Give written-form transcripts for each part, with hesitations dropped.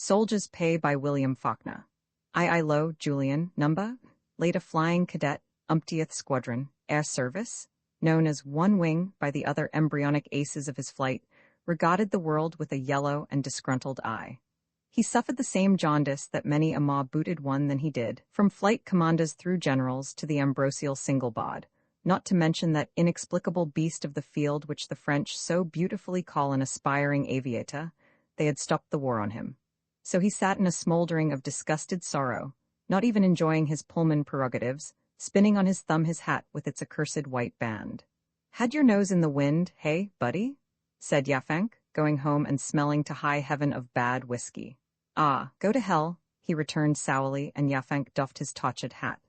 Soldiers Pay by William Faulkner. I Low, Julian, number, late a flying cadet, umptieth squadron, air service, known as One Wing by the other embryonic aces of his flight, regarded the world with a yellow and disgruntled eye. He suffered the same jaundice that many a more-booted one than he did, from flight commanders through generals to the ambrosial single-bod, not to mention that inexplicable beast of the field which the French so beautifully call an aspiring aviator. They had stopped the war on him. So he sat in a smoldering of disgusted sorrow, not even enjoying his Pullman prerogatives, spinning on his thumb his hat with its accursed white band. "Had your nose in the wind, hey, buddy?" said Yafank, going home and smelling to high heaven of bad whiskey. "Ah, go to hell," he returned sourly, and Yafank doffed his touched hat.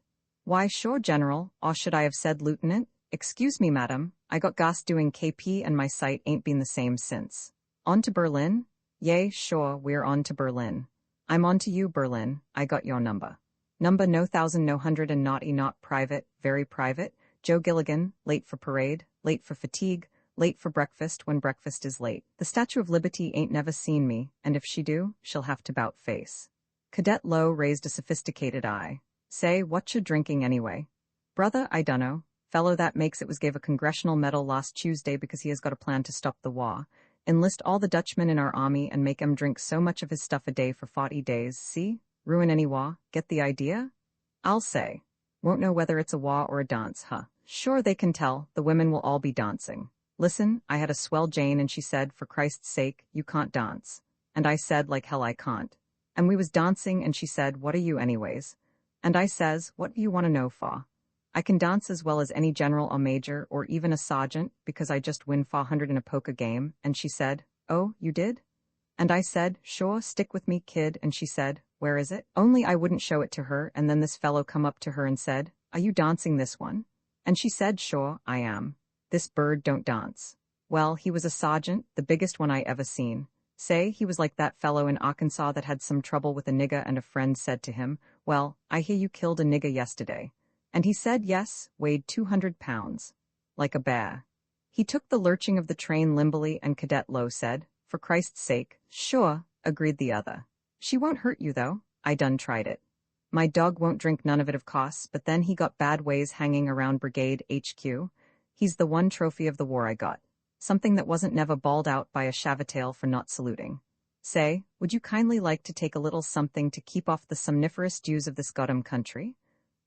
"Why, sure, General, or should I have said Lieutenant? Excuse me, madam, I got gassed doing KP and my sight ain't been the same since. On to Berlin? Yea, sure, we're on to Berlin. I'm on to you, Berlin, I got your number. Number no thousand no hundred and naughty not private, very private, Joe Gilligan, late for parade, late for fatigue, late for breakfast when breakfast is late. The Statue of Liberty ain't never seen me, and if she do, she'll have to bout face." Cadet Lowe raised a sophisticated eye. "Say, what you drinking anyway?" "Brother, I dunno. Fellow that makes it was gave a congressional medal last Tuesday because he has got a plan to stop the war. Enlist all the Dutchmen in our army and make 'em drink so much of his stuff a day for 40 days, see? Ruin any war, get the idea? I'll say. Won't know whether it's a war or a dance, huh? Sure they can tell, the women will all be dancing. Listen, I had a swell Jane and she said, for Christ's sake, you can't dance. And I said, like hell I can't. And we was dancing and she said, what are you anyways? And I says, what do you want to know for? I can dance as well as any general or major or even a sergeant because I just win 400 in a poker game, and she said, oh, you did? And I said, sure, stick with me, kid, and she said, where is it? Only I wouldn't show it to her, and then this fellow come up to her and said, are you dancing this one? And she said, sure, I am. This bird don't dance. Well, he was a sergeant, the biggest one I ever seen. Say, he was like that fellow in Arkansas that had some trouble with a nigger and a friend said to him, well, I hear you killed a nigger yesterday. And he said yes, weighed 200 pounds. Like a bear. He took the lurching of the train limbly and Cadet Lowe said, for Christ's sake, sure, agreed the other. She won't hurt you though, I done tried it. My dog won't drink none of it of course, but then he got bad ways hanging around Brigade HQ. He's the one trophy of the war I got. Something that wasn't never bawled out by a shavatail for not saluting. Say, would you kindly like to take a little something to keep off the somniferous dews of this goddamn country?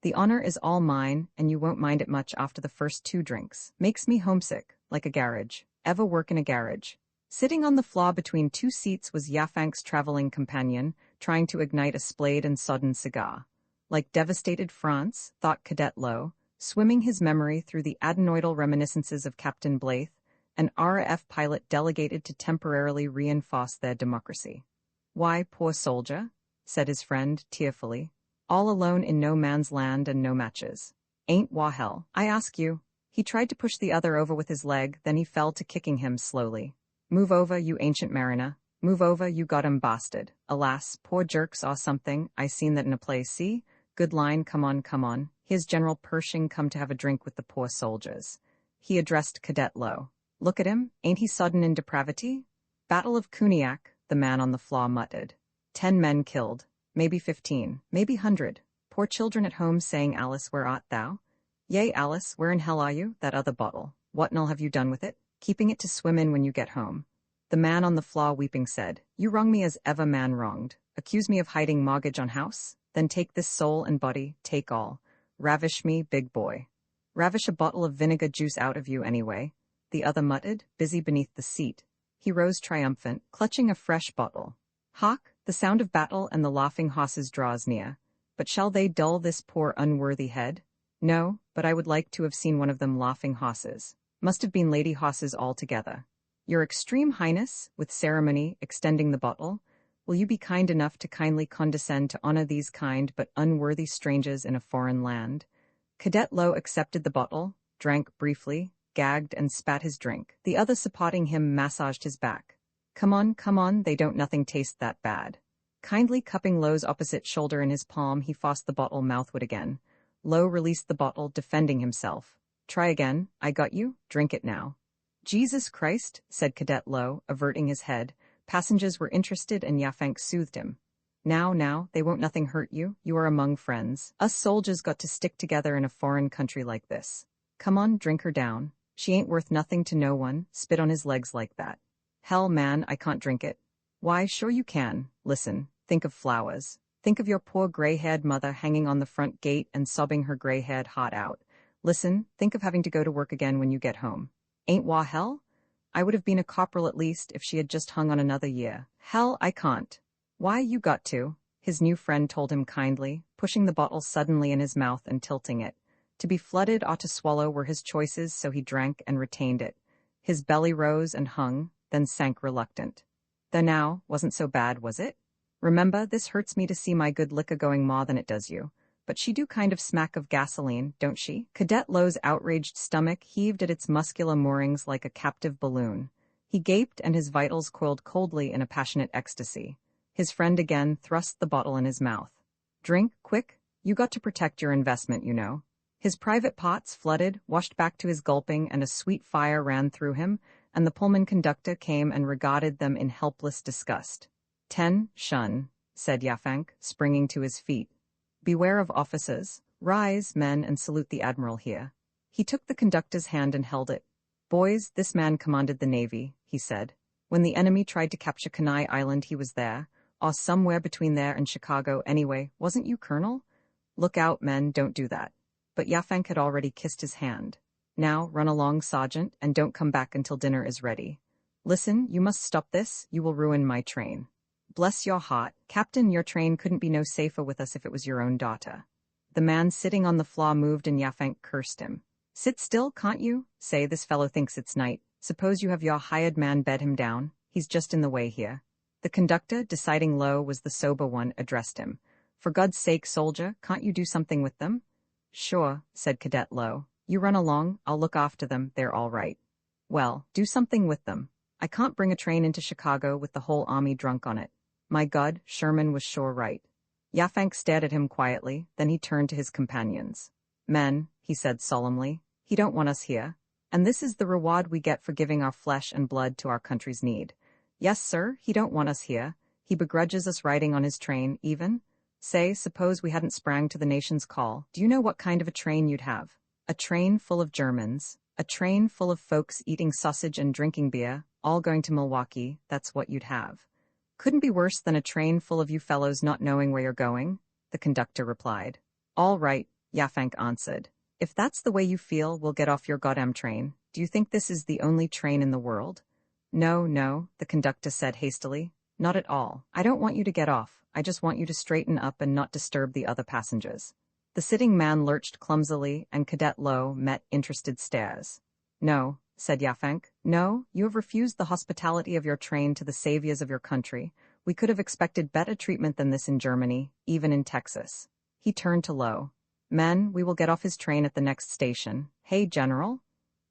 The honor is all mine, and you won't mind it much after the first 2 drinks. Makes me homesick, like a garage. Ever work in a garage? Sitting on the floor between 2 seats was Yafank's traveling companion, trying to ignite a splayed and sodden cigar. Like devastated France, thought Cadet Lowe, swimming his memory through the adenoidal reminiscences of Captain Blythe, an RAF pilot delegated to temporarily reinforce their democracy. Why, poor soldier, said his friend, tearfully. All alone in no man's land and no matches. Ain't war hell, I ask you. He tried to push the other over with his leg, then he fell to kicking him slowly. Move over, you ancient mariner. Move over, you goddam bastard. Alas, poor jerk saw something, I seen that in a play, see? Good line, come on. Here's General Pershing come to have a drink with the poor soldiers. He addressed Cadet Lowe. Look at him, ain't he sodden in depravity? Battle of Kuniak, the man on the floor muttered. 10 men killed. Maybe 15, maybe 100. Poor children at home saying, Alice, where art thou? Yea, Alice, where in hell are you? That other bottle. What null have you done with it? Keeping it to swim in when you get home. The man on the floor weeping said, you wrong me as ever man wronged. Accuse me of hiding mortgage on house? Then take this soul and body, take all. Ravish me, big boy. Ravish a bottle of vinegar juice out of you anyway. The other muttered, busy beneath the seat. He rose triumphant, clutching a fresh bottle. Hark! The sound of battle and the laughing horses draws near. But shall they dull this poor unworthy head? No, but I would like to have seen one of them laughing horses. Must have been lady horses altogether. Your Extreme Highness, with ceremony, extending the bottle, will you be kind enough to kindly condescend to honor these kind but unworthy strangers in a foreign land? Cadet Lowe accepted the bottle, drank briefly, gagged and spat his drink. The other supporting him massaged his back. Come on, they don't nothing taste that bad. Kindly cupping Lowe's opposite shoulder in his palm, he forced the bottle mouthward again. Lowe released the bottle, defending himself. Try again, I got you, drink it now. Jesus Christ, said Cadet Lowe, averting his head, Passengers were interested and Yafeng soothed him. Now, they won't nothing hurt you, you are among friends. Us soldiers got to stick together in a foreign country like this. Come on, drink her down. She ain't worth nothing to no one, spit on his legs like that. Hell man, I can't drink it. Why, sure you can. Listen, think of flowers. Think of your poor gray-haired mother hanging on the front gate and sobbing her gray-haired heart out. Listen, think of having to go to work again when you get home. Ain't wa hell? I would have been a corporal at least if she had just hung on another year. Hell, I can't. Why, you got to, his new friend told him kindly, pushing the bottle suddenly in his mouth and tilting it. To be flooded or to swallow were his choices, so he drank and retained it. His belly rose and hung, then sank reluctant. The now wasn't so bad, was it? Remember, this hurts me to see my good liquor going more than it does you. But she do kind of smack of gasoline, don't she? Cadet Lowe's outraged stomach heaved at its muscular moorings like a captive balloon. He gaped and his vitals coiled coldly in a passionate ecstasy. His friend again thrust the bottle in his mouth. Drink, quick. You got to protect your investment, you know. His private pots flooded, washed back to his gulping, and a sweet fire ran through him, and the Pullman conductor came and regarded them in helpless disgust. 10, shun, said Yafeng, springing to his feet. Beware of officers. Rise, men, and salute the admiral here. He took the conductor's hand and held it. Boys, this man commanded the Navy, he said. When the enemy tried to capture Kenai Island, he was there. Or somewhere between there and Chicago anyway, wasn't you, Colonel? Look out, men, don't do that. But Yafeng had already kissed his hand. Now, run along, Sergeant, and don't come back until dinner is ready. Listen, you must stop this, you will ruin my train. Bless your heart, Captain, your train couldn't be no safer with us if it was your own daughter. The man sitting on the floor moved and Yafeng cursed him. Sit still, can't you? Say, this fellow thinks it's night. Suppose you have your hired man bed him down. He's just in the way here. The conductor, deciding Lowe was the sober one, addressed him. For God's sake, soldier, can't you do something with them? Sure, said Cadet Lowe. You run along, I'll look after them, they're all right. Well, do something with them. I can't bring a train into Chicago with the whole army drunk on it. My God, Sherman was sure right. Yafeng stared at him quietly, then he turned to his companions. Men, he said solemnly, he don't want us here. And this is the reward we get for giving our flesh and blood to our country's need. Yes, sir, he don't want us here. He begrudges us riding on his train, even. Say, suppose we hadn't sprang to the nation's call. Do you know what kind of a train you'd have? A train full of Germans. A train full of folks eating sausage and drinking beer, all going to Milwaukee, that's what you'd have. Couldn't be worse than a train full of you fellows not knowing where you're going, the conductor replied. All right, Yafeng answered. If that's the way you feel, we'll get off your goddamn train. Do you think this is the only train in the world? No, the conductor said hastily. Not at all. I don't want you to get off. I just want you to straighten up and not disturb the other passengers. The sitting man lurched clumsily, and Cadet Lowe met interested stares. No, said Yafeng. No, you have refused the hospitality of your train to the saviors of your country. We could have expected better treatment than this in Germany, even in Texas. He turned to Lowe. Men, we will get off his train at the next station. Hey, General?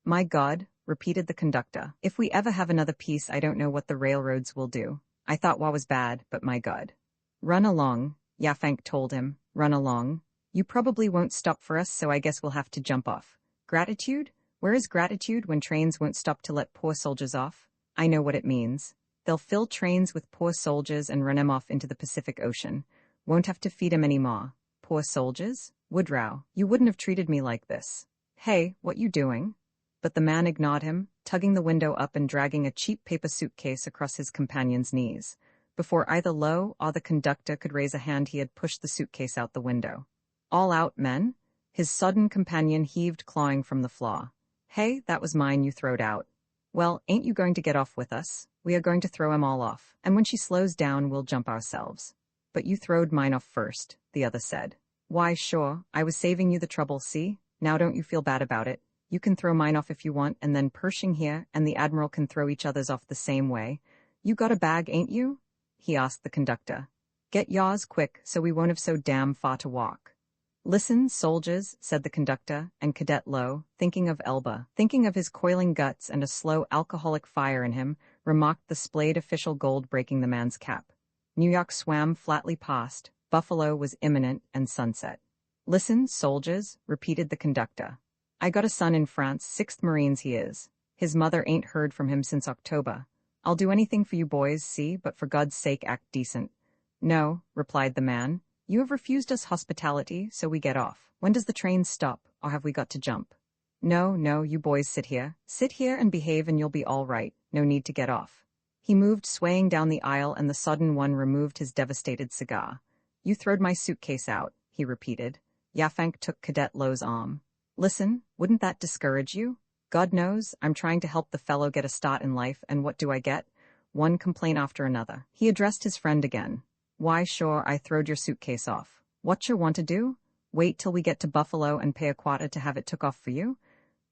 My God, repeated the conductor. If we ever have another piece, I don't know what the railroads will do. I thought wa was bad, but my God. Run along, Yafeng told him. Run along. You probably won't stop for us, so I guess we'll have to jump off. Gratitude? Where is gratitude when trains won't stop to let poor soldiers off? I know what it means. They'll fill trains with poor soldiers and run 'em off into the Pacific Ocean. Won't have to feed 'em any more. Poor soldiers? Woodrow, you wouldn't have treated me like this. Hey, what you doing? But the man ignored him, tugging the window up and dragging a cheap paper suitcase across his companion's knees. Before either Lowe or the conductor could raise a hand, he had pushed the suitcase out the window. All out, men? His sodden companion heaved, clawing from the floor. Hey, that was mine, you throwed out. Well, ain't you going to get off with us? We are going to throw 'em all off, and when she slows down, we'll jump ourselves. But you throwed mine off first, the other said. Why, sure, I was saving you the trouble, see? Now don't you feel bad about it? You can throw mine off if you want, and then Pershing here and the Admiral can throw each other's off the same way. You got a bag, ain't you? He asked the conductor. Get yours quick, so we won't have so damn far to walk. Listen, soldiers, said the conductor, and Cadet Lowe, thinking of Elba, thinking of his coiling guts and a slow alcoholic fire in him, remarked the splayed official gold breaking the man's cap. New York swam flatly past, Buffalo was imminent, and sunset. Listen, soldiers, repeated the conductor. I got a son in France, 6th Marines he is. His mother ain't heard from him since October. I'll do anything for you boys, see, but for God's sake act decent. No, replied the man. You have refused us hospitality, so we get off. When does the train stop, or have we got to jump? No, no, you boys sit here. Sit here and behave and you'll be all right. No need to get off. He moved swaying down the aisle and the sodden one removed his devastated cigar. You throwed my suitcase out, he repeated. Yafank took Cadet Lowe's arm. Listen, wouldn't that discourage you? God knows, I'm trying to help the fellow get a start in life, and what do I get? One complaint after another. He addressed his friend again. Why, sure, I throwed your suitcase off. Whatcha want to do? Wait till we get to Buffalo and pay a quota to have it took off for you?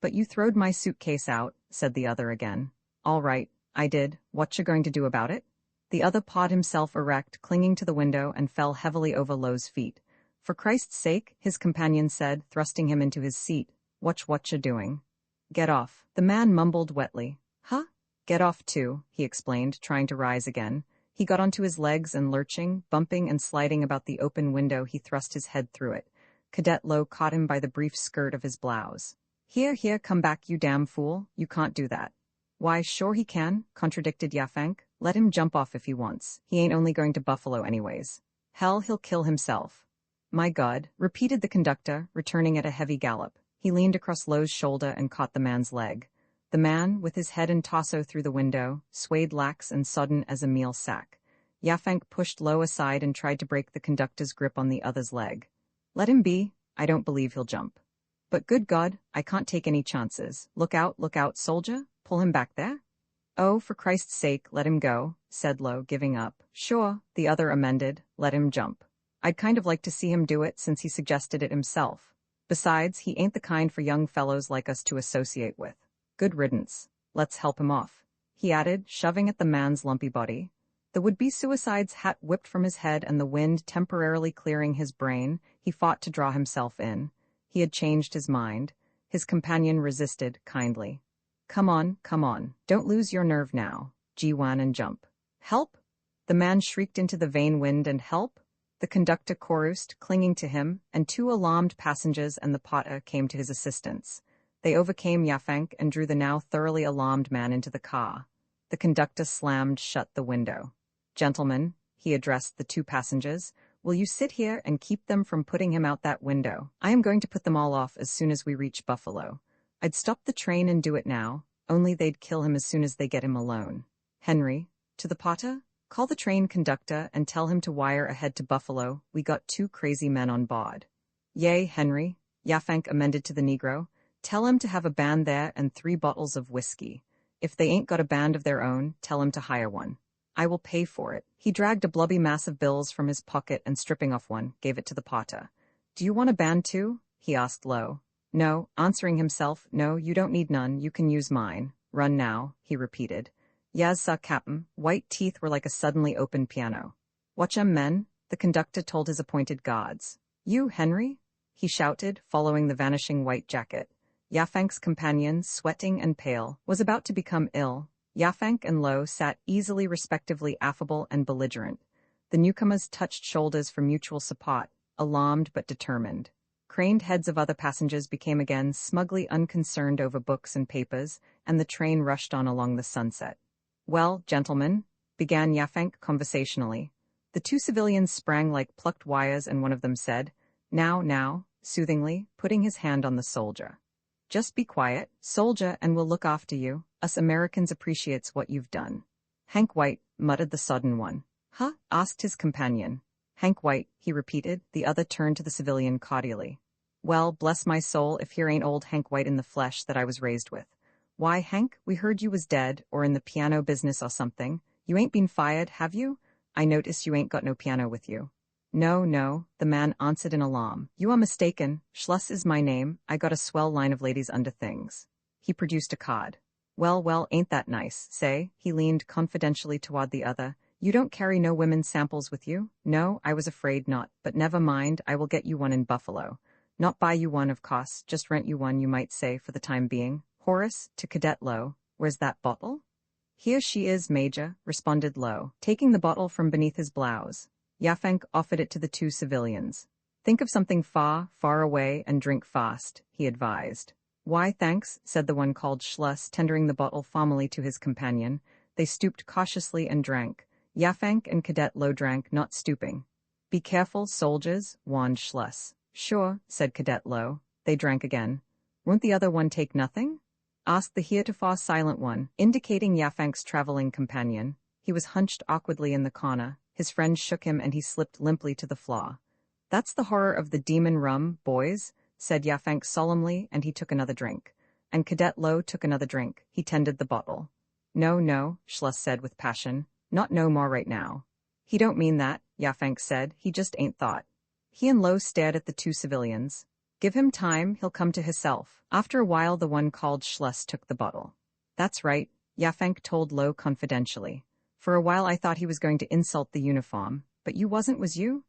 But you throwed my suitcase out, said the other again. All right, I did. Whatcha going to do about it? The other pawed himself erect, clinging to the window, and fell heavily over Lowe's feet. For Christ's sake, his companion said, thrusting him into his seat. Whatcha doing? Get off. The man mumbled wetly. Huh? Get off too, he explained, trying to rise again. He got onto his legs and lurching, bumping and sliding about the open window, he thrust his head through it. Cadet Lowe caught him by the brief skirt of his blouse. Here, come back, you damn fool. You can't do that. Why, sure he can, contradicted Yafank. Let him jump off if he wants. He ain't only going to Buffalo anyways. Hell, he'll kill himself. My God, repeated the conductor, returning at a heavy gallop. He leaned across Lowe's shoulder and caught the man's leg. The man, with his head and torso through the window, swayed lax and sodden as a meal sack. Yafank pushed Lowe aside and tried to break the conductor's grip on the other's leg. Let him be. I don't believe he'll jump. But good God, I can't take any chances. Look out, soldier. Pull him back there. Oh, for Christ's sake, let him go, said Lowe, giving up. Sure, the other amended. Let him jump. I'd kind of like to see him do it since he suggested it himself. Besides, he ain't the kind for young fellows like us to associate with. Good riddance. Let's help him off, he added, shoving at the man's lumpy body. The would-be suicide's hat whipped from his head and the wind temporarily clearing his brain, he fought to draw himself in. He had changed his mind. His companion resisted, kindly. Come on. Don't lose your nerve now. G1 and jump. Help? The man shrieked into the vain wind, and help? The conductor chorused, clinging to him, and two alarmed passengers and the potter came to his assistance. They overcame Yafank and drew the now thoroughly alarmed man into the car. The conductor slammed shut the window. Gentlemen, he addressed the two passengers, will you sit here and keep them from putting him out that window? I am going to put them all off as soon as we reach Buffalo. I'd stop the train and do it now, only they'd kill him as soon as they get him alone. Henry, to the potter? Call the train conductor and tell him to wire ahead to Buffalo. We got 2 crazy men on board. Yea, Henry, Yafank amended to the Negro. Tell him to have a band there and 3 bottles of whiskey. If they ain't got a band of their own, tell him to hire one. I will pay for it. He dragged a blubby mass of bills from his pocket and stripping off one, gave it to the potter. Do you want a band too? He asked Lowe. No, answering himself, no, you don't need none, you can use mine. Run now, he repeated. Yas saw Cap'n, white teeth were like a suddenly opened piano. Watch 'em, men, the conductor told his appointed guards. You, Henry? He shouted, following the vanishing white jacket. Yafank's companion, sweating and pale, was about to become ill. Yafank and Lowe sat easily, respectively affable and belligerent. The newcomers touched shoulders for mutual support, alarmed but determined. Craned heads of other passengers became again smugly unconcerned over books and papers, and the train rushed on along the sunset. Well, gentlemen, began Yafank conversationally. The 2 civilians sprang like plucked wires, and one of them said, Now, soothingly, putting his hand on the soldier. Just be quiet, soldier, and we'll look after you. Us Americans appreciates what you've done. Hank White, muttered the sodden one. Huh? Asked his companion. Hank White, he repeated. The other turned to the civilian cordially. Well, bless my soul, if here ain't old Hank White in the flesh that I was raised with. Why, Hank, we heard you was dead, or in the piano business or something. You ain't been fired, have you? I notice you ain't got no piano with you. No, the man answered in alarm. You are mistaken. Schluss is my name. I got a swell line of ladies under things. He produced a card. Well, ain't that nice, say? He leaned confidentially toward the other. You don't carry no women's samples with you? No, I was afraid not, but never mind, I will get you one in Buffalo. Not buy you one, of course, just rent you one, you might say, for the time being. Horace, to Cadet Lowe, where's that bottle? Here she is, Major, responded Lowe, taking the bottle from beneath his blouse. Yafank offered it to the 2 civilians. Think of something far away and drink fast, he advised. Why, thanks, said the one called Schluss, tendering the bottle formally to his companion. They stooped cautiously and drank. Yafank and Cadet Lo drank, not stooping. "Be careful, soldiers," warned Schluss. "Sure," said Cadet Lo. They drank again. "Won't the other one take nothing?" asked the heretofore silent one, indicating Yafank's traveling companion. He was hunched awkwardly in the corner. His friend shook him and he slipped limply to the floor. "That's the horror of the demon rum, boys," said Yafank solemnly, and he took another drink. And Cadet Lo took another drink. He tendered the bottle. "No, no," Schluss said with passion. "Not no more right now." "He don't mean that," Yafank said. "He just ain't thought." He and Lo stared at the two civilians. "Give him time, he'll come to hisself." After a while the one called Schluss took the bottle. "That's right," Yafank told Lo confidentially. "For a while I thought he was going to insult the uniform. But you wasn't, was you?"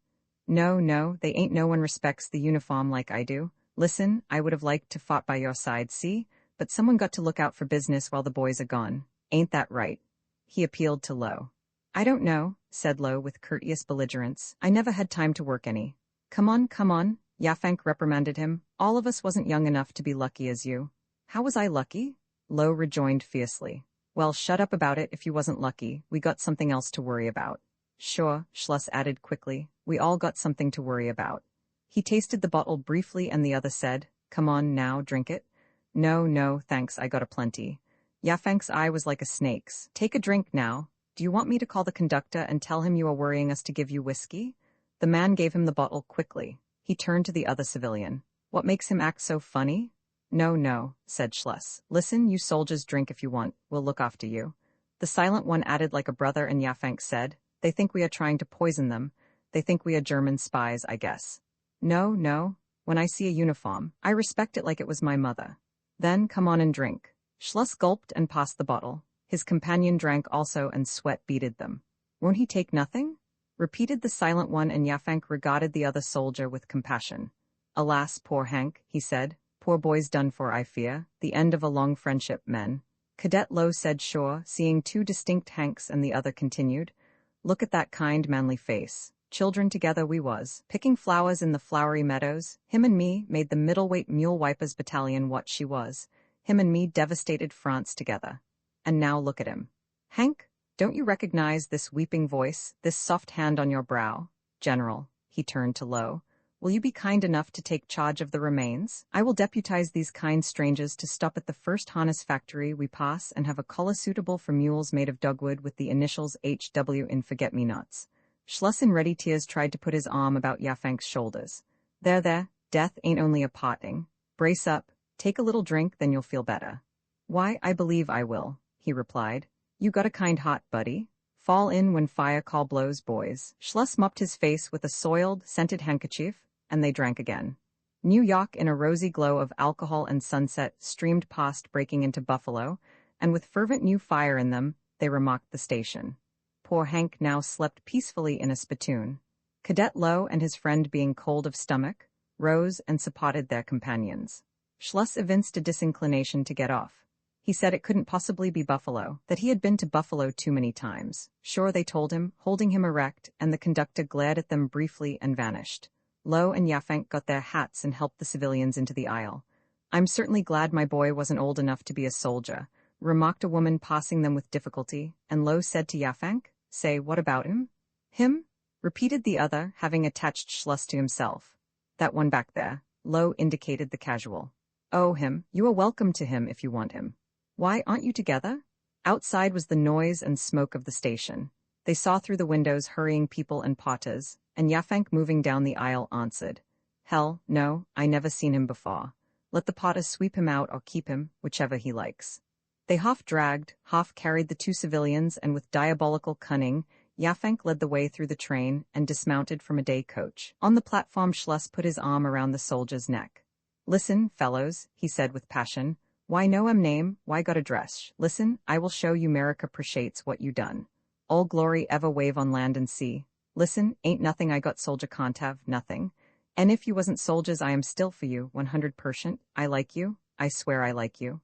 "No, no, they ain't no one respects the uniform like I do. Listen, I would have liked to fought by your side, see? But someone got to look out for business while the boys are gone. Ain't that right?" He appealed to Lo. "I don't know," said Lo with courteous belligerence. "I never had time to work any." Come on," Yafank reprimanded him. "All of us wasn't young enough to be lucky as you." "How was I lucky?" Lo rejoined fiercely. "Well, shut up about it if you wasn't lucky. We got something else to worry about." "Sure," Schluss added quickly. "We all got something to worry about." He tasted the bottle briefly and the other said, "Come on now, drink it." "No, no, thanks, I got a plenty." Yafank's eye was like a snake's. "Take a drink now. Do you want me to call the conductor and tell him you are worrying us to give you whiskey?" The man gave him the bottle quickly. He turned to the other civilian. "What makes him act so funny?" "No, no," said Schluss. "Listen, you soldiers drink if you want. We'll look after you." The silent one added like a brother and Yafank said, "They think we are trying to poison them. They think we are German spies, I guess." "No, no. When I see a uniform, I respect it like it was my mother." "Then come on and drink." Schluss gulped and passed the bottle. His companion drank also and sweat beaded them. "Won't he take nothing?" repeated the silent one, and Yafank regarded the other soldier with compassion. "Alas, poor Hank," he said. "Poor boy's done for, I fear. The end of a long friendship, men." Cadet Lo said sure, seeing two distinct Hanks, and the other continued. "Look at that kind, manly face. Children together we was, picking flowers in the flowery meadows. Him and me made the middleweight mule wipers battalion what she was. Him and me devastated France together. And now look at him. Hank, don't you recognize this weeping voice, this soft hand on your brow? General," he turned to Lo, "will you be kind enough to take charge of the remains? I will deputize these kind strangers to stop at the first harness factory we pass and have a collar suitable for mules made of dogwood with the initials HW in forget-me-nots." Schluss in ready tears tried to put his arm about Yafank's shoulders. There, death ain't only a parting. Brace up, take a little drink, then you'll feel better." "Why, I believe I will," he replied. "You got a kind heart, buddy. Fall in when fire call blows, boys." Schluss mopped his face with a soiled, scented handkerchief, and they drank again. New York, in a rosy glow of alcohol and sunset, streamed past, breaking into Buffalo, and with fervent new fire in them, they remarked the station. Poor Hank now slept peacefully in a spittoon. Cadet Lo and his friend, being cold of stomach, rose and supported their companions. Schluss evinced a disinclination to get off. He said it couldn't possibly be Buffalo, that he had been to Buffalo too many times. Sure, they told him, holding him erect, and the conductor glared at them briefly and vanished. Lo and Yafank got their hats and helped the civilians into the aisle. "I'm certainly glad my boy wasn't old enough to be a soldier," remarked a woman passing them with difficulty, and Lo said to Yafank, "Say, what about him?" "Him?" repeated the other, having attached Schluss to himself. "That one back there." Lo indicated the casual. "Oh, him. You are welcome to him if you want him." "Why, aren't you together?" Outside was the noise and smoke of the station. They saw through the windows hurrying people and porters, and Yafank moving down the aisle answered, "Hell, no, I never seen him before. Let the porters sweep him out or keep him, whichever he likes." They half dragged, half carried the two civilians, and with diabolical cunning, Yafank led the way through the train and dismounted from a day coach. On the platform, Schluss put his arm around the soldier's neck. "Listen, fellows," he said with passion. "Why know name, why got a dress? Listen, I will show you 'Merica 'preciates what you done. All glory ever wave on land and sea. Listen, ain't nothing I got soldier can't have, nothing. And if you wasn't soldiers, I am still for you, 100%. I like you, I swear I like you."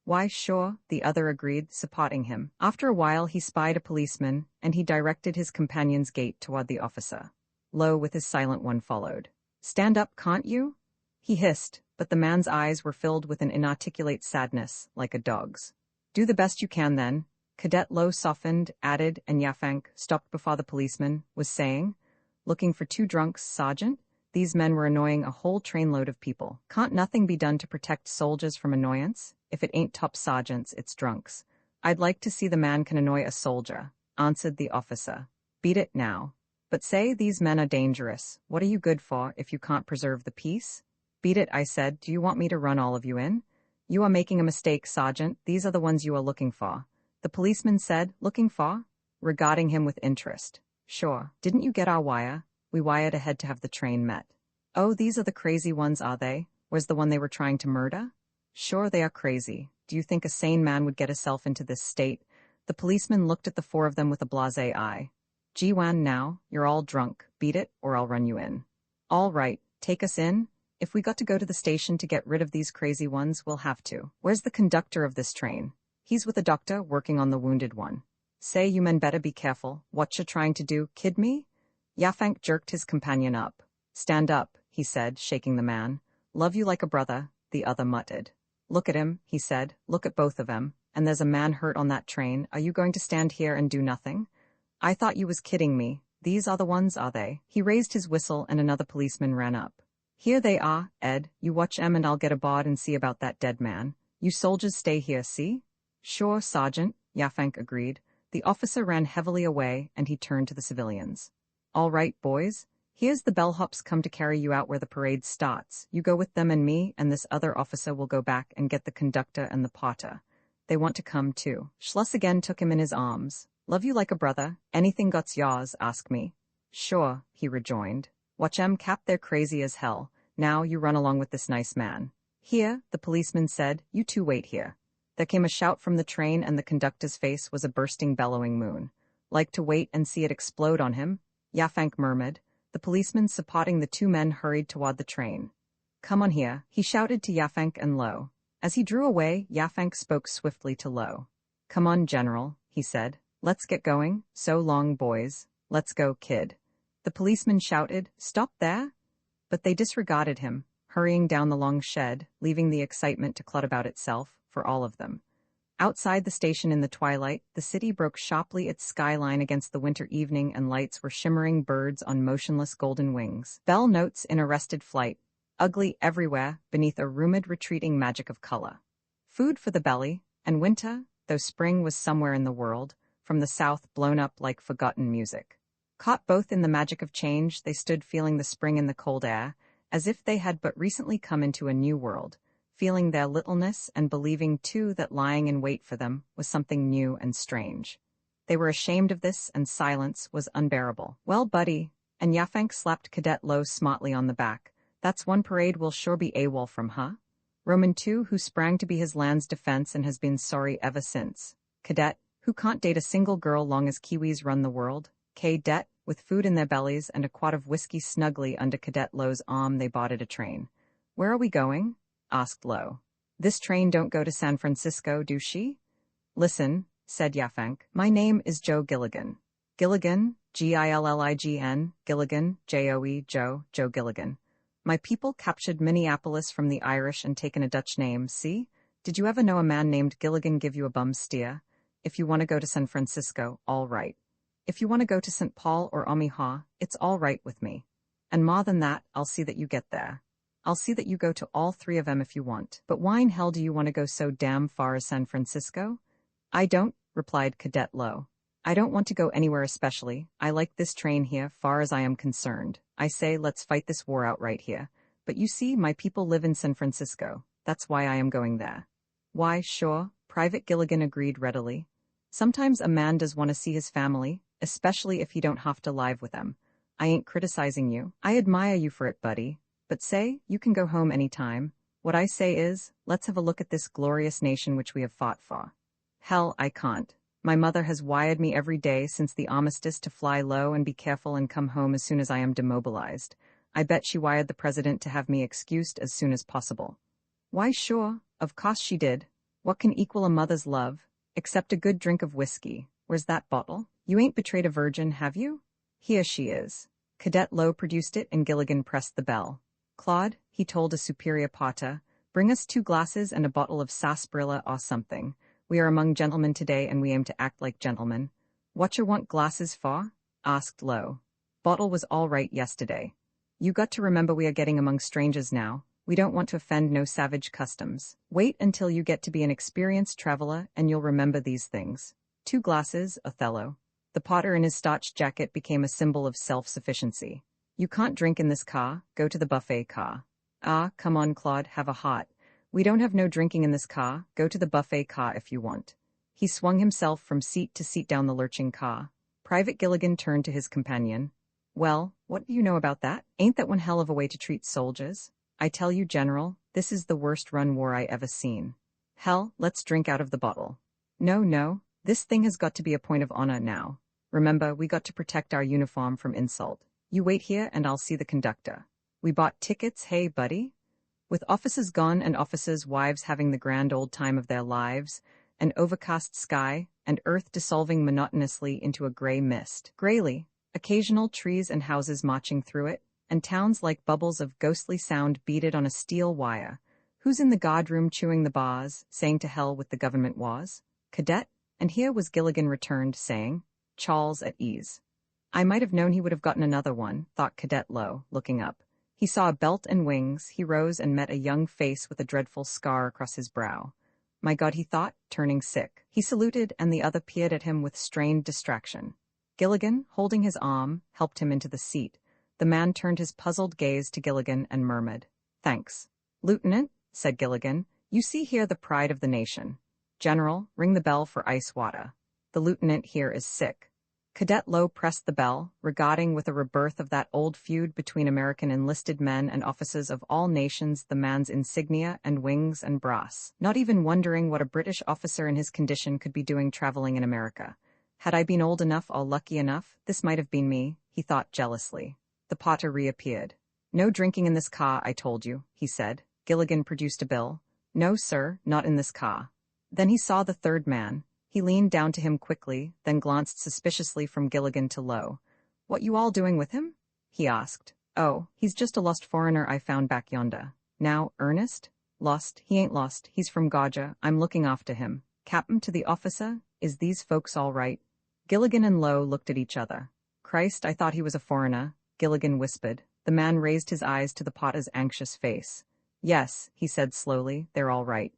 "Why, sure," the other agreed, supporting him. After a while he spied a policeman, and he directed his companion's gait toward the officer. Lo with his silent one followed. "Stand up, can't you?" he hissed, but the man's eyes were filled with an inarticulate sadness, like a dog's. "Do the best you can then. Cadet Low softened, added, and Yafank stopped before the policeman, was saying, "Looking for 2 drunks, Sergeant? These men were annoying a whole trainload of people. Can't nothing be done to protect soldiers from annoyance? If it ain't top sergeants, it's drunks." "I'd like to see the man can annoy a soldier," answered the officer. "Beat it now." "But say these men are dangerous. What are you good for if you can't preserve the peace?" "Beat it, I said. Do you want me to run all of you in?" "You are making a mistake, Sergeant. These are the ones you are looking for." The policeman said, "Looking for?" regarding him with interest. "Sure. Didn't you get our wire? We wired ahead to have the train met." "Oh, these are the crazy ones, are they? Was the one they were trying to murder?" "Sure, they are crazy. Do you think a sane man would get himself into this state?" The policeman looked at the 4 of them with a blasé eye. "Gee wan now, you're all drunk. Beat it, or I'll run you in." "All right, take us in. If we got to go to the station to get rid of these crazy ones, we'll have to. Where's the conductor of this train?" "He's with a doctor working on the wounded one." "Say, you men better be careful. Whatcha trying to do, kid me?" Yafank jerked his companion up. "Stand up," he said, shaking the man. "Love you like a brother," the other muttered. "Look at him," he said. "Look at both of them. And there's a man hurt on that train. Are you going to stand here and do nothing?" "I thought you was kidding me. These are the ones, are they?" He raised his whistle and another policeman ran up. "Here they are, Ed. You watch 'em and I'll get aboard and see about that dead man. You soldiers stay here, see?" "Sure, Sergeant," Yafank agreed. The officer ran heavily away and he turned to the civilians. "All right, boys. Here's the bellhops come to carry you out where the parade starts. You go with them and me, and this other officer will go back and get the conductor and the potter. They want to come too." Schluss again took him in his arms. "Love you like a brother. Anything got's yours, ask me." "Sure," he rejoined. "Watch 'em cap, they're crazy as hell. Now you run along with this nice man." "Here," the policeman said, "you two wait here." There came a shout from the train and the conductor's face was a bursting bellowing moon. "Like to wait and see it explode on him?" Yafank murmured. The policeman supporting the 2 men hurried toward the train. "Come on here," he shouted to Yafank and Lowe. As he drew away, Yafank spoke swiftly to Lowe. "Come on, General," he said. "Let's get going. So long, boys. Let's go, kid." The policeman shouted, "Stop there!" But they disregarded him, hurrying down the long shed, leaving the excitement to clot about itself, for all of them. Outside the station in the twilight, the city broke sharply its skyline against the winter evening and lights were shimmering birds on motionless golden wings. Bell notes in arrested flight, ugly everywhere beneath a rumored retreating magic of color. Food for the belly, and winter, though spring was somewhere in the world, from the south blown up like forgotten music. Caught both in the magic of change, they stood feeling the spring in the cold air, as if they had but recently come into a new world, feeling their littleness and believing too that lying in wait for them was something new and strange. They were ashamed of this and silence was unbearable. "Well, buddy," and Yafank slapped Cadet Lowe smartly on the back, "that's one parade we'll sure be AWOL from, huh?" Roman too, who sprang to be his land's defense and has been sorry ever since. Cadet, who can't date a single girl long as Kiwis run the world. Cadet, with food in their bellies and a quart of whiskey snugly under Cadet Lowe's arm, they boarded a train. "Where are we going?" asked Lowe. "This train don't go to San Francisco, do she?" "Listen," said Yafank. "My name is Joe Gilligan. Gilligan, Gillign, Gilligan, Joe, Joe Gilligan. My people captured Minneapolis from the Irish and taken a Dutch name, see? Did you ever know a man named Gilligan give you a bum steer? If you want to go to San Francisco, all right. If you want to go to St. Paul or Omaha, it's all right with me. And more than that, I'll see that you get there. I'll see that you go to all 3 of them if you want. But why in hell do you want to go so damn far as San Francisco?" "I don't," replied Cadet Lowe. "I don't want to go anywhere especially. I like this train here, far as I am concerned. I say, let's fight this war out right here. But you see, my people live in San Francisco. That's why I am going there." "Why, sure," Private Gilligan agreed readily. "Sometimes a man does want to see his family, especially if he don't have to live with them. I ain't criticizing you. I admire you for it, buddy. But say, you can go home any time. What I say is, let's have a look at this glorious nation which we have fought for." "Hell, I can't. My mother has wired me every day since the armistice to fly low and be careful and come home as soon as I am demobilized. I bet she wired the president to have me excused as soon as possible." "Why, sure, of course she did. What can equal a mother's love, except a good drink of whiskey? Where's that bottle? You ain't betrayed a virgin, have you?" "Here she is." Cadet Lowe produced it and Gilligan pressed the bell. "Claude," he told a superior potter, "bring us 2 glasses and a bottle of sarsaparilla or something. We are among gentlemen today and we aim to act like gentlemen. Whatcha want glasses for? Asked Lowe. Bottle was all right yesterday. You got to remember we are getting among strangers now. We don't want to offend no savage customs. Wait until you get to be an experienced traveler and you'll remember these things. 2 glasses, Othello. The potter in his starched jacket became a symbol of self-sufficiency. You can't drink in this car, go to the buffet car. Ah, come on Claude, have a hot. We don't have no drinking in this car, go to the buffet car if you want. He swung himself from seat to seat down the lurching car. Private Gilligan turned to his companion. Well, what do you know about that? Ain't that one hell of a way to treat soldiers? I tell you, General, this is the worst run war I ever seen. Hell, let's drink out of the bottle. No, this thing has got to be a point of honor now. Remember, we got to protect our uniform from insult. You wait here and I'll see the conductor. We bought tickets, hey, buddy? With officers gone and officers' wives having the grand old time of their lives, an overcast sky, and earth dissolving monotonously into a gray mist. Grayly, occasional trees and houses marching through it, and towns like bubbles of ghostly sound beaded on a steel wire. Who's in the guardroom chewing the bars, saying to hell with the government was? Cadet? And here was Gilligan returned, saying, Charles at ease. I might have known he would have gotten another one, thought Cadet Lowe, looking up. He saw a belt and wings, he rose and met a young face with a dreadful scar across his brow. My God, he thought, turning sick. He saluted, and the other peered at him with strained distraction. Gilligan, holding his arm, helped him into the seat. The man turned his puzzled gaze to Gilligan and murmured, Thanks. Lieutenant, said Gilligan, you see here the pride of the nation. General, ring the bell for ice water. The lieutenant here is sick. Cadet Lowe pressed the bell, regarding with a rebirth of that old feud between American enlisted men and officers of all nations the man's insignia and wings and brass, not even wondering what a British officer in his condition could be doing traveling in America. Had I been old enough or lucky enough, this might have been me, he thought jealously. The potter reappeared. No drinking in this car, I told you, he said. Gilligan produced a bill. No, sir, not in this car. Then he saw the third man. He leaned down to him quickly, then glanced suspiciously from Gilligan to Lowe. What you all doing with him? He asked. Oh, he's just a lost foreigner I found back yonder. Now, Ernest? Lost? He ain't lost. He's from Gauja. I'm looking after him. Captain to the officer, is these folks all right? Gilligan and Lowe looked at each other. Christ, I thought he was a foreigner, Gilligan whispered. The man raised his eyes to the potter's anxious face. Yes, he said slowly, they're all right.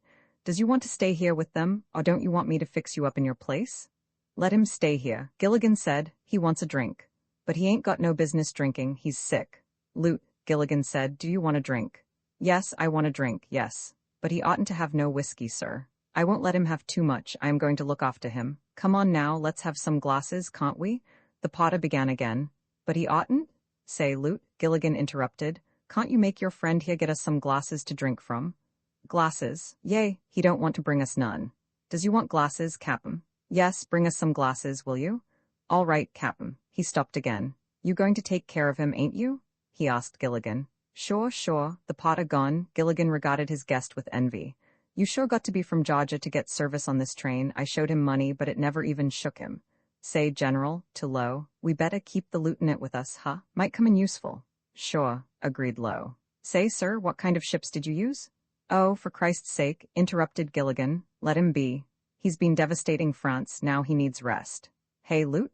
Does you want to stay here with them, or don't you want me to fix you up in your place? Let him stay here, Gilligan said. He wants a drink. But he ain't got no business drinking, he's sick. Loot, Gilligan said, do you want a drink? Yes, I want a drink, yes. But he oughtn't to have no whiskey, sir. I won't let him have too much, I am going to look after him. Come on now, let's have some glasses, can't we? The potter began again. But he oughtn't? Say, Loot, Gilligan interrupted. Can't you make your friend here get us some glasses to drink from? Glasses? Yea, he don't want to bring us none. Does you want glasses, Cap'n? Yes, bring us some glasses, will you? All right, Cap'n. He stopped again. You going to take care of him, ain't you? He asked Gilligan. Sure. The potter gone. Gilligan regarded his guest with envy. You sure got to be from Georgia to get service on this train. I showed him money, but it never even shook him. Say, General, to Lowe, we better keep the lieutenant with us, huh? Might come in useful. Sure, agreed Lowe. Say, sir, what kind of ships did you use? Oh, for Christ's sake, interrupted Gilligan, let him be. He's been devastating France, now he needs rest. Hey, Loot?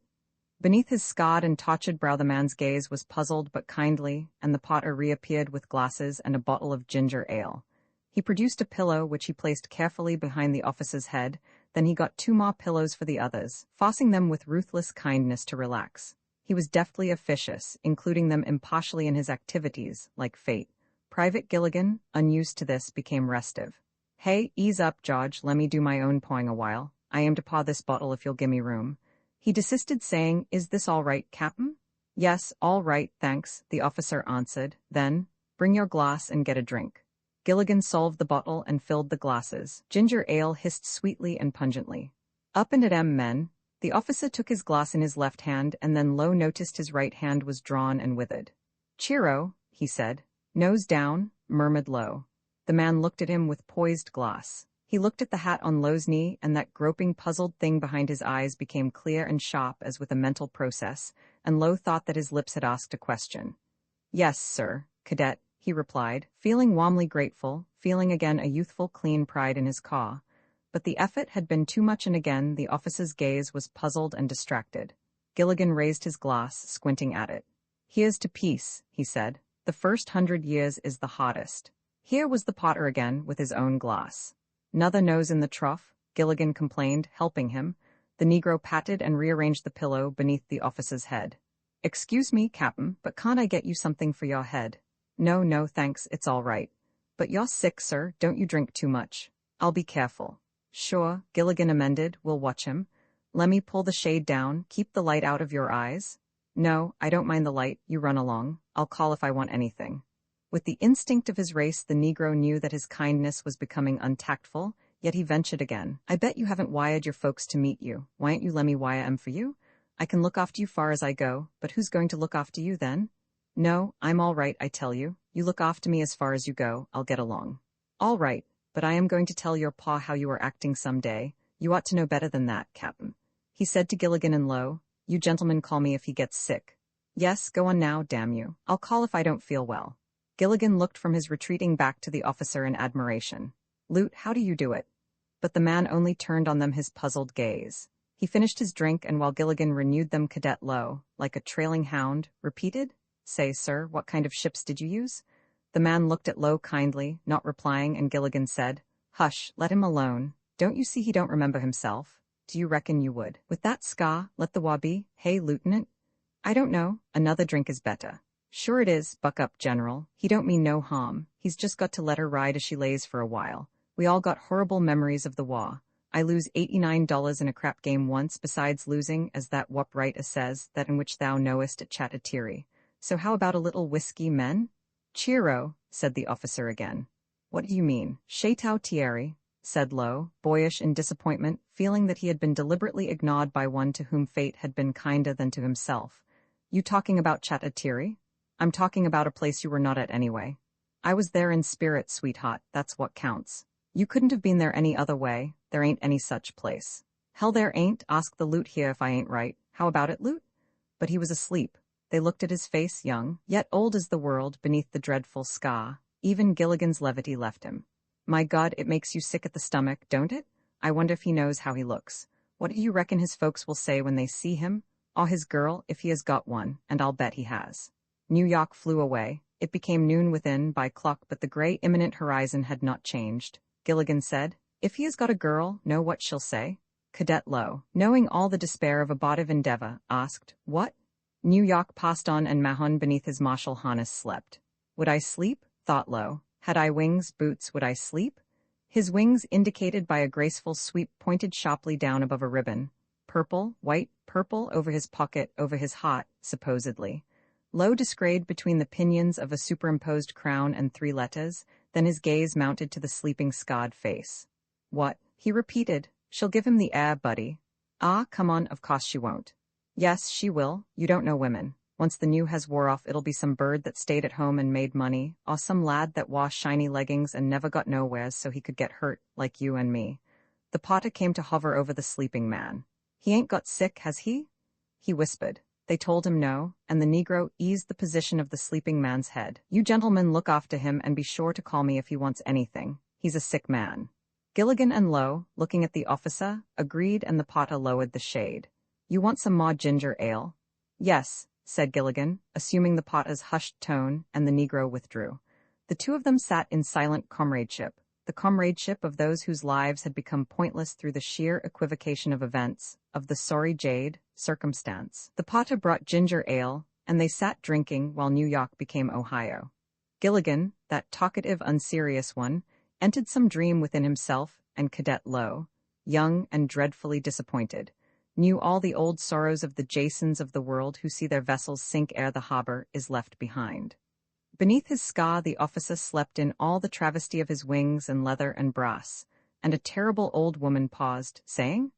Beneath his scarred and tortured brow the man's gaze was puzzled but kindly, and the potter reappeared with glasses and a bottle of ginger ale. He produced a pillow which he placed carefully behind the officer's head, then he got 2 more pillows for the others, forcing them with ruthless kindness to relax. He was deftly officious, including them impartially in his activities, like fate. Private Gilligan, unused to this, became restive. Hey, ease up, George, let me do my own pouring a while. I aim to paw this bottle if you'll give me room. He desisted, saying, Is this all right, Cap'n? Yes, all right, thanks, the officer answered. Then, bring your glass and get a drink. Gilligan solved the bottle and filled the glasses. Ginger ale hissed sweetly and pungently. Up and at 'em, men. The officer took his glass in his left hand, and then Lowe noticed his right hand was drawn and withered. Cheero, he said. Nose down, murmured Lowe. The man looked at him with poised glass. He looked at the hat on Lowe's knee, and that groping, puzzled thing behind his eyes became clear and sharp as with a mental process, and Lowe thought that his lips had asked a question. Yes, sir, cadet, he replied, feeling warmly grateful, feeling again a youthful clean pride in his caw. But the effort had been too much, and again the officer's gaze was puzzled and distracted. Gilligan raised his glass, squinting at it. "Here's to peace," he said. "The first 100 years is the hardest." Here was the potter again, with his own glass. "'Nother nose in the trough," Gilligan complained, helping him. The Negro patted and rearranged the pillow beneath the officer's head. "Excuse me, Cap'n, but can't I get you something for your head?" "No, no, thanks, it's all right." "But you're sick, sir, don't you drink too much?" "I'll be careful." "Sure," Gilligan amended, "we'll watch him. Lemme pull the shade down, keep the light out of your eyes." "No, I don't mind the light, you run along. I'll call if I want anything." With the instinct of his race, the Negro knew that his kindness was becoming untactful, yet he ventured again. "I bet you haven't wired your folks to meet you. Why'n't you lemme wire 'em for you? I can look after you far as I go, but who's going to look after you then?" "No, I'm all right, I tell you. You look after me as far as you go, I'll get along." "All right, but I am going to tell your pa how you are acting some day. You ought to know better than that, Cap'n." He said to Gilligan in low, "You gentlemen call me if he gets sick." "Yes, go on now, damn you. I'll call if I don't feel well." Gilligan looked from his retreating back to the officer in admiration. "Lute, how do you do it?" But the man only turned on them his puzzled gaze. He finished his drink, and while Gilligan renewed them cadet low, like a trailing hound, repeated, "Say, sir, what kind of ships did you use?" The man looked at Lowe kindly, not replying, and Gilligan said, "Hush, let him alone. Don't you see he don't remember himself? Do you reckon you would? With that ska, let the wobby, hey, lieutenant?" "I don't know, another drink is better." "Sure it is, buck up, General. He don't mean no harm. He's just got to let her ride as she lays for a while. We all got horrible memories of the war. I lose $89 in a crap game once, besides losing, as that whup right says, that in which thou knowest at Chatatiri. So how about a little whiskey, men?" "Cheero," said the officer again. "What do you mean?" "Chateau Thierry," said Lowe, boyish in disappointment, feeling that he had been deliberately ignored by one to whom fate had been kinder than to himself. "You talking about Chatatiri?" "I'm talking about a place you were not at anyway." "I was there in spirit, sweetheart, that's what counts. You couldn't have been there any other way, there ain't any such place." "Hell there ain't, ask the Lute here if I ain't right. How about it, Lute?" But he was asleep. They looked at his face, young, yet old as the world, beneath the dreadful scar. Even Gilligan's levity left him. "My God, it makes you sick at the stomach, don't it? I wonder if he knows how he looks. What do you reckon his folks will say when they see him? Or his girl, if he has got one, and I'll bet he has." New York flew away. It became noon within by clock, but the gray imminent horizon had not changed. Gilligan said, "If he has got a girl, know what she'll say?" Cadet Lowe, knowing all the despair of abortive endeavor, asked, "What?" New York passed on, and Mahon beneath his martial harness slept. "Would I sleep?" thought Lowe. "Had I wings, boots, would I sleep?" His wings, indicated by a graceful sweep, pointed sharply down above a ribbon. Purple, white, purple, over his pocket, over his heart, supposedly. Lowe descried between the pinions of a superimposed crown and 3 letters, then his gaze mounted to the sleeping scarred face. "What?" he repeated. "She'll give him the air, buddy." "Ah, come on, of course she won't." "Yes, she will. You don't know women. Once the new has wore off, it'll be some bird that stayed at home and made money, or some lad that wore shiny leggings and never got nowheres so he could get hurt, like you and me." The potter came to hover over the sleeping man. "He ain't got sick, has he?" He whispered. They told him no, and the Negro eased the position of the sleeping man's head. "You gentlemen look after him and be sure to call me if he wants anything. He's a sick man." Gilligan and Lowe, looking at the officer, agreed, and the potter lowered the shade. "You want some more ginger ale?" "Yes," said Gilligan, assuming the potter's hushed tone, and the Negro withdrew. The two of them sat in silent comradeship, the comradeship of those whose lives had become pointless through the sheer equivocation of events, of the sorry jade, circumstance. The potter brought ginger ale, and they sat drinking while New York became Ohio. Gilligan, that talkative, unserious one, entered some dream within himself, and Cadet Lowe, young and dreadfully disappointed, knew all the old sorrows of the Jasons of the world who see their vessels sink ere the harbor is left behind. Beneath his scar the officer slept in all the travesty of his wings and leather and brass, and a terrible old woman paused, saying,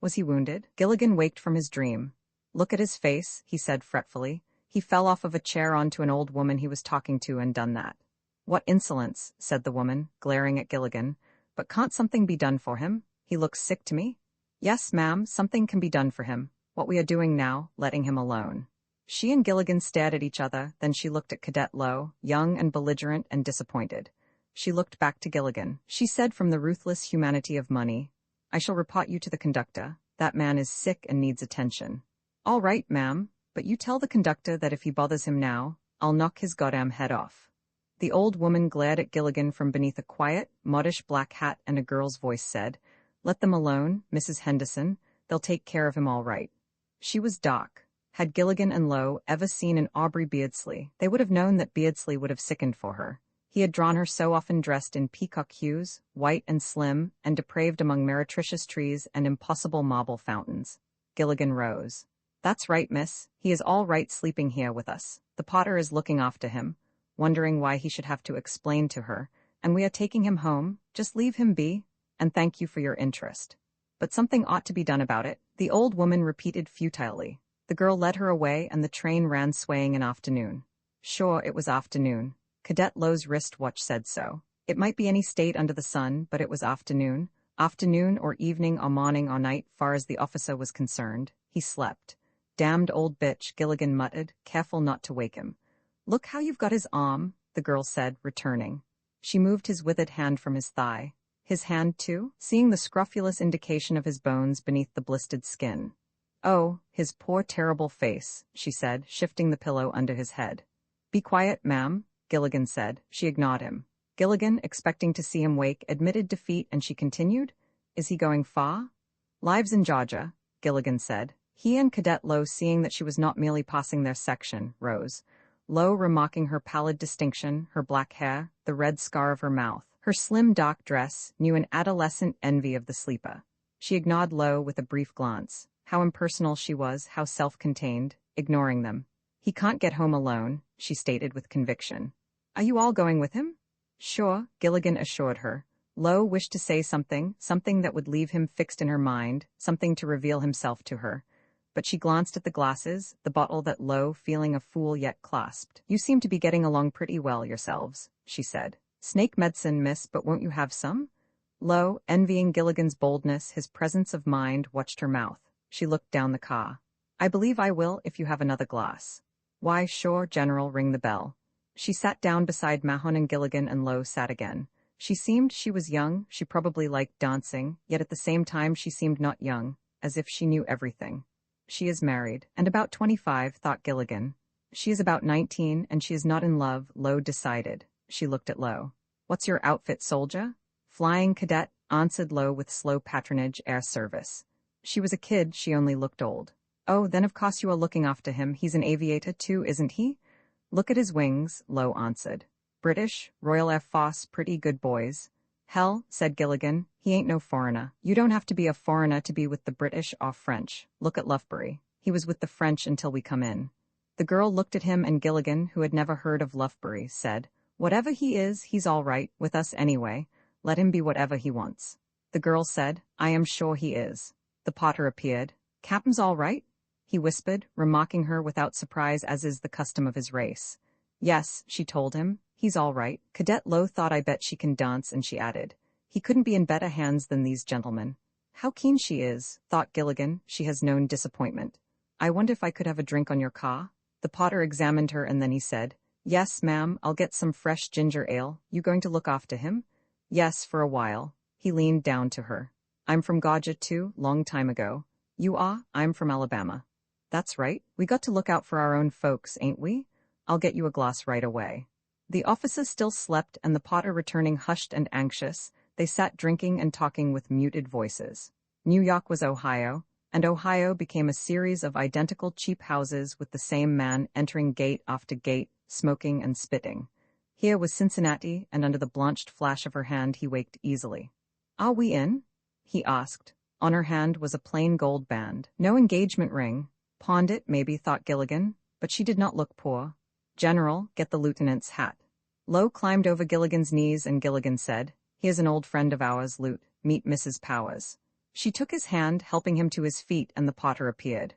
"Was he wounded?" Gilligan waked from his dream. "Look at his face," he said fretfully. "He fell off of a chair onto an old woman he was talking to and done that." "What insolence," said the woman, glaring at Gilligan. "But can't something be done for him? He looks sick to me." "Yes, ma'am, something can be done for him. What we are doing now, letting him alone." She and Gilligan stared at each other, then she looked at Cadet Lowe, young and belligerent and disappointed. She looked back to Gilligan. She said from the ruthless humanity of money, I shall report you to the conductor. That man is sick and needs attention. All right, ma'am, but you tell the conductor that if he bothers him now, I'll knock his goddamn head off. The old woman glared at Gilligan from beneath a quiet, modish black hat, and a girl's voice said, "Let them alone, Mrs. Henderson. They'll take care of him all right." She was dark. Had Gilligan and Lowe ever seen an Aubrey Beardsley, they would have known that Beardsley would have sickened for her. He had drawn her so often dressed in peacock hues, white and slim, and depraved among meretricious trees and impossible marble fountains. Gilligan rose. "That's right, miss. He is all right sleeping here with us. The potter is looking after him, wondering why he should have to explain to her, and we are taking him home. Just leave him be, and thank you for your interest." "But something ought to be done about it," the old woman repeated futilely. The girl led her away, and the train ran swaying in afternoon. Sure, it was afternoon. Cadet Lowe's wristwatch said so. It might be any state under the sun, but it was afternoon. Afternoon or evening or morning or night, far as the officer was concerned. He slept. "Damned old bitch," Gilligan muttered, careful not to wake him. "Look how you've got his arm," the girl said, returning. She moved his withered hand from his thigh. His hand, too, seeing the scrofulous indication of his bones beneath the blistered skin. "Oh, his poor terrible face," she said, shifting the pillow under his head. "Be quiet, ma'am," Gilligan said. She ignored him. Gilligan, expecting to see him wake, admitted defeat, and she continued, "Is he going far?" "Lives in Georgia," Gilligan said. He and Cadet Lowe, seeing that she was not merely passing their section, rose. Lowe remarking her pallid distinction, her black hair, the red scar of her mouth, her slim dark dress, knew an adolescent envy of the sleeper. She ignored Lowe with a brief glance. How impersonal she was, how self-contained, ignoring them. "He can't get home alone," she stated with conviction. "Are you all going with him?" "Sure," Gilligan assured her. Lowe wished to say something that would leave him fixed in her mind, something to reveal himself to her. But she glanced at the glasses, the bottle that Lowe, feeling a fool yet clasped. "You seem to be getting along pretty well yourselves," she said. "Snake medicine, miss, but won't you have some?" Lowe, envying Gilligan's boldness, his presence of mind, watched her mouth. She looked down the car. "I believe I will if you have another glass." "Why, sure, General, ring the bell." She sat down beside Mahon, and Gilligan and Lowe sat again. She was young, she probably liked dancing, yet at the same time she seemed not young, as if she knew everything. "She is married, and about 25, thought Gilligan. "She is about 19, and she is not in love," Lowe decided. She looked at Lowe. "What's your outfit, soldier?" "Flying cadet," answered Lowe with slow patronage, "air service." She was a kid, she only looked old. "Oh, then of course you are looking after him. He's an aviator too, isn't he?" "Look at his wings," Lowe answered. "British, Royal Air Force, pretty good boys." "Hell," said Gilligan, "he ain't no foreigner. You don't have to be a foreigner to be with the British or French. Look at Loughbury. He was with the French until we come in." The girl looked at him, and Gilligan, who had never heard of Loughbury, said, "Whatever he is, he's all right, with us anyway. Let him be whatever he wants." The girl said, "I am sure he is." The potter appeared. "Captain's all right?" he whispered, remarking her without surprise, as is the custom of his race. "Yes," she told him, "he's all right." Cadet Lowe thought, "I bet she can dance," and she added, "He couldn't be in better hands than these gentlemen." "How keen she is," thought Gilligan. She has known disappointment. "I wonder if I could have a drink on your car?" The potter examined her, and then he said, "Yes, ma'am, I'll get some fresh ginger ale. You going to look after him?" "Yes, for a while." He leaned down to her. "I'm from Georgia too, long time ago." "You are?" "I'm from Alabama." "That's right. We got to look out for our own folks, ain't we? I'll get you a glass right away." The officer still slept, and the potter returning hushed and anxious, they sat drinking and talking with muted voices. New York was Ohio, and Ohio became a series of identical cheap houses with the same man entering gate after gate, smoking and spitting. Here was Cincinnati, and under the blanched flash of her hand he waked easily. "Are we in?" he asked. On her hand was a plain gold band. No engagement ring. Pawned it, maybe, thought Gilligan, but she did not look poor. "General, get the lieutenant's hat." Lowe climbed over Gilligan's knees, and Gilligan said, "He is an old friend of ours, Lute. Meet Mrs. Powers." She took his hand, helping him to his feet, and the potter appeared.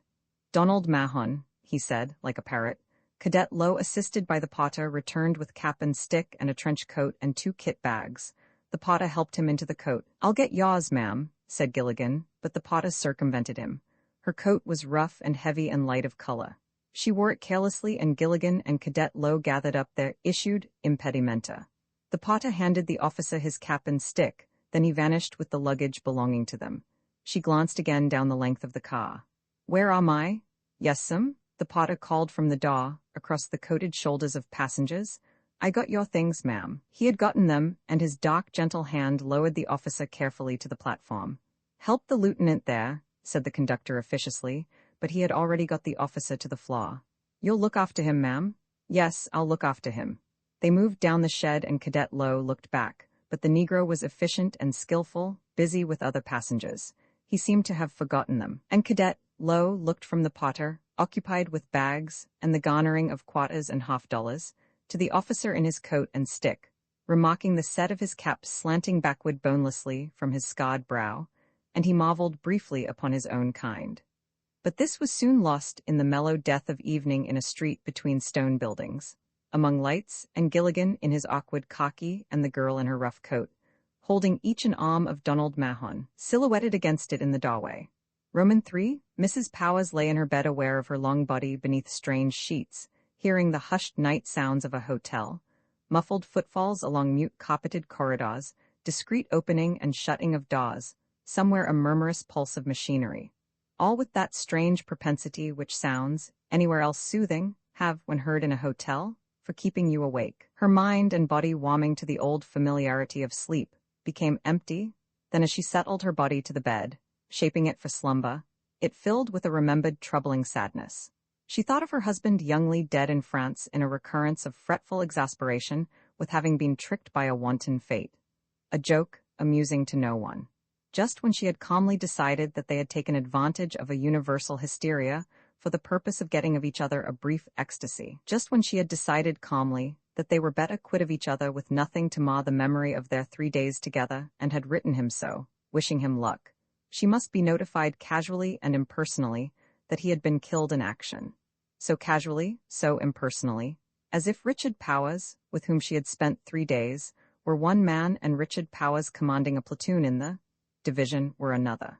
"Donald Mahon," he said, like a parrot. Cadet Lowe, assisted by the potter, returned with cap and stick and a trench coat and 2 kit bags. The potter helped him into the coat. "I'll get yours, ma'am," said Gilligan, but the potter circumvented him. Her coat was rough and heavy and light of color. She wore it carelessly, and Gilligan and Cadet Lowe gathered up their issued impedimenta. The potter handed the officer his cap and stick, Then he vanished with the luggage belonging to them. She glanced again down the length of the car. "Where am I?" "Yes'm," the porter called from the door, across the coated shoulders of passengers. "I got your things, ma'am." He had gotten them, and his dark, gentle hand lowered the officer carefully to the platform. "Help the lieutenant there," said the conductor officiously, but he had already got the officer to the floor. "You'll look after him, ma'am?" "Yes, I'll look after him." They moved down the shed and Cadet Lowe looked back, but the Negro was efficient and skillful, busy with other passengers. He seemed to have forgotten them. And Cadet Lowe looked from the porter, occupied with bags and the garnering of quarters and half-dollars, to the officer in his coat and stick, remarking the set of his cap slanting backward bonelessly from his scarred brow, and he marveled briefly upon his own kind. But this was soon lost in the mellow death of evening in a street between stone buildings, among lights, and Gilligan in his awkward khaki and the girl in her rough coat, holding each an arm of Donald Mahon, silhouetted against it in the doorway. Roman 3, Mrs. Powers lay in her bed aware of her long body beneath strange sheets, hearing the hushed night sounds of a hotel, muffled footfalls along mute carpeted corridors, discreet opening and shutting of doors, somewhere a murmurous pulse of machinery, all with that strange propensity which sounds, anywhere else soothing, have, when heard in a hotel, for keeping you awake. Her mind and body warming to the old familiarity of sleep, became empty, then as she settled her body to the bed, shaping it for slumber, it filled with a remembered troubling sadness. She thought of her husband youngly dead in France in a recurrence of fretful exasperation with having been tricked by a wanton fate. A joke, amusing to no one. Just when she had calmly decided that they had taken advantage of a universal hysteria for the purpose of getting of each other a brief ecstasy. Just when she had decided calmly that they were better quit of each other with nothing to mar the memory of their 3 days together, and had written him so, wishing him luck. She must be notified casually and impersonally that he had been killed in action. So casually, so impersonally, as if Richard Powers, with whom she had spent 3 days, were one man and Richard Powers commanding a platoon in the division were another.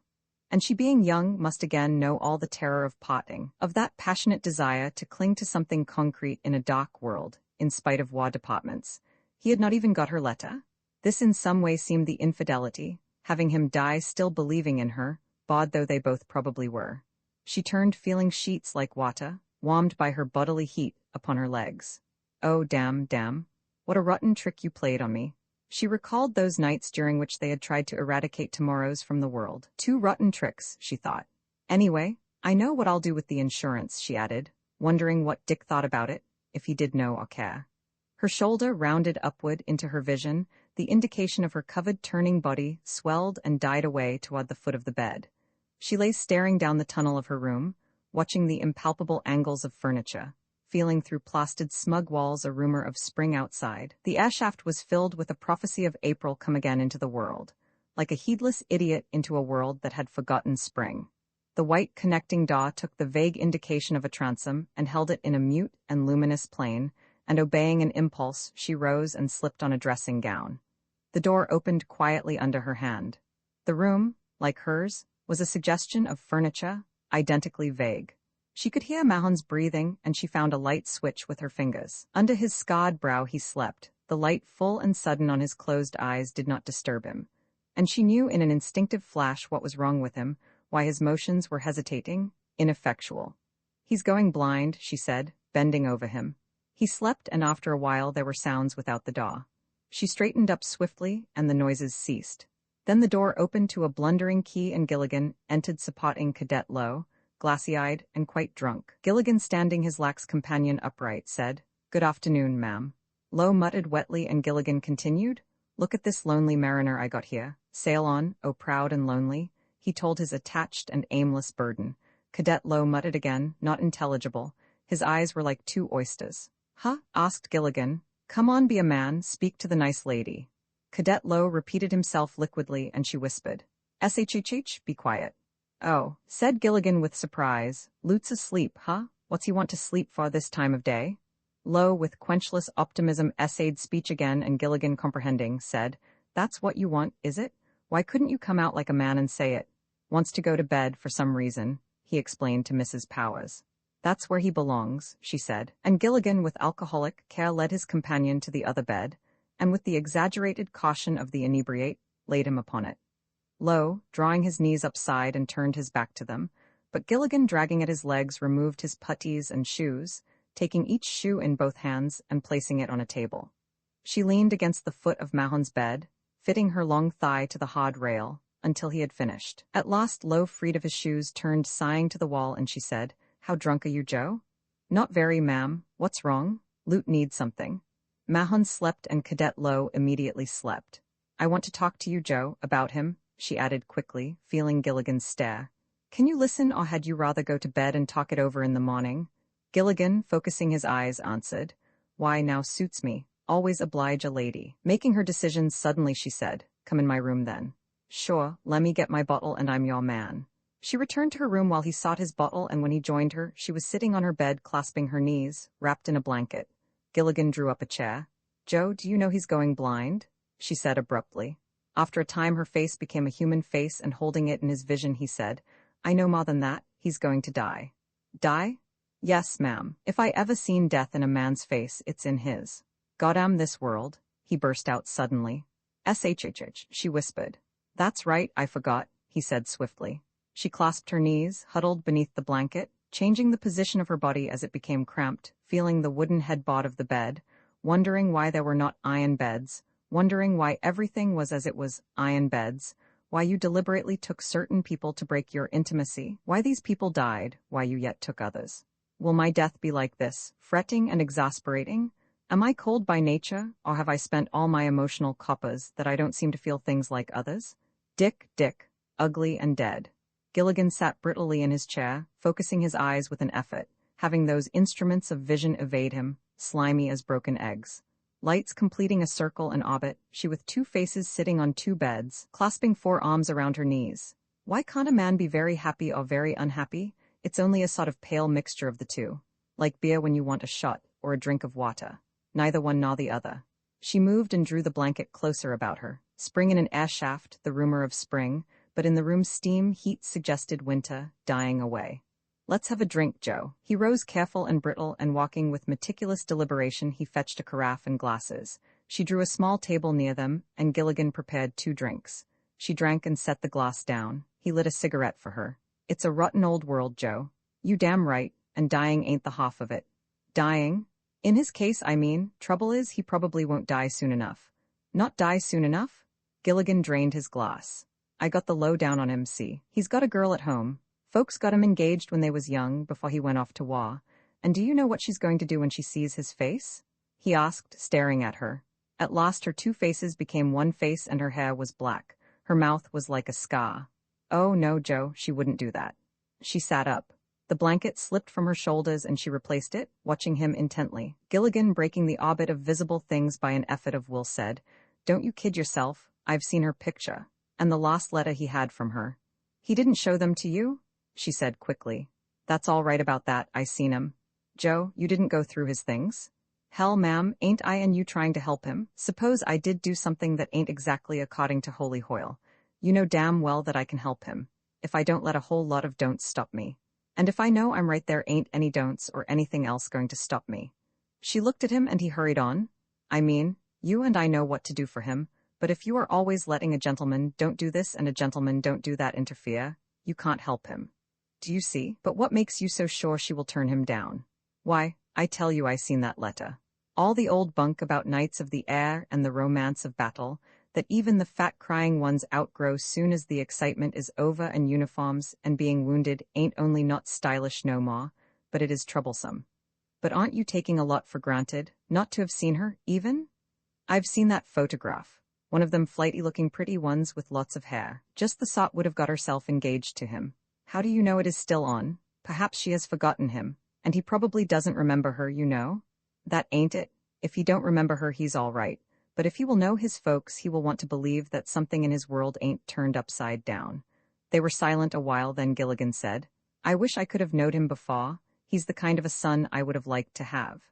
And she being young must again know all the terror of parting, of that passionate desire to cling to something concrete in a dark world, in spite of war departments. He had not even got her letter. This in some way seemed the infidelity, having him die still believing in her, bawd though they both probably were. She turned feeling sheets like water, warmed by her bodily heat, upon her legs. "Oh, damn, what a rotten trick you played on me." She recalled those nights during which they had tried to eradicate tomorrows from the world. 2 rotten tricks, she thought. "Anyway, I know what I'll do with the insurance," she added, wondering what Dick thought about it, if he did know or care. Her shoulder rounded upward into her vision, the indication of her covered turning body swelled and died away toward the foot of the bed. She lay staring down the tunnel of her room, watching the impalpable angles of furniture, feeling through plastered smug walls a rumor of spring outside. The airshaft was filled with a prophecy of April come again into the world, like a heedless idiot into a world that had forgotten spring. The white connecting door took the vague indication of a transom and held it in a mute and luminous plane, and obeying an impulse, she rose and slipped on a dressing gown. The door opened quietly under her hand. The room, like hers, was a suggestion of furniture, identically vague. She could hear Mahon's breathing, and she found a light switch with her fingers. Under his scarred brow he slept. The light full and sudden on his closed eyes did not disturb him. And she knew in an instinctive flash what was wrong with him, why his motions were hesitating, ineffectual. "He's going blind," she said, bending over him. He slept, and after a while there were sounds without the door. She straightened up swiftly, and the noises ceased. Then the door opened to a blundering key, and Gilligan entered supporting Cadet Lowe, glassy-eyed and quite drunk. Gilligan, standing his lax companion upright, said, "Good afternoon, ma'am." Lowe muttered wetly, and Gilligan continued, "Look at this lonely mariner I got here. Sail on, oh proud and lonely," he told his attached and aimless burden. Cadet Lowe muttered again, not intelligible. His eyes were like 2 oysters. "Huh?" asked Gilligan. "Come on, be a man, speak to the nice lady." Cadet Lowe repeated himself liquidly, and she whispered, "SHHH, be quiet." "Oh," said Gilligan with surprise. "Lute's asleep, huh? What's he want to sleep for this time of day?" Lowe, with quenchless optimism, essayed speech again, and Gilligan, comprehending, said, "That's what you want, is it? Why couldn't you come out like a man and say it? Wants to go to bed for some reason," he explained to Mrs. Powers. "That's where he belongs," she said, and Gilligan with alcoholic care led his companion to the other bed, and with the exaggerated caution of the inebriate, laid him upon it. Lo, drawing his knees upside and turned his back to them, but Gilligan, dragging at his legs, removed his puttees and shoes, taking each shoe in both hands and placing it on a table. She leaned against the foot of Mahon's bed, fitting her long thigh to the hard rail, until he had finished. At last Lo, freed of his shoes, turned sighing to the wall, and she said, "How drunk are you, Joe?" "Not very, ma'am. What's wrong?" "Loot needs something." Mahon slept and Cadet Lo immediately slept. "I want to talk to you, Joe, about him," she added quickly, feeling Gilligan's stare. "Can you listen, or had you rather go to bed and talk it over in the morning?" Gilligan, focusing his eyes, answered, "Why, now suits me. Always oblige a lady." Making her decision suddenly, she said, "Come in my room then." "Sure, lemme get my bottle and I'm your man." She returned to her room while he sought his bottle, and when he joined her, she was sitting on her bed, clasping her knees, wrapped in a blanket. Gilligan drew up a chair. "Joe, do you know he's going blind?" she said abruptly. After a time her face became a human face, and holding it in his vision he said, "I know more than that. He's going to die." "Die?" "Yes, ma'am. If I ever seen death in a man's face, it's in his. Goddamn this world," he burst out suddenly. "SHHH," she whispered. "That's right, I forgot," he said swiftly. She clasped her knees, huddled beneath the blanket, changing the position of her body as it became cramped, feeling the wooden headboard of the bed, wondering why there were not iron beds, wondering why everything was as it was, iron beds, why you deliberately took certain people to break your intimacy, why these people died, why you yet took others. Will my death be like this, fretting and exasperating? Am I cold by nature, or have I spent all my emotional coppers that I don't seem to feel things like others? Dick, ugly and dead. Gilligan sat brittlely in his chair, focusing his eyes with an effort, having those instruments of vision evade him, slimy as broken eggs. Lights completing a circle and orbit, she with two faces sitting on two beds, clasping 4 arms around her knees. Why can't a man be very happy or very unhappy? It's only a sort of pale mixture of the two. Like beer when you want a shot, or a drink of water. Neither one nor the other. She moved and drew the blanket closer about her. Spring in an air shaft, the rumor of spring, but in the room's steam, heat suggested winter, dying away. "Let's have a drink, Joe." He rose careful and brittle, and walking with meticulous deliberation, he fetched a carafe and glasses. She drew a small table near them, and Gilligan prepared 2 drinks. She drank and set the glass down. He lit a cigarette for her. "It's a rotten old world, Joe. You damn right, and dying ain't the half of it." "Dying? In his case, I mean. Trouble is, he probably won't die soon enough." "Not die soon enough?" Gilligan drained his glass. "I got the lowdown on him, see. He's got a girl at home. Folks got him engaged when they was young, before he went off to war. And do you know what she's going to do when she sees his face?" he asked, staring at her. At last her 2 faces became one face, and her hair was black. Her mouth was like a scar. "Oh no, Joe, she wouldn't do that." She sat up. The blanket slipped from her shoulders and she replaced it, watching him intently. Gilligan, breaking the orbit of visible things by an effort of will, said, "Don't you kid yourself. I've seen her picture. And the last letter he had from her." "He didn't show them to you?" she said quickly. "That's all right about that, I seen him." "Joe, you didn't go through his things?" "Hell, ma'am, ain't I and you trying to help him? Suppose I did do something that ain't exactly according to holy hoil. You know damn well that I can help him, if I don't let a whole lot of don'ts stop me. And if I know I'm right, there ain't any don'ts or anything else going to stop me." She looked at him and he hurried on. "I mean, you and I know what to do for him, but if you are always letting a gentleman don't do this and a gentleman don't do that interfere, you can't help him. Do you see? But what makes you so sure she will turn him down?" "Why, I tell you I seen that letter. All the old bunk about knights of the air and the romance of battle, that even the fat crying ones outgrow soon as the excitement is over, and uniforms and being wounded ain't only not stylish no more, but it is troublesome. But aren't you taking a lot for granted, not to have seen her, even? I've seen that photograph. One of them flighty-looking pretty ones with lots of hair. Just the sort would have got herself engaged to him. How do you know it is still on? Perhaps she has forgotten him, and he probably doesn't remember her, you know? That ain't it. If he don't remember her, he's all right. But if he will know his folks, he will want to believe that something in his world ain't turned upside down." They were silent a while, then Gilligan said, "I wish I could have knowed him before. He's the kind of a son I would have liked to have."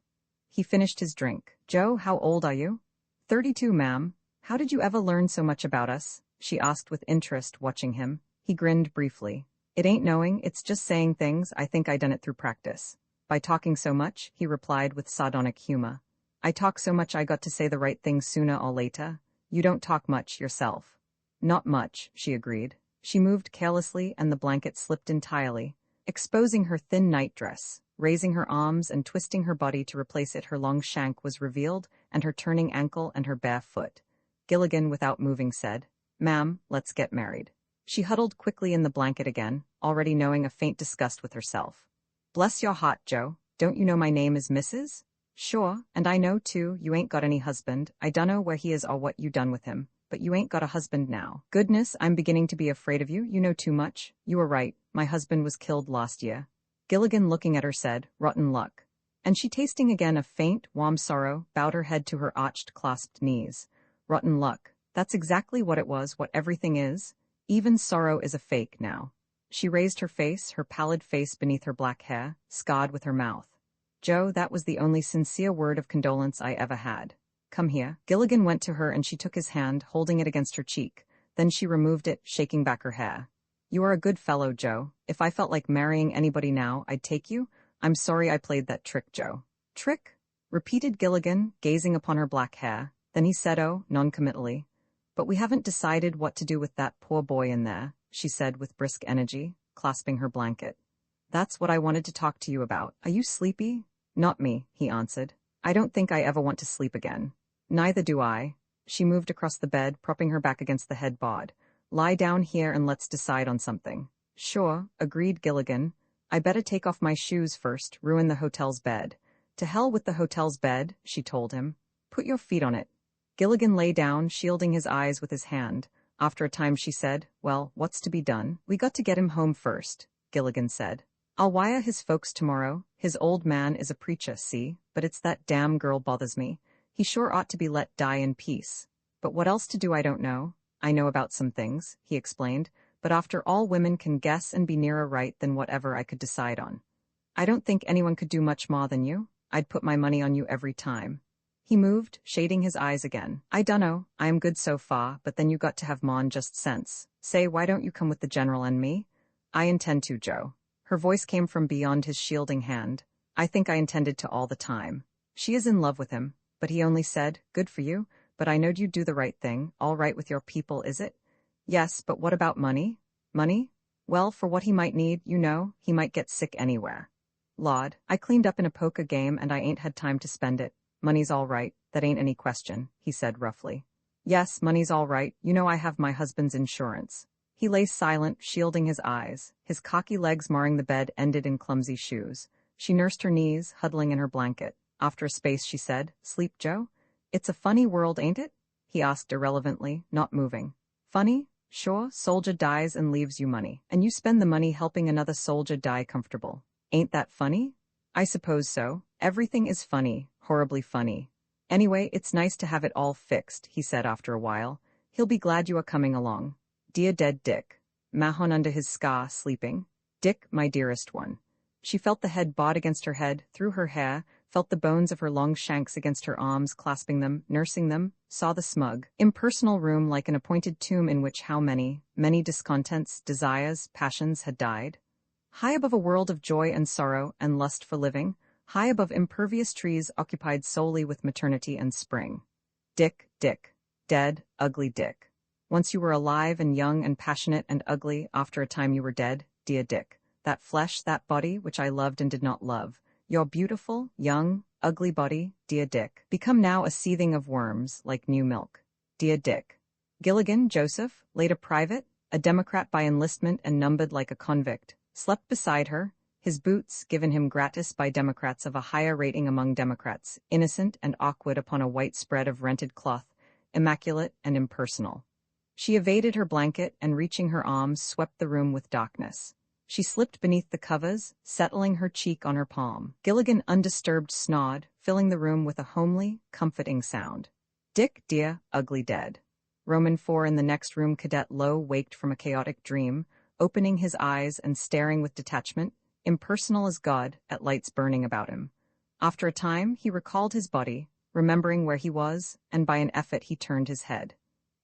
He finished his drink. "Joe, how old are you?" 32, ma'am." "How did you ever learn so much about us?" she asked with interest, watching him. He grinned briefly. "It ain't knowing, it's just saying things. I think I done it through practice." "By talking so much," he replied with sardonic humor. "I talk so much I got to say the right thing sooner or later. You don't talk much yourself." Not much, she agreed. She moved carelessly and the blanket slipped entirely, exposing her thin nightdress. Raising her arms and twisting her body to replace it, her long shank was revealed, and her turning ankle and her bare foot. Gilligan, without moving, said, "Ma'am, let's get married." She huddled quickly in the blanket again, already knowing a faint disgust with herself. "Bless your heart, Joe, don't you know my name is Mrs.? Sure, and I know, too, you ain't got any husband. I dunno where he is or what you done with him, but you ain't got a husband now. Goodness, I'm beginning to be afraid of you. You know too much. You were right, my husband was killed last year." Gilligan, looking at her, said, "Rotten luck." And she, tasting again a faint, warm sorrow, bowed her head to her arched, clasped knees. Rotten luck. That's exactly what it was, what everything is. Even sorrow is a fake now. She raised her face, her pallid face beneath her black hair, scarred with her mouth. "Joe, that was the only sincere word of condolence I ever had. Come here." Gilligan went to her and she took his hand, holding it against her cheek. Then she removed it, shaking back her hair. "You are a good fellow, Joe. If I felt like marrying anybody now, I'd take you. I'm sorry I played that trick, Joe." "Trick?" repeated Gilligan, gazing upon her black hair. Then he said, noncommittally, "But we haven't decided what to do with that poor boy in there," she said with brisk energy, clasping her blanket. "That's what I wanted to talk to you about. Are you sleepy?" "Not me," he answered. "I don't think I ever want to sleep again." "Neither do I." She moved across the bed, propping her back against the headboard. "Lie down here and let's decide on something." "Sure," agreed Gilligan. "I better take off my shoes first, ruin the hotel's bed." "To hell with the hotel's bed," she told him. "Put your feet on it." Gilligan lay down, shielding his eyes with his hand. After a time she said, "Well, what's to be done?" "We got to get him home first," Gilligan said. "I'll wire his folks tomorrow. His old man is a preacher, see? But it's that damn girl bothers me. He sure ought to be let die in peace. But what else to do I don't know. I know about some things," he explained, "but after all, women can guess and be nearer right than whatever I could decide on. I don't think anyone could do much more than you. I'd put my money on you every time." He moved, shading his eyes again. "I dunno, I am good so far, but then you got to have mon just sense. Say, why don't you come with the general and me?" "I intend to, Joe." Her voice came from beyond his shielding hand. "I think I intended to all the time. She is in love with him, but he only said, 'Good for you, but I knowed you'd do the right thing. All right with your people, is it?' Yes, but what about money?" "Money? Well, for what he might need, you know, he might get sick anywhere." "Lord, I cleaned up in a poker game and I ain't had time to spend it. Money's all right, that ain't any question," he said roughly. "Yes, money's all right. You know I have my husband's insurance." He lay silent, shielding his eyes. His cocky legs marring the bed ended in clumsy shoes. She nursed her knees, huddling in her blanket. After a space she said, "Sleep, Joe?" "It's a funny world, ain't it?" he asked irrelevantly, not moving. "Funny? Sure, soldier dies and leaves you money. And you spend the money helping another soldier die comfortable. Ain't that funny?" "I suppose so. Everything is funny, horribly funny. Anyway, it's nice to have it all fixed," he said after a while. "He'll be glad you are coming along. Dear dead Dick." Mahon under his scar, sleeping. "Dick, my dearest one." She felt the head bowed against her head, through her hair, felt the bones of her long shanks against her arms, clasping them, nursing them, saw the smug, impersonal room like an appointed tomb in which how many discontents, desires, passions had died. High above a world of joy and sorrow and lust for living, high above impervious trees occupied solely with maternity and spring. Dick, Dick. Dead, ugly Dick. Once you were alive and young and passionate and ugly, after a time you were dead, dear Dick. That flesh, that body, which I loved and did not love. Your beautiful, young, ugly body, dear Dick, become now a seething of worms, like new milk. Dear Dick. Gilligan, Joseph, late a private, a Democrat by enlistment and numbered like a convict, slept beside her, his boots given him gratis by Democrats of a higher rating among Democrats, innocent and awkward upon a white spread of rented cloth, immaculate and impersonal. She evaded her blanket and, reaching her arms, swept the room with darkness. She slipped beneath the covers, settling her cheek on her palm. Gilligan, undisturbed, snored, filling the room with a homely, comforting sound. Dick, dear, ugly dead. Roman 4 in the next room. Cadet Lowe waked from a chaotic dream, opening his eyes and staring with detachment, impersonal as God, at lights burning about him. After a time, he recalled his body, remembering where he was, and by an effort he turned his head.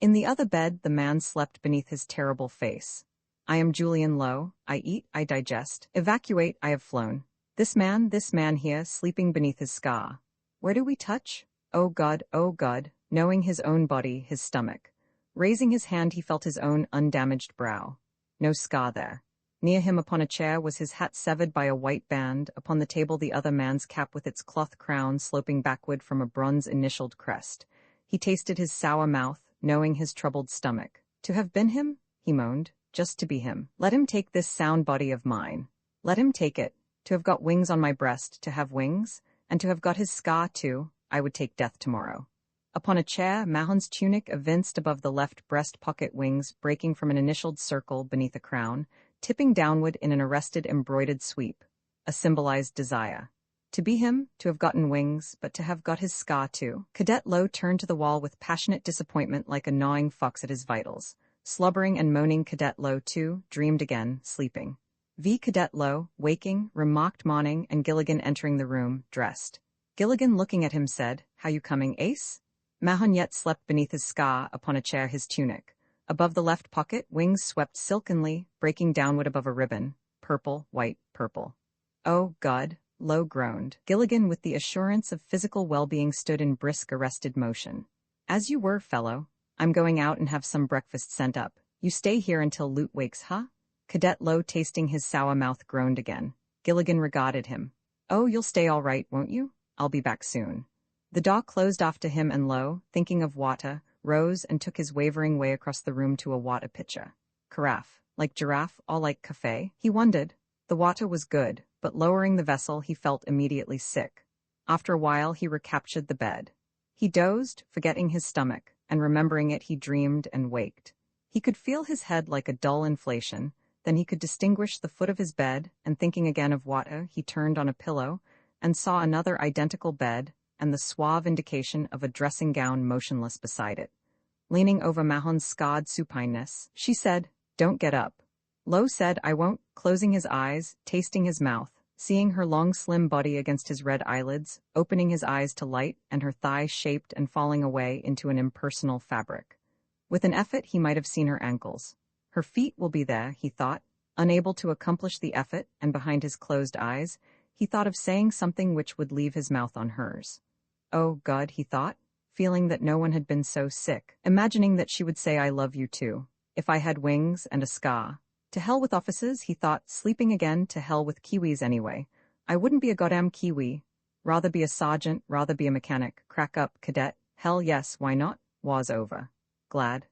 In the other bed, the man slept beneath his terrible face. "I am Julian Lowe. I eat, I digest. Evacuate, I have flown. This man here, sleeping beneath his scar. Where do we touch? Oh God, knowing his own body, his stomach. Raising his hand, he felt his own undamaged brow. No scar there. Near him upon a chair was his hat severed by a white band, upon the table the other man's cap with its cloth crown sloping backward from a bronze-initialed crest. He tasted his sour mouth, knowing his troubled stomach. To have been him, he moaned, just to be him. Let him take this sound body of mine. Let him take it. To have got wings on my breast, to have wings, and to have got his scar too, I would take death tomorrow. Upon a chair, Mahon's tunic evinced above the left breast pocket, wings breaking from an initialed circle beneath a crown, tipping downward in an arrested embroidered sweep, a symbolized desire. To be him, to have gotten wings, but to have got his scar too. Cadet Lowe turned to the wall with passionate disappointment like a gnawing fox at his vitals. Slobbering and moaning, Cadet Lowe too dreamed again, sleeping. Cadet Lowe, waking, remarked Mourning and Gilligan entering the room, dressed. Gilligan, looking at him, said, "How you coming, Ace?" Mahon yet slept beneath his scar, upon a chair his tunic. Above the left pocket, wings swept silkenly, breaking downward above a ribbon. Purple, white, purple. "Oh, God," Lowe groaned. Gilligan, with the assurance of physical well-being, stood in brisk arrested motion. "As you were, fellow. I'm going out and have some breakfast sent up. You stay here until Loot wakes, huh?" Cadet Lowe, tasting his sour mouth, groaned again. Gilligan regarded him. "Oh, you'll stay all right, won't you? I'll be back soon." The door closed after him, and Lowe, thinking of water, rose and took his wavering way across the room to a water pitcher. Carafe, like giraffe or like café, he wondered. The water was good, but lowering the vessel he felt immediately sick. After a while he recaptured the bed. He dozed, forgetting his stomach, and remembering it he dreamed and waked. He could feel his head like a dull inflation, then he could distinguish the foot of his bed, and thinking again of water, he turned on a pillow, and saw another identical bed, and the suave indication of a dressing gown motionless beside it. Leaning over Mahon's scarred supineness, she said, "Don't get up." Lowe said, "I won't," closing his eyes, tasting his mouth, seeing her long slim body against his red eyelids, opening his eyes to light, and her thighs shaped and falling away into an impersonal fabric. With an effort he might have seen her ankles. Her feet will be there, he thought. Unable to accomplish the effort, and behind his closed eyes, he thought of saying something which would leave his mouth on hers. Oh, God, he thought, feeling that no one had been so sick, imagining that she would say, "I love you too. If I had wings and a scar." To hell with officers, he thought, sleeping again, to hell with Kiwis anyway. I wouldn't be a goddamn Kiwi. Rather be a sergeant, rather be a mechanic. Crack up, cadet. Hell yes, why not? War's over. Glad.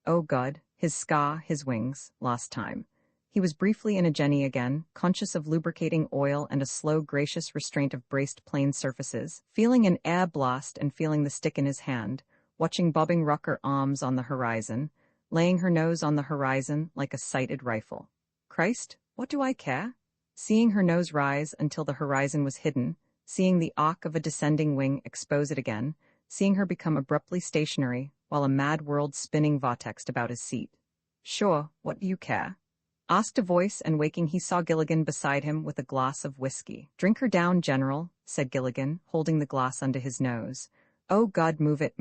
Oh God, his scar, his wings, last time. He was briefly in a Jenny again, conscious of lubricating oil and a slow, gracious restraint of braced plane surfaces, feeling an air blast and feeling the stick in his hand, watching bobbing rocker arms on the horizon, laying her nose on the horizon like a sighted rifle. Christ, what do I care? Seeing her nose rise until the horizon was hidden, seeing the arc of a descending wing expose it again, seeing her become abruptly stationary while a mad world spinning vortexed about his seat. Sure, what do you care? Asked a voice, and waking he saw Gilligan beside him with a glass of whiskey. Drink her down, General, said Gilligan, holding the glass under his nose. Oh God, move it.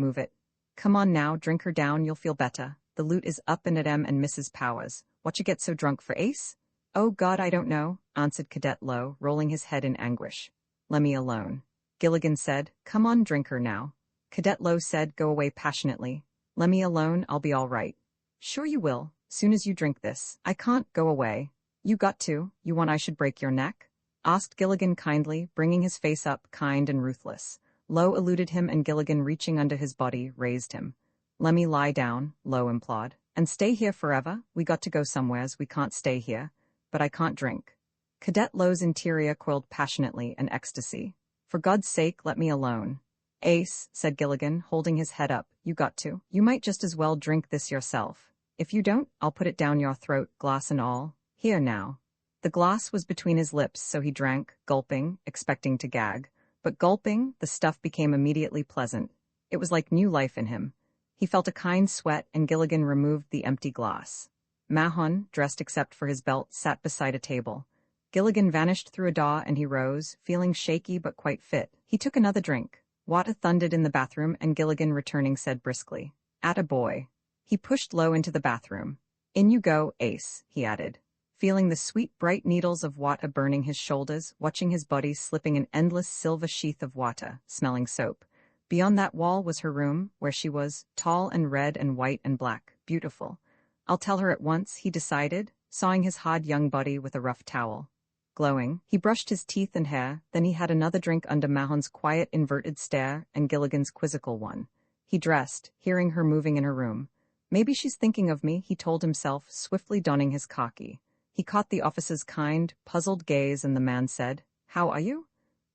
Come on now, drink her down, you'll feel better. The loot is up and at and Mrs. Powers. What you get so drunk for, Ace? Oh God, I don't know, answered Cadet Lowe, rolling his head in anguish. Lemme alone. Gilligan said, Come on, drink her now. Cadet Lowe said, Go away passionately. Lemme alone, I'll be all right. Sure you will. Soon as you drink this. I can't go away. You got to. You want I should break your neck? Asked Gilligan kindly, bringing his face up, kind and ruthless. Lowe eluded him, and Gilligan, reaching under his body, raised him. Lemme lie down, Lowe implored. And stay here forever? We got to go somewheres, we can't stay here. But I can't drink. Cadet Lowe's interior coiled passionately in ecstasy. For God's sake, let me alone. Ace, said Gilligan, holding his head up, you got to. You might just as well drink this yourself. If you don't, I'll put it down your throat, glass and all. Here now. The glass was between his lips, so he drank, gulping, expecting to gag. But gulping, the stuff became immediately pleasant. It was like new life in him. He felt a kind sweat, and Gilligan removed the empty glass. Mahon, dressed except for his belt, sat beside a table. Gilligan vanished through a door, and he rose, feeling shaky but quite fit. He took another drink. Water thundered in the bathroom, and Gilligan, returning, said briskly, "Atta boy." He pushed Lowe into the bathroom. In you go, Ace, he added. Feeling the sweet bright needles of water burning his shoulders, watching his body slipping an endless silver sheath of water, smelling soap. Beyond that wall was her room, where she was, tall and red and white and black, beautiful. I'll tell her at once, he decided, sawing his hard young body with a rough towel. Glowing, he brushed his teeth and hair, then he had another drink under Mahon's quiet inverted stare and Gilligan's quizzical one. He dressed, hearing her moving in her room. Maybe she's thinking of me, he told himself, swiftly donning his khaki. He caught the officer's kind, puzzled gaze and the man said, "How are you?"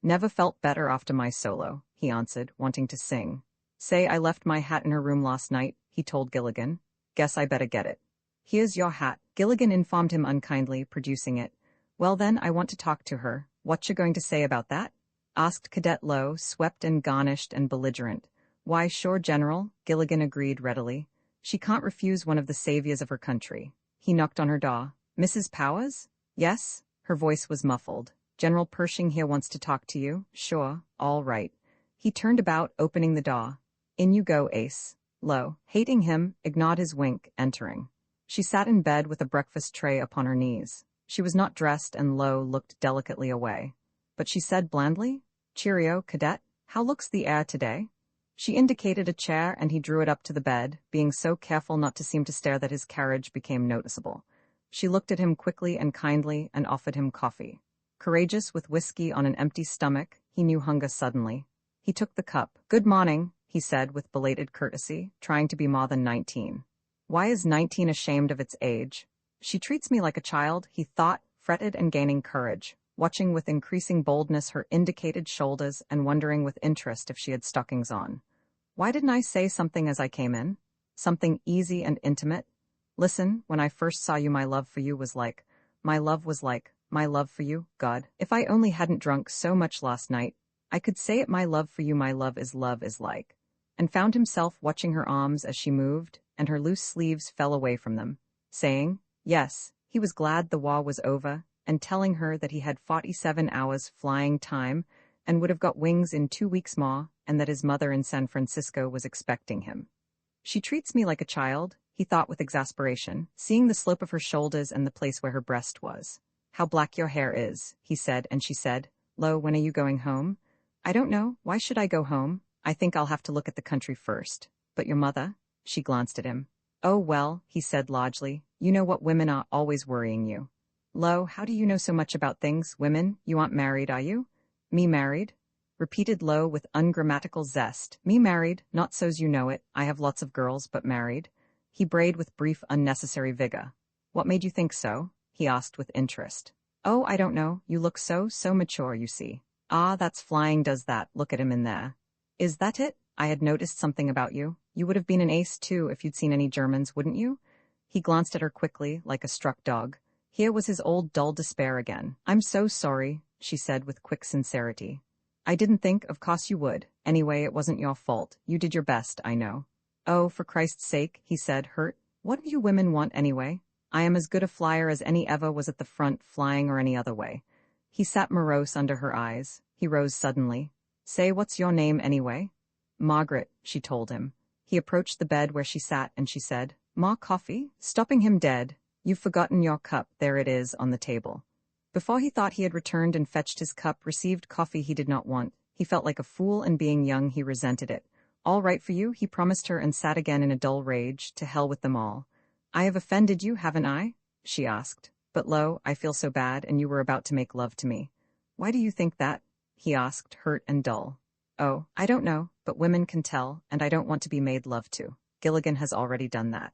"Never felt better after my solo," he answered, wanting to sing. "Say I left my hat in her room last night," he told Gilligan. "Guess I better get it." "Here's your hat," Gilligan informed him unkindly, producing it. "Well then, I want to talk to her. What you going to say about that?" asked Cadet Lowe, swept and garnished and belligerent. "Why, sure, General," Gilligan agreed readily. "She can't refuse one of the saviors of her country." He knocked on her door. "Mrs. Powers?" "Yes?" Her voice was muffled. "General Pershing here wants to talk to you." "Sure, all right." He turned about, opening the door. "In you go, Ace." Lowe, hating him, ignored his wink, entering. She sat in bed with a breakfast tray upon her knees. She was not dressed and Lowe looked delicately away. But she said blandly, "Cheerio, Cadet. How looks the air today?" She indicated a chair and he drew it up to the bed, being so careful not to seem to stare that his carriage became noticeable. She looked at him quickly and kindly and offered him coffee. Courageous with whiskey on an empty stomach, he knew hunger suddenly. He took the cup. "Good morning," he said with belated courtesy, trying to be more than 19. Why is 19 ashamed of its age? She treats me like a child, he thought, fretted and gaining courage, watching with increasing boldness her indicated shoulders and wondering with interest if she had stockings on. Why didn't I say something as I came in? Something easy and intimate? "Listen, when I first saw you my love for you was like, my love for you, God, if I only hadn't drunk so much last night, I could say it my love for you my love is like," and found himself watching her arms as she moved, and her loose sleeves fell away from them, saying, yes, he was glad the war was over, and telling her that he had 47 hours flying time and would have got wings in 2 weeks more, and that his mother in San Francisco was expecting him. She treats me like a child, he thought with exasperation, seeing the slope of her shoulders and the place where her breast was. "How black your hair is," he said, and she said, "Lo, when are you going home?" "I don't know. Why should I go home? I think I'll have to look at the country first." "But your mother?" She glanced at him. "Oh, well," he said largely, "you know what women are, always worrying you." "Lo, how do you know so much about things, women? You aren't married, are you?" "Me married?" repeated Lo with ungrammatical zest. "Me married, not so's you know it. I have lots of girls, but married." He brayed with brief unnecessary vigor. "What made you think so?" he asked with interest. "Oh, I don't know. You look so mature, you see." "Ah, that's flying does that. Look at him in there." "Is that it? I had noticed something about you. You would have been an ace, too, if you'd seen any Germans, wouldn't you?" He glanced at her quickly, like a struck dog. Here was his old dull despair again. "I'm so sorry," she said with quick sincerity. "I didn't think, of course you would. Anyway, it wasn't your fault. You did your best, I know." "Oh, for Christ's sake," he said, hurt. "What do you women want anyway? I am as good a flyer as any ever was at the front, flying or any other way." He sat morose under her eyes. He rose suddenly. "Say, what's your name anyway?" "Margaret," she told him. He approached the bed where she sat and she said, "More coffee?" Stopping him dead. "You've forgotten your cup. There it is, on the table." Before he thought he had returned and fetched his cup, received coffee he did not want. He felt like a fool, and being young, he resented it. "All right for you," he promised her, and sat again in a dull rage. To hell with them all. "I have offended you, haven't I?" she asked. "But lo, I feel so bad, and you were about to make love to me." "Why do you think that?" he asked, hurt and dull. "Oh, I don't know, but women can tell, and I don't want to be made love to. Gilligan has already done that."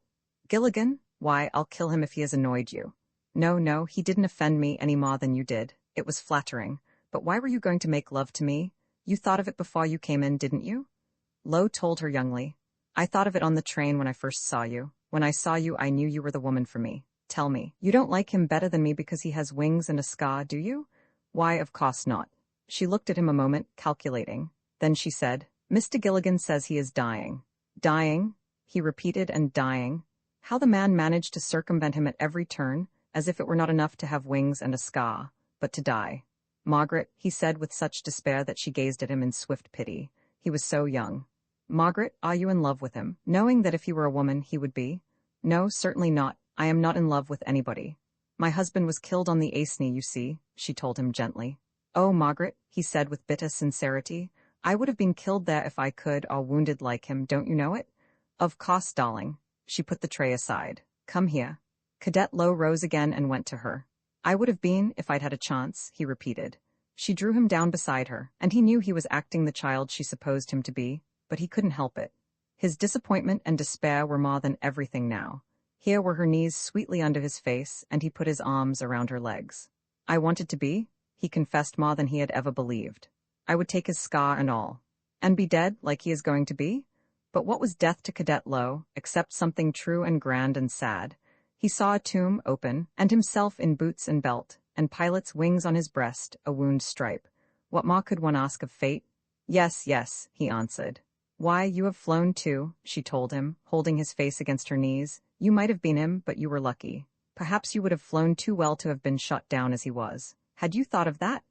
"Gilligan? Why, I'll kill him if he has annoyed you." No, he didn't offend me any more than you did. It was flattering. But why were you going to make love to me? You thought of it before you came in, didn't you?" Lo told her youngly. "I thought of it on the train when I first saw you. When I saw you, I knew you were the woman for me. Tell me, you don't like him better than me because he has wings and a scar, do you?" "Why, of course not." She looked at him a moment, calculating. Then she said, "Mr. Gilligan says he is dying." "Dying?" he repeated, and dying. How the man managed to circumvent him at every turn, as if it were not enough to have wings and a scar, but to die. "Margaret," he said with such despair that she gazed at him in swift pity. He was so young. "Margaret, are you in love with him, knowing that if he were a woman he would be?" "No, certainly not. I am not in love with anybody. My husband was killed on the Aisne, you see," she told him gently. "Oh, Margaret," he said with bitter sincerity, I would have been killed there if I could, or wounded like him, don't you know it? Of course, darling. She put the tray aside. Come here. Cadet Lowe rose again and went to her. I would have been, if I'd had a chance, he repeated. She drew him down beside her, and he knew he was acting the child she supposed him to be, but he couldn't help it. His disappointment and despair were more than everything now. Here were her knees sweetly under his face, and he put his arms around her legs. I wanted to be, he confessed more than he had ever believed. I would take his scar and all. And be dead, like he is going to be? But what was death to Cadet Lowe, except something true and grand and sad? He saw a tomb open, and himself in boots and belt, and pilot's wings on his breast, a wound stripe. What more could one ask of fate? Yes, yes, he answered. Why, you have flown too, she told him, holding his face against her knees. You might have been him, but you were lucky. Perhaps you would have flown too well to have been shot down as he was. Had you thought of that?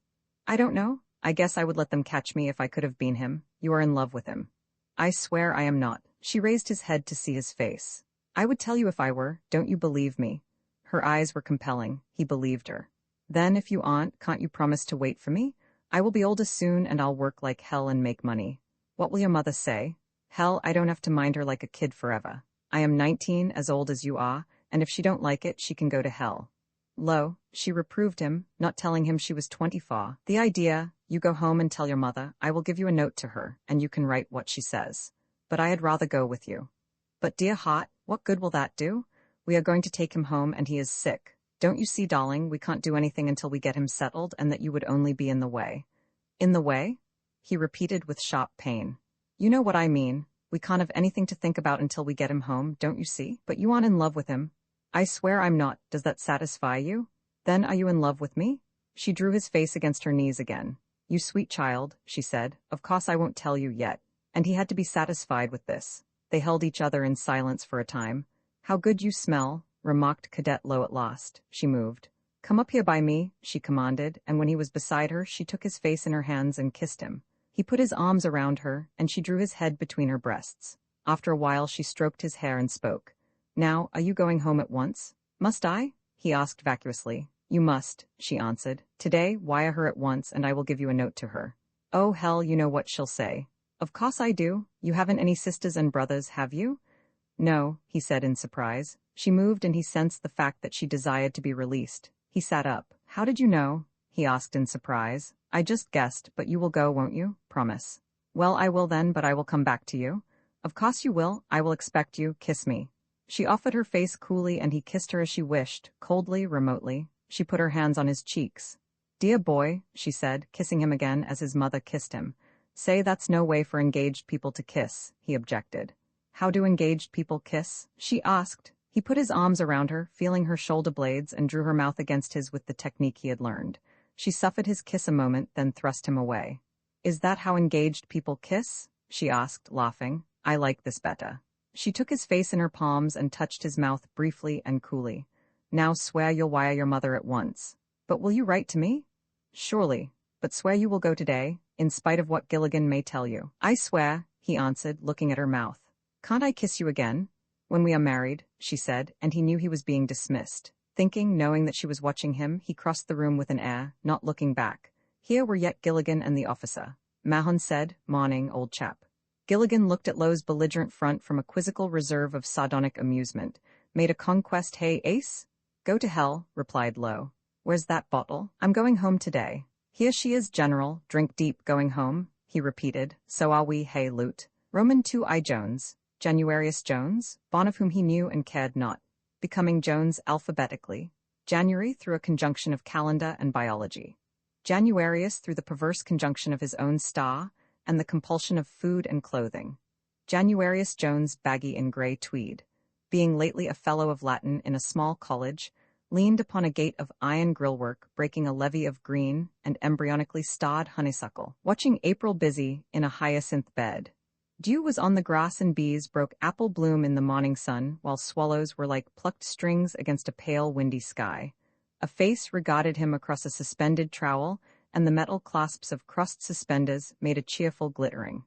I don't know. I guess I would let them catch me if I could have been him. You are in love with him. I swear I am not. She raised his head to see his face. I would tell you if I were. Don't you believe me? Her eyes were compelling. He believed her. Then, if you aren't, can't you promise to wait for me? I will be older soon, and I'll work like hell and make money. What will your mother say? Hell, I don't have to mind her like a kid forever. I am 19, as old as you are, and if she don't like it, she can go to hell. Lo, she reproved him, not telling him she was 24. The idea, you go home and tell your mother, I will give you a note to her, and you can write what she says. But I had rather go with you. But dear heart, what good will that do? We are going to take him home, and he is sick. Don't you see, darling, we can't do anything until we get him settled, and that you would only be in the way. In the way? He repeated with sharp pain. You know what I mean. We can't have anything to think about until we get him home, don't you see? But you aren't in love with him. I swear I'm not. Does that satisfy you? Then are you in love with me? She drew his face against her knees again. You sweet child, she said. Of course I won't tell you yet. And he had to be satisfied with this. They held each other in silence for a time. How good you smell, remarked Cadet Lowe at last. She moved. Come up here by me, she commanded, and when he was beside her, she took his face in her hands and kissed him. He put his arms around her, and she drew his head between her breasts. After a while she stroked his hair and spoke. Now, are you going home at once? Must I? He asked vacuously. You must, she answered. Today, wire her at once, and I will give you a note to her. Oh, hell, you know what she'll say. Of course I do. You haven't any sisters and brothers, have you? No, he said in surprise. She moved, and he sensed the fact that she desired to be released. He sat up. How did you know? He asked in surprise. I just guessed, but you will go, won't you? Promise. Well, I will then, but I will come back to you. Of course you will. I will expect you. Kiss me. She offered her face coolly, and he kissed her as she wished, coldly, remotely. She put her hands on his cheeks. Dear boy, she said, kissing him again as his mother kissed him. Say that's no way for engaged people to kiss, he objected. How do engaged people kiss? She asked. He put his arms around her, feeling her shoulder blades, and drew her mouth against his with the technique he had learned. She suffered his kiss a moment, then thrust him away. Is that how engaged people kiss? She asked, laughing. I like this better. She took his face in her palms and touched his mouth briefly and coolly. Now swear you'll wire your mother at once. But will you write to me? Surely. But swear you will go today, in spite of what Gilligan may tell you. I swear, he answered, looking at her mouth. Can't I kiss you again? When we are married, she said, and he knew he was being dismissed. Thinking, knowing that she was watching him, he crossed the room with an air, not looking back. Here were yet Gilligan and the officer. Mahon said, "Morning, old chap." Gilligan looked at Lowe's belligerent front from a quizzical reserve of sardonic amusement. Made a conquest, hey, ace? Go to hell, replied Lowe. Where's that bottle? I'm going home today. Here she is, General. Drink deep, going home, he repeated. So are we, hey, Lute. Roman 2 I Jones. Januarius Jones, born of whom he knew and cared not. Becoming Jones alphabetically. January through a conjunction of calendar and biology. Januarius through the perverse conjunction of his own star and the compulsion of food and clothing. Januarius Jones, baggy in gray tweed. Being lately a fellow of Latin in a small college, leaned upon a gate of iron grillwork, breaking a levee of green and embryonically starred honeysuckle, watching April busy in a hyacinth bed. Dew was on the grass and bees broke apple bloom in the morning sun, while swallows were like plucked strings against a pale windy sky. A face regarded him across a suspended trowel, and the metal clasps of crossed suspenders made a cheerful glittering.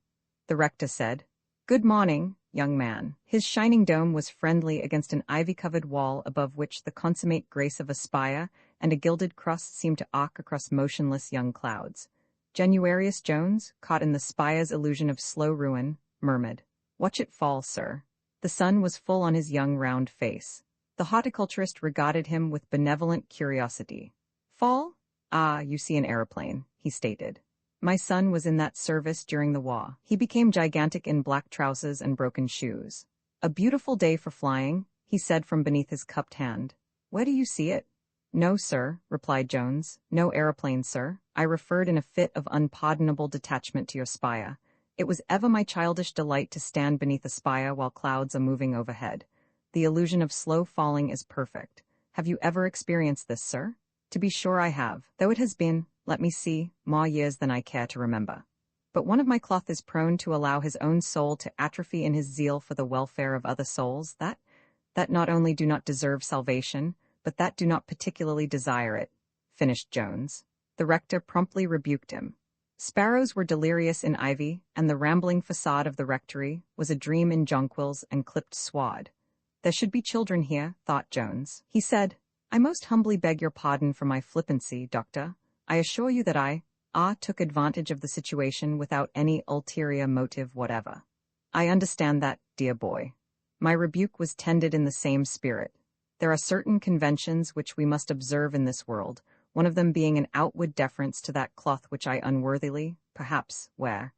The rector said, "Good morning, young man." His shining dome was friendly against an ivy-covered wall above which the consummate grace of a spire and a gilded cross seemed to arc across motionless young clouds. Januarius Jones, caught in the spire's illusion of slow ruin, murmured, "Watch it fall, sir." The sun was full on his young round face. The horticulturist regarded him with benevolent curiosity. "Fall? Ah, you see an aeroplane," he stated. "My son was in that service during the war. He became gigantic in black trousers and broken shoes." "A beautiful day for flying," he said from beneath his cupped hand. "Where do you see it?" "No, sir," replied Jones. "No aeroplane, sir. I referred in a fit of unpardonable detachment to your spire. It was ever my childish delight to stand beneath a spire while clouds are moving overhead. The illusion of slow falling is perfect. Have you ever experienced this, sir?" "To be sure I have, though it has been, let me see, more years than I care to remember. But one of my cloth is prone to allow his own soul to atrophy in his zeal for the welfare of other souls that not only do not deserve salvation, but that do not particularly desire it," finished Jones. The rector promptly rebuked him. Sparrows were delirious in ivy, and the rambling facade of the rectory was a dream in jonquils and clipped sward. "There should be children here," thought Jones. He said, "I most humbly beg your pardon for my flippancy, Doctor. I assure you that I took advantage of the situation without any ulterior motive whatever. I understand that, dear boy. My rebuke was tended in the same spirit. There are certain conventions which we must observe in this world, one of them being an outward deference to that cloth which I unworthily, perhaps, wear,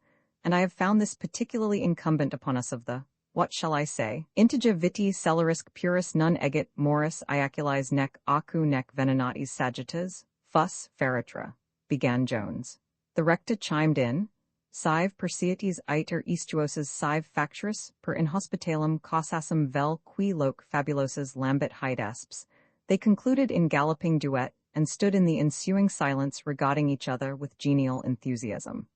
and I have found this particularly incumbent upon us of the, what shall I say, integer viti celerisque puris non egit moris iaculis nec acu nec venenatis sagittas, fus feritra," began Jones. The rector chimed in, "Sive persietis iter istuoses sive facturus per inhospitalem causassum vel qui loc fabuloses lambit hydasps." They concluded in galloping duet, and stood in the ensuing silence regarding each other with genial enthusiasm.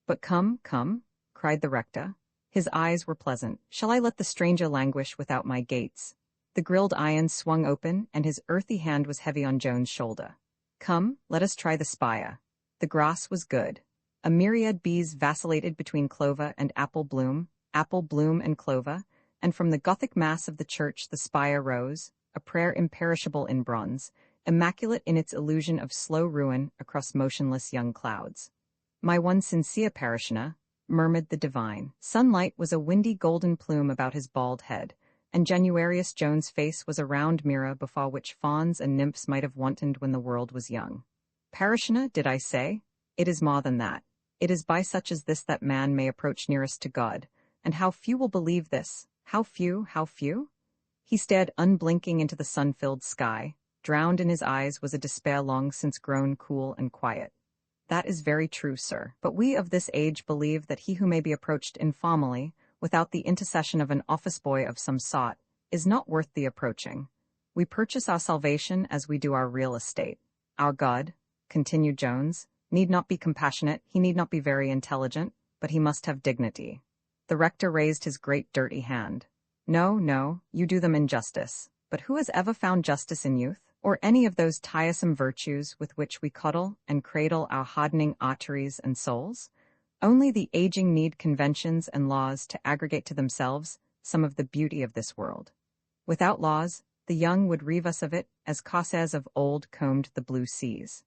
"But come, come," cried the rector. His eyes were pleasant. "Shall I let the stranger languish without my gates?" The grilled iron swung open, and his earthy hand was heavy on Jones' shoulder. "Come, let us try the spire." The grass was good. A myriad bees vacillated between clover and apple bloom and clover, and from the Gothic mass of the church the spire rose, a prayer imperishable in bronze, immaculate in its illusion of slow ruin across motionless young clouds. "My one sincere parishioner," murmured the divine. Sunlight was a windy golden plume about his bald head, and Januarius Jones' face was a round mirror before which fauns and nymphs might have wantoned when the world was young. "Parishioner, did I say? It is more than that. It is by such as this that man may approach nearest to God, and how few will believe this, how few, how few?" He stared unblinking into the sun-filled sky. Drowned in his eyes was a despair long since grown cool and quiet. "That is very true, sir. But we of this age believe that he who may be approached informally, without the intercession of an office-boy of some sort, is not worth the approaching. We purchase our salvation as we do our real estate. Our God," continued Jones, "need not be compassionate, he need not be very intelligent, but he must have dignity." The rector raised his great dirty hand. "No, no, you do them injustice. But who has ever found justice in youth? Or any of those tiresome virtues with which we cuddle and cradle our hardening arteries and souls? Only the aging need conventions and laws to aggregate to themselves some of the beauty of this world. Without laws, the young would reave us of it as corsairs of old combed the blue seas."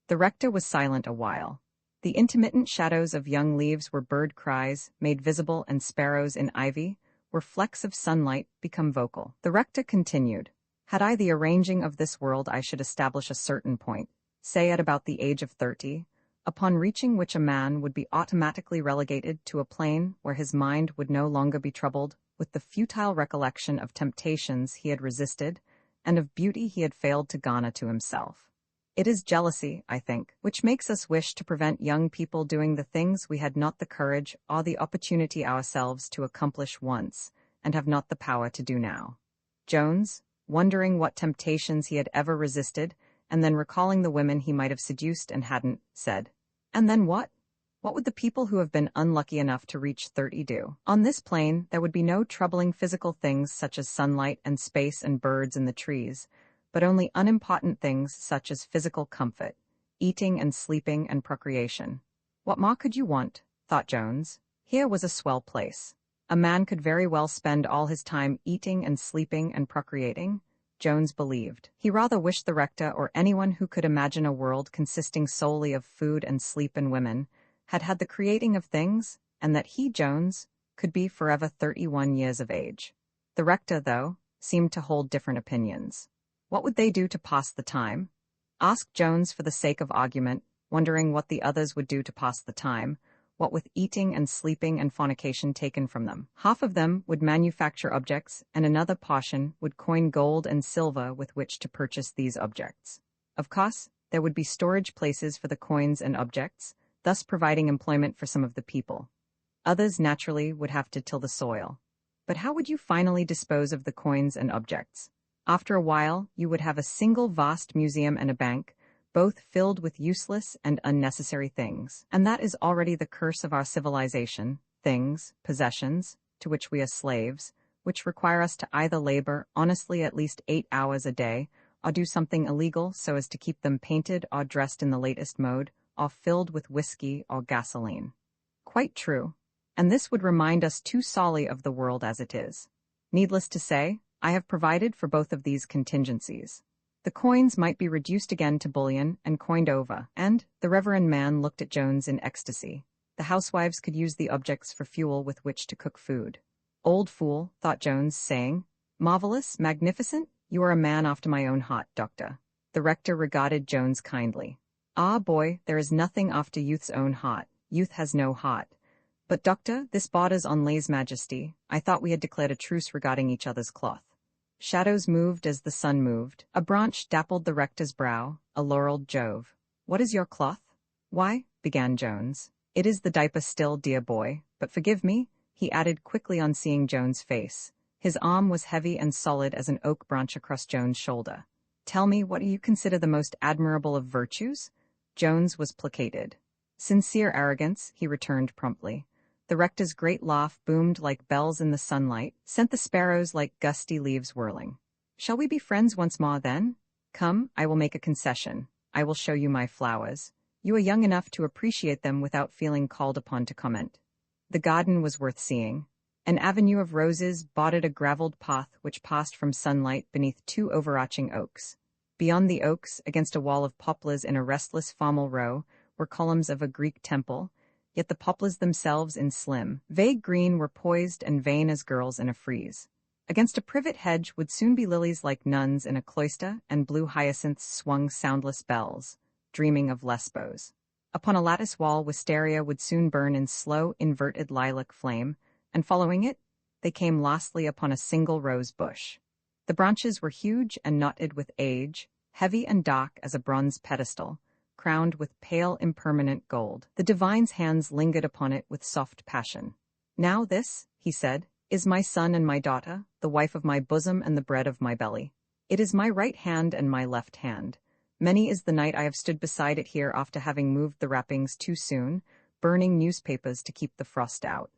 The rector was silent a while. The intermittent shadows of young leaves were bird cries, made visible, and sparrows in ivy, were flecks of sunlight become vocal. The rector continued, "Had I the arranging of this world, I should establish a certain point, say at about the age of 30, upon reaching which a man would be automatically relegated to a plane where his mind would no longer be troubled with the futile recollection of temptations he had resisted and of beauty he had failed to garner to himself. It is jealousy, I think, which makes us wish to prevent young people doing the things we had not the courage or the opportunity ourselves to accomplish once, and have not the power to do now." Jones, wondering what temptations he had ever resisted, and then recalling the women he might have seduced and hadn't, said, "And then what? What would the people who have been unlucky enough to reach 30 do? On this plane, there would be no troubling physical things such as sunlight and space and birds in the trees, but only unimportant things such as physical comfort, eating and sleeping and procreation. What more could you want?" thought Jones. Here was a swell place. A man could very well spend all his time eating and sleeping and procreating, Jones believed. He rather wished the rector or anyone who could imagine a world consisting solely of food and sleep and women had had the creating of things, and that he, Jones, could be forever 31 years of age. The rector, though, seemed to hold different opinions. What would they do to pass the time? Asked Jones for the sake of argument, wondering what the others would do to pass the time, what with eating and sleeping and fornication taken from them. Half of them would manufacture objects, and another portion would coin gold and silver with which to purchase these objects. Of course, there would be storage places for the coins and objects, thus providing employment for some of the people. Others naturally would have to till the soil. But how would you finally dispose of the coins and objects? After a while, you would have a single vast museum and a bank, both filled with useless and unnecessary things. And that is already the curse of our civilization, things, possessions, to which we are slaves, which require us to either labor honestly at least 8 hours a day, or do something illegal so as to keep them painted or dressed in the latest mode, or filled with whiskey or gasoline. Quite true. And this would remind us too sorely of the world as it is. Needless to say, I have provided for both of these contingencies. The coins might be reduced again to bullion and coined over, and the reverend man looked at Jones in ecstasy. The housewives could use the objects for fuel with which to cook food. Old fool, thought Jones, saying, "Marvelous, magnificent, you are a man after my own heart, doctor." The rector regarded Jones kindly. "Ah, boy, there is nothing after youth's own heart. Youth has no heart. But, doctor, this borders on lèse-majesty. I thought we had declared a truce regarding each other's cloth." Shadows moved as the sun moved. A branch dappled the rector's brow, a laureled Jove. "What is your cloth?" "Why," began Jones. "It is the diaper still, dear boy, but forgive me," he added quickly on seeing Jones' face. His arm was heavy and solid as an oak branch across Jones' shoulder. "Tell me, what do you consider the most admirable of virtues?" Jones was placated. "Sincere arrogance," he returned promptly. The rector's great laugh boomed like bells in the sunlight, sent the sparrows like gusty leaves whirling. "Shall we be friends once more, then? Come, I will make a concession. I will show you my flowers. You are young enough to appreciate them without feeling called upon to comment." The garden was worth seeing. An avenue of roses bordered a gravelled path which passed from sunlight beneath 2 overarching oaks. Beyond the oaks, against a wall of poplars in a restless formal row, were columns of a Greek temple, yet the poplars themselves in slim, vague green were poised and vain as girls in a frieze. Against a privet hedge would soon be lilies like nuns in a cloister, and blue hyacinths swung soundless bells, dreaming of Lesbos. Upon a lattice wall wisteria would soon burn in slow, inverted lilac flame, and following it, they came lastly upon a single rose bush. The branches were huge and knotted with age, heavy and dark as a bronze pedestal, crowned with pale impermanent gold. The divine's hands lingered upon it with soft passion. "Now this," he said, "is my son and my daughter, the wife of my bosom and the bread of my belly. It is my right hand and my left hand. Many is the night I have stood beside it here after having moved the wrappings too soon, burning newspapers to keep the frost out.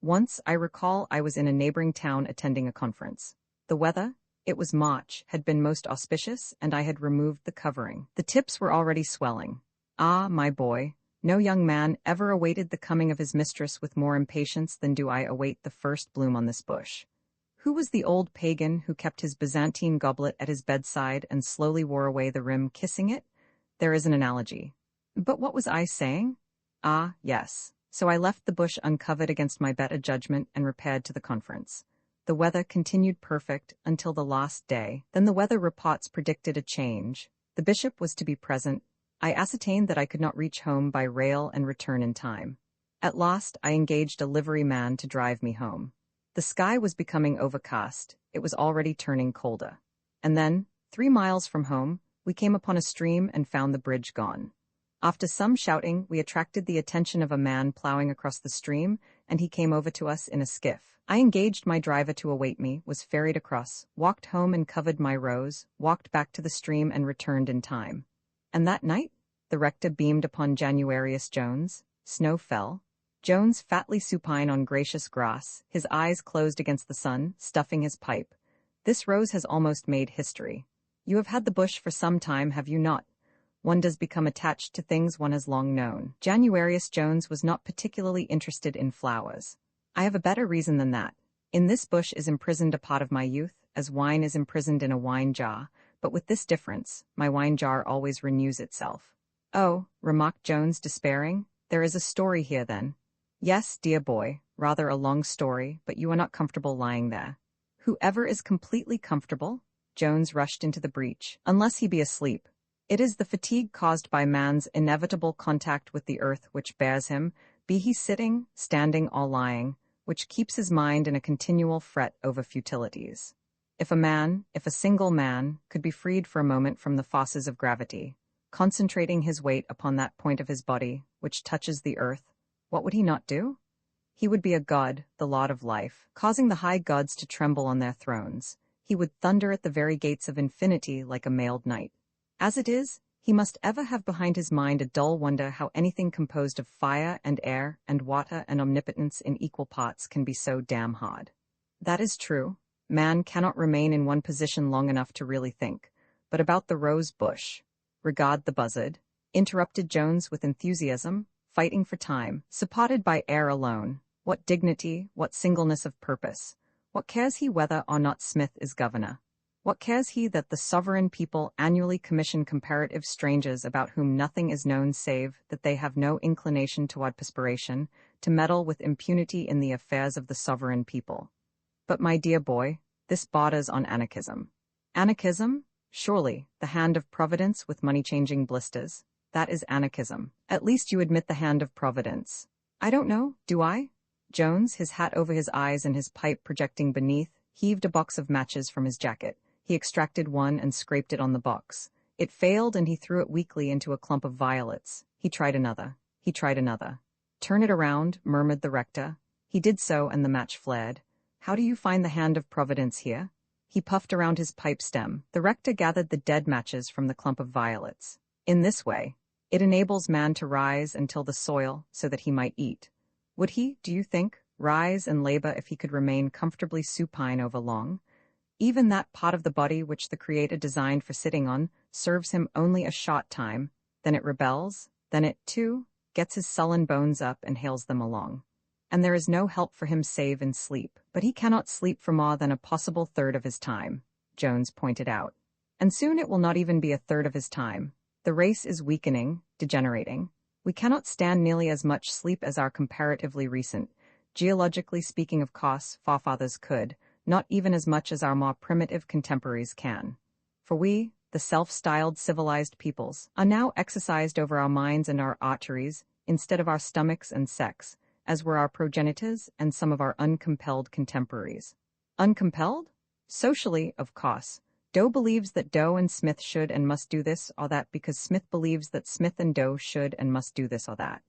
Once, I recall, I was in a neighboring town attending a conference. The weather, it was March, had been most auspicious, and I had removed the covering. The tips were already swelling. Ah, my boy, no young man ever awaited the coming of his mistress with more impatience than do I await the first bloom on this bush. Who was the old pagan who kept his Byzantine goblet at his bedside and slowly wore away the rim, kissing it? There is an analogy. But what was I saying? Ah, yes. So I left the bush uncovered against my better judgment and repaired to the conference. The weather continued perfect until the last day. Then the weather reports predicted a change. The bishop was to be present. I ascertained that I could not reach home by rail and return in time. At last, I engaged a livery man to drive me home. The sky was becoming overcast. It was already turning colder. And then, 3 miles from home, we came upon a stream and found the bridge gone. After some shouting, we attracted the attention of a man plowing across the stream, and he came over to us in a skiff. I engaged my driver to await me, was ferried across, walked home and covered my rows, walked back to the stream and returned in time. And that night, the rector beamed upon Januarius Jones. Snow fell. Jones fatly supine on gracious grass, his eyes closed against the sun, stuffing his pipe. This rose has almost made history. You have had the bush for some time, have you not? One does become attached to things one has long known. Januarius Jones was not particularly interested in flowers. I have a better reason than that. In this bush is imprisoned a pot of my youth, as wine is imprisoned in a wine jar, but with this difference, my wine jar always renews itself. Oh, remarked Jones, despairing, There is a story here then. Yes, dear boy, rather a long story, but you are not comfortable lying there. Whoever is completely comfortable, Jones rushed into the breach, unless he be asleep. It is the fatigue caused by man's inevitable contact with the earth which bears him, be he sitting, standing, or lying, which keeps his mind in a continual fret over futilities. If a single man, could be freed for a moment from the forces of gravity, concentrating his weight upon that point of his body which touches the earth, what would he not do? He would be a god, the lord of life, causing the high gods to tremble on their thrones. He would thunder at the very gates of infinity like a mailed knight. As it is, he must ever have behind his mind a dull wonder how anything composed of fire and air and water and omnipotence in equal parts can be so damn hard. That is true. Man cannot remain in one position long enough to really think. But about the rose bush, regard the buzzard, interrupted Jones with enthusiasm, fighting for time, supported by air alone. What dignity, what singleness of purpose. What cares he whether or not Smith is governor? What cares he that the sovereign people annually commission comparative strangers about whom nothing is known save that they have no inclination toward perspiration, to meddle with impunity in the affairs of the sovereign people? But, my dear boy, this borders on anarchism. Anarchism? Surely, the hand of Providence with money-changing blisters. That is anarchism. At least you admit the hand of Providence. I don't know, do I? Jones, his hat over his eyes and his pipe projecting beneath, heaved a box of matches from his jacket. He extracted one and scraped it on the box. It failed, and he threw it weakly into a clump of violets. He tried another. He tried another. Turn it around, murmured the rector. He did so, and the match flared. How do you find the hand of Providence here? He puffed around his pipe stem. The rector gathered the dead matches from the clump of violets. In this way, it enables man to rise and till the soil so that he might eat. Would he, do you think, rise and labor if he could remain comfortably supine over long? Even that part of the body which the Creator designed for sitting on serves him only a short time, then it rebels, then it, too, gets his sullen bones up and hails them along. And there is no help for him save in sleep. But he cannot sleep for more than a possible third of his time, Jones pointed out. And soon it will not even be a third of his time. The race is weakening, degenerating. We cannot stand nearly as much sleep as our comparatively recent, geologically speaking of course, forefathers could, not even as much as our more primitive contemporaries can. For we, the self-styled civilized peoples, are now exercised over our minds and our arteries, instead of our stomachs and sex, as were our progenitors and some of our uncompelled contemporaries. Uncompelled? Socially, of course. Doe believes that Doe and Smith should and must do this or that because Smith believes that Smith and Doe should and must do this or that.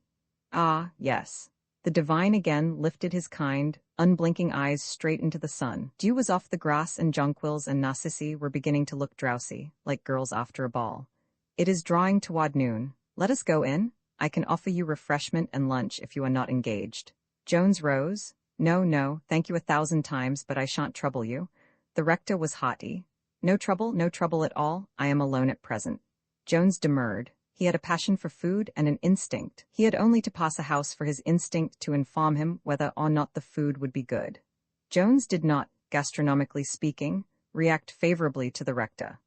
Ah, yes. The divine again lifted his kind, unblinking eyes straight into the sun. Dew was off the grass and jonquils and narcissi were beginning to look drowsy, like girls after a ball. It is drawing toward noon. Let us go in. I can offer you refreshment and lunch if you are not engaged. Jones rose. No, thank you 1,000 times, but I shan't trouble you. The rector was haughty. No trouble at all. I am alone at present. Jones demurred. He had a passion for food and an instinct. He had only to pass a house for his instinct to inform him whether or not the food would be good. Jones did not, gastronomically speaking, react favorably to the rector.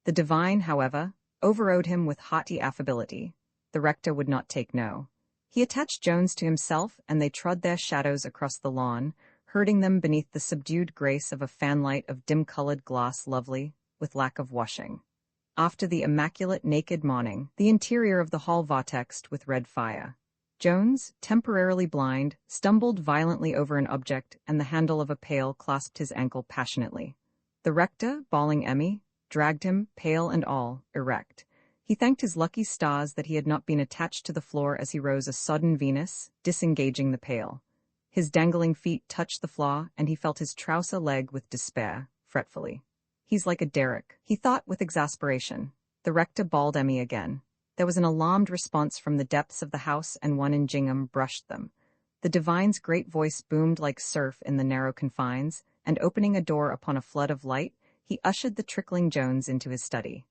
The divine, however, overrode him with haughty affability. The rector would not take no. He attached Jones to himself, and they trod their shadows across the lawn, herding them beneath the subdued grace of a fanlight of dim-colored glass lovely, with lack of washing. After the immaculate naked morning, the interior of the hall vortexed with red fire. Jones, temporarily blind, stumbled violently over an object, and the handle of a pail clasped his ankle passionately. The rector, bawling Emmy, dragged him, pail and all, erect. He thanked his lucky stars that he had not been attached to the floor as he rose a sodden Venus, disengaging the pail. His dangling feet touched the floor, and he felt his trouser leg with despair, fretfully. He's like a derrick, he thought with exasperation. The rector bawled Emmy again. There was an alarmed response from the depths of the house, and one in gingham brushed them. The divine's great voice boomed like surf in the narrow confines, and opening a door upon a flood of light, he ushered the trickling Jones into his study.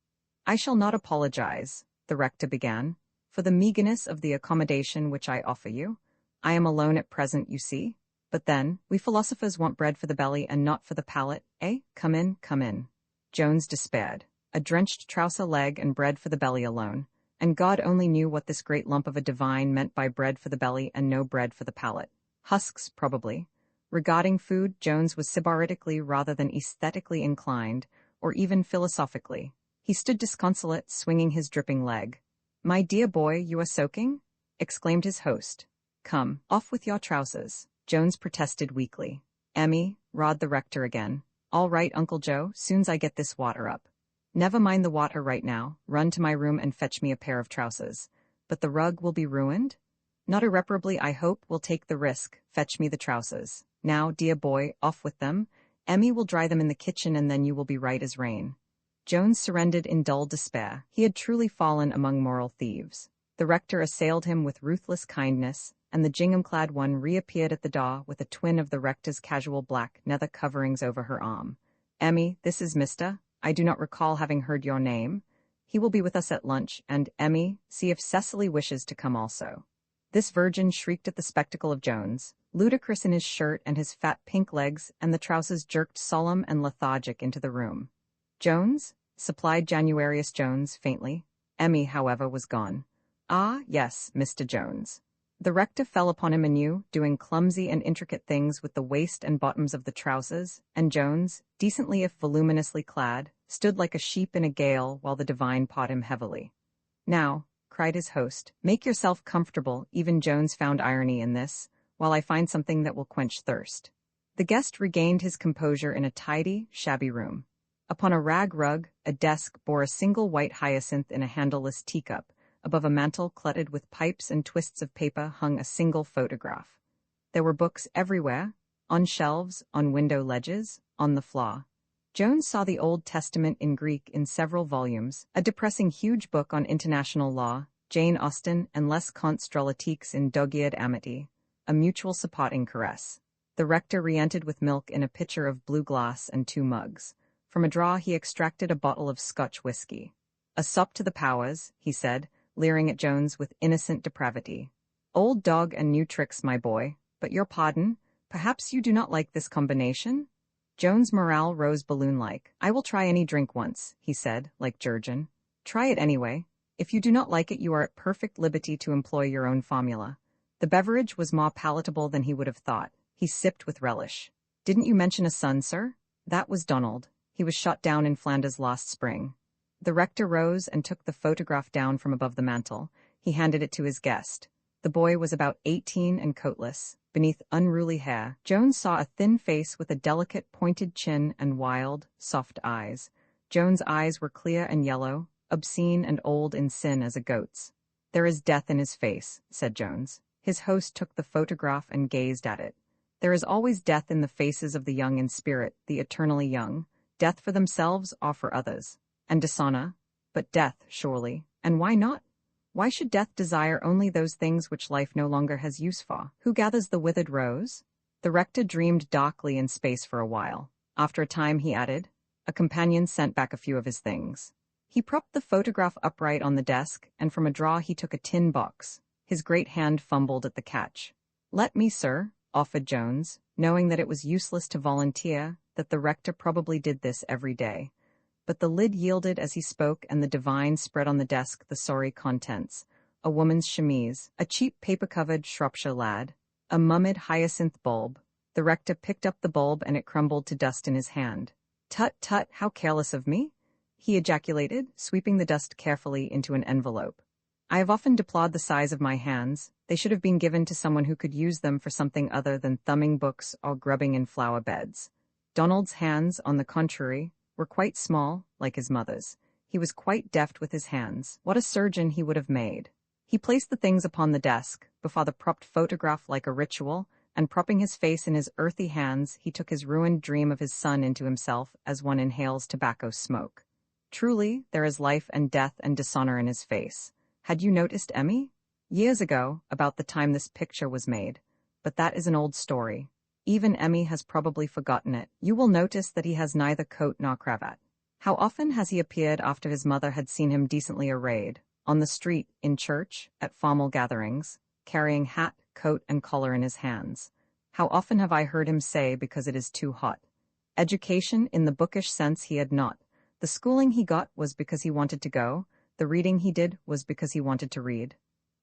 I shall not apologize, the rector began, for the meagerness of the accommodation which I offer you. I am alone at present, you see. But then, we philosophers want bread for the belly and not for the palate, eh? Come in. Jones despaired. A drenched trouser leg and bread for the belly alone. and God only knew what this great lump of a divine meant by bread for the belly and no bread for the palate. Husks, probably. Regarding food, Jones was sybaritically rather than aesthetically inclined, or even philosophically. He stood disconsolate, swinging his dripping leg. "My dear boy, you are soaking?" exclaimed his host. "Come, off with your trousers," Jones protested weakly. "Emmy," roared the rector again. "All right, Uncle Joe, soon's I get this water up." "Never mind the water right now. Run to my room and fetch me a pair of trousers." "But the rug will be ruined?" "Not irreparably, I hope. We'll take the risk. Fetch me the trousers. Now, dear boy, off with them. Emmy will dry them in the kitchen and then you will be right as rain." Jones surrendered in dull despair. He had truly fallen among moral thieves. The rector assailed him with ruthless kindness, and the gingham-clad one reappeared at the door with a twin of the rector's casual black nether coverings over her arm. "Emmy, this is Mr. I do not recall having heard your name. He will be with us at lunch, and, Emmy, see if Cecily wishes to come also." This virgin shrieked at the spectacle of Jones, ludicrous in his shirt and his fat pink legs, and the trousers jerked solemn and lethargic into the room. "Jones?" supplied Januarius Jones faintly. Emmy, however, was gone. "Ah, yes, Mr. Jones." The rector fell upon him anew, doing clumsy and intricate things with the waist and bottoms of the trousers, and Jones, decently if voluminously clad, stood like a sheep in a gale while the divine pawed him heavily. "Now," cried his host, "make yourself comfortable." Even Jones found irony in this, "while I find something that will quench thirst." The guest regained his composure in a tidy, shabby room. Upon a rag rug, a desk bore a single white hyacinth in a handleless teacup. Above a mantel cluttered with pipes and twists of paper hung a single photograph. There were books everywhere, on shelves, on window ledges, on the floor. Jones saw the Old Testament in Greek in several volumes, a depressing huge book on international law, Jane Austen and Les Contes Drolatiques in Dogged Amity, a mutual supporting caress. The rector re-entered with milk in a pitcher of blue glass and 2 mugs. From a drawer he extracted a bottle of Scotch whiskey. "A sop to the powers," he said, leering at Jones with innocent depravity. "Old dog and new tricks, my boy, but your pardon, perhaps you do not like this combination?" Jones' morale rose balloon-like. "I will try any drink once," he said, like Jurgen. "Try it anyway. If you do not like it, you are at perfect liberty to employ your own formula." The beverage was more palatable than he would have thought. He sipped with relish. "Didn't you mention a son, sir?" "That was Donald. He was shot down in Flanders last spring." The rector rose and took the photograph down from above the mantel. He handed it to his guest. The boy was about 18 and coatless. Beneath unruly hair, Jones saw a thin face with a delicate, pointed chin and wild, soft eyes. Jones' eyes were clear and yellow, obscene and old in sin as a goat's. "There is death in his face," said Jones. His host took the photograph and gazed at it. "There is always death in the faces of the young in spirit, the eternally young. Death for themselves or for others. And dishonor, but death, surely. And why not? Why should death desire only those things which life no longer has use for? Who gathers the withered rose?" The rector dreamed darkly in space for a while. After a time he added, "A companion sent back a few of his things." He propped the photograph upright on the desk, and from a drawer he took a tin box. His great hand fumbled at the catch. "Let me, sir," offered Jones, knowing that it was useless to volunteer, that the rector probably did this every day. But the lid yielded as he spoke, and the divine spread on the desk the sorry contents: a woman's chemise, a cheap paper-covered Shropshire lad, a mummied hyacinth bulb. The rector picked up the bulb and it crumbled to dust in his hand. "Tut, tut, how careless of me!" he ejaculated, sweeping the dust carefully into an envelope. "I have often deplored the size of my hands. They should have been given to someone who could use them for something other than thumbing books or grubbing in flower beds." Donald's hands, on the contrary, were quite small, like his mother's. He was quite deft with his hands. What a surgeon he would have made. He placed the things upon the desk, before the propped photograph like a ritual, and propping his face in his earthy hands, he took his ruined dream of his son into himself as one inhales tobacco smoke. Truly, there is life and death and dishonor in his face. Had you noticed, Emmy? Years ago, about the time this picture was made. But that is an old story. Even Emmy has probably forgotten it. You will notice that he has neither coat nor cravat. How often has he appeared after his mother had seen him decently arrayed, on the street, in church, at formal gatherings, carrying hat, coat, and collar in his hands? How often have I heard him say, because it is too hot. Education, in the bookish sense, he had not. The schooling he got was because he wanted to go. The reading he did was because he wanted to read.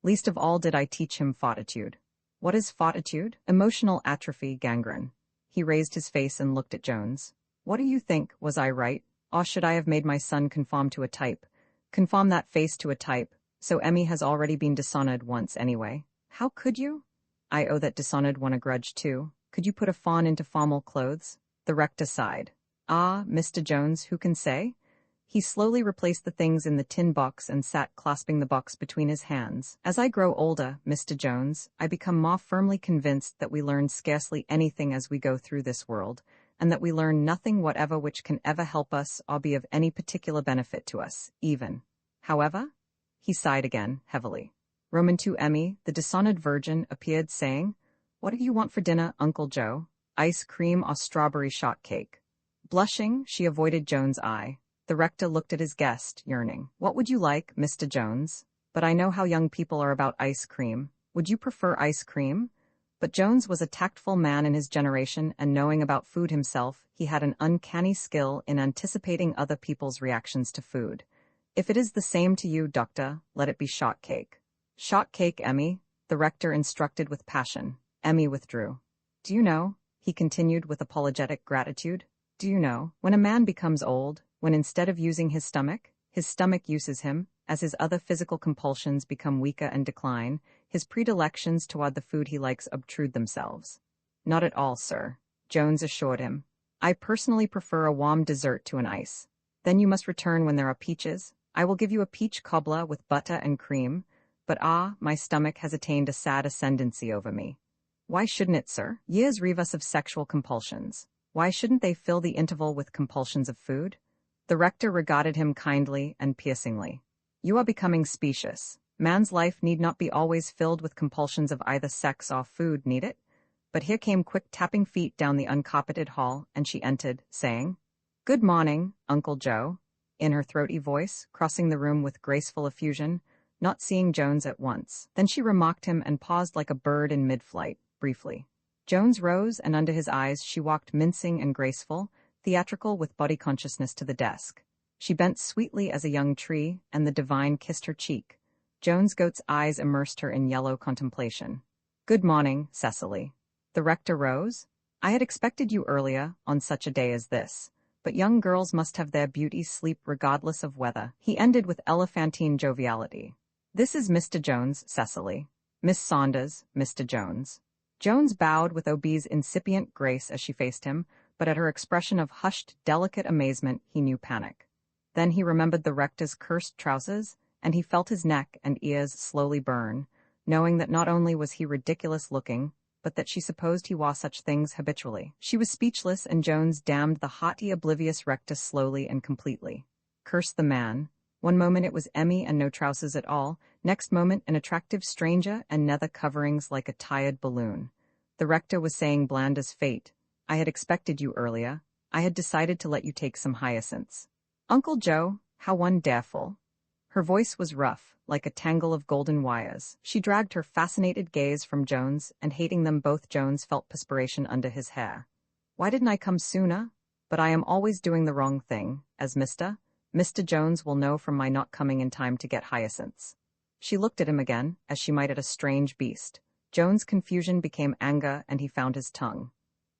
Least of all did I teach him fortitude. What is fortitude? Emotional atrophy, gangrene. He raised his face and looked at Jones. What do you think, was I right? Or should I have made my son conform to a type? Conform that face to a type, so Emmy has already been dishonored once anyway. How could you? I owe that dishonored one a grudge too. Could you put a fawn into formal clothes? The rector sighed. Ah, Mr. Jones, who can say? He slowly replaced the things in the tin box and sat clasping the box between his hands. As I grow older, Mr. Jones, I become more firmly convinced that we learn scarcely anything as we go through this world, and that we learn nothing whatever which can ever help us or be of any particular benefit to us, even. However? He sighed again, heavily. Roman 2 Emmy, the dishonored virgin, appeared, saying, What do you want for dinner, Uncle Joe? Ice cream or strawberry shortcake? Blushing, she avoided Jones' eye. The rector looked at his guest, yearning. What would you like, Mr. Jones? But I know how young people are about ice cream. Would you prefer ice cream? But Jones was a tactful man in his generation, and knowing about food himself, he had an uncanny skill in anticipating other people's reactions to food. If it is the same to you, doctor, let it be shortcake. Shortcake, Emmy, the rector instructed with passion. Emmy withdrew. Do you know, he continued with apologetic gratitude, do you know, when a man becomes old, when instead of using his stomach uses him, as his other physical compulsions become weaker and decline, his predilections toward the food he likes obtrude themselves. Not at all, sir, Jones assured him. I personally prefer a warm dessert to an ice. Then you must return when there are peaches. I will give you a peach cobbler with butter and cream, but my stomach has attained a sad ascendancy over me. Why shouldn't it, sir? Years reave us of sexual compulsions. Why shouldn't they fill the interval with compulsions of food? The rector regarded him kindly and piercingly. You are becoming specious. Man's life need not be always filled with compulsions of either sex or food, need it? But here came quick tapping feet down the uncarpeted hall, and she entered, saying, Good morning, Uncle Joe, in her throaty voice, crossing the room with graceful effusion, not seeing Jones at once. Then she remarked him and paused like a bird in mid-flight, briefly. Jones rose, and under his eyes she walked mincing and graceful, theatrical with body consciousness to the desk. She bent sweetly as a young tree, and the divine kissed her cheek. Jones Goat's eyes immersed her in yellow contemplation. Good morning, Cecily. The rector rose. I had expected you earlier, on such a day as this. But young girls must have their beauty sleep regardless of weather. He ended with elephantine joviality. This is Mr. Jones, Cecily. Miss Saunders, Mr. Jones. Jones bowed with obese incipient grace as she faced him, but at her expression of hushed, delicate amazement he knew panic. Then he remembered the rector's cursed trousers, and he felt his neck and ears slowly burn, knowing that not only was he ridiculous-looking, but that she supposed he wore such things habitually. She was speechless, and Jones damned the haughty, oblivious rector slowly and completely. Curse the man. One moment it was Emmy and no trousers at all, next moment an attractive stranger and nether coverings like a tired balloon. The rector was saying bland as fate, I had expected you earlier. I had decided to let you take some hyacinths. Uncle Joe, how wonderful. Her voice was rough, like a tangle of golden wires. She dragged her fascinated gaze from Jones, and hating them both, Jones felt perspiration under his hair. Why didn't I come sooner? But I am always doing the wrong thing, as Mr. Jones will know from my not coming in time to get hyacinths. She looked at him again, as she might at a strange beast. Jones' confusion became anger, and he found his tongue.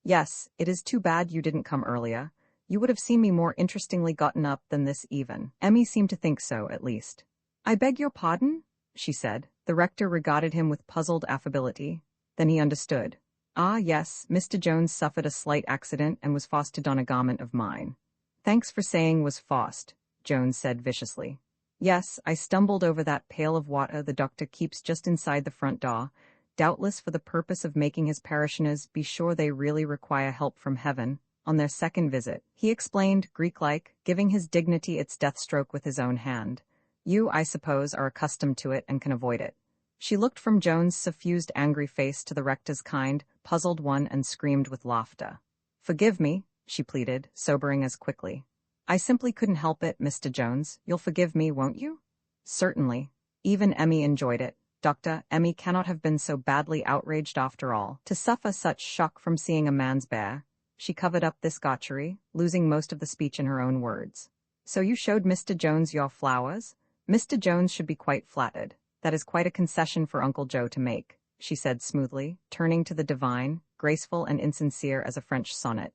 Yes, it is too bad you didn't come earlier. You would have seen me more interestingly gotten up than this even. Emmy seemed to think so, at least. I beg your pardon? She said. The rector regarded him with puzzled affability. Then he understood. Ah, yes, Mr. Jones suffered a slight accident and was forced to don a garment of mine. Thanks for saying was forced, Jones said viciously. Yes, I stumbled over that pail of water the doctor keeps just inside the front door, doubtless for the purpose of making his parishioners be sure they really require help from heaven, on their second visit. He explained, Greek-like, giving his dignity its death stroke with his own hand. You, I suppose, are accustomed to it and can avoid it. She looked from Jones' suffused angry face to the rector's kind, puzzled one, and screamed with laughter. Forgive me, she pleaded, sobering as quickly. I simply couldn't help it, Mr. Jones. You'll forgive me, won't you? Certainly. Even Emmy enjoyed it. Doctor, Emmy cannot have been so badly outraged after all. To suffer such shock from seeing a man's bear. She covered up this gaucherie, losing most of the speech in her own words. So you showed Mr. Jones your flowers? Mr. Jones should be quite flattered. That is quite a concession for Uncle Joe to make, she said smoothly, turning to the divine, graceful and insincere as a French sonnet.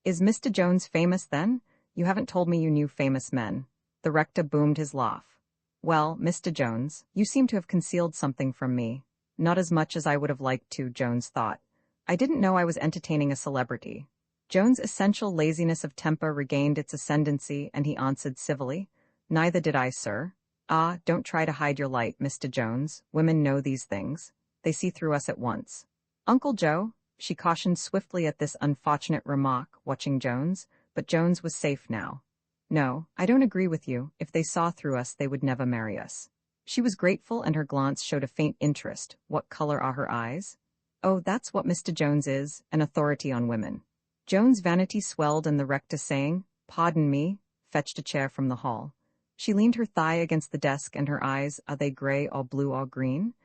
Is Mr. Jones famous, then? You haven't told me you knew famous men. The rector boomed his laugh. Well, Mr. Jones, you seem to have concealed something from me. Not as much as I would have liked to, Jones thought. I didn't know I was entertaining a celebrity. Jones' essential laziness of temper regained its ascendancy, and he answered civilly, Neither did I, sir. Ah, don't try to hide your light, Mr. Jones. Women know these things. They see through us at once. Uncle Joe, she cautioned swiftly at this unfortunate remark, watching Jones, but Jones was safe now. No, I don't agree with you. If they saw through us, they would never marry us. She was grateful, and her glance showed a faint interest. What color are her eyes? Oh, that's what Mr. Jones is, an authority on women. Jones' vanity swelled, and the rector, saying, Pardon me, fetched a chair from the hall. She leaned her thigh against the desk, and her eyes, are they gray or blue or green,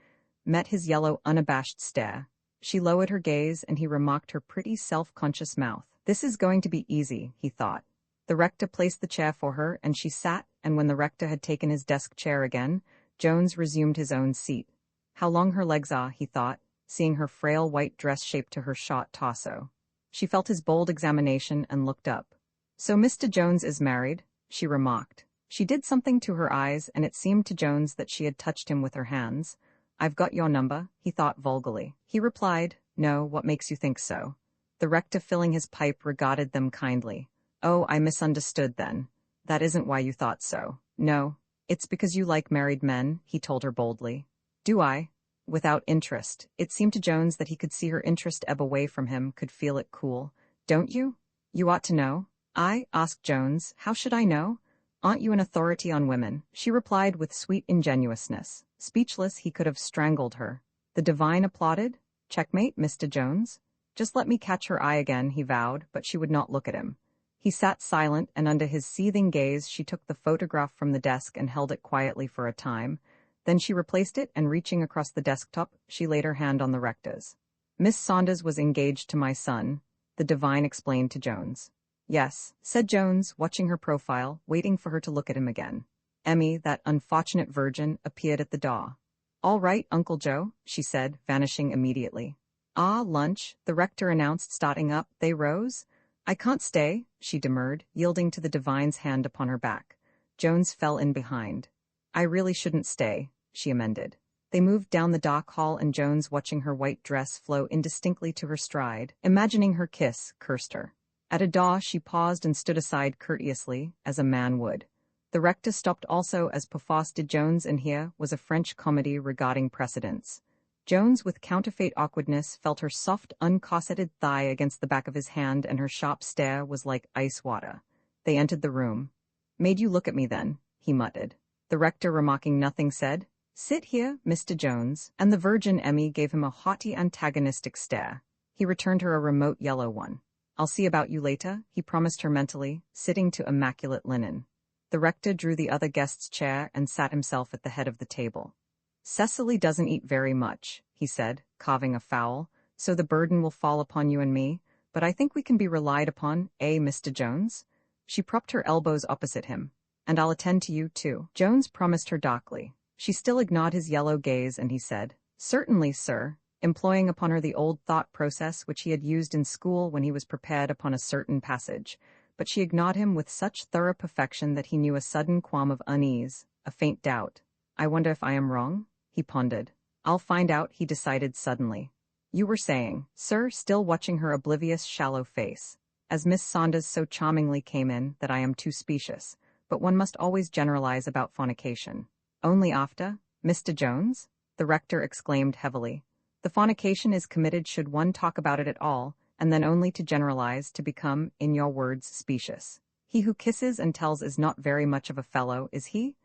met his yellow, unabashed stare. She lowered her gaze, and he remarked her pretty, self-conscious mouth. This is going to be easy, he thought. The rector placed the chair for her, and she sat, and when the rector had taken his desk chair again, Jones resumed his own seat. How long her legs are, he thought, seeing her frail white dress shaped to her short torso. She felt his bold examination and looked up. So Mr. Jones is married, she remarked. She did something to her eyes, and it seemed to Jones that she had touched him with her hands. I've got your number, he thought vulgarly. He replied, No, what makes you think so? The rector, filling his pipe, regarded them kindly. Oh, I misunderstood then. That isn't why you thought so. No, it's because you like married men, he told her boldly. Do I? Without interest. It seemed to Jones that he could see her interest ebb away from him, could feel it cool. Don't you? You ought to know. I? Asked Jones. How should I know? Aren't you an authority on women? She replied with sweet ingenuousness. Speechless, he could have strangled her. The divine applauded. Checkmate, Mr. Jones. Just let me catch her eye again, he vowed, but she would not look at him. He sat silent, and under his seething gaze she took the photograph from the desk and held it quietly for a time. Then she replaced it, and reaching across the desktop, she laid her hand on the rector's. Miss Saunders was engaged to my son, the divine explained to Jones. Yes, said Jones, watching her profile, waiting for her to look at him again. Emmy, that unfortunate virgin, appeared at the door. All right, Uncle Joe, she said, vanishing immediately. Ah, lunch, the rector announced, starting up. They rose. I can't stay, she demurred, yielding to the divine's hand upon her back. Jones fell in behind. I really shouldn't stay, she amended. They moved down the dock hall, and Jones, watching her white dress flow indistinctly to her stride, imagining her kiss, cursed her. At a door she paused and stood aside courteously, as a man would. The rector stopped also, as perforce did Jones, and here was a French comedy regarding precedence. Jones, with counterfeit awkwardness, felt her soft, uncorseted thigh against the back of his hand, and her sharp stare was like ice water. They entered the room. Made you look at me then, he muttered. The rector, remarking nothing, said, Sit here, Mr. Jones, and the virgin Emmy gave him a haughty, antagonistic stare. He returned her a remote yellow one. I'll see about you later, he promised her mentally, sitting to immaculate linen. The rector drew the other guest's chair and sat himself at the head of the table. Cecily doesn't eat very much, he said, carving a fowl, so the burden will fall upon you and me, but I think we can be relied upon, Mr. Jones? She propped her elbows opposite him. And I'll attend to you, too. Jones promised her darkly. She still ignored his yellow gaze, and he said, Certainly, sir, employing upon her the old thought process which he had used in school when he was prepared upon a certain passage, but she ignored him with such thorough perfection that he knew a sudden qualm of unease, a faint doubt. I wonder if I am wrong? He pondered. I'll find out, he decided suddenly. You were saying, sir, still watching her oblivious, shallow face, as Miss Saunders so charmingly came in, that I am too specious, but one must always generalize about fornication. Only after, Mr. Jones? The rector exclaimed heavily. The fornication is committed should one talk about it at all, and then only to generalize, to become, in your words, specious. He who kisses and tells is not very much of a fellow, is he?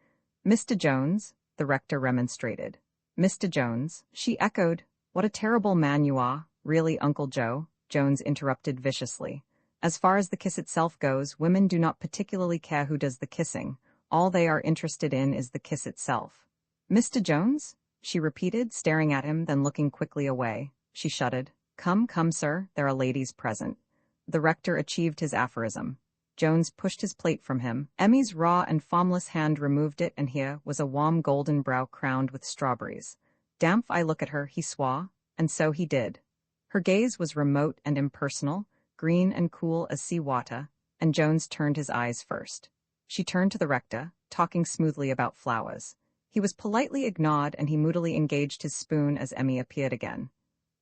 Mr. Jones, the rector remonstrated. Mr. Jones, she echoed. What a terrible man you are, really, Uncle Joe, Jones interrupted viciously. As far as the kiss itself goes, women do not particularly care who does the kissing. All they are interested in is the kiss itself. Mr. Jones? She repeated, staring at him, then looking quickly away. She shuddered. Come, come, sir, there are ladies present. The rector achieved his aphorism. Jones pushed his plate from him. Emmy's raw and formless hand removed it, and here was a warm golden brow crowned with strawberries. "Damn I look at her," he swore, and so he did. Her gaze was remote and impersonal, green and cool as sea water, and Jones turned his eyes first. She turned to the rector, talking smoothly about flowers. He was politely ignored, and he moodily engaged his spoon as Emmy appeared again.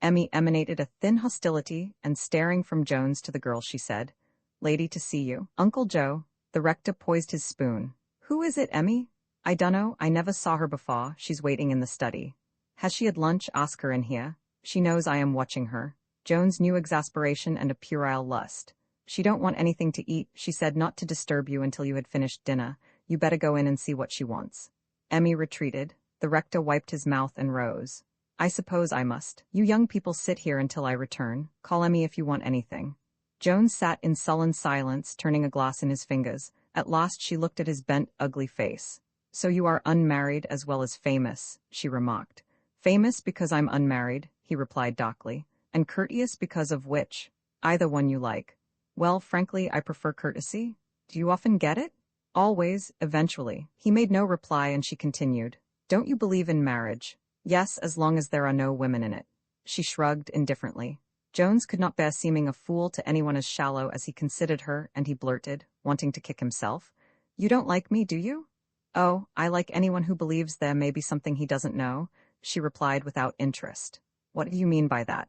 Emmy emanated a thin hostility, and staring from Jones to the girl she said, "Lady to see you." "Uncle Joe." The rector poised his spoon. "Who is it, Emmy?" "I dunno, I never saw her before. She's waiting in the study." "Has she had lunch? Ask her in here. She knows I am watching her." Jones knew exasperation and a puerile lust. "She don't want anything to eat. She said not to disturb you until you had finished dinner. You better go in and see what she wants." Emmy retreated. The rector wiped his mouth and rose. "I suppose I must. You young people sit here until I return. Call Emmy if you want anything." Jones sat in sullen silence, turning a glass in his fingers. At last she looked at his bent, ugly face. "So you are unmarried as well as famous," she remarked. "Famous because I'm unmarried," he replied darkly, "and courteous because of which? Either one you like." "Well, frankly, I prefer courtesy." "Do you often get it?" "Always, eventually." He made no reply, and she continued, "Don't you believe in marriage?" "Yes, as long as there are no women in it." She shrugged indifferently. Jones could not bear seeming a fool to anyone as shallow as he considered her, and he blurted, wanting to kick himself, "You don't like me, do you?" "Oh, I like anyone who believes there may be something he doesn't know," she replied without interest. "What do you mean by that?"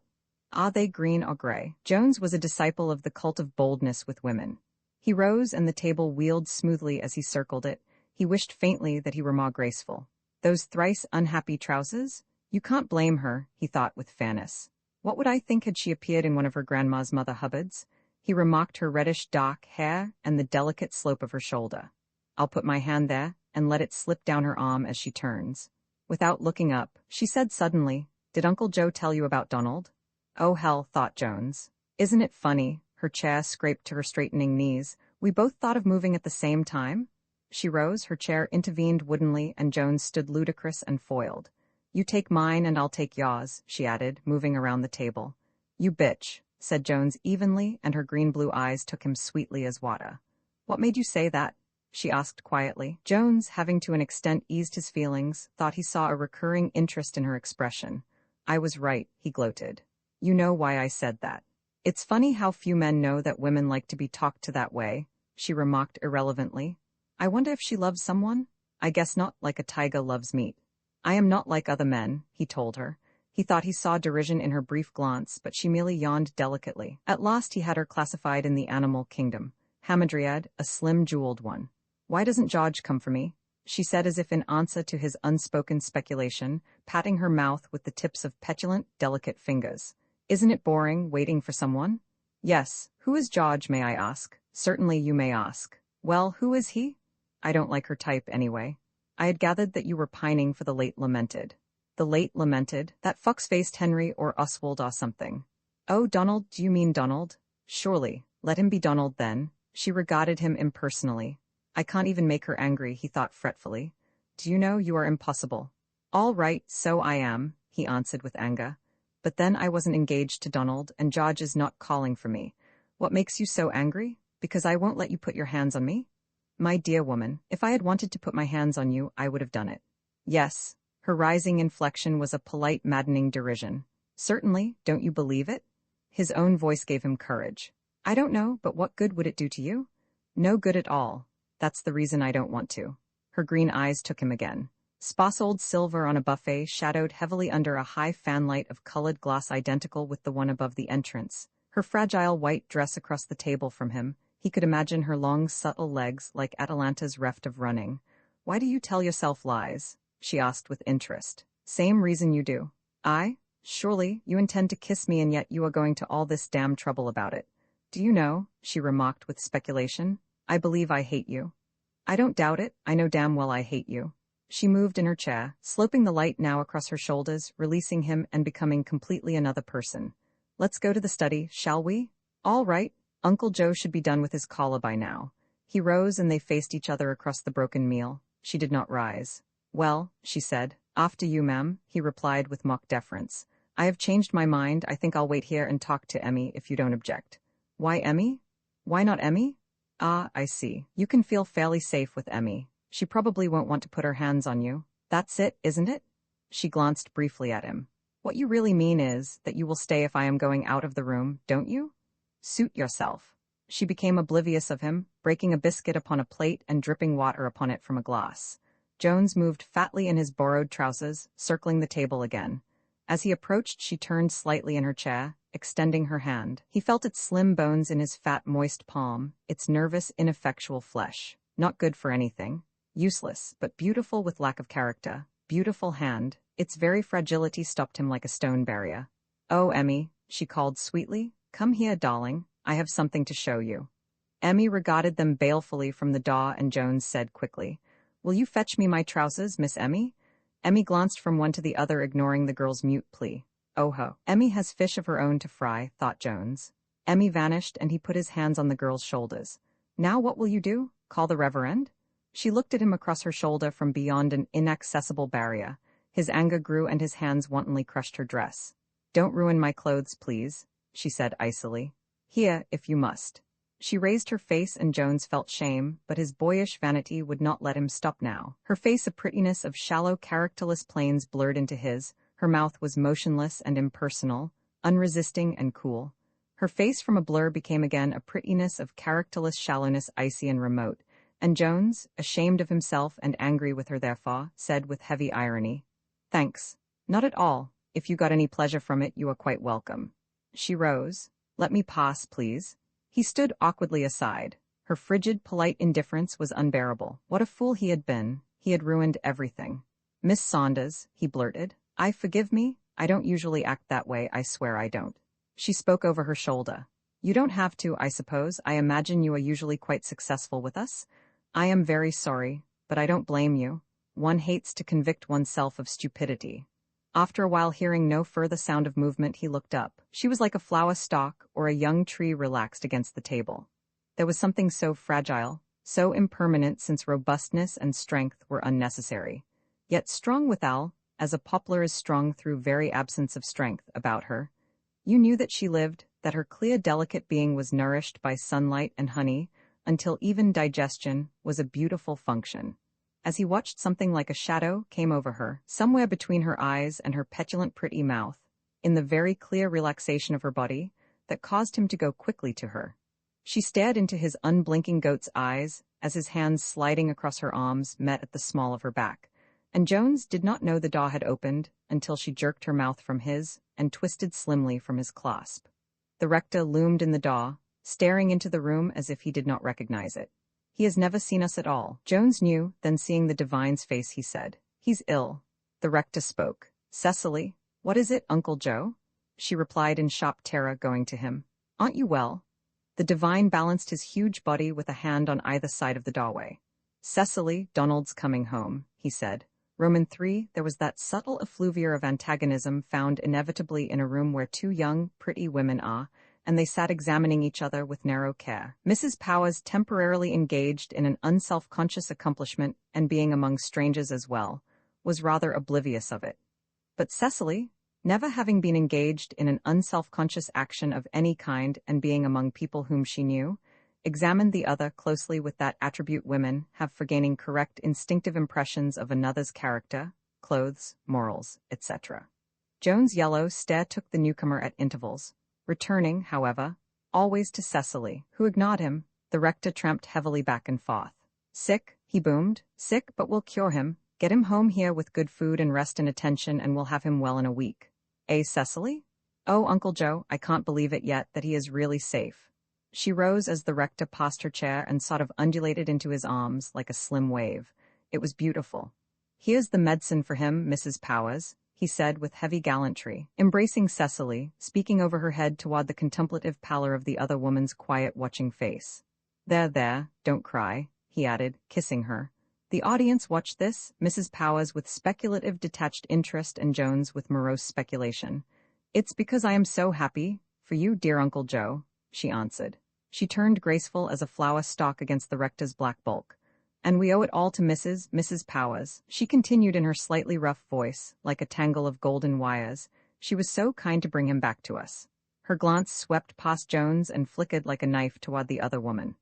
"Are they green or gray?" Jones was a disciple of the cult of boldness with women. He rose, and the table wheeled smoothly as he circled it. He wished faintly that he were more graceful. "Those thrice unhappy trousers? You can't blame her," he thought with fairness. "What would I think had she appeared in one of her grandma's Mother Hubbards?" He remarked her reddish dark hair and the delicate slope of her shoulder. "I'll put my hand there, and let it slip down her arm as she turns." Without looking up, she said suddenly, "Did Uncle Joe tell you about Donald?" "Oh hell," thought Jones. "Isn't it funny?" Her chair scraped to her straightening knees. "We both thought of moving at the same time?" She rose, her chair intervened woodenly, and Jones stood ludicrous and foiled. "You take mine and I'll take yours," she added, moving around the table. "You bitch," said Jones evenly, and her green-blue eyes took him sweetly as water. "What made you say that?" she asked quietly. Jones, having to an extent eased his feelings, thought he saw a recurring interest in her expression. "I was right," he gloated. "You know why I said that." "It's funny how few men know that women like to be talked to that way," she remarked irrelevantly. "I wonder if she loves someone? I guess not, like a tiger loves meat." "I am not like other men," he told her. He thought he saw derision in her brief glance, but she merely yawned delicately. At last he had her classified in the animal kingdom. Hamadryad, a slim jeweled one. "Why doesn't George come for me?" she said as if in answer to his unspoken speculation, patting her mouth with the tips of petulant, delicate fingers. "Isn't it boring, waiting for someone?" "Yes. Who is George, may I ask?" "Certainly you may ask." "Well, who is he?" "I don't like her type, anyway." "I had gathered that you were pining for the late lamented." "The late lamented? That fox-faced Henry or Oswald or something." "Oh, Donald, do you mean Donald?" "Surely. Let him be Donald, then." She regarded him impersonally. "I can't even make her angry," he thought fretfully. "Do you know, you are impossible." "All right, so I am," he answered with anger. "But then I wasn't engaged to Donald, and George is not calling for me. What makes you so angry? Because I won't let you put your hands on me?" "My dear woman, if I had wanted to put my hands on you, I would have done it." "Yes." Her rising inflection was a polite, maddening derision. "Certainly, don't you believe it?" His own voice gave him courage. "I don't know, but what good would it do to you?" "No good at all. That's the reason I don't want to." Her green eyes took him again. Spassoled silver on a buffet shadowed heavily under a high fanlight of colored glass identical with the one above the entrance. Her fragile white dress across the table from him. He could imagine her long, subtle legs like Atalanta's reft of running. "Why do you tell yourself lies?" she asked with interest. "Same reason you do." "I? Surely, you intend to kiss me, and yet you are going to all this damn trouble about it." "Do you know," she remarked with speculation, "I believe I hate you." "I don't doubt it. I know damn well I hate you." She moved in her chair, sloping the light now across her shoulders, releasing him and becoming completely another person. "Let's go to the study, shall we?" "All right." Uncle Joe should be done with his caller by now. He rose and they faced each other across the broken meal. She did not rise. "Well," she said. "After you, ma'am," he replied with mock deference. "I have changed my mind. I think I'll wait here and talk to Emmy if you don't object." "Why Emmy?" "Why not Emmy?" Ah, I see. You can feel fairly safe with Emmy. She probably won't want to put her hands on you. That's it, isn't it? She glanced briefly at him. What you really mean is that you will stay if I am going out of the room, don't you? Suit yourself. She became oblivious of him, breaking a biscuit upon a plate and dripping water upon it from a glass. Jones moved fatly in his borrowed trousers, circling the table again. As he approached, she turned slightly in her chair, extending her hand. He felt its slim bones in his fat, moist palm, its nervous, ineffectual flesh. Not good for anything. Useless, but beautiful with lack of character. Beautiful hand. Its very fragility stopped him like a stone barrier. Oh, Emmy, she called sweetly. Come here, darling. I have something to show you. Emmy regarded them balefully from the door, and Jones said quickly, Will you fetch me my trousers, Miss Emmy? Emmy glanced from one to the other, ignoring the girl's mute plea. Oh ho. Emmy has fish of her own to fry, thought Jones. Emmy vanished, and he put his hands on the girl's shoulders. Now what will you do? Call the Reverend? She looked at him across her shoulder from beyond an inaccessible barrier. His anger grew, and his hands wantonly crushed her dress. Don't ruin my clothes, please, she said icily. Here, if you must. She raised her face, and Jones felt shame, but his boyish vanity would not let him stop now. Her face, a prettiness of shallow, characterless planes, blurred into his. Her mouth was motionless and impersonal, unresisting and cool. Her face from a blur became again a prettiness of characterless shallowness, icy and remote. And Jones, ashamed of himself and angry with her therefore, said with heavy irony, Thanks. Not at all. If you got any pleasure from it, you are quite welcome. She rose. Let me pass, please. He stood awkwardly aside. Her frigid, polite indifference was unbearable. What a fool he had been. He had ruined everything. Miss Saunders, he blurted. Forgive me. I don't usually act that way, I swear I don't. She spoke over her shoulder. You don't have to, I suppose. I imagine you are usually quite successful with us. I am very sorry, but I don't blame you. One hates to convict oneself of stupidity. After a while, hearing no further sound of movement, he looked up. She was like a flower stalk or a young tree relaxed against the table. There was something so fragile, so impermanent, since robustness and strength were unnecessary. Yet strong withal, as a poplar is strong through very absence of strength, about her. You knew that she lived, that her clear, delicate being was nourished by sunlight and honey, until even digestion was a beautiful function. As he watched, something like a shadow came over her, somewhere between her eyes and her petulant, pretty mouth, in the very clear relaxation of her body, that caused him to go quickly to her. She stared into his unblinking goat's eyes as his hands sliding across her arms met at the small of her back, and Jones did not know the door had opened until she jerked her mouth from his and twisted slimly from his clasp. The rector loomed in the door, staring into the room as if he did not recognize it. He has never seen us at all. Jones knew, then seeing the divine's face, he said, He's ill. The rector spoke. Cecily, what is it, Uncle Joe? She replied in sharp terror, going to him. Aren't you well? The divine balanced his huge body with a hand on either side of the doorway. Cecily, Donald's coming home, he said. Roman 3, there was that subtle effluvia of antagonism found inevitably in a room where two young, pretty women are, and they sat examining each other with narrow care. Mrs. Powers, temporarily engaged in an unself-conscious accomplishment and being among strangers as well, was rather oblivious of it. But Cecily, never having been engaged in an unself-conscious action of any kind and being among people whom she knew, examined the other closely with that attribute women have for gaining correct instinctive impressions of another's character, clothes, morals, etc. Jones' yellow stare took the newcomer at intervals, returning, however, always to Cecily, who ignored him. The rector tramped heavily back and forth. Sick, he boomed. Sick, but we'll cure him. Get him home here with good food and rest and attention, and we'll have him well in a week. Cecily? Oh, Uncle Joe, I can't believe it yet that he is really safe. She rose as the rector passed her chair and sort of undulated into his arms like a slim wave. It was beautiful. Here's the medicine for him, Mrs. Powers, he said with heavy gallantry, embracing Cecily, speaking over her head toward the contemplative pallor of the other woman's quiet, watching face. There, don't cry, he added, kissing her. The audience watched this, Mrs. Powers with speculative, detached interest and Jones with morose speculation. It's because I am so happy, for you, dear Uncle Joe, she answered. She turned graceful as a flower stalk against the rector's black bulk. And we owe it all to Mrs. Powers, she continued in her slightly rough voice, like a tangle of golden wires. She was so kind to bring him back to us. Her glance swept past Jones and flickered like a knife toward the other woman.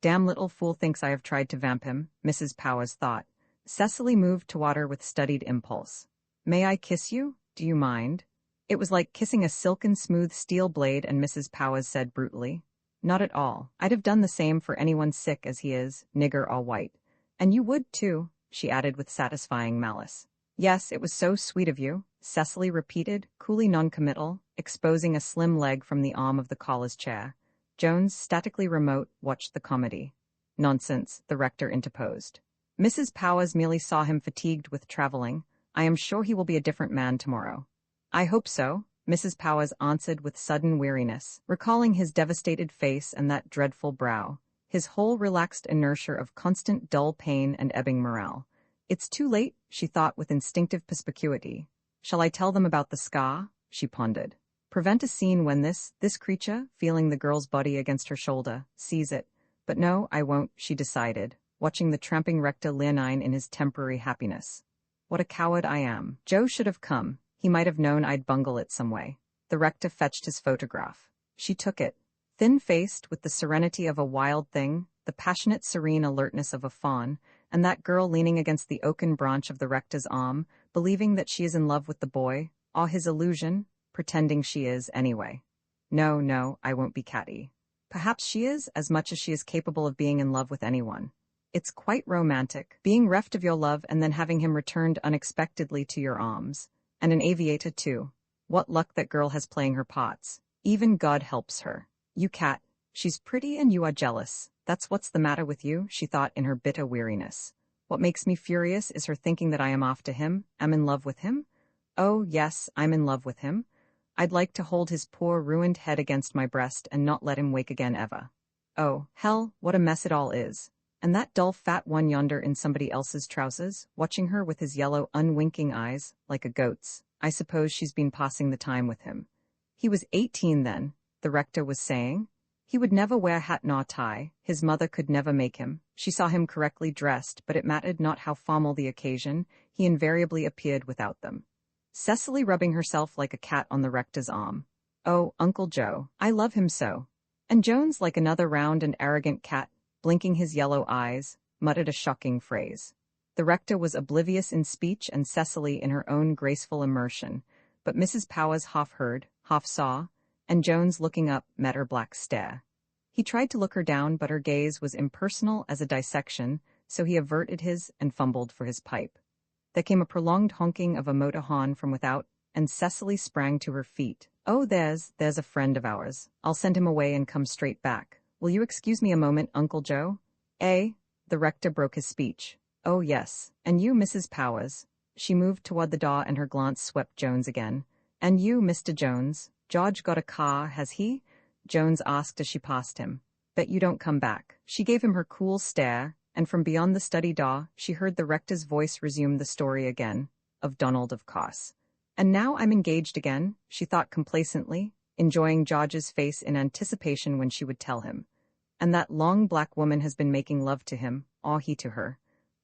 Damn little fool thinks I have tried to vamp him, Mrs. Powers thought. Cecily moved toward her with studied impulse. May I kiss you? Do you mind? It was like kissing a silken smooth steel blade, and Mrs. Powers said brutally. Not at all. I'd have done the same for anyone sick as he is, nigger all white. And you would too, she added with satisfying malice. Yes, it was so sweet of you, Cecily repeated, coolly noncommittal, exposing a slim leg from the arm of the caller's chair. Jones, statically remote, watched the comedy. Nonsense, the rector interposed. Mrs. Powers merely saw him fatigued with traveling. I am sure he will be a different man tomorrow. I hope so, Mrs. Powers answered with sudden weariness, recalling his devastated face and that dreadful brow, his whole relaxed inertia of constant dull pain and ebbing morale. It's too late, she thought with instinctive perspicuity. Shall I tell them about the scar? She pondered. Prevent a scene when this creature, feeling the girl's body against her shoulder, sees it. But no, I won't, she decided, watching the tramping rector leonine in his temporary happiness. What a coward I am. Joe should have come. He might have known I'd bungle it some way. The rector fetched his photograph. She took it. Thin-faced, with the serenity of a wild thing, the passionate serene alertness of a fawn, and that girl leaning against the oaken branch of the rector's arm, believing that she is in love with the boy, all his illusion, pretending she is anyway. No, I won't be catty. Perhaps she is, as much as she is capable of being in love with anyone. It's quite romantic, being reft of your love and then having him returned unexpectedly to your arms. And an aviator, too. What luck that girl has playing her pots. Even God helps her. You cat. She's pretty and you are jealous. That's what's the matter with you, she thought in her bitter weariness. What makes me furious is her thinking that I am after him, am in love with him. Oh, yes, I'm in love with him. I'd like to hold his poor ruined head against my breast and not let him wake again ever. Oh, hell, what a mess it all is. And that dull fat one yonder in somebody else's trousers, watching her with his yellow unwinking eyes, like a goat's. I suppose she's been passing the time with him. He was 18 then, the rector was saying. He would never wear hat nor tie, his mother could never make him. She saw him correctly dressed, but it mattered not how formal the occasion, he invariably appeared without them. Cecily rubbing herself like a cat on the rector's arm. Oh, Uncle Joe, I love him so. And Jones, like another round and arrogant cat, blinking his yellow eyes, muttered a shocking phrase. The rector was oblivious in speech and Cecily in her own graceful immersion, but Mrs. Powers half heard, half saw, and Jones, looking up, met her black stare. He tried to look her down, but her gaze was impersonal as a dissection, so he averted his and fumbled for his pipe. There came a prolonged honking of a motor horn from without, and Cecily sprang to her feet. Oh, there's a friend of ours. I'll send him away and come straight back. Will you excuse me a moment, Uncle Joe? Eh? The rector broke his speech. Oh, yes. And you, Mrs. Powers. She moved toward the door and her glance swept Jones again. And you, Mr. Jones. George got a car, has he? Jones asked as she passed him. Bet you don't come back. She gave him her cool stare, and from beyond the study door, she heard the rector's voice resume the story again, of Donald, of course. And now I'm engaged again, she thought complacently, enjoying George's face in anticipation when she would tell him. And that long black woman has been making love to him, or he to her.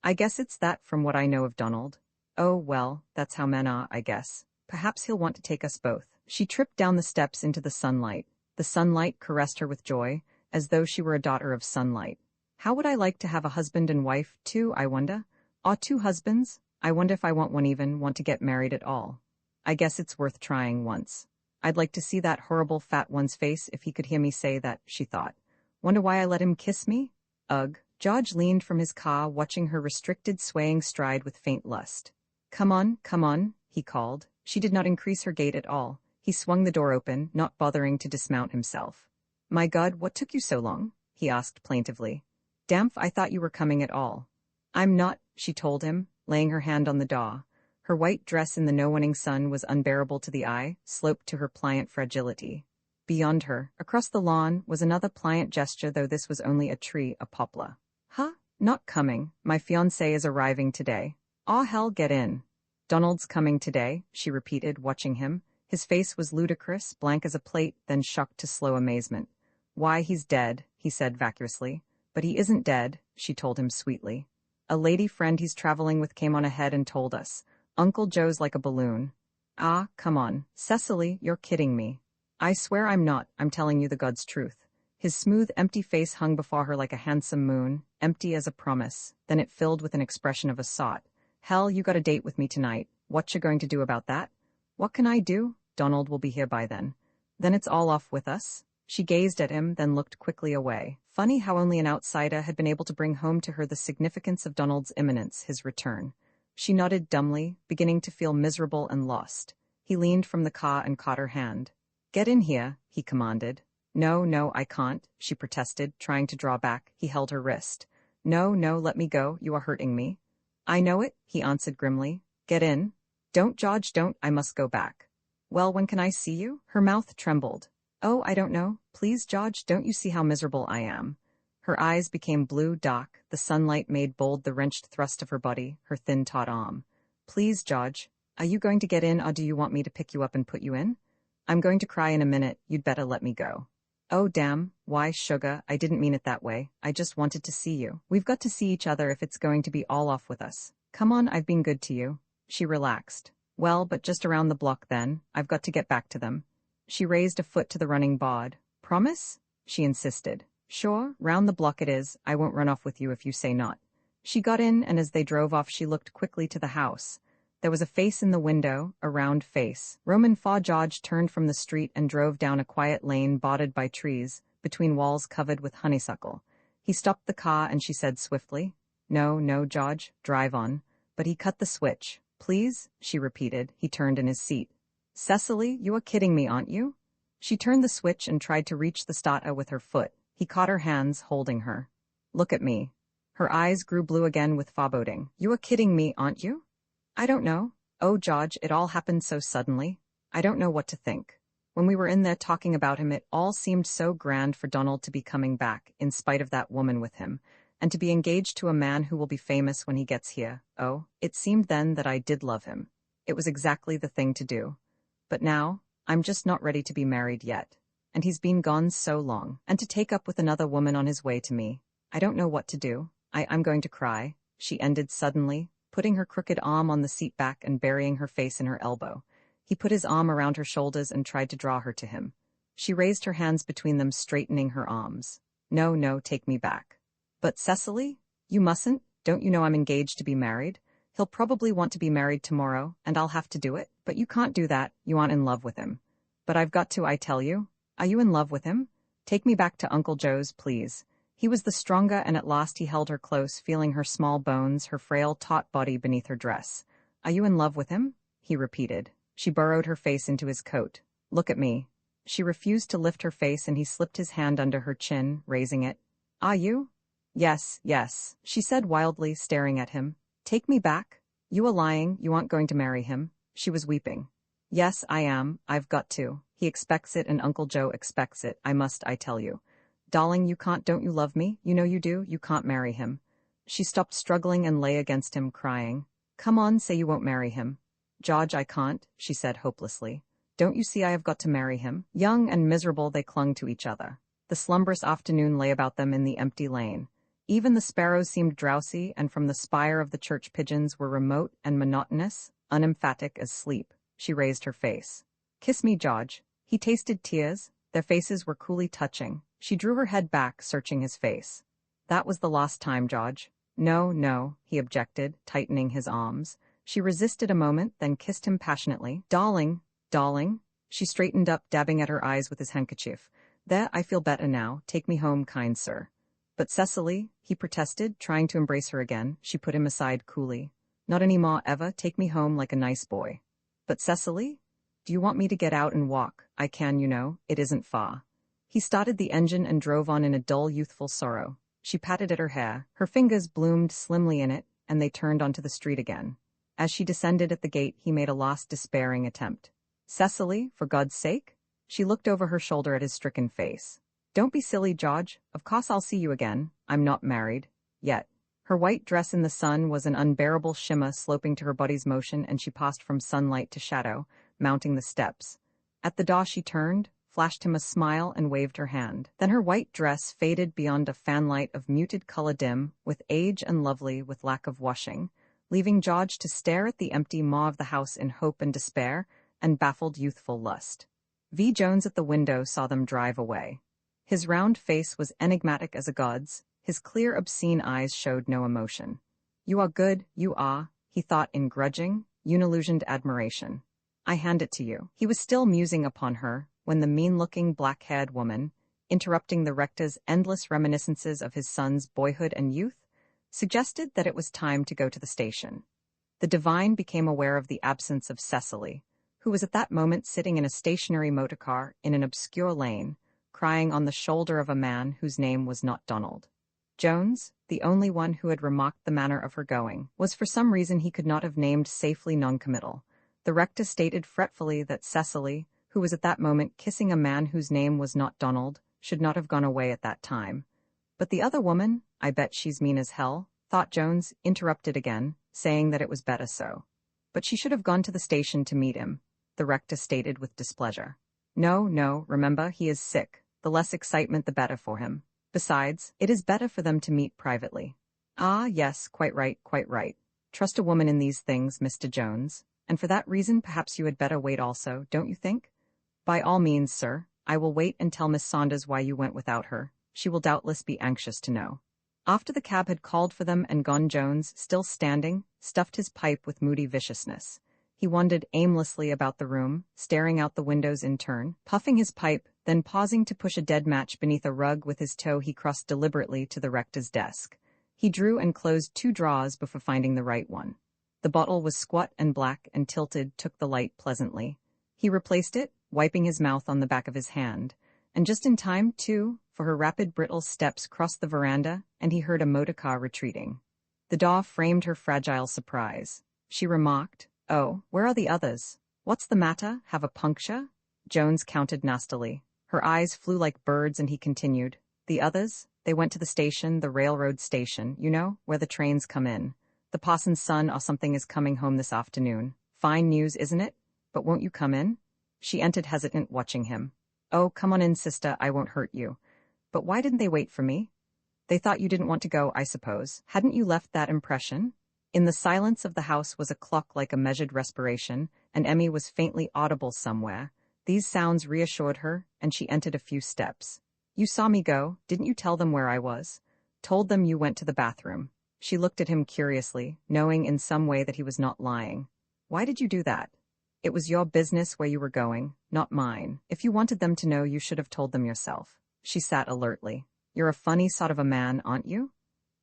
I guess it's that from what I know of Donald. Oh, well, that's how men are, I guess. Perhaps he'll want to take us both. She tripped down the steps into the sunlight. The sunlight caressed her with joy, as though she were a daughter of sunlight. How would I like to have a husband and wife, too, I wonder? Or 2 husbands? I wonder if I want to get married at all. I guess it's worth trying once. I'd like to see that horrible fat one's face if he could hear me say that, she thought. Wonder why I let him kiss me? Ugh. George leaned from his car, watching her restricted swaying stride with faint lust. Come on, he called. She did not increase her gait at all. He swung the door open, not bothering to dismount himself. My God, what took you so long? He asked plaintively. Damph, I thought you were coming at all. I'm not, she told him, laying her hand on the door. Her white dress in the no-winning sun was unbearable to the eye, sloped to her pliant fragility. Beyond her, across the lawn, was another pliant gesture, though this was only a tree, a poplar. Huh? Not coming. My fiancé is arriving today. Aw hell, get in. Donald's coming today, she repeated, watching him. His face was ludicrous, blank as a plate, then shocked to slow amazement. Why, he's dead, he said vacuously. But he isn't dead, she told him sweetly. A lady friend he's traveling with came on ahead and told us. Uncle Joe's like a balloon. Ah, come on. Cecily, you're kidding me. I swear I'm not, I'm telling you the God's truth. His smooth, empty face hung before her like a handsome moon, empty as a promise, then it filled with an expression of a sot. Hell, you got a date with me tonight. What you going to do about that? What can I do? Donald will be here by then. Then it's all off with us? She gazed at him, then looked quickly away. Funny how only an outsider had been able to bring home to her the significance of Donald's imminence, his return. She nodded dumbly, beginning to feel miserable and lost. He leaned from the car and caught her hand. Get in here, he commanded. No, I can't, she protested, trying to draw back. He held her wrist. No, let me go, you are hurting me. I know it, he answered grimly. Get in. Don't, George, don't, I must go back. Well, when can I see you? Her mouth trembled. Oh, I don't know. Please, George, don't you see how miserable I am? Her eyes became blue dark, the sunlight made bold the wrenched thrust of her body, her thin taut arm. Please, George, are you going to get in or do you want me to pick you up and put you in? I'm going to cry in a minute, you'd better let me go. Oh damn, why, sugar, I didn't mean it that way, I just wanted to see you. We've got to see each other if it's going to be all off with us. Come on, I've been good to you. She relaxed. Well, but just around the block then, I've got to get back to them. She raised a foot to the running board. Promise? She insisted. Sure, round the block it is, I won't run off with you if you say not. She got in, and as they drove off she looked quickly to the house. There was a face in the window, a round face. Roman George turned from the street and drove down a quiet lane bordered by trees, between walls covered with honeysuckle. He stopped the car and she said swiftly, No, George, drive on. But he cut the switch. Please, she repeated. He turned in his seat. Cecily, you are kidding me, aren't you? She turned the switch and tried to reach the starter with her foot. He caught her hands, holding her. Look at me. Her eyes grew blue again with foreboding. You are kidding me, aren't you? I don't know. Oh, George, it all happened so suddenly. I don't know what to think. When we were in there talking about him, it all seemed so grand for Donald to be coming back, in spite of that woman with him, and to be engaged to a man who will be famous when he gets here. Oh, it seemed then that I did love him. It was exactly the thing to do. But now, I'm just not ready to be married yet. And he's been gone so long. And to take up with another woman on his way to me. I don't know what to do. I'm going to cry, she ended suddenly, putting her crooked arm on the seat back and burying her face in her elbow. He put his arm around her shoulders and tried to draw her to him. She raised her hands between them, straightening her arms. No, take me back. But Cecily? You mustn't. Don't you know I'm engaged to be married? He'll probably want to be married tomorrow, and I'll have to do it. But you can't do that. You aren't in love with him. But I've got to, I tell you. Are you in love with him? Take me back to Uncle Joe's, please. He was the stronger, and at last he held her close, feeling her small bones, her frail, taut body beneath her dress. Are you in love with him? He repeated. She burrowed her face into his coat. Look at me. She refused to lift her face, and he slipped his hand under her chin, raising it. Are you? Yes, she said wildly, staring at him. Take me back? You are lying, you aren't going to marry him. She was weeping. Yes, I am, I've got to. He expects it and Uncle Joe expects it, I tell you. Darling, you can't, don't you love me? You know you do, you can't marry him. She stopped struggling and lay against him, crying. Come on, say you won't marry him. George, I can't, she said hopelessly. Don't you see I have got to marry him? Young and miserable they clung to each other. The slumberous afternoon lay about them in the empty lane. Even the sparrows seemed drowsy, and from the spire of the church pigeons were remote and monotonous, unemphatic as sleep. She raised her face. Kiss me, George. He tasted tears. Their faces were coolly touching. She drew her head back, searching his face. That was the last time, George. No, he objected, tightening his arms. She resisted a moment, then kissed him passionately. Darling. She straightened up, dabbing at her eyes with his handkerchief. There, I feel better now. Take me home, kind sir. But Cecily, he protested, trying to embrace her again. She put him aside coolly. Not any more, Eva. Take me home like a nice boy. But Cecily? Do you want me to get out and walk? I can, you know. It isn't far. He started the engine and drove on in a dull, youthful sorrow. She patted at her hair. Her fingers bloomed slimly in it, and they turned onto the street again. As she descended at the gate, he made a last despairing attempt. Cecily, for God's sake? She looked over her shoulder at his stricken face. Don't be silly, George. Of course I'll see you again. I'm not married. Yet. Her white dress in the sun was an unbearable shimmer sloping to her body's motion, and she passed from sunlight to shadow, mounting the steps. At the door she turned, flashed him a smile, and waved her hand. Then her white dress faded beyond a fanlight of muted color, dim with age and lovely with lack of washing, leaving George to stare at the empty maw of the house in hope and despair and baffled youthful lust. V. Jones at the window saw them drive away. His round face was enigmatic as a god's, his clear, obscene eyes showed no emotion. "You are good, you are," he thought in grudging, unillusioned admiration. "I hand it to you." He was still musing upon her when the mean-looking, black-haired woman, interrupting the rector's endless reminiscences of his son's boyhood and youth, suggested that it was time to go to the station. The divine became aware of the absence of Cecily, who was at that moment sitting in a stationary motorcar in an obscure lane, crying on the shoulder of a man whose name was not Donald. Jones, the only one who had remarked the manner of her going, was for some reason he could not have named safely noncommittal. The rector stated fretfully that Cecily, who was at that moment kissing a man whose name was not Donald, should not have gone away at that time. But the other woman, "I bet she's mean as hell," thought Jones, interrupted again, saying that it was better so. "But she should have gone to the station to meet him," the rector stated with displeasure. "No, no, remember, he is sick. The less excitement the better for him. Besides, it is better for them to meet privately." "Ah, yes, quite right, quite right. Trust a woman in these things, Mr. Jones. And for that reason perhaps you had better wait also, don't you think?" "By all means, sir. I will wait and tell Miss Saunders why you went without her. She will doubtless be anxious to know." After the cab had called for them and gone, Jones, still standing, stuffed his pipe with moody viciousness. He wandered aimlessly about the room, staring out the windows in turn, puffing his pipe, then pausing to push a dead match beneath a rug with his toe. He crossed deliberately to the rector's desk. He drew and closed 2 drawers before finding the right one. The bottle was squat and black and tilted, took the light pleasantly. He replaced it, wiping his mouth on the back of his hand. And just in time, too, for her rapid brittle steps crossed the veranda, and he heard a motorcar retreating. The daw framed her fragile surprise. She remarked, "Oh, where are the others? What's the matter? Have a puncture?" Jones counted nastily. Her eyes flew like birds, and he continued, "The others? They went to the station, the railroad station, you know, where the trains come in. The parson's son or something is coming home this afternoon. Fine news, isn't it? But won't you come in?" She entered hesitant, watching him. "Oh, come on in, sister, I won't hurt you. But why didn't they wait for me?" "They thought you didn't want to go, I suppose. Hadn't you left that impression?" In the silence of the house was a clock like a measured respiration, and Emmy was faintly audible somewhere. These sounds reassured her, and she entered a few steps. "You saw me go. Didn't you tell them where I was?" "Told them you went to the bathroom." She looked at him curiously, knowing in some way that he was not lying. "Why did you do that?" "It was your business where you were going, not mine. If you wanted them to know, you should have told them yourself." She sat alertly. "You're a funny sort of a man, aren't you?"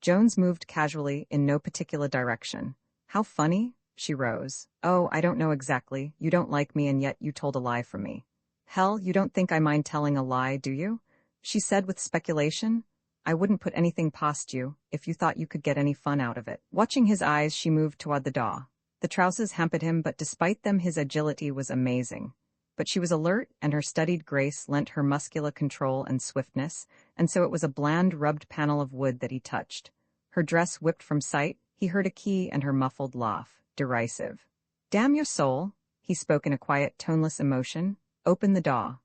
Jones moved casually, in no particular direction. "How funny?" She rose. "Oh, I don't know exactly. You don't like me, and yet you told a lie for me." "Hell, you don't think I mind telling a lie, do you?" she said with speculation. "I wouldn't put anything past you, if you thought you could get any fun out of it." Watching his eyes, she moved toward the door. The trousers hampered him, but despite them his agility was amazing. But she was alert, and her studied grace lent her muscular control and swiftness, and so it was a bland, rubbed panel of wood that he touched. Her dress whipped from sight, he heard a key and her muffled laugh, derisive. "Damn your soul," he spoke in a quiet, toneless emotion. "Open the door."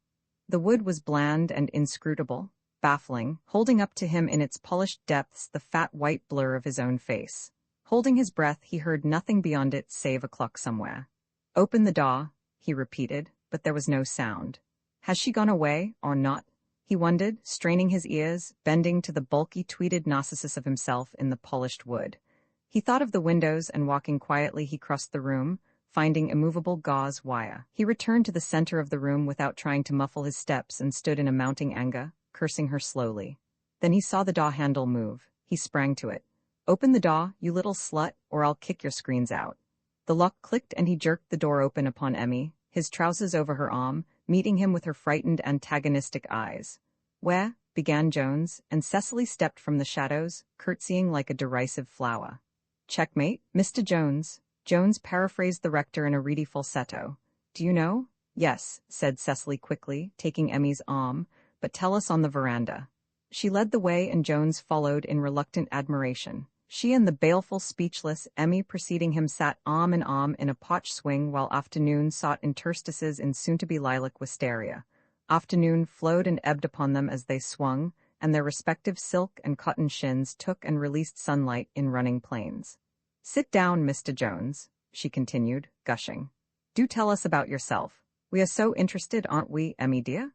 The wood was bland and inscrutable, baffling, holding up to him in its polished depths the fat white blur of his own face. Holding his breath, he heard nothing beyond it save a clock somewhere. "Open the door," he repeated, but there was no sound. Has she gone away, or not? He wondered, straining his ears, bending to the bulky tweeded narcissus of himself in the polished wood. He thought of the windows, and walking quietly he crossed the room, finding immovable gauze wire. He returned to the center of the room without trying to muffle his steps and stood in a mounting anger, cursing her slowly. Then he saw the door handle move. He sprang to it. "Open the door, you little slut, or I'll kick your screens out." The lock clicked and he jerked the door open upon Emmy, his trousers over her arm, meeting him with her frightened, antagonistic eyes. "Where?" began Jones, and Cecily stepped from the shadows, curtsying like a derisive flower. "Checkmate, Mr. Jones." Jones paraphrased the rector in a reedy falsetto. "Do you know?" "Yes," said Cecily quickly, taking Emmy's arm, "but tell us on the veranda." She led the way and Jones followed in reluctant admiration. She and the baleful, speechless Emmy preceding him sat arm in arm in a potch swing while afternoon sought interstices in soon-to-be lilac wisteria. Afternoon flowed and ebbed upon them as they swung, and their respective silk and cotton shins took and released sunlight in running plains. "Sit down, Mr. Jones," she continued, gushing. "Do tell us about yourself. We are so interested, aren't we, Emmy dear?"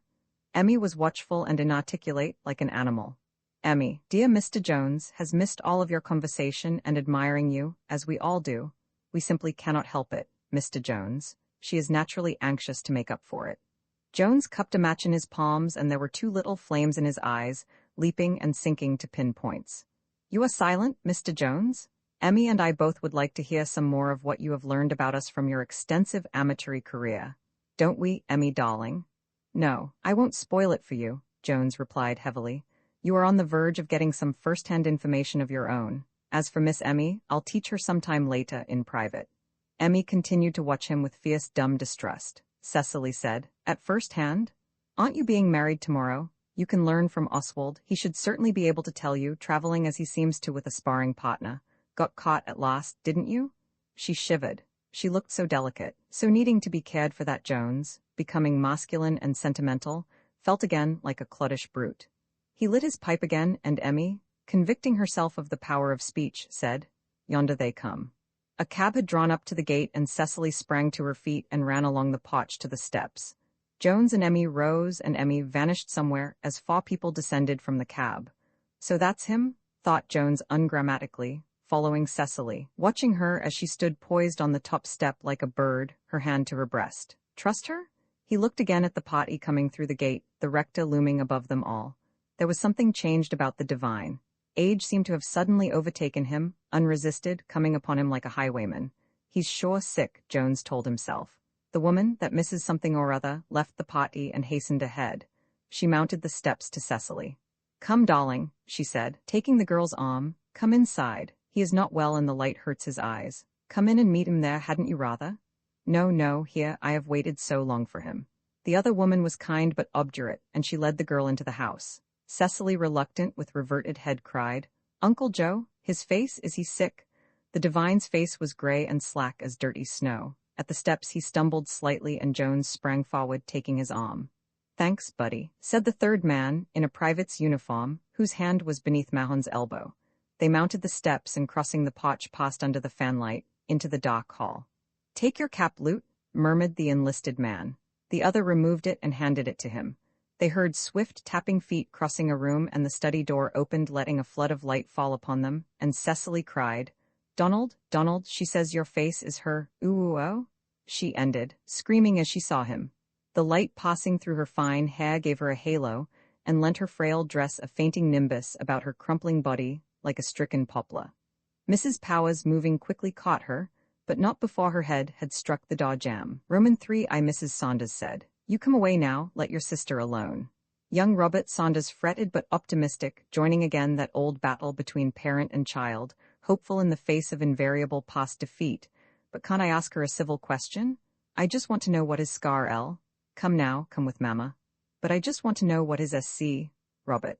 Emmy was watchful and inarticulate like an animal. Emmy, dear Mr. Jones, has missed all of your conversation and admiring you, as we all do. We simply cannot help it, Mr. Jones. She is naturally anxious to make up for it. Jones cupped a match in his palms, and there were two little flames in his eyes, leaping and sinking to pinpoints. You are silent, Mr. Jones? Emmy and I both would like to hear some more of what you have learned about us from your extensive amateur career. Don't we, Emmy darling? No, I won't spoil it for you, Jones replied heavily. You are on the verge of getting some first-hand information of your own. As for Miss Emmy, I'll teach her sometime later in private. Emmy continued to watch him with fierce dumb distrust. Cecily said, at first hand? Aren't you being married tomorrow? You can learn from Oswald. He should certainly be able to tell you, traveling as he seems to with a sparring partner. Got caught at last, didn't you? She shivered. She looked so delicate, so needing to be cared for that Jones, becoming masculine and sentimental, felt again like a cloddish brute. He lit his pipe again, and Emmy, convicting herself of the power of speech, said, Yonder they come. A cab had drawn up to the gate, and Cecily sprang to her feet and ran along the porch to the steps. Jones and Emmy rose, and Emmy vanished somewhere as 4 people descended from the cab. So that's him, thought Jones ungrammatically, following Cecily, watching her as she stood poised on the top step like a bird, her hand to her breast. Trust her? He looked again at the party coming through the gate, the rector looming above them all. There was something changed about the divine. Age seemed to have suddenly overtaken him, unresisted, coming upon him like a highwayman. He's sure sick, Jones told himself. The woman, that Mrs. Something or other, left the party and hastened ahead. She mounted the steps to Cecily. Come, darling, she said, taking the girl's arm. Come inside. He is not well and the light hurts his eyes. Come in and meet him there, hadn't you rather? No, no, here, I have waited so long for him. The other woman was kind but obdurate, and she led the girl into the house. Cecily, reluctant, with reverted head, cried, Uncle Joe, his face, is he sick? The divine's face was gray and slack as dirty snow. At the steps he stumbled slightly, and Jones sprang forward, taking his arm. Thanks, buddy, said the third man, in a private's uniform, whose hand was beneath Mahon's elbow. They mounted the steps and, crossing the porch, passed under the fanlight, into the dark hall. Take your cap, Lute, murmured the enlisted man. The other removed it and handed it to him. They heard swift tapping feet crossing a room, and the study door opened, letting a flood of light fall upon them, and Cecily cried, Donald, Donald, she says your face is her, ooh-oh? She ended, screaming as she saw him. The light passing through her fine hair gave her a halo, and lent her frail dress a fainting nimbus about her crumpling body, like a stricken poplar. Mrs. Powers, moving quickly, caught her, but not before her head had struck the door jamb. Roman 3 I Mrs. Saunders said, You come away now, let your sister alone. Young Robert Saunders fretted but optimistic, joining again that old battle between parent and child, hopeful in the face of invariable past defeat. But can't I ask her a civil question? I just want to know what is Scar L. Come now, come with Mamma. But I just want to know what is SC, Robert.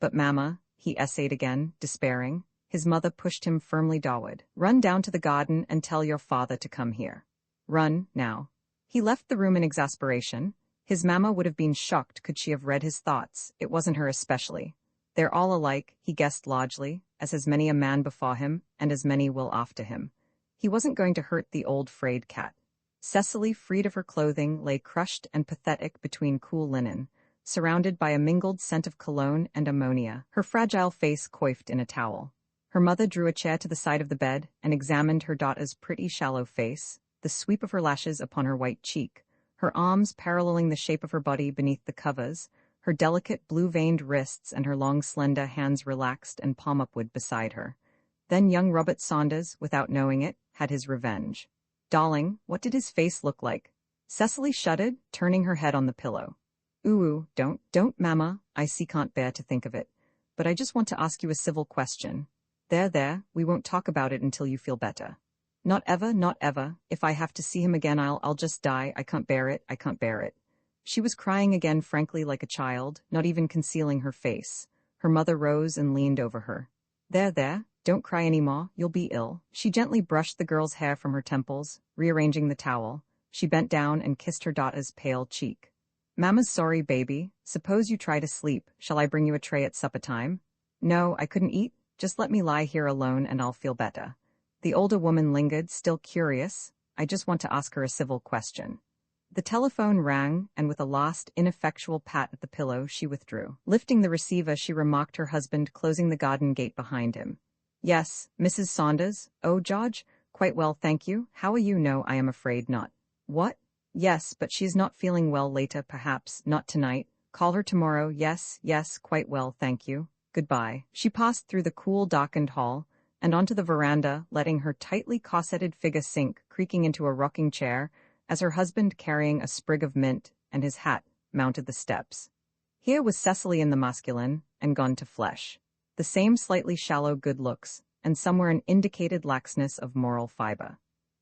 But Mamma, he essayed again, despairing. His mother pushed him firmly doorward. Run down to the garden and tell your father to come here. Run, now. He left the room in exasperation. His mamma would have been shocked could she have read his thoughts. It wasn't her especially. They're all alike, he guessed largely, as has many a man before him, and as many will after him. He wasn't going to hurt the old frayed cat. Cecily, freed of her clothing, lay crushed and pathetic between cool linen, surrounded by a mingled scent of cologne and ammonia, her fragile face coiffed in a towel. Her mother drew a chair to the side of the bed and examined her daughter's pretty shallow face, the sweep of her lashes upon her white cheek, her arms paralleling the shape of her body beneath the covers, her delicate blue-veined wrists and her long slender hands relaxed and palm upward beside her. Then young Robert Saunders, without knowing it, had his revenge. Darling, what did his face look like? Cecily shuddered, turning her head on the pillow. Ooh, don't, Mamma, I can't bear to think of it. But I just want to ask you a civil question. There, we won't talk about it until you feel better. Not ever. If I have to see him again, I'll just die. I can't bear it. She was crying again, frankly, like a child, not even concealing her face. Her mother rose and leaned over her. There, don't cry any more, you'll be ill. She gently brushed the girl's hair from her temples, rearranging the towel. She bent down and kissed her daughter's pale cheek. Mamma's sorry, baby. Suppose you try to sleep. Shall I bring you a tray at supper time? No, I couldn't eat. Just let me lie here alone and I'll feel better. The older woman lingered, still curious. I just want to ask her a civil question. The telephone rang, and with a last, ineffectual pat at the pillow, she withdrew. Lifting the receiver, she remarked her husband, closing the garden gate behind him. Yes, Mrs. Saunders. Oh, George? Quite well, thank you. How are you? No, I am afraid not. What? Yes, but she's not feeling well. Later, perhaps. Not tonight. Call her tomorrow. Yes, yes, quite well, thank you. Goodbye. She passed through the cool, darkened hall, and onto the veranda, letting her tightly corseted figure sink, creaking into a rocking chair, as her husband, carrying a sprig of mint and his hat, mounted the steps. Here was Cecily in the masculine, and gone to flesh. The same slightly shallow good looks, and somewhere an indicated laxness of moral fiber.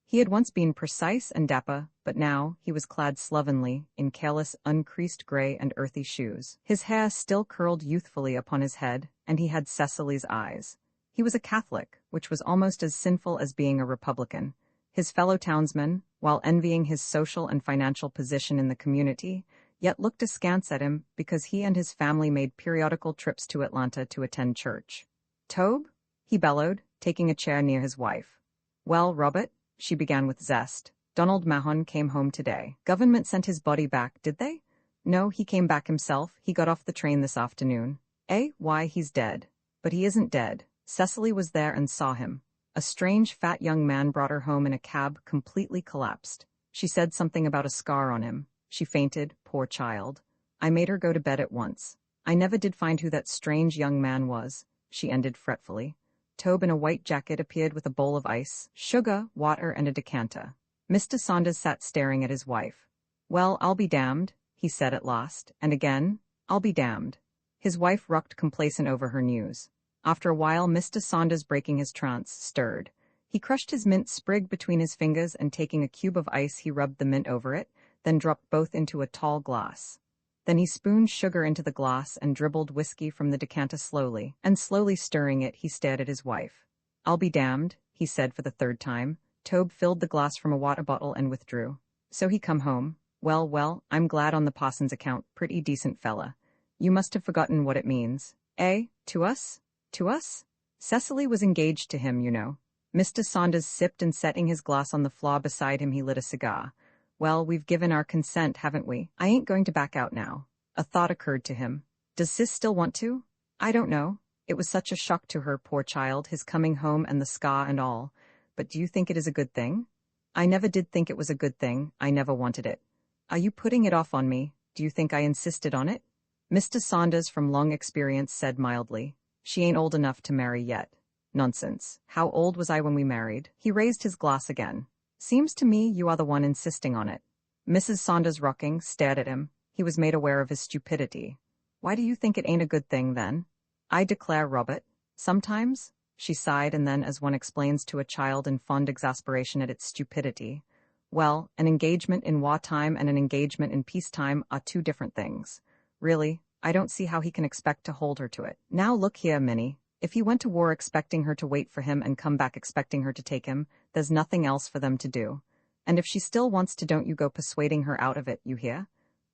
He had once been precise and dapper, but now he was clad slovenly in careless, uncreased gray and earthy shoes. His hair still curled youthfully upon his head, and he had Cecily's eyes. He was a Catholic, which was almost as sinful as being a Republican. His fellow townsmen, while envying his social and financial position in the community, yet looked askance at him because he and his family made periodical trips to Atlanta to attend church. "Tobe?" he bellowed, taking a chair near his wife. "Well, Robert," she began with zest, "Donald Mahon came home today. Government sent his body back, did they?" "No, he came back himself. He got off the train this afternoon." "Eh? Why, he's dead." "But he isn't dead. Cecily was there and saw him. A strange, fat young man brought her home in a cab, completely collapsed. She said something about a scar on him. She fainted, poor child. I made her go to bed at once. I never did find who that strange young man was," she ended fretfully. Tobe in a white jacket appeared with a bowl of ice, sugar, water, and a decanter. Mr. Saunders sat staring at his wife. "Well, I'll be damned," he said at last, and again, "I'll be damned." His wife rocked complacent over her news. After a while, Mr. Saunders, breaking his trance, stirred. He crushed his mint sprig between his fingers, and taking a cube of ice, he rubbed the mint over it, then dropped both into a tall glass. Then he spooned sugar into the glass and dribbled whiskey from the decanter slowly, and slowly stirring it, he stared at his wife. "I'll be damned," he said for the third time. Tobe filled the glass from a water bottle and withdrew. "So he come home. Well, well, I'm glad on the parson's account, pretty decent fella. You must have forgotten what it means. Eh, to us? To us? Cecily was engaged to him, you know." Mr. Saunders sipped, and setting his glass on the floor beside him, he lit a cigar. "Well, we've given our consent, haven't we? I ain't going to back out now." A thought occurred to him. "Does Sis still want to?" "I don't know. It was such a shock to her, poor child, his coming home and the scar and all. But do you think it is a good thing?" "I never did think it was a good thing. I never wanted it." "Are you putting it off on me? Do you think I insisted on it?" Mr. Saunders, from long experience, said mildly, "She ain't old enough to marry yet." "Nonsense. How old was I when we married?" He raised his glass again. "Seems to me you are the one insisting on it." Mrs. Saunders, rocking, stared at him. He was made aware of his stupidity. "Why do you think it ain't a good thing, then?" "I declare, Robert, sometimes," she sighed, and then, as one explains to a child in fond exasperation at its stupidity, "Well, an engagement in wartime and an engagement in peacetime are two different things. Really, I don't see how he can expect to hold her to it. Now look here, Minnie. If he went to war expecting her to wait for him and come back expecting her to take him, there's nothing else for them to do. And if she still wants to, don't you go persuading her out of it, you hear?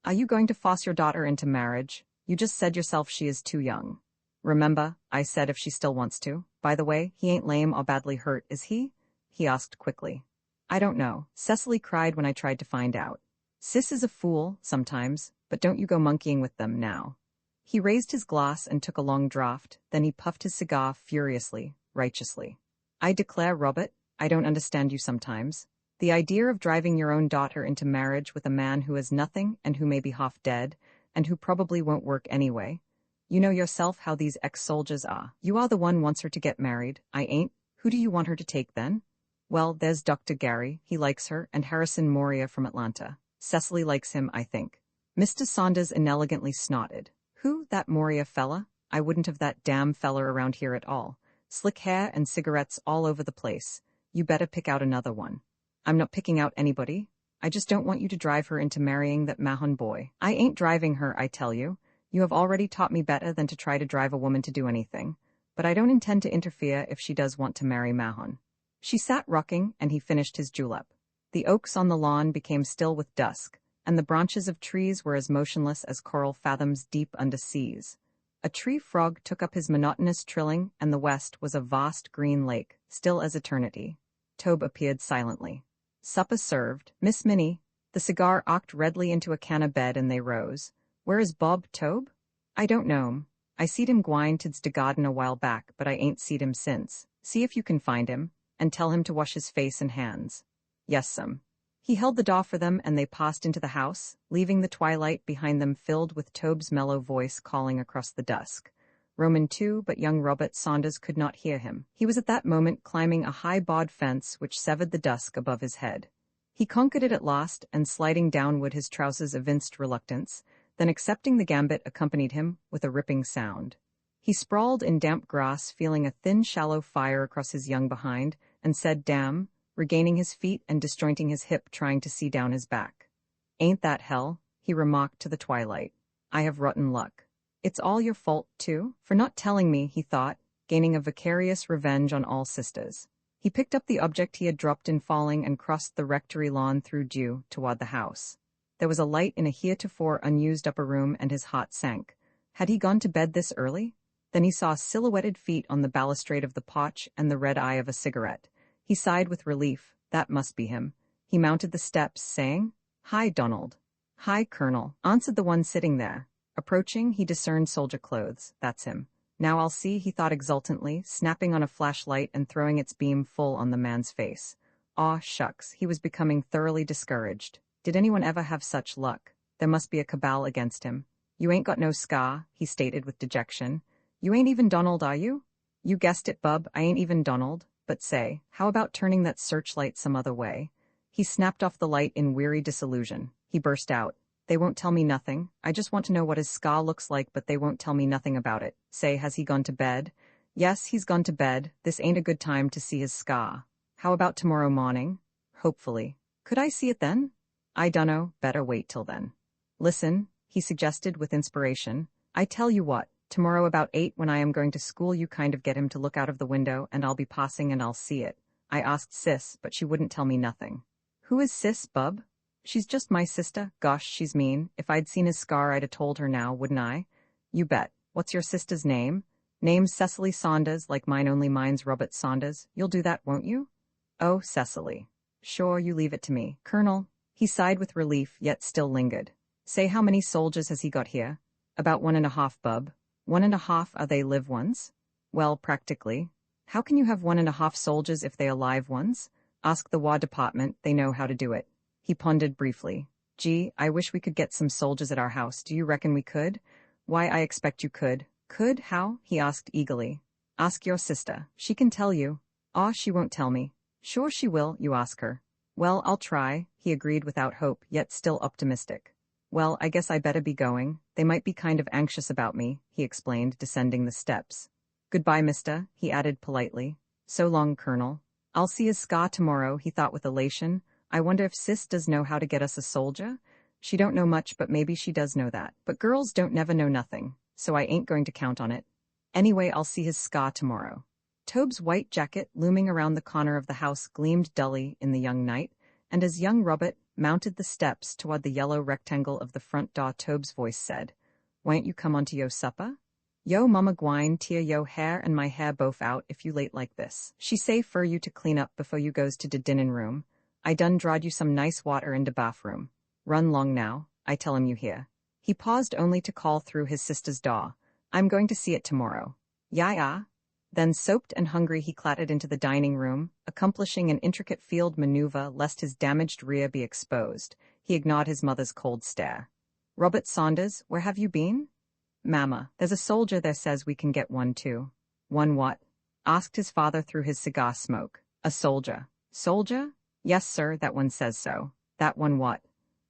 Are you going to force your daughter into marriage? You just said yourself she is too young." "Remember, I said if she still wants to. By the way, he ain't lame or badly hurt, is he?" he asked quickly. "I don't know," Cecily cried when I tried to find out. "Sis is a fool, sometimes, but don't you go monkeying with them now." He raised his glass and took a long draught, then he puffed his cigar furiously, righteously. "I declare, Robert, I don't understand you sometimes. The idea of driving your own daughter into marriage with a man who has nothing and who may be half dead, and who probably won't work anyway. You know yourself how these ex-soldiers are. You are the one wants her to get married. I ain't. Who do you want her to take then?" "Well, there's Dr. Gary, he likes her, and Harrison Moria from Atlanta. Cecily likes him, I think." Mr. Saunders inelegantly snorted. "Who, that Moria fella? I wouldn't have that damn feller around here at all. Slick hair and cigarettes all over the place. You better pick out another one." "I'm not picking out anybody. I just don't want you to drive her into marrying that Mahon boy." "I ain't driving her, I tell you. You have already taught me better than to try to drive a woman to do anything. But I don't intend to interfere if she does want to marry Mahon." She sat rocking, and he finished his julep. The oaks on the lawn became still with dusk, and the branches of trees were as motionless as coral fathoms deep under seas. A tree frog took up his monotonous trilling, and the west was a vast green lake, still as eternity. Tobe appeared silently. "Supper served, Miss Minnie," The cigar ocked redly into a canna bed and they rose. Where is Bob Tobe? I don't know'm. I seed him gwine to the garden a while back, but I ain't seed him since. See if you can find him, and tell him to wash his face and hands. Yes'm. He held the door for them and they passed into the house, leaving the twilight behind them filled with Tobe's mellow voice calling across the dusk. Roman too, but young Robert Saunders could not hear him. He was at that moment climbing a high board fence which severed the dusk above his head. He conquered it at last, and sliding downward his trousers evinced reluctance, then accepting the gambit accompanied him with a ripping sound. He sprawled in damp grass, feeling a thin shallow fire across his young behind, and said damn, regaining his feet and disjointing his hip trying to see down his back. Ain't that hell? He remarked to the twilight. I have rotten luck. It's all your fault, too, for not telling me, he thought, gaining a vicarious revenge on all sisters. He picked up the object he had dropped in falling and crossed the rectory lawn through dew toward the house. There was a light in a heretofore unused upper room and his heart sank. Had he gone to bed this early? Then he saw silhouetted feet on the balustrade of the porch and the red eye of a cigarette. He sighed with relief. That must be him. He mounted the steps, saying, Hi, Donald. Hi, Colonel, answered the one sitting there. Approaching, he discerned soldier clothes. That's him. Now I'll see, he thought exultantly, snapping on a flashlight and throwing its beam full on the man's face. Aw, shucks, he was becoming thoroughly discouraged. Did anyone ever have such luck? There must be a cabal against him. You ain't got no scar, he stated with dejection. You ain't even Donald, are you? You guessed it, bub, I ain't even Donald. But say, how about turning that searchlight some other way? He snapped off the light in weary disillusion. He burst out. They won't tell me nothing. I just want to know what his ska looks like, but they won't tell me nothing about it. Say, has he gone to bed? Yes, he's gone to bed. This ain't a good time to see his ska. How about tomorrow morning? Hopefully. Could I see it then? I dunno, better wait till then. Listen, he suggested with inspiration. I tell you what, tomorrow about 8 when I am going to school you kind of get him to look out of the window and I'll be passing and I'll see it. I asked Sis, but she wouldn't tell me nothing. Who is Sis, bub? She's just my sister. Gosh, she's mean. If I'd seen his scar I'd 'a told her now, wouldn't I? You bet. What's your sister's name? Name's Cecily Saunders, like mine only mine's Robert Saunders. You'll do that, won't you? Oh, Cecily. Sure, you leave it to me. Colonel. He sighed with relief, yet still lingered. Say, how many soldiers has he got here? About 1.5, bub. 1.5, are they live ones? Well, practically. How can you have 1.5 soldiers if they are live ones? Ask the War Department, they know how to do it. He pondered briefly. Gee, I wish we could get some soldiers at our house. Do you reckon we could? Why, I expect you could. Could? How? He asked eagerly. Ask your sister. She can tell you. Aw, she won't tell me. Sure she will, you ask her. Well, I'll try, he agreed without hope, yet still optimistic. Well, I guess I better be going. They might be kind of anxious about me, he explained, descending the steps. Goodbye, mister, he added politely. So long, Colonel. I'll see his ska tomorrow, he thought with elation. I wonder if Sis does know how to get us a soldier? She don't know much, but maybe she does know that. But girls don't never know nothing, so I ain't going to count on it. Anyway, I'll see his ska tomorrow. Tobe's white jacket, looming around the corner of the house, gleamed dully in the young night, and as young Robert mounted the steps toward the yellow rectangle of the front door, Tobe's voice said, Why'n't you come on to yo supper? Yo mama gwine tear yo hair and my hair both out if you late like this. She say for you to clean up before you goes to de dinner room. I done drawed you some nice water in de bathroom. Run long now, I tell him you hear. He paused only to call through his sister's door. I'm going to see it tomorrow. Ya. Then, soaped and hungry, he clattered into the dining room, accomplishing an intricate field maneuver lest his damaged rear be exposed. He ignored his mother's cold stare. Robert Saunders, where have you been? Mamma, there's a soldier there says we can get one too. One what? Asked his father through his cigar smoke. A soldier. Soldier? Yes, sir, that one says so. That one what?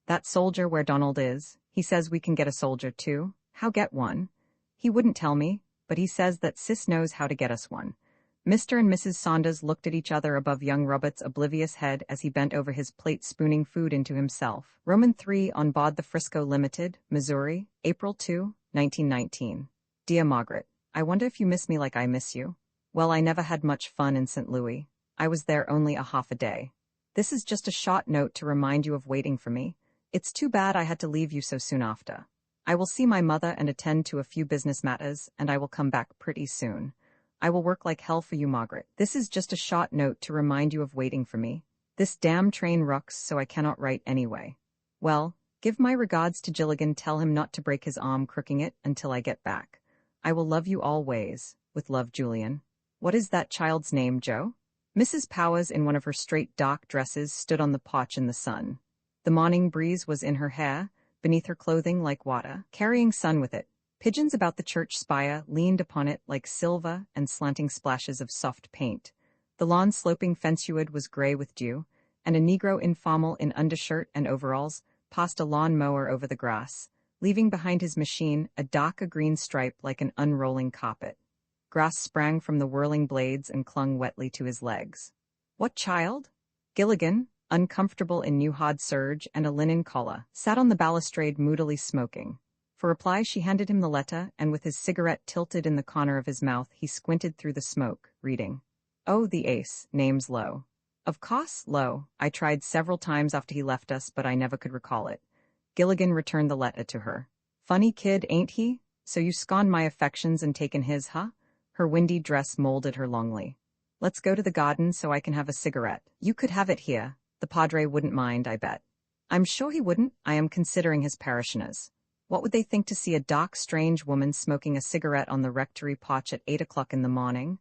That soldier where Donald is. He says we can get a soldier too. How get one? He wouldn't tell me, but he says that Sis knows how to get us one. Mr. and Mrs. Saunders looked at each other above young Robert's oblivious head as he bent over his plate spooning food into himself. Roman 3 on board the Frisco Limited, Missouri, April 2, 1919. Dear Margaret, I wonder if you miss me like I miss you. Well, I never had much fun in St. Louis. I was there only a half a day. This is just a short note to remind you of waiting for me. It's too bad I had to leave you so soon after. I will see my mother and attend to a few business matters, and I will come back pretty soon. I will work like hell for you, Margaret. This is just a short note to remind you of waiting for me. This damn train rucks, so I cannot write anyway. Well, give my regards to Gilligan. Tell him not to break his arm crooking it until I get back. I will love you always. With love, Julian. What is that child's name, Joe? Mrs. Powers, in one of her straight dark dresses, stood on the porch in the sun. The morning breeze was in her hair, beneath her clothing like water, carrying sun with it. Pigeons about the church spire leaned upon it like silver and slanting splashes of soft paint. The lawn sloping fencewood was gray with dew, and a Negro informal in undershirt and overalls passed a lawn mower over the grass, leaving behind his machine a darker green stripe like an unrolling carpet. Grass sprang from the whirling blades and clung wetly to his legs. What child? Gilligan, uncomfortable in new hard serge and a linen collar, sat on the balustrade moodily smoking. For reply she handed him the letter, and with his cigarette tilted in the corner of his mouth he squinted through the smoke, reading. Oh, the ace, name's Lowe. Of course, Lowe. I tried several times after he left us, but I never could recall it. Gilligan returned the letter to her. Funny kid, ain't he? So you scorned my affections and taken his, huh? Her windy dress molded her longly. Let's go to the garden so I can have a cigarette. You could have it here. The padre wouldn't mind, I bet. I'm sure he wouldn't. I am considering his parishioners. What would they think to see a dark, strange woman smoking a cigarette on the rectory porch at 8 o'clock in the morning?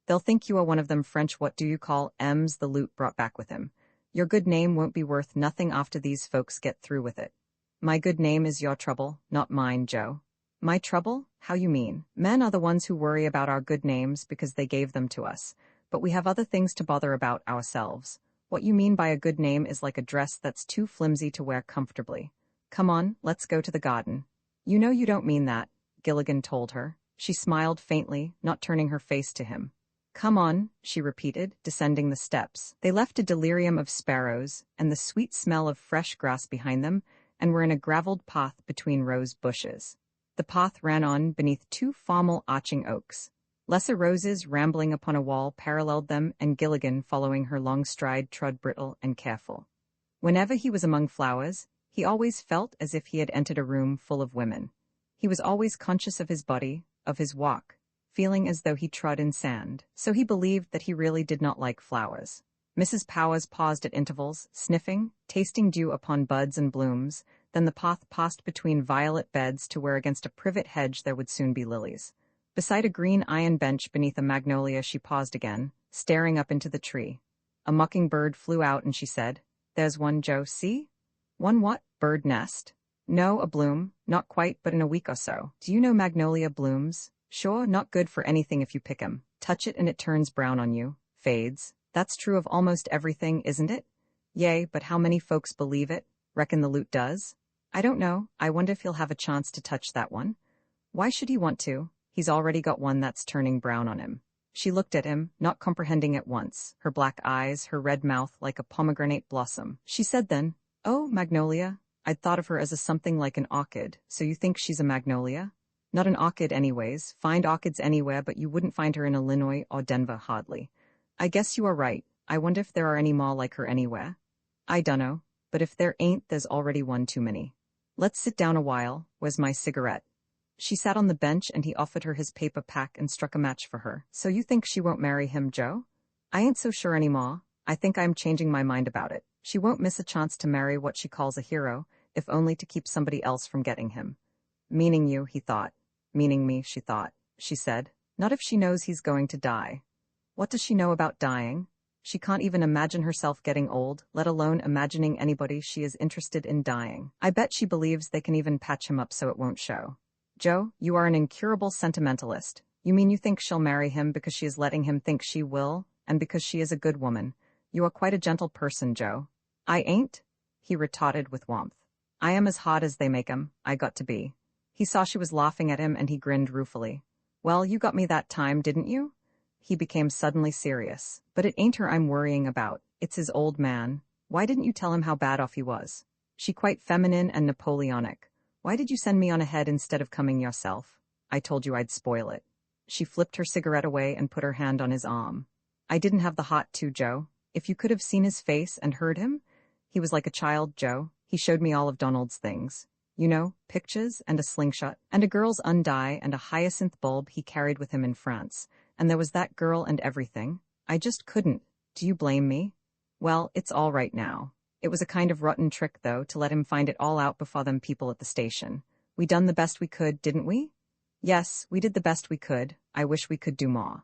They'll think you are one of them French what do you call M's the loot brought back with him. Your good name won't be worth nothing after these folks get through with it. My good name is your trouble, not mine, Joe. My trouble? How you mean? Men are the ones who worry about our good names because they gave them to us, but we have other things to bother about ourselves. What you mean by a good name is like a dress that's too flimsy to wear comfortably. Come on, let's go to the garden. You know you don't mean that, Gilligan told her. She smiled faintly, not turning her face to him. Come on, she repeated, descending the steps. They left a delirium of sparrows and the sweet smell of fresh grass behind them, and were in a gravelled path between rose bushes. The path ran on beneath 2 formal arching oaks. Lesser roses rambling upon a wall paralleled them, and Gilligan, following her long stride, trod brittle and careful. Whenever he was among flowers, he always felt as if he had entered a room full of women. He was always conscious of his body, of his walk, feeling as though he trod in sand, so he believed that he really did not like flowers. Mrs. Powers paused at intervals, sniffing, tasting dew upon buds and blooms, then the path passed between violet beds to where against a privet hedge there would soon be lilies. Beside a green iron bench beneath a magnolia she paused again, staring up into the tree. A mockingbird flew out and she said, There's one, Joe, see? One what? Bird nest? No, a bloom, not quite, but in a week or so. Do you know magnolia blooms? Sure, not good for anything if you pick 'em. Touch it and it turns brown on you, fades. That's true of almost everything, isn't it? Yea, but how many folks believe it? Reckon the loot does? I don't know. I wonder if he'll have a chance to touch that one. Why should he want to? He's already got one that's turning brown on him. She looked at him, not comprehending at once, her black eyes, her red mouth like a pomegranate blossom. She said then, Oh, magnolia. I'd thought of her as a something like an orchid, so you think she's a magnolia? Not an orchid anyways. Find orchids anywhere, but you wouldn't find her in Illinois or Denver hardly. I guess you are right. I wonder if there are any more like her anywhere. I dunno, but if there ain't, there's already one too many. Let's sit down a while. Where's my cigarette? She sat on the bench and he offered her his paper pack and struck a match for her. So you think she won't marry him, Joe? I ain't so sure anymore. I think I'm changing my mind about it. She won't miss a chance to marry what she calls a hero, if only to keep somebody else from getting him. Meaning you, he thought. Meaning me, she thought. She said, Not if she knows he's going to die. What does she know about dying? She can't even imagine herself getting old, let alone imagining anybody she is interested in dying. I bet she believes they can even patch him up so it won't show. Joe, you are an incurable sentimentalist. You mean you think she'll marry him because she is letting him think she will, and because she is a good woman. You are quite a gentle person, Joe. I ain't? He retorted with warmth. I am as hot as they make 'em, I got to be. He saw she was laughing at him and he grinned ruefully. Well, you got me that time, didn't you? He became suddenly serious. But it ain't her I'm worrying about. It's his old man. Why didn't you tell him how bad off he was? She quite feminine and Napoleonic. Why did you send me on ahead instead of coming yourself? I told you I'd spoil it. She flipped her cigarette away and put her hand on his arm. I didn't have the hot to, Joe. If you could have seen his face and heard him, he was like a child, Joe. He showed me all of Donald's things. You know, pictures and a slingshot, and a girl's undie and a hyacinth bulb he carried with him in France. And there was that girl and everything. I just couldn't. Do you blame me? Well, it's all right now. It was a kind of rotten trick, though, to let him find it all out before them people at the station. We done the best we could, didn't we? Yes, we did the best we could. I wish we could do more.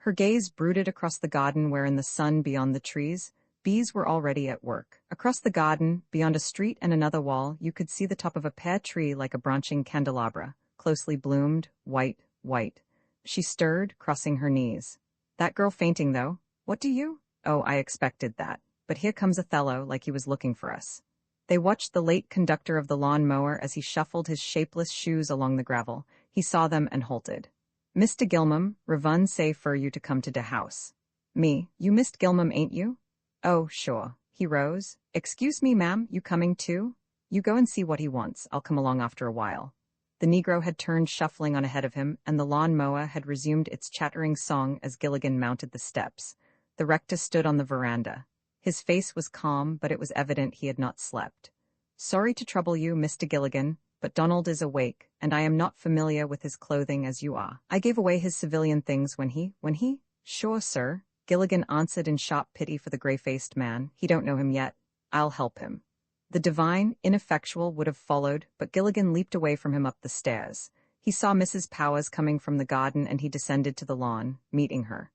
Her gaze brooded across the garden where in the sun beyond the trees, bees were already at work. Across the garden, beyond a street and another wall, you could see the top of a pear tree like a branching candelabra, closely bloomed, white, white. She stirred, crossing her knees. That girl fainting, though. What do you? Oh, I expected that. But here comes Othello, like he was looking for us. They watched the late conductor of the lawn mower as he shuffled his shapeless shoes along the gravel. He saw them and halted. Mr. Gilmum, Ravun say for you to come to de house. Me, you Mist Gilmum, ain't you? Oh, sure. He rose. Excuse me, ma'am, you coming too? You go and see what he wants. I'll come along after a while. The Negro had turned shuffling on ahead of him, and the lawn mower had resumed its chattering song as Gilligan mounted the steps. The rector stood on the veranda. His face was calm, but it was evident he had not slept. Sorry to trouble you, Mr. Gilligan, but Donald is awake, and I am not familiar with his clothing as you are. I gave away his civilian things when he? Sure, sir, Gilligan answered in sharp pity for the gray-faced man. He don't know him yet. I'll help him. The divine, ineffectual, would have followed, but Gilligan leaped away from him up the stairs. He saw Mrs. Powers coming from the garden, and he descended to the lawn, meeting her.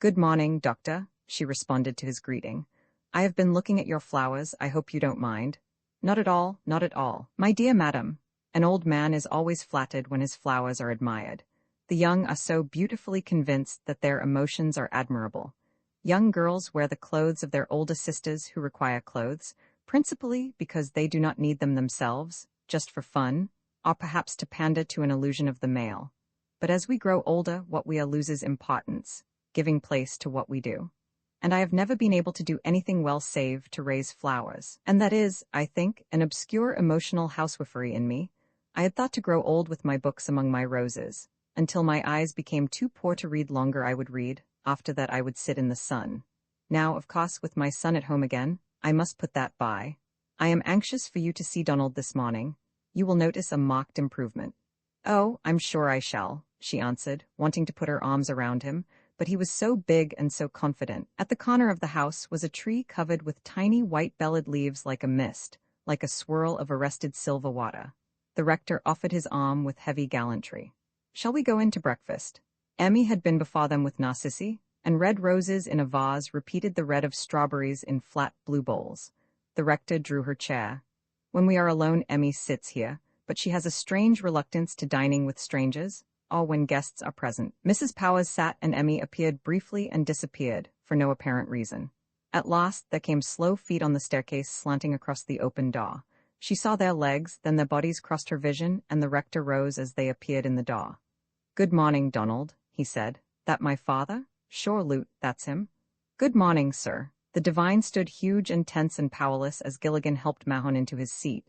Good morning, doctor, she responded to his greeting. I have been looking at your flowers. I hope you don't mind. Not at all, not at all. My dear madam, an old man is always flattered when his flowers are admired. The young are so beautifully convinced that their emotions are admirable. Young girls wear the clothes of their older sisters who require clothes, principally because they do not need them themselves, just for fun, or perhaps to pander to an illusion of the male. But as we grow older, what we are loses importance, giving place to what we do. And I have never been able to do anything well save to raise flowers. And that is, I think, an obscure emotional housewifery in me. I had thought to grow old with my books among my roses. Until my eyes became too poor to read longer I would read, after that I would sit in the sun. Now, of course, with my son at home again, I must put that by. I am anxious for you to see Donald this morning. You will notice a marked improvement. Oh, I'm sure I shall, she answered, wanting to put her arms around him, but he was so big and so confident. At the corner of the house was a tree covered with tiny white-bellied leaves like a mist, like a swirl of arrested silver water. The rector offered his arm with heavy gallantry. Shall we go in to breakfast? Emmy had been before them with narcissi, and red roses in a vase repeated the red of strawberries in flat blue bowls. The rector drew her chair. When we are alone, Emmy sits here, but she has a strange reluctance to dining with strangers, or when guests are present. Mrs. Powers sat and Emmy appeared briefly and disappeared, for no apparent reason. At last, there came slow feet on the staircase slanting across the open door. She saw their legs, then their bodies crossed her vision, and the rector rose as they appeared in the door. Good morning, Donald, he said. That my father? Sure, Lute, that's him. Good morning, sir. The divine stood huge and tense and powerless as Gilligan helped Mahon into his seat.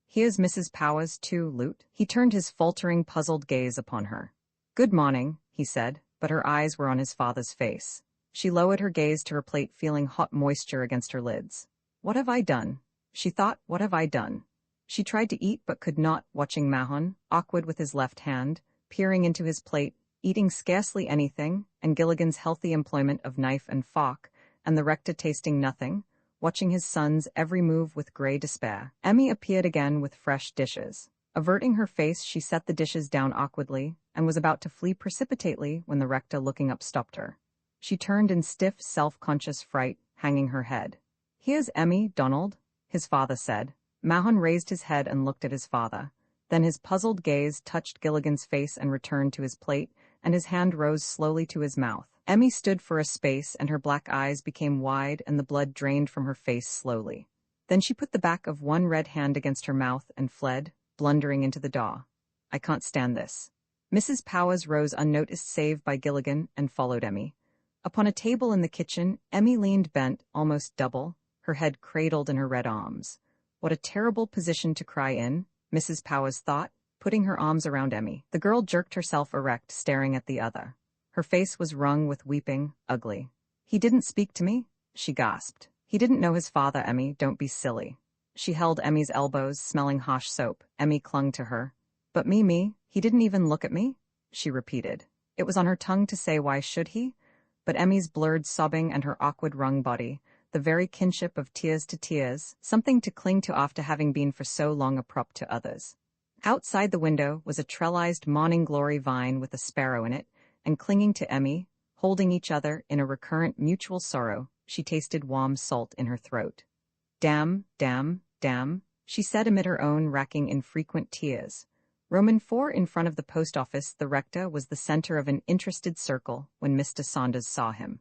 Here's Mrs. Powers, too, Lute. He turned his faltering, puzzled gaze upon her. Good morning, he said, but her eyes were on his father's face. She lowered her gaze to her plate, feeling hot moisture against her lids. What have I done? She thought, what have I done? She tried to eat but could not, watching Mahon, awkward with his left hand, peering into his plate, eating scarcely anything, and Gilligan's healthy employment of knife and fork, and the rector tasting nothing, watching his son's every move with grey despair. Emmy appeared again with fresh dishes. Averting her face, she set the dishes down awkwardly, and was about to flee precipitately when the rector, looking up, stopped her. She turned in stiff, self-conscious fright, hanging her head. Here's Emmy, Donald, his father said. Mahon raised his head and looked at his father. Then his puzzled gaze touched Gilligan's face and returned to his plate, and his hand rose slowly to his mouth. Emmy stood for a space, and her black eyes became wide and the blood drained from her face slowly. Then she put the back of one red hand against her mouth and fled, blundering into the door. I can't stand this. Mrs. Powers rose unnoticed save by Gilligan and followed Emmy. Upon a table in the kitchen, Emmy leaned bent, almost double, her head cradled in her red arms. What a terrible position to cry in, Mrs. Powers thought, putting her arms around Emmy. The girl jerked herself erect, staring at the other. Her face was wrung with weeping, ugly. He didn't speak to me? She gasped. He didn't know his father, Emmy, don't be silly. She held Emmy's elbows, smelling harsh soap. Emmy clung to her. But me, he didn't even look at me? She repeated. It was on her tongue to say why should he? But Emmy's blurred sobbing and her awkward wrung body, the very kinship of tears to tears, something to cling to after having been for so long a prop to others. Outside the window was a trellised morning glory vine with a sparrow in it, and clinging to Emmy, holding each other in a recurrent mutual sorrow, she tasted warm salt in her throat. Damn, damn, damn, she said amid her own racking infrequent tears. Roman 4 in front of the post office, the rector was the center of an interested circle when Mr. Saunders saw him.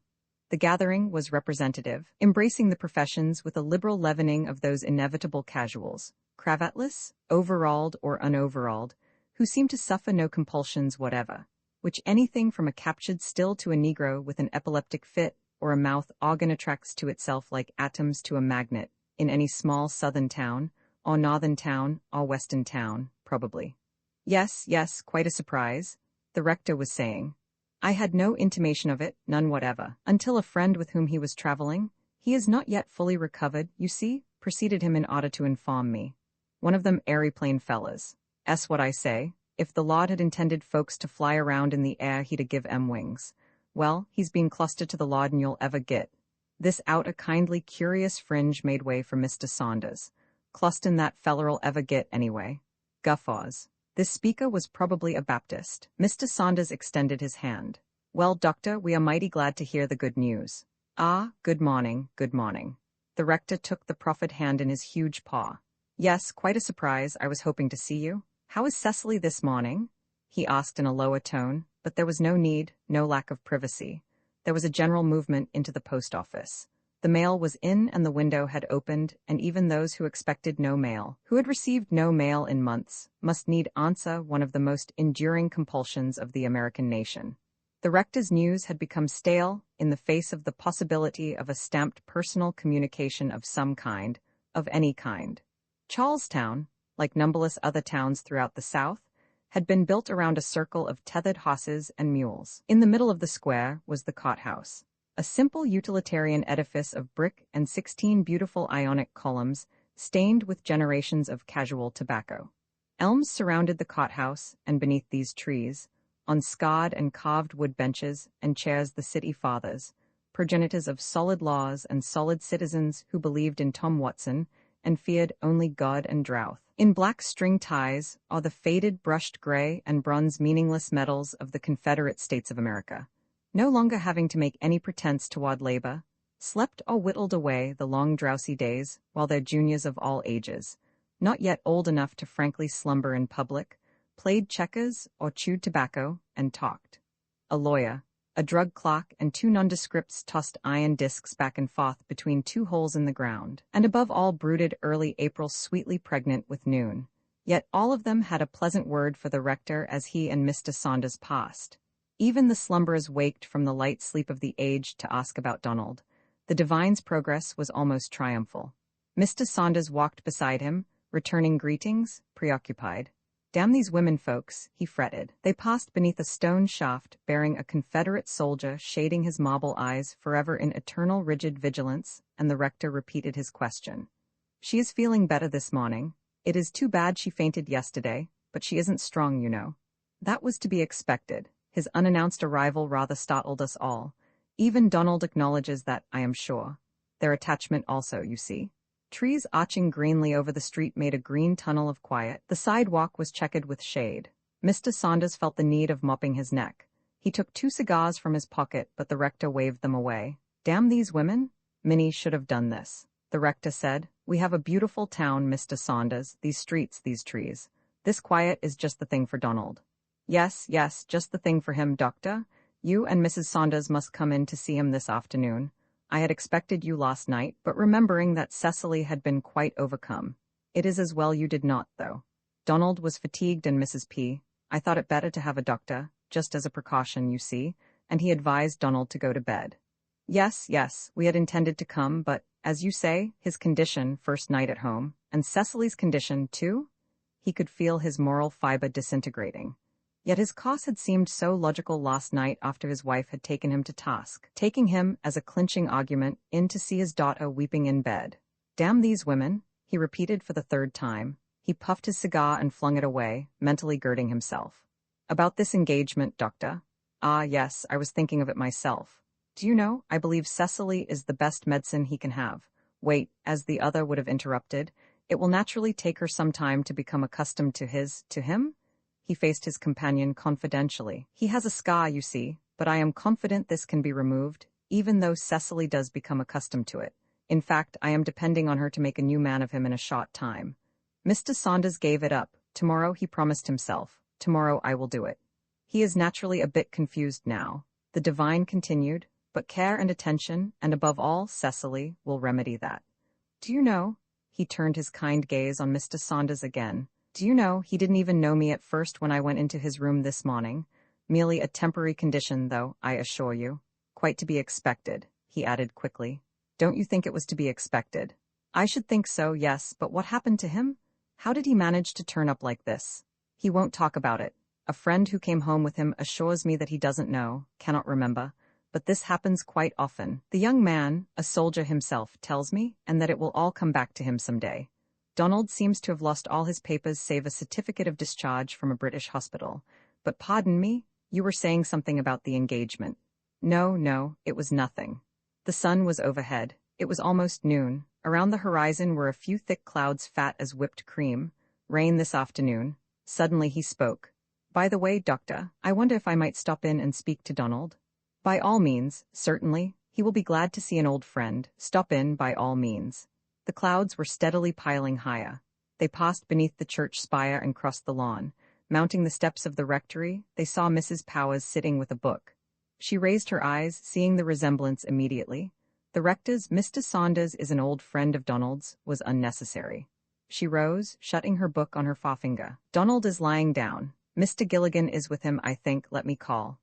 The gathering was representative, embracing the professions with a liberal leavening of those inevitable casuals, cravatless, overalled or unoveralled, who seemed to suffer no compulsions whatever, which anything from a captured still to a Negro with an epileptic fit or a mouth organ attracts to itself like atoms to a magnet, in any small southern town, or northern town, or western town, probably. Yes, yes, quite a surprise, the rector was saying. I had no intimation of it, none whatever, until a friend with whom he was traveling, he is not yet fully recovered, you see, preceded him in order to inform me. One of them airy plain fellas. S what I say, if the Lord had intended folks to fly around in the air he'd a give 'em wings. Well, he's been clustered to the Lord and you'll ever git. This out a kindly curious fringe made way for Mr. Saunders. Clustin' that feller'll ever git anyway. Guffaws. This speaker was probably a Baptist. Mr. Saunders extended his hand. Well, doctor, we are mighty glad to hear the good news. Ah, good morning, good morning. The rector took the proffered hand in his huge paw. Yes, quite a surprise, I was hoping to see you. How is Cecily this morning? He asked in a lower tone, but there was no need, no lack of privacy. There was a general movement into the post office. The mail was in and the window had opened, and even those who expected no mail, who had received no mail in months, must need answer one of the most enduring compulsions of the American nation. The rector's news had become stale in the face of the possibility of a stamped personal communication of some kind, of any kind. Charlestown, like numberless other towns throughout the South, had been built around a circle of tethered horses and mules. In the middle of the square was the cot-house, a simple utilitarian edifice of brick and 16 beautiful Ionic columns stained with generations of casual tobacco. Elms surrounded the cot-house, and beneath these trees, on scarred and carved wood benches and chairs, the city fathers, progenitors of solid laws and solid citizens who believed in Tom Watson and feared only God and drought. In black string ties are the faded brushed gray and bronze meaningless medals of the Confederate States of America, no longer having to make any pretense toward labor, slept or whittled away the long drowsy days while their juniors of all ages, not yet old enough to frankly slumber in public, played checkers or chewed tobacco and talked. A lawyer, a drug clock, and two nondescripts tossed iron discs back and forth between two holes in the ground, and above all brooded early April sweetly pregnant with noon. Yet all of them had a pleasant word for the rector as he and Mr. Saunders passed. Even the slumberers waked from the light sleep of the aged to ask about Donald. The divine's progress was almost triumphal. Mr. Saunders walked beside him, returning greetings, preoccupied. Damn these women folks, he fretted. They passed beneath a stone shaft bearing a Confederate soldier shading his marble eyes forever in eternal rigid vigilance, and the rector repeated his question. She is feeling better this morning. It is too bad she fainted yesterday, but she isn't strong, you know. That was to be expected. His unannounced arrival rather startled us all. Even Donald acknowledges that, I am sure. Their attachment also, you see. Trees arching greenly over the street made a green tunnel of quiet. The sidewalk was checkered with shade. Mr. Saunders felt the need of mopping his neck. He took 2 cigars from his pocket, but the rector waved them away. Damn these women? Minnie should have done this. The rector said, We have a beautiful town, Mr. Saunders, these streets, these trees. This quiet is just the thing for Donald. Yes, yes, just the thing for him, doctor. You and Mrs. Saunders must come in to see him this afternoon. I had expected you last night, but remembering that Cecily had been quite overcome. It is as well you did not, though. Donald was fatigued and Mrs. P. I thought it better to have a doctor, just as a precaution, you see, and he advised Donald to go to bed. Yes, yes, we had intended to come, but, as you say, his condition, first night at home, and Cecily's condition, too? He could feel his moral fiber disintegrating. Yet his cause had seemed so logical last night after his wife had taken him to task, taking him, as a clinching argument, in to see his daughter weeping in bed. Damn these women, he repeated for the 3rd time. He puffed his cigar and flung it away, mentally girding himself. About this engagement, doctor? Ah, yes, I was thinking of it myself. Do you know, I believe Cecily is the best medicine he can have. Wait, as the other would have interrupted, it will naturally take her some time to become accustomed to him? He faced his companion confidentially. He has a scar, you see, but I am confident this can be removed, even though Cecily does become accustomed to it. In fact, I am depending on her to make a new man of him in a short time. Mr. Saunders gave it up. Tomorrow, he promised himself. Tomorrow I will do it. He is naturally a bit confused now. The divine continued, but care and attention, and above all, Cecily, will remedy that. Do you know? He turned his kind gaze on Mr. Saunders again. Do you know, he didn't even know me at first when I went into his room this morning. Merely a temporary condition, though, I assure you. Quite to be expected, he added quickly. Don't you think it was to be expected? I should think so, yes, but what happened to him? How did he manage to turn up like this? He won't talk about it. A friend who came home with him assures me that he doesn't know, cannot remember, but this happens quite often. The young man, a soldier himself, tells me, and that it will all come back to him some day. Donald seems to have lost all his papers save a certificate of discharge from a British hospital. But pardon me, you were saying something about the engagement. No, it was nothing. The sun was overhead. It was almost noon. Around the horizon were a few thick clouds fat as whipped cream. Rain this afternoon. Suddenly he spoke. By the way, Doctor, I wonder if I might stop in and speak to Donald? By all means, certainly. He will be glad to see an old friend. Stop in by all means. The clouds were steadily piling higher. They passed beneath the church spire and crossed the lawn. Mounting the steps of the rectory, they saw Mrs. Powers sitting with a book. She raised her eyes, seeing the resemblance immediately. The rector's Mr. Saunders is an old friend of Donald's was unnecessary. She rose, shutting her book on her forefinger. Donald is lying down. Mr. Gilligan is with him, I think. Let me call.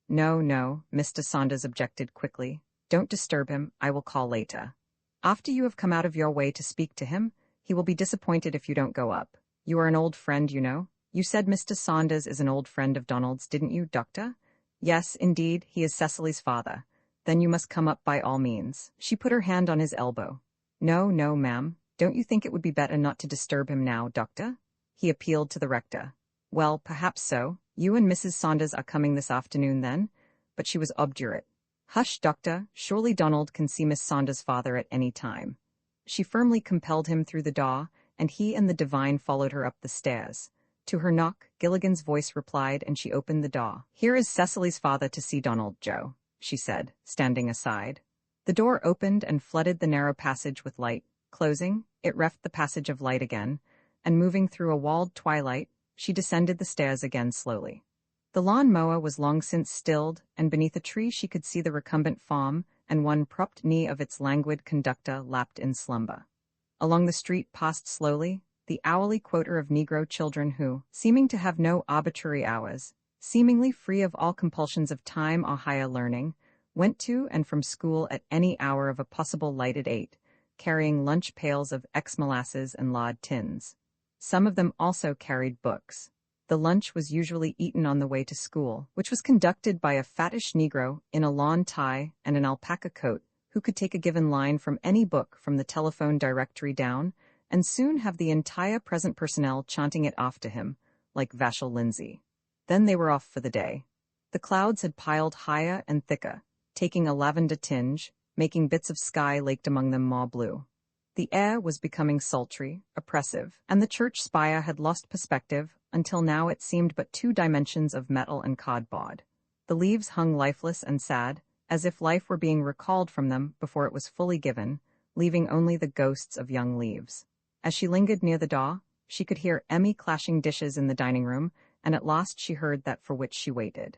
No, Mr. Saunders objected quickly. Don't disturb him. I will call later. After you have come out of your way to speak to him, he will be disappointed if you don't go up. You are an old friend, you know. You said Mr. Saunders is an old friend of Donald's, didn't you, Doctor? Yes, indeed, he is Cecily's father. Then you must come up by all means. She put her hand on his elbow. No, ma'am. Don't you think it would be better not to disturb him now, Doctor? He appealed to the rector. Well, perhaps so. You and Mrs. Saunders are coming this afternoon, then? But she was obdurate. Hush, Doctor. Surely Donald can see Miss Saunders' father at any time. She firmly compelled him through the door, and he and the divine followed her up the stairs. To her knock, Gilligan's voice replied, and she opened the door. Here is Cecily's father to see Donald, Joe, she said, standing aside. The door opened and flooded the narrow passage with light. Closing, it reft the passage of light again, and moving through a walled twilight, she descended the stairs again slowly. The lawn-mower was long since stilled, and beneath a tree she could see the recumbent farm, and one propped knee of its languid conductor lapped in slumber. Along the street passed slowly the hourly quota of Negro children who, seeming to have no arbitrary hours, seemingly free of all compulsions of time or higher learning, went to and from school at any hour of a possible lighted 8, carrying lunch pails of ex-molasses and lard tins. Some of them also carried books. The lunch was usually eaten on the way to school, which was conducted by a fattish Negro in a lawn tie and an alpaca coat who could take a given line from any book from the telephone directory down and soon have the entire present personnel chanting it off to him, like Vachel Lindsay. Then they were off for the day. The clouds had piled higher and thicker, taking a lavender tinge, making bits of sky laked among them more blue. The air was becoming sultry, oppressive, and the church spire had lost perspective until now it seemed but 2 dimensions of metal and cardboard. The leaves hung lifeless and sad, as if life were being recalled from them before it was fully given, leaving only the ghosts of young leaves. As she lingered near the door, she could hear Emmy clashing dishes in the dining room, and at last she heard that for which she waited.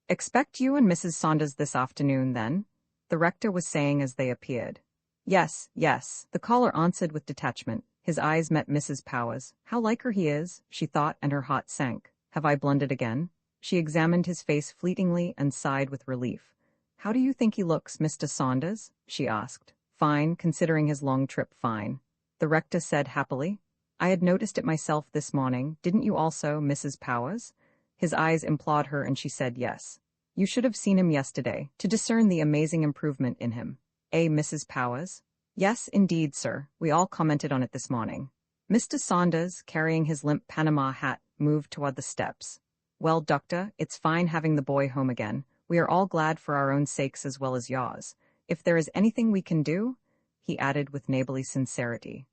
Expect you and Mrs. Saunders this afternoon, then? The rector was saying as they appeared. Yes, the caller answered with detachment. His eyes met Mrs. Powers. How like her he is, she thought, and her heart sank. Have I blundered again? She examined his face fleetingly and sighed with relief. How do you think he looks, Mr. Saunders? She asked. Fine, considering his long trip, fine. The rector said happily. I had noticed it myself this morning. Didn't you also, Mrs. Powers? His eyes implored her, and she said yes. You should have seen him yesterday, to discern the amazing improvement in him. Mrs. Powers? Yes, indeed, sir. We all commented on it this morning. Mr. Saunders, carrying his limp Panama hat, moved toward the steps. Well, Doctor, it's fine having the boy home again. We are all glad for our own sakes as well as yours. If there is anything we can do, he added with neighborly sincerity.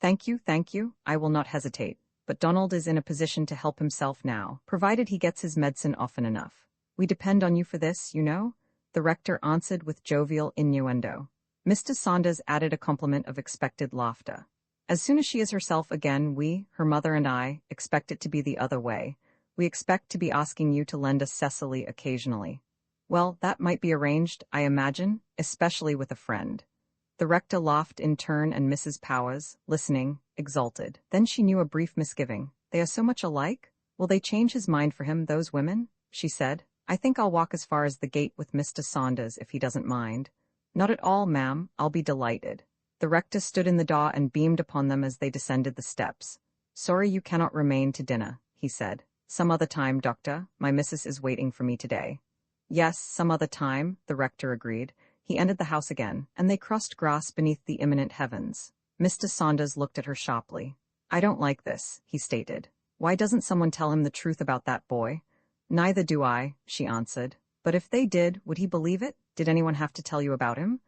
Thank you, I will not hesitate. But Donald is in a position to help himself now, provided he gets his medicine often enough. We depend on you for this, you know, the rector answered with jovial innuendo. Mr. Saunders added a compliment of expected laughter. As soon as she is herself again, we, her mother and I, expect it to be the other way. We expect to be asking you to lend us Cecily occasionally. Well, that might be arranged, I imagine, especially with a friend. The rector laughed in turn, and Mrs. Powers, listening, exulted. Then she knew a brief misgiving. They are so much alike? Will they change his mind for him, those women? She said. I think I'll walk as far as the gate with Mr. Saunders, if he doesn't mind. Not at all, ma'am. I'll be delighted. The rector stood in the door and beamed upon them as they descended the steps. Sorry you cannot remain to dinner, he said. Some other time, doctor. My missus is waiting for me today. Yes, some other time, the rector agreed. He entered the house again, and they crossed grass beneath the imminent heavens. Mr. Saunders looked at her sharply. I don't like this, he stated. Why doesn't someone tell him the truth about that boy? Neither do I, she answered. But if they did, would he believe it? Did anyone have to tell you about him?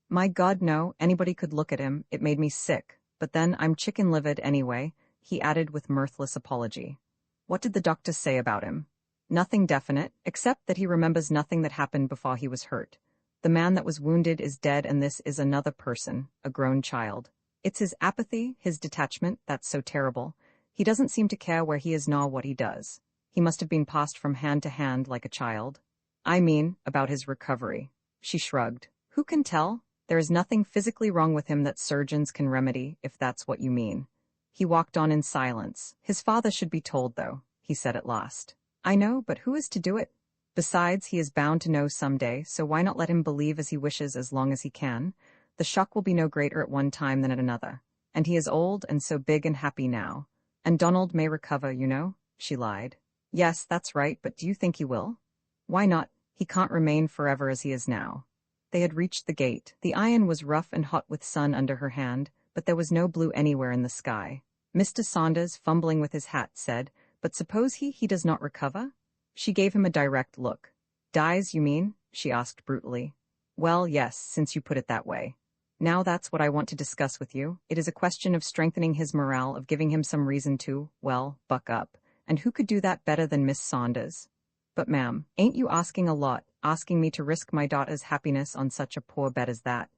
My God, no, anybody could look at him. It made me sick. But then I'm chicken-livered anyway, he added with mirthless apology. What did the doctor say about him? Nothing definite, except that he remembers nothing that happened before he was hurt. The man that was wounded is dead, and this is another person, a grown child. It's his apathy, his detachment, that's so terrible. He doesn't seem to care where he is nor what he does. He must have been passed from hand to hand like a child. I mean, about his recovery. She shrugged. Who can tell? There is nothing physically wrong with him that surgeons can remedy, if that's what you mean. He walked on in silence. His father should be told, though, he said at last. I know, but who is to do it? Besides, he is bound to know some day, so why not let him believe as he wishes as long as he can? The shock will be no greater at one time than at another. And he is old and so big and happy now. And Donald may recover, you know, she lied. Yes, that's right, but do you think he will? Why not? He can't remain forever as he is now. They had reached the gate. The iron was rough and hot with sun under her hand, but there was no blue anywhere in the sky. Mr. Saunders, fumbling with his hat, said, But suppose he does not recover? She gave him a direct look. Dies, you mean? She asked brutally. Well, yes, since you put it that way. Now that's what I want to discuss with you. It is a question of strengthening his morale, of giving him some reason to, well, buck up. And who could do that better than Miss Saunders? But ma'am, ain't you asking a lot, asking me to risk my daughter's happiness on such a poor bet as that?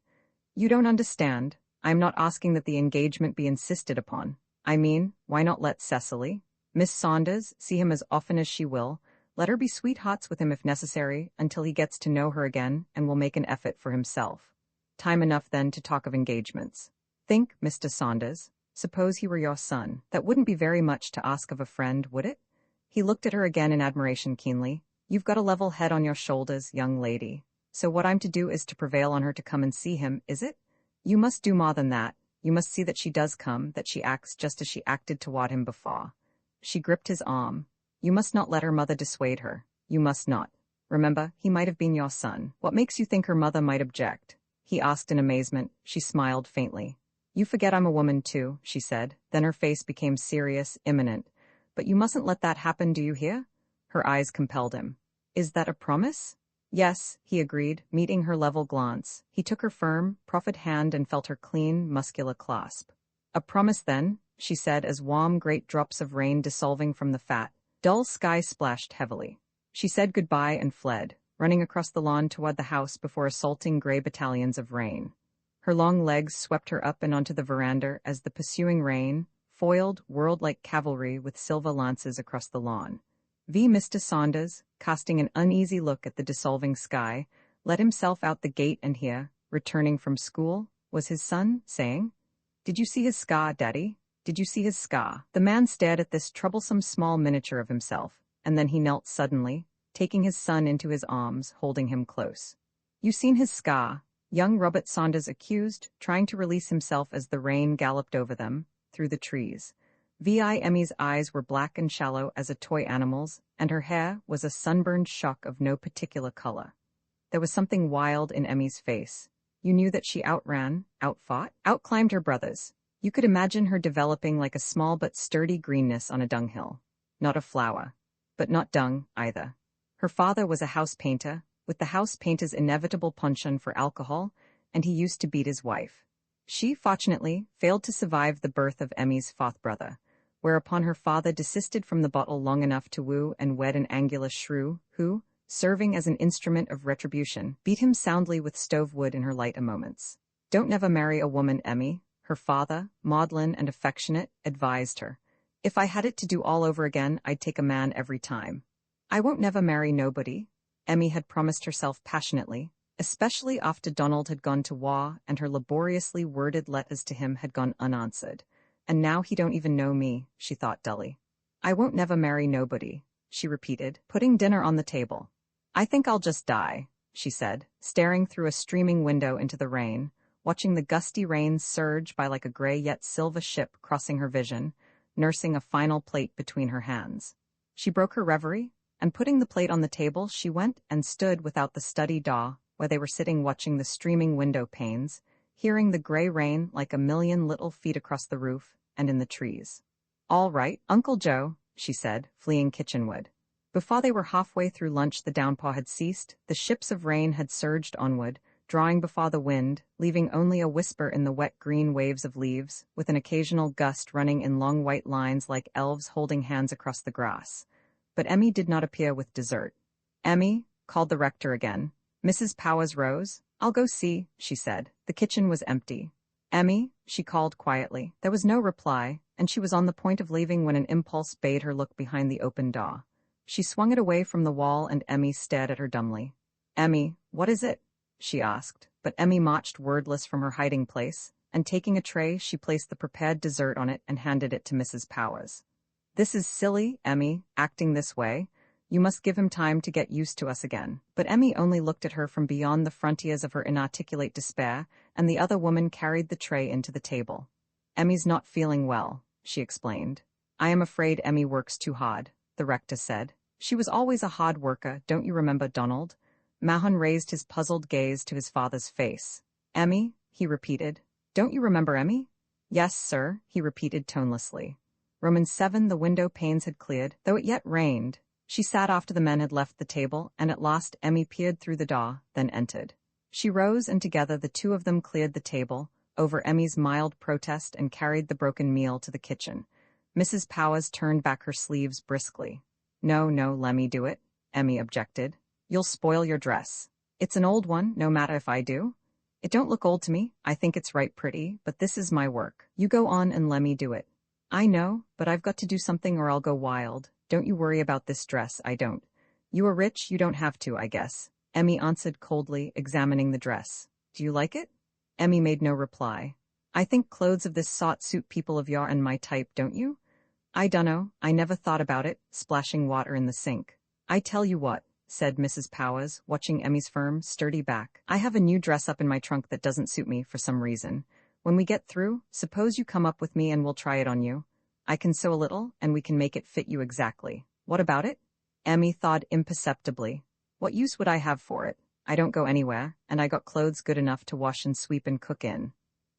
You don't understand. I am not asking that the engagement be insisted upon. I mean, why not let Cecily, Miss Saunders, see him as often as she will? Let her be sweethearts with him if necessary, until he gets to know her again and will make an effort for himself. Time enough then to talk of engagements. Think, Mr. Saunders, suppose he were your son. That wouldn't be very much to ask of a friend, would it? He looked at her again in admiration keenly. You've got a level head on your shoulders, young lady. So what I'm to do is to prevail on her to come and see him, is it? You must do more than that. You must see that she does come, that she acts just as she acted toward him before. She gripped his arm. You must not let her mother dissuade her. You must not. Remember, he might have been your son. What makes you think her mother might object? He asked in amazement. She smiled faintly. You forget I'm a woman too, she said. Then her face became serious, imminent. But you mustn't let that happen, do you hear? Her eyes compelled him. Is that a promise? Yes, he agreed, meeting her level glance. He took her firm, proffered hand and felt her clean, muscular clasp. A promise then, she said as warm, great drops of rain dissolving from the fat, dull sky splashed heavily. She said goodbye and fled, running across the lawn toward the house before assaulting gray battalions of rain. Her long legs swept her up and onto the veranda as the pursuing rain, foiled, whirled like cavalry with silver lances across the lawn. Mr. Saunders, casting an uneasy look at the dissolving sky, let himself out the gate and here, returning from school, was his son, saying, Did you see his scar, Daddy? Did you see his scar? The man stared at this troublesome small miniature of himself, and then he knelt suddenly, taking his son into his arms, holding him close. You seen his scar? Young Robert Saunders accused, trying to release himself as the rain galloped over them, through the trees. Emmy's eyes were black and shallow as a toy animal's, and her hair was a sunburned shock of no particular color. There was something wild in Emmy's face. You knew that she outran, outfought, outclimbed her brothers. You could imagine her developing like a small but sturdy greenness on a dunghill. Not a flower. But not dung, either. Her father was a house painter, with the house painter's inevitable penchant for alcohol, and he used to beat his wife. She, fortunately, failed to survive the birth of Emmy's fourth brother, whereupon her father desisted from the bottle long enough to woo and wed an angular shrew, who, serving as an instrument of retribution, beat him soundly with stove wood in her lighter moments. "Don't never marry a woman, Emmy," her father, maudlin and affectionate, advised her. "If I had it to do all over again, I'd take a man every time." "I won't never marry nobody," Emmy had promised herself passionately, especially after Donald had gone to war and her laboriously worded letters to him had gone unanswered. "And now he don't even know me," she thought dully. "I won't never marry nobody," she repeated, putting dinner on the table. "I think I'll just die," she said, staring through a streaming window into the rain, watching the gusty rain surge by like a gray yet silver ship crossing her vision, nursing a final plate between her hands. She broke her reverie, and putting the plate on the table, she went and stood without the study door, where they were sitting watching the streaming window panes, hearing the gray rain like a million little feet across the roof and in the trees. "All right, Uncle Joe," she said, fleeing kitchenward. Before they were halfway through lunch, the downpour had ceased, the ships of rain had surged onward, drawing before the wind, leaving only a whisper in the wet green waves of leaves, with an occasional gust running in long white lines like elves holding hands across the grass. But Emmy did not appear with dessert. "Emmy," called the rector again. Mrs. Powers rose. "I'll go see," she said. The kitchen was empty. "Emmy," she called quietly. There was no reply, and she was on the point of leaving when an impulse bade her look behind the open door. She swung it away from the wall, and Emmy stared at her dumbly. "Emmy, what is it?" she asked, but Emmy marched wordless from her hiding place, and taking a tray, she placed the prepared dessert on it and handed it to Mrs. Powers. "This is silly, Emmy, acting this way. You must give him time to get used to us again." But Emmy only looked at her from beyond the frontiers of her inarticulate despair, and the other woman carried the tray into the table. "Emmy's not feeling well," she explained. "I am afraid Emmy works too hard," the rector said. "She was always a hard worker, don't you remember, Donald?" Mahon raised his puzzled gaze to his father's face. "Emmy?" he repeated. "Don't you remember Emmy?" "Yes, sir," he repeated tonelessly. Roman 7, the window panes had cleared, though it yet rained. She sat after the men had left the table, and at last Emmy peered through the door, then entered. She rose, and together the two of them cleared the table, over Emmy's mild protest, and carried the broken meal to the kitchen. Mrs. Powers turned back her sleeves briskly. "No, lemme do it," Emmy objected. "You'll spoil your dress. It's an old one, no matter if I do. It don't look old to me, I think it's right pretty, but this is my work. You go on and lemme do it." "I know, but I've got to do something or I'll go wild. Don't you worry about this dress, I don't. You are rich, you don't have to, I guess," Emmy answered coldly, examining the dress. "Do you like it?" Emmy made no reply. "I think clothes of this sort suit people of your and my type, don't you?" "I dunno, I never thought about it," splashing water in the sink. "I tell you what," said Mrs. Powers, watching Emmy's firm, sturdy back. "I have a new dress up in my trunk that doesn't suit me for some reason. When we get through, suppose you come up with me and we'll try it on you. I can sew a little, and we can make it fit you exactly. What about it?" Emmy thawed imperceptibly. "What use would I have for it? I don't go anywhere, and I got clothes good enough to wash and sweep and cook in."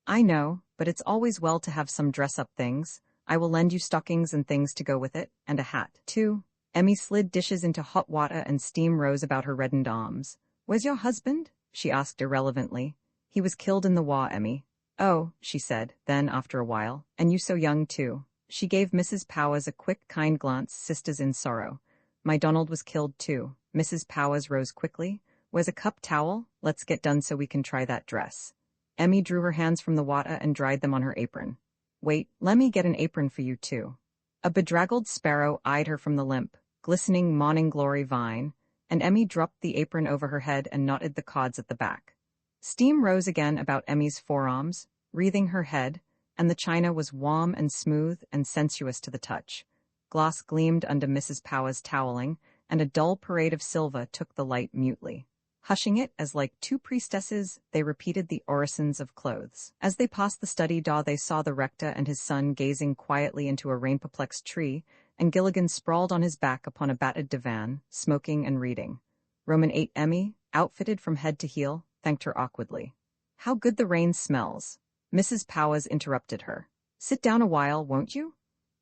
"I know, but it's always well to have some dress-up things. I will lend you stockings and things to go with it, and a hat, too." Emmy slid dishes into hot water and steam rose about her reddened arms. "Where's your husband?" she asked irrelevantly. "He was killed in the war, Emmy." "Oh," she said, then, after a while, "and you so young, too." She gave Mrs. Powers a quick, kind glance, sisters in sorrow. "My Donald was killed, too." Mrs. Powers rose quickly. "Where's a cup towel? Let's get done so we can try that dress." Emmy drew her hands from the water and dried them on her apron. "Wait, let me get an apron for you, too." A bedraggled sparrow eyed her from the limp, glistening morning glory vine, and Emmy dropped the apron over her head and knotted the cords at the back. Steam rose again about Emmy's forearms, wreathing her head, and the china was warm and smooth and sensuous to the touch. Glass gleamed under Mrs. Powers' toweling, and a dull parade of silver took the light mutely. Hushing it as like two priestesses, they repeated the orisons of clothes. As they passed the study door, they saw the rector and his son gazing quietly into a rain-perplexed tree, and Gilligan sprawled on his back upon a battered divan, smoking and reading. Roman 8 Emmy, outfitted from head to heel, thanked her awkwardly. "How good the rain smells." Mrs. Powers interrupted her. "Sit down a while, won't you?"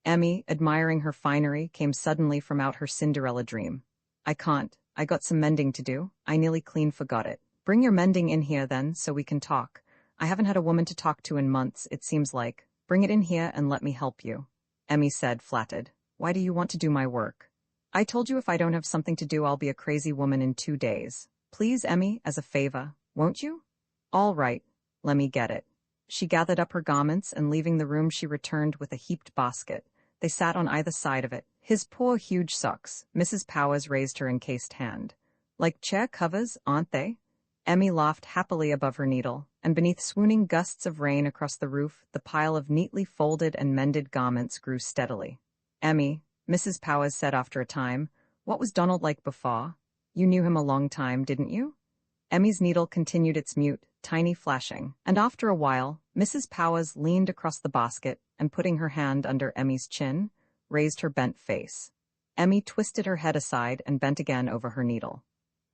Emmy, admiring her finery, came suddenly from out her Cinderella dream. "I can't," I got some mending to do. I nearly clean forgot it. Bring your mending in here then, so we can talk. I haven't had a woman to talk to in months, it seems like. Bring it in here and let me help you. Emmy said, flattered. Why do you want to do my work? I told you if I don't have something to do I'll be a crazy woman in 2 days. Please, Emmy, as a favor, won't you? All right, let me get it. She gathered up her garments and leaving the room she returned with a heaped basket. They sat on either side of it. His poor huge socks. Mrs. Powers raised her encased hand. Like chair covers, aren't they? Emmy laughed happily above her needle, and beneath swooning gusts of rain across the roof, the pile of neatly folded and mended garments grew steadily. Emmy, Mrs. Powers said after a time, what was Donald like before? You knew him a long time, didn't you? Emmy's needle continued its mute, tiny flashing, and after a while, Mrs. Powers leaned across the basket and putting her hand under Emmy's chin, raised her bent face. Emmy twisted her head aside and bent again over her needle.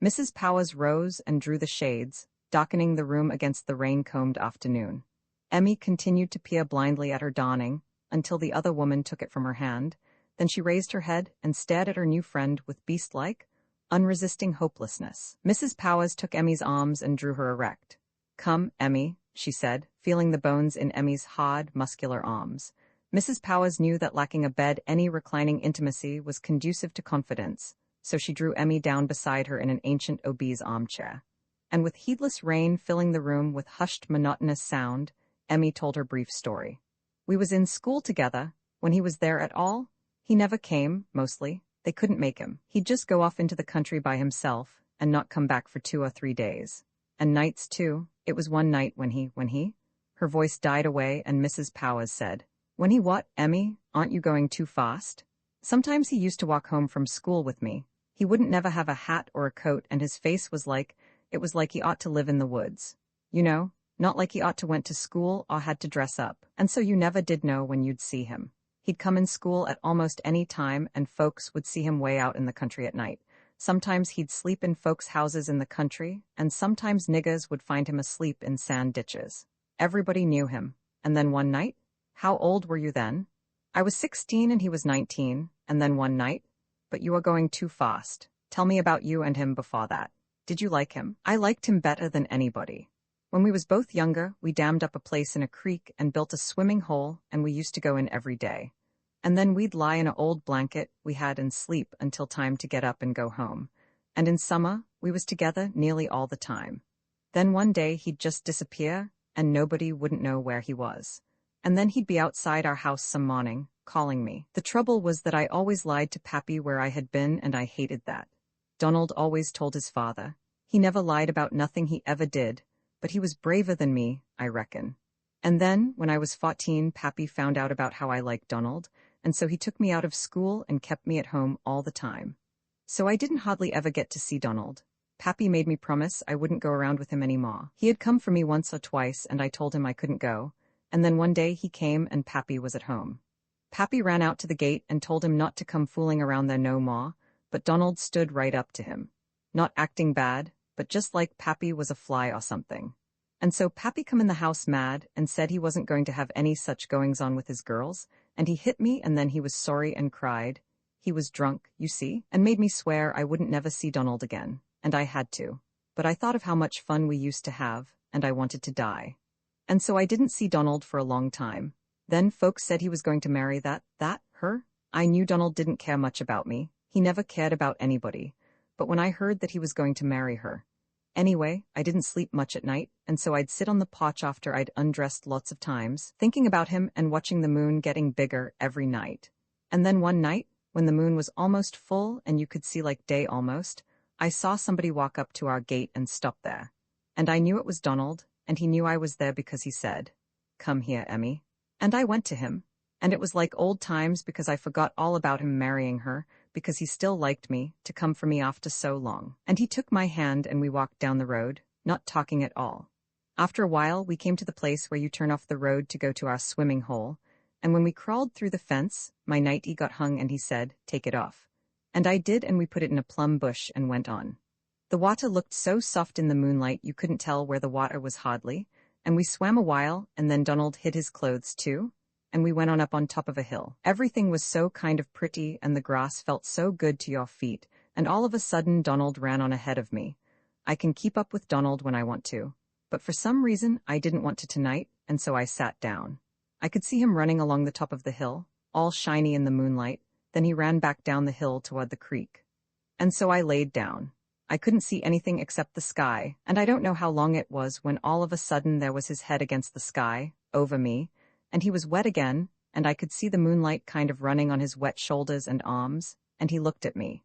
Mrs. Powers rose and drew the shades, darkening the room against the rain-combed afternoon. Emmy continued to peer blindly at her darning until the other woman took it from her hand. Then she raised her head and stared at her new friend with beast-like, unresisting hopelessness. Mrs. Powers took Emmy's arms and drew her erect. Come, Emmy, she said, feeling the bones in Emmy's hard, muscular arms. Mrs. Powers knew that lacking a bed, any reclining intimacy was conducive to confidence, so she drew Emmy down beside her in an ancient obese armchair. And with heedless rain filling the room with hushed, monotonous sound, Emmy told her brief story. We was in school together. When he was there at all, he never came, mostly. They couldn't make him. He'd just go off into the country by himself and not come back for 2 or 3 days. And nights, too. It was one night when he... Her voice died away and Mrs. Powers said, When he what, Emmy? Aren't you going too fast? Sometimes he used to walk home from school with me. He wouldn't never have a hat or a coat and his face was like, it was like he ought to live in the woods. You know, not like he ought to went to school or had to dress up. And so you never did know when you'd see him. He'd come in school at almost any time and folks would see him way out in the country at night. Sometimes he'd sleep in folks' houses in the country, and sometimes niggers would find him asleep in sand ditches. Everybody knew him. And then one night? How old were you then? I was 16 and he was 19, and then one night? But you are going too fast. Tell me about you and him before that. Did you like him? I liked him better than anybody. When we was both younger, we dammed up a place in a creek and built a swimming hole, and we used to go in every day. And then we'd lie in an old blanket we had and sleep until time to get up and go home. And in summer, we was together nearly all the time. Then one day he'd just disappear, and nobody wouldn't know where he was. And then he'd be outside our house some morning, calling me. The trouble was that I always lied to Pappy where I had been, and I hated that. Donald always told his father. He never lied about nothing he ever did, but he was braver than me, I reckon. And then, when I was 14, Pappy found out about how I liked Donald, and so he took me out of school and kept me at home all the time. So I didn't hardly ever get to see Donald. Pappy made me promise I wouldn't go around with him anymore. He had come for me once or twice, and I told him I couldn't go, and then one day he came and Pappy was at home. Pappy ran out to the gate and told him not to come fooling around there no more, but Donald stood right up to him. Not acting bad, but just like Pappy was a fly or something. And so Pappy come in the house mad and said he wasn't going to have any such goings-on with his girls, and he hit me and then he was sorry and cried. He was drunk, you see, and made me swear I wouldn't never see Donald again, and I had to. But I thought of how much fun we used to have, and I wanted to die. And so I didn't see Donald for a long time. Then folks said he was going to marry her. I knew Donald didn't care much about me. He never cared about anybody. But when I heard that he was going to marry her. Anyway, I didn't sleep much at night, and so I'd sit on the porch after I'd undressed lots of times, thinking about him and watching the moon getting bigger every night. And then one night, when the moon was almost full and you could see like day almost, I saw somebody walk up to our gate and stop there. And I knew it was Donald, and he knew I was there because he said, "Come here, Emmy." And I went to him. And it was like old times because I forgot all about him marrying her, because he still liked me, to come for me after so long. And he took my hand and we walked down the road, not talking at all. After a while, we came to the place where you turn off the road to go to our swimming hole, and when we crawled through the fence, my nightie got hung and he said, "Take it off." And I did, and we put it in a plum bush and went on. The water looked so soft in the moonlight you couldn't tell where the water was hardly, and we swam a while, and then Donald hid his clothes too, and we went on up on top of a hill. Everything was so kind of pretty, and the grass felt so good to your feet, and all of a sudden Donald ran on ahead of me. I can keep up with Donald when I want to, but for some reason I didn't want to tonight, and so I sat down. I could see him running along the top of the hill, all shiny in the moonlight, then he ran back down the hill toward the creek. And so I laid down. I couldn't see anything except the sky, and I don't know how long it was when all of a sudden there was his head against the sky, over me, and he was wet again, and I could see the moonlight kind of running on his wet shoulders and arms, and he looked at me.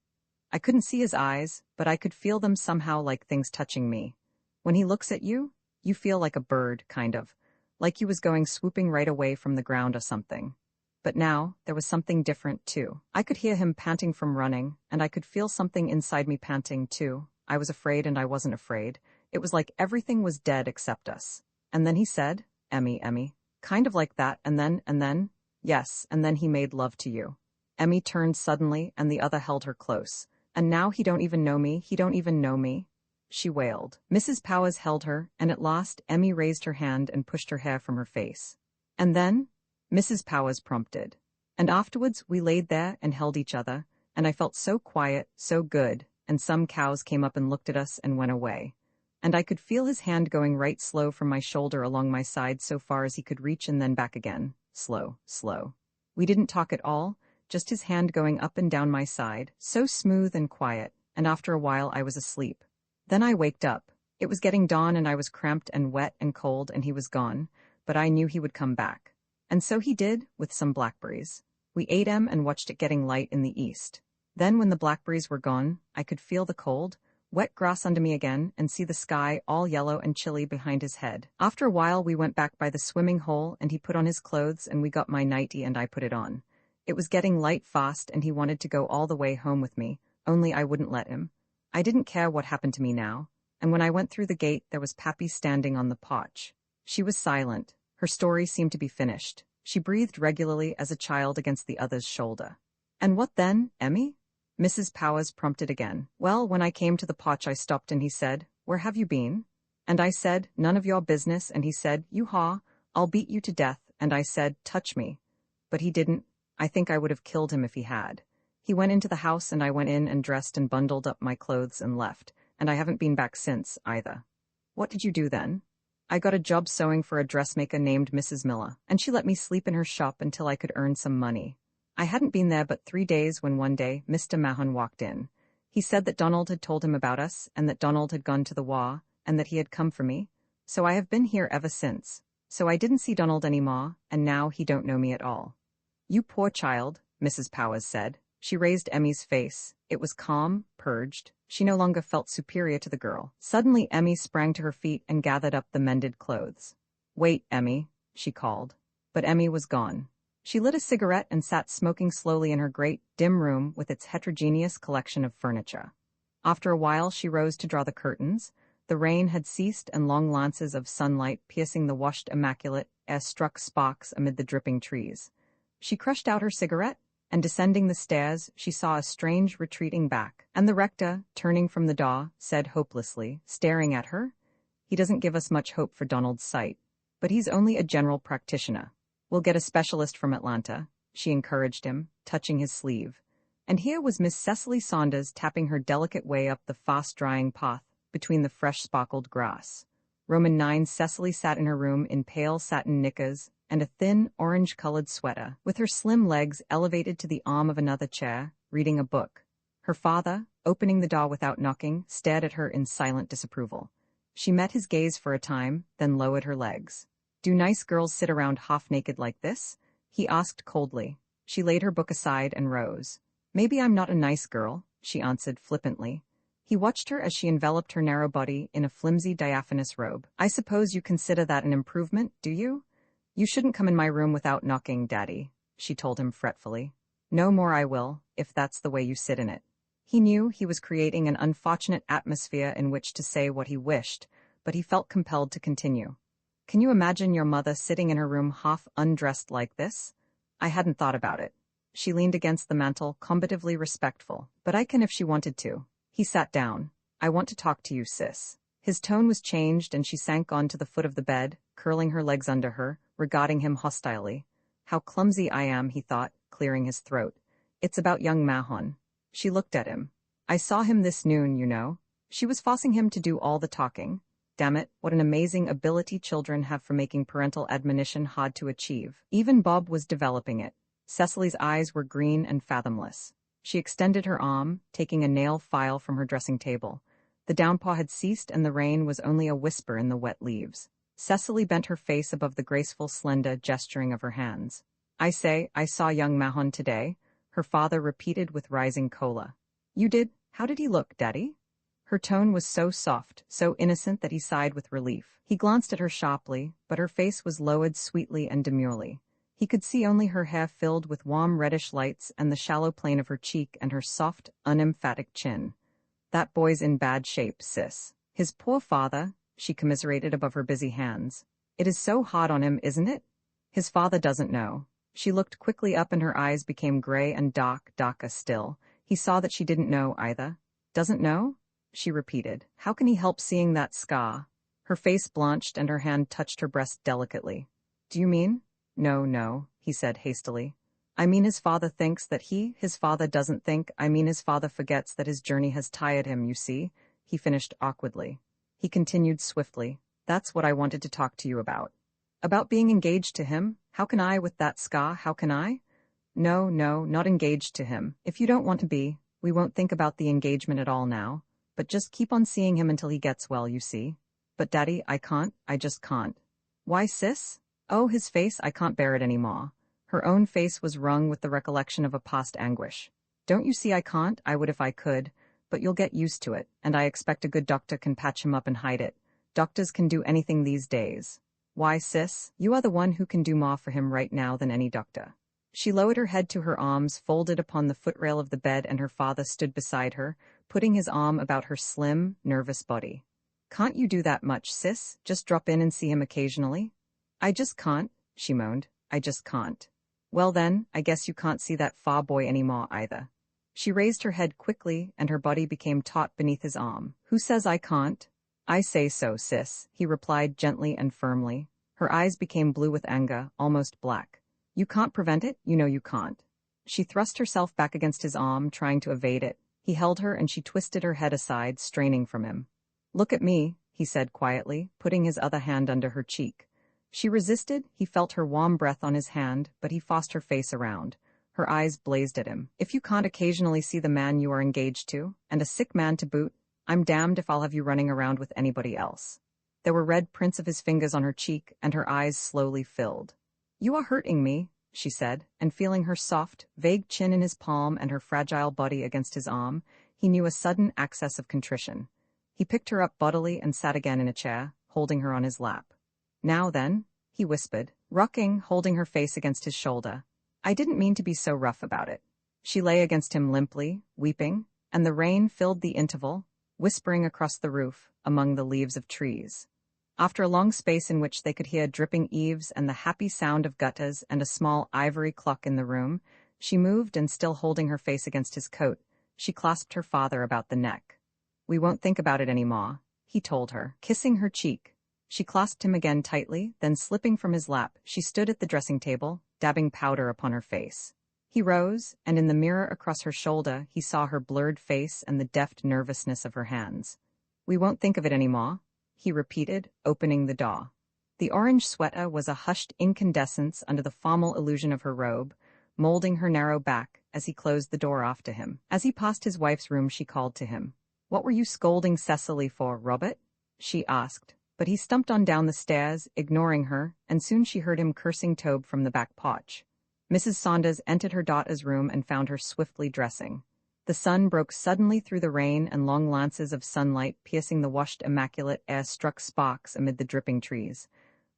I couldn't see his eyes, but I could feel them somehow like things touching me. When he looks at you, you feel like a bird, kind of, like he was going swooping right away from the ground or something. But now, there was something different, too. I could hear him panting from running, and I could feel something inside me panting, too. I was afraid and I wasn't afraid. It was like everything was dead except us. And then he said, "Emmy, Emmy." Kind of like that, and then, yes, and then he made love to you. Emmy turned suddenly, and the other held her close. "And now he don't even know me, he don't even know me," she wailed. Mrs. Powers held her, and at last Emmy raised her hand and pushed her hair from her face. "And then?" Mrs. Powers prompted. And afterwards we laid there and held each other, and I felt so quiet, so good, and some cows came up and looked at us and went away. And I could feel his hand going right slow from my shoulder along my side so far as he could reach and then back again. Slow, slow. We didn't talk at all, just his hand going up and down my side, so smooth and quiet, and after a while I was asleep. Then I waked up. It was getting dawn and I was cramped and wet and cold and he was gone, but I knew he would come back. And so he did, with some blackberries. We ate 'em and watched it getting light in the east. Then when the blackberries were gone, I could feel the cold, wet grass under me again and see the sky all yellow and chilly behind his head. After a while we went back by the swimming hole and he put on his clothes and we got my nightie and I put it on. It was getting light fast and he wanted to go all the way home with me, only I wouldn't let him. I didn't care what happened to me now, and when I went through the gate there was Pappy standing on the porch. She was silent. Her story seemed to be finished. She breathed regularly as a child against the other's shoulder. "And what then, Emmy?" Mrs. Powers prompted again. "Well, when I came to the porch I stopped and he said, 'Where have you been?' And I said, 'None of your business,' and he said, 'You haw, I'll beat you to death,' and I said, 'Touch me.' But he didn't. I think I would have killed him if he had. He went into the house and I went in and dressed and bundled up my clothes and left, and I haven't been back since, either." "What did you do then?" "I got a job sewing for a dressmaker named Mrs. Miller, and she let me sleep in her shop until I could earn some money. I hadn't been there but 3 days when one day Mr. Mahon walked in. He said that Donald had told him about us, and that Donald had gone to the war, and that he had come for me. So I have been here ever since. So I didn't see Donald any more, and now he don't know me at all." "You poor child," Mrs. Powers said. She raised Emmy's face. It was calm, purged. She no longer felt superior to the girl. Suddenly Emmy sprang to her feet and gathered up the mended clothes. "Wait, Emmy," she called. But Emmy was gone. She lit a cigarette and sat smoking slowly in her great, dim room with its heterogeneous collection of furniture. After a while she rose to draw the curtains. The rain had ceased and long lances of sunlight piercing the washed immaculate air struck sparks amid the dripping trees. She crushed out her cigarette, and descending the stairs, she saw a strange retreating back, and the rector, turning from the door, said hopelessly, staring at her, "He doesn't give us much hope for Donald's sight. But he's only a general practitioner. We'll get a specialist from Atlanta," she encouraged him, touching his sleeve. And here was Miss Cecily Saunders tapping her delicate way up the fast-drying path between the fresh-sparkled grass. Roman 9 Cecily sat in her room in pale satin knickers and a thin, orange-colored sweater, with her slim legs elevated to the arm of another chair, reading a book. Her father, opening the door without knocking, stared at her in silent disapproval. She met his gaze for a time, then lowered her legs. "Do nice girls sit around half-naked like this?" he asked coldly. She laid her book aside and rose. "Maybe I'm not a nice girl," she answered flippantly. He watched her as she enveloped her narrow body in a flimsy diaphanous robe. "I suppose you consider that an improvement, do you?" "You shouldn't come in my room without knocking, Daddy," she told him fretfully. "No more I will, if that's the way you sit in it." He knew he was creating an unfortunate atmosphere in which to say what he wished, but he felt compelled to continue. "Can you imagine your mother sitting in her room half undressed like this?" "I hadn't thought about it." She leaned against the mantel, combatively respectful. "But I can if she wanted to." He sat down. "I want to talk to you, sis." His tone was changed and she sank on to the foot of the bed, curling her legs under her, regarding him hostilely. "How clumsy I am," he thought, clearing his throat. "It's about young Mahon." She looked at him. I saw him this noon, you know. She was forcing him to do all the talking. Damn it, what an amazing ability children have for making parental admonition hard to achieve. Even Bob was developing it. Cecily's eyes were green and fathomless. She extended her arm, taking a nail file from her dressing table. The downpour had ceased and the rain was only a whisper in the wet leaves. Cecily bent her face above the graceful, slender gesturing of her hands. I say, I saw young Mahon today, her father repeated with rising choler. You did? How did he look, Daddy? Her tone was so soft, so innocent that he sighed with relief. He glanced at her sharply, but her face was lowered sweetly and demurely. He could see only her hair filled with warm reddish lights and the shallow plane of her cheek and her soft, unemphatic chin. That boy's in bad shape, sis. His poor father, she commiserated above her busy hands. It is so hard on him, isn't it? His father doesn't know. She looked quickly up and her eyes became gray and darker still. He saw that she didn't know either. Doesn't know? She repeated. How can he help seeing that scar? Her face blanched and her hand touched her breast delicately. Do you mean? No, he said hastily. I mean his father thinks that his father doesn't think. I mean his father forgets that his journey has tired him, you see, he finished awkwardly. He continued swiftly. That's what I wanted to talk to you about. About being engaged to him? How can I with that scar, how can I? No, not engaged to him. If you don't want to be, we won't think about the engagement at all now. But just keep on seeing him until he gets well, you see. But Daddy, I can't, I just can't. Why, sis? Oh, his face, I can't bear it any more. Her own face was wrung with the recollection of a past anguish. Don't you see I can't? I would if I could. But you'll get used to it, and I expect a good doctor can patch him up and hide it. Doctors can do anything these days. Why, sis, you are the one who can do more for him right now than any doctor. She lowered her head to her arms folded upon the footrail of the bed and her father stood beside her, putting his arm about her slim, nervous body. Can't you do that much, sis? Just drop in and see him occasionally? I just can't, she moaned. I just can't. Well then, I guess you can't see that far boy anymore either. She raised her head quickly and her body became taut beneath his arm. Who says I can't? I say so, sis, he replied gently and firmly. Her eyes became blue with anger, almost black. You can't prevent it? You know you can't. She thrust herself back against his arm, trying to evade it. He held her and she twisted her head aside, straining from him. Look at me, he said quietly, putting his other hand under her cheek. She resisted, he felt her warm breath on his hand, but he forced her face around. Her eyes blazed at him. If you can't occasionally see the man you are engaged to, and a sick man to boot, I'm damned if I'll have you running around with anybody else. There were red prints of his fingers on her cheek, and her eyes slowly filled. You are hurting me, she said, and feeling her soft, vague chin in his palm and her fragile body against his arm, he knew a sudden access of contrition. He picked her up bodily and sat again in a chair, holding her on his lap. Now then, he whispered, rocking, holding her face against his shoulder. I didn't mean to be so rough about it. She lay against him limply, weeping, and the rain filled the interval, whispering across the roof, among the leaves of trees. After a long space in which they could hear dripping eaves and the happy sound of gutters and a small ivory clock in the room, she moved and still holding her face against his coat, she clasped her father about the neck. We won't think about it any more, he told her, kissing her cheek. She clasped him again tightly, then slipping from his lap, she stood at the dressing table, dabbing powder upon her face. He rose, and in the mirror across her shoulder he saw her blurred face and the deft nervousness of her hands. We won't think of it any more, he repeated, opening the door. The orange sweater was a hushed incandescence under the formal illusion of her robe, molding her narrow back as he closed the door after him. As he passed his wife's room she called to him. What were you scolding Cecily for, Robert? She asked, but he stumped on down the stairs, ignoring her, and soon she heard him cursing Tobe from the back porch. Mrs. Saunders entered her daughter's room and found her swiftly dressing. The sun broke suddenly through the rain and long lances of sunlight piercing the washed immaculate air struck sparks amid the dripping trees.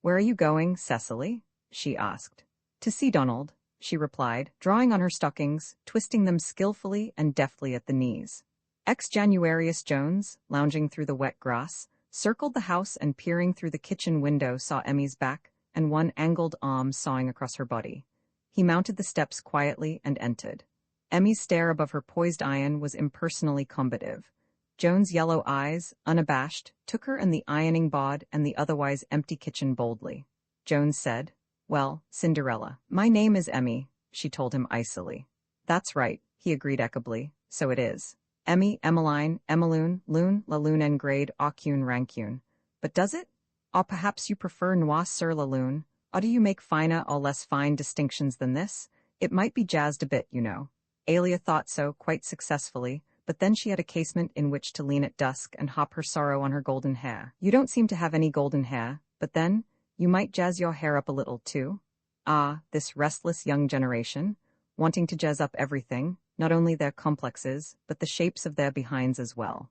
Where are you going, Cecily? She asked. To see Donald, she replied, drawing on her stockings, twisting them skillfully and deftly at the knees. Ex-Januarius Jones, lounging through the wet grass, circled the house and peering through the kitchen window saw Emmy's back and one angled arm sawing across her body. He mounted the steps quietly and entered. Emmy's stare above her poised iron was impersonally combative. Joan's yellow eyes, unabashed, took her and the ironing board and the otherwise empty kitchen boldly. Joan said, Well, Cinderella, my name is Emmy, she told him icily. That's right, he agreed equably, so it is. Emmy, Emmeline, Emmeloon, Loon, La Lune en grade, Aucune, Rancune. But does it? Or perhaps you prefer noir sur la lune, or do you make finer or less fine distinctions than this? It might be jazzed a bit, you know. Alia thought so, quite successfully, but then she had a casement in which to lean at dusk and hop her sorrow on her golden hair. You don't seem to have any golden hair, but then, you might jazz your hair up a little, too. Ah, this restless young generation, wanting to jazz up everything, not only their complexes, but the shapes of their behinds as well.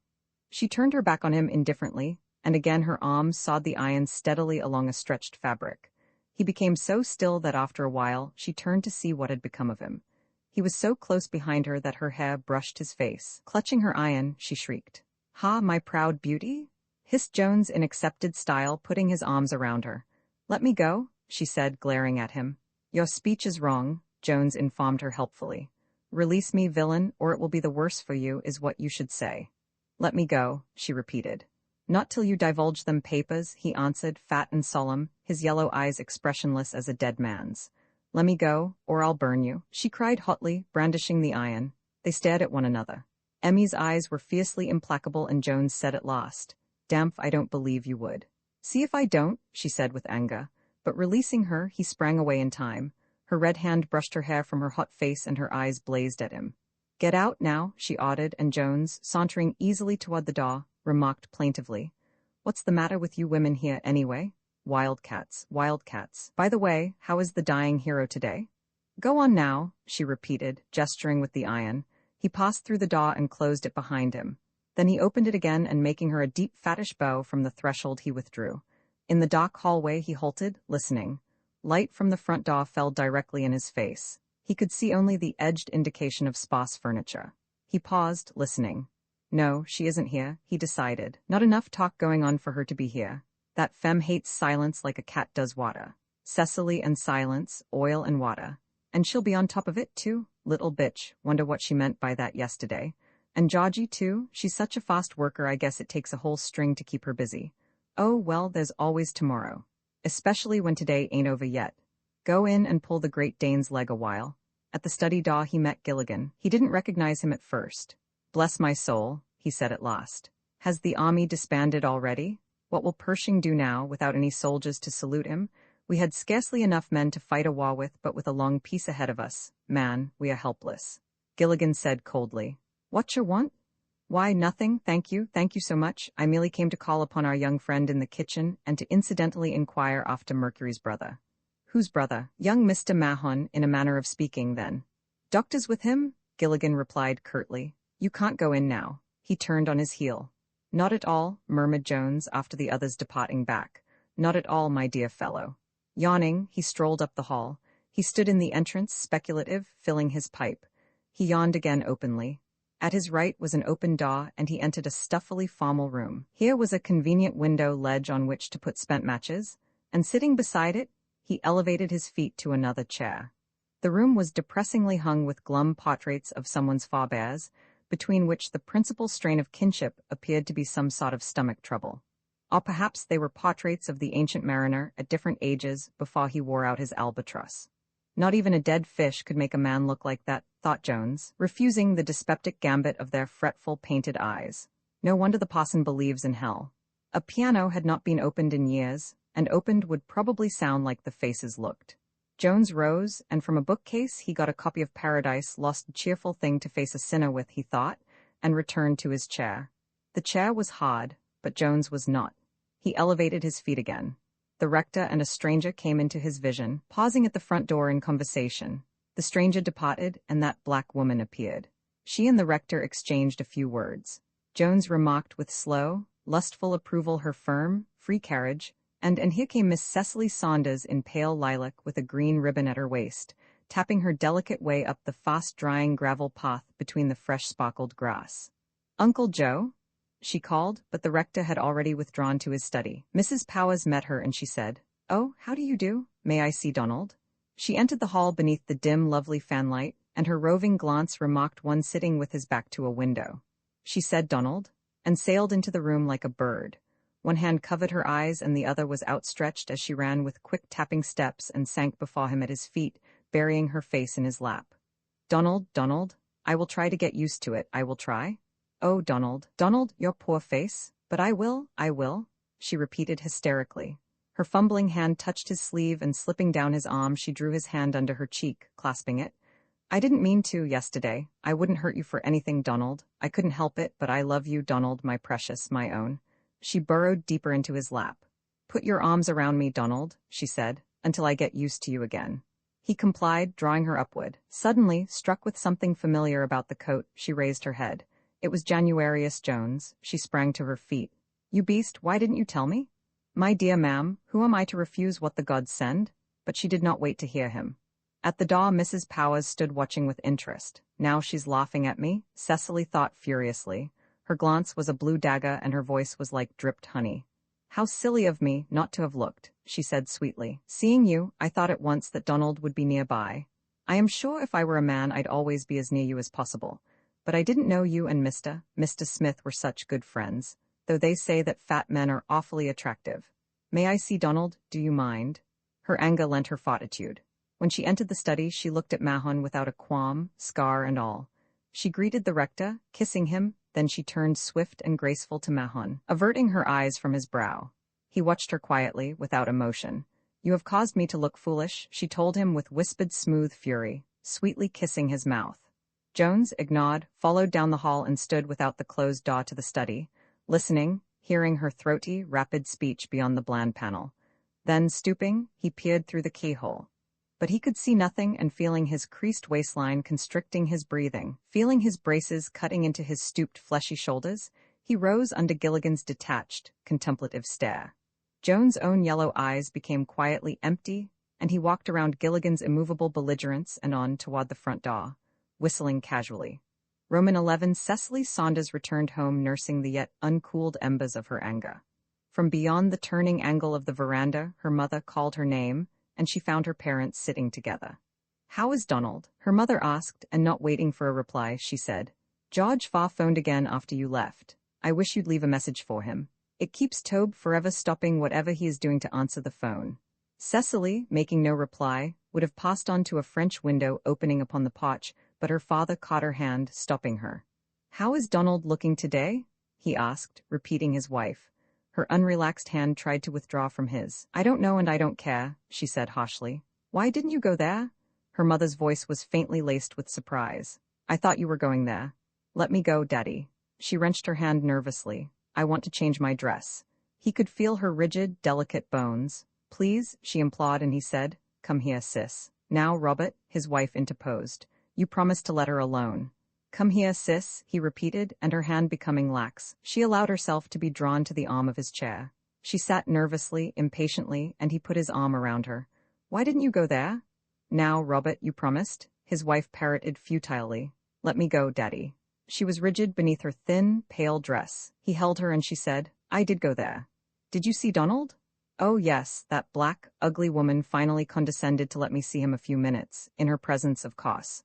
She turned her back on him indifferently, and again her arms sawed the iron steadily along a stretched fabric. He became so still that after a while she turned to see what had become of him. He was so close behind her that her hair brushed his face. Clutching her iron, she shrieked. "Ha, my proud beauty?" hissed Jones in accepted style, putting his arms around her. "Let me go," she said, glaring at him. "Your speech is wrong," Jones informed her helpfully. "Release me, villain, or it will be the worse for you, is what you should say." "Let me go," she repeated. "Not till you divulge them papers," he answered, fat and solemn, his yellow eyes expressionless as a dead man's. "Let me go, or I'll burn you," she cried hotly, brandishing the iron. They stared at one another. Emmy's eyes were fiercely implacable, and Jones said at last, "Damph, I don't believe you would." "See if I don't," she said with anger. But releasing her, he sprang away in time. Her red hand brushed her hair from her hot face and her eyes blazed at him. "Get out now," she ordered, and Jones, sauntering easily toward the door, remarked plaintively, "What's the matter with you women here, anyway? Wildcats, wildcats. By the way, how is the dying hero today?" "Go on now," she repeated, gesturing with the iron. He passed through the door and closed it behind him. Then he opened it again, and making her a deep fattish bow from the threshold, he withdrew. In the dark hallway he halted, listening. Light from the front door fell directly in his face. He could see only the edged indication of sparse furniture. He paused, listening. No, she isn't here, he decided. Not enough talk going on for her to be here. That femme hates silence like a cat does water. Cecily and silence, oil and water. And she'll be on top of it, too? Little bitch, wonder what she meant by that yesterday. And Georgie, too? She's such a fast worker, I guess it takes a whole string to keep her busy. Oh, well, there's always tomorrow. Especially when today ain't over yet. Go in and pull the Great Dane's leg a while. At the study door he met Gilligan. He didn't recognize him at first. "Bless my soul," he said at last. "Has the army disbanded already? What will Pershing do now, without any soldiers to salute him? We had scarcely enough men to fight a war with, but with a long peace ahead of us, man, we are helpless." Gilligan said coldly, "What you want?" "Why, nothing, thank you so much. I merely came to call upon our young friend in the kitchen, and to incidentally inquire after Mercury's brother." "Whose brother?" "Young Mr. Mahon, in a manner of speaking, then." "Doctor's with him?" Gilligan replied curtly. "You can't go in now." He turned on his heel. "Not at all," murmured Jones, after the others departing back. "Not at all, my dear fellow." Yawning, he strolled up the hall. He stood in the entrance, speculative, filling his pipe. He yawned again openly. At his right was an open door, and he entered a stuffily formal room. Here was a convenient window ledge on which to put spent matches, and sitting beside it, he elevated his feet to another chair. The room was depressingly hung with glum portraits of someone's forebears, between which the principal strain of kinship appeared to be some sort of stomach trouble. Or perhaps they were portraits of the ancient mariner at different ages before he wore out his albatross. Not even a dead fish could make a man look like that, thought Jones, refusing the dyspeptic gambit of their fretful, painted eyes. No wonder the parson believes in hell. A piano had not been opened in years, and opened would probably sound like the faces looked. Jones rose, and from a bookcase he got a copy of Paradise Lost, a cheerful thing to face a sinner with, he thought, and returned to his chair. The chair was hard, but Jones was not. He elevated his feet again. The rector and a stranger came into his vision, pausing at the front door in conversation. The stranger departed, and that black woman appeared. She and the rector exchanged a few words. Jones remarked with slow, lustful approval her firm, free carriage, and here came Miss Cecily Saunders in pale lilac with a green ribbon at her waist, tapping her delicate way up the fast-drying gravel path between the fresh-sparkled grass. "Uncle Joe?" she called, but the rector had already withdrawn to his study. Mrs. Powers met her, and she said, "Oh, how do you do? May I see Donald?" She entered the hall beneath the dim, lovely fanlight, and her roving glance remarked one sitting with his back to a window. She said Donald, and sailed into the room like a bird. One hand covered her eyes, and the other was outstretched as she ran with quick tapping steps and sank before him at his feet, burying her face in his lap. "Donald, Donald, I will try to get used to it, I will try." Oh, Donald, Donald, your poor face. But I will, she repeated hysterically. Her fumbling hand touched his sleeve and slipping down his arm she drew his hand under her cheek, clasping it. I didn't mean to yesterday. I wouldn't hurt you for anything, Donald. I couldn't help it, but I love you, Donald, my precious, my own. She burrowed deeper into his lap. Put your arms around me, Donald, she said, until I get used to you again. He complied, drawing her upward. Suddenly, struck with something familiar about the coat, she raised her head. It was Januarius Jones. She sprang to her feet. You beast, why didn't you tell me? My dear ma'am, who am I to refuse what the gods send? But she did not wait to hear him. At the door, Mrs. Powers stood watching with interest. Now she's laughing at me, Cecily thought furiously. Her glance was a blue dagger and her voice was like dripped honey. How silly of me not to have looked, she said sweetly. Seeing you, I thought at once that Donald would be nearby. I am sure if I were a man I'd always be as near you as possible. But I didn't know you and Mr. Smith were such good friends, though they say that fat men are awfully attractive. May I see Donald, do you mind? Her anger lent her fortitude. When she entered the study, she looked at Mahon without a qualm, scar and all. She greeted the rector, kissing him, then she turned swift and graceful to Mahon, averting her eyes from his brow. He watched her quietly, without emotion. You have caused me to look foolish, she told him with whispered smooth fury, sweetly kissing his mouth. Jones, ignored, followed down the hall and stood without the closed door to the study, listening, hearing her throaty, rapid speech beyond the bland panel. Then, stooping, he peered through the keyhole. But he could see nothing, and feeling his creased waistline constricting his breathing, feeling his braces cutting into his stooped fleshy shoulders, he rose under Gilligan's detached, contemplative stare. Jones' own yellow eyes became quietly empty, and he walked around Gilligan's immovable belligerence and on toward the front door, whistling casually. Roman 11 Cecily Saunders returned home nursing the yet uncooled embers of her anger. From beyond the turning angle of the veranda, her mother called her name, and she found her parents sitting together. How is Donald? Her mother asked, and not waiting for a reply, she said. George Farr phoned again after you left. I wish you'd leave a message for him. It keeps Tobe forever stopping whatever he is doing to answer the phone. Cecily, making no reply, would have passed on to a French window opening upon the porch, but her father caught her hand, stopping her. How is Donald looking today? He asked, repeating his wife. Her unrelaxed hand tried to withdraw from his. I don't know and I don't care, she said harshly. Why didn't you go there? Her mother's voice was faintly laced with surprise. I thought you were going there. Let me go, Daddy. She wrenched her hand nervously. I want to change my dress. He could feel her rigid, delicate bones. Please, she implored, and he said, Come here, sis. Now, Robert, his wife interposed. You promised to let her alone. Come here, sis, he repeated, and her hand becoming lax, she allowed herself to be drawn to the arm of his chair. She sat nervously, impatiently, and he put his arm around her. Why didn't you go there? Now, Robert, you promised, his wife parroted futilely. Let me go, Daddy. She was rigid beneath her thin, pale dress. He held her and she said, I did go there. Did you see Donald? Oh yes, that black, ugly woman finally condescended to let me see him a few minutes, in her presence of course.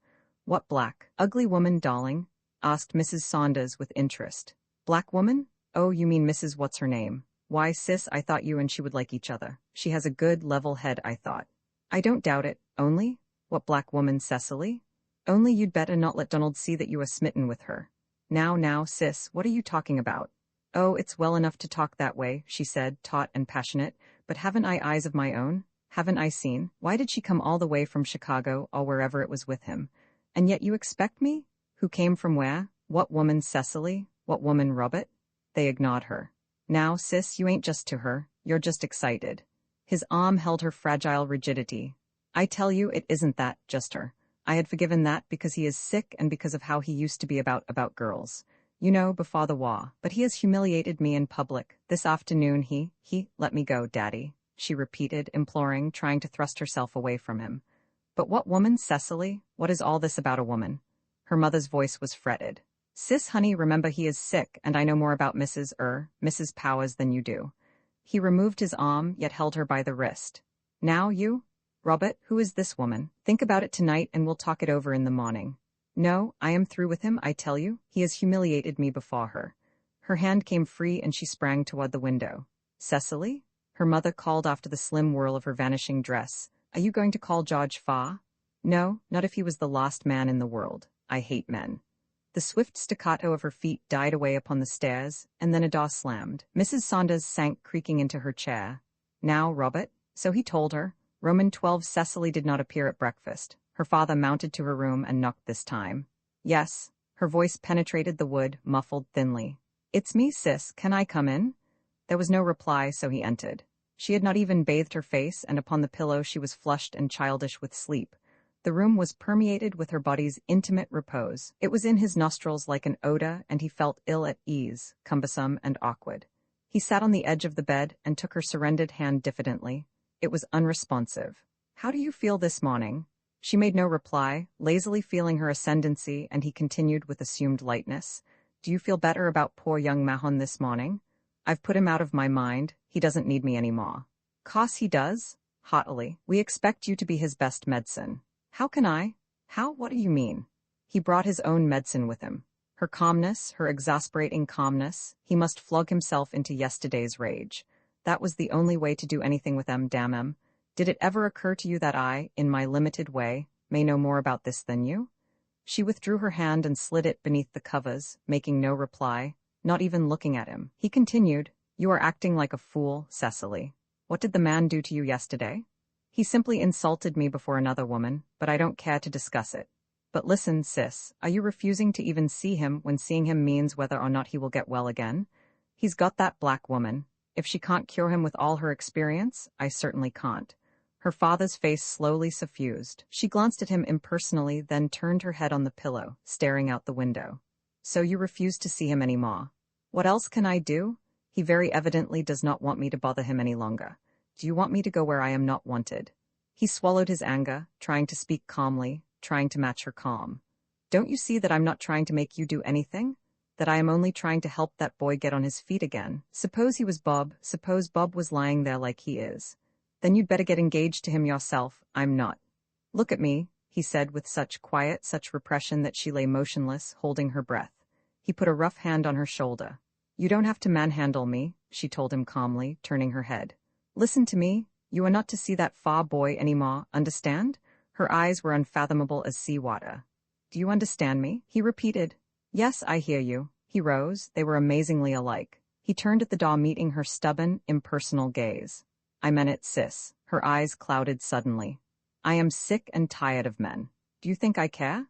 What black, ugly woman, darling? Asked Mrs. Saunders with interest. Black woman? Oh, you mean Mrs. What's-her-name. Why, sis, I thought you and she would like each other. She has a good, level head, I thought. I don't doubt it, only? What black woman, Cecily? Only you'd better not let Donald see that you are smitten with her. Now, sis, what are you talking about? Oh, it's well enough to talk that way, she said, taut and passionate, but haven't I eyes of my own? Haven't I seen? Why did she come all the way from Chicago or wherever it was with him? And yet you expect me? Who came from where? What woman, Cecily? What woman, Robert? They ignored her. Now, sis, you ain't just to her. You're just excited. His arm held her fragile rigidity. I tell you, it isn't that, just her. I had forgiven that because he is sick and because of how he used to be about girls. You know, before the war. But he has humiliated me in public. This afternoon he, let me go, Daddy, she repeated, imploring, trying to thrust herself away from him. But what woman, Cecily? What is all this about a woman? Her mother's voice was fretted. Sis, honey, remember he is sick, and I know more about Mrs. Powers than you do. He removed his arm, yet held her by the wrist. Now you? Robert, who is this woman? Think about it tonight and we'll talk it over in the morning. No, I am through with him, I tell you. He has humiliated me before her. Her hand came free and she sprang toward the window. Cecily? Her mother called after the slim whirl of her vanishing dress. Are you going to call George Farr? No, not if he was the last man in the world. I hate men. The swift staccato of her feet died away upon the stairs, and then a door slammed. Mrs. Saunders sank creaking into her chair. Now, Robert, so he told her. Roman 12 Cecily did not appear at breakfast. Her father mounted to her room and knocked this time. Yes. Her voice penetrated the wood, muffled thinly. It's me, sis, can I come in? There was no reply, so he entered. She had not even bathed her face, and upon the pillow she was flushed and childish with sleep. The room was permeated with her body's intimate repose. It was in his nostrils like an odor, and he felt ill at ease, cumbersome and awkward. He sat on the edge of the bed and took her surrendered hand diffidently. It was unresponsive. How do you feel this morning? She made no reply, lazily feeling her ascendancy, and he continued with assumed lightness. Do you feel better about poor young Mahon this morning? I've put him out of my mind. He doesn't need me any more. 'Cause he does? Haughtily. We expect you to be his best medicine. How can I? How? What do you mean? He brought his own medicine with him. Her calmness, her exasperating calmness. He must flog himself into yesterday's rage. That was the only way to do anything with them, damn 'em. Did it ever occur to you that I, in my limited way, may know more about this than you? She withdrew her hand and slid it beneath the covers, making no reply, not even looking at him. He continued, You are acting like a fool, Cecily. What did the man do to you yesterday? He simply insulted me before another woman, but I don't care to discuss it. But listen, sis, are you refusing to even see him when seeing him means whether or not he will get well again? He's got that black woman. If she can't cure him with all her experience, I certainly can't. Her father's face slowly suffused. She glanced at him impersonally, then turned her head on the pillow, staring out the window. So you refuse to see him any more. What else can I do? He very evidently does not want me to bother him any longer. Do you want me to go where I am not wanted? He swallowed his anger, trying to speak calmly, trying to match her calm. Don't you see that I'm not trying to make you do anything? That I am only trying to help that boy get on his feet again. Suppose he was Bob, suppose Bob was lying there like he is. Then you'd better get engaged to him yourself. I'm not. Look at me, he said with such quiet, such repression that she lay motionless, holding her breath. He put a rough hand on her shoulder. You don't have to manhandle me, she told him calmly, turning her head. Listen to me. You are not to see that far boy any more, understand? Her eyes were unfathomable as sea water. Do you understand me? He repeated. Yes, I hear you. He rose. They were amazingly alike. He turned at the door, meeting her stubborn, impersonal gaze. I meant it, sis. Her eyes clouded suddenly. I am sick and tired of men. Do you think I care?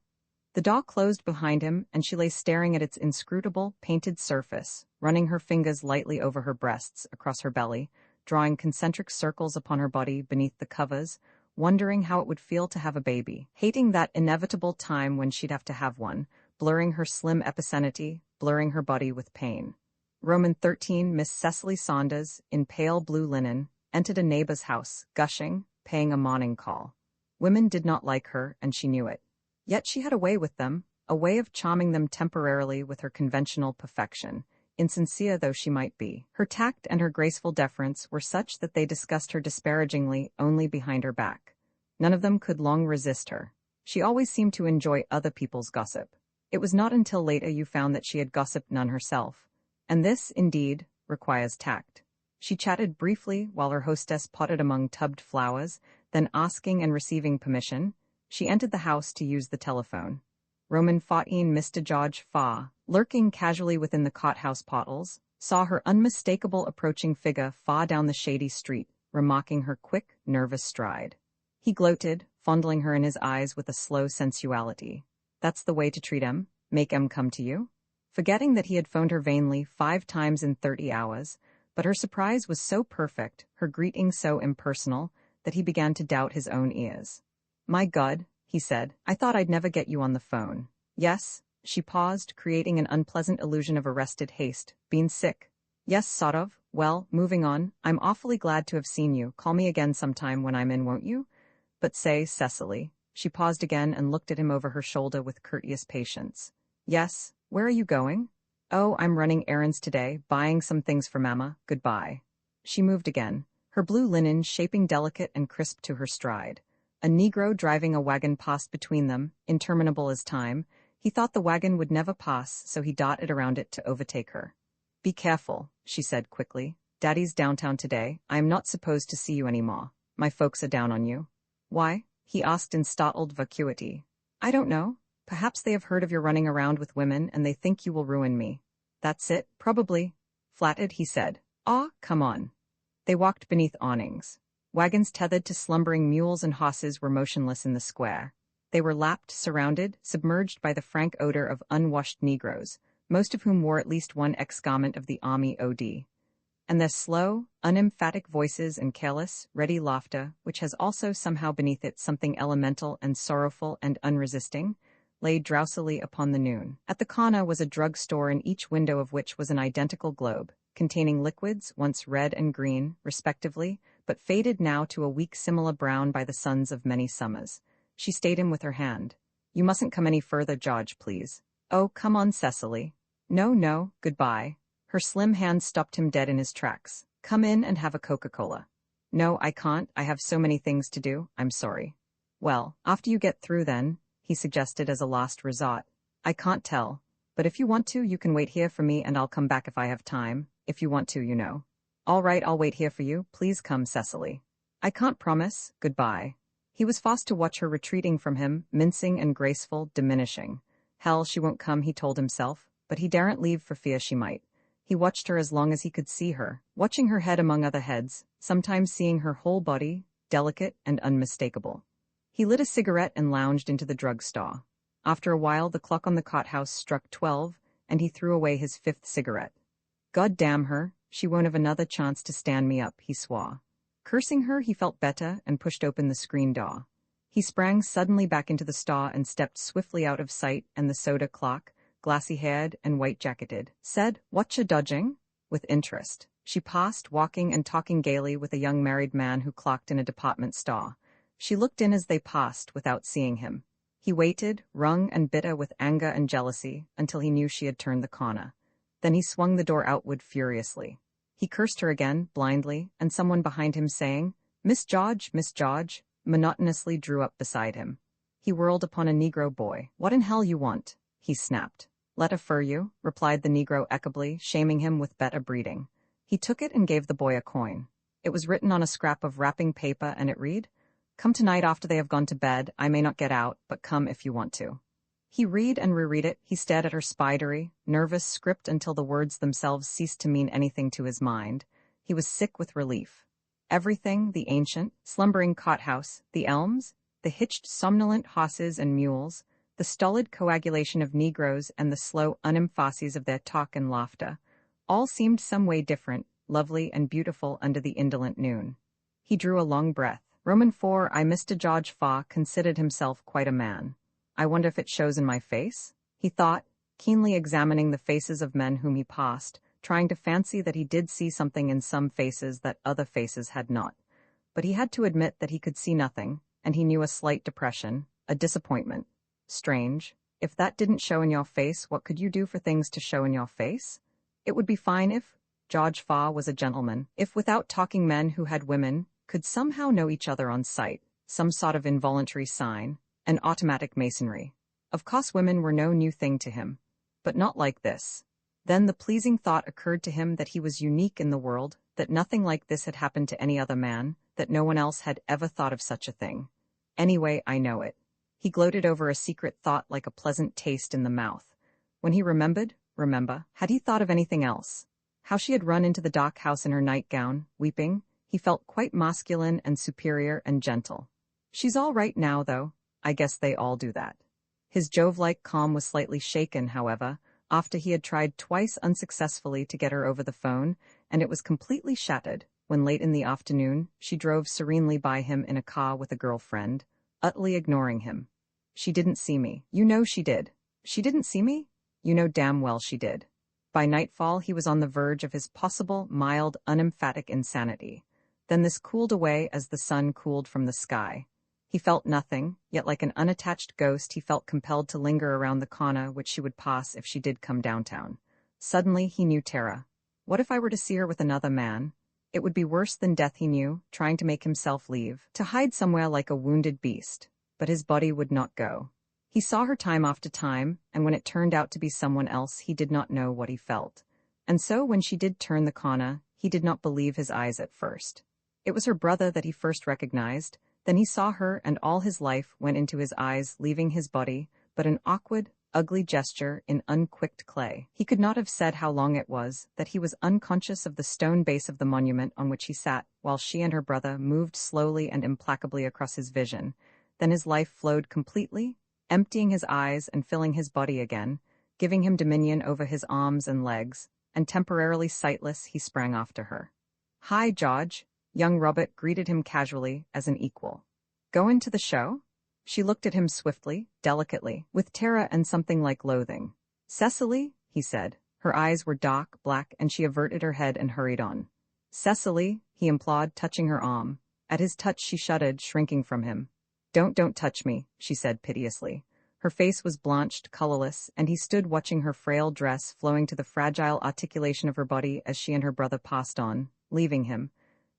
The door closed behind him, and she lay staring at its inscrutable, painted surface, running her fingers lightly over her breasts, across her belly, drawing concentric circles upon her body beneath the covers, wondering how it would feel to have a baby, hating that inevitable time when she'd have to have one, blurring her slim epicenity, blurring her body with pain. Roman 13, Miss Cecily Saunders, in pale blue linen, entered a neighbor's house, gushing, paying a morning call. Women did not like her, and she knew it. Yet she had a way with them, a way of charming them temporarily with her conventional perfection, insincere though she might be. Her tact and her graceful deference were such that they discussed her disparagingly only behind her back. None of them could long resist her. She always seemed to enjoy other people's gossip. It was not until later you found that she had gossiped none herself. And this, indeed, requires tact. She chatted briefly while her hostess potted among tubbed flowers, then asking and receiving permission, she entered the house to use the telephone. Roman 14 Mr. George Farr, lurking casually within the cot-house portals, saw her unmistakable approaching figure far down the shady street, remarking her quick, nervous stride. He gloated, fondling her in his eyes with a slow sensuality. That's the way to treat 'em, make 'em come to you? Forgetting that he had phoned her vainly 5 times in 30 hours, but her surprise was so perfect, her greeting so impersonal, that he began to doubt his own ears. My God, he said, I thought I'd never get you on the phone. Yes, she paused, creating an unpleasant illusion of arrested haste. Been sick? Yes, sort of. Well, moving on, I'm awfully glad to have seen you. Call me again sometime when I'm in, won't you? But say, Cecily. She paused again and looked at him over her shoulder with courteous patience. Yes, where are you going? Oh, I'm running errands today, buying some things for Mama. Goodbye. She moved again, her blue linen shaping delicate and crisp to her stride. A Negro driving a wagon passed between them, interminable as time. He thought the wagon would never pass, so he darted around it to overtake her. Be careful, she said quickly. Daddy's downtown today. I am not supposed to see you any more. My folks are down on you. Why? He asked in startled vacuity. I don't know. Perhaps they have heard of your running around with women and they think you will ruin me. That's it, probably. Flattered, he said. Aw, come on. They walked beneath awnings. Wagons tethered to slumbering mules and horses were motionless in the square. They were lapped, surrounded, submerged by the frank odor of unwashed Negroes, most of whom wore at least one ex-garment of the Army OD. And their slow, unemphatic voices and careless, ready laughter, which has also somehow beneath it something elemental and sorrowful and unresisting, lay drowsily upon the noon. At the corner was a drug store in each window of which was an identical globe, containing liquids once red and green, respectively, but faded now to a weak similar brown by the suns of many summers. She stayed him with her hand. You mustn't come any further, George, please. Oh, come on, Cecily. No, no, goodbye. Her slim hand stopped him dead in his tracks. Come in and have a Coca-Cola. No, I can't. I have so many things to do. I'm sorry. Well, after you get through then, he suggested as a last resort. I can't tell. But if you want to, you can wait here for me and I'll come back if I have time. If you want to, you know. All right, I'll wait here for you. Please come, Cecily. I can't promise. Goodbye. He was forced to watch her retreating from him, mincing and graceful, diminishing. Hell, she won't come, he told himself, but he daren't leave for fear she might. He watched her as long as he could see her, watching her head among other heads, sometimes seeing her whole body, delicate and unmistakable. He lit a cigarette and lounged into the drugstore. After a while, the clock on the cot-house struck 12, and he threw away his 5th cigarette. God damn her, she won't have another chance to stand me up, he swore. Cursing her, he felt better and pushed open the screen door. He sprang suddenly back into the store and stepped swiftly out of sight, and the soda clock, glassy-haired and white-jacketed, said, "Whatcha dodging?" with interest. She passed, walking and talking gaily with a young married man who clocked in a department store. She looked in as they passed without seeing him. He waited, wrung and bitter with anger and jealousy, until he knew she had turned the corner. Then he swung the door outward furiously. He cursed her again, blindly, and someone behind him saying, Miss George, monotonously drew up beside him. He whirled upon a Negro boy. What in hell you want? He snapped. Let affur you, replied the Negro equably, shaming him with better breeding. He took it and gave the boy a coin. It was written on a scrap of wrapping paper, and it read, Come tonight after they have gone to bed. I may not get out, but come if you want to. He read and reread it. He stared at her spidery, nervous script until the words themselves ceased to mean anything to his mind. He was sick with relief. Everything, the ancient, slumbering cot-house, the elms, the hitched somnolent horses and mules, the stolid coagulation of Negroes and the slow unemphases of their talk and laughter, all seemed some way different, lovely and beautiful under the indolent noon. He drew a long breath. Roman 4. Mr. George Faw considered himself quite a man. I wonder if it shows in my face? He thought, keenly examining the faces of men whom he passed, trying to fancy that he did see something in some faces that other faces had not. But he had to admit that he could see nothing, and he knew a slight depression, a disappointment. Strange. If that didn't show in your face, what could you do for things to show in your face? It would be fine if George Faw was a gentleman, if without talking men who had women could somehow know each other on sight, some sort of involuntary sign, an automatic masonry. Of course women were no new thing to him, but not like this. Then the pleasing thought occurred to him that he was unique in the world, that nothing like this had happened to any other man, that no one else had ever thought of such a thing. Anyway, I know it. He gloated over a secret thought like a pleasant taste in the mouth. When he had he thought of anything else? How she had run into the dock house in her nightgown, weeping, he felt quite masculine and superior and gentle. She's all right now, though. I guess they all do that. His Jove-like calm was slightly shaken, however, after he had tried twice unsuccessfully to get her over the phone, and it was completely shattered when late in the afternoon she drove serenely by him in a car with a girlfriend, utterly ignoring him. She didn't see me. You know she did. She didn't see me? You know damn well she did. By nightfall he was on the verge of his possible, mild, unemphatic insanity. Then this cooled away as the sun cooled from the sky. He felt nothing, yet like an unattached ghost he felt compelled to linger around the corner which she would pass if she did come downtown. Suddenly he knew terror. What if I were to see her with another man? It would be worse than death, he knew, trying to make himself leave, to hide somewhere like a wounded beast. But his body would not go. He saw her time after time, and when it turned out to be someone else he did not know what he felt. And so when she did turn the corner, he did not believe his eyes at first. It was her brother that he first recognized. Then he saw her, and all his life went into his eyes, leaving his body, but an awkward, ugly gesture in unquicked clay. He could not have said how long it was that he was unconscious of the stone base of the monument on which he sat, while she and her brother moved slowly and implacably across his vision. Then his life flowed completely, emptying his eyes and filling his body again, giving him dominion over his arms and legs, and temporarily sightless he sprang after her. "Hi, George," young Robert greeted him casually as an equal. "Goin' to the show?" She looked at him swiftly, delicately, with terror and something like loathing. "Cecily," he said. Her eyes were dark, black, and she averted her head and hurried on. "Cecily," he implored, touching her arm. At his touch she shuddered, shrinking from him. Don't touch me," she said piteously. Her face was blanched, colorless, and he stood watching her frail dress flowing to the fragile articulation of her body as she and her brother passed on, leaving him.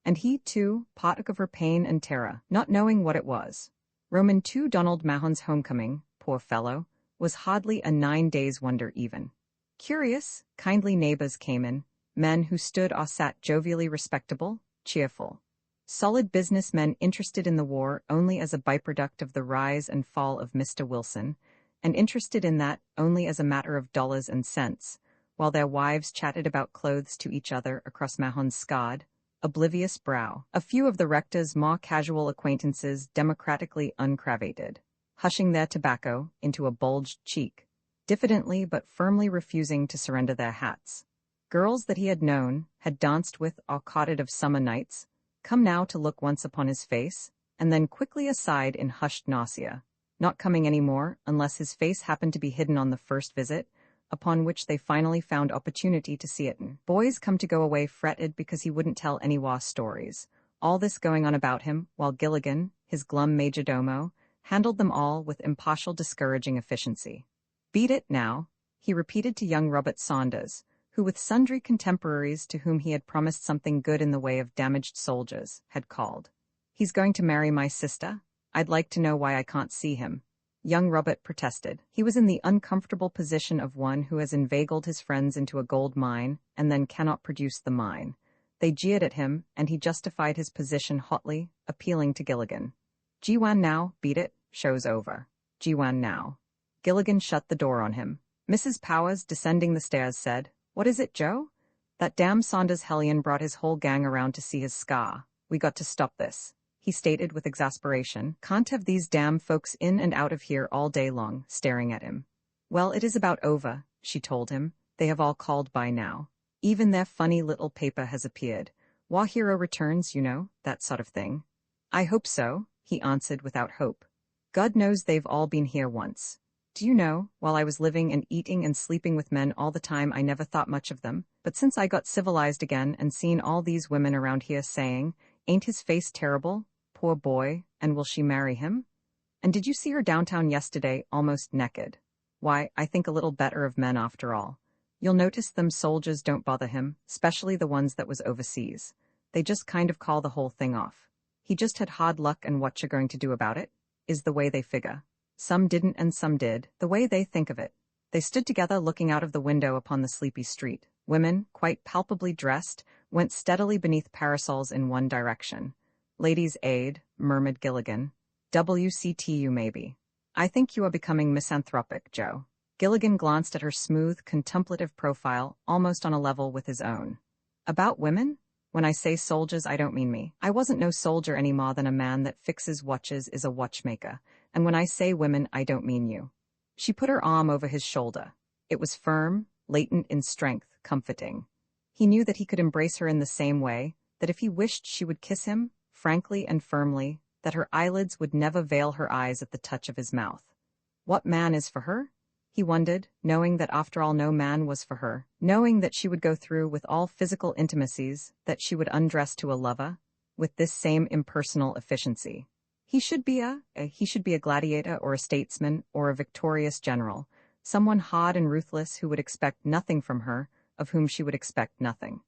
And he, too, partook of her pain and terror, not knowing what it was. Roman II Donald Mahon's homecoming, poor fellow, was hardly a 9 days' wonder even. Curious, kindly neighbors came in, men who stood or sat jovially respectable, cheerful. Solid businessmen interested in the war only as a byproduct of the rise and fall of Mr. Wilson, and interested in that only as a matter of dollars and cents, while their wives chatted about clothes to each other across Mahon's scarred, oblivious brow. A few of the rector's more casual acquaintances democratically uncravated, hushing their tobacco into a bulged cheek, diffidently but firmly refusing to surrender their hats. Girls that he had known, had danced with or courted of summer nights, come now to look once upon his face, and then quickly aside in hushed nausea, not coming any more unless his face happened to be hidden on the first visit, upon which they finally found opportunity to see it in. Boys come to go away fretted because he wouldn't tell any war stories, all this going on about him, while Gilligan, his glum majordomo, handled them all with impartial discouraging efficiency. "Beat it, now," he repeated to young Robert Saunders, who with sundry contemporaries to whom he had promised something good in the way of damaged soldiers, had called. "He's going to marry my sister? I'd like to know why I can't see him." Young Robert protested. He was in the uncomfortable position of one who has inveigled his friends into a gold mine and then cannot produce the mine. They jeered at him, and he justified his position hotly, appealing to Gilligan. "Gwan now, beat it, show's over. Gwan now." Gilligan shut the door on him. Mrs. Powers, descending the stairs, said, "What is it, Joe? That damn Saunders hellion brought his whole gang around to see his scar. We got to stop this," he stated with exasperation. "Can't have these damn folks in and out of here all day long, staring at him." "Well, it is about over," she told him. "They have all called by now. Even their funny little paper has appeared. War hero returns, you know, that sort of thing." "I hope so," he answered without hope. "God knows they've all been here once. Do you know, while I was living and eating and sleeping with men all the time, I never thought much of them, but since I got civilized again and seen all these women around here saying, 'Ain't his face terrible? Poor boy, and will she marry him?' And did you see her downtown yesterday, almost naked? Why, I think a little better of men after all. You'll notice them soldiers don't bother him, especially the ones that was overseas. They just kind of call the whole thing off. He just had hard luck, and what you're going to do about it is the way they figure. Some didn't and some did, the way they think of it." They stood together looking out of the window upon the sleepy street. Women, quite palpably dressed, went steadily beneath parasols in one direction. "Ladies' Aid," murmured Gilligan. "WCTU maybe. I think you are becoming misanthropic, Joe." Gilligan glanced at her smooth, contemplative profile, almost on a level with his own. "About women? When I say soldiers, I don't mean me. I wasn't no soldier any more than a man that fixes watches is a watchmaker. And when I say women, I don't mean you." She put her arm over his shoulder. It was firm, latent in strength, comforting. He knew that he could embrace her in the same way, that if he wished she would kiss him, frankly and firmly, that her eyelids would never veil her eyes at the touch of his mouth. What man is for her? He wondered, knowing that after all no man was for her, knowing that she would go through with all physical intimacies, that she would undress to a lover, with this same impersonal efficiency. He should be a gladiator or a statesman or a victorious general, someone hard and ruthless who would expect nothing from her, of whom she would expect nothing.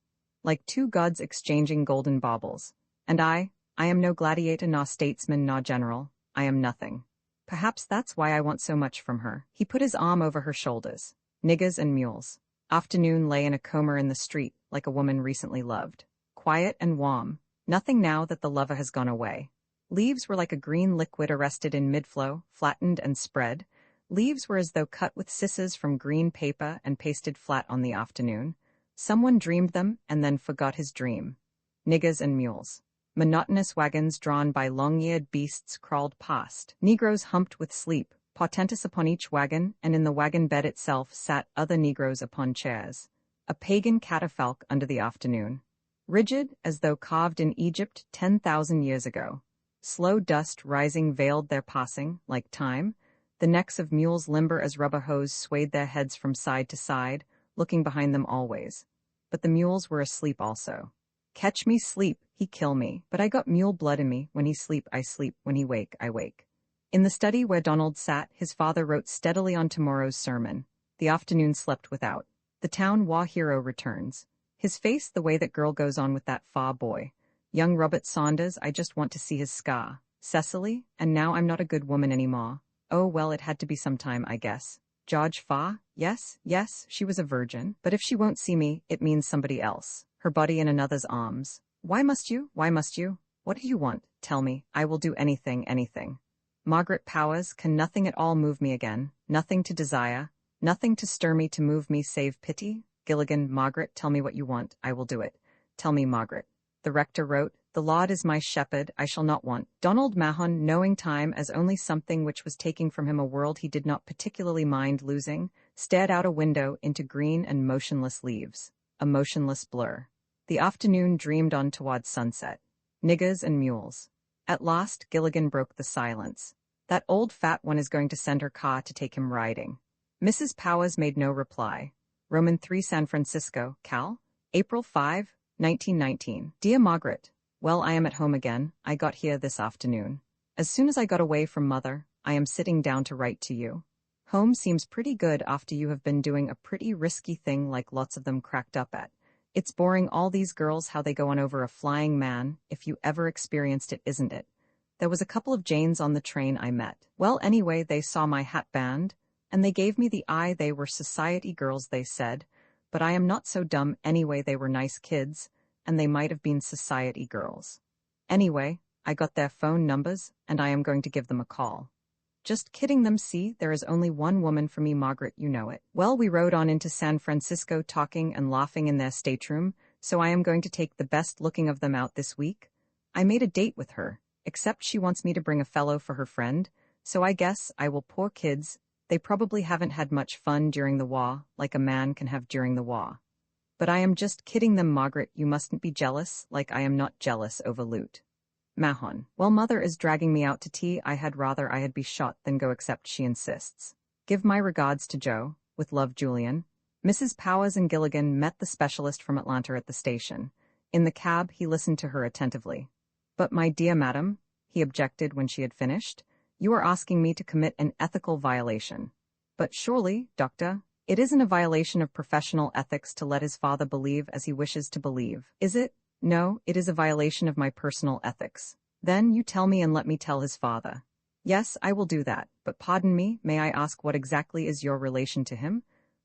Like two gods exchanging golden baubles. And I am no gladiator nor statesman nor general, I am nothing. Perhaps that's why I want so much from her. He put his arm over her shoulders. Niggers and mules. Afternoon lay in a coma in the street, like a woman recently loved. Quiet and warm. Nothing now that the lover has gone away. Leaves were like a green liquid arrested in mid-flow, flattened and spread, Leaves were as though cut with scissors from green paper and pasted flat on the afternoon. Someone dreamed them and then forgot his dream. Niggers and mules. Monotonous wagons drawn by long-eared beasts crawled past. Negroes humped with sleep, portentous upon each wagon, and in the wagon bed itself sat other Negroes upon chairs. A pagan catafalque under the afternoon. Rigid, as though carved in Egypt 10,000 years ago. Slow dust rising veiled their passing, like time. The necks of mules limber as rubber hose swayed their heads from side to side, looking behind them always. But the mules were asleep also. Catch me sleep, he kill me, but I got mule blood in me. When he sleep, I sleep. When he wake, I wake. In the study where Donald sat, his father wrote steadily on tomorrow's sermon. The afternoon slept without. The town war hero returns. His face the way that girl goes on with that far boy. Young Robert Saunders, I just want to see his scar. Cecily, and now I'm not a good woman anymore. Oh well, it had to be some time, I guess. George Fa, yes, she was a virgin, but if she won't see me, it means somebody else. Her body in another's arms. Why must you? Why must you? What do you want? Tell me, I will do anything, anything. Margaret Powers, can nothing at all move me again, nothing to desire, nothing to stir me to move me save pity? Gilligan, Margaret, tell me what you want, I will do it. Tell me, Margaret. The rector wrote, the Lord is my shepherd, I shall not want. Donald Mahon, knowing time as only something which was taking from him a world he did not particularly mind losing, stared out a window into green and motionless leaves. A motionless blur. The afternoon dreamed on towards sunset. Niggers and mules. At last, Gilligan broke the silence. That old fat one is going to send her car to take him riding. Mrs. Powers made no reply. Roman 3 San Francisco, Cal. April 5, 1919. Dear Margaret. Well, I am at home again. I got here this afternoon. As soon as I got away from Mother, I am sitting down to write to you. Home seems pretty good after you have been doing a pretty risky thing like lots of them cracked up at. It's boring all these girls how they go on over a flying man, if you ever experienced it, isn't it? There was a couple of Janes on the train I met. Well, anyway, they saw my hat band, and they gave me the eye. They were society girls, they said, but I am not so dumb anyway. They were nice kids, and they might have been society girls. Anyway, I got their phone numbers, and I am going to give them a call. Just kidding them, see, there is only one woman for me, Margaret, you know it. Well, we rode on into San Francisco talking and laughing in their stateroom, so I am going to take the best looking of them out this week. I made a date with her, except she wants me to bring a fellow for her friend, so I guess I will. Poor kids, they probably haven't had much fun during the war, like a man can have during the war. But I am just kidding them, Margaret, you mustn't be jealous, like I am not jealous over loot. Mahon. Well, Mother is dragging me out to tea. I had rather I had be shot than go, except she insists. Give my regards to Joe. With love, Julian. Mrs. Powers and Gilligan met the specialist from Atlanta at the station. In the cab, he listened to her attentively. But my dear madam, he objected when she had finished, you are asking me to commit an ethical violation. But surely, Doctor, it isn't a violation of professional ethics to let his father believe as he wishes to believe, is it? No, it is a violation of my personal ethics. Then you tell me and let me tell his father. Yes, I will do that, but pardon me, may I ask what exactly is your relation to him?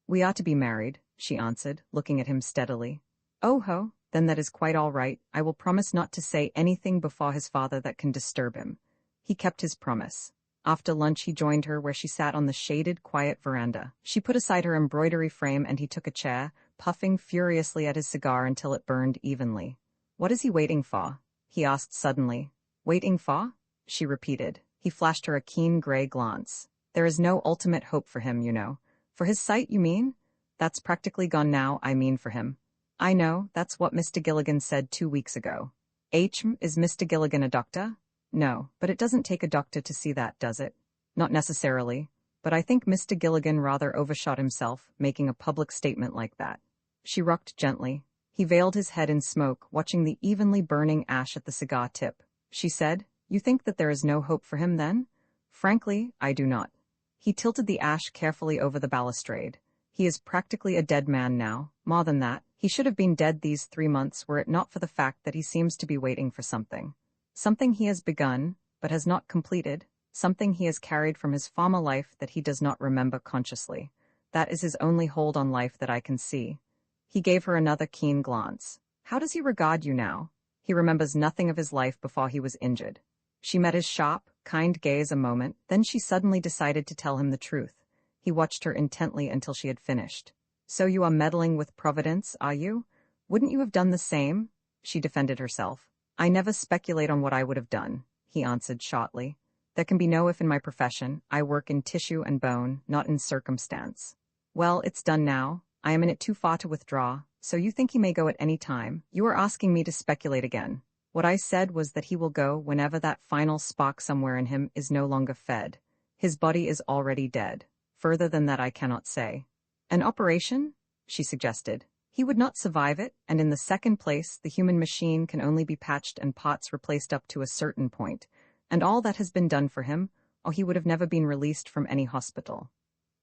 We ought to be married, she answered, looking at him steadily. Oh ho, then that is quite all right. I will promise not to say anything before his father that can disturb him. He kept his promise. After lunch he joined her where she sat on the shaded, quiet veranda. She put aside her embroidery frame and he took a chair, puffing furiously at his cigar until it burned evenly. What is he waiting for? He asked suddenly. Waiting for? She repeated. He flashed her a keen gray glance. There is no ultimate hope for him, you know. For his sight, you mean? That's practically gone now, I mean for him. I know, that's what Mr. Gilligan said 2 weeks ago. Is Mr. Gilligan a doctor? No, but it doesn't take a doctor to see that, does it? Not necessarily, but I think Mr. Gilligan rather overshot himself, making a public statement like that. She rocked gently. He veiled his head in smoke, watching the evenly burning ash at the cigar tip. She said, You think that there is no hope for him, then? Frankly, I do not. He tilted the ash carefully over the balustrade. He is practically a dead man now. More than that, he should have been dead these 3 months were it not for the fact that he seems to be waiting for something. Something he has begun, but has not completed. Something he has carried from his former life that he does not remember consciously. That is his only hold on life that I can see. He gave her another keen glance. How does he regard you now? He remembers nothing of his life before he was injured. She met his sharp, kind gaze a moment, then she suddenly decided to tell him the truth. He watched her intently until she had finished. So you are meddling with Providence, are you? Wouldn't you have done the same? She defended herself. I never speculate on what I would have done, he answered shortly. There can be no if in my profession. I work in tissue and bone, not in circumstance. Well, it's done now. I am in it too far to withdraw, so you think he may go at any time. You are asking me to speculate again. What I said was that he will go whenever that final spark somewhere in him is no longer fed. His body is already dead. Further than that I cannot say. An operation? She suggested. He would not survive it, and in the second place, the human machine can only be patched and parts replaced up to a certain point, and all that has been done for him, or he would have never been released from any hospital.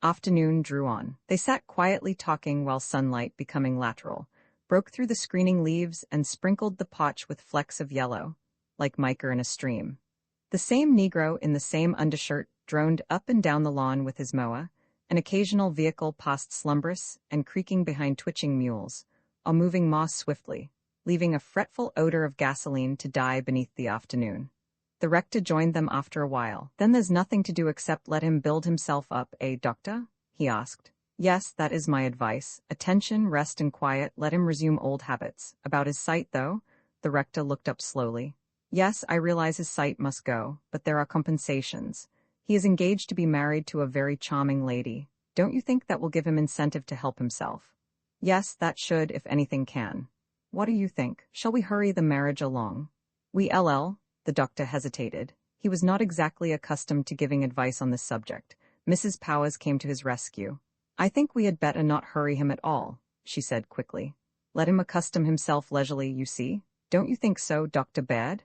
Afternoon drew on. They sat quietly talking while sunlight, becoming lateral, broke through the screening leaves and sprinkled the potch with flecks of yellow, like mica in a stream. The same Negro in the same undershirt droned up and down the lawn with his mower. An occasional vehicle passed slumberous and creaking behind twitching mules, or moving moss swiftly, leaving a fretful odor of gasoline to die beneath the afternoon. The rector joined them after a while. Then there's nothing to do except let him build himself up, eh, doctor? He asked. Yes, that is my advice. Attention, rest and quiet, let him resume old habits. About his sight, though? The rector looked up slowly. Yes, I realize his sight must go, but there are compensations. He is engaged to be married to a very charming lady. Don't you think that will give him incentive to help himself? Yes, that should, if anything can. What do you think? Shall we hurry the marriage along? The doctor hesitated. He was not exactly accustomed to giving advice on this subject. Mrs. Powers came to his rescue. I think we had better not hurry him at all, she said quickly. Let him accustom himself leisurely, you see. Don't you think so, Dr. Baird?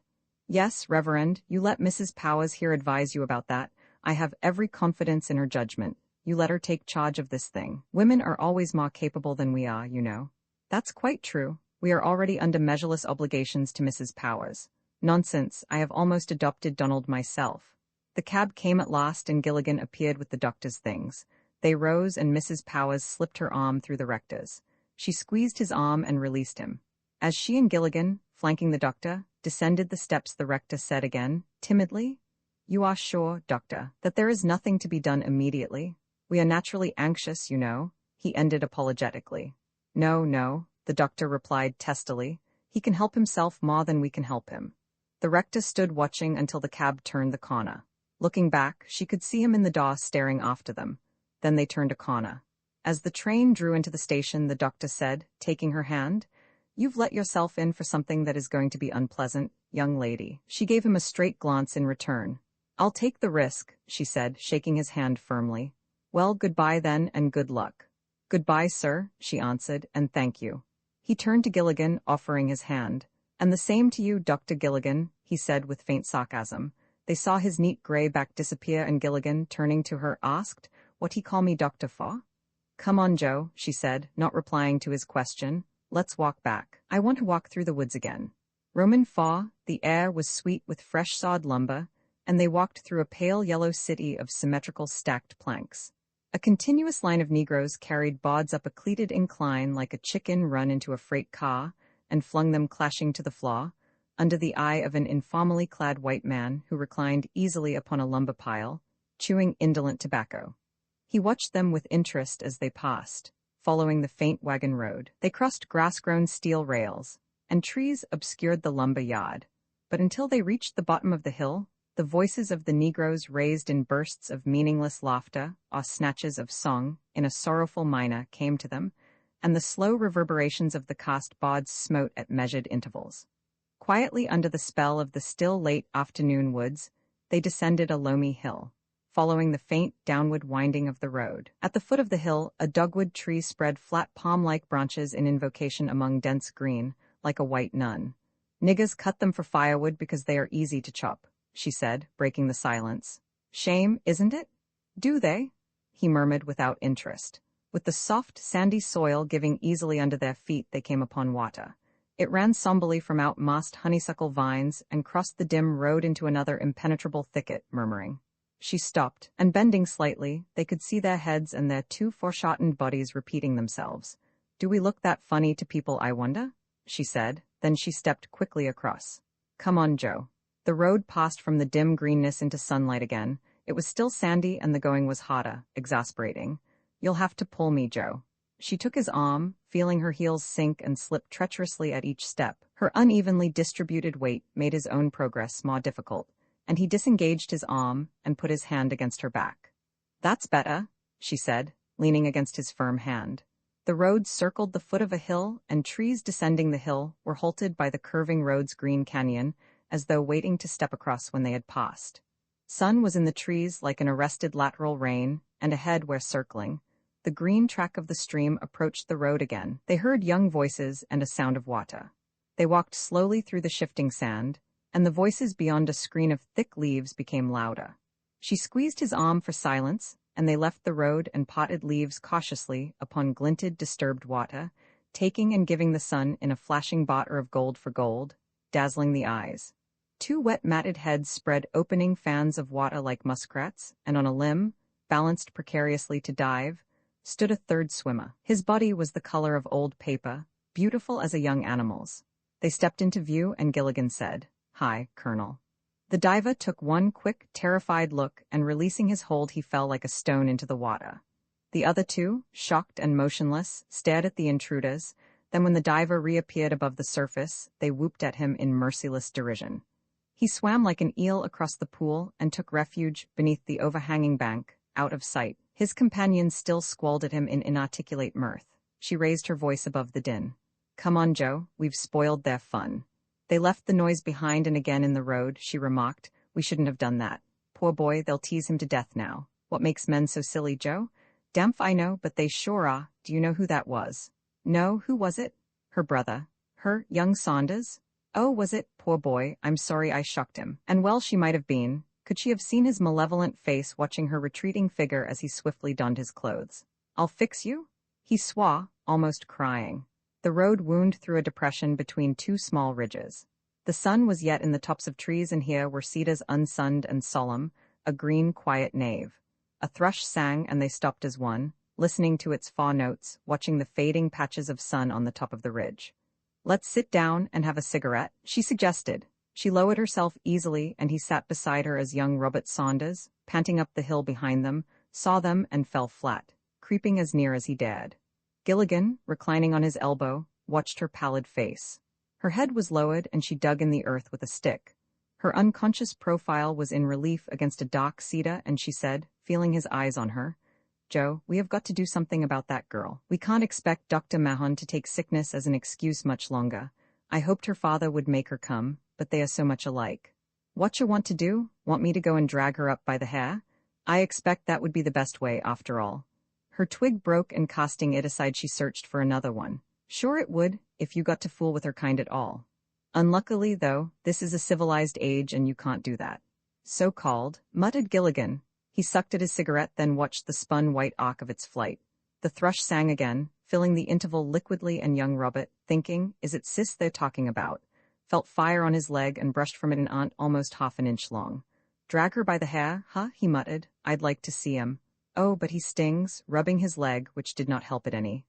Yes, Reverend, you let Mrs. Powers here advise you about that. I have every confidence in her judgment. You let her take charge of this thing. Women are always more capable than we are, you know. That's quite true. We are already under measureless obligations to Mrs. Powers. Nonsense, I have almost adopted Donald myself. The cab came at last and Gilligan appeared with the doctor's things. They rose and Mrs. Powers slipped her arm through the rector's. She squeezed his arm and released him. As she and Gilligan, flanking the doctor, descended the steps, the rector said again, timidly, You are sure, doctor, that there is nothing to be done immediately? We are naturally anxious, you know, he ended apologetically. No, the doctor replied testily. He can help himself more than we can help him. The rector stood watching until the cab turned the corner. Looking back, she could see him in the door staring after them. Then they turned a corner. As the train drew into the station, the doctor said, taking her hand, You've let yourself in for something that is going to be unpleasant, young lady. She gave him a straight glance in return. I'll take the risk, she said, shaking his hand firmly. Well, goodbye then, and good luck. Goodbye, sir, she answered, and thank you. He turned to Gilligan, offering his hand. And the same to you, Dr. Gilligan, he said with faint sarcasm. They saw his neat grey back disappear, and Gilligan, turning to her, asked, What he call me doctor for? Come on, Joe, she said, not replying to his question. Let's walk back. I want to walk through the woods again. Roman 4, the air was sweet with fresh sawed lumber, and they walked through a pale yellow city of symmetrical stacked planks. A continuous line of Negroes carried bods up a cleated incline like a chicken run into a freight car and flung them clashing to the floor, under the eye of an informally clad white man who reclined easily upon a lumber pile, chewing indolent tobacco. He watched them with interest as they passed, following the faint wagon road. They crossed grass-grown steel rails, and trees obscured the lumber yard. But until they reached the bottom of the hill, the voices of the Negroes raised in bursts of meaningless laughter or snatches of song in a sorrowful minor came to them, and the slow reverberations of the cast bods smote at measured intervals. Quietly under the spell of the still late afternoon woods, they descended a loamy hill, following the faint downward winding of the road. At the foot of the hill, a dogwood tree spread flat palm-like branches in invocation among dense green, like a white nun. Niggas cut them for firewood because they are easy to chop, she said, breaking the silence. Shame, isn't it? Do they? He murmured without interest. With the soft, sandy soil giving easily under their feet, they came upon water. It ran somberly from out-mossed honeysuckle vines and crossed the dim road into another impenetrable thicket, murmuring. She stopped, and bending slightly, they could see their heads and their two foreshortened bodies repeating themselves. Do we look that funny to people, I wonder? She said. Then she stepped quickly across. Come on, Joe. The road passed from the dim greenness into sunlight again. It was still sandy and the going was hotter, exasperating. You'll have to pull me, Joe. She took his arm, feeling her heels sink and slip treacherously at each step. Her unevenly distributed weight made his own progress more difficult, and he disengaged his arm and put his hand against her back. That's better, she said, leaning against his firm hand. The road circled the foot of a hill, and trees descending the hill were halted by the curving road's green canyon, as though waiting to step across when they had passed. Sun was in the trees like an arrested lateral rain, and ahead where circling. The green track of the stream approached the road again. They heard young voices and a sound of water. They walked slowly through the shifting sand, and the voices beyond a screen of thick leaves became louder. She squeezed his arm for silence, and they left the road and potted leaves cautiously upon glinted, disturbed water, taking and giving the sun in a flashing barter of gold for gold, dazzling the eyes. Two wet matted heads spread opening fans of water like muskrats, and on a limb, balanced precariously to dive, stood a third swimmer. His body was the color of old paper, beautiful as a young animal's. They stepped into view and Gilligan said, "Hi, Colonel." The diver took one quick, terrified look, and releasing his hold he fell like a stone into the water. The other two, shocked and motionless, stared at the intruders. Then when the diver reappeared above the surface, they whooped at him in merciless derision. He swam like an eel across the pool and took refuge beneath the overhanging bank, out of sight. His companions still squalled at him in inarticulate mirth. She raised her voice above the din. "Come on, Joe, we've spoiled their fun." They left the noise behind and again in the road, she remarked. "We shouldn't have done that. Poor boy, they'll tease him to death now. What makes men so silly, Joe?" "Damn if I know, but they sure are. Do you know who that was?" "No, who was it?" "Her brother." "Her, young Saunders?" "Oh, was it? Poor boy, I'm sorry I shocked him." And well she might have been. Could she have seen his malevolent face watching her retreating figure as he swiftly donned his clothes? "I'll fix you?" He swore, almost crying. The road wound through a depression between two small ridges. The sun was yet in the tops of trees, and here were cedars unsunned and solemn, a green, quiet nave. A thrush sang, and they stopped as one, listening to its far notes, watching the fading patches of sun on the top of the ridge. "Let's sit down and have a cigarette," she suggested. She lowered herself easily, and he sat beside her as young Robert Saunders, panting up the hill behind them, saw them and fell flat, creeping as near as he dared. Gilligan, reclining on his elbow, watched her pallid face. Her head was lowered, and she dug in the earth with a stick. Her unconscious profile was in relief against a dark cedar, and she said, feeling his eyes on her, "Joe, we have got to do something about that girl. We can't expect Dr. Mahon to take sickness as an excuse much longer. I hoped her father would make her come, but they are so much alike." "What you want to do? Want me to go and drag her up by the hair?" "I expect that would be the best way, after all." Her twig broke, and casting it aside she searched for another one. "Sure it would, if you got to fool with her kind at all. Unluckily, though, this is a civilized age and you can't do that." "So-called," muttered Gilligan. He sucked at his cigarette, then watched the spun white arc of its flight. The thrush sang again, filling the interval liquidly, and young Robert, thinking, "Is it Sis they're talking about?" felt fire on his leg and brushed from it an ant almost half an inch long. "Drag her by the hair, huh?" he muttered. "I'd like to see him." "Oh, but he stings," rubbing his leg, which did not help it any.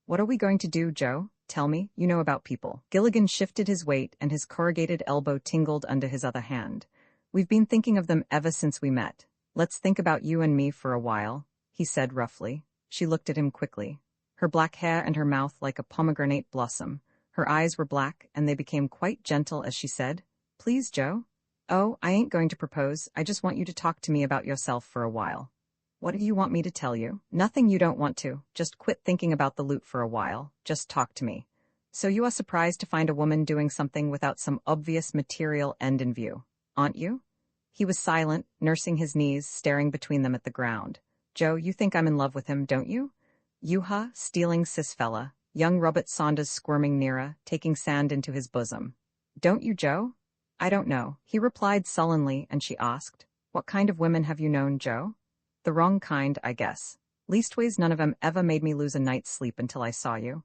"What are we going to do, Joe? Tell me, you know about people." Gilligan shifted his weight, and his corrugated elbow tingled under his other hand. "We've been thinking of them ever since we met. Let's think about you and me for a while," he said roughly. She looked at him quickly. Her black hair and her mouth like a pomegranate blossom. Her eyes were black, and they became quite gentle as she said, "Please, Joe." "Oh, I ain't going to propose. I just want you to talk to me about yourself for a while." "What do you want me to tell you?" "Nothing you don't want to. Just quit thinking about the loot for a while. Just talk to me." "So you are surprised to find a woman doing something without some obvious material end in view, aren't you?" He was silent, nursing his knees, staring between them at the ground. "Joe, you think I'm in love with him, don't you?" "You-ha, stealing cis fella." Young Robert Saunders squirming nearer, taking sand into his bosom. "Don't you, Joe?" "I don't know," he replied sullenly, and she asked, "What kind of women have you known, Joe?" "The wrong kind, I guess. Leastways none of 'em ever made me lose a night's sleep until I saw you."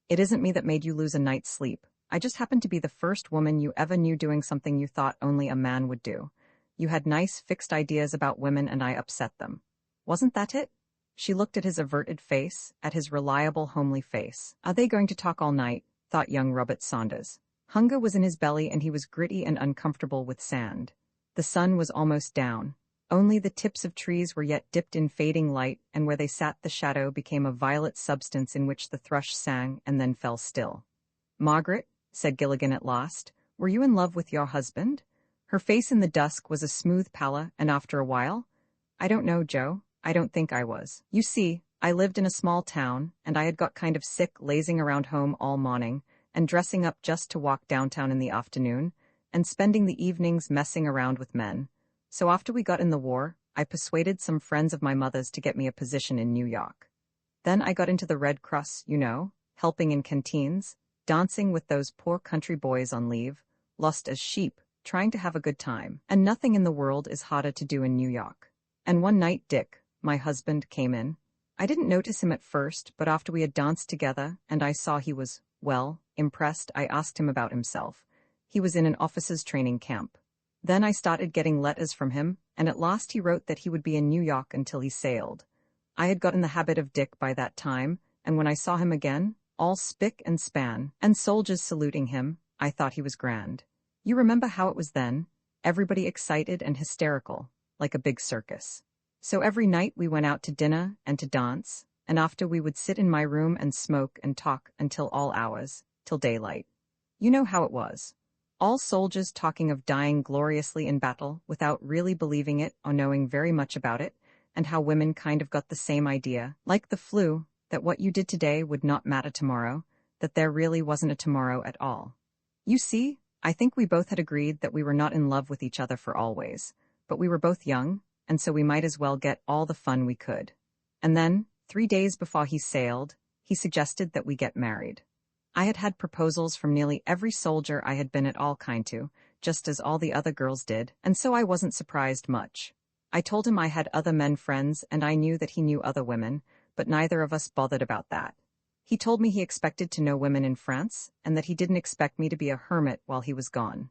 "It isn't me that made you lose a night's sleep. I just happened to be the first woman you ever knew doing something you thought only a man would do. You had nice, fixed ideas about women and I upset them. Wasn't that it?" She looked at his averted face, at his reliable, homely face. "Are they going to talk all night?" thought young Robert Saunders. Hunger was in his belly and he was gritty and uncomfortable with sand. The sun was almost down. Only the tips of trees were yet dipped in fading light, and where they sat the shadow became a violet substance in which the thrush sang and then fell still. "Margaret," said Gilligan at last, "were you in love with your husband?" Her face in the dusk was a smooth pallor, and after a while, "I don't know, Joe. I don't think I was. You see, I lived in a small town, and I had got kind of sick lazing around home all morning, and dressing up just to walk downtown in the afternoon, and spending the evenings messing around with men. So after we got in the war, I persuaded some friends of my mother's to get me a position in New York. Then I got into the Red Cross, you know, helping in canteens, dancing with those poor country boys on leave, lost as sheep, trying to have a good time, and nothing in the world is harder to do in New York. And one night Dick, my husband, came in. I didn't notice him at first, but after we had danced together and I saw he was, well, impressed, I asked him about himself. He was in an officers' training camp. Then I started getting letters from him, and at last he wrote that he would be in New York until he sailed. I had got in the habit of Dick by that time, and when I saw him again, all spick and span, and soldiers saluting him, I thought he was grand. You remember how it was then? Everybody excited and hysterical, like a big circus. So every night we went out to dinner and to dance, and after we would sit in my room and smoke and talk until all hours, till daylight. You know how it was. All soldiers talking of dying gloriously in battle without really believing it or knowing very much about it, and how women kind of got the same idea, like the flu, that what you did today would not matter tomorrow, that there really wasn't a tomorrow at all. You see, I think we both had agreed that we were not in love with each other for always, but we were both young, and so we might as well get all the fun we could. And then, 3 days before he sailed, he suggested that we get married. I had had proposals from nearly every soldier I had been at all kind to, just as all the other girls did, and so I wasn't surprised much. I told him I had other men friends and I knew that he knew other women, but neither of us bothered about that. He told me he expected to know women in France, and that he didn't expect me to be a hermit while he was gone.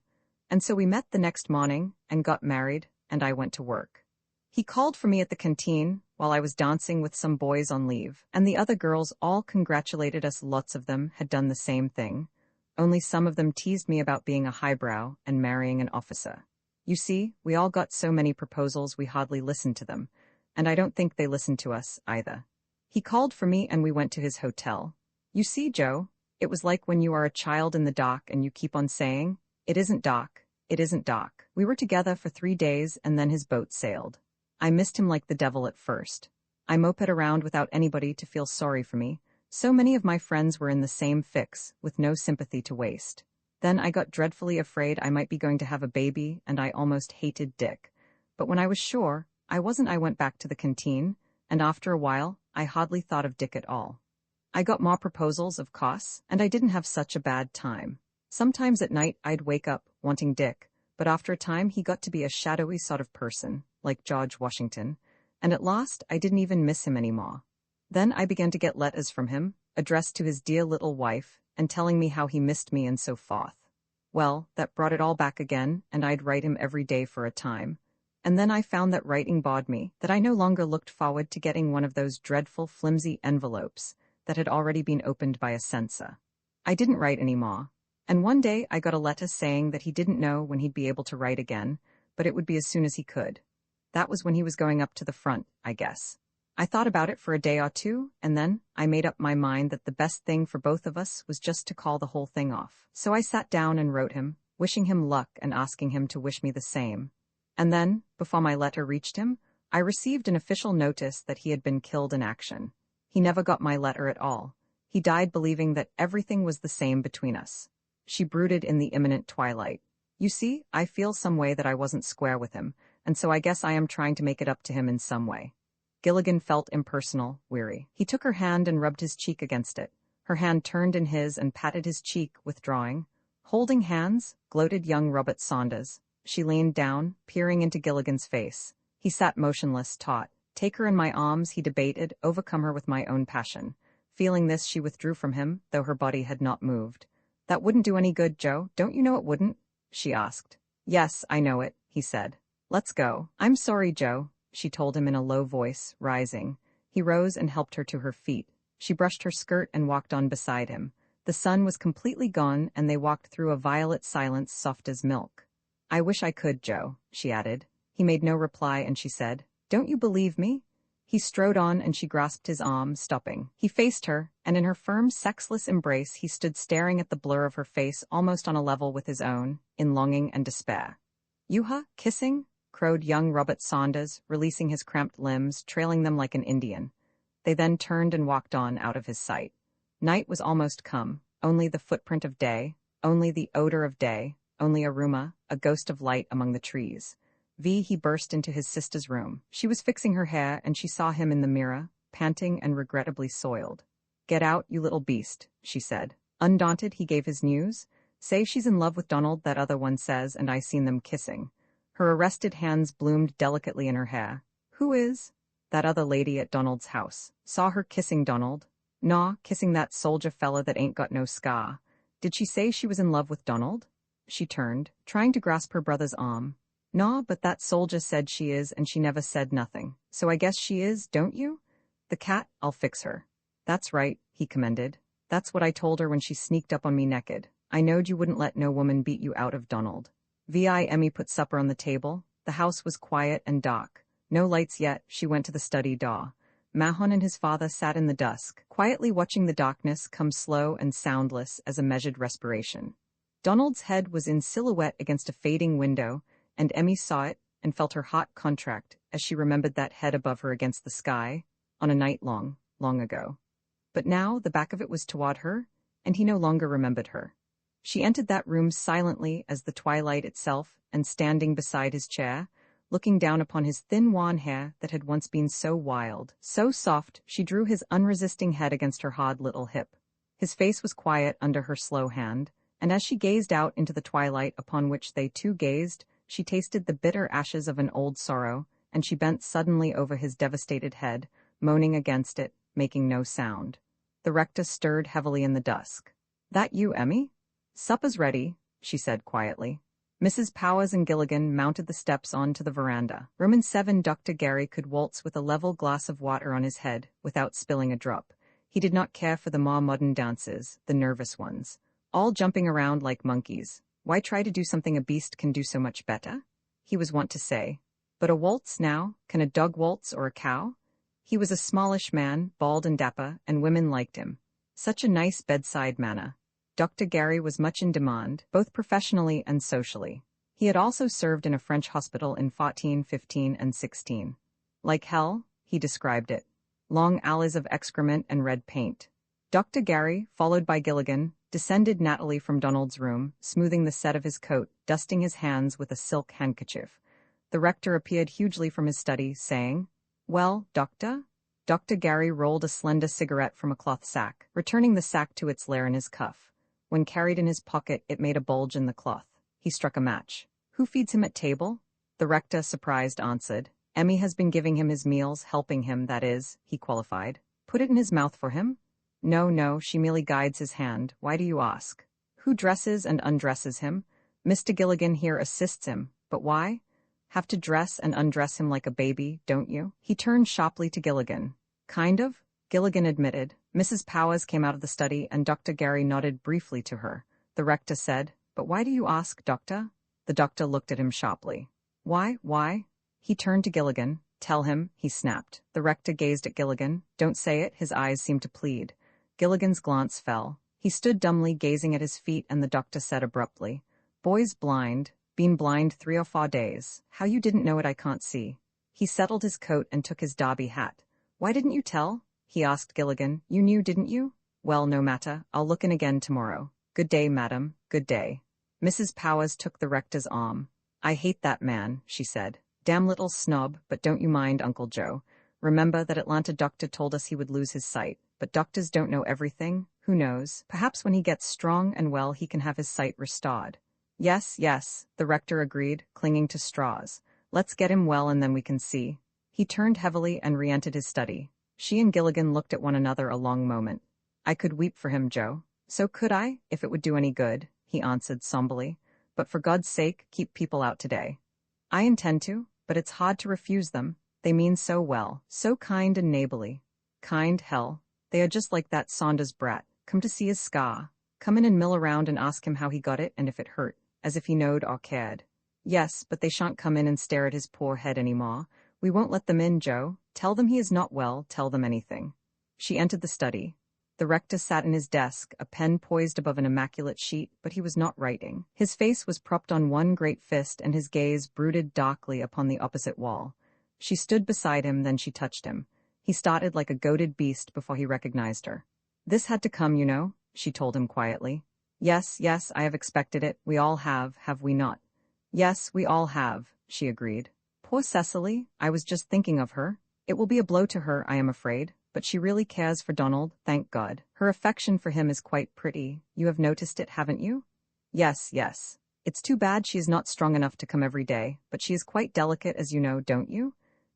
And so we met the next morning, and got married, and I went to work. He called for me at the canteen, while I was dancing with some boys on leave, and the other girls all congratulated us. Lots of them had done the same thing, only some of them teased me about being a highbrow and marrying an officer. You see, we all got so many proposals we hardly listened to them, and I don't think they listened to us, either. He called for me and we went to his hotel. You see, Joe, it was like when you are a child in the dock and you keep on saying, "It isn't dock, it isn't dock." We were together for 3 days and then his boat sailed. I missed him like the devil at first. I moped around without anybody to feel sorry for me. So many of my friends were in the same fix, with no sympathy to waste. Then I got dreadfully afraid I might be going to have a baby, and I almost hated Dick. But when I was sure I wasn't, I went back to the canteen, and after a while, I hardly thought of Dick at all. I got more proposals, of course, and I didn't have such a bad time. Sometimes at night I'd wake up wanting Dick, but after a time he got to be a shadowy sort of person, like George Washington, and at last I didn't even miss him anymore. Then I began to get letters from him, addressed to his dear little wife, and telling me how he missed me and so forth. Well, that brought it all back again, and I'd write him every day for a time. And then I found that writing bored me, that I no longer looked forward to getting one of those dreadful flimsy envelopes that had already been opened by a censor. I didn't write any more, and one day I got a letter saying that he didn't know when he'd be able to write again, but it would be as soon as he could. That was when he was going up to the front, I guess. I thought about it for a day or two, and then I made up my mind that the best thing for both of us was just to call the whole thing off. So I sat down and wrote him, wishing him luck and asking him to wish me the same. And then, before my letter reached him, I received an official notice that he had been killed in action. He never got my letter at all. He died believing that everything was the same between us. She brooded in the imminent twilight. You see, I feel some way that I wasn't square with him, and so I guess I am trying to make it up to him in some way. Gilligan felt impersonal, weary. He took her hand and rubbed his cheek against it. Her hand turned in his and patted his cheek, withdrawing. Holding hands, gloated young Robert Saunders. She leaned down, peering into Gilligan's face. He sat motionless, taut. Take her in my arms, he debated, overcome her with my own passion. Feeling this, she withdrew from him, though her body had not moved. That wouldn't do any good, Joe. Don't you know it wouldn't? She asked. Yes, I know it, he said. Let's go. I'm sorry, Joe, she told him in a low voice, rising. He rose and helped her to her feet. She brushed her skirt and walked on beside him. The The sun was completely gone, and they walked through a violet silence soft as milk. "I wish I could, Joe," she added. He made no reply, and she said, "Don't you believe me?" He strode on, and she grasped his arm, stopping. He faced her, and in her firm, sexless embrace he stood staring at the blur of her face almost on a level with his own, in longing and despair. "You kissing?" crowed young Robert Saunders, releasing his cramped limbs, trailing them like an Indian. They then turned and walked on out of his sight. Night was almost come, only the footprint of day, only the odor of day, only a rumor, a ghost of light among the trees. He burst into his sister's room. She was fixing her hair, and she saw him in the mirror, panting and regrettably soiled. "Get out, you little beast," she said. Undaunted, he gave his news. "Say she's in love with Donald, that other one says, and I seen them kissing." Her arrested hands bloomed delicately in her hair. "Who is?" "That other lady at Donald's house. Saw her kissing Donald." "Naw, kissing that soldier fella that ain't got no scar." "Did she say she was in love with Donald?" She turned, trying to grasp her brother's arm. "Naw, but that soldier said she is, and she never said nothing. So I guess she is, don't you?" "The cat, I'll fix her." "That's right," he commended. "That's what I told her when she sneaked up on me naked. I knowed you wouldn't let no woman beat you out of Donald." Emmy put supper on the table. The house was quiet and dark. No lights yet. She went to the study door. Mahon and his father sat in the dusk, quietly watching the darkness come slow and soundless as a measured respiration. Donald's head was in silhouette against a fading window, and Emmy saw it and felt her heart contract as she remembered that head above her against the sky, on a night long, long ago. But now the back of it was toward her, and he no longer remembered her. She entered that room silently as the twilight itself, and standing beside his chair, looking down upon his thin wan hair that had once been so wild, so soft, she drew his unresisting head against her hard little hip. His face was quiet under her slow hand, and as she gazed out into the twilight upon which they two gazed, she tasted the bitter ashes of an old sorrow, and she bent suddenly over his devastated head, moaning against it, making no sound. The rector stirred heavily in the dusk. "That you, Emmy?" "Supper's ready," she said quietly. Mrs. Powers and Gilligan mounted the steps onto the veranda. Room in 7 Dr. Gary could waltz with a level glass of water on his head without spilling a drop. He did not care for the more modern dances, the nervous ones. All jumping around like monkeys. Why try to do something a beast can do so much better? He was wont to say. But a waltz now? Can a dog waltz or a cow? He was a smallish man, bald and dapper, and women liked him. Such a nice bedside manner. Dr. Gary was much in demand, both professionally and socially. He had also served in a French hospital in 14, 15, and 16. Like hell, he described it. Long alleys of excrement and red paint. Dr. Gary, followed by Gilligan, descended Natalie from Donald's room, smoothing the set of his coat, dusting his hands with a silk handkerchief. The rector appeared hugely from his study, saying, "Well, Doctor?" Dr. Gary rolled a slender cigarette from a cloth sack, returning the sack to its lair in his cuff. When carried in his pocket, it made a bulge in the cloth. He struck a match. "Who feeds him at table?" The rector, surprised, answered. "Emmy has been giving him his meals, helping him, that is," he qualified. "Put it in his mouth for him?" No, she merely guides his hand. Why do you ask?" "Who dresses and undresses him?" "Mr. Gilligan here assists him. But why?" "Have to dress and undress him like a baby, don't you?" He turned sharply to Gilligan. "Kind of," Gilligan admitted. Mrs. Powers came out of the study, and Dr. Gary nodded briefly to her. The rector said, "But why do you ask, Doctor?" The doctor looked at him sharply. Why?" He turned to Gilligan. "Tell him," he snapped. The rector gazed at Gilligan. "Don't say it," his eyes seemed to plead. Gilligan's glance fell. He stood dumbly gazing at his feet, and the doctor said abruptly, "Boy's blind. Been blind 3 or 4 days. How you didn't know it I can't see." He settled his coat and took his derby hat. "Why didn't you tell?" he asked Gilligan. "You knew, didn't you?" "Well, no matter. I'll look in again tomorrow." "Good day, madam. Good day." Mrs. Powers took the rector's arm. "I hate that man," she said. "Damn little snob, but don't you mind, Uncle Joe. Remember that Atlanta doctor told us he would lose his sight. But doctors don't know everything. Who knows? Perhaps when he gets strong and well he can have his sight restored." Yes, the rector agreed, clinging to straws. "Let's get him well and then we can see." He turned heavily and re-entered his study. She and Gilligan looked at one another a long moment. "I could weep for him, Joe." "So could I, if it would do any good," he answered somberly. "But for God's sake, keep people out today." "I intend to, but it's hard to refuse them. They mean so well, so kind and neighborly." "Kind, hell. They are just like that Saunders brat, come to see his scar." Come in and mill around and ask him how he got it and if it hurt, as if he knowed or cared. Yes, but they shan't come in and stare at his poor head any more. We won't let them in, Joe. Tell them he is not well, tell them anything. She entered the study. The rector sat in his desk, a pen poised above an immaculate sheet, but he was not writing. His face was propped on one great fist and his gaze brooded darkly upon the opposite wall. She stood beside him, then she touched him. He started like a goaded beast before he recognized her. This had to come, you know, she told him quietly. Yes, yes, I have expected it. We all have we not? Yes, we all have, she agreed. Poor Cecily, I was just thinking of her. It will be a blow to her, I am afraid, but she really cares for Donald, thank God. Her affection for him is quite pretty. You have noticed it, haven't you? Yes, yes. It's too bad she is not strong enough to come every day, but she is quite delicate, as you know, don't you?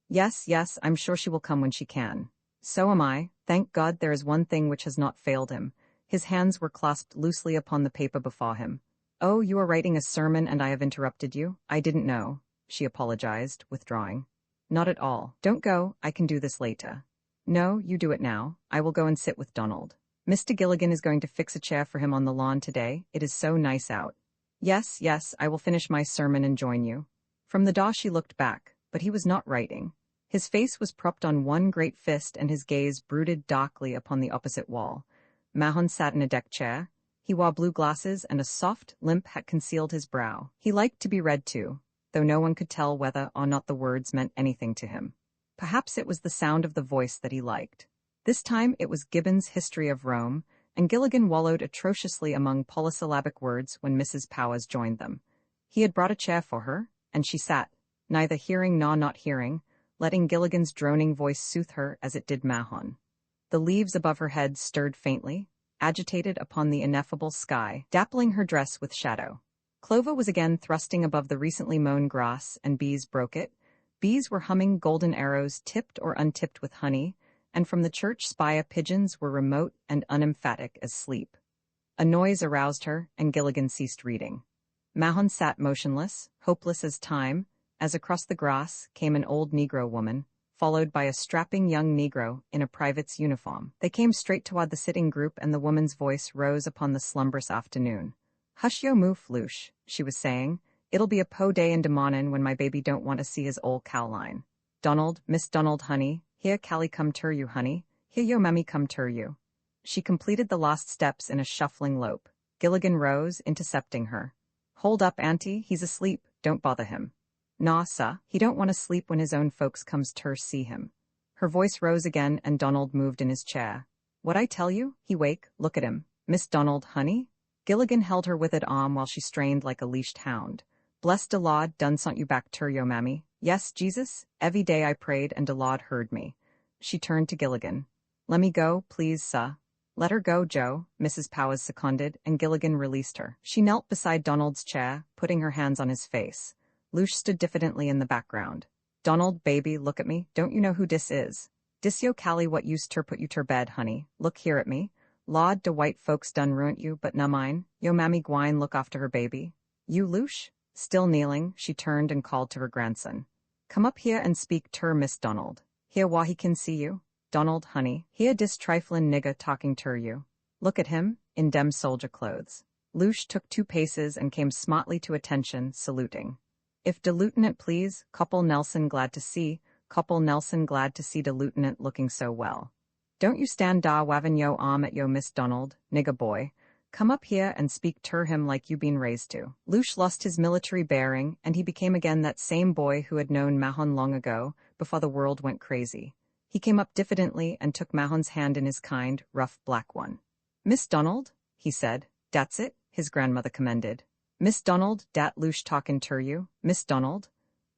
Yes, yes, I'm sure she will come when she can. So am I. Thank God there is one thing which has not failed him. His hands were clasped loosely upon the paper before him. Oh, you are writing a sermon and I have interrupted you? I didn't know, she apologized, withdrawing. Not at all. Don't go, I can do this later. No, you do it now. I will go and sit with Donald. Mr. Gilligan is going to fix a chair for him on the lawn today. It is so nice out. Yes, yes, I will finish my sermon and join you. From the door she looked back, but he was not writing. His face was propped on one great fist and his gaze brooded darkly upon the opposite wall. Mahon sat in a deck chair. He wore blue glasses and a soft, limp hat concealed his brow. He liked to be read to, though no one could tell whether or not the words meant anything to him. Perhaps it was the sound of the voice that he liked. This time it was Gibbon's History of Rome, and Gilligan wallowed atrociously among polysyllabic words when Mrs. Powers joined them. He had brought a chair for her, and she sat, neither hearing nor not hearing, letting Gilligan's droning voice soothe her as it did Mahon. The leaves above her head stirred faintly, agitated upon the ineffable sky, dappling her dress with shadow. Clover was again thrusting above the recently mown grass, and bees broke it. Bees were humming golden arrows tipped or untipped with honey, and from the church spire pigeons were remote and unemphatic as sleep. A noise aroused her, and Gilligan ceased reading. Mahon sat motionless, hopeless as time, as across the grass came an old Negro woman, followed by a strapping young Negro in a private's uniform. They came straight toward the sitting group, and the woman's voice rose upon the slumbrous afternoon. "Hush yo moof, Loosh," she was saying. "It'll be a po' day in de mornin' when my baby don't want to see his ol' Cowline. Donald, Miss Donald, honey, here Callie come ter you, honey. Here yo mammy come ter you." She completed the last steps in a shuffling lope. Gilligan rose, intercepting her. "Hold up, auntie, he's asleep. Don't bother him." "Naw, sah, he don't want to sleep when his own folks comes ter see him." Her voice rose again, and Donald moved in his chair. "What I tell you? He wake, look at him. Miss Donald, honey?" Gilligan held her withered arm while she strained like a leashed hound. "Bless de Lord, done sont you back ter yo mammy. Yes, Jesus, every day I prayed and de Lord heard me." She turned to Gilligan. "Let me go, please, sah." "Let her go, Joe," Mrs. Powers seconded, and Gilligan released her. She knelt beside Donald's chair, putting her hands on his face. Loosh stood diffidently in the background. "Donald, baby, look at me. Don't you know who dis is? Dis yo Callie what used ter put you ter bed, honey. Look here at me. Lawd, de white folks done ruint you, but na mine. Yo mammy gwine look after her baby. You, Loosh?" Still kneeling, she turned and called to her grandson. "Come up here and speak ter Miss Donald. Here wah he can see you. Donald, honey, here dis triflin' nigga talking ter you. Look at him, in dem soldier clothes." Loosh took 2 paces and came smartly to attention, saluting. "If de lieutenant please, Corporal Nelson glad to see, Corporal Nelson glad to see de lieutenant looking so well. Don't you stand da wavin' yo arm at yo Miss Donald, nigga boy. Come up here and speak ter him like you been raised to." Loosh lost his military bearing, and he became again that same boy who had known Mahon long ago, before the world went crazy. He came up diffidently and took Mahon's hand in his kind, rough black one. "Miss Donald," he said. "Dat's it," his grandmother commended. "Miss Donald, dat Loosh talkin' ter you. Miss Donald."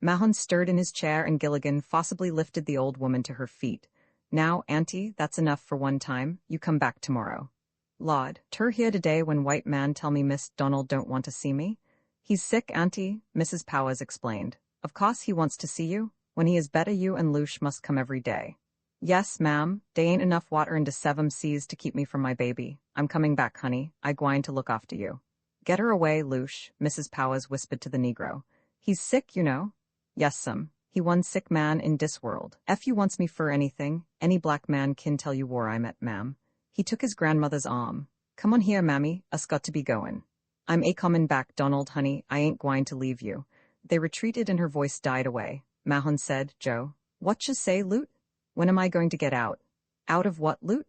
Mahon stirred in his chair, and Gilligan forcibly lifted the old woman to her feet. "Now, auntie, that's enough for one time. You come back tomorrow." "Lord, ter here today when white man tell me Miss Donald don't want to see me?" "He's sick, auntie," Mrs. Powers explained. "Of course he wants to see you. When he is better, you and Loosh must come every day." "Yes, ma'am, dey ain't enough water in de 7 seas to keep me from my baby. I'm coming back, honey. I gwine to look after you." "Get her away, Loosh," Mrs. Powers whispered to the Negro. "He's sick, you know." "Yes'm, he one sick man in dis world. Ef you wants me fur anything, any black man kin tell you whar I'm at, ma'am." He took his grandmother's arm. Come on here, mammy, us got to be goin'. I'm a comin' back, Donald, honey, I ain't gwine to leave you. They retreated and her voice died away. Mahon said, Joe, what you say, Loot? When am I going to get out? Out of what, Loot?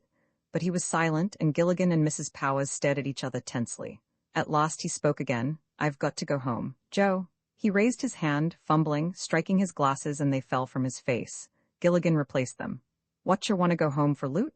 But he was silent, and Gilligan and Mrs. Powers stared at each other tensely. At last he spoke again. I've got to go home. Joe. He raised his hand, fumbling, striking his glasses, and they fell from his face. Gilligan replaced them. What, you want to go home for, Loot?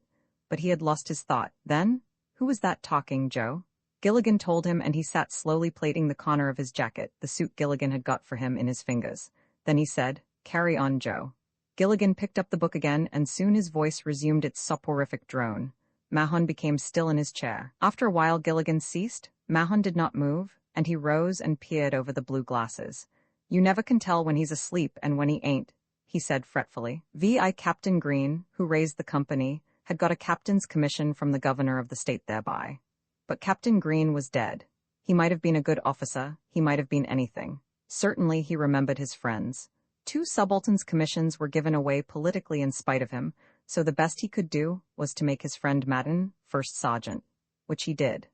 But he had lost his thought. Then? Who was that talking, Joe? Gilligan told him, and he sat slowly plaiting the corner of his jacket, the suit Gilligan had got for him, in his fingers. Then he said, Carry on, Joe. Gilligan picked up the book again, and soon his voice resumed its soporific drone. Mahon became still in his chair. After a while Gilligan ceased. Mahon did not move, and he rose and peered over the blue glasses. You never can tell when he's asleep and when he ain't, he said fretfully. V.I. Captain Green, who raised the company, had got a captain's commission from the governor of the state thereby. But Captain Green was dead. He might have been a good officer, he might have been anything. Certainly he remembered his friends. 2 subalterns' commissions were given away politically in spite of him, so the best he could do was to make his friend Madden first sergeant, which he did.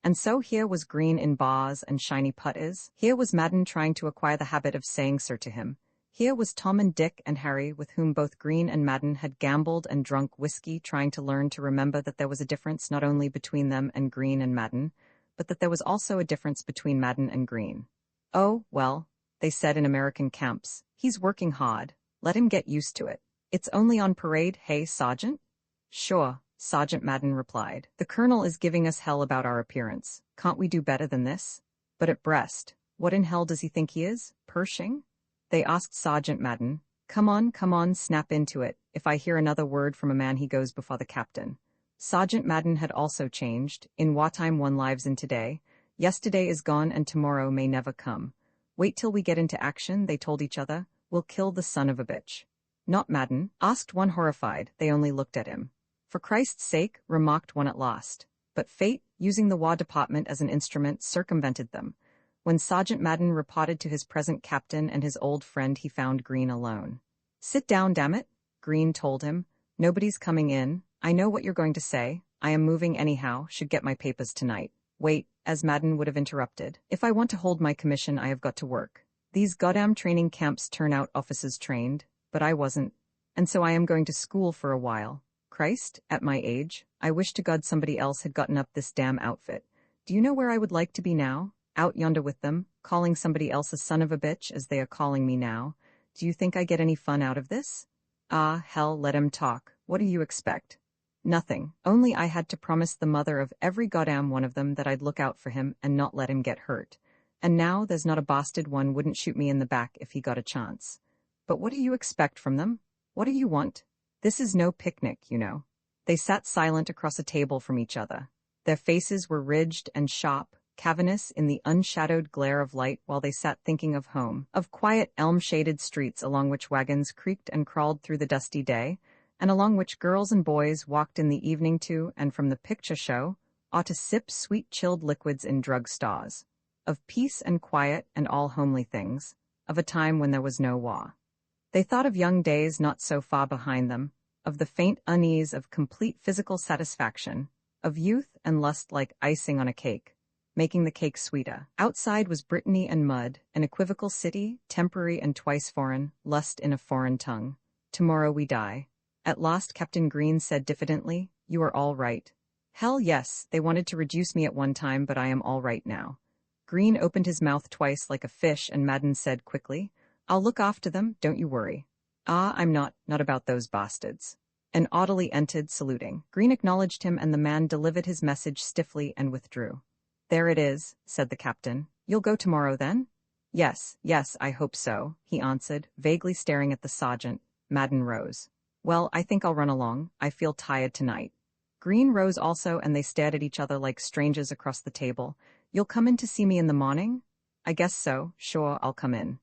And so here was Green in bars and shiny putters. Here was Madden trying to acquire the habit of saying sir to him. Here was Tom and Dick and Harry, with whom both Green and Madden had gambled and drunk whiskey, trying to learn to remember that there was a difference not only between them and Green and Madden, but that there was also a difference between Madden and Green. Oh, well, they said in American camps, he's working hard. Let him get used to it. It's only on parade, hey, Sergeant? Sure, Sergeant Madden replied. The colonel is giving us hell about our appearance. Can't we do better than this? But at Brest, what in hell does he think he is? Pershing? They asked Sergeant Madden. Come on, snap into it. If I hear another word from a man he goes before the captain. Sergeant Madden had also changed. In wartime one lives in today. Yesterday is gone and tomorrow may never come. Wait till we get into action, they told each other. We'll kill the son of a bitch. Not Madden, asked one horrified. They only looked at him. For Christ's sake, remarked one at last. But fate, using the War Department as an instrument, circumvented them. When Sergeant Madden reported to his present captain and his old friend, he found Green alone. Sit down, damn it, Green told him. Nobody's coming in. I know what you're going to say. I am moving anyhow, should get my papers tonight. Wait, as Madden would have interrupted. If I want to hold my commission, I have got to work. These goddamn training camps turn out officers trained, but I wasn't. And so I am going to school for a while. Christ, at my age, I wish to God somebody else had gotten up this damn outfit. Do you know where I would like to be now? Out yonder with them, calling somebody else a son of a bitch as they are calling me now. Do you think I get any fun out of this? Ah, hell, let him talk. What do you expect? Nothing. Only I had to promise the mother of every goddamn one of them that I'd look out for him and not let him get hurt. And now there's not a bastard one wouldn't shoot me in the back if he got a chance. But what do you expect from them? What do you want? This is no picnic, you know. They sat silent across a table from each other. Their faces were ridged and sharp, cavernous in the unshadowed glare of light, while they sat thinking of home, of quiet elm-shaded streets along which wagons creaked and crawled through the dusty day, and along which girls and boys walked in the evening to and from the picture show, or to sip sweet chilled liquids in drug stores, of peace and quiet and all homely things, of a time when there was no war. They thought of young days not so far behind them, of the faint unease of complete physical satisfaction, of youth and lust like icing on a cake, making the cake sweeter. Outside was Brittany and mud, an equivocal city, temporary and twice foreign, lust in a foreign tongue. Tomorrow we die. At last Captain Green said diffidently, You are all right. Hell yes, they wanted to reduce me at one time, but I am all right now. Green opened his mouth twice like a fish, and Madden said quickly, I'll look after them, don't you worry. Ah, I'm not about those bastards. And Audley entered, saluting. Green acknowledged him, and the man delivered his message stiffly and withdrew. There it is, said the captain. You'll go tomorrow, then? Yes, I hope so, he answered, vaguely staring at the sergeant. Madden rose. Well, I think I'll run along. I feel tired tonight. Green rose also, and they stared at each other like strangers across the table. You'll come in to see me in the morning? I guess so. Sure, I'll come in.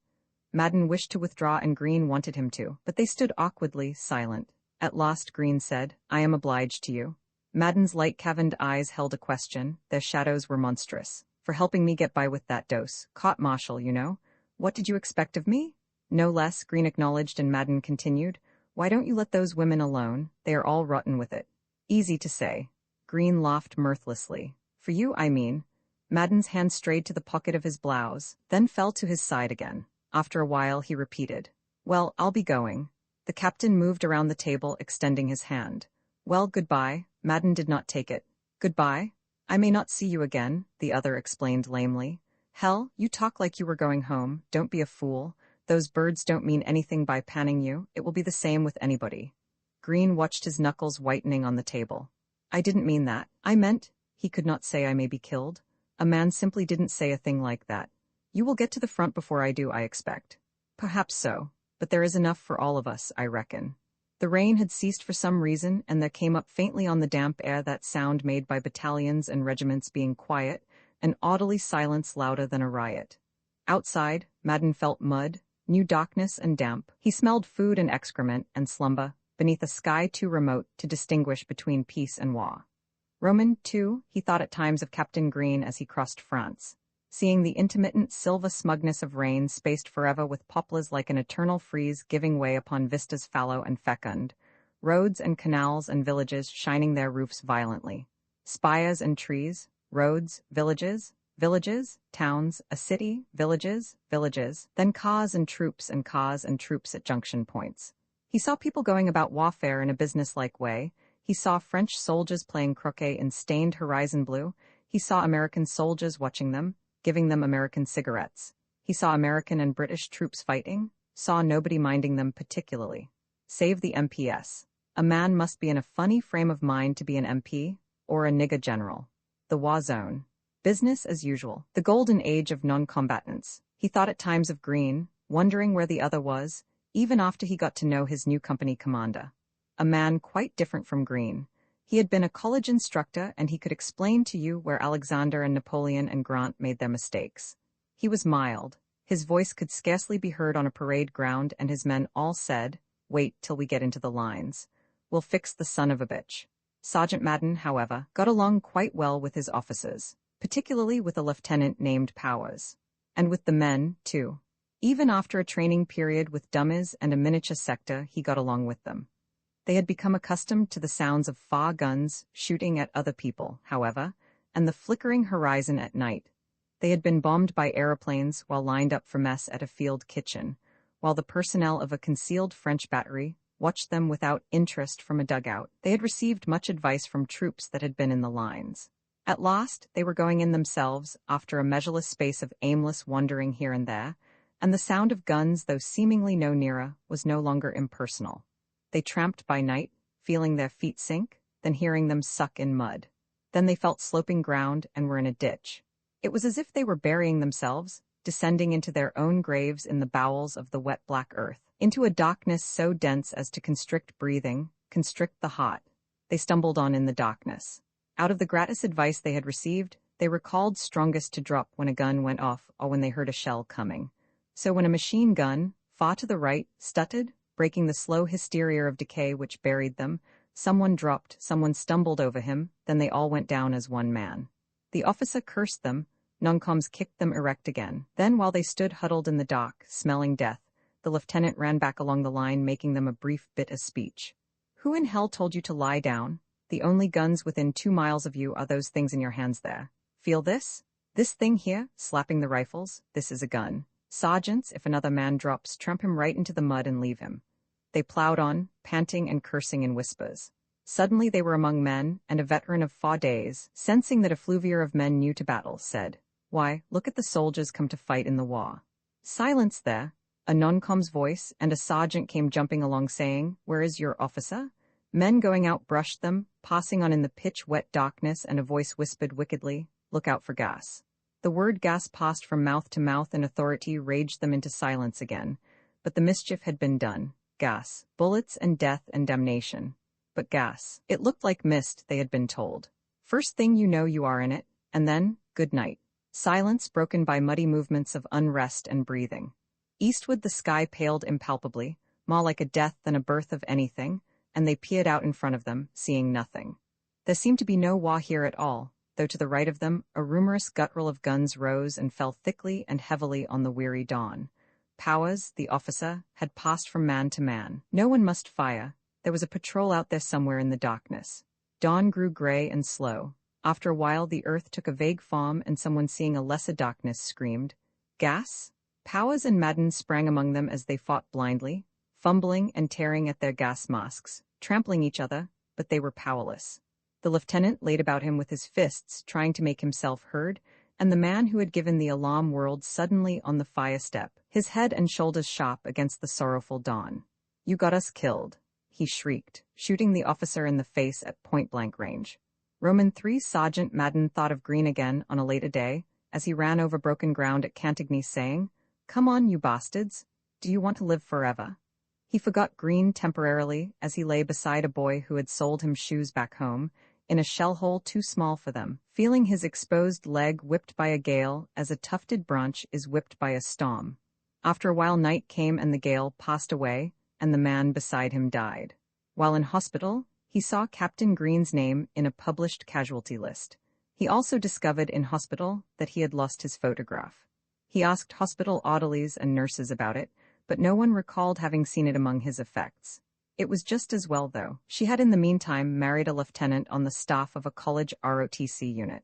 Madden wished to withdraw, and Green wanted him to, but they stood awkwardly silent. At last Green said, I am obliged to you. Madden's light-caverned eyes held a question. Their shadows were monstrous. For helping me get by with that dose. Court-martial, you know. What did you expect of me? No less, Green acknowledged, and Madden continued. Why don't you let those women alone? They are all rotten with it. Easy to say. Green laughed mirthlessly. For you, I mean. Madden's hand strayed to the pocket of his blouse, then fell to his side again. After a while, he repeated, "Well, I'll be going." The captain moved around the table, extending his hand. "Well, goodbye." Madden did not take it. "Goodbye? I may not see you again," the other explained lamely. "Hell, you talk like you were going home. Don't be a fool. Those birds don't mean anything by panning you. It will be the same with anybody." Green watched his knuckles whitening on the table. "I didn't mean that. I meant—" He could not say "I may be killed." A man simply didn't say a thing like that. "You will get to the front before I do, I expect." "Perhaps so. But there is enough for all of us, I reckon." The rain had ceased for some reason, and there came up faintly on the damp air that sound made by battalions and regiments being quiet, an orderly silence louder than a riot. Outside, Madden felt mud, new darkness and damp. He smelled food and excrement and slumber, beneath a sky too remote to distinguish between peace and war. Roman, too, he thought at times of Captain Green as he crossed France, seeing the intermittent silver smugness of rain spaced forever with poplars like an eternal frieze giving way upon vistas fallow and fecund, roads and canals and villages shining their roofs violently, spires and trees, roads, villages, towns, a city, villages, then cars and troops at junction points. He saw people going about warfare in a businesslike way. He saw French soldiers playing croquet in stained horizon blue. He saw American soldiers watching them, giving them American cigarettes. He saw American and British troops fighting, saw nobody minding them particularly. Save the MPS. A man must be in a funny frame of mind to be an MP, or a nigger general. The war zone. Business as usual. The golden age of non-combatants. He thought at times of Green, wondering where the other was, even after he got to know his new company commander. A man quite different from Green. He had been a college instructor, and he could explain to you where Alexander and Napoleon and Grant made their mistakes. He was mild. His voice could scarcely be heard on a parade ground, and his men all said, "Wait till we get into the lines. We'll fix the son of a bitch." Sergeant Madden, however, got along quite well with his officers, particularly with a lieutenant named Powers. And with the men, too. Even after a training period with dummies and a miniature sector, he got along with them. They had become accustomed to the sounds of far guns shooting at other people, however, and the flickering horizon at night. They had been bombed by aeroplanes while lined up for mess at a field kitchen, while the personnel of a concealed French battery watched them without interest from a dugout. They had received much advice from troops that had been in the lines. At last, they were going in themselves, after a measureless space of aimless wandering here and there, and the sound of guns, though seemingly no nearer, was no longer impersonal. They tramped by night, feeling their feet sink, then hearing them suck in mud. Then they felt sloping ground and were in a ditch. It was as if they were burying themselves, descending into their own graves in the bowels of the wet black earth, into a darkness so dense as to constrict breathing, constrict the heart. They stumbled on in the darkness. Out of the gratis advice they had received, they recalled strongest to drop when a gun went off or when they heard a shell coming. So when a machine gun, far to the right, stuttered, breaking the slow hysteria of decay which buried them, someone dropped, someone stumbled over him, then they all went down as one man. The officer cursed them, noncoms kicked them erect again. Then while they stood huddled in the dock, smelling death, the lieutenant ran back along the line, making them a brief bit of speech. "Who in hell told you to lie down? The only guns within 2 miles of you are those things in your hands there. Feel this? This thing here, slapping the rifles, this is a gun. Sergeants, if another man drops, tramp him right into the mud and leave him." They plowed on, panting and cursing in whispers. Suddenly they were among men, and a veteran of 4 days, sensing that a fluvier of men new to battle, said, "Why, look at the soldiers come to fight in the war." Silence there. A non-com's voice, and a sergeant came jumping along saying, "Where is your officer?" Men going out brushed them, passing on in the pitch-wet darkness, and a voice whispered wickedly, "Look out for gas." The word gas passed from mouth to mouth, and authority raged them into silence again. But the mischief had been done. Gas, bullets and death and damnation. But gas. It looked like mist, they had been told. First thing you know you are in it, and then, good night. Silence broken by muddy movements of unrest and breathing. Eastward the sky paled impalpably, more like a death than a birth of anything, and they peered out in front of them, seeing nothing. There seemed to be no war here at all, though to the right of them a rumorous guttural of guns rose and fell thickly and heavily on the weary dawn. Powers, the officer, had passed from man to man. No one must fire. There was a patrol out there somewhere in the darkness. Dawn grew gray and slow. After a while the earth took a vague form and someone seeing a lesser darkness screamed, "Gas?" Powers and Madden sprang among them as they fought blindly, fumbling and tearing at their gas masks, trampling each other, but they were powerless. The lieutenant laid about him with his fists, trying to make himself heard, and the man who had given the alarm whirled suddenly on the fire step, his head and shoulders sharp against the sorrowful dawn. "You got us killed," he shrieked, shooting the officer in the face at point-blank range. Roman 3 Sergeant Madden thought of Green again on a later day, as he ran over broken ground at Cantigny saying, "Come on, you bastards. Do you want to live forever?" He forgot Green temporarily as he lay beside a boy who had sold him shoes back home, in a shell hole too small for them, feeling his exposed leg whipped by a gale as a tufted branch is whipped by a storm. After a while night came and the gale passed away, and the man beside him died. While in hospital, he saw Captain Green's name in a published casualty list. He also discovered in hospital that he had lost his photograph. He asked hospital orderlies and nurses about it, but no one recalled having seen it among his effects. It was just as well, though. She had in the meantime married a lieutenant on the staff of a college ROTC unit.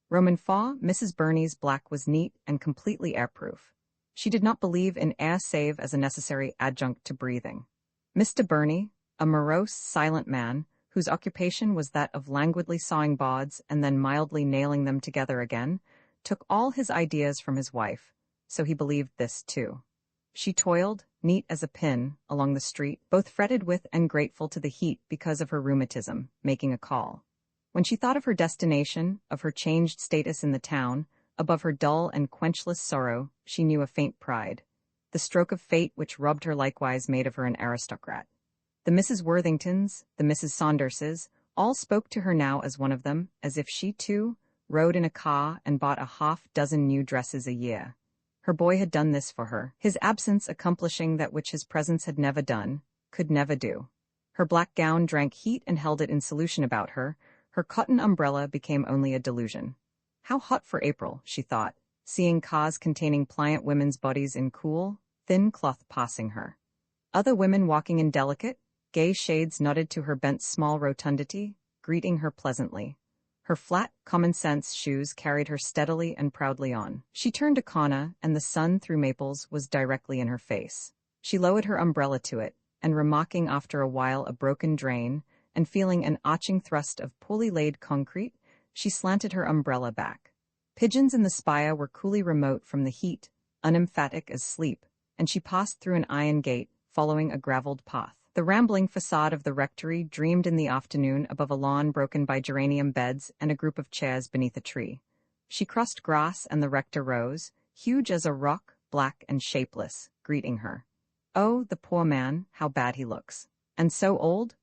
Roman 4, Mrs. Burney's black was neat and completely airproof. She did not believe in air save as a necessary adjunct to breathing. Mr. Burney, a morose, silent man, whose occupation was that of languidly sawing boards and then mildly nailing them together again, took all his ideas from his wife, so he believed this too. She toiled, neat as a pin, along the street, both fretted with and grateful to the heat because of her rheumatism, making a call. When she thought of her destination, of her changed status in the town, above her dull and quenchless sorrow, she knew a faint pride. The stroke of fate which robbed her likewise made of her an aristocrat. The Mrs. Worthingtons, the Mrs. Saunderses, all spoke to her now as one of them, as if she, too, rode in a car and bought a half-dozen new dresses a year. Her boy had done this for her, his absence accomplishing that which his presence had never done, could never do. Her black gown drank heat and held it in solution about her. Her cotton umbrella became only a delusion. How hot for April, she thought, seeing cars containing pliant women's bodies in cool, thin cloth passing her. Other women walking in delicate, gay shades nodded to her bent small rotundity, greeting her pleasantly. Her flat, common-sense shoes carried her steadily and proudly on. She turned a corner, and the sun through maples was directly in her face. She lowered her umbrella to it, and remarking after a while a broken drain, and feeling an arching thrust of poorly laid concrete, she slanted her umbrella back. Pigeons in the spire were coolly remote from the heat, unemphatic as sleep, and she passed through an iron gate, following a gravelled path. The rambling facade of the rectory dreamed in the afternoon above a lawn broken by geranium beds and a group of chairs beneath a tree. She crossed grass and the rector rose, huge as a rock, black and shapeless, greeting her. "Oh, the poor man, how bad he looks. And so old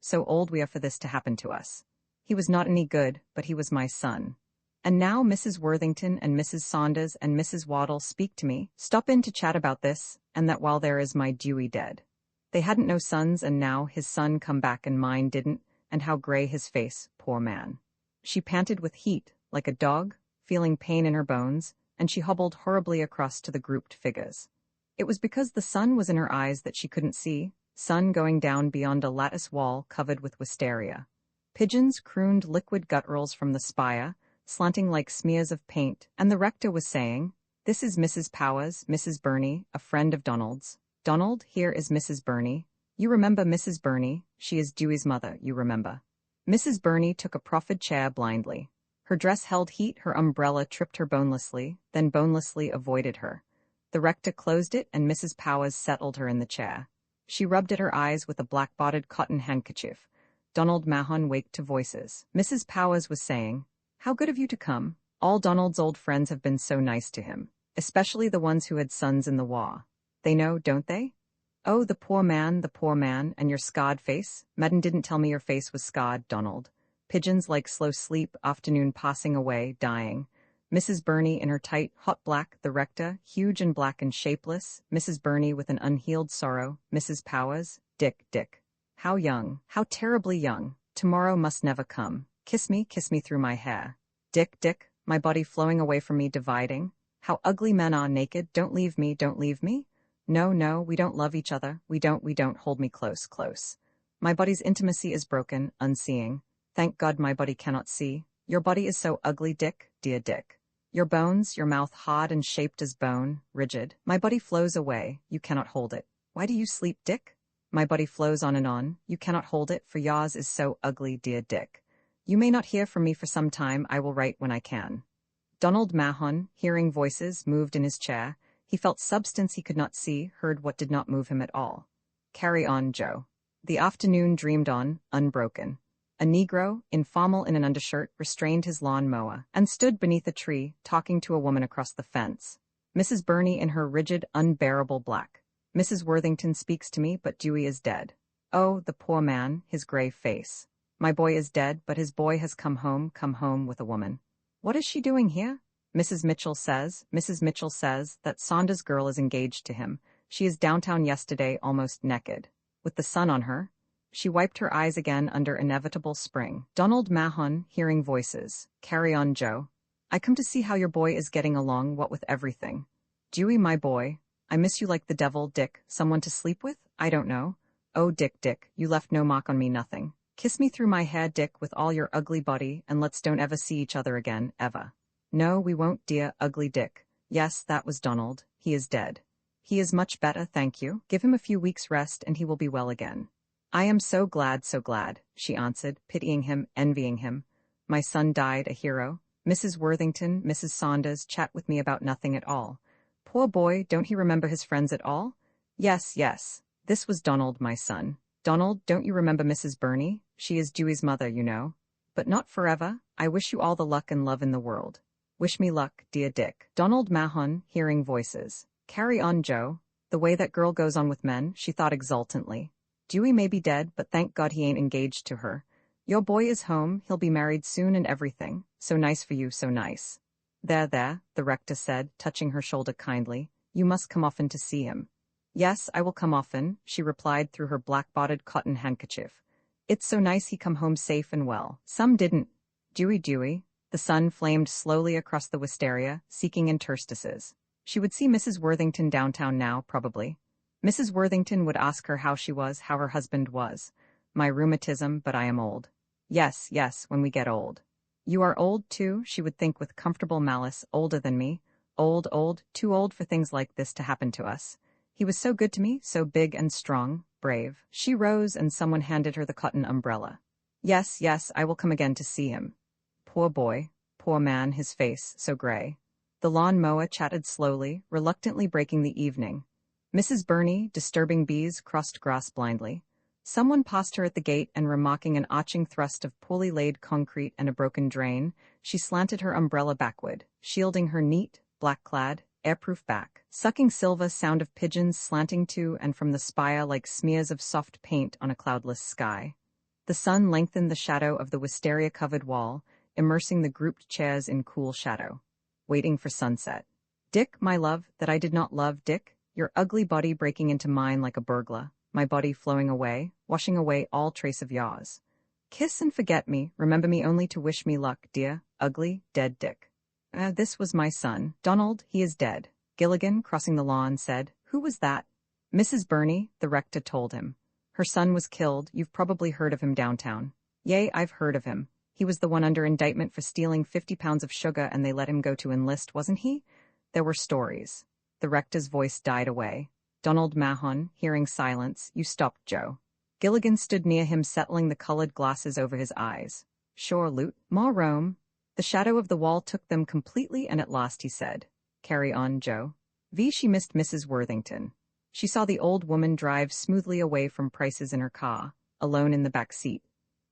we are for this to happen to us. He was not any good, but he was my son. And now Mrs. Worthington and Mrs. Saunders and Mrs. Waddle speak to me, stop in to chat about this, and that while there is my Dewey dead. They hadn't no sons, and now his son come back and mine didn't, and how gray his face, poor man." She panted with heat, like a dog, feeling pain in her bones, and she hobbled horribly across to the grouped figures. It was because the sun was in her eyes that she couldn't see, sun going down beyond a lattice wall covered with wisteria. Pigeons crooned liquid gutturals from the spire, slanting like smears of paint, and the rector was saying, "This is Mrs. Powers, Mrs. Burney, a friend of Donald's. Donald, here is Mrs. Burney. You remember Mrs. Burney, she is Dewey's mother, you remember." Mrs. Burney took a proffered chair blindly. Her dress held heat, her umbrella tripped her bonelessly, then bonelessly avoided her. The rector closed it, and Mrs. Powers settled her in the chair. She rubbed at her eyes with a black-botted cotton handkerchief. Donald Mahon waked to voices. Mrs. Powers was saying, "How good of you to come. All Donald's old friends have been so nice to him, especially the ones who had sons in the war. They know, don't they? Oh, the poor man, and your scarred face. Madden didn't tell me your face was scarred, Donald. Pigeons like slow sleep, afternoon passing away, dying. Mrs. Burney in her tight, hot black, the rector, huge and black and shapeless, Mrs. Burney with an unhealed sorrow, Mrs. Powers, Dick. How young, how terribly young. Tomorrow must never come. Kiss me through my hair. Dick, my body flowing away from me, dividing. How ugly men are naked. Don't leave me. No, we don't love each other. We don't. Hold me close. My body's intimacy is broken, unseeing. Thank God my body cannot see. Your body is so ugly, Dick, dear Dick. Your bones, your mouth hard and shaped as bone, rigid. My body flows away, you cannot hold it. Why do you sleep, Dick? My body flows on and on, you cannot hold it, for yours is so ugly, dear Dick. You may not hear from me for some time, I will write when I can. Donald Mahon, hearing voices, moved in his chair. He felt substance he could not see, heard what did not move him at all. Carry on, Joe. The afternoon dreamed on, unbroken. A Negro, informal in an undershirt, restrained his lawn mower, and stood beneath a tree, talking to a woman across the fence. Mrs. Burney in her rigid, unbearable black. Mrs. Worthington speaks to me, but Dewey is dead. Oh, the poor man, his grey face. My boy is dead, but his boy has come home with a woman. What is she doing here? Mrs. Mitchell says that Saunders' girl is engaged to him. She is downtown yesterday, almost naked. With the sun on her. She wiped her eyes again under inevitable spring. Donald Mahon, hearing voices. Carry on, Joe. I come to see how your boy is getting along, what with everything. Dewey, my boy. I miss you like the devil, Dick. Someone to sleep with? I don't know. Oh, Dick, you left no mark on me, nothing. Kiss me through my hair, Dick, with all your ugly body, and let's don't ever see each other again, ever. No, we won't, dear, ugly Dick. Yes, that was Donald. He is dead. He is much better, thank you. Give him a few weeks' rest, and he will be well again. I am so glad, she answered, pitying him, envying him. My son died, a hero. Mrs. Worthington, Mrs. Saunders chat with me about nothing at all. Poor boy, don't he remember his friends at all? Yes. This was Donald, my son. Donald, don't you remember Mrs. Burney? She is Dewey's mother, you know. But not forever. I wish you all the luck and love in the world. Wish me luck, dear Dick. Donald Mahon, hearing voices. Carry on, Joe. The way that girl goes on with men, she thought exultantly. Dewey may be dead, but thank God he ain't engaged to her. Your boy is home, he'll be married soon and everything. So nice for you, so nice. There, the rector said, touching her shoulder kindly. You must come often to see him. Yes, I will come often, she replied through her black-botted cotton handkerchief. It's so nice he come home safe and well. Some didn't. Dewey. The sun flamed slowly across the wisteria, seeking interstices. She would see Mrs. Worthington downtown now, probably. Mrs. Worthington would ask her how she was, how her husband was. My rheumatism, but I am old. Yes, when we get old. You are old, too, she would think with comfortable malice, older than me. Old, too old for things like this to happen to us. He was so good to me, so big and strong, brave. She rose and someone handed her the cotton umbrella. Yes, I will come again to see him. Poor boy, poor man, his face, so gray. The lawn mower chatted slowly, reluctantly breaking the evening. Mrs. Burney, disturbing bees, crossed grass blindly. Someone passed her at the gate and remarking an arching thrust of poorly laid concrete and a broken drain, she slanted her umbrella backward, shielding her neat, black-clad, airproof back. Sucking silver sound of pigeons slanting to and from the spire like smears of soft paint on a cloudless sky. The sun lengthened the shadow of the wisteria-covered wall, immersing the grouped chairs in cool shadow. Waiting for sunset. Dick, my love, that I did not love, Dick. Your ugly body breaking into mine like a burglar, my body flowing away, washing away all trace of yours. Kiss and forget me, remember me only to wish me luck, dear, ugly, dead Dick. This was my son, Donald, he is dead. Gilligan, crossing the lawn, said, Who was that? Mrs. Burney, the rector told him. Her son was killed, you've probably heard of him downtown. Yea, I've heard of him. He was the one under indictment for stealing 50 pounds of sugar and they let him go to enlist, wasn't he? There were stories. The rector's voice died away. Donald Mahon, hearing silence, You stopped, Joe. Gilligan stood near him settling the colored glasses over his eyes. Sure, Loot. More Rome. The shadow of the wall took them completely and at last he said, Carry on, Joe. She missed Mrs. Worthington. She saw the old woman drive smoothly away from Price's in her car, alone in the back seat.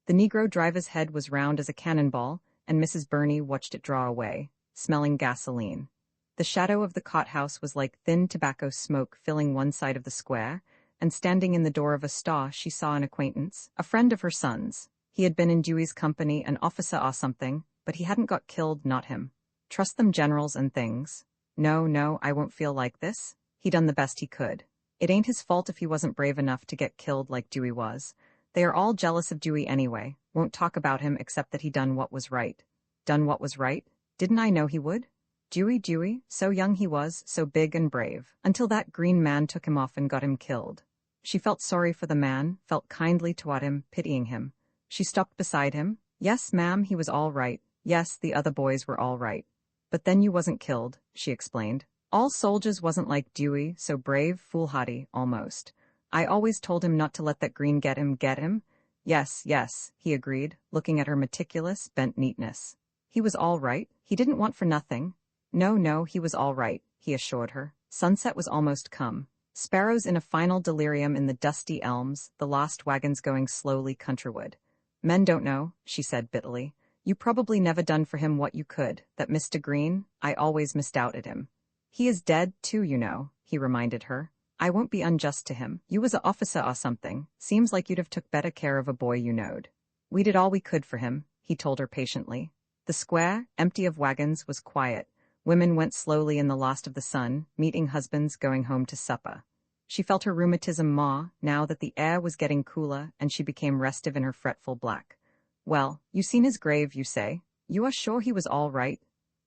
The Negro driver's head was round as a cannonball, and Mrs. Burney watched it draw away, smelling gasoline. The shadow of the cot house was like thin tobacco smoke filling one side of the square, and standing in the door of a stall she saw an acquaintance, a friend of her son's. He had been in Dewey's company, an officer or something, but he hadn't got killed, not him. Trust them generals and things. No, I won't feel like this. He done the best he could. It ain't his fault if he wasn't brave enough to get killed like Dewey was. They are all jealous of Dewey anyway, won't talk about him except that he done what was right. Done what was right? Didn't I know he would? Dewey, so young he was, so big and brave, until that green man took him off and got him killed. She felt sorry for the man, felt kindly toward him, pitying him. She stopped beside him. Yes, ma'am, he was all right. Yes, the other boys were all right. But then you wasn't killed, she explained. All soldiers wasn't like Dewey, so brave, foolhardy, almost. I always told him not to let that green get him, get him. Yes, yes, he agreed, looking at her meticulous, bent neatness. He was all right. He didn't want for nothing. No, no, he was all right, he assured her. Sunset was almost come. Sparrows in a final delirium in the dusty elms, the lost wagons going slowly countryward. Men don't know, she said bitterly. You probably never done for him what you could, that Mr. Green, I always misdoubted him. He is dead, too, you know, he reminded her. I won't be unjust to him. You was a officer or something. Seems like you'd have took better care of a boy you knowed. We did all we could for him, he told her patiently. The square, empty of wagons, was quiet. Women went slowly in the lost of the sun, meeting husbands going home to supper. She felt her rheumatism maw, now that the air was getting cooler, and she became restive in her fretful black. Well, you seen his grave, you say? You are sure he was all right?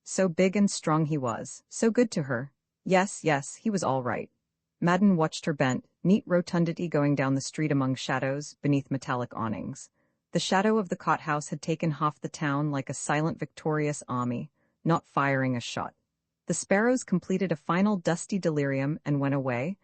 So big and strong he was, so good to her. Yes, yes, he was all right. Madden watched her bent, neat rotundity going down the street among shadows, beneath metallic awnings. The shadow of the cot house had taken half the town like a silent victorious army, not firing a shot. The sparrows completed a final dusty delirium and went away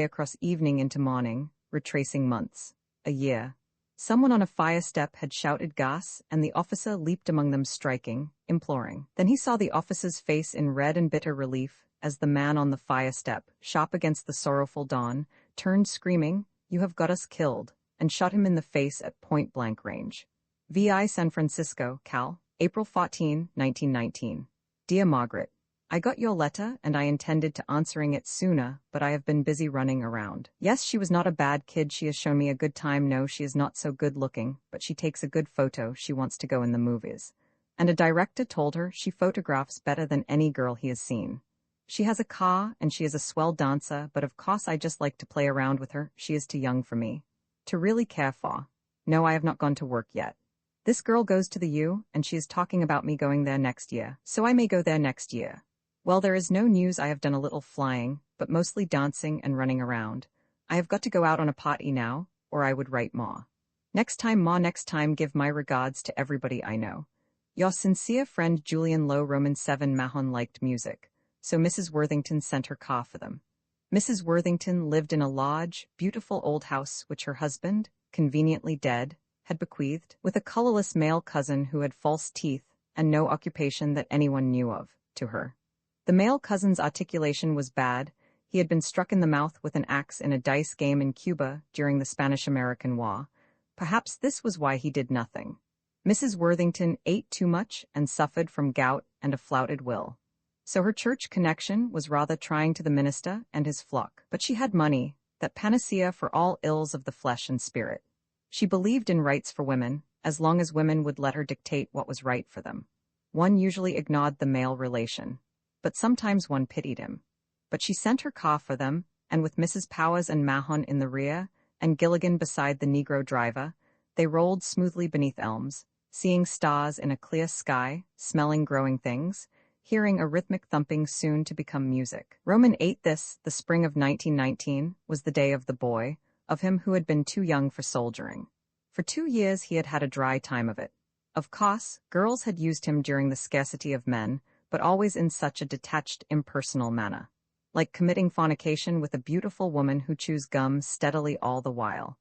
across evening into morning, retracing months, a year. Someone on a fire step had shouted gas, and the officer leaped among them striking, imploring. Then he saw the officer's face in red and bitter relief, as the man on the fire step, sharp against the sorrowful dawn, turned screaming, "You have got us killed," and shot him in the face at point-blank range. VI San Francisco, Cal, April 14, 1919. Dear Margaret, I got your letter and I intended to answering it sooner, but I have been busy running around. Yes, she was not a bad kid. She has shown me a good time. No, she is not so good looking, but she takes a good photo. She wants to go in the movies. And a director told her she photographs better than any girl he has seen. She has a car and she is a swell dancer, but of course I just like to play around with her. She is too young for me to really care for. No, I have not gone to work yet. This girl goes to the U, and she is talking about me going there next year, so I may go there next year. Well, there is no news. I have done a little flying, but mostly dancing and running around. I have got to go out on a party now, or I would write Ma. Next time give my regards to everybody I know. Your sincere friend Julian Low. Roman 7. Mahon liked music, so Mrs. Worthington sent her car for them. Mrs. Worthington lived in a large, beautiful old house which her husband, conveniently dead, had bequeathed, with a colorless male cousin who had false teeth and no occupation that anyone knew of, to her. The male cousin's articulation was bad. He had been struck in the mouth with an axe in a dice game in Cuba during the Spanish-American War. Perhaps this was why he did nothing. Mrs. Worthington ate too much and suffered from gout and a flouted will. So her church connection was rather trying to the minister and his flock. But she had money, that panacea for all ills of the flesh and spirit. She believed in rights for women, as long as women would let her dictate what was right for them. One usually ignored the male relation, but sometimes one pitied him. But she sent her car for them, and with Mrs. Powers and Mahon in the rear, and Gilligan beside the Negro driver, they rolled smoothly beneath elms, seeing stars in a clear sky, smelling growing things, hearing a rhythmic thumping soon to become music. Roman 8. This, the spring of 1919, was the day of the boy, of him who had been too young for soldiering. For 2 years he had had a dry time of it. Of course, girls had used him during the scarcity of men, but always in such a detached, impersonal manner, like committing fornication with a beautiful woman who chews gum steadily all the while.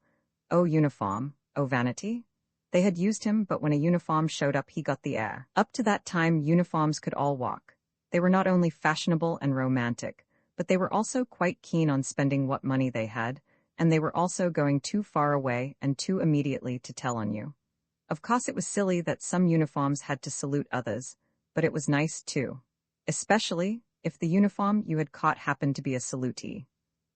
Oh, uniform, oh, vanity. They had used him, but when a uniform showed up, he got the air. Up to that time, uniforms could all walk. They were not only fashionable and romantic, but they were also quite keen on spending what money they had, and they were also going too far away and too immediately to tell on you. Of course, it was silly that some uniforms had to salute others, but it was nice, too. Especially if the uniform you had caught happened to be a salutee.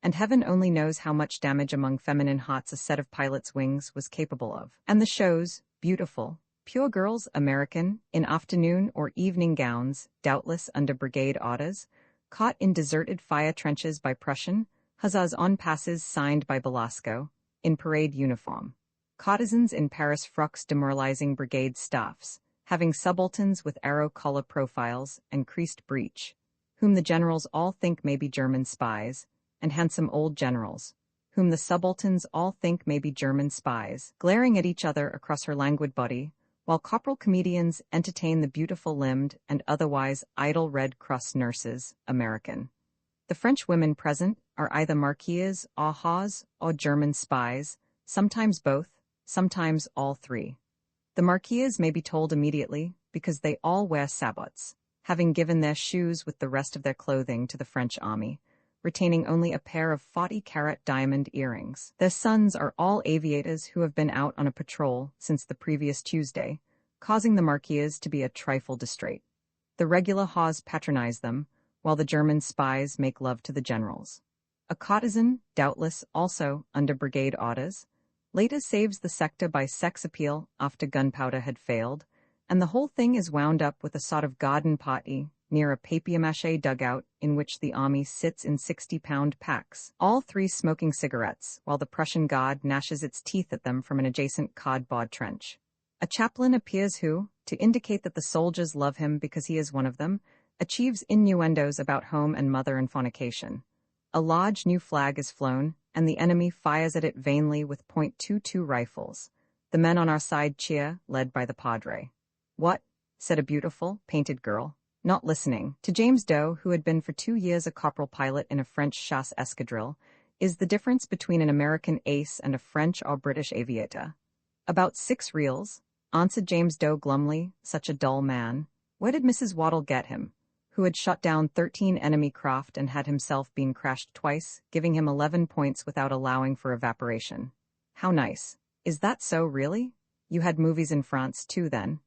And heaven only knows how much damage among feminine hearts a set of pilot's wings was capable of. And the shows, beautiful, pure girls, American, in afternoon or evening gowns, doubtless under brigade orders, caught in deserted fire trenches by Prussian, huzzas on passes signed by Belasco, in parade uniform. Courtesans in Paris frocks demoralizing brigade staffs, having subalterns with arrow collar profiles and creased breech, whom the generals all think may be German spies, and handsome old generals, whom the subalterns all think may be German spies, glaring at each other across her languid body, while corporal comedians entertain the beautiful-limbed and otherwise idle Red Cross nurses, American. The French women present are either Marquises, Ahas, or German spies, sometimes both, sometimes all three. The Marquises may be told immediately because they all wear sabots, having given their shoes with the rest of their clothing to the French army, retaining only a pair of 40-carat diamond earrings. Their sons are all aviators who have been out on a patrol since the previous Tuesday, causing the Marquises to be a trifle distrait. The regular Haws patronize them, while the German spies make love to the generals. A courtesan, doubtless also under brigade orders, later saves the sector by sex appeal after gunpowder had failed, and the whole thing is wound up with a sort of garden party near a papier-mâché dugout in which the army sits in 60-pound packs, all three smoking cigarettes, while the Prussian Guard gnashes its teeth at them from an adjacent cardboard trench. A chaplain appears who, to indicate that the soldiers love him because he is one of them, achieves innuendos about home and mother and fornication. A large new flag is flown, and the enemy fires at it vainly with .22 rifles. The men on our side cheer, led by the padre. "What?" said a beautiful, painted girl, not listening, to James Doe, who had been for 2 years a corporal pilot in a French chasse escadrille, "is the difference between an American ace and a French or British aviator." "About 6 reals," answered James Doe glumly, such a dull man. Where did Mrs. Waddle get him? Who had shot down 13 enemy craft and had himself been crashed twice, giving him 11 points without allowing for evaporation. How nice. Is that so, really? You had movies in France too, then?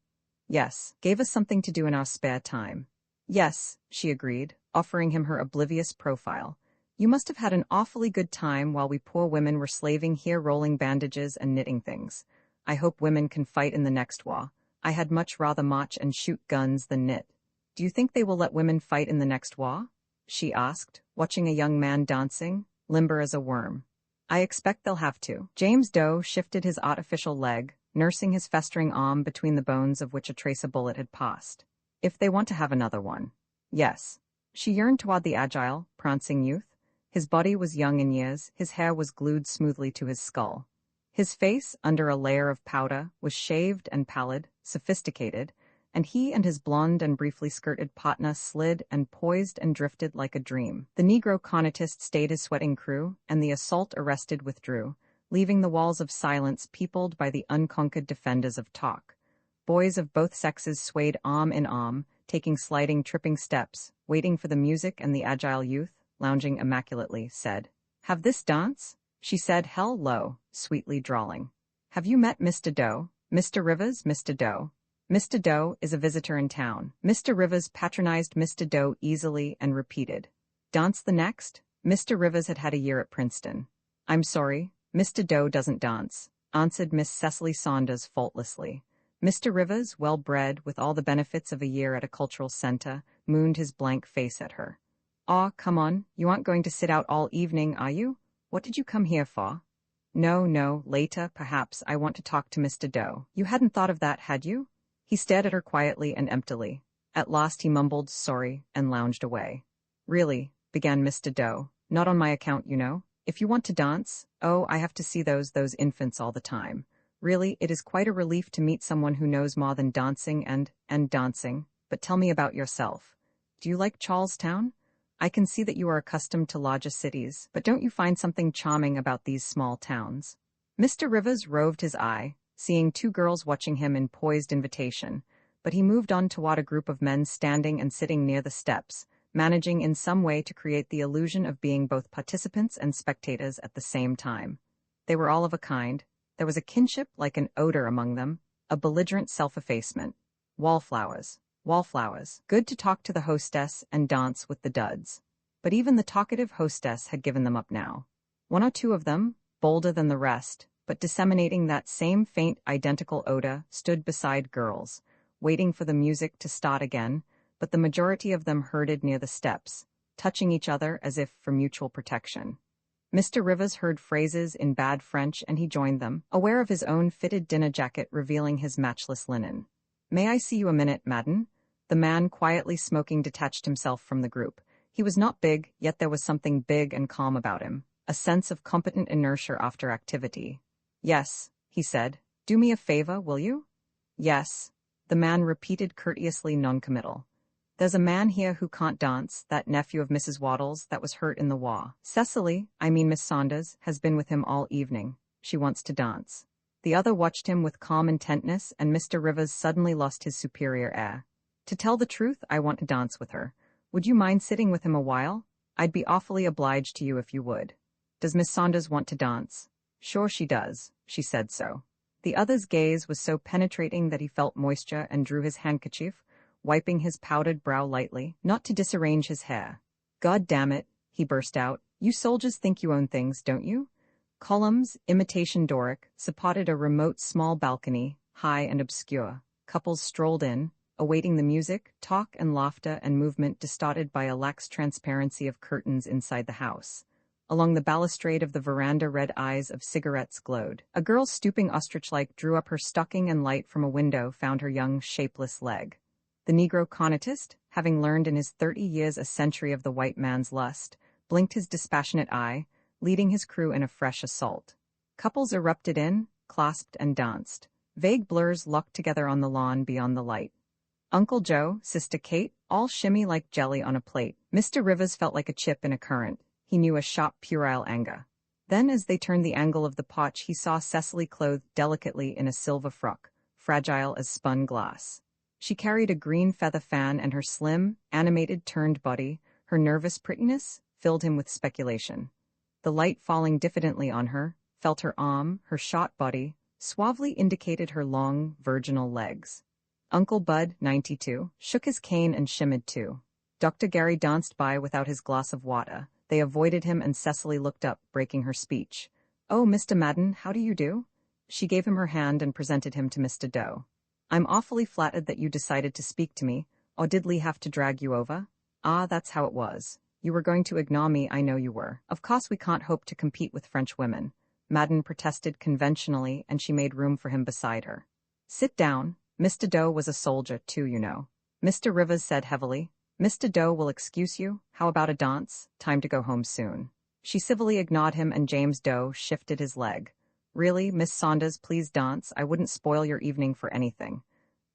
Yes, gave us something to do in our spare time. Yes, she agreed, offering him her oblivious profile. You must have had an awfully good time while we poor women were slaving here rolling bandages and knitting things. I hope women can fight in the next war. I had much rather march and shoot guns than knit. Do you think they will let women fight in the next war? She asked, watching a young man dancing, limber as a worm. I expect they'll have to. James Doe shifted his artificial leg, nursing his festering arm between the bones of which a trace of bullet had passed. If they want to have another one. Yes. She yearned toward the agile, prancing youth. His body was young in years, his hair was glued smoothly to his skull. His face, under a layer of powder, was shaved and pallid, sophisticated, and he and his blonde and briefly skirted partner slid and poised and drifted like a dream. The Negro cornetist stayed his sweating crew, and the assault arrested withdrew, leaving the walls of silence peopled by the unconquered defenders of talk. Boys of both sexes swayed arm in arm, taking sliding, tripping steps, waiting for the music, and the agile youth, lounging immaculately, said, "Have this dance?" She said, "Hell low," sweetly drawling. "Have you met Mr. Doe? Mr. Rivers, Mr. Doe. Mr. Doe is a visitor in town." Mr. Rivers patronized Mr. Doe easily and repeated, "Dance the next?" Mr. Rivers had had a year at Princeton. "I'm sorry, Mr. Doe doesn't dance," answered Miss Cecily Saunders faultlessly. Mr. Rivers, well-bred, with all the benefits of a year at a cultural center, mooned his blank face at her. "Aw, come on, you aren't going to sit out all evening, are you? What did you come here for?" No, later, perhaps. I want to talk to Mr. Doe." "You hadn't thought of that, had you?" He stared at her quietly and emptily. At last he mumbled, "Sorry," and lounged away. "Really," began Mr. Doe, "not on my account, you know. If you want to dance, oh, I have to see those infants all the time. Really, it is quite a relief to meet someone who knows more than dancing and dancing. But tell me about yourself. Do you like Charlestown? I can see that you are accustomed to larger cities, but don't you find something charming about these small towns?" Mr. Rivers roved his eye, seeing 2 girls watching him in poised invitation, but he moved on toward a group of men standing and sitting near the steps, managing in some way to create the illusion of being both participants and spectators at the same time. They were all of a kind. There was a kinship like an odor among them, a belligerent self-effacement. Wallflowers. Good to talk to the hostess and dance with the duds. But even the talkative hostess had given them up now. 1 or 2 of them, bolder than the rest, but disseminating that same faint identical odor, stood beside girls, waiting for the music to start again, but the majority of them herded near the steps, touching each other as if for mutual protection. Mr. Rivers heard phrases in bad French and he joined them, aware of his own fitted dinner jacket revealing his matchless linen. "May I see you a minute, madame?" The man quietly smoking detached himself from the group. He was not big, yet there was something big and calm about him, a sense of competent inertia after activity. "Yes," he said. "Do me a favor, will you?" Yes. The man repeated courteously noncommittal. There's a man here who can't dance, that nephew of Mrs. Waddles that was hurt in the war. Cecily, I mean Miss Saunders, has been with him all evening. She wants to dance. The other watched him with calm intentness, and Mr. Rivers suddenly lost his superior air. To tell the truth, I want to dance with her. Would you mind sitting with him a while? I'd be awfully obliged to you if you would. Does Miss Saunders want to dance? Sure she does. She said so. The other's gaze was so penetrating that he felt moisture and drew his handkerchief, wiping his powdered brow lightly, not to disarrange his hair. God damn it, he burst out. You soldiers think you own things, don't you? Columns, imitation Doric, supported a remote small balcony, high and obscure. Couples strolled in, awaiting the music, talk and laughter and movement distorted by a lax transparency of curtains inside the house. Along the balustrade of the veranda red eyes of cigarettes glowed. A girl stooping ostrich-like drew up her stocking and light from a window found her young, shapeless leg. The Negro conatist, having learned in his 30 years a century of the white man's lust, blinked his dispassionate eye, leading his crew in a fresh assault. Couples erupted in, clasped and danced. Vague blurs locked together on the lawn beyond the light. Uncle Joe, Sister Kate, all shimmy like jelly on a plate. Mr. Rivers felt like a chip in a current. He knew a sharp puerile anger. Then as they turned the angle of the potch he saw Cecily clothed delicately in a silver frock, fragile as spun glass. She carried a green feather fan and her slim, animated turned body, her nervous prettiness, filled him with speculation. The light falling diffidently on her, felt her arm, her short body, suavely indicated her long, virginal legs. Uncle Bud, 92, shook his cane and shimmied too. Dr. Gary danced by without his glass of water. They avoided him and Cecily looked up, breaking her speech. Oh, Mr. Madden, how do you do? She gave him her hand and presented him to Mr. Doe. I'm awfully flattered that you decided to speak to me, or did Lee have to drag you over? Ah, that's how it was. You were going to ignore me, I know you were. Of course we can't hope to compete with French women. Madden protested conventionally and she made room for him beside her. Sit down. Mr. Doe was a soldier too, you know. Mr. Rivers said heavily. Mr. Doe will excuse you. How about a dance? Time to go home soon. She civilly ignored him and James Doe shifted his leg. Really, Miss Saunders, please dance. I wouldn't spoil your evening for anything.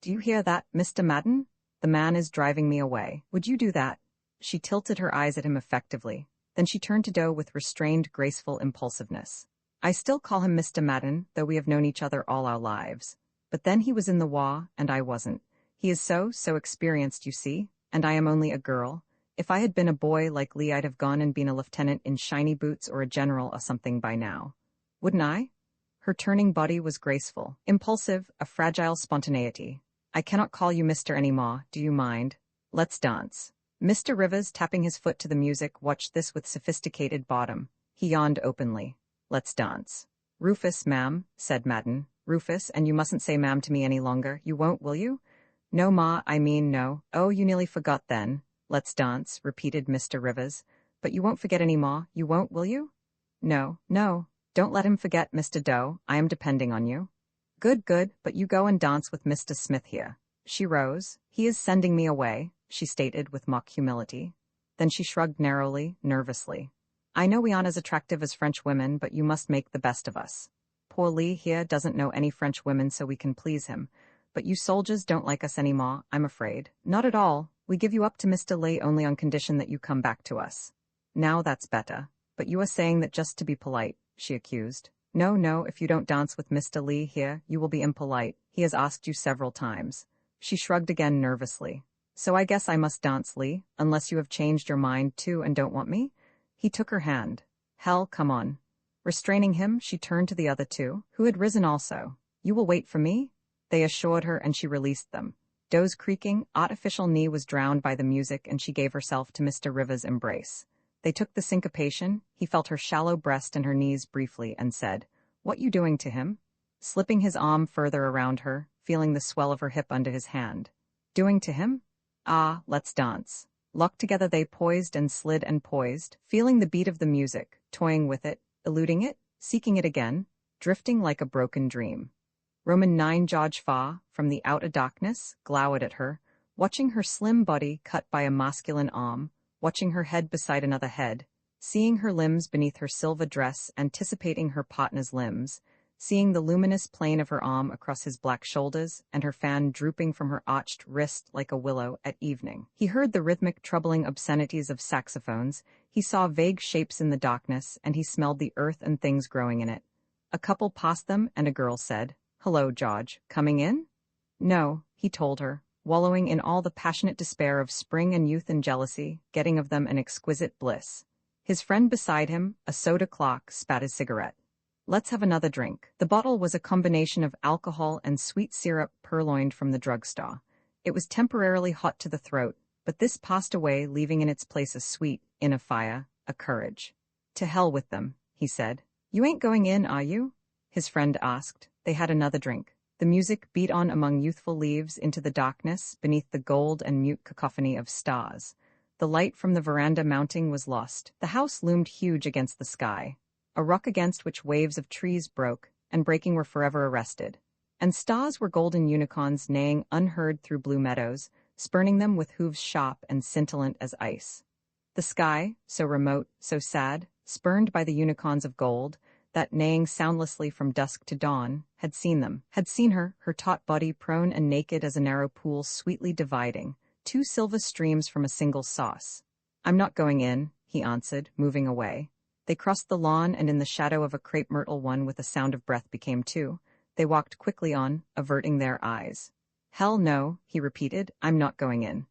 Do you hear that, Mr. Madden? The man is driving me away. Would you do that? She tilted her eyes at him effectively. Then she turned to Doe with restrained, graceful impulsiveness. I still call him Mr. Madden, though we have known each other all our lives. But then he was in the war, and I wasn't. He is so experienced, you see. And I am only a girl. If I had been a boy like Lee, I'd have gone and been a lieutenant in shiny boots or a general or something by now. Wouldn't I? Her turning body was graceful, impulsive, a fragile spontaneity. I cannot call you Mr. anymore, do you mind? Let's dance. Mr. Rivers, tapping his foot to the music, watched this with sophisticated boredom. He yawned openly. Let's dance. Rufus, ma'am, said Madden. Rufus, and you mustn't say ma'am to me any longer. You won't, will you? No, ma, I mean no. Oh, you nearly forgot then. Let's dance, repeated Mr. Rivers. But you won't forget any more, you won't, will you? No, no. Don't let him forget, Mr. Doe. I am depending on you. Good, but you go and dance with Mr. Smith here. She rose. He is sending me away, she stated with mock humility. Then she shrugged narrowly, nervously. I know we aren't as attractive as French women, but you must make the best of us. Poor Lee here doesn't know any French women so we can please him. But you soldiers don't like us any more, I'm afraid. Not at all. We give you up to Mr. Lee only on condition that you come back to us. Now that's better. But you are saying that just to be polite, she accused. No, if you don't dance with Mr. Lee here, you will be impolite. He has asked you several times. She shrugged again nervously. So I guess I must dance, Lee, unless you have changed your mind too and don't want me? He took her hand. Hell, come on. Restraining him, she turned to the other two, who had risen also. You will wait for me? They assured her and she released them. Doe's creaking, artificial knee was drowned by the music and she gave herself to Mr. Rivers' embrace. They took the syncopation, he felt her shallow breast and her knees briefly and said, What you doing to him? Slipping his arm further around her, feeling the swell of her hip under his hand. Doing to him? Ah, let's dance. Locked together they poised and slid and poised, feeling the beat of the music, toying with it, eluding it, seeking it again, drifting like a broken dream. Roman 9 George Fa, from the outer darkness, glowered at her, watching her slim body cut by a masculine arm, watching her head beside another head, seeing her limbs beneath her silver dress, anticipating her partner's limbs, seeing the luminous plane of her arm across his black shoulders and her fan drooping from her arched wrist like a willow at evening. He heard the rhythmic, troubling obscenities of saxophones, he saw vague shapes in the darkness, and he smelled the earth and things growing in it. A couple passed them, and a girl said, "Hello, George, coming in?" "No," he told her, wallowing in all the passionate despair of spring and youth and jealousy, getting of them an exquisite bliss. His friend beside him, a soda clerk, spat his cigarette. "Let's have another drink." The bottle was a combination of alcohol and sweet syrup purloined from the drugstore. It was temporarily hot to the throat, but this passed away, leaving in its place a sweet, inner fire, a courage. "To hell with them," he said. "You ain't going in, are you?" his friend asked. They had another drink. The music beat on among youthful leaves into the darkness beneath the gold and mute cacophony of stars. The light from the veranda mounting was lost. The house loomed huge against the sky, a rock against which waves of trees broke, and breaking were forever arrested. And stars were golden unicorns neighing unheard through blue meadows, spurning them with hooves sharp and scintillant as ice. The sky, so remote, so sad, spurned by the unicorns of gold, that neighing soundlessly from dusk to dawn, had seen them, had seen her, her taut body prone and naked as a narrow pool sweetly dividing, two silver streams from a single source. "I'm not going in," he answered, moving away. They crossed the lawn, and in the shadow of a crepe myrtle one with a sound of breath became two. They walked quickly on, averting their eyes. "Hell no," he repeated, "I'm not going in."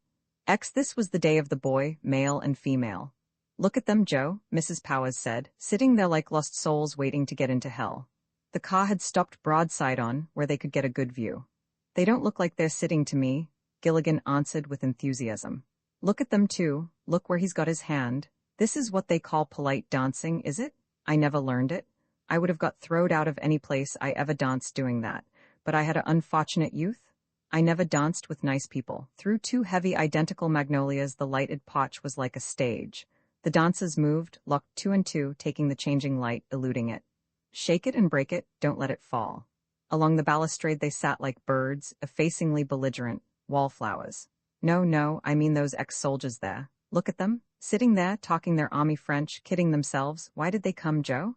This was the day of the boy, male and female. "Look at them, Joe," Mrs. Powers said, "sitting there like lost souls waiting to get into hell." The car had stopped broadside on, where they could get a good view. "They don't look like they're sitting to me," Gilligan answered with enthusiasm. "Look at them too, look where he's got his hand. This is what they call polite dancing, is it? I never learned it. I would have got throwed out of any place I ever danced doing that, but I had an unfortunate youth. I never danced with nice people. Through two heavy identical magnolias the lighted porch was like a stage. The dancers moved, locked two and two, taking the changing light, eluding it. Shake it and break it, don't let it fall. Along the balustrade they sat like birds, effacingly belligerent, wallflowers. No, I mean those ex-soldiers there. Look at them, sitting there, talking their army French, kidding themselves. Why did they come, Joe?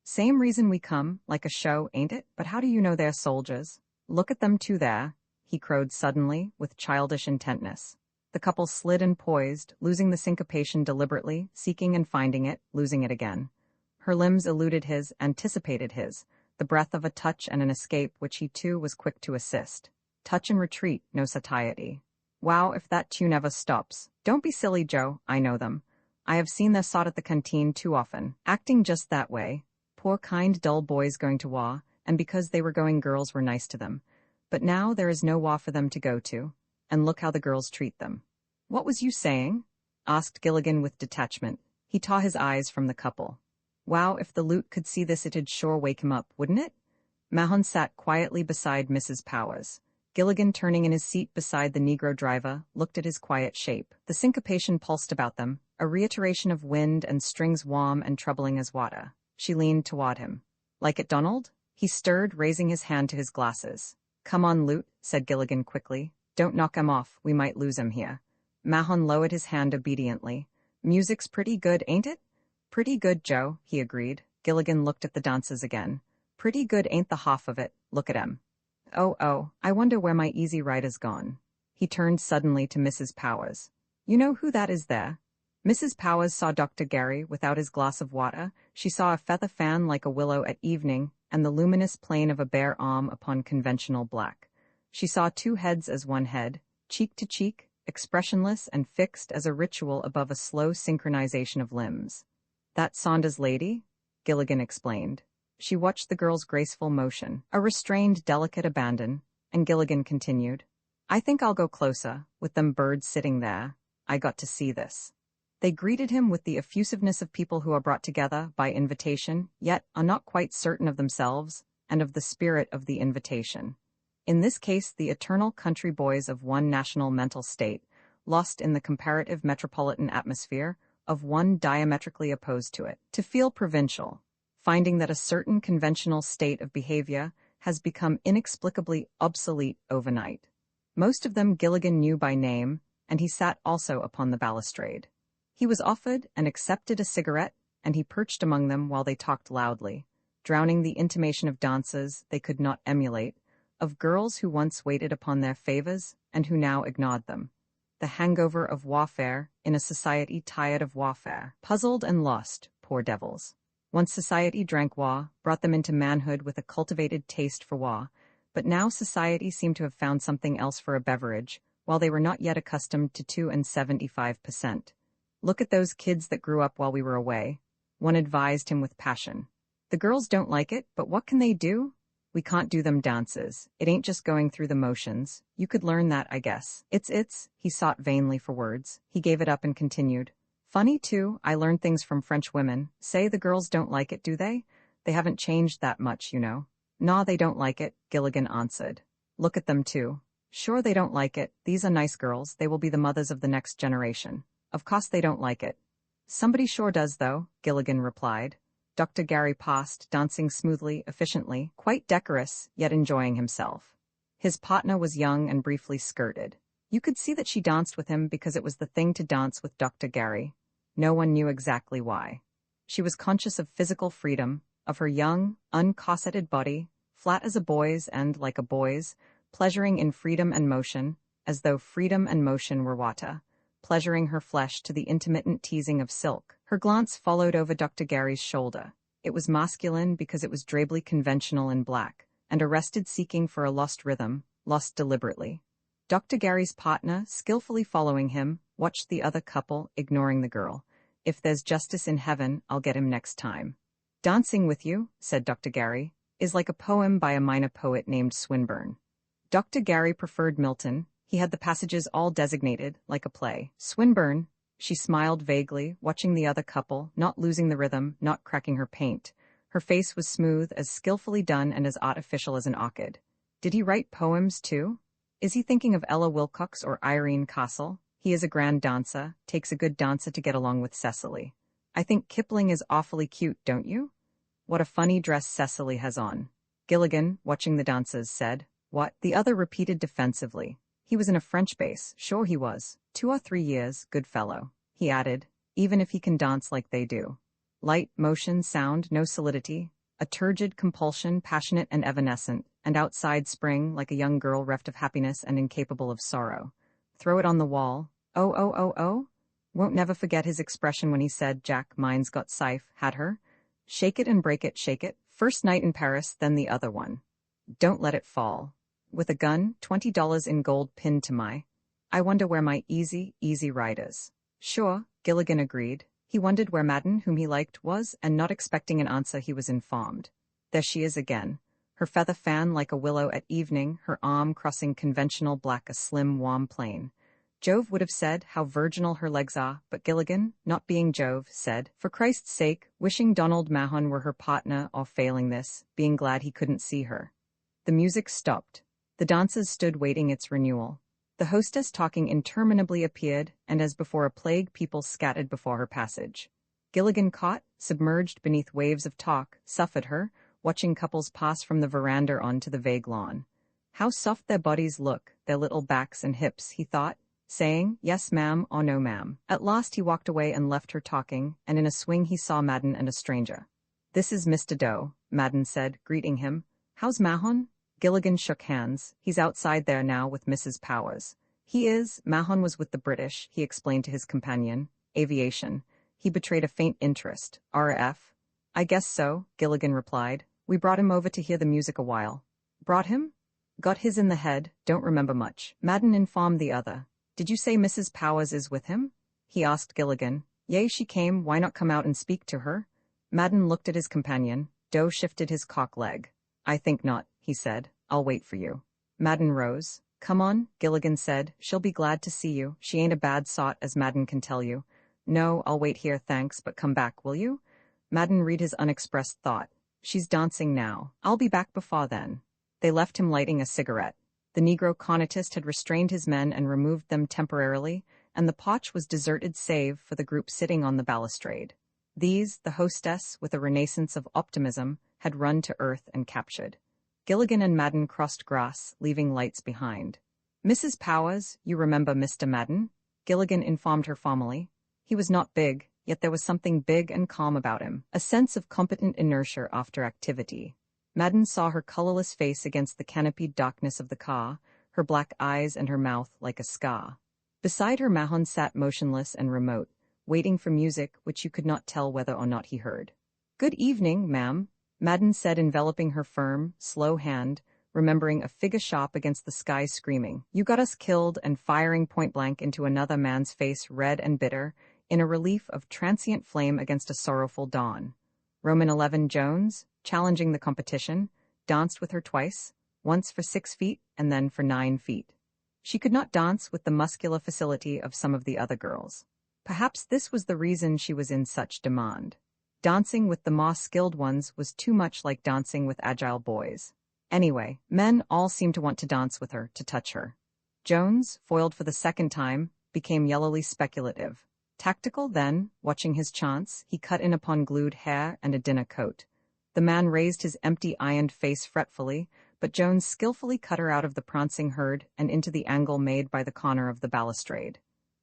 Same reason we come, like a show, ain't it? But how do you know they're soldiers? Look at them too there," he crowed suddenly, with childish intentness. The couple slid and poised, losing the syncopation deliberately, seeking and finding it, losing it again. Her limbs eluded his, anticipated his, the breath of a touch and an escape which he too was quick to assist. Touch and retreat, no satiety. "Wow, if that tune ever stops. Don't be silly, Joe, I know them. I have seen their sot at the canteen too often, acting just that way. Poor kind dull boys going to war, and because they were going girls were nice to them. But now there is no war for them to go to, and look how the girls treat them." "What was you saying?" asked Gilligan with detachment. He tore his eyes from the couple. "Wow, if the loot could see this it'd sure wake him up, wouldn't it?" Mahon sat quietly beside Mrs. Powers. Gilligan, turning in his seat beside the Negro driver, looked at his quiet shape. The syncopation pulsed about them, a reiteration of wind and strings warm and troubling as water. She leaned toward him. "Like it, Donald?" He stirred, raising his hand to his glasses. "Come on, Loot," said Gilligan quickly. "Don't knock him off, we might lose him here." Mahon lowered his hand obediently. "Music's pretty good, ain't it?" "Pretty good, Joe," he agreed. Gilligan looked at the dancers again. "Pretty good ain't the half of it, look at 'em. Oh, I wonder where my easy rider's gone." He turned suddenly to Mrs. Powers. "You know who that is there?" Mrs. Powers saw Dr. Gary without his glass of water. She saw a feather fan like a willow at evening, and the luminous plane of a bare arm upon conventional black. She saw two heads as one head, cheek to cheek, expressionless and fixed as a ritual above a slow synchronization of limbs. "That Saunders lady?" Gilligan explained. She watched the girl's graceful motion, a restrained, delicate abandon, and Gilligan continued, "I think I'll go closer, with them birds sitting there. I got to see this." They greeted him with the effusiveness of people who are brought together by invitation, yet are not quite certain of themselves and of the spirit of the invitation. In this case, the eternal country boys of one national mental state, lost in the comparative metropolitan atmosphere of one diametrically opposed to it. To feel provincial, finding that a certain conventional state of behavior has become inexplicably obsolete overnight. Most of them Gilligan knew by name, and he sat also upon the balustrade. He was offered and accepted a cigarette, and he perched among them while they talked loudly. drowning the intimation of dances they could not emulate, of girls who once waited upon their favors and who now ignored them. The hangover of warfare in a society tired of warfare, puzzled and lost, poor devils. Once society drank war, brought them into manhood with a cultivated taste for war, but now society seemed to have found something else for a beverage, while they were not yet accustomed to 2.75%. Look at those kids that grew up while we were away, one advised him with passion. The girls don't like it, but what can they do? We can't do them dances. It ain't just going through the motions. You could learn that, I guess. He sought vainly for words. He gave it up and continued. Funny, too, I learned things from French women. Say the girls don't like it, do they? They haven't changed that much, you know. Nah, they don't like it, Gilligan answered. Look at them, too. Sure they don't like it. These are nice girls. They will be the mothers of the next generation. Of course they don't like it. Somebody sure does, though, Gilligan replied. Dr. Gary passed, dancing smoothly, efficiently, quite decorous, yet enjoying himself. His partner was young and briefly skirted. You could see that she danced with him because it was the thing to dance with Dr. Gary. No one knew exactly why. She was conscious of physical freedom, of her young, uncorseted body, flat as a boy's and, like a boy's, pleasuring in freedom and motion, as though freedom and motion were water, pleasuring her flesh to the intermittent teasing of silk. Her glance followed over Dr. Gary's shoulder. It was masculine because it was drably conventional in black, and arrested seeking for a lost rhythm, lost deliberately. Dr. Gary's partner, skillfully following him, watched the other couple, ignoring the girl. If there's justice in heaven, I'll get him next time. Dancing with you, said Dr. Gary, is like a poem by a minor poet named Swinburne. Dr. Gary preferred Milton. He had the passages all designated, like a play. Swinburne. She smiled vaguely, watching the other couple, not losing the rhythm, not cracking her paint. Her face was smooth, as skillfully done and as artificial as an orchid. Did he write poems, too? Is he thinking of Ella Wilcox or Irene Castle? He is a grand dancer, takes a good dancer to get along with Cecily. I think Kipling is awfully cute, don't you? What a funny dress Cecily has on. Gilligan, watching the dancers, said. What? The other repeated defensively. He was in a French base, sure he was. 2 or 3 years, good fellow. He added, even if he can dance like they do. Light, motion, sound, no solidity. A turgid compulsion, passionate and evanescent, and outside spring like a young girl reft of happiness and incapable of sorrow. Throw it on the wall. Oh, oh, oh, oh. Won't never forget his expression when he said, Jack, mine's got Siph, had her. Shake it and break it, shake it. First night in Paris, then the other one. Don't let it fall. With a gun, $20 in gold pinned to my. I wonder where my easy ride is. Sure, Gilligan agreed. He wondered where Madden, whom he liked, was, and not expecting an answer he was informed. There she is again. Her feather fan like a willow at evening, her arm crossing conventional black a slim, warm plane. Jove would have said how virginal her legs are, but Gilligan, not being Jove, said, for Christ's sake, wishing Donald Mahon were her partner, or failing this, being glad he couldn't see her. The music stopped. The dancers stood waiting its renewal. The hostess talking interminably appeared, and as before a plague people scattered before her passage. Gilligan caught, submerged beneath waves of talk, suffered her, watching couples pass from the veranda onto the vague lawn. How soft their bodies look, their little backs and hips, he thought, saying, yes ma'am or no ma'am. At last he walked away and left her talking, and in a swing he saw Madden and a stranger. This is Mr. Doe, Madden said, greeting him. How's Mahon? Gilligan shook hands. He's outside there now with Mrs. Powers. He is. Mahon was with the British, he explained to his companion. Aviation. He betrayed a faint interest. RAF? I guess so, Gilligan replied. We brought him over to hear the music a while. Brought him? Got his in the head, don't remember much. Madden informed the other. Did you say Mrs. Powers is with him? He asked Gilligan. Yea, she came, why not come out and speak to her? Madden looked at his companion. Doe shifted his cock leg. I think not, he said. I'll wait for you. Madden rose. Come on, Gilligan said. She'll be glad to see you. She ain't a bad sot, as Madden can tell you. No, I'll wait here, thanks, but come back, will you? Madden read his unexpressed thought. She's dancing now. I'll be back before then. They left him lighting a cigarette. The Negro conatist had restrained his men and removed them temporarily, and the potch was deserted save for the group sitting on the balustrade. These, the hostess, with a renaissance of optimism, had run to earth and captured. Gilligan and Madden crossed grass, leaving lights behind. Mrs. Powers, you remember Mr. Madden? Gilligan informed her formally. He was not big, yet there was something big and calm about him, a sense of competent inertia after activity. Madden saw her colorless face against the canopied darkness of the car, her black eyes and her mouth like a scar. Beside her Mahon sat motionless and remote, waiting for music which you could not tell whether or not he heard. "Good evening, ma'am," Madden said, enveloping her firm, slow hand, remembering a figure sharp against the sky screaming, "You got us killed," and firing point-blank into another man's face, red and bitter, in a relief of transient flame against a sorrowful dawn. Roman 11 Jones, challenging the competition, danced with her twice, once for 6 feet and then for 9 feet. She could not dance with the muscular facility of some of the other girls. Perhaps this was the reason she was in such demand. Dancing with the more skilled ones was too much like dancing with agile boys. Anyway, men all seemed to want to dance with her, to touch her. Jones, foiled for the second time, became yellowly speculative. Tactical then, watching his chance, he cut in upon glued hair and a dinner coat. The man raised his empty ironed face fretfully, but Jones skillfully cut her out of the prancing herd and into the angle made by the corner of the balustrade.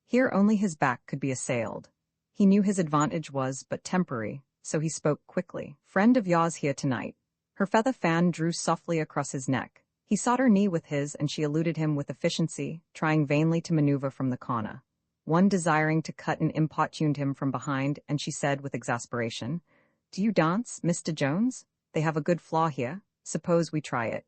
Here only his back could be assailed. He knew his advantage was but temporary, so he spoke quickly. "Friend of yours here tonight." Her feather fan drew softly across his neck. He sought her knee with his, and she eluded him with efficiency, trying vainly to maneuver from the corner. One desiring to cut and importuned him from behind, and she said with exasperation, "Do you dance, Mr. Jones? They have a good floor here. Suppose we try it."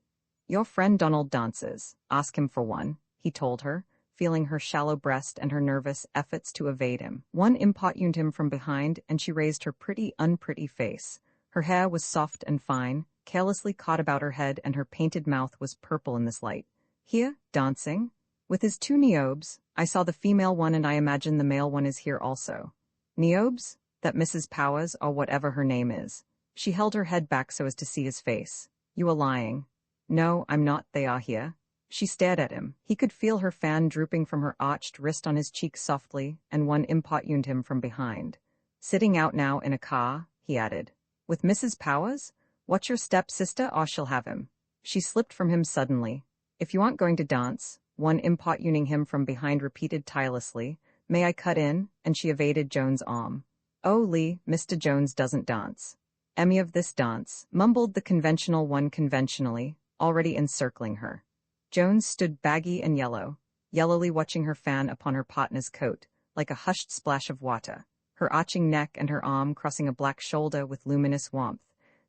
"Your friend Donald dances. Ask him for one," he told her, feeling her shallow breast and her nervous efforts to evade him. One importuned him from behind, and she raised her pretty, unpretty face. Her hair was soft and fine, carelessly caught about her head, and her painted mouth was purple in this light. "Here, dancing?" "With his 2 Neobes. I saw the female one and I imagine the male one is here also." "Neobes? That Mrs. Powers, or whatever her name is." She held her head back so as to see his face. "You are lying." "No, I'm not, they are here." She stared at him. He could feel her fan drooping from her arched wrist on his cheek softly, and one importuned him from behind. "Sitting out now in a car," he added. "With Mrs. Powers? Watch your step, sister, or she'll have him." She slipped from him suddenly. "If you aren't going to dance," one importuning him from behind repeated tirelessly, "may I cut in?" and she evaded Jones' arm. "Oh, Lee, Mr. Jones doesn't dance." "Emmy of this dance," mumbled the conventional one conventionally, already encircling her. Jones stood baggy and yellowly watching her fan upon her partner's coat, like a hushed splash of water, her arching neck and her arm crossing a black shoulder with luminous warmth,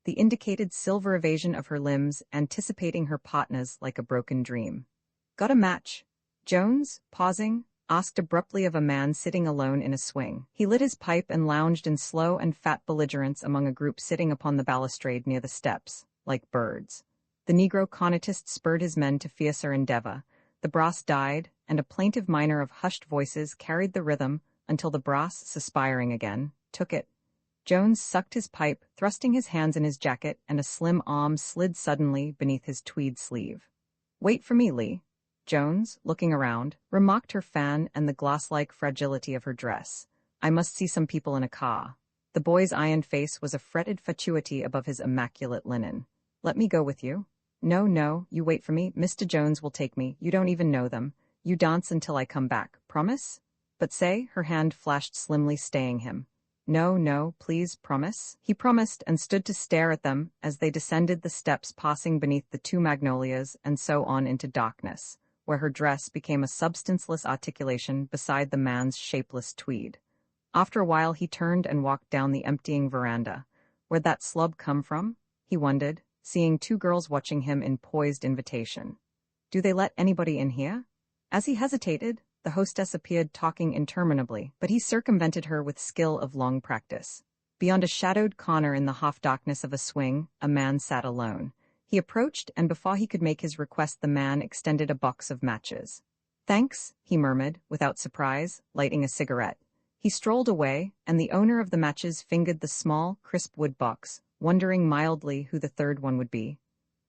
the indicated silver evasion of her limbs anticipating her partner's like a broken dream. "Got a match?" Jones, pausing, asked abruptly of a man sitting alone in a swing. He lit his pipe and lounged in slow and fat belligerence among a group sitting upon the balustrade near the steps, like birds. The Negro cornetist spurred his men to fiercer endeavor. The brass died, and a plaintive minor of hushed voices carried the rhythm until the brass, suspiring again, took it. Jones sucked his pipe, thrusting his hands in his jacket, and a slim arm slid suddenly beneath his tweed sleeve. "Wait for me, Lee." Jones, looking around, remarked her fan and the glass-like fragility of her dress. "I must see some people in a car." The boy's iron face was a fretted fatuity above his immaculate linen. "Let me go with you." No, you wait for me. Mr. Jones will take me. You don't even know them. You dance until I come back. Promise?" "But say," her hand flashed slimly, staying him. No, please, promise." He promised and stood to stare at them as they descended the steps, passing beneath the 2 magnolias and so on into darkness, where her dress became a substanceless articulation beside the man's shapeless tweed. After a while he turned and walked down the emptying veranda. Where'd that slub come from? He wondered, seeing 2 girls watching him in poised invitation. "Do they let anybody in here?" As he hesitated, the hostess appeared, talking interminably, but he circumvented her with skill of long practice. Beyond a shadowed corner in the half-darkness of a swing, a man sat alone. He approached, and before he could make his request the man extended a box of matches. "Thanks," he murmured, without surprise, lighting a cigarette. He strolled away, and the owner of the matches fingered the small, crisp wood box, wondering mildly who the third one would be.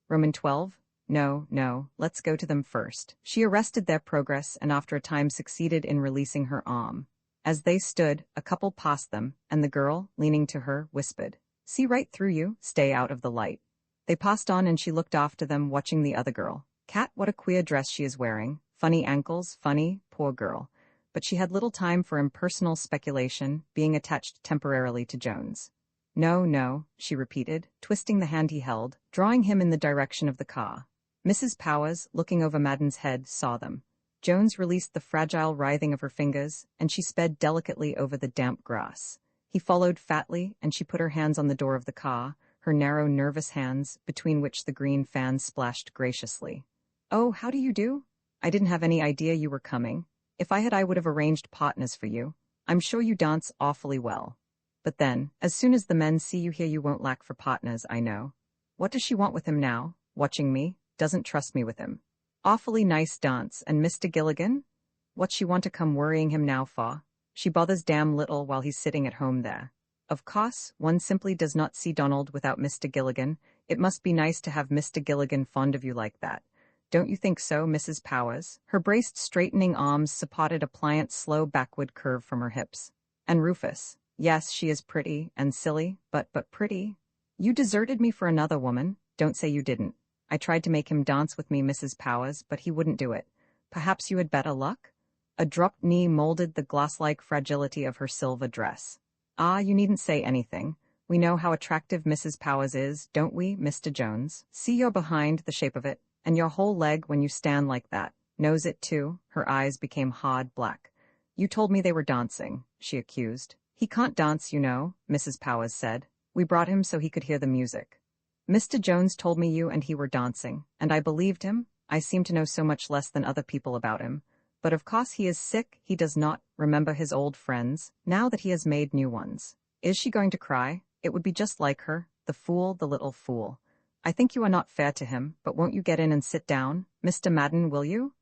"Roman 12? No, let's go to them first." She arrested their progress and after a time succeeded in releasing her arm. As they stood, a couple passed them, and the girl, leaning to her, whispered, "See right through you, stay out of the light." They passed on and she looked after them, watching the other girl. "Cat, what a queer dress she is wearing. Funny ankles, funny, poor girl. but she had little time for impersonal speculation, being attached temporarily to Jones. No, no, she repeated, twisting the hand he held, drawing him in the direction of the car. Mrs. Powers, looking over Madden's head, saw them. Jones released the fragile writhing of her fingers, and she sped delicately over the damp grass. He followed fatly, and she put her hands on the door of the car, her narrow, nervous hands, between which the green fan splashed graciously. "Oh, how do you do? I didn't have any idea you were coming. If I had, I would have arranged partners for you. I'm sure you dance awfully well. But then, as soon as the men see you here, you won't lack for partners, I know. What does she want with him now? Watching me? Doesn't trust me with him. Awfully nice dance, and Mr. Gilligan? What's she want to come worrying him now for? She bothers damn little while he's sitting at home there. Of course, one simply does not see Donald without Mr. Gilligan. It must be nice to have Mr. Gilligan fond of you like that. Don't you think so, Mrs. Powers?" Her braced, straightening arms supported a pliant, slow backward curve from her hips. "And Rufus. Yes, she is pretty and silly, but pretty. You deserted me for another woman. Don't say you didn't. I tried to make him dance with me, Mrs. Powers, but he wouldn't do it. Perhaps you had better luck?" A dropped knee molded the glass-like fragility of her silver dress. "Ah, you needn't say anything. We know how attractive Mrs. Powers is, don't we, Mr. Jones? See your behind, the shape of it, and your whole leg when you stand like that. Knows it, too." Her eyes became hard black. "You told me they were dancing," she accused. "He can't dance, you know," Mrs. Powers said. "We brought him so he could hear the music." "Mr. Jones told me you and he were dancing, and I believed him. I seem to know so much less than other people about him. But of course he is sick, he does not remember his old friends, now that he has made new ones. Is she going to cry? It would be just like her, the fool, the little fool. I think you are not fair to him, but won't you get in and sit down? Mr. Madden, will you?"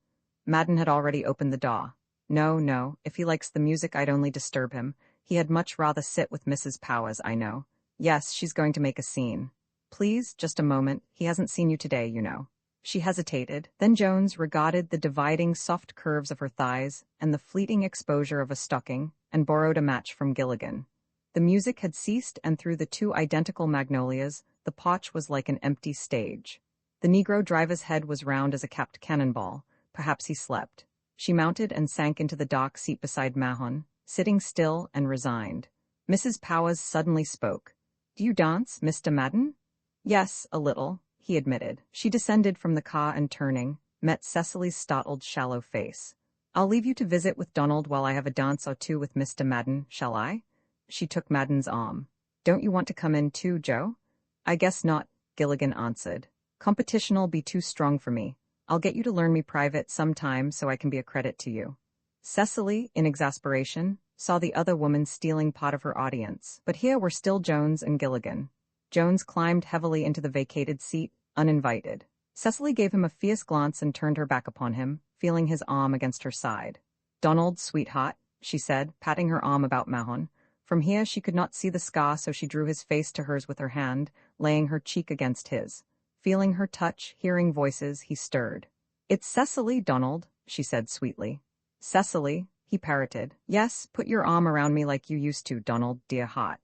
Madden had already opened the door. "No, no, if he likes the music I'd only disturb him. He had much rather sit with Mrs. Powers, I know. Yes, she's going to make a scene. Please, just a moment, he hasn't seen you today, you know." She hesitated. Then Jones regarded the dividing soft curves of her thighs and the fleeting exposure of a stocking, and borrowed a match from Gilligan. The music had ceased, and through the two identical magnolias, the porch was like an empty stage. The Negro driver's head was round as a capped cannonball. Perhaps he slept. She mounted and sank into the dark seat beside Mahon, sitting still and resigned. Mrs. Powers suddenly spoke. "Do you dance, Mr. Madden?" "Yes, a little," he admitted. She descended from the car and, turning, met Cecily's startled, shallow face. "I'll leave you to visit with Donald while I have a dance or two with Mr. Madden, shall I?" She took Madden's arm. "Don't you want to come in too, Joe?" "I guess not," Gilligan answered. "Competition'll be too strong for me. I'll get you to learn me private some time so I can be a credit to you." Cecily, in exasperation, saw the other woman stealing part of her audience, but here were still Jones and Gilligan. Jones climbed heavily into the vacated seat, uninvited. Cecily gave him a fierce glance and turned her back upon him, feeling his arm against her side. "Donald, sweetheart," she said, patting her arm about Mahon. From here she could not see the scar, so she drew his face to hers with her hand, laying her cheek against his. Feeling her touch, hearing voices, he stirred. "It's Cecily, Donald," she said sweetly. "Cecily," he parroted. "Yes, put your arm around me like you used to, Donald, dear heart."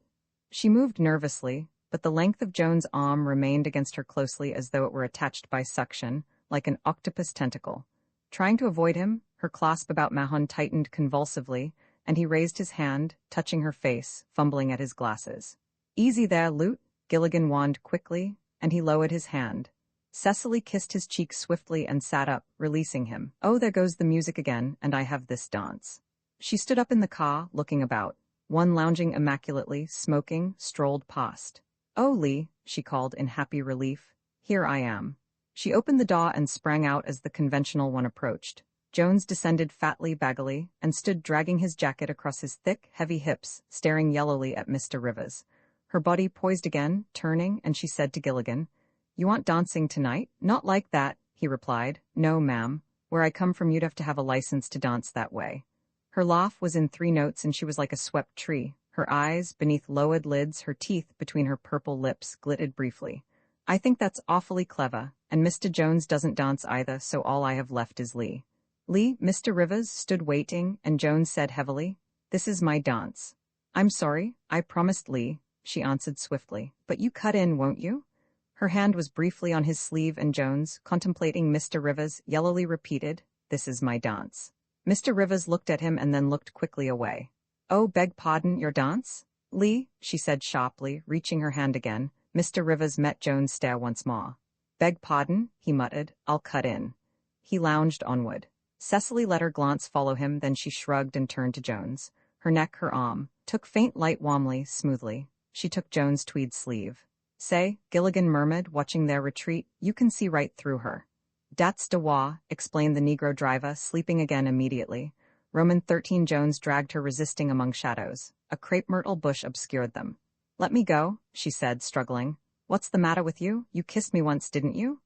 She moved nervously, but the length of Joan's arm remained against her closely as though it were attached by suction, like an octopus tentacle. Trying to avoid him, her clasp about Mahon tightened convulsively, and he raised his hand, touching her face, fumbling at his glasses. "Easy there, Lute," Gilligan warned quickly, and he lowered his hand. Cecily kissed his cheek swiftly and sat up, releasing him. "Oh, there goes the music again, and I have this dance." She stood up in the car, looking about. One lounging immaculately, smoking, strolled past. "Oh, Lee," she called in happy relief. "Here I am." She opened the door and sprang out as the conventional one approached. Jones descended fatly, baggily, and stood dragging his jacket across his thick, heavy hips, staring yellowly at Mr. Rivers. Her body poised again, turning, and she said to Gilligan, "You want dancing tonight?" "Not like that," he replied. "No, ma'am. Where I come from you'd have to have a license to dance that way." Her laugh was in 3 notes, and she was like a swept tree. Her eyes, beneath lowered lids, her teeth between her purple lips, glittered briefly. "I think that's awfully clever, and Mr. Jones doesn't dance either, so all I have left is Lee." Lee, Mr. Rivers, stood waiting, and Jones said heavily, "This is my dance." "I'm sorry, I promised Lee," she answered swiftly. "But you cut in, won't you?" Her hand was briefly on his sleeve, and Jones, contemplating Mr. Rivers, yellowly repeated, "This is my dance." Mr. Rivers looked at him and then looked quickly away. "Oh, beg pardon, your dance?" "Lee," she said sharply, reaching her hand again. Mr. Rivers met Joan's stare once more. "Beg pardon," he muttered, "I'll cut in." He lounged onward. Cecily let her glance follow him, then she shrugged and turned to Jones. Her neck, her arm, took faint light warmly, smoothly. She took Jones' tweed sleeve. "Say," Gilligan murmured, watching their retreat, "you can see right through her." "Dat's de wa," explained the Negro driver, sleeping again immediately. Roman 13 Jones dragged her resisting among shadows. A crepe myrtle bush obscured them. "Let me go," she said, struggling. "What's the matter with you? You kissed me once, didn't you?"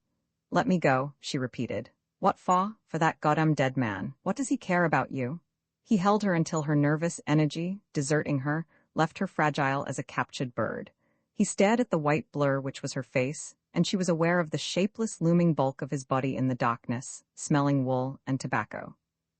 "Let me go," she repeated. "What for? For that goddamn dead man. What does he care about you?" He held her until her nervous energy, deserting her, left her fragile as a captured bird. He stared at the white blur which was her face, and she was aware of the shapeless looming bulk of his body in the darkness, smelling wool and tobacco.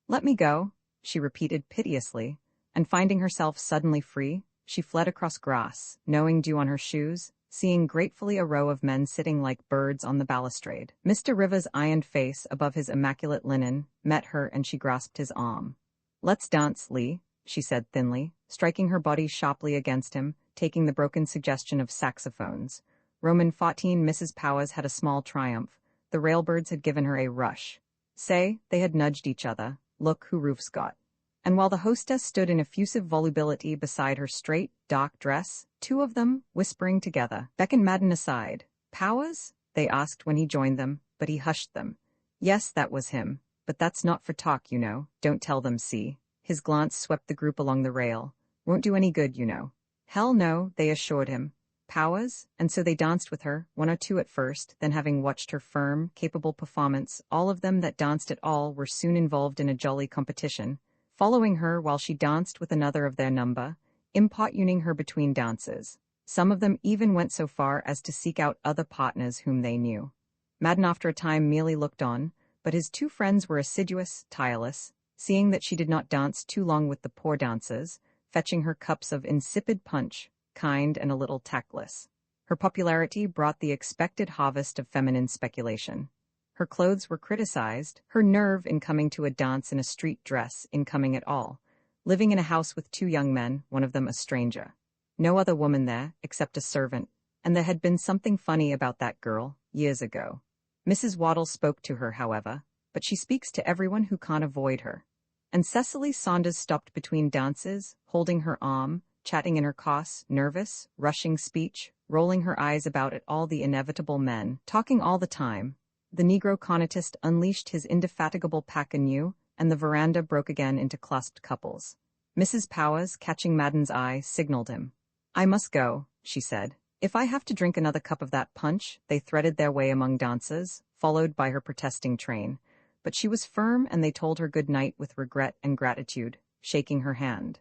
"Let me go," she repeated piteously, and finding herself suddenly free, she fled across grass, knowing dew on her shoes, seeing gratefully a row of men sitting like birds on the balustrade. Mr. Rivers' ironed face above his immaculate linen met her and she grasped his arm. "Let's dance, Lee," she said thinly, striking her body sharply against him, taking the broken suggestion of saxophones. Roman 14 Mrs. Powers had a small triumph. The railbirds had given her a rush. Say, they had nudged each other. Look who Roof's got. And while the hostess stood in effusive volubility beside her straight, dark dress, two of them, whispering together, beckoned Madden aside. "Powers?" they asked when he joined them, but he hushed them. "Yes, that was him. But that's not for talk, you know. Don't tell them, see." His glance swept the group along the rail. "Won't do any good, you know." "Hell no," they assured him. Powers, and so they danced with her, one or two at first, then having watched her firm, capable performance, all of them that danced at all were soon involved in a jolly competition, following her while she danced with another of their number, importuning her between dances. Some of them even went so far as to seek out other partners whom they knew. Madden after a time merely looked on, but his two friends were assiduous, tireless, seeing that she did not dance too long with the poor dancers, fetching her cups of insipid punch, kind and a little tactless. Her popularity brought the expected harvest of feminine speculation. Her clothes were criticized, her nerve in coming to a dance in a street dress in coming at all, living in a house with two young men, one of them a stranger. No other woman there, except a servant, and there had been something funny about that girl, years ago. Mrs. Waddle spoke to her, however, but she speaks to everyone who can't avoid her. And Cecily Saunders stopped between dances, holding her arm, chatting in her coss, nervous, rushing speech, rolling her eyes about at all the inevitable men, talking all the time. The Negro conatist unleashed his indefatigable pack anew, and the veranda broke again into clasped couples. Mrs. Powers, catching Madden's eye, signaled him. "I must go," she said. "If I have to drink another cup of that punch," they threaded their way among dancers, followed by her protesting train. But she was firm and they told her good night with regret and gratitude, shaking her hand.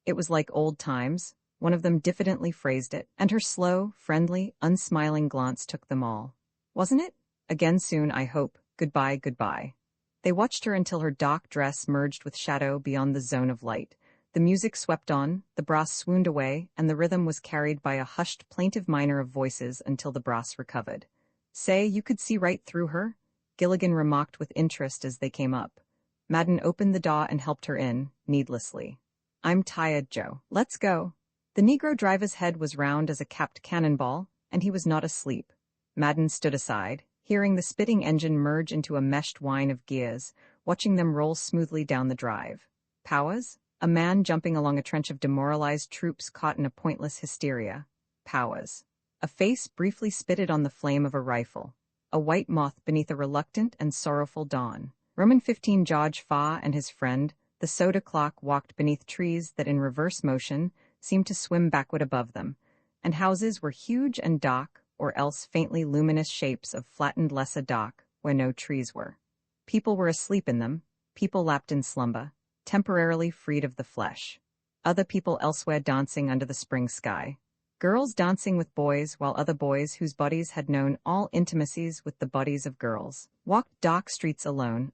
It was like old times, one of them diffidently phrased it, and her slow, friendly, unsmiling glance took them all. "Wasn't it? Again soon, I hope. Goodbye, goodbye." They watched her until her dark dress merged with shadow beyond the zone of light. The music swept on, the brass swooned away, and the rhythm was carried by a hushed, plaintive minor of voices until the brass recovered. "Say, you could see right through her?" Gilligan remarked with interest as they came up. Madden opened the door and helped her in, needlessly. "I'm tired, Joe. Let's go." The Negro driver's head was round as a capped cannonball, and he was not asleep. Madden stood aside, hearing the spitting engine merge into a meshed whine of gears, watching them roll smoothly down the drive. Powers? A man jumping along a trench of demoralized troops caught in a pointless hysteria. Powers. A face briefly spitted on the flame of a rifle. A white moth beneath a reluctant and sorrowful dawn. Roman 15 George Farr and his friend, the soda clock, walked beneath trees that in reverse motion seemed to swim backward above them, and houses were huge and dark, or else faintly luminous shapes of flattened lesser dark where no trees were. People were asleep in them, people lapped in slumber, temporarily freed of the flesh. Other people elsewhere dancing under the spring sky. Girls dancing with boys while other boys whose bodies had known all intimacies with the bodies of girls walked dark streets alone.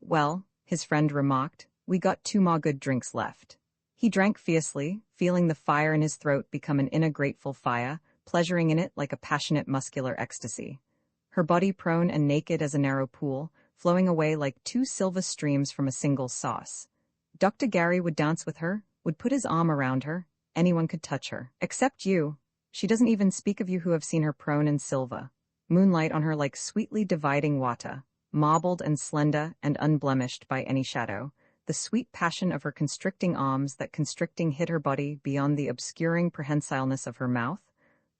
"Well," his friend remarked, "we got 2 more good drinks left." He drank fiercely, feeling the fire in his throat become an inner grateful fire, pleasuring in it like a passionate muscular ecstasy. Her body prone and naked as a narrow pool, flowing away like two silver streams from a single sauce. Dr. Gary would dance with her, would put his arm around her. Anyone could touch her. Except you. She doesn't even speak of you who have seen her prone in silver. Moonlight on her like sweetly dividing water, marbled and slender and unblemished by any shadow. The sweet passion of her constricting arms that constricting hid her body beyond the obscuring prehensileness of her mouth.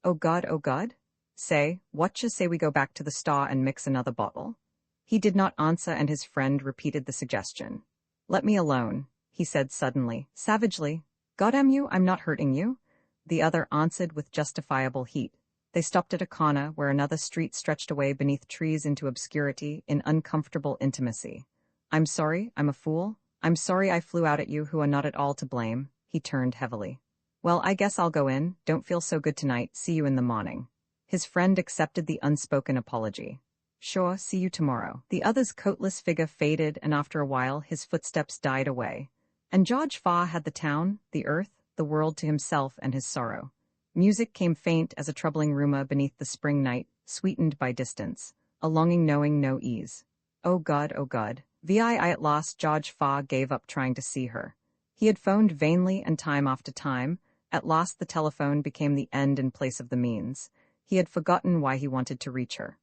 Oh God, oh God. Say, what just say we go back to the Star and mix another bottle? He did not answer, and his friend repeated the suggestion. Let me alone, he said suddenly, savagely. Goddamn you, I'm not hurting you. The other answered with justifiable heat. They stopped at a corner where another street stretched away beneath trees into obscurity in uncomfortable intimacy. I'm sorry, I'm a fool. I'm sorry I flew out at you who are not at all to blame. He turned heavily. Well, I guess I'll go in. Don't feel so good tonight. See you in the morning. His friend accepted the unspoken apology. Sure, see you tomorrow. The other's coatless figure faded, and after a while his footsteps died away. And George Farr had the town, the earth, the world to himself and his sorrow. Music came faint as a troubling rumor beneath the spring night, sweetened by distance, a longing knowing no ease. Oh God, VI at last George Farr gave up trying to see her. He had phoned vainly and time after time. At last the telephone became the end in place of the means. He had forgotten why he wanted to reach her.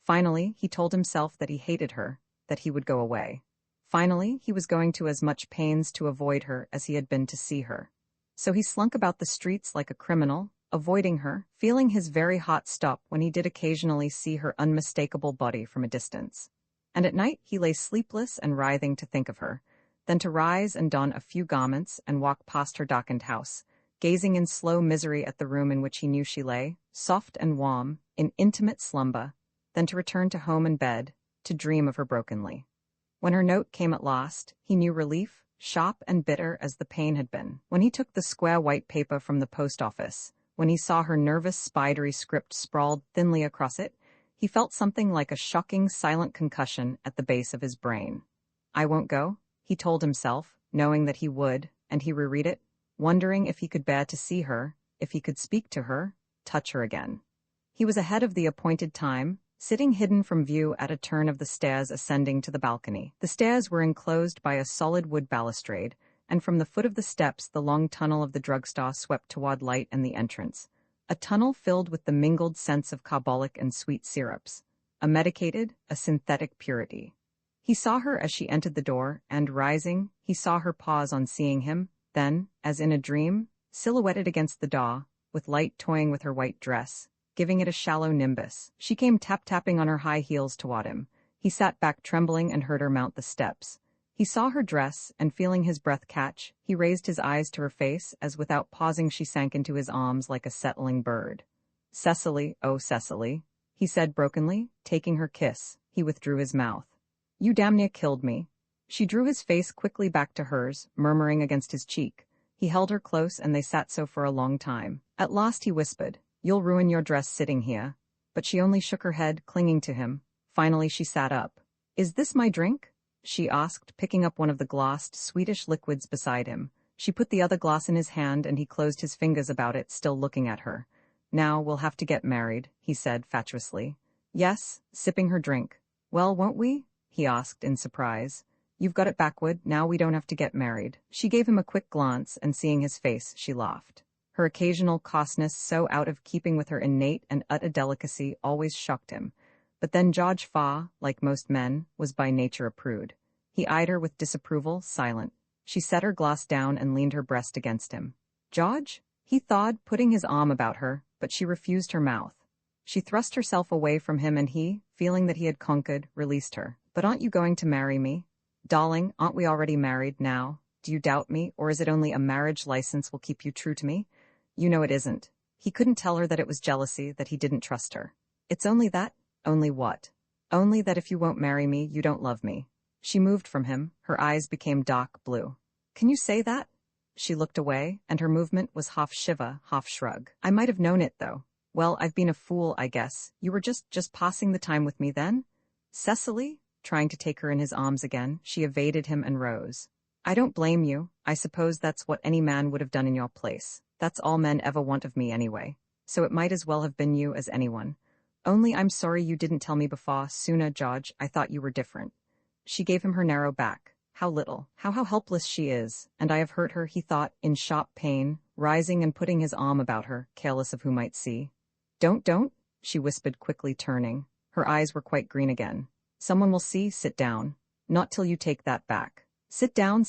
Finally, he told himself that he hated her, that he would go away. Finally, he was going to as much pains to avoid her as he had been to see her. So he slunk about the streets like a criminal, avoiding her, feeling his very heart stop when he did occasionally see her unmistakable body from a distance. And at night he lay sleepless and writhing to think of her, then to rise and don a few garments and walk past her darkened house, gazing in slow misery at the room in which he knew she lay, soft and warm, in intimate slumber, then to return to home and bed, to dream of her brokenly. When her note came at last, he knew relief, sharp and bitter as the pain had been. When he took the square white paper from the post office, when he saw her nervous, spidery script sprawled thinly across it, he felt something like a shocking, silent concussion at the base of his brain. I won't go, he told himself, knowing that he would, and he reread it, wondering if he could bear to see her, if he could speak to her, touch her again. He was ahead of the appointed time, sitting hidden from view at a turn of the stairs ascending to the balcony. The stairs were enclosed by a solid wood balustrade, and from the foot of the steps the long tunnel of the drugstore swept toward light and the entrance. A tunnel filled with the mingled scents of carbolic and sweet syrups, a medicated, a synthetic purity. He saw her as she entered the door, and, rising, he saw her pause on seeing him, then, as in a dream, silhouetted against the door, with light toying with her white dress, giving it a shallow nimbus, she came tap-tapping on her high heels toward him. He sat back trembling and heard her mount the steps. He saw her dress, and feeling his breath catch, he raised his eyes to her face as without pausing she sank into his arms like a settling bird. Cecily, oh Cecily, he said brokenly, taking her kiss. He withdrew his mouth. You damn near killed me. She drew his face quickly back to hers, murmuring against his cheek. He held her close and they sat so for a long time. At last he whispered, You'll ruin your dress sitting here. But she only shook her head, clinging to him. Finally she sat up. Is this my drink? She asked, picking up one of the glossed, sweetish liquids beside him. She put the other glass in his hand and he closed his fingers about it, still looking at her. Now we'll have to get married, he said fatuously. Yes, sipping her drink. Well, won't we? He asked in surprise. You've got it backward, now we don't have to get married. She gave him a quick glance, and seeing his face, she laughed. Her occasional coarseness, so out of keeping with her innate and utter delicacy, always shocked him. But then George Farr, like most men, was by nature a prude. He eyed her with disapproval, silent. She set her glass down and leaned her breast against him. George? He thawed, putting his arm about her, but she refused her mouth. She thrust herself away from him and he, feeling that he had conquered, released her. But aren't you going to marry me? Darling, aren't we already married now? Do you doubt me, or is it only a marriage license will keep you true to me? You know it isn't. He couldn't tell her that it was jealousy, that he didn't trust her. It's only that. Only what? Only that if you won't marry me, you don't love me. She moved from him, her eyes became dark blue. Can you say that? She looked away, and her movement was half shiver, half shrug. I might have known it, though. Well, I've been a fool, I guess. You were just passing the time with me then? Cecily? Trying to take her in his arms again, she evaded him and rose. I don't blame you. I suppose that's what any man would have done in your place. That's all men ever want of me anyway. So it might as well have been you as anyone. Only I'm sorry you didn't tell me before, sooner, George. I thought you were different. She gave him her narrow back. How little, how helpless she is, and I have hurt her, he thought, in shop pain, rising and putting his arm about her, careless of who might see. Don't, she whispered quickly, turning. Her eyes were quite green again. Someone will see, sit down. Not till you take that back. Sit down,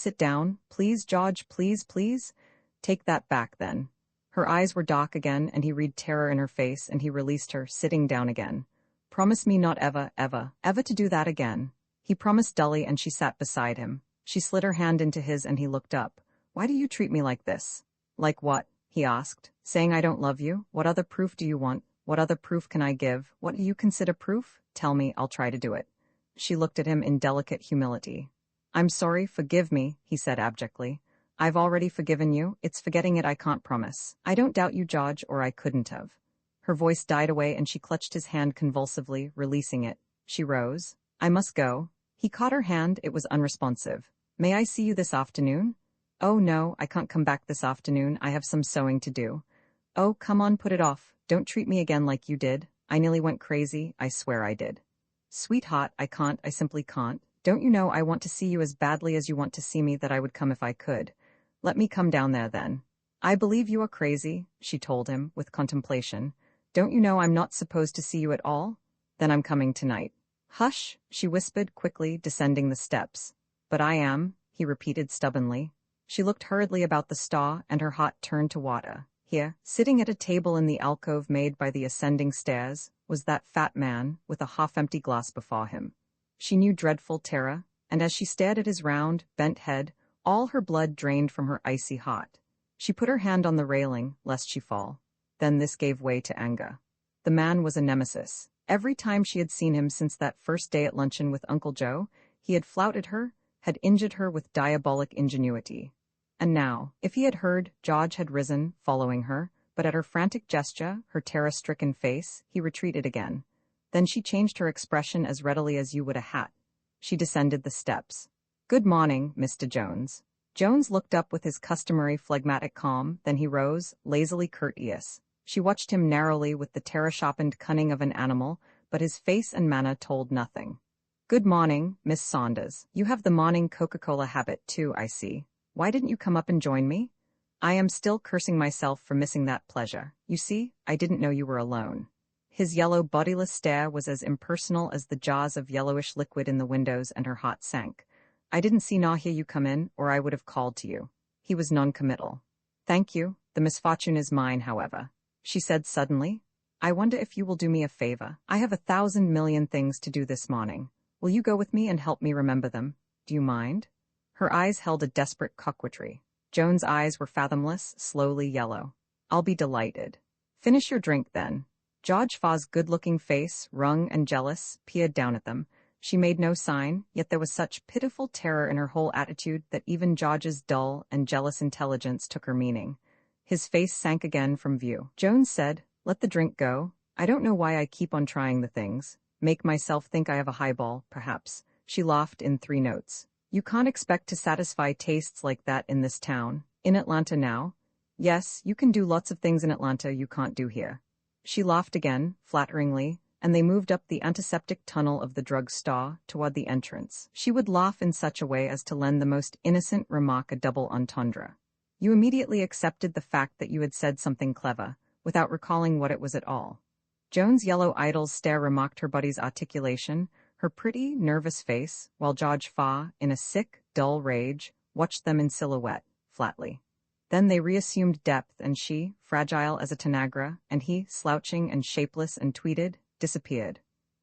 please, George, please. Take that back, then. Her eyes were dark again, and he read terror in her face, and he released her, sitting down again. Promise me not ever to do that again. He promised dully, and she sat beside him. She slid her hand into his, and he looked up. Why do you treat me like this? Like what? He asked. Saying I don't love you? What other proof do you want? What other proof can I give? What do you consider proof? Tell me, I'll try to do it. She looked at him in delicate humility. I'm sorry, forgive me, he said abjectly. I've already forgiven you, it's forgetting it I can't promise. I don't doubt you, George, or I couldn't have. Her voice died away and she clutched his hand convulsively, releasing it. She rose. I must go. He caught her hand, it was unresponsive. May I see you this afternoon? Oh no, I can't come back this afternoon, I have some sewing to do. Oh, come on, put it off. Don't treat me again like you did. I nearly went crazy, I swear I did. Sweetheart, I can't, I simply can't. Don't you know I want to see you as badly as you want to see me, that I would come if I could. Let me come down there then. I believe you are crazy, she told him, with contemplation. Don't you know I'm not supposed to see you at all? Then I'm coming tonight. Hush, she whispered quickly, descending the steps. But I am, he repeated stubbornly. She looked hurriedly about the stall, and her heart turned to water. Here, sitting at a table in the alcove made by the ascending stairs, was that fat man, with a half-empty glass before him. She knew dreadful terror, and as she stared at his round, bent head, all her blood drained from her icy heart. She put her hand on the railing, lest she fall. Then this gave way to anger. The man was a nemesis. Every time she had seen him since that first day at luncheon with Uncle Joe, he had flouted her, had injured her with diabolic ingenuity. And now, if he had heard, George had risen, following her, but at her frantic gesture, her terror-stricken face, he retreated again. Then she changed her expression as readily as you would a hat. She descended the steps. Good morning, Mr. Jones. Jones looked up with his customary phlegmatic calm, then he rose, lazily courteous. She watched him narrowly with the terror-sharpened cunning of an animal, but his face and manner told nothing. Good morning, Miss Saunders. You have the morning Coca-Cola habit too, I see. Why didn't you come up and join me? I am still cursing myself for missing that pleasure. You see, I didn't know you were alone. His yellow, bodiless stare was as impersonal as the jaws of yellowish liquid in the windows, and her heart sank. I didn't see nor hear you come in, or I would have called to you. He was non-committal. Thank you. The misfortune is mine, however. She said suddenly. I wonder if you will do me a favor. I have 1,000 million things to do this morning. Will you go with me and help me remember them? Do you mind? Her eyes held a desperate coquetry. Joan's eyes were fathomless, slowly yellow. I'll be delighted. Finish your drink, then. George Faw's good-looking face, wrung and jealous, peered down at them. She made no sign, yet there was such pitiful terror in her whole attitude that even George's dull and jealous intelligence took her meaning. His face sank again from view. Jones said, Let the drink go. I don't know why I keep on trying the things. Make myself think I have a highball, perhaps. She laughed in 3 notes. You can't expect to satisfy tastes like that in this town. In Atlanta now? Yes, you can do lots of things in Atlanta you can't do here. She laughed again, flatteringly, and they moved up the antiseptic tunnel of the drugstore toward the entrance. She would laugh in such a way as to lend the most innocent remark a double entendre. You immediately accepted the fact that you had said something clever, without recalling what it was at all. Joan's yellow idol's stare remarked her buddy's articulation, her pretty, nervous face, while George Faw, in a sick, dull rage, watched them in silhouette, flatly. Then they reassumed depth, and she, fragile as a Tanagra, and he, slouching and shapeless and tweeded, disappeared.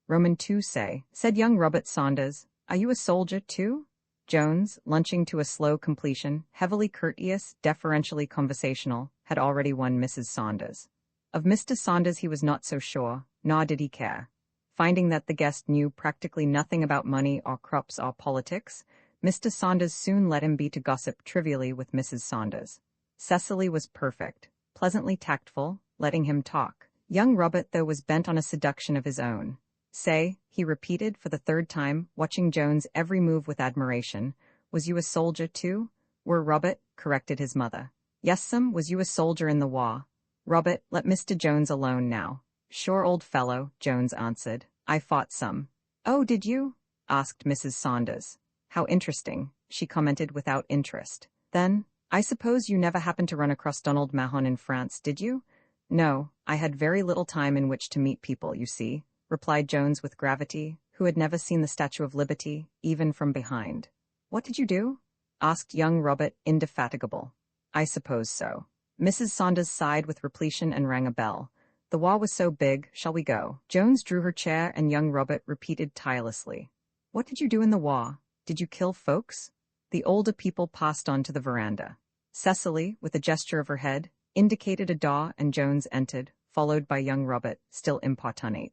Roman 2 said young Robert Saunders, Are you a soldier, too? Jones, lunching to a slow completion, heavily courteous, deferentially conversational, had already won Mrs. Saunders. Of Mr. Saunders he was not so sure, nor did he care. Finding that the guest knew practically nothing about money or crops or politics, Mr. Saunders soon let him be to gossip trivially with Mrs. Saunders. Cecily was perfect, pleasantly tactful, letting him talk. Young Robert, though, was bent on a seduction of his own. Say, he repeated for the 3rd time, watching Joan's every move with admiration, was you a soldier, too? Were Robert, corrected his mother. Yes'm, was you a soldier in the war? Robert, let Mr. Jones alone now. Sure, old fellow, Jones answered. I fought some. Oh, did you? asked Mrs. Saunders. How interesting, she commented without interest. Then, I suppose you never happened to run across Donald Mahon in France, did you? No, I had very little time in which to meet people, you see, replied Jones with gravity, who had never seen the Statue of Liberty, even from behind. What did you do? Asked young Robert, indefatigable. I suppose so. Mrs. Saunders sighed with repletion and rang a bell. The war was so big, shall we go? Jones drew her chair and young Robert repeated tirelessly. What did you do in the war? Did you kill folks? The older people passed on to the veranda. Cecily, with a gesture of her head, indicated a door and Jones entered, followed by young Robert, still importunate.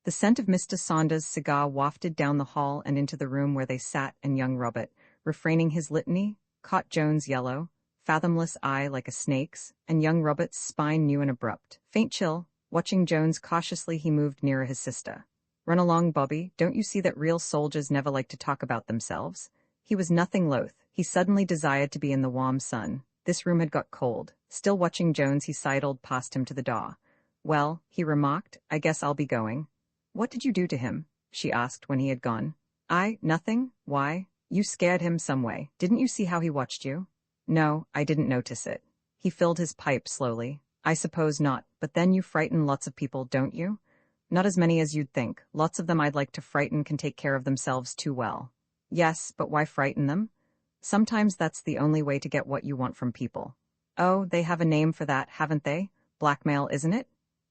The scent of Mr. Saunders' cigar wafted down the hall and into the room where they sat, and young Robert, refraining his litany, caught Jones' yellow, fathomless eye like a snake's, and young Robert's spine new and abrupt. Faint chill. Watching Jones cautiously, he moved nearer his sister. Run along, Bobby, don't you see that real soldiers never like to talk about themselves? He was nothing loath. He suddenly desired to be in the warm sun. This room had got cold. Still watching Jones, he sidled past him to the door. Well, he remarked, I guess I'll be going. What did you do to him? She asked when he had gone. Nothing. Why? You scared him some way. Didn't you see how he watched you? No, I didn't notice it. He filled his pipe slowly. I suppose not, but then you frighten lots of people, don't you? Not as many as you'd think. Lots of them I'd like to frighten can take care of themselves too well. Yes, but why frighten them? Sometimes that's the only way to get what you want from people. Oh, they have a name for that, haven't they? Blackmail, isn't it?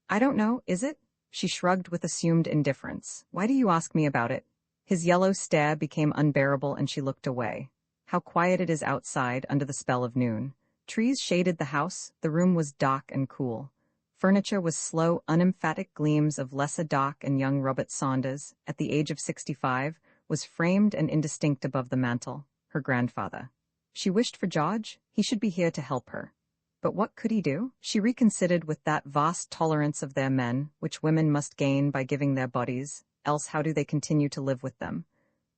I don't know, is it? She shrugged with assumed indifference. Why do you ask me about it? His yellow stare became unbearable and she looked away. How quiet it is outside under the spell of noon. Trees shaded the house, the room was dark and cool. Furniture was slow, unemphatic gleams of Lessa Dock, and young Robert Saunders, at the age of 65, was framed and indistinct above the mantel, her grandfather. She wished for George. He should be here to help her. But what could he do? She reconsidered with that vast tolerance of their men, which women must gain by giving their bodies, else how do they continue to live with them?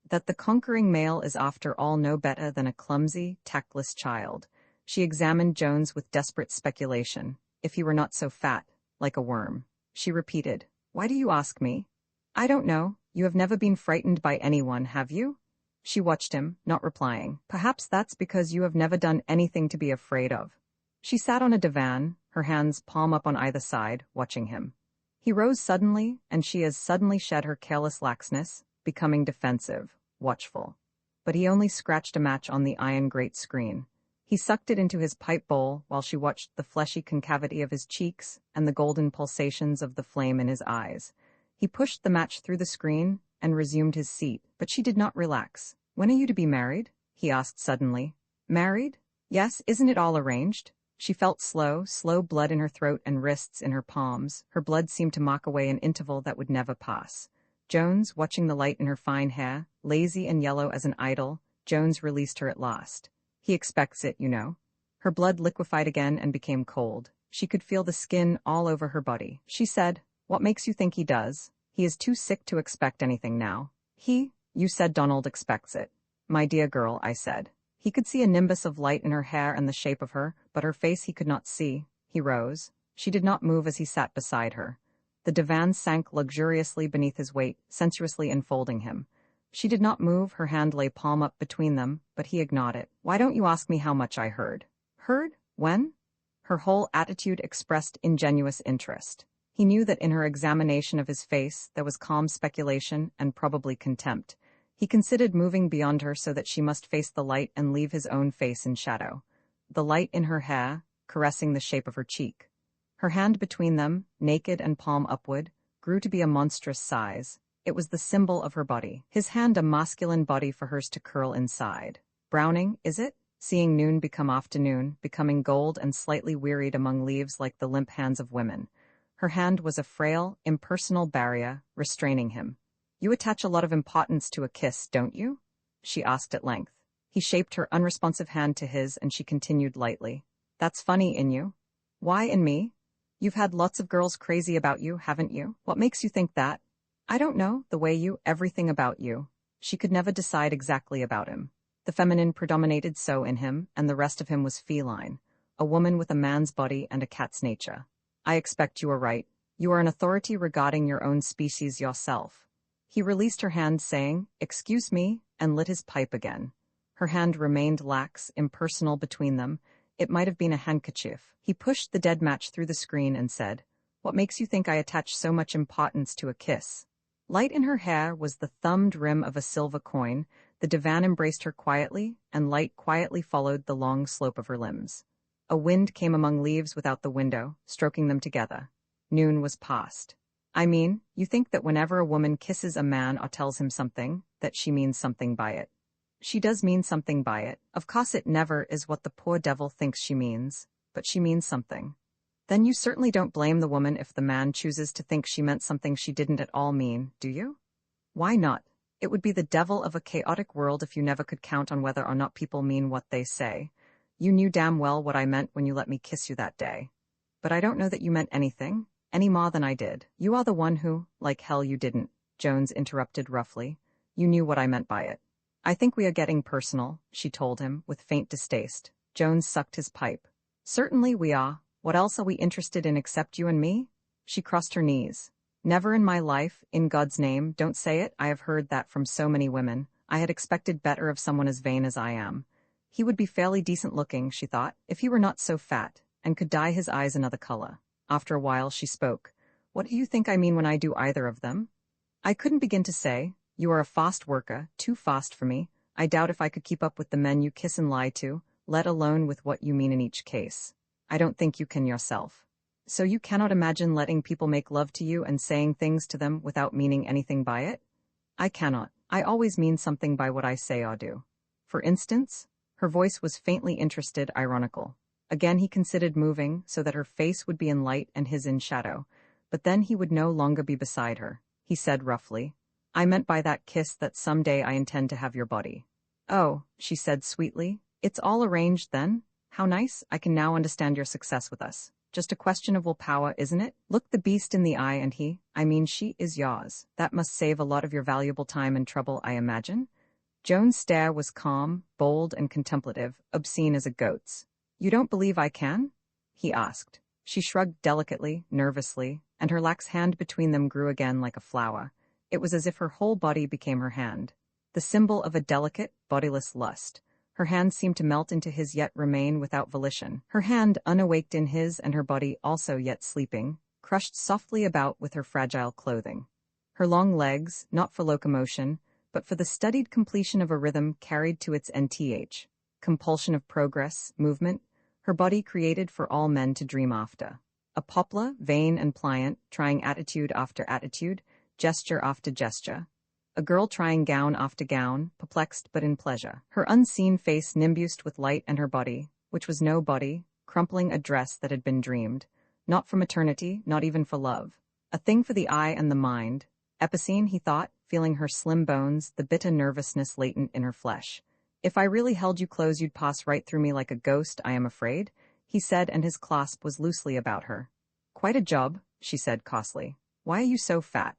That the conquering male is after all no better than a clumsy, tactless child. She examined Jones with desperate speculation. If he were not so fat, like a worm. She repeated, Why do you ask me? I don't know. You have never been frightened by anyone, have you? She watched him, not replying. Perhaps that's because you have never done anything to be afraid of. She sat on a divan, her hands palm up on either side, watching him. He rose suddenly, and she as suddenly shed her careless laxness, becoming defensive, watchful. But he only scratched a match on the iron grate screen. He sucked it into his pipe bowl while she watched the fleshy concavity of his cheeks and the golden pulsations of the flame in his eyes. He pushed the match through the screen and resumed his seat, but she did not relax. When are you to be married? He asked suddenly. Married? Yes, isn't it all arranged? She felt slow blood in her throat and wrists in her palms. Her blood seemed to mock away an interval that would never pass. Jones, watching the light in her fine hair, lazy and yellow as an idol, Jones released her at last. He expects it, you know. Her blood liquefied again and became cold. She could feel the skin all over her body. She said, What makes you think he does? He is too sick to expect anything now. You said Donald expects it. My dear girl, I said. He could see a nimbus of light in her hair and the shape of her, but her face he could not see. He rose. She did not move as he sat beside her. The divan sank luxuriously beneath his weight, sensuously enfolding him. She did not move, her hand lay palm up between them, but he ignored it. Why don't you ask me how much I heard? Heard? When? Her whole attitude expressed ingenuous interest. He knew that in her examination of his face there was calm speculation and probably contempt. He considered moving beyond her so that she must face the light and leave his own face in shadow. The light in her hair, caressing the shape of her cheek. Her hand between them, naked and palm upward, grew to be a monstrous size. It was the symbol of her body. His hand a masculine body for hers to curl inside. Browning, is it? Seeing noon become afternoon, becoming gold and slightly wearied among leaves like the limp hands of women. Her hand was a frail, impersonal barrier, restraining him. You attach a lot of importance to a kiss, don't you? She asked at length. He shaped her unresponsive hand to his and she continued lightly. That's funny in you. Why in me? You've had lots of girls crazy about you, haven't you? What makes you think that? I don't know, the way you, everything about you. She could never decide exactly about him. The feminine predominated so in him, and the rest of him was feline. A woman with a man's body and a cat's nature. I expect you are right. You are an authority regarding your own species yourself. He released her hand, saying, "Excuse me," and lit his pipe again. Her hand remained lax, impersonal between them. It might have been a handkerchief. He pushed the dead match through the screen and said, "What makes you think I attach so much importance to a kiss?" Light in her hair was the thumbed rim of a silver coin. The divan embraced her quietly, and light quietly followed the long slope of her limbs. A wind came among leaves without the window, stroking them together. Noon was past. "I mean, you think that whenever a woman kisses a man or tells him something, that she means something by it. She does mean something by it. Of course it never is what the poor devil thinks she means, but she means something. Then you certainly don't blame the woman if the man chooses to think she meant something she didn't at all mean, do you? Why not? It would be the devil of a chaotic world if you never could count on whether or not people mean what they say. You knew damn well what I meant when you let me kiss you that day. But I don't know that you meant anything, any more than I did." "You are the one who, like hell you didn't," Jones interrupted roughly. "You knew what I meant by it." "I think we are getting personal," she told him, with faint distaste. Jones sucked his pipe. "Certainly we are. What else are we interested in except you and me?" She crossed her knees. "Never in my life, in God's name, don't say it. I have heard that from so many women. I had expected better of someone as vain as I am." He would be fairly decent looking, she thought, if he were not so fat, and could dye his eyes another color. After a while she spoke. "What do you think I mean when I do either of them?" "I couldn't begin to say. You are a fast worker, too fast for me. I doubt if I could keep up with the men you kiss and lie to, let alone with what you mean in each case. I don't think you can yourself. So you cannot imagine letting people make love to you and saying things to them without meaning anything by it?" "I cannot. I always mean something by what I say or do." "For instance?" Her voice was faintly interested, ironical. Again he considered moving, so that her face would be in light and his in shadow, but then he would no longer be beside her. He said roughly, "I meant by that kiss that someday I intend to have your body." "Oh," she said sweetly, "it's all arranged then? How nice. I can now understand your success with us. Just a question of willpower, isn't it? Look the beast in the eye and she is yours. That must save a lot of your valuable time and trouble, I imagine." Joan's stare was calm, bold, and contemplative, obscene as a goat's. "You don't believe I can?" he asked. She shrugged delicately, nervously, and her lax hand between them grew again like a flower. It was as if her whole body became her hand, the symbol of a delicate, bodiless lust. Her hand seemed to melt into his yet remain without volition. Her hand unawaked in his and her body also yet sleeping, crushed softly about with her fragile clothing. Her long legs, not for locomotion, but for the studied completion of a rhythm carried to its nth, compulsion of progress, movement, her body created for all men to dream after. A poplar, vain and pliant, trying attitude after attitude, gesture after gesture. A girl trying gown after gown, perplexed but in pleasure. Her unseen face nimbused with light and her body, which was no body, crumpling a dress that had been dreamed. Not for maternity, not even for love. A thing for the eye and the mind. Epicene, he thought, feeling her slim bones, the bitter nervousness latent in her flesh. "If I really held you close you'd pass right through me like a ghost, I am afraid," he said, and his clasp was loosely about her. "Quite a job," she said costly. "Why are you so fat?"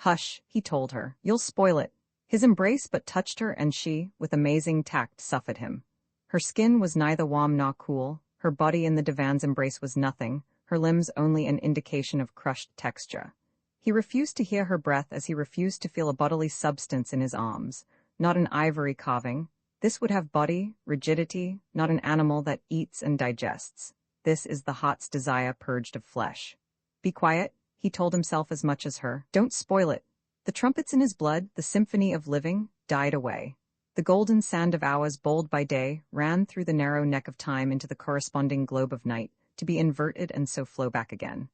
"Hush," he told her. "You'll spoil it." His embrace but touched her, and she, with amazing tact, suffered him. Her skin was neither warm nor cool, her body in the divan's embrace was nothing, her limbs only an indication of crushed texture. He refused to hear her breath as he refused to feel a bodily substance in his arms, not an ivory carving. This would have body, rigidity, not an animal that eats and digests. This is the heart's desire purged of flesh. "Be quiet," he told himself as much as her. "Don't spoil it." The trumpets in his blood, the symphony of living, died away. The golden sand of hours bowled by day ran through the narrow neck of time into the corresponding globe of night, to be inverted and so flow back again.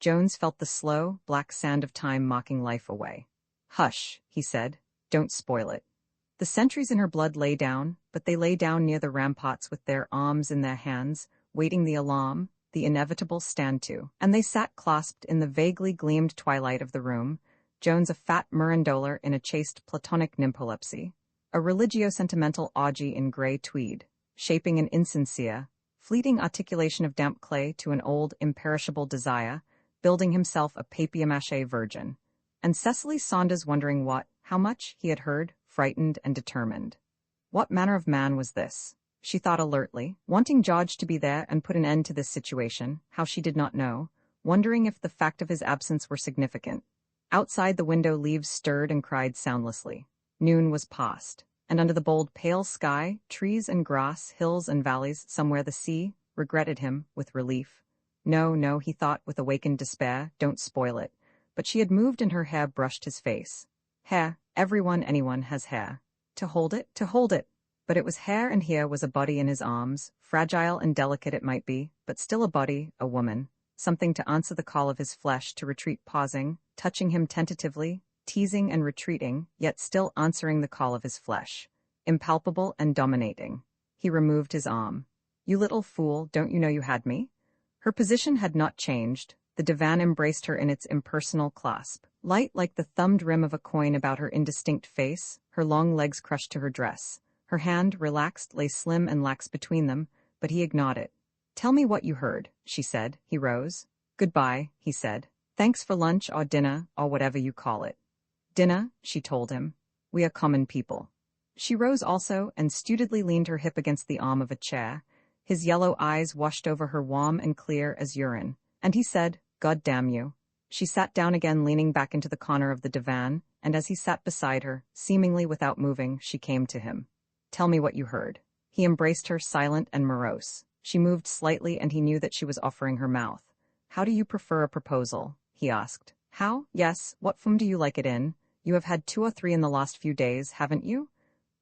Jones felt the slow, black sand of time mocking life away. "Hush," he said. "Don't spoil it." The sentries in her blood lay down, but they lay down near the ramparts with their arms in their hands, waiting the alarm, the inevitable stand-to, and they sat clasped in the vaguely gleamed twilight of the room, Jones a fat Mirandolar in a chaste platonic nympholepsy, a religio-sentimental Augie in grey tweed, shaping an insincere, fleeting articulation of damp clay to an old, imperishable desire, building himself a papier-mâché virgin, and Cecily Saunders wondering what, how much, he had heard, frightened and determined. What manner of man was this? She thought alertly, wanting George to be there and put an end to this situation, how she did not know, wondering if the fact of his absence were significant. Outside the window, leaves stirred and cried soundlessly. Noon was past, and under the bold pale sky, trees and grass, hills and valleys, somewhere the sea, regretted him, with relief. No, no, he thought with awakened despair, don't spoil it. But she had moved and her hair brushed his face. Hair, anyone has hair. To hold it. But it was hair, and here was a body in his arms, fragile and delicate it might be, but still a body, a woman. Something to answer the call of his flesh, to retreat, pausing, touching him tentatively, teasing and retreating, yet still answering the call of his flesh. Impalpable and dominating. He removed his arm. You little fool, don't you know you had me? Her position had not changed. The divan embraced her in its impersonal clasp, light like the thumbed rim of a coin about her indistinct face, her long legs crushed to her dress. Her hand, relaxed, lay slim and lax between them, but he ignored it. Tell me what you heard, she said. He rose. Goodbye, he said. Thanks for lunch or dinner or whatever you call it. Dinner, she told him. We are common people. She rose also and stupidly leaned her hip against the arm of a chair. His yellow eyes washed over her, warm and clear as urine, and he said, God damn you. She sat down again, leaning back into the corner of the divan, and as he sat beside her, seemingly without moving, she came to him. Tell me what you heard. He embraced her, silent and morose. She moved slightly, and he knew that she was offering her mouth. How do you prefer a proposal? He asked. How? Yes, what form do you like it in? You have had 2 or 3 in the last few days, haven't you?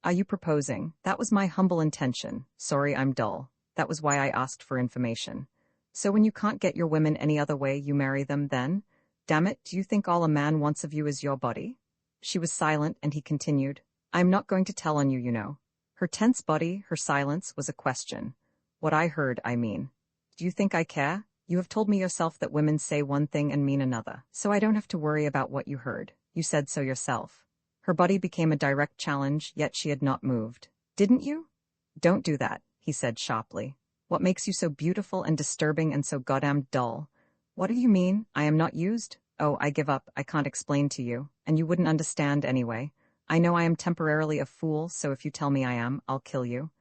Are you proposing? That was my humble intention. Sorry, I'm dull. That was why I asked for information. So when you can't get your women any other way, you marry them then? Damn it, do you think all a man wants of you is your body? She was silent, and he continued. I'm not going to tell on you, you know. Her tense body, her silence, was a question. What I heard, I mean. Do you think I care? You have told me yourself that women say one thing and mean another, so I don't have to worry about what you heard. You said so yourself. Her body became a direct challenge, yet she had not moved. Didn't you? Don't do that, he said sharply. What makes you so beautiful and disturbing and so goddamn dull? What do you mean? I am not used? Oh, I give up. I can't explain to you, and you wouldn't understand anyway. I know I am temporarily a fool, so if you tell me I am, I'll kill you.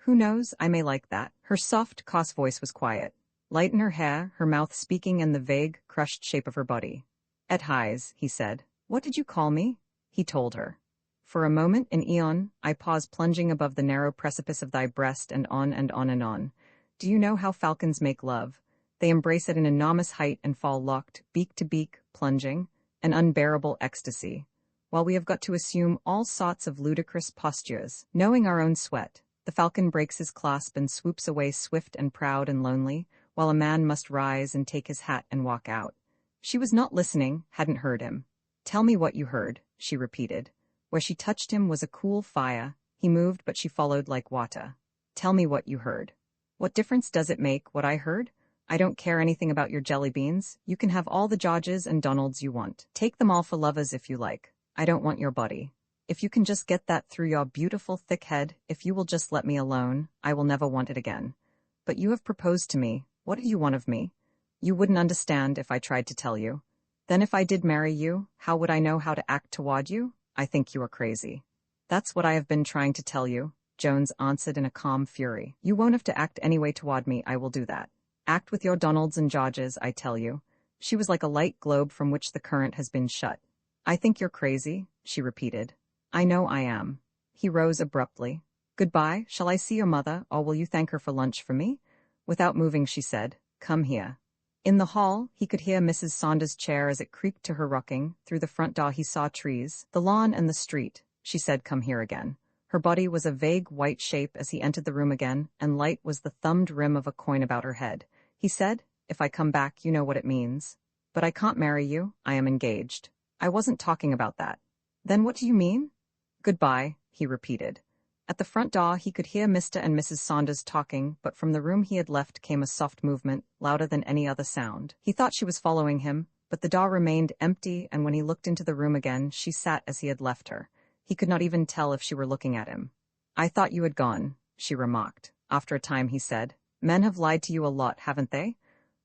Who knows, I may like that. Her soft, coarse voice was quiet. Light in her hair, her mouth speaking in the vague, crushed shape of her body. Et highs, he said. What did you call me? He told her. For a moment, an eon, I paused, plunging above the narrow precipice of thy breast, and on and on and on. Do you know how falcons make love? They embrace at an enormous height and fall locked, beak to beak, plunging, an unbearable ecstasy. While we have got to assume all sorts of ludicrous postures, knowing our own sweat, the falcon breaks his clasp and swoops away swift and proud and lonely, while a man must rise and take his hat and walk out. She was not listening, hadn't heard him. Tell me what you heard, she repeated. Where she touched him was a cool fire. He moved, but she followed like water. Tell me what you heard. What difference does it make what I heard? I don't care anything about your jelly beans. You can have all the Georges and Donalds you want. Take them all for lovers if you like. I don't want your body. If you can just get that through your beautiful thick head, if you will just let me alone, I will never want it again. But you have proposed to me. What do you want of me? You wouldn't understand if I tried to tell you. Then if I did marry you, how would I know how to act toward you? I think you are crazy. That's what I have been trying to tell you, Jones answered in a calm fury. You won't have to act any way toward me, I will do that. Act with your Donalds and Georges, I tell you. She was like a light globe from which the current has been shut. I think you're crazy, she repeated. I know I am. He rose abruptly. Goodbye, shall I see your mother, or will you thank her for lunch for me? Without moving, she said, Come here. In the hall, he could hear Mrs. Saunders' chair as it creaked to her rocking. Through the front door he saw trees, the lawn and the street. She said, Come here again. Her body was a vague white shape as he entered the room again, and light was the thumbed rim of a coin about her head. He said, If I come back, you know what it means. But I can't marry you, I am engaged. I wasn't talking about that. Then what do you mean? Goodbye, he repeated. At the front door he could hear Mr. and Mrs. Saunders talking, but from the room he had left came a soft movement, louder than any other sound. He thought she was following him, but the door remained empty, and when he looked into the room again, she sat as he had left her. He could not even tell if she were looking at him. I thought you had gone, she remarked. After a time he said, Men have lied to you a lot, haven't they?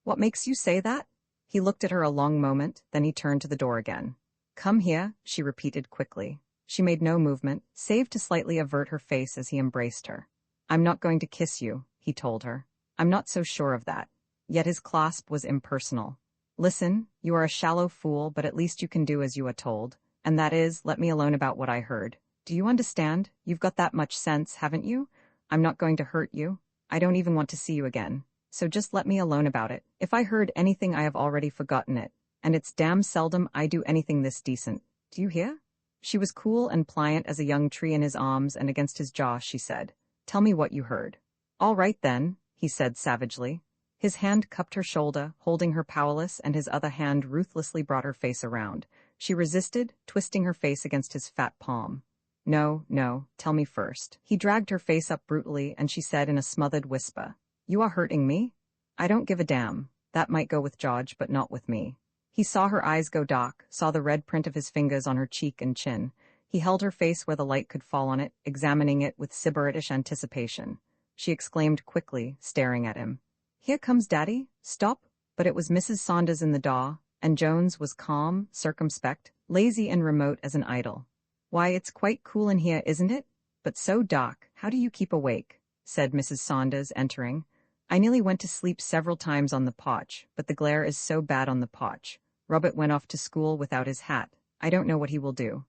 What makes you say that? He looked at her a long moment, then he turned to the door again. Come here, she repeated quickly. She made no movement, save to slightly avert her face as he embraced her. I'm not going to kiss you, he told her. I'm not so sure of that. Yet his clasp was impersonal. Listen, you are a shallow fool, but at least you can do as you are told, and that is, let me alone about what I heard. Do you understand? You've got that much sense, haven't you? I'm not going to hurt you. I don't even want to see you again. So just let me alone about it. If I heard anything, I have already forgotten it, and it's damn seldom I do anything this decent. Do you hear? She was cool and pliant as a young tree in his arms and against his jaw, she said. Tell me what you heard. All right then, he said savagely. His hand cupped her shoulder, holding her powerless, and his other hand ruthlessly brought her face around. She resisted, twisting her face against his fat palm. No, no, tell me first. He dragged her face up brutally, and she said in a smothered whisper, You are hurting me? I don't give a damn. That might go with George, but not with me. He saw her eyes go dark, saw the red print of his fingers on her cheek and chin. He held her face where the light could fall on it, examining it with sybaritish anticipation. She exclaimed quickly, staring at him. Here comes Daddy. Stop. But it was Mrs. Saunders in the door, and Jones was calm, circumspect, lazy and remote as an idol. Why, it's quite cool in here, isn't it? But so dark. How do you keep awake? Said Mrs. Saunders, entering. I nearly went to sleep several times on the porch, but the glare is so bad on the porch. Robert went off to school without his hat. I don't know what he will do.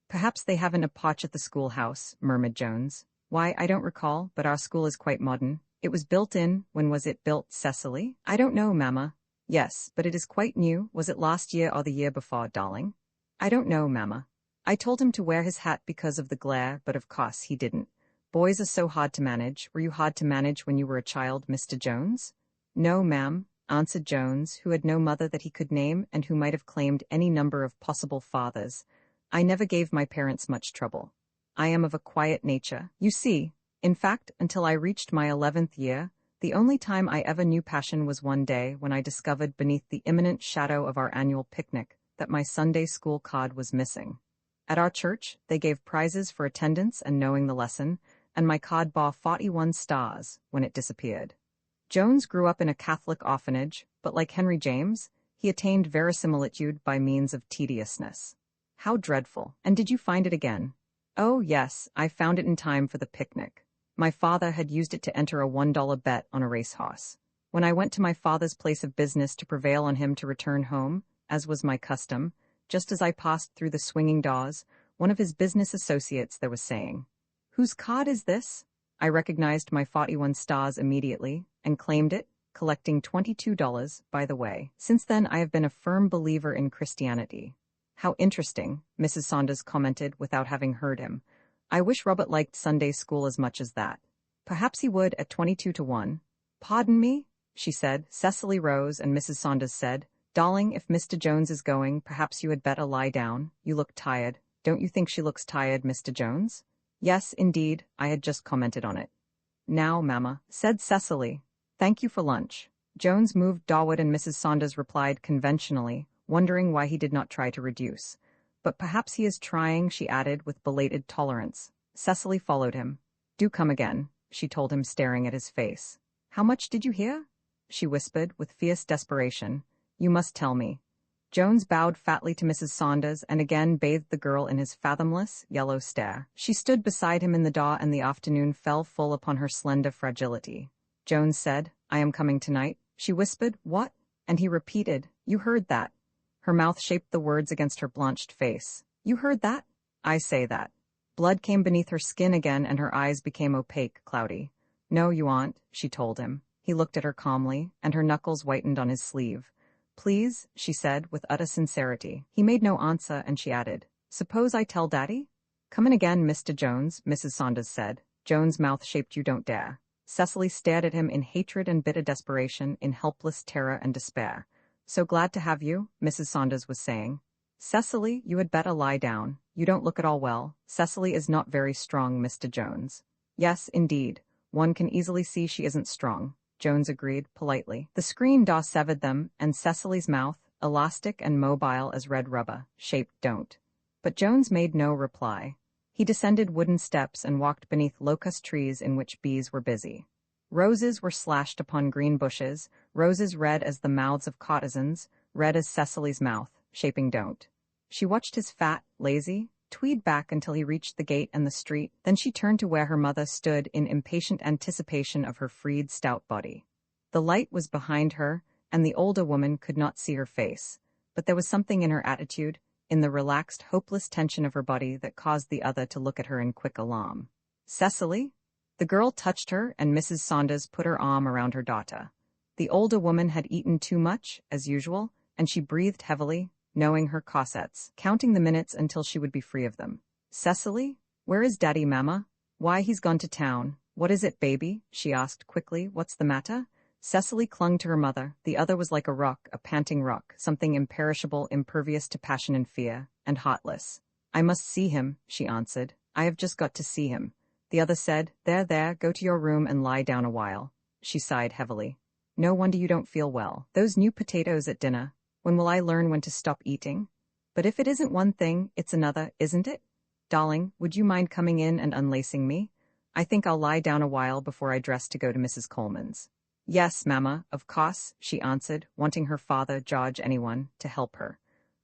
Perhaps they haven't a porch at the schoolhouse, murmured Jones. Why, I don't recall, but our school is quite modern. It was built in, when was it built, Cecily? I don't know, Mamma. Yes, but it is quite new. Was it last year or the year before, darling? I don't know, Mamma. I told him to wear his hat because of the glare, but of course he didn't. Boys are so hard to manage. Were you hard to manage when you were a child, Mr. Jones? No, ma'am, answered Jones, who had no mother that he could name and who might have claimed any number of possible fathers. I never gave my parents much trouble. I am of a quiet nature, you see. In fact, until I reached my 11th year, the only time I ever knew passion was one day when I discovered beneath the imminent shadow of our annual picnic that my Sunday school card was missing. At our church, they gave prizes for attendance and knowing the lesson, and my card bore 41 stars when it disappeared. Jones grew up in a Catholic orphanage, but like Henry James, he attained verisimilitude by means of tediousness. How dreadful! And did you find it again? Oh, yes, I found it in time for the picnic. My father had used it to enter a $1 bet on a racehorse. When I went to my father's place of business to prevail on him to return home, as was my custom, just as I passed through the swinging doors, one of his business associates there was saying, Whose card is this? I recognized my 41 stars immediately, and claimed it, collecting $22, by the way. Since then I have been a firm believer in Christianity. How interesting, Mrs. Saunders commented without having heard him. I wish Robert liked Sunday school as much as that. Perhaps he would at 22 to 1. Pardon me, she said. Cecily rose and Mrs. Saunders said, Darling, if Mr. Jones is going, perhaps you had better lie down. You look tired. Don't you think she looks tired, Mr. Jones? Yes, indeed, I had just commented on it. Now, Mamma, said Cecily. Thank you for lunch. Jones moved doorward and Mrs. Saunders replied conventionally, wondering why he did not try to reduce. But perhaps he is trying, she added with belated tolerance. Cecily followed him. Do come again, she told him, staring at his face. How much did you hear? She whispered with fierce desperation. You must tell me. Jones bowed fatly to Mrs. Saunders and again bathed the girl in his fathomless, yellow stare. She stood beside him in the door and the afternoon fell full upon her slender fragility. Jones said, I am coming tonight. She whispered, What? And he repeated, You heard that. Her mouth shaped the words against her blanched face. You heard that? I say that. Blood came beneath her skin again and her eyes became opaque, cloudy. No, you aren't, she told him. He looked at her calmly, and her knuckles whitened on his sleeve. Please, she said with utter sincerity. He made no answer and she added, Suppose I tell Daddy? Come in again, Mr. Jones, Mrs. Saunders said. Jones' mouth shaped You don't dare. Cecily stared at him in hatred and bitter desperation, in helpless terror and despair. So glad to have you, Mrs. Saunders was saying. Cecily, you had better lie down. You don't look at all well. Cecily is not very strong, Mr. Jones. Yes, indeed. One can easily see she isn't strong, Jones agreed, politely. The screen door severed them, and Cecily's mouth, elastic and mobile as red rubber, shaped don't. But Jones made no reply. He descended wooden steps and walked beneath locust trees in which bees were busy. Roses were slashed upon green bushes, roses red as the mouths of courtesans, red as Cecily's mouth, shaping don't. She watched his fat, lazy, tweed back until he reached the gate and the street, then she turned to where her mother stood in impatient anticipation of her freed, stout body. The light was behind her, and the older woman could not see her face, but there was something in her attitude, in the relaxed, hopeless tension of her body that caused the other to look at her in quick alarm. "Cecily?" The girl touched her, and Mrs. Saunders put her arm around her daughter. The older woman had eaten too much, as usual, and she breathed heavily, knowing her corsets, counting the minutes until she would be free of them. "Cecily? Where is Daddy, Mama? Why, he's gone to town. What is it, baby?" she asked quickly. "What's the matter?" Cecily clung to her mother. The other was like a rock, a panting rock, something imperishable, impervious to passion and fear, and heartless. "I must see him," she answered. "I have just got to see him." The other said, There, go to your room and lie down a while." She sighed heavily. "No wonder you don't feel well. Those new potatoes at dinner. When will I learn when to stop eating? But if it isn't one thing, it's another, isn't it? Darling, would you mind coming in and unlacing me? I think I'll lie down a while before I dress to go to Mrs. Coleman's." "Yes, Mamma, of course," she answered, wanting her father, George anyone, to help her.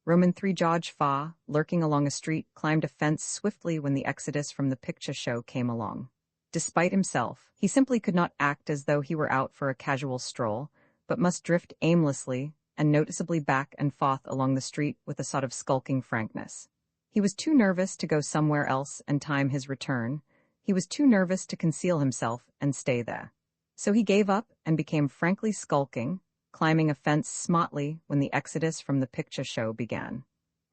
Roman 3 George Farr, lurking along a street, climbed a fence swiftly when the exodus from the picture show came along. Despite himself, he simply could not act as though he were out for a casual stroll, but must drift aimlessly and noticeably back and forth along the street with a sort of skulking frankness. He was too nervous to go somewhere else and time his return. He was too nervous to conceal himself and stay there. So he gave up and became frankly skulking, climbing a fence smartly when the exodus from the picture show began.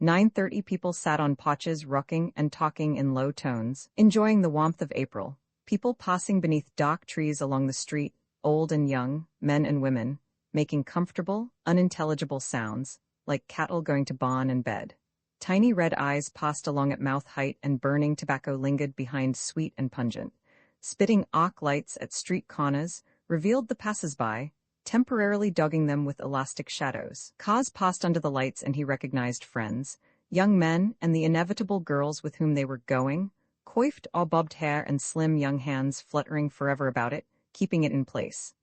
9:30 people sat on porches rocking and talking in low tones, enjoying the warmth of April. People passing beneath dark trees along the street, old and young, men and women, making comfortable, unintelligible sounds, like cattle going to barn and bed. Tiny red eyes passed along at mouth height, and burning tobacco lingered behind, sweet and pungent. Spitting arc lights at street corners revealed the passers-by, temporarily dogging them with elastic shadows. Cars passed under the lights, and he recognized friends, young men, and the inevitable girls with whom they were going, coiffed or bobbed hair and slim young hands fluttering forever about it, keeping it in place.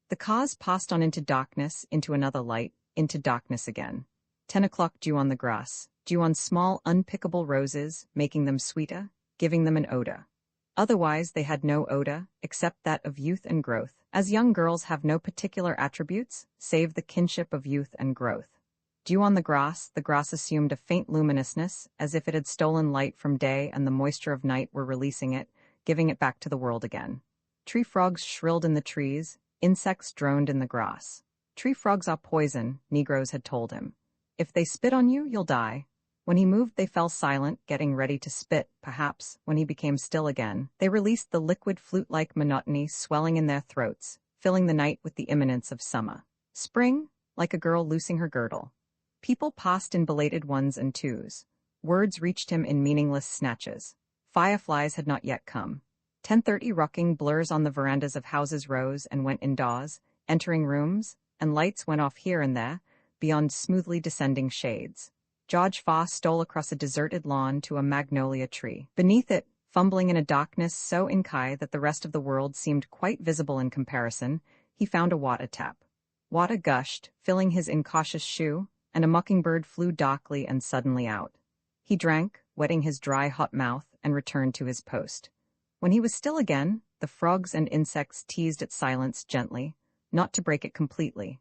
The cars passed on into darkness, into another light, into darkness again. 10 o'clock dew on the grass, dew on small, unpickable roses, making them sweeter, giving them an odor. Otherwise they had no odor, except that of youth and growth, as young girls have no particular attributes, save the kinship of youth and growth. Dew on the grass assumed a faint luminousness, as if it had stolen light from day and the moisture of night were releasing it, giving it back to the world again. Tree frogs shrilled in the trees, insects droned in the grass. Tree frogs are poison, Negroes had told him. If they spit on you, you'll die. When he moved, they fell silent, getting ready to spit. Perhaps, when he became still again, they released the liquid flute-like monotony swelling in their throats, filling the night with the imminence of summer. Spring, like a girl loosing her girdle. People passed in belated ones and twos. Words reached him in meaningless snatches. Fireflies had not yet come. 10:30 rocking blurs on the verandas of houses rose and went indoors, entering rooms, and lights went off here and there, beyond smoothly descending shades. George Farr stole across a deserted lawn to a magnolia tree. Beneath it, fumbling in a darkness so inky that the rest of the world seemed quite visible in comparison, he found a water tap. Water gushed, filling his incautious shoe, and a mockingbird flew darkly and suddenly out. He drank, wetting his dry, hot mouth, and returned to his post. When he was still again, the frogs and insects teased at silence gently, not to break it completely.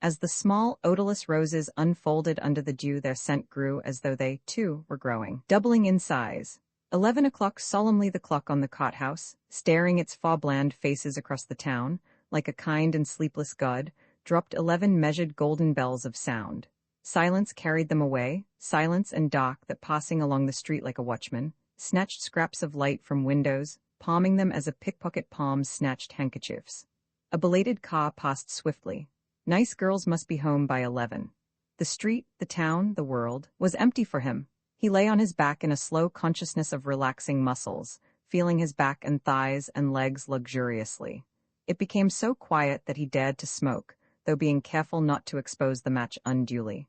As the small, odorless roses unfolded under the dew, their scent grew as though they, too, were growing, doubling in size. 11 o'clock, solemnly the clock on the cot-house, staring its far-bland faces across the town, like a kind and sleepless god, dropped 11 measured golden bells of sound. Silence carried them away, silence and dark that, passing along the street like a watchman, snatched scraps of light from windows, palming them as a pickpocket palms snatched handkerchiefs. A belated car passed swiftly. Nice girls must be home by 11. The street, the town, the world, was empty for him. He lay on his back in a slow consciousness of relaxing muscles, feeling his back and thighs and legs luxuriously. It became so quiet that he dared to smoke, though being careful not to expose the match unduly.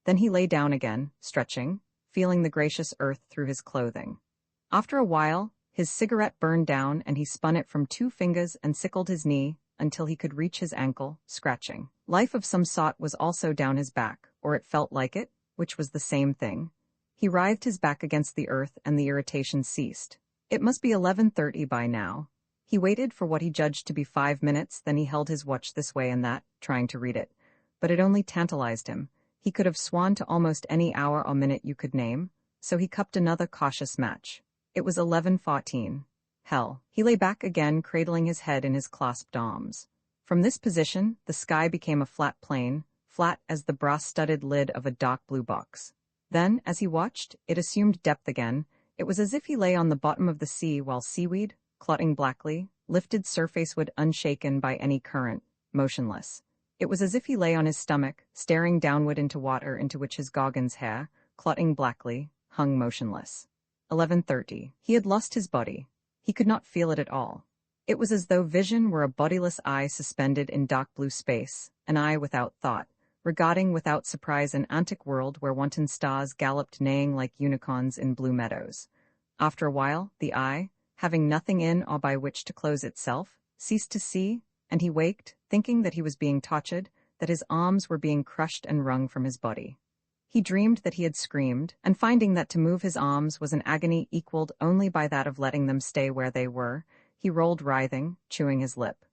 Then he lay down again, stretching, feeling the gracious earth through his clothing. After a while, his cigarette burned down and he spun it from 2 fingers and sickled his knee until he could reach his ankle, scratching. Life of some sort was also down his back, or it felt like it, which was the same thing. He writhed his back against the earth and the irritation ceased. It must be 11:30 by now. He waited for what he judged to be 5 minutes, then he held his watch this way and that, trying to read it. But it only tantalized him. He could have sworn to almost any hour or minute you could name, so he cupped another cautious match. It was 11:14. Hell, he lay back again, cradling his head in his clasped arms. From this position, the sky became a flat plane, flat as the brass-studded lid of a dark blue box. Then, as he watched, it assumed depth again. It was as if he lay on the bottom of the sea while seaweed, clotting blackly, lifted surfacewood unshaken by any current, motionless. It was as if he lay on his stomach, staring downward into water into which his Gauguin's hair, clotting blackly, hung motionless. 11:30. He had lost his body. He could not feel it at all. It was as though vision were a bodiless eye suspended in dark blue space, an eye without thought, regarding without surprise an antic world where wanton stars galloped neighing like unicorns in blue meadows. After a while, the eye, having nothing in or by which to close itself, ceased to see, and he waked, thinking that he was being tortured, that his arms were being crushed and wrung from his body. He dreamed that he had screamed, and finding that to move his arms was an agony equaled only by that of letting them stay where they were, he rolled writhing, chewing his lip.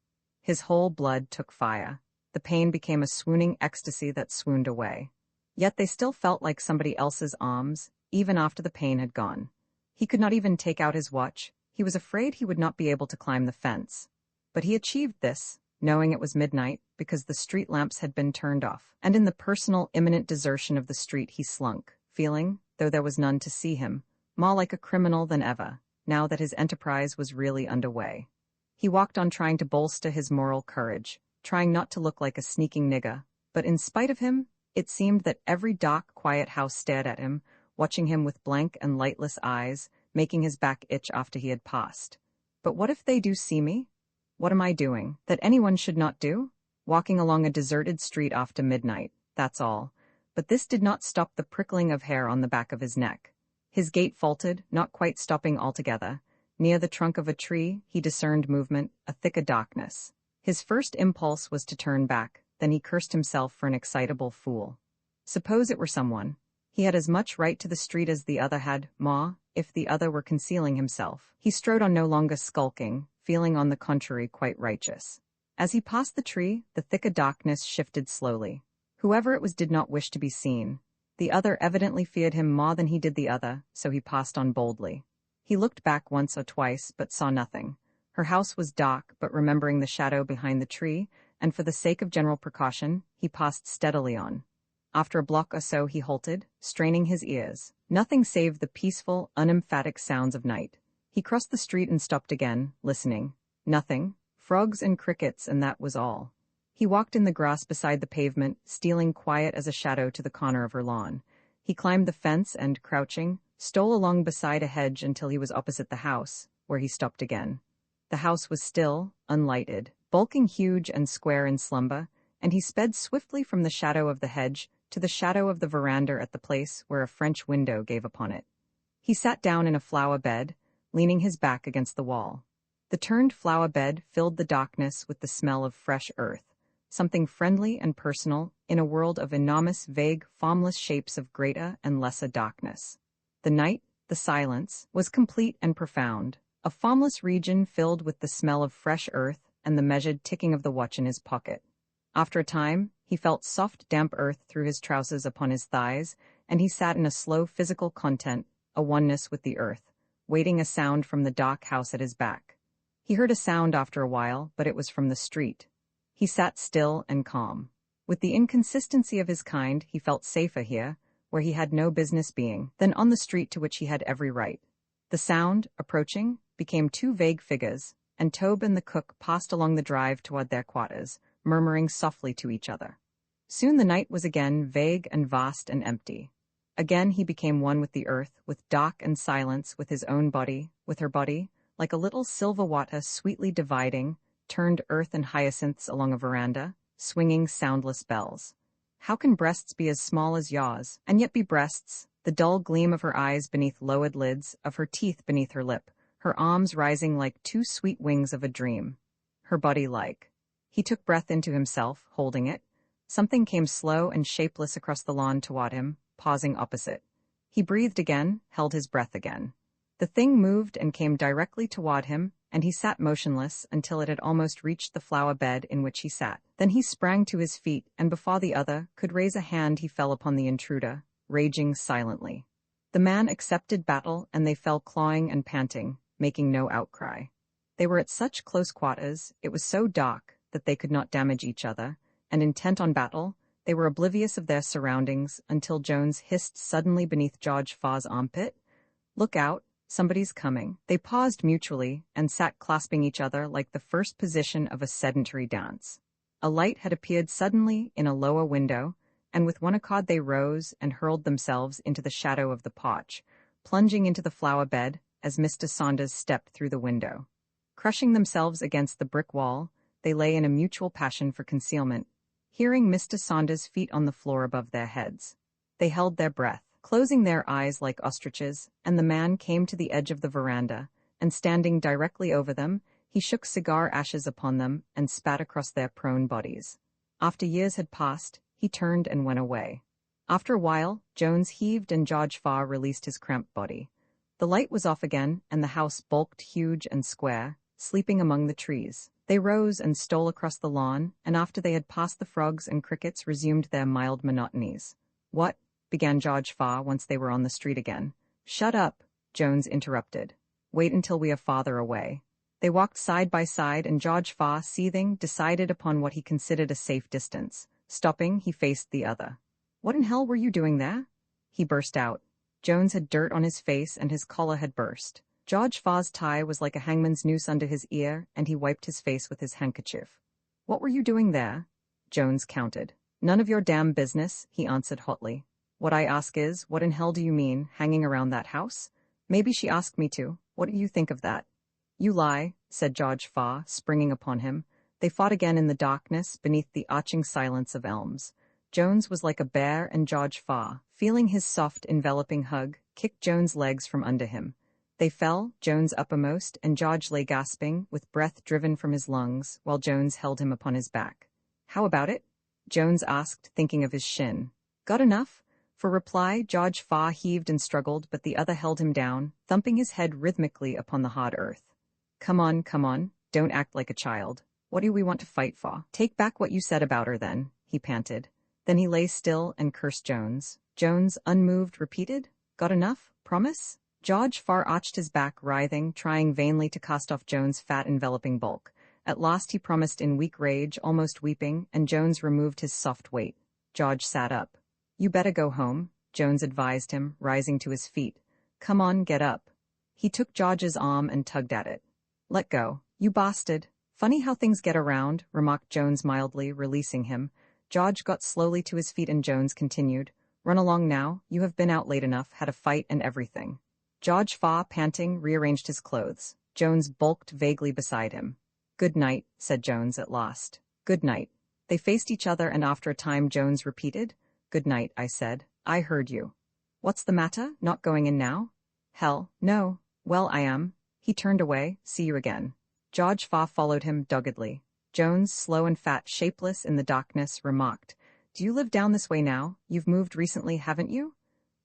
His whole blood took fire. The pain became a swooning ecstasy that swooned away. Yet they still felt like somebody else's arms, even after the pain had gone. He could not even take out his watch. He was afraid he would not be able to climb the fence. But he achieved this, knowing it was midnight, because the street lamps had been turned off, and in the personal imminent desertion of the street he slunk, feeling, though there was none to see him, more like a criminal than ever, now that his enterprise was really underway. He walked on trying to bolster his moral courage, trying not to look like a sneaking nigger, but in spite of him, it seemed that every dark, quiet house stared at him, watching him with blank and lightless eyes, making his back itch after he had passed. But what if they do see me? What am I doing, that anyone should not do? Walking along a deserted street after midnight, that's all. But this did not stop the prickling of hair on the back of his neck. His gait faltered, not quite stopping altogether. Near the trunk of a tree, he discerned movement, a thicker darkness. His first impulse was to turn back, then he cursed himself for an excitable fool. Suppose it were someone. He had as much right to the street as the other had, if the other were concealing himself. He strode on no longer skulking, feeling on the contrary quite righteous. As he passed the tree, the thicker darkness shifted slowly. Whoever it was did not wish to be seen. The other evidently feared him more than he did the other, so he passed on boldly. He looked back once or twice, but saw nothing. Her house was dark, but remembering the shadow behind the tree, and for the sake of general precaution, he passed steadily on. After a block or so he halted, straining his ears. Nothing save the peaceful, unemphatic sounds of night. He crossed the street and stopped again, listening. Nothing. Frogs and crickets, and that was all. He walked in the grass beside the pavement, stealing quiet as a shadow to the corner of her lawn. He climbed the fence and, crouching, stole along beside a hedge until he was opposite the house, where he stopped again. The house was still, unlighted, bulking huge and square in slumber, and he sped swiftly from the shadow of the hedge to the shadow of the veranda at the place where a French window gave upon it. He sat down in a flower bed, leaning his back against the wall. The turned flower bed filled the darkness with the smell of fresh earth, something friendly and personal in a world of enormous, vague, formless shapes of greater and lesser darkness. The night, the silence, was complete and profound, a formless region filled with the smell of fresh earth and the measured ticking of the watch in his pocket. After a time, he felt soft, damp earth through his trousers upon his thighs, and he sat in a slow physical content, a oneness with the earth, waiting a sound from the dark house at his back. He heard a sound after a while, but it was from the street. He sat still and calm. With the inconsistency of his kind, he felt safer here, where he had no business being, than on the street to which he had every right. The sound, approaching, became two vague figures, and Tobe and the cook passed along the drive toward their quarters, murmuring softly to each other. Soon the night was again vague and vast and empty. Again he became one with the earth, with dark and silence, with his own body, with her body, like a little silver water sweetly dividing, turned earth and hyacinths along a veranda, swinging soundless bells. How can breasts be as small as yours, and yet be breasts? The dull gleam of her eyes beneath lowered lids, of her teeth beneath her lip, her arms rising like two sweet wings of a dream. Her body like. He took breath into himself, holding it. Something came slow and shapeless across the lawn toward him, pausing opposite. He breathed again, held his breath again. The thing moved and came directly toward him, and he sat motionless until it had almost reached the flower bed in which he sat. Then he sprang to his feet, and before the other could raise a hand he fell upon the intruder, raging silently. The man accepted battle, and they fell clawing and panting, making no outcry. They were at such close quarters, it was so dark that they could not damage each other, and intent on battle, they were oblivious of their surroundings until Jones hissed suddenly beneath George Farr's armpit, "Look out, somebody's coming." They paused mutually and sat clasping each other like the first position of a sedentary dance. A light had appeared suddenly in a lower window, and with one accord they rose and hurled themselves into the shadow of the porch, plunging into the flower bed as Mr. Saunders stepped through the window. Crushing themselves against the brick wall, they lay in a mutual passion for concealment, hearing Mr. Saunders' feet on the floor above their heads. They held their breath, closing their eyes like ostriches, and the man came to the edge of the veranda, and standing directly over them, he shook cigar ashes upon them and spat across their prone bodies. After years had passed, he turned and went away. After a while, Jones heaved and George Farr released his cramped body. The light was off again, and the house bulked huge and square, sleeping among the trees. They rose and stole across the lawn, and after they had passed the frogs and crickets resumed their mild monotonies. "What?" began George Farr once they were on the street again. "Shut up," Jones interrupted. "Wait until we are farther away." They walked side by side, and George Farr, seething, decided upon what he considered a safe distance. Stopping, he faced the other. "What in hell were you doing there?" he burst out. Jones had dirt on his face and his collar had burst. George Farr's tie was like a hangman's noose under his ear, and he wiped his face with his handkerchief. "What were you doing there?" Jones countered. "None of your damn business," he answered hotly. "What I ask is, what in hell do you mean, hanging around that house? Maybe she asked me to. What do you think of that?" "You lie," said George Farr, springing upon him. They fought again in the darkness beneath the arching silence of elms. Jones was like a bear, and George Farr, feeling his soft, enveloping hug, kicked Jones' legs from under him. They fell, Jones uppermost, and George lay gasping, with breath driven from his lungs, while Jones held him upon his back. "How about it?" Jones asked, thinking of his shin. "Got enough?" For reply, George Farr heaved and struggled, but the other held him down, thumping his head rhythmically upon the hard earth. Come on, don't act like a child. What do we want to fight for?" "Take back what you said about her, then," he panted. Then he lay still and cursed Jones. Jones, unmoved, repeated, "Got enough? Promise?" George Farr arched his back, writhing, trying vainly to cast off Jones' fat, enveloping bulk. At last he promised in weak rage, almost weeping, and Jones removed his soft weight. George sat up. "You better go home," Jones advised him, rising to his feet. "Come on, get up." He took George's arm and tugged at it. "Let go, you bastard." "Funny how things get around," remarked Jones mildly, releasing him. George got slowly to his feet and Jones continued, "Run along now, you have been out late enough, had a fight and everything." George Farr, panting, rearranged his clothes. Jones bulked vaguely beside him. "Good night," said Jones at last. "Good night." They faced each other, and after a time Jones repeated, "Good night," I said. "I heard you." "What's the matter? Not going in now?" "Hell, no." "Well, I am." He turned away. "See you again." George Farr followed him doggedly. Jones, slow and fat, shapeless in the darkness, remarked, "Do you live down this way now? You've moved recently, haven't you?"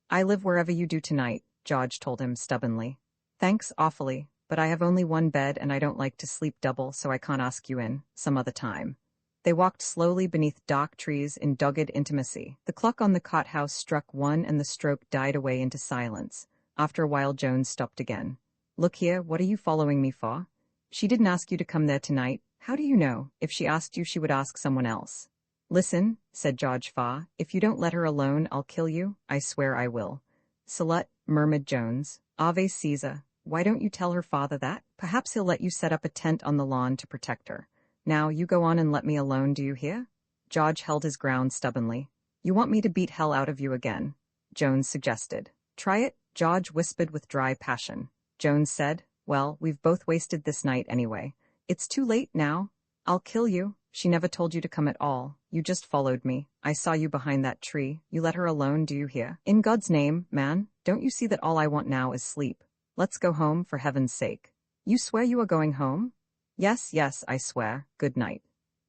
"I live wherever you do tonight," George told him stubbornly. "Thanks awfully, but I have only one bed and I don't like to sleep double, so I can't ask you in. Some other time." They walked slowly beneath dark trees in dogged intimacy. The clock on the cot house struck 1 and the stroke died away into silence. After a while Jones stopped again. "Look here, what are you following me for? She didn't ask you to come there tonight. How do you know? If she asked you, she would ask someone else." "Listen," said George Farr, "if you don't let her alone, I'll kill you. I swear I will." "Slut," murmured Jones. "Ave Caesar. Why don't you tell her father that? Perhaps he'll let you set up a tent on the lawn to protect her. Now, you go on and let me alone, do you hear?" George held his ground stubbornly. "You want me to beat hell out of you again?" Jones suggested. "Try it," George whispered with dry passion. Jones said, "Well, we've both wasted this night anyway. It's too late now. I'll kill you. She never told you to come at all. You just followed me. I saw you behind that tree. You let her alone, do you hear? In God's name, man, don't you see that all I want now is sleep? Let's go home, for heaven's sake." "You swear you are going home?" Yes, I swear. Good night."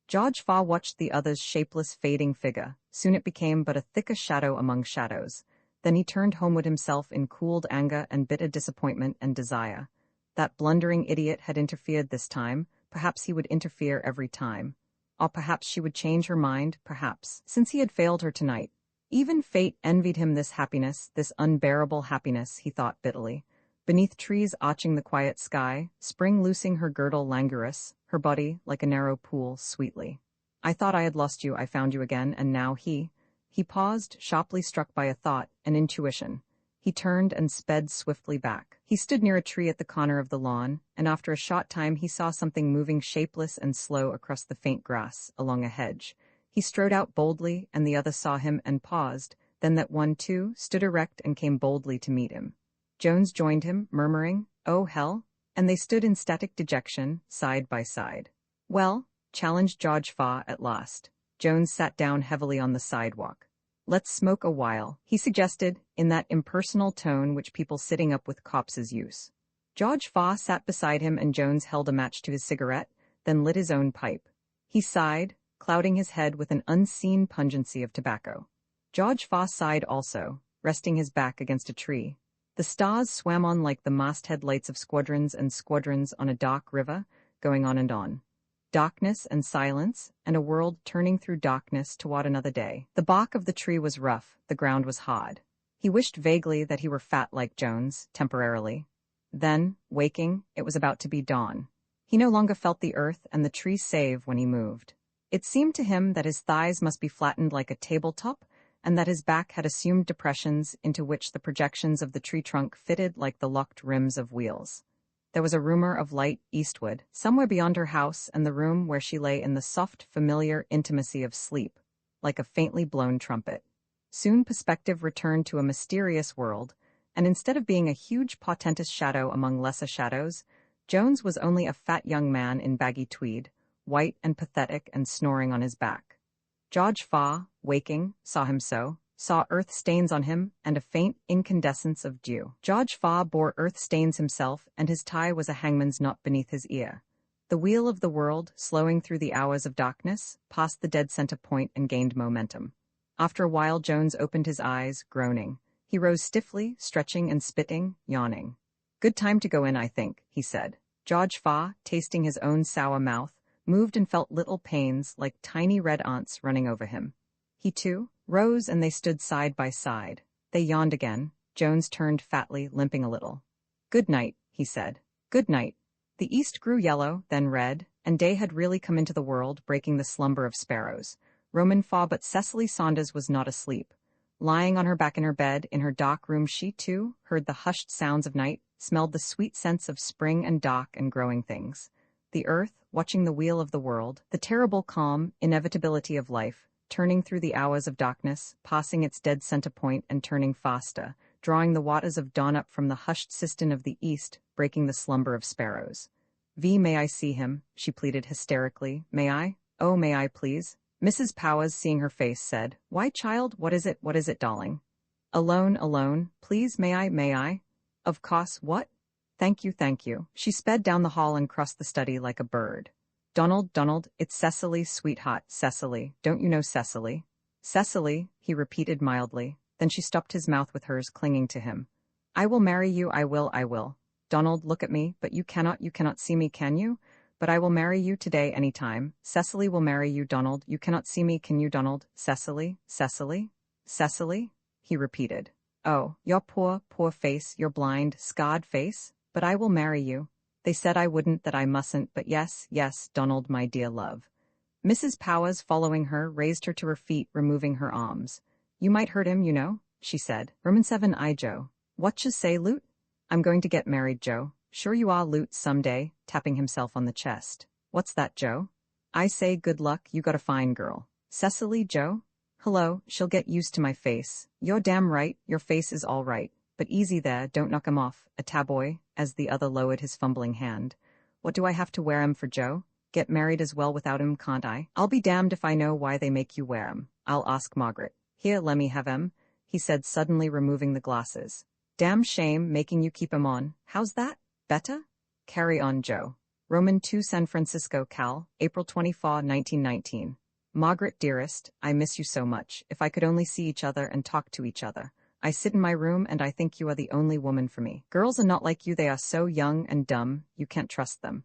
George Farr watched the other's shapeless, fading figure. Soon it became but a thicker shadow among shadows. Then he turned homeward himself in cooled anger and bitter disappointment and desire. That blundering idiot had interfered this time, perhaps he would interfere every time. Or perhaps she would change her mind, perhaps, since he had failed her tonight. Even fate envied him this happiness, this unbearable happiness, he thought bitterly. Beneath trees arching the quiet sky, spring loosing her girdle languorous, her body, like a narrow pool, sweetly. I thought I had lost you, I found you again, and now he paused, sharply struck by a thought, an intuition. He turned and sped swiftly back. He stood near a tree at the corner of the lawn, and after a short time he saw something moving shapeless and slow across the faint grass, along a hedge. He strode out boldly, and the other saw him and paused, then that one, too, stood erect and came boldly to meet him. Jones joined him, murmuring, "Oh, hell," and they stood in static dejection, side by side. "Well," challenged George Faw at last. Jones sat down heavily on the sidewalk. "Let's smoke a while," he suggested, in that impersonal tone which people sitting up with corpses use. George Faw sat beside him and Jones held a match to his cigarette, then lit his own pipe. He sighed, clouding his head with an unseen pungency of tobacco. George Faw sighed also, resting his back against a tree. The stars swam on like the masthead lights of squadrons and squadrons on a dark river, going on and on. Darkness and silence, and a world turning through darkness toward another day. The bark of the tree was rough, the ground was hard. He wished vaguely that he were fat like Jones, temporarily. Then, waking, it was about to be dawn. He no longer felt the earth and the tree save when he moved. It seemed to him that his thighs must be flattened like a tabletop, and that his back had assumed depressions into which the projections of the tree trunk fitted like the locked rims of wheels. There was a rumor of light eastward, somewhere beyond her house and the room where she lay in the soft, familiar intimacy of sleep, like a faintly blown trumpet. Soon perspective returned to a mysterious world, and instead of being a huge portentous shadow among lesser shadows, Jones was only a fat young man in baggy tweed, white and pathetic and snoring on his back. George Faw, waking, saw him so, saw earth stains on him and a faint incandescence of dew. George Faw bore earth stains himself, and his tie was a hangman's knot beneath his ear. The wheel of the world, slowing through the hours of darkness, passed the dead center point and gained momentum. After a while Jones opened his eyes, groaning. He rose stiffly, stretching and spitting, yawning. "Good time to go in, I think," he said. George Faw, tasting his own sour mouth, moved and felt little pains like tiny red ants running over him. He, too, rose and they stood side by side. They yawned again. Jones turned fatly, limping a little. "Good night," he said. "Good night." The east grew yellow, then red, and day had really come into the world, breaking the slumber of sparrows. Roman Faw, but Cecily Saunders was not asleep. Lying on her back in her bed, in her dark room, she, too, heard the hushed sounds of night, smelled the sweet scents of spring and dark and growing things. The earth, watching the wheel of the world, the terrible calm, inevitability of life, turning through the hours of darkness, passing its dead center point and turning faster, drawing the waters of dawn up from the hushed cistern of the east, breaking the slumber of sparrows. May I see him?" she pleaded hysterically. "May I? Oh, may I, please?" Mrs. Powers, seeing her face, said, "Why, child, what is it, darling?" Alone, please, may I? Of course, what? Thank you. She sped down the hall and crossed the study like a bird. Donald, it's Cecily, sweetheart, Cecily. Don't you know Cecily?" "Cecily," he repeated mildly. Then she stopped his mouth with hers, clinging to him. "I will marry you, I will. Donald, look at me, but you cannot see me, can you? But I will marry you today, any time. Cecily will marry you, Donald. You cannot see me, can you, Donald? Cecily, he repeated. "Oh, your poor face, your blind, scarred face. But I will marry you. They said I wouldn't, that I mustn't, but yes, Donald, my dear love." Mrs. Powers, following her, raised her to her feet, removing her arms. "You might hurt him, you know," she said. Roman 7I, Joe. "Whatcha say, Loot?" "I'm going to get married, Joe." "Sure you are, Loot, someday," tapping himself on the chest. "What's that, Joe?" "I say, good luck, you got a fine girl." "Cecily, Joe?" "Hello, she'll get used to my face." "You're damn right, your face is all right. But easy there, don't knock 'em off, a taboy," as the other lowered his fumbling hand. "What do I have to wear 'em for, Joe? Get married as well without 'em, can't I?" "I'll be damned if I know why they make you wear 'em. I'll ask Margaret. Here, lemme have 'em," he said, suddenly removing the glasses. "Damn shame making you keep 'em on. How's that? Better? Carry on, Joe." Roman 2, San Francisco, Cal, April 24, 1919. "Margaret, dearest, I miss you so much. If I could only see each other and talk to each other. I sit in my room and I think you are the only woman for me. Girls are not like you, they are so young and dumb, you can't trust them.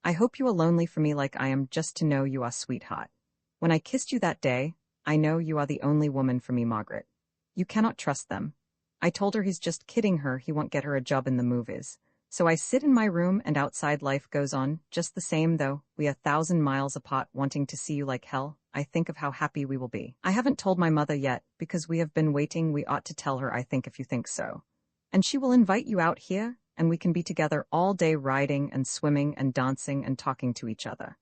I hope you are lonely for me like I am, just to know you are sweetheart. When I kissed you that day, I know you are the only woman for me, Margaret. You cannot trust them. I told her he's just kidding her, he won't get her a job in the movies. So I sit in my room and outside life goes on, just the same though, we are 1,000 miles apart wanting to see you like hell. I think of how happy we will be. I haven't told my mother yet, because we have been waiting, we ought to tell her I think if you think so. And she will invite you out here, and we can be together all day riding and swimming and dancing and talking to each other.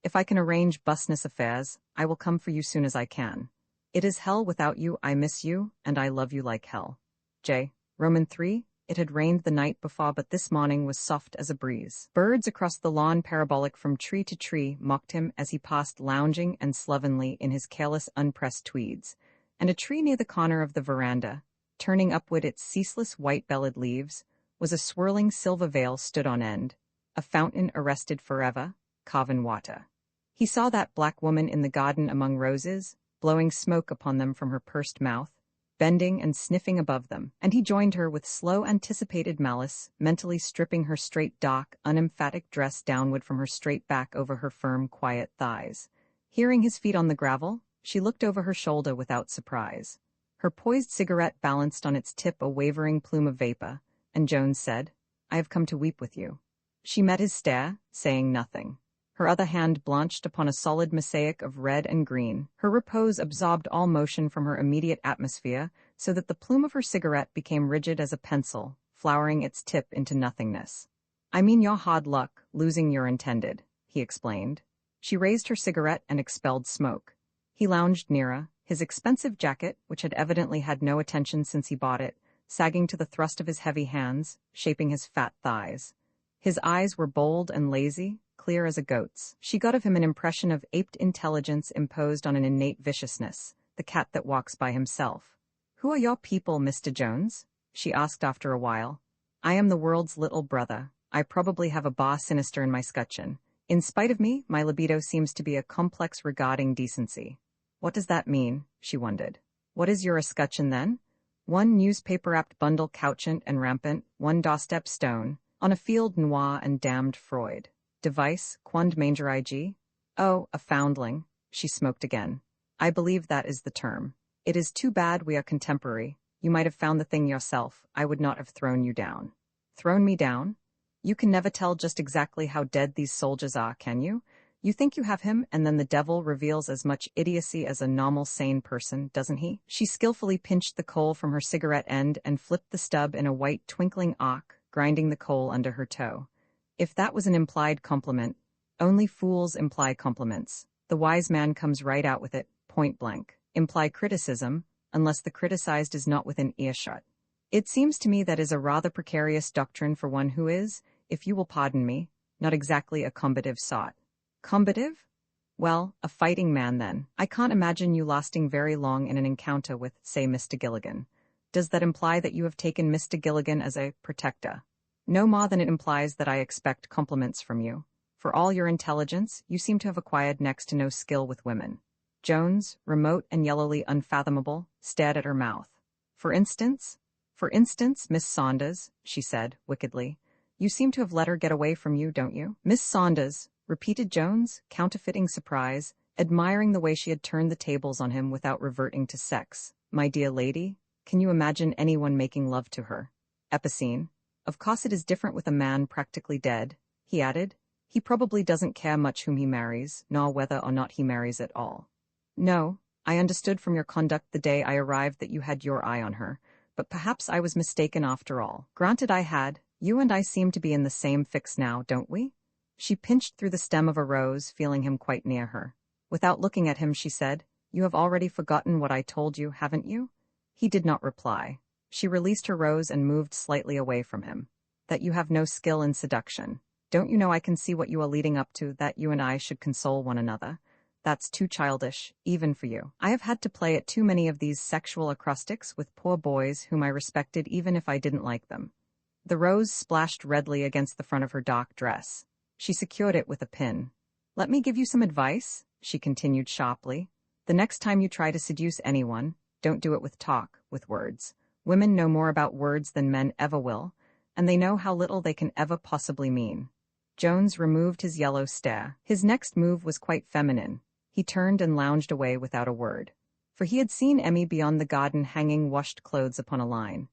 If I can arrange business affairs, I will come for you soon as I can. It is hell without you, I miss you, and I love you like hell. J. Roman 3. It had rained the night before, but this morning was soft as a breeze. Birds across the lawn, parabolic from tree to tree, mocked him as he passed, lounging and slovenly in his careless, unpressed tweeds, and a tree near the corner of the veranda, turning upward its ceaseless white-bellied leaves, was a swirling silver veil stood on end, a fountain arrested forever, carven water. He saw that black woman in the garden among roses, blowing smoke upon them from her pursed mouth, bending and sniffing above them, and he joined her with slow anticipated malice, mentally stripping her straight, dark, unemphatic dress downward from her straight back over her firm, quiet thighs. Hearing his feet on the gravel, she looked over her shoulder without surprise. Her poised cigarette balanced on its tip a wavering plume of vapor, and Jones said, "I have come to weep with you." She met his stare, saying nothing. Her other hand blanched upon a solid mosaic of red and green. Her repose absorbed all motion from her immediate atmosphere, so that the plume of her cigarette became rigid as a pencil, flowering its tip into nothingness. "I mean your hard luck, losing your intended," he explained. She raised her cigarette and expelled smoke. He lounged nearer, his expensive jacket, which had evidently had no attention since he bought it, sagging to the thrust of his heavy hands, shaping his fat thighs. His eyes were bold and lazy, clear as a goat's. She got of him an impression of aped intelligence imposed on an innate viciousness, the cat that walks by himself. "Who are your people, Mr. Jones?" she asked after a while. "I am the world's little brother. I probably have a bar sinister in my scutcheon. In spite of me, my libido seems to be a complex regarding decency." "What does that mean?" she wondered. "What is your escutcheon then?" "One newspaper-wrapped bundle couchant and rampant, one doorstep stone, on a field noir and damned Freud. Device, quond manger ig? Oh, a foundling." She smoked again. "I believe that is the term. It is too bad we are contemporary. You might have found the thing yourself. I would not have thrown you down." "Thrown me down? You can never tell just exactly how dead these soldiers are, can you? You think you have him, and then the devil reveals as much idiocy as a normal, sane person, doesn't he?" She skillfully pinched the coal from her cigarette end and flipped the stub in a white, twinkling arc, grinding the coal under her toe. If that was an implied compliment, only fools imply compliments. The wise man comes right out with it, point blank. Imply criticism, unless the criticized is not within earshot. It seems to me that is a rather precarious doctrine for one who is, if you will pardon me, not exactly a combative sort. Combative? Well, a fighting man then. I can't imagine you lasting very long in an encounter with, say, Mr. Gilligan. Does that imply that you have taken Mr. Gilligan as a protector? No more than it implies that I expect compliments from you. For all your intelligence, you seem to have acquired next to no skill with women." Jones, remote and yellowly unfathomable, stared at her mouth. For instance, Miss Saunders," she said, wickedly. "You seem to have let her get away from you, don't you?" "Miss Saunders," repeated Jones, counterfeiting surprise, admiring the way she had turned the tables on him without reverting to sex. "My dear lady, can you imagine anyone making love to her? Epicene. Of course it is different with a man practically dead," he added. "He probably doesn't care much whom he marries, nor whether or not he marries at all." "No, I understood from your conduct the day I arrived that you had your eye on her, but perhaps I was mistaken after all." "Granted I had. You and I seem to be in the same fix now, don't we?" She pinched through the stem of a rose, feeling him quite near her. Without looking at him, she said, "You have already forgotten what I told you, haven't you?" He did not reply. She released her rose and moved slightly away from him. "That you have no skill in seduction. Don't you know I can see what you are leading up to, that you and I should console one another? That's too childish, even for you. I have had to play at too many of these sexual acrostics with poor boys whom I respected even if I didn't like them." The rose splashed redly against the front of her dark dress. She secured it with a pin. "Let me give you some advice," she continued sharply. "The next time you try to seduce anyone, don't do it with talk, with words. Women know more about words than men ever will, and they know how little they can ever possibly mean. Jones removed his yellow stare. His next move was quite feminine. He turned and lounged away without a word. For he had seen Emmy beyond the garden hanging washed clothes upon a line.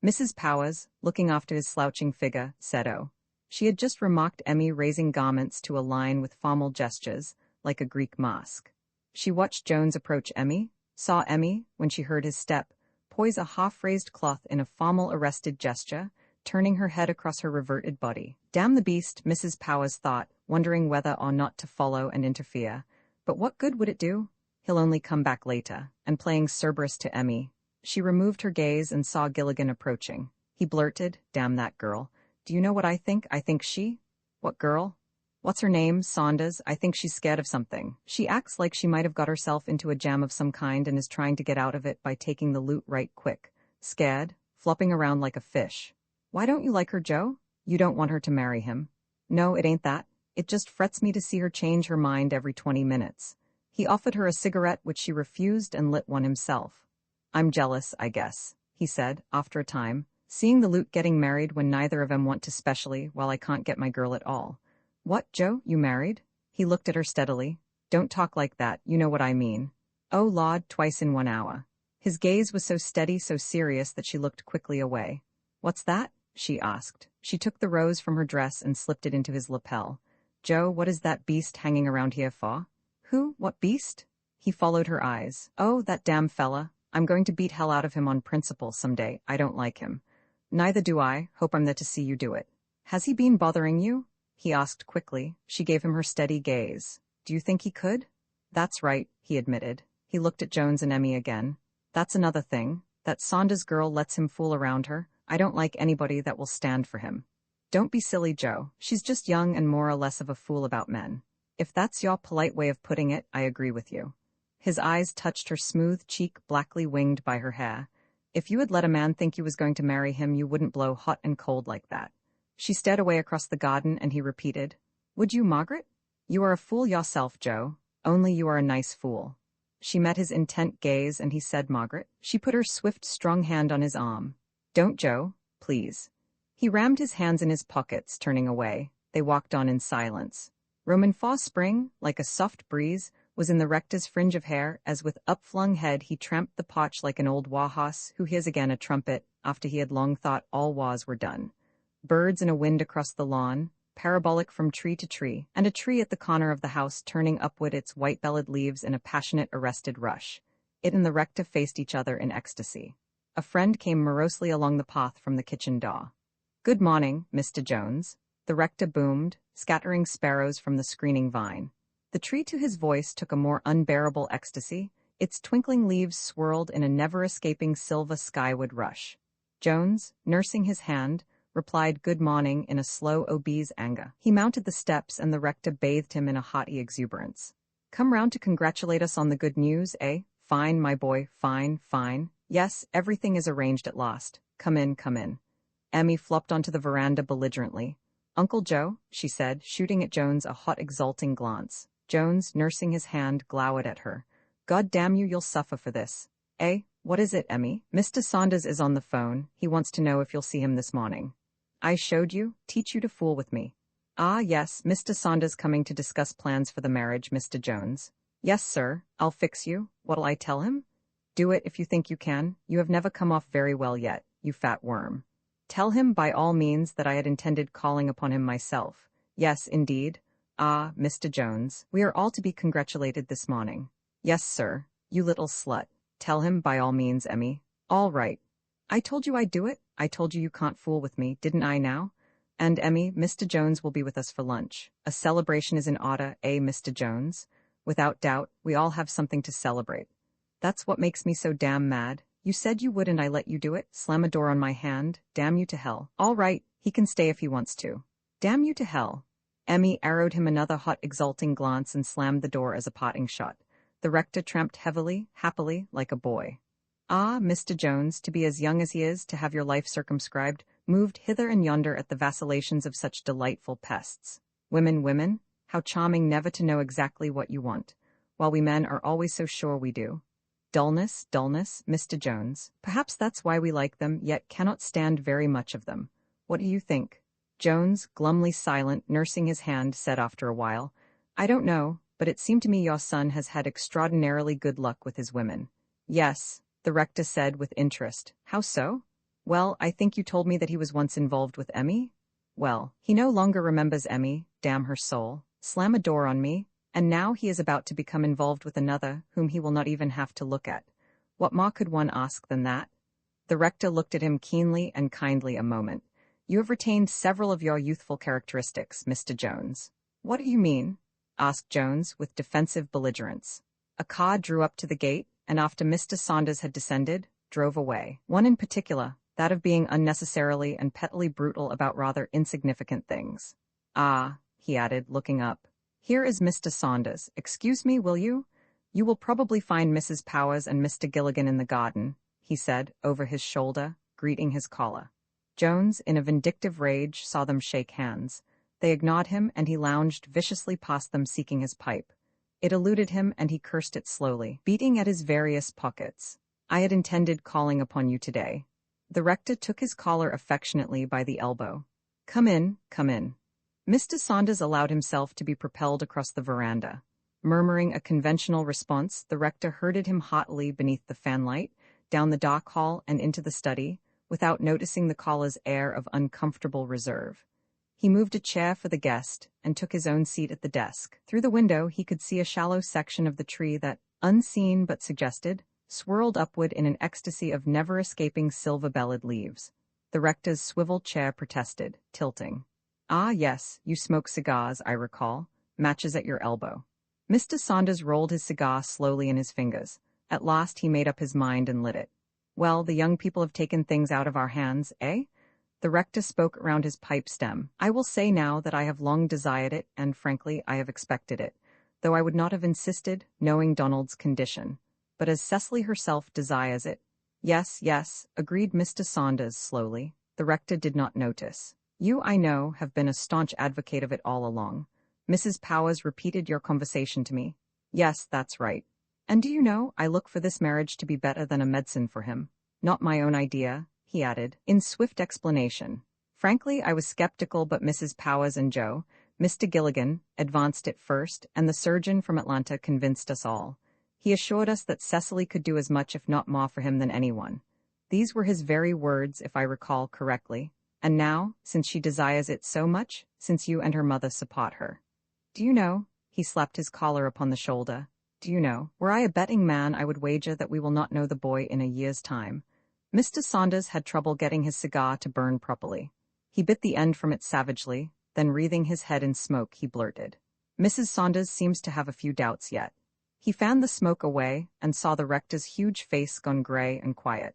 Mrs. Powers, looking after his slouching figure, said oh. She had just remarked Emmy raising garments to a line with formal gestures, like a Greek mask. She watched Jones approach Emmy, saw Emmy, when she heard his step, poise a half-raised cloth in a formal arrested gesture, turning her head across her reverted body. Damn the beast, Mrs. Powers thought, wondering whether or not to follow and interfere. But what good would it do? He'll only come back later. And playing Cerberus to Emmy, she removed her gaze and saw Gilligan approaching. He blurted, damn that girl. Do you know what I think? I think she... What girl? What's her name? Saunders. I think she's scared of something. She acts like she might have got herself into a jam of some kind and is trying to get out of it by taking the loot right quick. Scared, flopping around like a fish. Why don't you like her, Joe? You don't want her to marry him. No, it ain't that. It just frets me to see her change her mind every 20 minutes. He offered her a cigarette which she refused and lit one himself. I'm jealous, I guess, he said, after a time, seeing the loot getting married when neither of 'em want to specially, while I can't get my girl at all. What, Joe, you married? He looked at her steadily. Don't talk like that, you know what I mean. Oh Lord, twice in 1 hour. His gaze was so steady, so serious that she looked quickly away. What's that? She asked. She took the rose from her dress and slipped it into his lapel. Joe, what is that beast hanging around here for? Who? What beast? He followed her eyes. Oh, that damn fella. I'm going to beat hell out of him on principle someday. I don't like him. Neither do I. Hope I'm there to see you do it. Has he been bothering you? He asked quickly. She gave him her steady gaze. Do you think he could? That's right, he admitted. He looked at Jones and Emmy again. That's another thing. That Saunders girl lets him fool around her. I don't like anybody that will stand for him. Don't be silly, Joe. She's just young and more or less of a fool about men. If that's your polite way of putting it, I agree with you. His eyes touched her smooth cheek, blackly winged by her hair. If you had let a man think you was going to marry him, you wouldn't blow hot and cold like that. She stared away across the garden, and he repeated, Would you, Margaret? You are a fool yourself, Joe. Only you are a nice fool. She met his intent gaze, and he said, Margaret. She put her swift, strong hand on his arm. Don't, Joe, please. He rammed his hands in his pockets, turning away. They walked on in silence. Roman Faw Spring, like a soft breeze, was in the rector's fringe of hair, as with upflung head he tramped the potch like an old war-hoss who hears again a trumpet, after he had long thought all wars were done. Birds in a wind across the lawn, parabolic from tree to tree, and a tree at the corner of the house turning upward its white-bellied leaves in a passionate arrested rush. It and the rector faced each other in ecstasy. A friend came morosely along the path from the kitchen door. Good morning, Mr. Jones. The rector boomed, scattering sparrows from the screening vine. The tree to his voice took a more unbearable ecstasy. Its twinkling leaves swirled in a never-escaping silver skyward rush. Jones, nursing his hand, replied good morning in a slow obese anger. He mounted the steps and the rector bathed him in a haughty exuberance. Come round to congratulate us on the good news, eh? Fine, my boy, fine, fine. Yes, everything is arranged at last. Come in, come in. Emmy flopped onto the veranda belligerently. Uncle Joe, she said, shooting at Jones a hot, exulting glance. Jones, nursing his hand, glowered at her. God damn you, you'll suffer for this. Eh? What is it, Emmy? Mr. Saunders is on the phone. He wants to know if you'll see him this morning. I showed you, teach you to fool with me. Ah, yes, Mr. Saunders coming to discuss plans for the marriage, Mr. Jones. Yes, sir, I'll fix you. What'll I tell him? Do it if you think you can. You have never come off very well yet, you fat worm. Tell him by all means that I had intended calling upon him myself. Yes, indeed. Ah, Mr. Jones, we are all to be congratulated this morning. Yes, sir, you little slut. Tell him by all means, Emmy. All right. I told you I'd do it. I told you can't fool with me, didn't I now? And Emmy, Mr. Jones will be with us for lunch. A celebration is in order, eh, Mr. Jones? Without doubt, we all have something to celebrate. That's what makes me so damn mad. You said you would and I let you do it? Slam a door on my hand. Damn you to hell. All right, he can stay if he wants to. Damn you to hell. Emmy arrowed him another hot, exulting glance and slammed the door as a parting shot. The rector tramped heavily, happily, like a boy. Ah, Mr. Jones, to be as young as he is, to have your life circumscribed, moved hither and yonder at the vacillations of such delightful pests. Women, women, how charming never to know exactly what you want, while we men are always so sure we do. Dullness, dullness, Mr. Jones. Perhaps that's why we like them, yet cannot stand very much of them. What do you think? Jones, glumly silent, nursing his hand, said after a while, I don't know, but it seemed to me your son has had extraordinarily good luck with his women. Yes, the rector said with interest. How so? Well, I think you told me that he was once involved with Emmy? Well, he no longer remembers Emmy, damn her soul. Slam a door on me, and now he is about to become involved with another, whom he will not even have to look at. What more could one ask than that? The rector looked at him keenly and kindly a moment. You have retained several of your youthful characteristics, Mr. Jones. What do you mean? Asked Jones, with defensive belligerence. A car drew up to the gate, and after Mr. Saunders had descended, drove away. One in particular, that of being unnecessarily and pettily brutal about rather insignificant things. Ah, he added, looking up. Here is Mr. Saunders. Excuse me, will you? You will probably find Mrs. Powers and Mr. Gilligan in the garden, he said, over his shoulder, greeting his caller. Jones, in a vindictive rage, saw them shake hands. They ignored him, and he lounged viciously past them seeking his pipe. It eluded him, and he cursed it slowly, beating at his various pockets. I had intended calling upon you today. The rector took his caller affectionately by the elbow. Come in, come in. Mr. Saunders allowed himself to be propelled across the veranda. Murmuring a conventional response, the rector herded him haughtily beneath the fanlight, down the dark hall and into the study, without noticing the caller's air of uncomfortable reserve. He moved a chair for the guest, and took his own seat at the desk. Through the window he could see a shallow section of the tree that, unseen but suggested, swirled upward in an ecstasy of never-escaping silver-bellied leaves. The rector's swiveled chair protested, tilting. Ah, yes, you smoke cigars, I recall. Matches at your elbow. Mr. Saunders rolled his cigar slowly in his fingers. At last he made up his mind and lit it. Well, the young people have taken things out of our hands, eh? The rector spoke around his pipe stem. I will say now that I have long desired it, and frankly I have expected it, though I would not have insisted, knowing Donald's condition. But as Cecily herself desires it. Yes, yes, agreed Mr. Saunders slowly. The rector did not notice. You, I know, have been a staunch advocate of it all along. Mrs. Powers repeated your conversation to me. Yes, that's right. And do you know, I look for this marriage to be better than a medicine for him. Not my own idea, he added, in swift explanation. Frankly, I was skeptical, but Mrs. Powers and Joe, Mr. Gilligan, advanced it first, and the surgeon from Atlanta convinced us all. He assured us that Cecily could do as much if not more for him than anyone. These were his very words, if I recall correctly. And now, since she desires it so much, since you and her mother support her. Do you know, he slapped his collar upon the shoulder, do you know, were I a betting man I would wager that we will not know the boy in a year's time. Mr. Saunders had trouble getting his cigar to burn properly. He bit the end from it savagely, then wreathing his head in smoke he blurted. Mrs. Saunders seems to have a few doubts yet. He fanned the smoke away and saw the rector's huge face gone grey and quiet.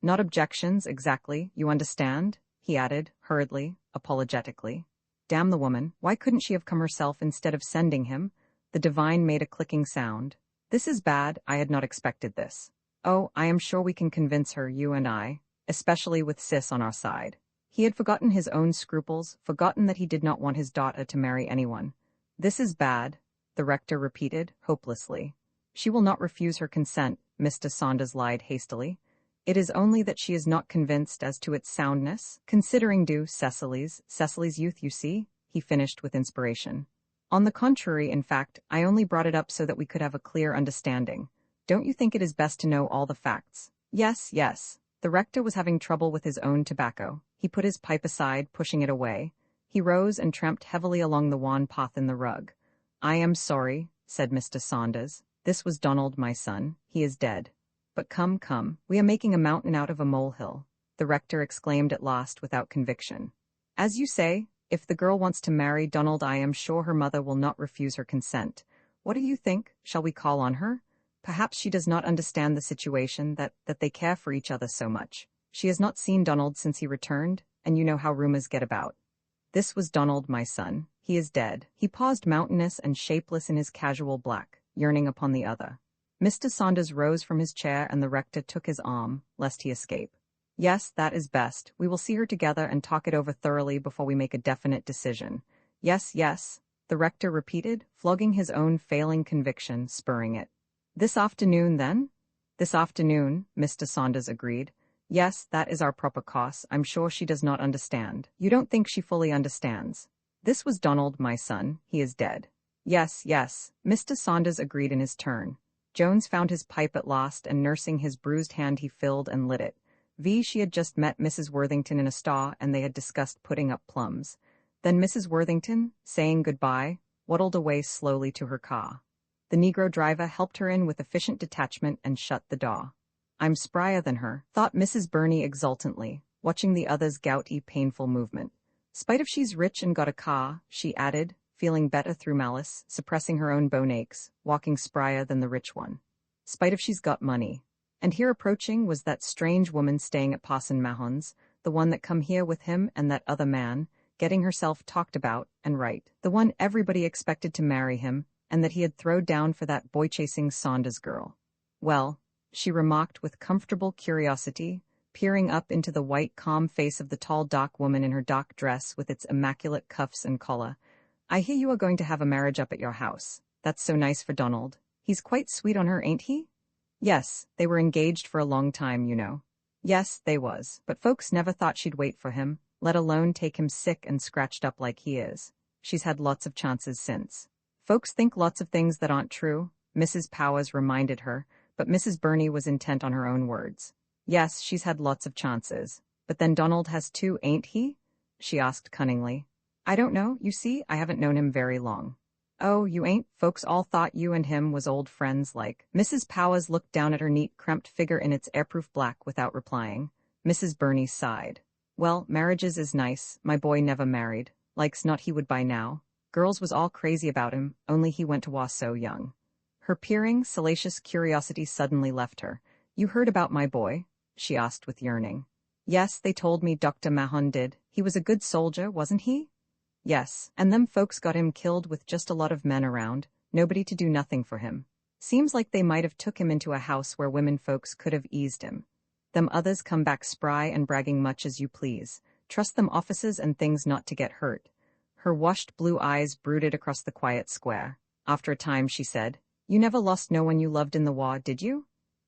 Not objections, exactly, you understand? He added, hurriedly, apologetically. Damn the woman, why couldn't she have come herself instead of sending him? The divine made a clicking sound. This is bad, I had not expected this. Oh, I am sure we can convince her, you and I, especially with Sis on our side. He had forgotten his own scruples, forgotten that he did not want his daughter to marry anyone. This is bad, the rector repeated, hopelessly. She will not refuse her consent, Mr. Saunders lied hastily. It is only that she is not convinced as to its soundness, considering due Cecily's youth, you see, he finished with inspiration. On the contrary, in fact, I only brought it up so that we could have a clear understanding. Don't you think it is best to know all the facts? Yes, yes. The rector was having trouble with his own tobacco. He put his pipe aside, pushing it away. He rose and tramped heavily along the wan path in the rug. I am sorry, said Mr. Saunders. This was Donald, my son. He is dead. But come, come, we are making a mountain out of a molehill, the rector exclaimed at last without conviction. As you say, if the girl wants to marry Donald, I am sure her mother will not refuse her consent. What do you think? Shall we call on her? Perhaps she does not understand the situation, that they care for each other so much. She has not seen Donald since he returned, and you know how rumors get about. This was Donald, my son. He is dead. He paused mountainous and shapeless in his casual black, yearning upon the other. Mr. Saunders rose from his chair and the rector took his arm, lest he escape. Yes, that is best. We will see her together and talk it over thoroughly before we make a definite decision. Yes, yes, the rector repeated, flogging his own failing conviction, spurring it. This afternoon, then? This afternoon, Mr. Saunders agreed. Yes, that is our proper course. I'm sure she does not understand. You don't think she fully understands. This was Donald, my son. He is dead. Yes, yes, Mr. Saunders agreed in his turn. Jones found his pipe at last, and nursing his bruised hand he filled and lit it. She had just met Mrs. Worthington in a stall, and they had discussed putting up plums. Then Mrs. Worthington, saying goodbye, waddled away slowly to her car. The Negro driver helped her in with efficient detachment and shut the door. I'm sprier than her, thought Mrs. Burney exultantly, watching the other's gouty, painful movement. Spite if she's rich and got a car, she added, feeling better through malice, suppressing her own bone aches, walking sprier than the rich one. Spite if she's got money. And here approaching was that strange woman staying at Parson Mahon's, the one that come here with him and that other man, getting herself talked about, and right, the one everybody expected to marry him, and that he had throwed down for that boy-chasing Saunders girl. Well, she remarked with comfortable curiosity, peering up into the white, calm face of the tall dock woman in her dock dress with its immaculate cuffs and collar. I hear you are going to have a marriage up at your house. That's so nice for Donald. He's quite sweet on her, ain't he? Yes, they were engaged for a long time, you know. Yes, they was, but folks never thought she'd wait for him, let alone take him sick and scratched up like he is. She's had lots of chances since. Folks think lots of things that aren't true, Mrs. Powers reminded her, but Mrs. Burney was intent on her own words. Yes, she's had lots of chances. But then Donald has too, ain't he? She asked cunningly. I don't know, you see, I haven't known him very long. Oh, you ain't? Folks all thought you and him was old friends like. Mrs. Powers looked down at her neat, cramped figure in its airproof black without replying. Mrs. Burney sighed. Well, marriages is nice, my boy never married. Like's not he would by now. Girls was all crazy about him, only he went to war so young. Her peering, salacious curiosity suddenly left her. You heard about my boy? She asked with yearning. Yes, they told me Dr. Mahon did. He was a good soldier, wasn't he? Yes, and them folks got him killed with just a lot of men around, nobody to do nothing for him. Seems like they might have took him into a house where women folks could have eased him. Them others come back spry and bragging much as you please. Trust them offices and things not to get hurt. Her washed blue eyes brooded across the quiet square. After a time she said, You never lost no one you loved in the war, did you?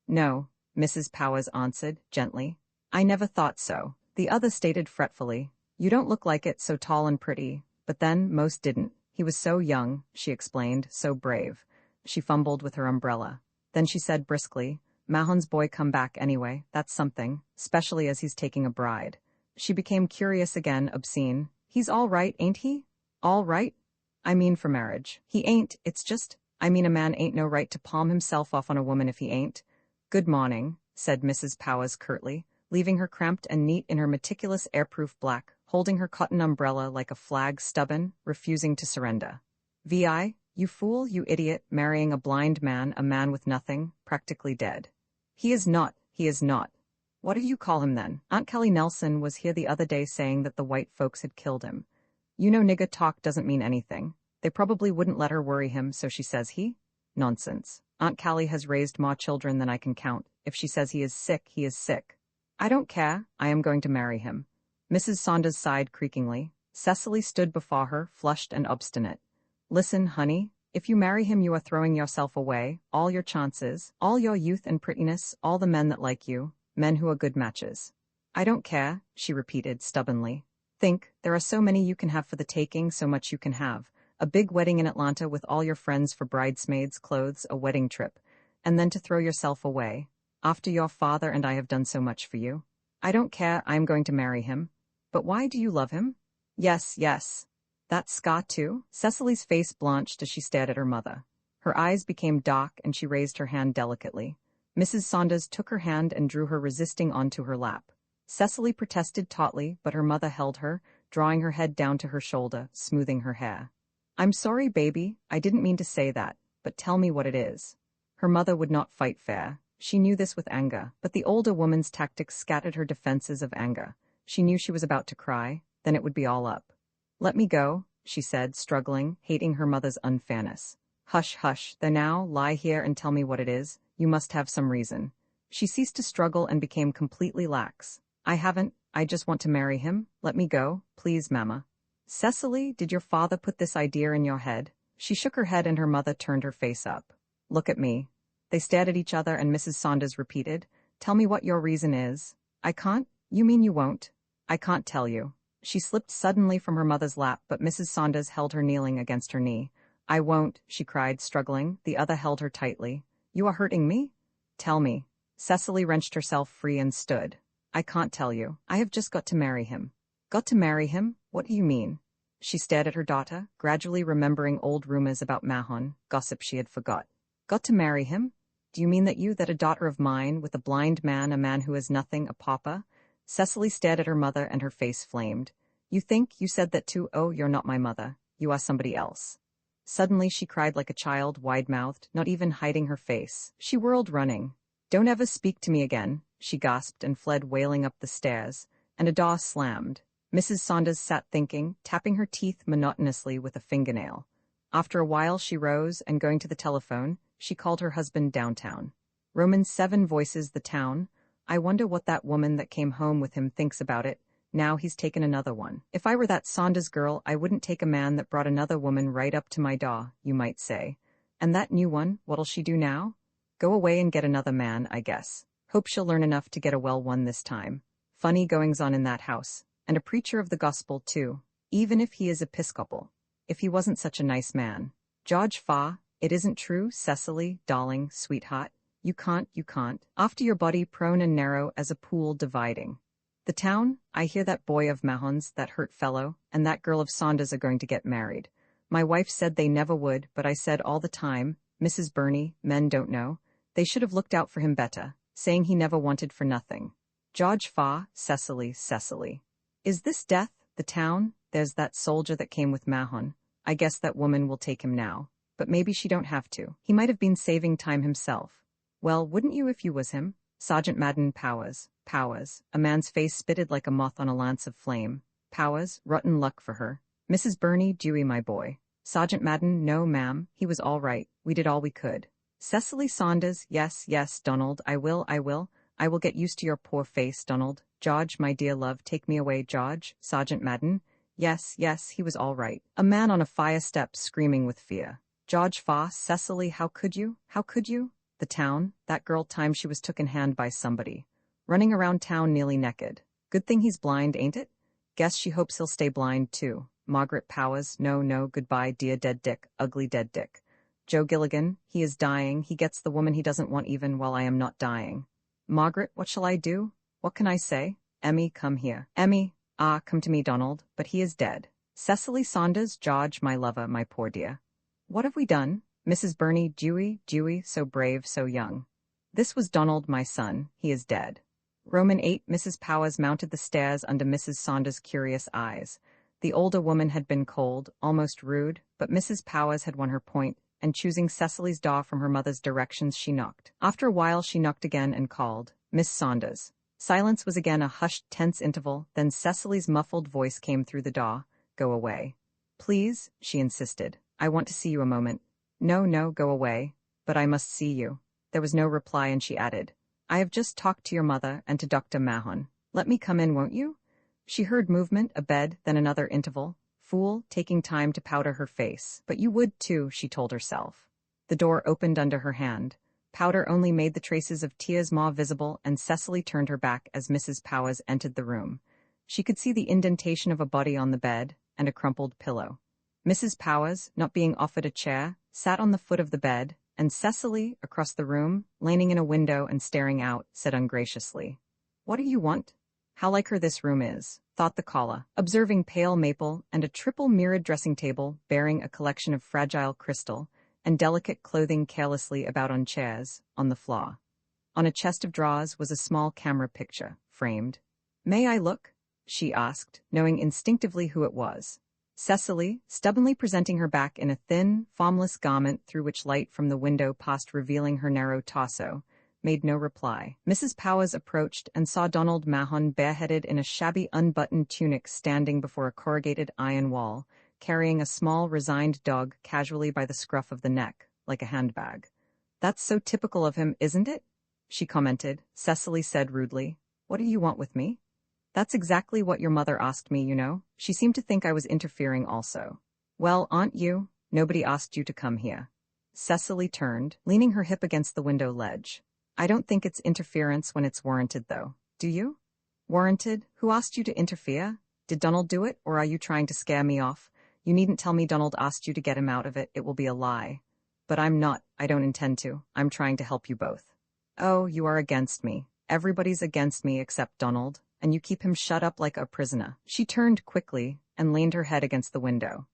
No, Mrs. Powers answered, gently. I never thought so. The other stated fretfully. You don't look like it, so tall and pretty. But then, most didn't. He was so young, she explained, so brave. She fumbled with her umbrella. Then she said briskly, Mahon's boy come back anyway, that's something, especially as he's taking a bride. She became curious again, obscene. He's all right, ain't he? All right? I mean for marriage. He ain't, it's just, I mean a man ain't no right to palm himself off on a woman if he ain't. Good morning, said Mrs. Powers curtly, leaving her cramped and neat in her meticulous airproof black, holding her cotton umbrella like a flag stubborn, refusing to surrender. Vi, you fool, you idiot, marrying a blind man, a man with nothing, practically dead. He is not, he is not. What do you call him then? Aunt Kelly Nelson was here the other day saying that the white folks had killed him. You know nigger talk doesn't mean anything. They probably wouldn't let her worry him, so she says he? Nonsense. Aunt Callie has raised more children than I can count. If she says he is sick, he is sick. I don't care, I am going to marry him. Mrs. Saunders sighed creakingly. Cecily stood before her, flushed and obstinate. Listen, honey, if you marry him you are throwing yourself away, all your chances, all your youth and prettiness, all the men that like you, men who are good matches. I don't care, she repeated stubbornly. Think, there are so many you can have for the taking, so much you can have. A big wedding in Atlanta with all your friends for bridesmaids, clothes, a wedding trip. And then to throw yourself away. After your father and I have done so much for you. I don't care, I am going to marry him. But why do you love him? Yes, yes. That Scott too? Cecily's face blanched as she stared at her mother. Her eyes became dark and she raised her hand delicately. Mrs. Saunders took her hand and drew her resisting onto her lap. Cecily protested tautly, but her mother held her, drawing her head down to her shoulder, smoothing her hair. I'm sorry, baby, I didn't mean to say that, but tell me what it is. Her mother would not fight fair. She knew this with anger, but the older woman's tactics scattered her defenses of anger. She knew she was about to cry, then it would be all up. Let me go, she said, struggling, hating her mother's unfairness. Hush, hush, there now, lie here and tell me what it is. You must have some reason. She ceased to struggle and became completely lax. I haven't, I just want to marry him. Let me go, please, Mama. Cecily, did your father put this idea in your head? She shook her head and her mother turned her face up. Look at me. They stared at each other and Mrs. Saunders repeated, "Tell me what your reason is." "I can't." "You mean you won't?" "I can't tell you." She slipped suddenly from her mother's lap, but Mrs. Saunders held her kneeling against her knee. "I won't," she cried, struggling. The other held her tightly. "You are hurting me?" "Tell me." Cecily wrenched herself free and stood. "I can't tell you. I have just got to marry him." "Got to marry him? What do you mean?" She stared at her daughter, gradually remembering old rumors about Mahon, gossip she had forgot. "Got to marry him? Do you mean that a daughter of mine, with a blind man, a man who has nothing, a pauper?" Cecily stared at her mother and her face flamed. You said that too? Oh, you're not my mother. You are somebody else." Suddenly she cried like a child, wide-mouthed, not even hiding her face. She whirled, running. "Don't ever speak to me again," she gasped and fled wailing up the stairs, and a door slammed. Mrs. Saunders sat thinking, tapping her teeth monotonously with a fingernail. After a while she rose, and going to the telephone, she called her husband downtown. Romans 7 voices the town. "I wonder what that woman that came home with him thinks about it. Now he's taken another one. If I were that Saunders girl, I wouldn't take a man that brought another woman right up to my door, you might say. And that new one, what'll she do now? Go away and get another man, I guess. Hope she'll learn enough to get a well one this time. Funny goings-on in that house. And a preacher of the gospel, too. Even if he is Episcopal. If he wasn't such a nice man. George Fa, it isn't true, Cecily, darling, sweetheart. You can't. After your body prone and narrow as a pool dividing. The town, I hear that boy of Mahon's, that hurt fellow, and that girl of Saunders are going to get married. My wife said they never would, but I said all the time, Mrs. Burney, men don't know. They should have looked out for him better, saying he never wanted for nothing. George Fa, Cecily. Is this death, the town? There's that soldier that came with Mahon. I guess that woman will take him now. But maybe she don't have to. He might have been saving time himself. Well, wouldn't you if you was him? Sergeant Madden Powers. A man's face spitted like a moth on a lance of flame. Powers, rotten luck for her. Mrs. Burney, Dewey, my boy. Sergeant Madden, no, ma'am, he was all right. We did all we could. Cecily Saunders, yes, Donald, I will. I will get used to your poor face, Donald. George, my dear love, take me away, George. Sergeant Madden. Yes, he was all right. A man on a fire step screaming with fear. George Foss, Cecily, how could you? The town, that girl time she was took in hand by somebody. Running around town nearly naked. Good thing he's blind, ain't it? Guess she hopes he'll stay blind, too. Margaret Powers, no, goodbye, dear dead Dick, ugly dead Dick. Joe Gilligan, he is dying, he gets the woman he doesn't want even while I am not dying. Margaret, what shall I do? What can I say? Emmy, come here. Emmy, come to me, Donald, but he is dead. Cecily Saunders, George, my lover, my poor dear. What have we done? Mrs. Burney, Dewey, so brave, so young. This was Donald, my son, he is dead. Roman 8, Mrs. Powers mounted the stairs under Mrs. Saunders' curious eyes. The older woman had been cold, almost rude, but Mrs. Powers had won her point, and choosing Cecily's door from her mother's directions, she knocked. After a while she knocked again and called, Miss Saunders. Silence was again a hushed, tense interval, then Cecily's muffled voice came through the door. Go away. Please, she insisted. I want to see you a moment. No, go away. But I must see you. There was no reply, and she added, I have just talked to your mother and to Dr. Mahon. Let me come in, won't you? She heard movement, a bed, then another interval. Fool, taking time to powder her face. But you would too, she told herself. The door opened under her hand. Powder only made the traces of tears more visible, and Cecily turned her back as Mrs. Powers entered the room. She could see the indentation of a body on the bed, and a crumpled pillow. Mrs. Powers, not being offered a chair, sat on the foot of the bed, and Cecily, across the room, leaning in a window and staring out, said ungraciously, What do you want? How like her this room is, thought the caller, observing pale maple and a triple mirrored dressing table bearing a collection of fragile crystal and delicate clothing carelessly about on chairs, on the floor. On a chest of drawers was a small camera picture, framed. May I look? She asked, knowing instinctively who it was. Cecily, stubbornly presenting her back in a thin, formless garment through which light from the window passed revealing her narrow torso, made no reply. Mrs. Powers approached and saw Donald Mahon bareheaded in a shabby unbuttoned tunic standing before a corrugated iron wall, carrying a small, resigned dog casually by the scruff of the neck, like a handbag. That's so typical of him, isn't it? She commented. Cecily said rudely, What do you want with me? That's exactly what your mother asked me, you know. She seemed to think I was interfering also. Well, aren't you? Nobody asked you to come here. Cecily turned, leaning her hip against the window ledge. I don't think it's interference when it's warranted, though. Do you? Warranted? Who asked you to interfere? Did Donald do it, or are you trying to scare me off? You needn't tell me Donald asked you to get him out of it. It will be a lie. But I'm not. I don't intend to. I'm trying to help you both. Oh, you are against me. Everybody's against me except Donald, and you keep him shut up like a prisoner. She turned quickly and leaned her head against the window.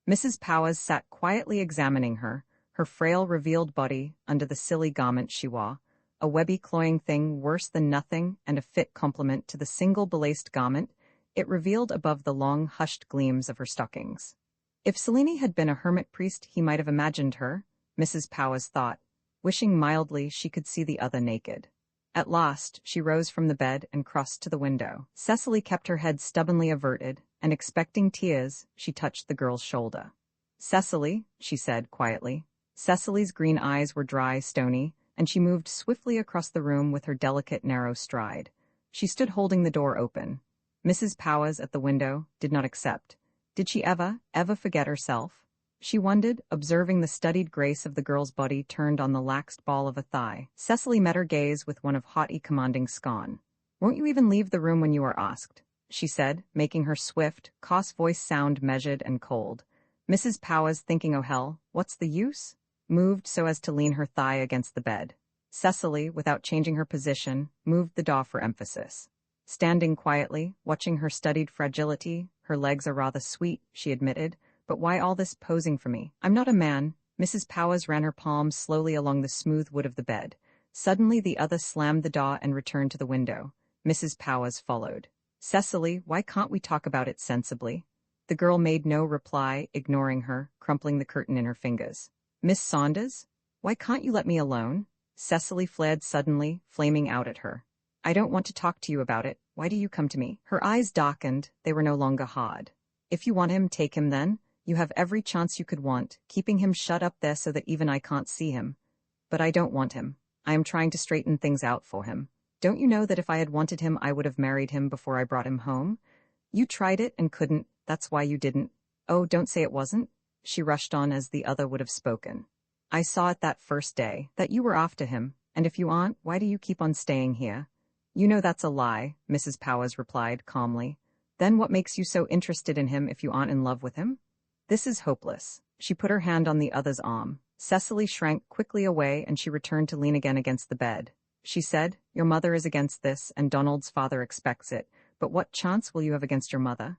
Mrs. Powers sat quietly examining her frail revealed body under the silly garment she wore, a webby cloying thing worse than nothing and a fit complement to the single belaced garment it revealed above the long hushed gleams of her stockings. If Selene had been a hermit priest, he might have imagined her, Mrs. Powers thought, wishing mildly she could see the other naked. At last, she rose from the bed and crossed to the window. Cecily kept her head stubbornly averted, and expecting tears, she touched the girl's shoulder. Cecily, she said quietly. Cecily's green eyes were dry, stony, and she moved swiftly across the room with her delicate, narrow stride. She stood holding the door open. Mrs. Powers at the window did not accept. Did she ever forget herself? She wondered, observing the studied grace of the girl's body turned on the laxed ball of a thigh. Cecily met her gaze with one of haughty, commanding scorn. Won't you even leave the room when you are asked? She said, making her swift, coarse voice sound measured and cold. Mrs. Powers, thinking, oh hell, what's the use? Moved so as to lean her thigh against the bed. Cecily, without changing her position, moved the door for emphasis. Standing quietly, watching her studied fragility, her legs are rather sweet, she admitted, but why all this posing for me? I'm not a man. Mrs. Powers ran her palms slowly along the smooth wood of the bed. Suddenly the other slammed the door and returned to the window. Mrs. Powers followed. Cecily, why can't we talk about it sensibly? The girl made no reply, ignoring her, crumpling the curtain in her fingers. Miss Saunders? Why can't you let me alone? Cecily flared suddenly, flaming out at her. I don't want to talk to you about it. Why do you come to me? Her eyes darkened. They were no longer hard. If you want him, take him then. You have every chance you could want, keeping him shut up there so that even I can't see him. But I don't want him. I am trying to straighten things out for him. Don't you know that if I had wanted him, I would have married him before I brought him home? You tried it and couldn't. That's why you didn't. Oh, don't say it wasn't. She rushed on as the other would have spoken. I saw it that first day, that you were after him, and if you aren't, why do you keep on staying here? You know that's a lie, Mrs. Powers replied calmly. Then what makes you so interested in him if you aren't in love with him? This is hopeless. She put her hand on the other's arm. Cecily shrank quickly away and she returned to lean again against the bed. She said, your mother is against this and Donald's father expects it, but what chance will you have against your mother?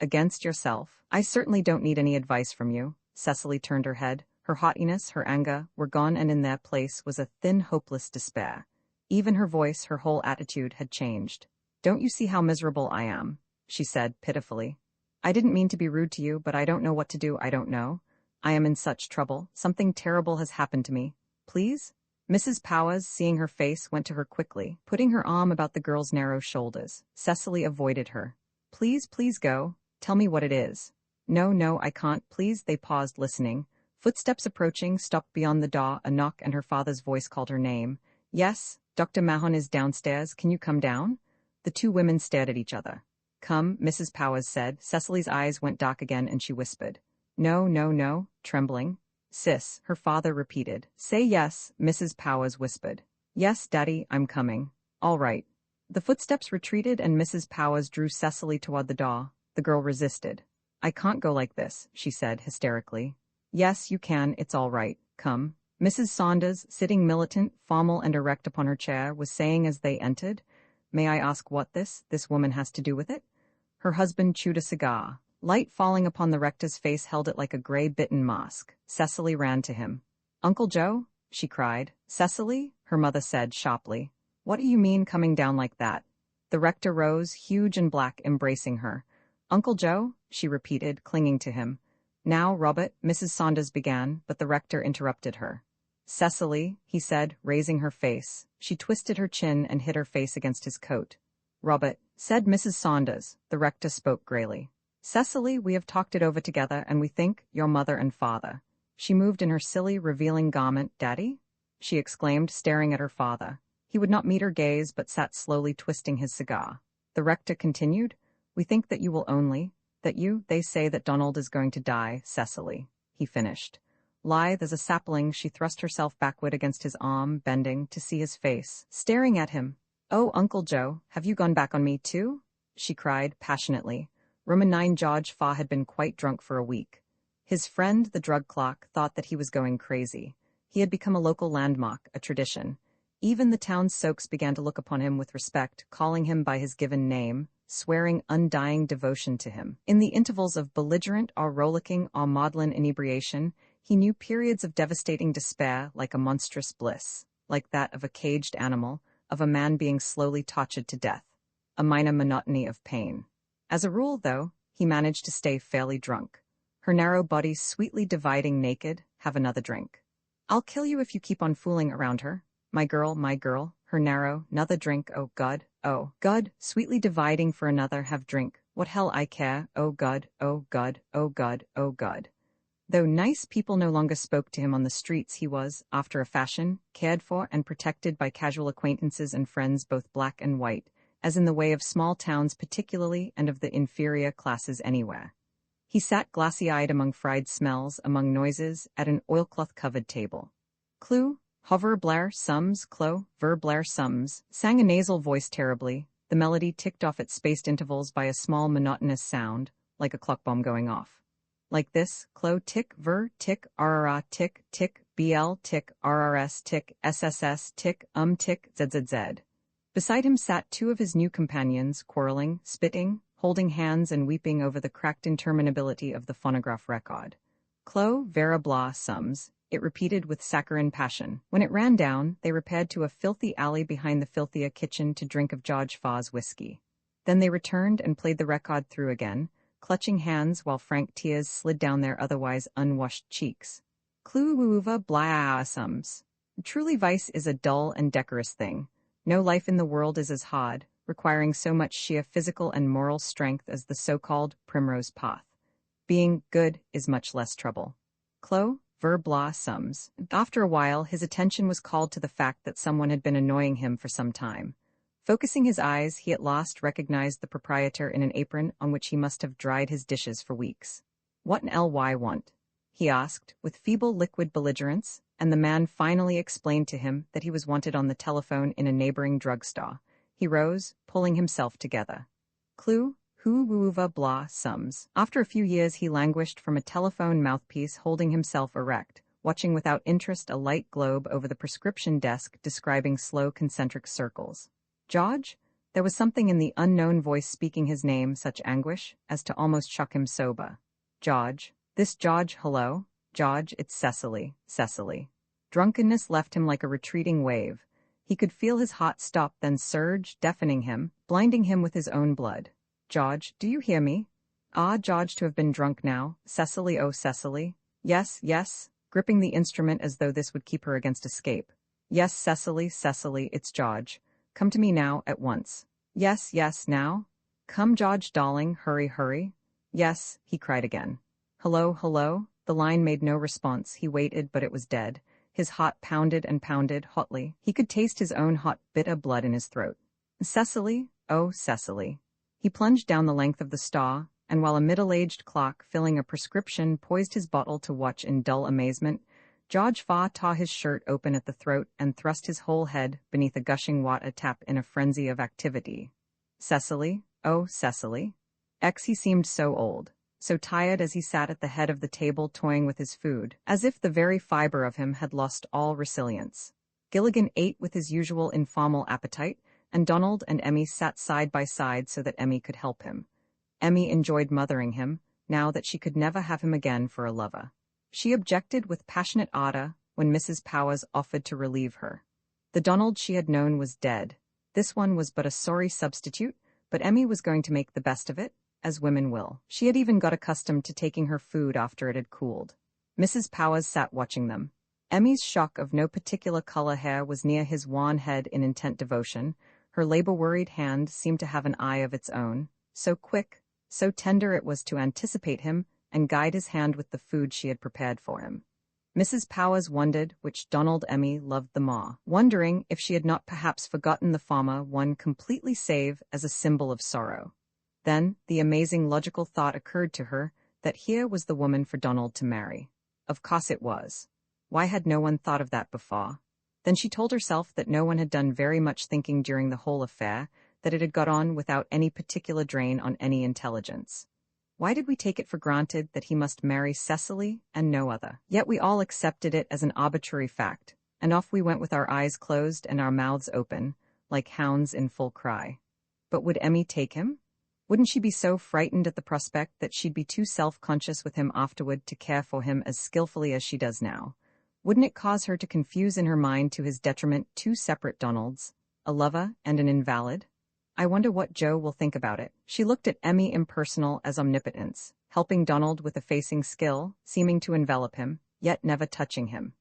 Against yourself. I certainly don't need any advice from you. Cecily turned her head. Her haughtiness, her anger, were gone and in their place was a thin, hopeless despair. Even her voice, her whole attitude had changed. Don't you see how miserable I am? She said pitifully. I didn't mean to be rude to you, but I don't know what to do. I don't know. I am in such trouble. Something terrible has happened to me. Please? Mrs. Powers, seeing her face, went to her quickly, putting her arm about the girl's narrow shoulders. Cecily avoided her. Please, please go. Tell me what it is. No, I can't. Please. They paused, listening. Footsteps approaching, stopped beyond the door. A knock and her father's voice called her name. Yes, Dr. Mahon is downstairs. Can you come down? The two women stared at each other. Come, Mrs. Powers said. Cecily's eyes went dark again and she whispered. No, trembling. Sis, her father repeated. Say yes, Mrs. Powers whispered. Yes, Daddy, I'm coming. All right. The footsteps retreated and Mrs. Powers drew Cecily toward the door. The girl resisted. I can't go like this, she said hysterically. Yes, you can. It's all right. Come. Mrs. Saunders, sitting militant, formal and erect upon her chair, was saying as they entered, May I ask what this woman has to do with it? Her husband chewed a cigar. Light falling upon the rector's face held it like a gray bitten mask. Cecily ran to him. Uncle Joe? She cried. Cecily? Her mother said sharply. What do you mean coming down like that? The rector rose, huge and black, embracing her. Uncle Joe? She repeated, clinging to him. Now, Robert, Mrs. Saunders began, but the rector interrupted her. Cecily, he said, raising her face. She twisted her chin and hid her face against his coat. Robert, said Mrs. Saunders. The rector spoke grayly. Cecily, we have talked it over together, and we think your mother and father. She moved in her silly, revealing garment. Daddy? She exclaimed, staring at her father. He would not meet her gaze, but sat slowly twisting his cigar. The rector continued, We think that you will only, they say that Donald is going to die, Cecily. He finished. Lithe as a sapling, she thrust herself backward against his arm, bending to see his face, staring at him. "Oh, Uncle Joe, have you gone back on me, too?" she cried, passionately. Roman 9 George Fa had been quite drunk for a week. His friend, the drug clock, thought that he was going crazy. He had become a local landmark, a tradition. Even the town's soaks began to look upon him with respect, calling him by his given name, swearing undying devotion to him. In the intervals of belligerent or rollicking or maudlin inebriation, he knew periods of devastating despair like a monstrous bliss, like that of a caged animal, of a man being slowly tortured to death, a minor monotony of pain. As a rule, though, he managed to stay fairly drunk. Her narrow body sweetly dividing naked, "Have another drink. I'll kill you if you keep on fooling around her. My girl, her narrow, 'nother drink, oh God, sweetly dividing for another, have drink, what hell I care, oh God, oh God, oh God, oh God." Though nice people no longer spoke to him on the streets, he was, after a fashion, cared for and protected by casual acquaintances and friends both black and white, as in the way of small towns particularly and of the inferior classes anywhere. He sat glassy-eyed among fried smells, among noises, at an oilcloth-covered table. "Clou, hover Blair Sums, Clo, ver Blair Sums," sang a nasal voice terribly, the melody ticked off at spaced intervals by a small monotonous sound, like a clock bomb going off. Like this, Clo tick, ver, tick, rra, tick, tick, bl, tick, rrs, tick, sss, tick, tick, zzz. Beside him sat 2 of his new companions, quarreling, spitting, holding hands and weeping over the cracked interminability of the phonograph record. "Clo, vera blah sums," it repeated with saccharine passion. When it ran down, they repaired to a filthy alley behind the filthier kitchen to drink of George Fa's whiskey. Then they returned and played the record through again, clutching hands while frank tears slid down their otherwise unwashed cheeks. "Clu wuva blah sums." Truly vice is a dull and decorous thing. No life in the world is as hard, requiring so much sheer physical and moral strength as the so-called primrose path. Being good is much less trouble. Clo, ver blah sums. After a while, his attention was called to the fact that someone had been annoying him for some time. Focusing his eyes, he at last recognized the proprietor in an apron on which he must have dried his dishes for weeks. "What an ly want?" he asked, with feeble liquid belligerence, and the man finally explained to him that he was wanted on the telephone in a neighboring drugstore. He rose, pulling himself together. "Clu, hu wuva blah sums." After a few years he languished from a telephone mouthpiece, holding himself erect, watching without interest a light globe over the prescription desk describing slow concentric circles. "George?" There was something in the unknown voice speaking his name, such anguish, as to almost shock him sober. "George. This George, hello? George, it's Cecily, Cecily." Drunkenness left him like a retreating wave. He could feel his heart stop, then surge, deafening him, blinding him with his own blood. "George, do you hear me? Ah, George, to have been drunk now. Cecily, oh Cecily. Yes, yes," gripping the instrument as though this would keep her against escape. "Yes, Cecily, Cecily, it's George. Come to me now, at once." "Yes, yes, now? Come, George, darling, hurry, hurry." "Yes," he cried again. "Hello, hello?" The line made no response. He waited, but it was dead. His heart pounded and pounded, hotly. He could taste his own hot, bitter blood in his throat. "Cecily, oh, Cecily." He plunged down the length of the store, and while a middle-aged clock filling a prescription poised his bottle to watch in dull amazement, George Fa tore his shirt open at the throat and thrust his whole head beneath a gushing water tap in a frenzy of activity. "Cecily, oh, Cecily." He seemed so old, so tired as he sat at the head of the table toying with his food, as if the very fiber of him had lost all resilience. Gilligan ate with his usual informal appetite, and Donald and Emmy sat side by side so that Emmy could help him. Emmy enjoyed mothering him, now that she could never have him again for a lover. She objected with passionate ardor when Mrs. Powers offered to relieve her. The Donald she had known was dead. This one was but a sorry substitute, but Emmy was going to make the best of it, as women will. She had even got accustomed to taking her food after it had cooled. Mrs. Powers sat watching them. Emmy's shock of no particular color hair was near his wan head in intent devotion. Her labor-worried hand seemed to have an eye of its own, so quick, so tender it was to anticipate him and guide his hand with the food she had prepared for him. Mrs. Powers wondered which Donald Emmy loved the more, wondering if she had not perhaps forgotten the former one completely save as a symbol of sorrow. Then the amazing logical thought occurred to her that here was the woman for Donald to marry. Of course it was. Why had no one thought of that before? Then she told herself that no one had done very much thinking during the whole affair, that it had got on without any particular drain on any intelligence. Why did we take it for granted that he must marry Cecily and no other? Yet we all accepted it as an arbitrary fact, and off we went with our eyes closed and our mouths open, like hounds in full cry. But would Emmy take him? Wouldn't she be so frightened at the prospect that she'd be too self-conscious with him afterward to care for him as skillfully as she does now? Wouldn't it cause her to confuse in her mind to his detriment two separate Donalds, a lover and an invalid? I wonder what Joe will think about it. She looked at Emmy impersonal as omnipotence, helping Donald with effacing skill, seeming to envelop him, yet never touching him.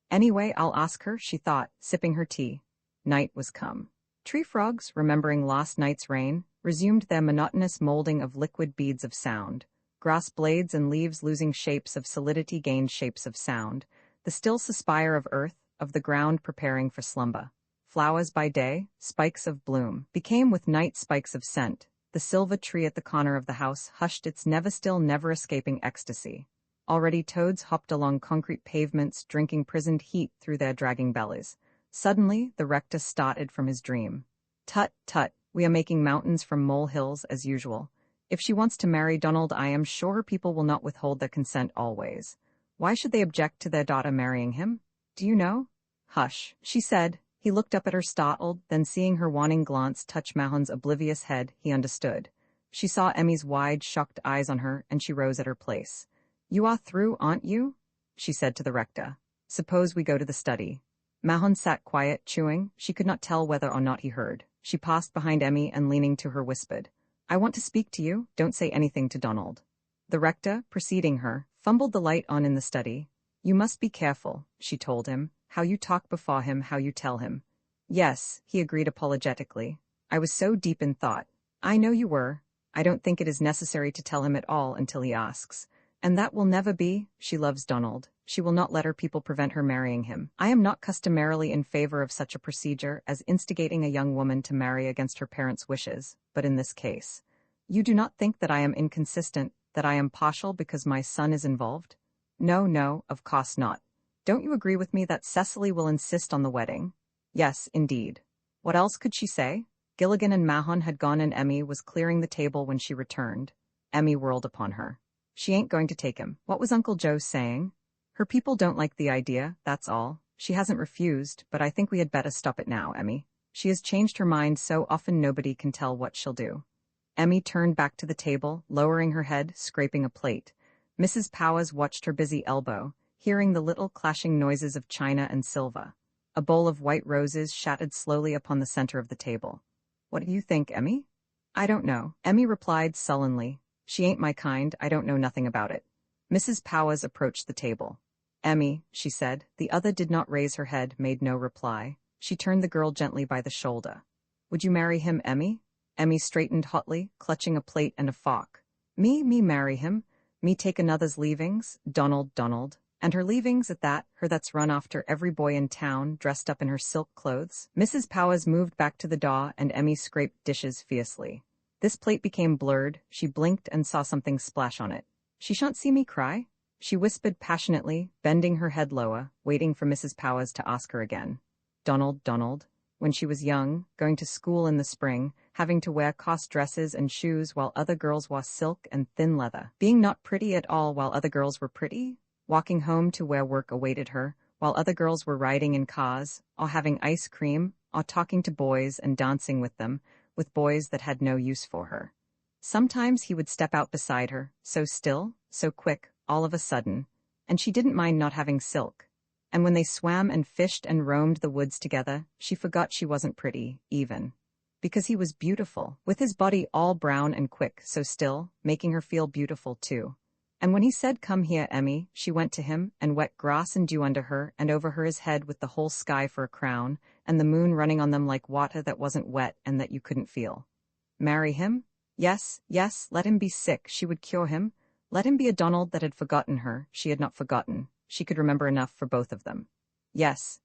Anyway, I'll ask her, she thought, sipping her tea. Night was come. Tree frogs, remembering last night's rain, resumed their monotonous molding of liquid beads of sound. Grass blades and leaves losing shapes of solidity gained shapes of sound. The still suspire of earth, of the ground preparing for slumber. Flowers by day, spikes of bloom, became with night spikes of scent. The silver tree at the corner of the house hushed its never-still, never-escaping ecstasy. Already toads hopped along concrete pavements, drinking prisoned heat through their dragging bellies. Suddenly, the rector started from his dream. Tut, tut, we are making mountains from molehills as usual. If she wants to marry Donald, I am sure her people will not withhold their consent always. Why should they object to their daughter marrying him? Do you know? Hush, she said. He looked up at her startled, then seeing her wanting glance touch Mahon's oblivious head, he understood. She saw Emmy's wide, shocked eyes on her, and she rose at her place. You are through, aren't you? She said to the rector. Suppose we go to the study. Mahon sat quiet, chewing. She could not tell whether or not he heard. She passed behind Emmy and leaning to her whispered, I want to speak to you, don't say anything to Donald. The rector, preceding her, fumbled the light on in the study. You must be careful, she told him, how you talk before him, how you tell him. Yes, he agreed apologetically. I was so deep in thought. I know you were. I don't think it is necessary to tell him at all until he asks. And that will never be. She loves Donald. She will not let her people prevent her marrying him. I am not customarily in favor of such a procedure as instigating a young woman to marry against her parents' wishes, but in this case. You do not think that I am inconsistent, that I am partial because my son is involved? No, of course not. Don't you agree with me that Cecily will insist on the wedding? Yes, indeed. What else could she say? Gilligan and Mahon had gone and Emmy was clearing the table when she returned. Emmy whirled upon her. She ain't going to take him. What was Uncle Joe saying? Her people don't like the idea, that's all. She hasn't refused, but I think we had better stop it now, Emmy. She has changed her mind so often nobody can tell what she'll do. Emmy turned back to the table, lowering her head, scraping a plate. Mrs. Powers watched her busy elbow, hearing the little clashing noises of china and silver. A bowl of white roses shattered slowly upon the center of the table. What do you think, Emmy? I don't know, Emmy replied sullenly. She ain't my kind, I don't know nothing about it. Mrs. Powers approached the table. Emmy, she said. The other did not raise her head, made no reply. She turned the girl gently by the shoulder. Would you marry him, Emmy? Emmy straightened hotly, clutching a plate and a fork. Me marry him? Me take another's leavings? Donald. And her leavings at that, her that's run after every boy in town, dressed up in her silk clothes? Mrs. Powers moved back to the door, and Emmy scraped dishes fiercely. This plate became blurred. She blinked and saw something splash on it. She shan't see me cry? She whispered passionately, bending her head lower, waiting for Mrs. Powers to ask her again. Donald. When she was young, going to school in the spring, having to wear cost dresses and shoes while other girls wore silk and thin leather. Being not pretty at all while other girls were pretty. Walking home to where work awaited her, while other girls were riding in cars, or having ice cream, or talking to boys and dancing with them, with boys that had no use for her. Sometimes he would step out beside her, so still, so quick, all of a sudden, and she didn't mind not having silk. And when they swam and fished and roamed the woods together, she forgot she wasn't pretty, even. Because he was beautiful, with his body all brown and quick, so still, making her feel beautiful too. And when he said, "Come here, Emmy," she went to him, and wet grass and dew under her, and over her his head with the whole sky for a crown, and the moon running on them like water that wasn't wet and that you couldn't feel. Marry him? Yes, let him be sick, she would cure him. Let him be a Donald that had forgotten her, she had not forgotten. She could remember enough for both of them. Yes,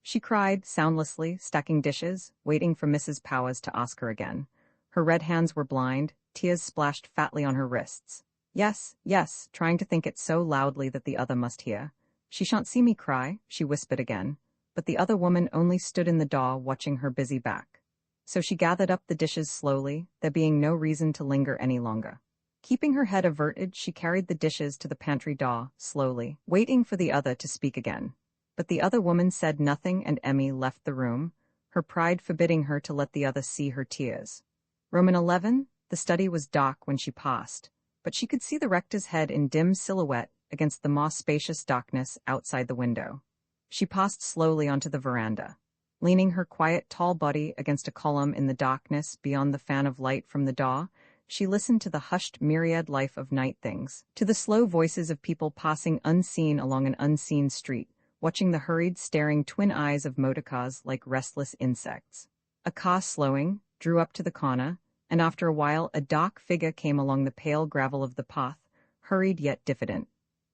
she cried, soundlessly, stacking dishes, waiting for Mrs. Powers to ask her again. Her red hands were blind, tears splashed fatly on her wrists. Yes, yes, trying to think it so loudly that the other must hear. She shan't see me cry, she whispered again, but the other woman only stood in the door watching her busy back. So she gathered up the dishes slowly, there being no reason to linger any longer. Keeping her head averted, she carried the dishes to the pantry door, slowly, waiting for the other to speak again. But the other woman said nothing and Emmy left the room, her pride forbidding her to let the other see her tears. Roman 11, the study was dark when she passed, but she could see the rector's head in dim silhouette against the more spacious darkness outside the window. She passed slowly onto the veranda. Leaning her quiet, tall body against a column in the darkness beyond the fan of light from the door, she listened to the hushed myriad life of night things, to the slow voices of people passing unseen along an unseen street, watching the hurried, staring twin eyes of motorcars like restless insects. A car slowing, drew up to the corner, and after a while a dark figure came along the pale gravel of the path, hurried yet diffident.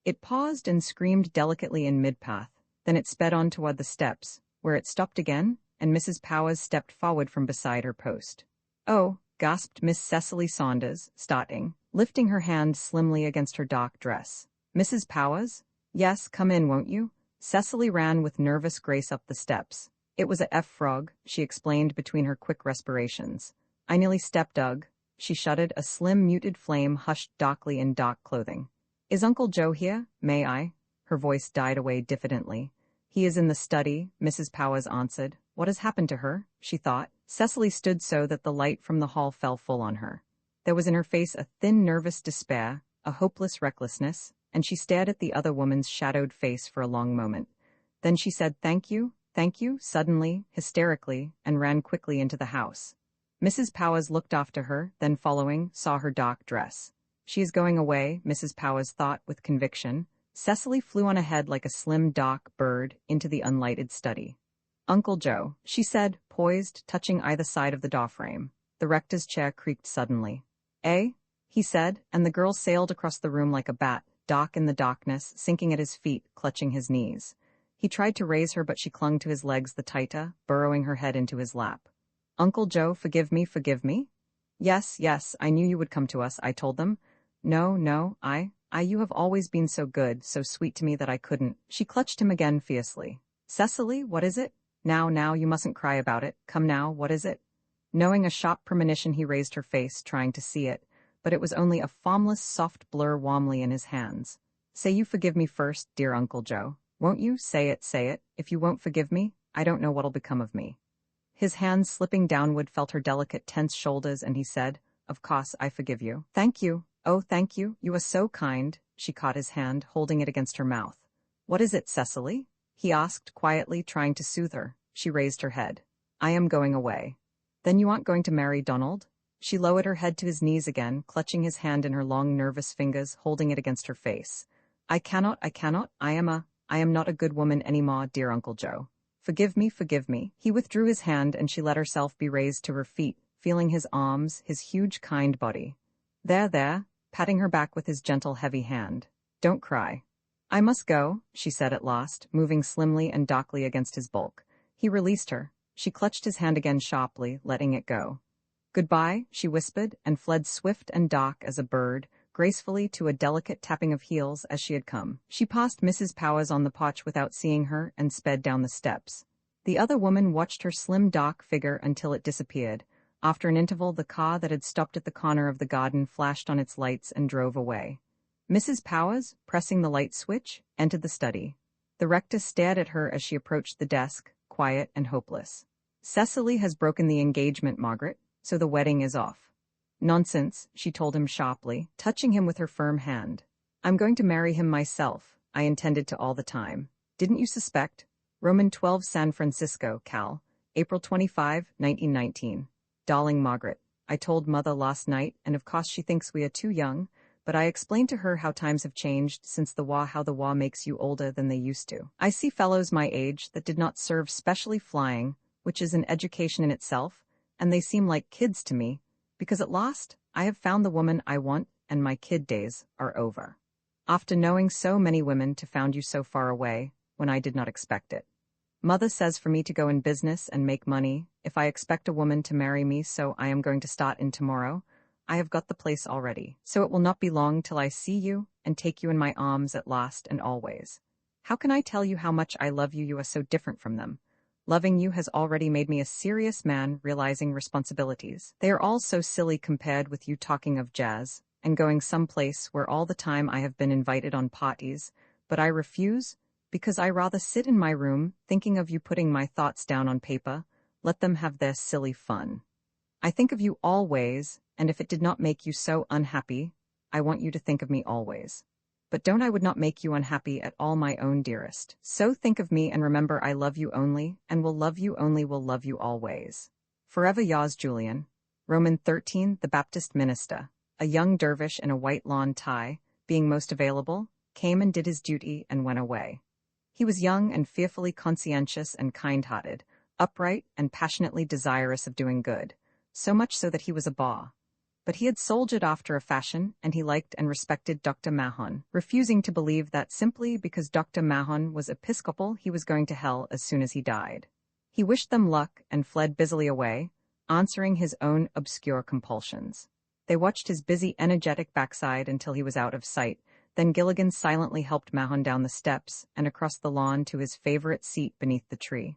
It paused and screamed delicately in mid-path, then it sped on toward the steps, where it stopped again, and Mrs. Powers stepped forward from beside her post. "Oh," gasped Miss Cecily Saunders, starting, lifting her hand slimly against her dark dress. "Mrs. Powers? Yes, come in, won't you?" Cecily ran with nervous grace up the steps. "It was a frog," she explained between her quick respirations. "I nearly stepped Doug." She shuddered, a slim, muted flame hushed darkly in dark clothing. "Is Uncle Joe here? May I?" Her voice died away diffidently. "He is in the study," Mrs. Powers answered. "What has happened to her?" she thought. Cecily stood so that the light from the hall fell full on her. There was in her face a thin, nervous despair, a hopeless recklessness, and she stared at the other woman's shadowed face for a long moment. Then she said, thank you," suddenly, hysterically, and ran quickly into the house. Mrs. Powers looked after her, then following, saw her dark dress. "She is going away," Mrs. Powers thought with conviction. Cecily flew on ahead like a slim, dark bird into the unlighted study. "Uncle Joe," she said, poised, touching either side of the door frame. The rector's chair creaked suddenly. "Eh?" he said, and the girl sailed across the room like a bat, dark in the darkness, sinking at his feet, clutching his knees. He tried to raise her, but she clung to his legs the tighter, burrowing her head into his lap. "Uncle Joe, forgive me, forgive me?" Yes, I knew you would come to us," I told them. No, you have always been so good, so sweet to me that I couldn't." She clutched him again fiercely. "Cecily, what is it? Now, you mustn't cry about it. Come now, what is it?" Knowing a sharp premonition, he raised her face, trying to see it, but it was only a formless, soft blur warmly in his hands. "Say you forgive me first, dear Uncle Joe. Won't you? Say it. If you won't forgive me, I don't know what'll become of me." His hands slipping downward felt her delicate, tense shoulders, and he said, "Of course, I forgive you." "Thank you. Oh, thank you. You are so kind." She caught his hand, holding it against her mouth. "What is it, Cecily?" he asked, quietly, trying to soothe her. She raised her head. "I am going away." "Then you aren't going to marry Donald?" She lowered her head to his knees again, clutching his hand in her long, nervous fingers, holding it against her face. I cannot. I am not a good woman any more, dear Uncle Joe. Forgive me. He withdrew his hand, and she let herself be raised to her feet, feeling his arms, his huge, kind body. There, patting her back with his gentle, heavy hand. "Don't cry." "I must go," she said at last, moving slimly and darkly against his bulk. He released her. She clutched his hand again sharply, letting it go. "Goodbye," she whispered, and fled swift and dark as a bird, gracefully to a delicate tapping of heels as she had come. She passed Mrs. Powers on the porch without seeing her and sped down the steps. The other woman watched her slim, dark figure until it disappeared. After an interval, the car that had stopped at the corner of the garden flashed on its lights and drove away. Mrs. Powers, pressing the light switch, entered the study. The rector stared at her as she approached the desk, quiet and hopeless. "Cecily has broken the engagement, Margaret, so the wedding is off." "Nonsense," she told him sharply, touching him with her firm hand. "I'm going to marry him myself. I intended to all the time. Didn't you suspect? Roman 12, San Francisco, Cal. April 25, 1919. Darling Margaret, I told Mother last night, and of course she thinks we are too young, but I explained to her how times have changed since the war, how the war makes you older than they used to. I see fellows my age that did not serve specially flying, which is an education in itself, and they seem like kids to me, because at last I have found the woman I want, and my kid days are over. After knowing so many women to found you so far away, when I did not expect it. Mother says for me to go in business and make money, if I expect a woman to marry me, so I am going to start in tomorrow. I have got the place already, so it will not be long till I see you and take you in my arms at last and always. How can I tell you how much I love you? You are so different from them. Loving you has already made me a serious man realizing responsibilities. They are all so silly compared with you talking of jazz and going someplace where all the time I have been invited on parties, but I refuse because I rather sit in my room thinking of you putting my thoughts down on paper. Let them have their silly fun. I think of you always, and if it did not make you so unhappy, I want you to think of me always. But don't I would not make you unhappy at all, my own dearest. So think of me and remember I love you only, and will love you only, will love you always. Forever yours, Julian. Roman 13, the Baptist minister, a young dervish in a white lawn tie, being most available, came and did his duty and went away. He was young and fearfully conscientious and kind-hearted, upright and passionately desirous of doing good, so much so that he was a bore. But he had soldiered after a fashion, and he liked and respected Dr. Mahon, refusing to believe that simply because Dr. Mahon was Episcopal he was going to hell as soon as he died. He wished them luck and fled busily away, answering his own obscure compulsions. They watched his busy, energetic backside until he was out of sight. Then Gilligan silently helped Mahon down the steps and across the lawn to his favorite seat beneath the tree.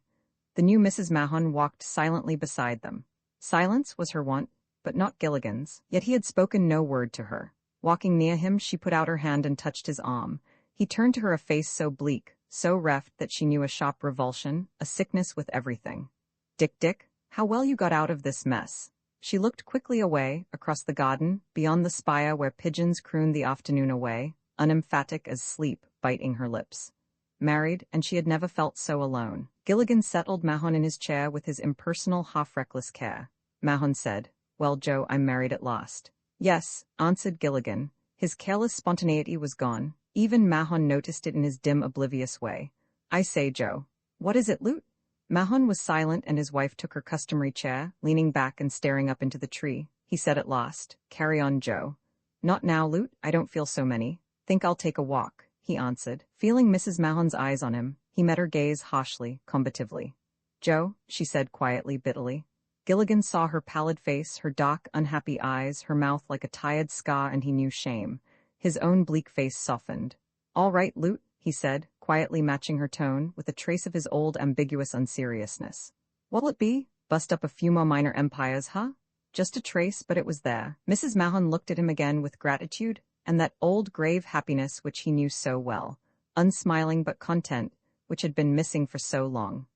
The new Mrs. Mahon walked silently beside them. Silence was her wont, but not Gilligan's, yet he had spoken no word to her. Walking near him, she put out her hand and touched his arm. He turned to her a face so bleak, so reft that she knew a sharp revulsion, a sickness with everything. Dick, how well you got out of this mess." She looked quickly away, across the garden, beyond the spire where pigeons crooned the afternoon away, unemphatic as sleep, biting her lips. Married, and she had never felt so alone. Gilligan settled Mahon in his chair with his impersonal, half-reckless care. Mahon said, "Well, Joe, I'm married at last." "Yes," answered Gilligan. His careless spontaneity was gone. Even Mahon noticed it in his dim, oblivious way. "I say, Joe." "What is it, Lute?" Mahon was silent, and his wife took her customary chair, leaning back and staring up into the tree. He said at last, "Carry on, Joe." "Not now, Lute. I don't feel so many. Think I'll take a walk," he answered. Feeling Mrs. Mahon's eyes on him, he met her gaze harshly, combatively. "Joe," she said quietly, bitterly. Gilligan saw her pallid face, her dark, unhappy eyes, her mouth like a tired scar, and he knew shame. His own bleak face softened. "All right, Lute," he said, quietly matching her tone, with a trace of his old ambiguous unseriousness. "What'll it be? Bust up a few more minor empires, huh?" Just a trace, but it was there. Mrs. Mahon looked at him again with gratitude, and that old grave happiness which he knew so well, unsmiling but content, which had been missing for so long,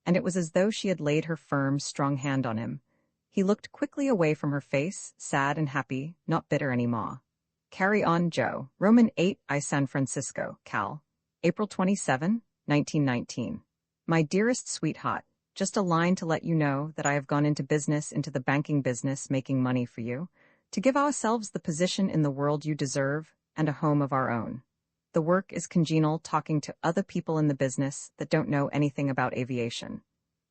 and it was as though she had laid her firm, strong hand on him. He looked quickly away from her face, sad and happy, not bitter any more. "Carry on, Joe." Roman 8, I San Francisco, Cal. April 27, 1919. My dearest sweetheart, just a line to let you know that I have gone into the banking business, making money for you, to give ourselves the position in the world you deserve, and a home of our own. The work is congenial, talking to other people in the business that don't know anything about aviation.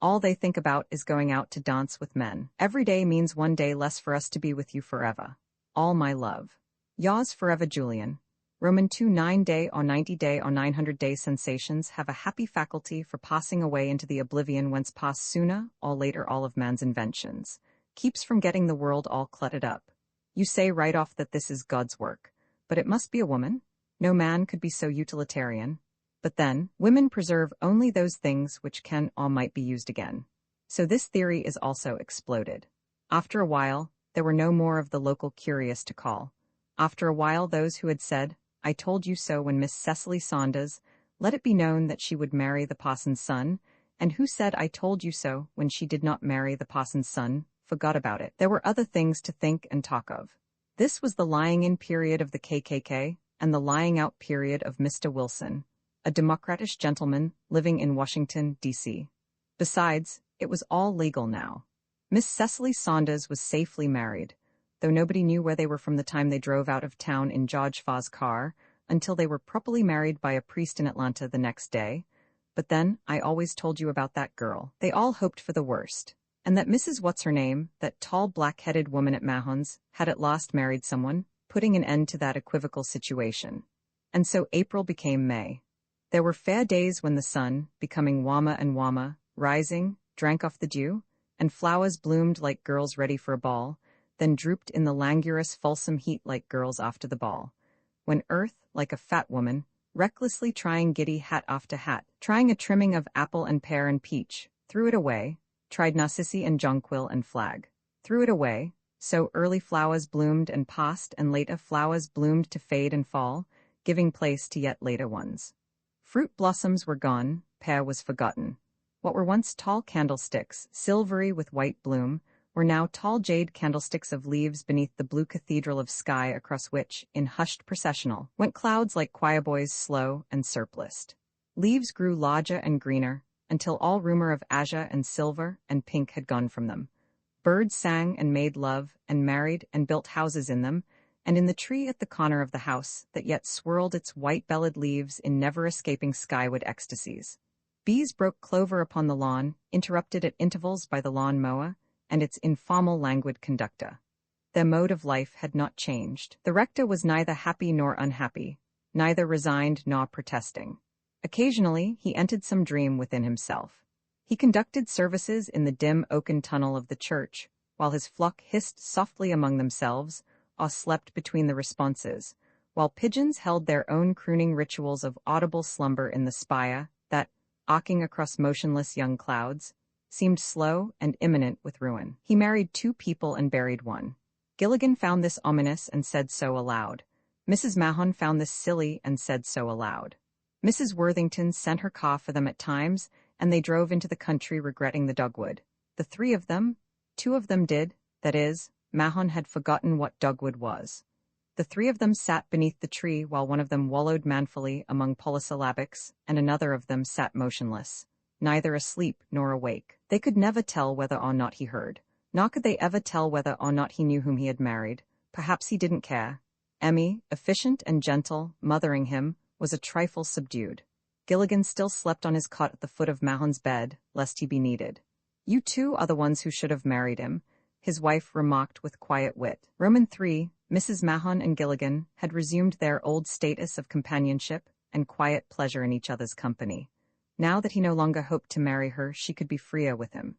All they think about is going out to dance with men. Every day means one day less for us to be with you forever. All my love. Yours forever, Julian. Roman 2 9-day or 90-day or 900-day sensations have a happy faculty for passing away into the oblivion whence pass sooner or later all of man's inventions. Keeps from getting the world all cluttered up. You say right off that this is God's work. But it must be a woman. No man could be so utilitarian. But then, women preserve only those things which can or might be used again. So this theory is also exploded. After a while, there were no more of the local curious to call. After a while, those who had said, "I told you so," when Miss Cecily Saunders let it be known that she would marry the parson's son, and who said, "I told you so," when she did not marry the parson's son, forgot about it. There were other things to think and talk of. This was the lying-in period of the KKK, and the lying-out period of Mr. Wilson, a democratish gentleman living in Washington, D.C. Besides, it was all legal now. Miss Cecily Saunders was safely married, though nobody knew where they were from the time they drove out of town in George Faw's car, until they were properly married by a priest in Atlanta the next day. But then, I always told you about that girl. They all hoped for the worst, and that Mrs. What's-her-name, that tall black-headed woman at Mahon's, had at last married someone, putting an end to that equivocal situation. And so April became May. There were fair days when the sun, becoming warmer and warmer, rising, drank off the dew, and flowers bloomed like girls ready for a ball, then drooped in the languorous fulsome heat like girls after the ball. When Earth, like a fat woman, recklessly trying giddy hat after hat, trying a trimming of apple and pear and peach, threw it away, tried narcissi and jonquil and flag. Threw it away, so early flowers bloomed and passed and later flowers bloomed to fade and fall, giving place to yet later ones. Fruit blossoms were gone, pear was forgotten. What were once tall candlesticks, silvery with white bloom, were now tall jade candlesticks of leaves beneath the blue cathedral of sky across which, in hushed processional, went clouds like choirboys slow and surpliced. Leaves grew larger and greener, until all rumor of azure and silver and pink had gone from them. Birds sang and made love and married and built houses in them, and in the tree at the corner of the house that yet swirled its white-bellied leaves in never-escaping skyward ecstasies. Bees broke clover upon the lawn, interrupted at intervals by the lawn mower, and its informal languid conductor. Their mode of life had not changed. The rector was neither happy nor unhappy, neither resigned nor protesting. Occasionally, he entered some dream within himself. He conducted services in the dim oaken tunnel of the church, while his flock hissed softly among themselves, or slept between the responses, while pigeons held their own crooning rituals of audible slumber in the spire that, arcing across motionless young clouds, seemed slow and imminent with ruin. He married 2 people and buried one. Gilligan found this ominous and said so aloud. Mrs. Mahon found this silly and said so aloud. Mrs. Worthington sent her car for them at times, and they drove into the country regretting the dogwood. The 3 of them, 2 of them did, that is, Mahon had forgotten what dogwood was. The 3 of them sat beneath the tree while one of them wallowed manfully among polysyllabics, and another of them sat motionless, neither asleep nor awake. They could never tell whether or not he heard, nor could they ever tell whether or not he knew whom he had married. Perhaps he didn't care. Emmy, efficient and gentle, mothering him, was a trifle subdued. Gilligan still slept on his cot at the foot of Mahon's bed, lest he be needed. "You 2 are the ones who should have married him," his wife remarked with quiet wit. Roman 3, Mrs. Mahon and Gilligan had resumed their old status of companionship and quiet pleasure in each other's company. Now that he no longer hoped to marry her, she could be freer with him.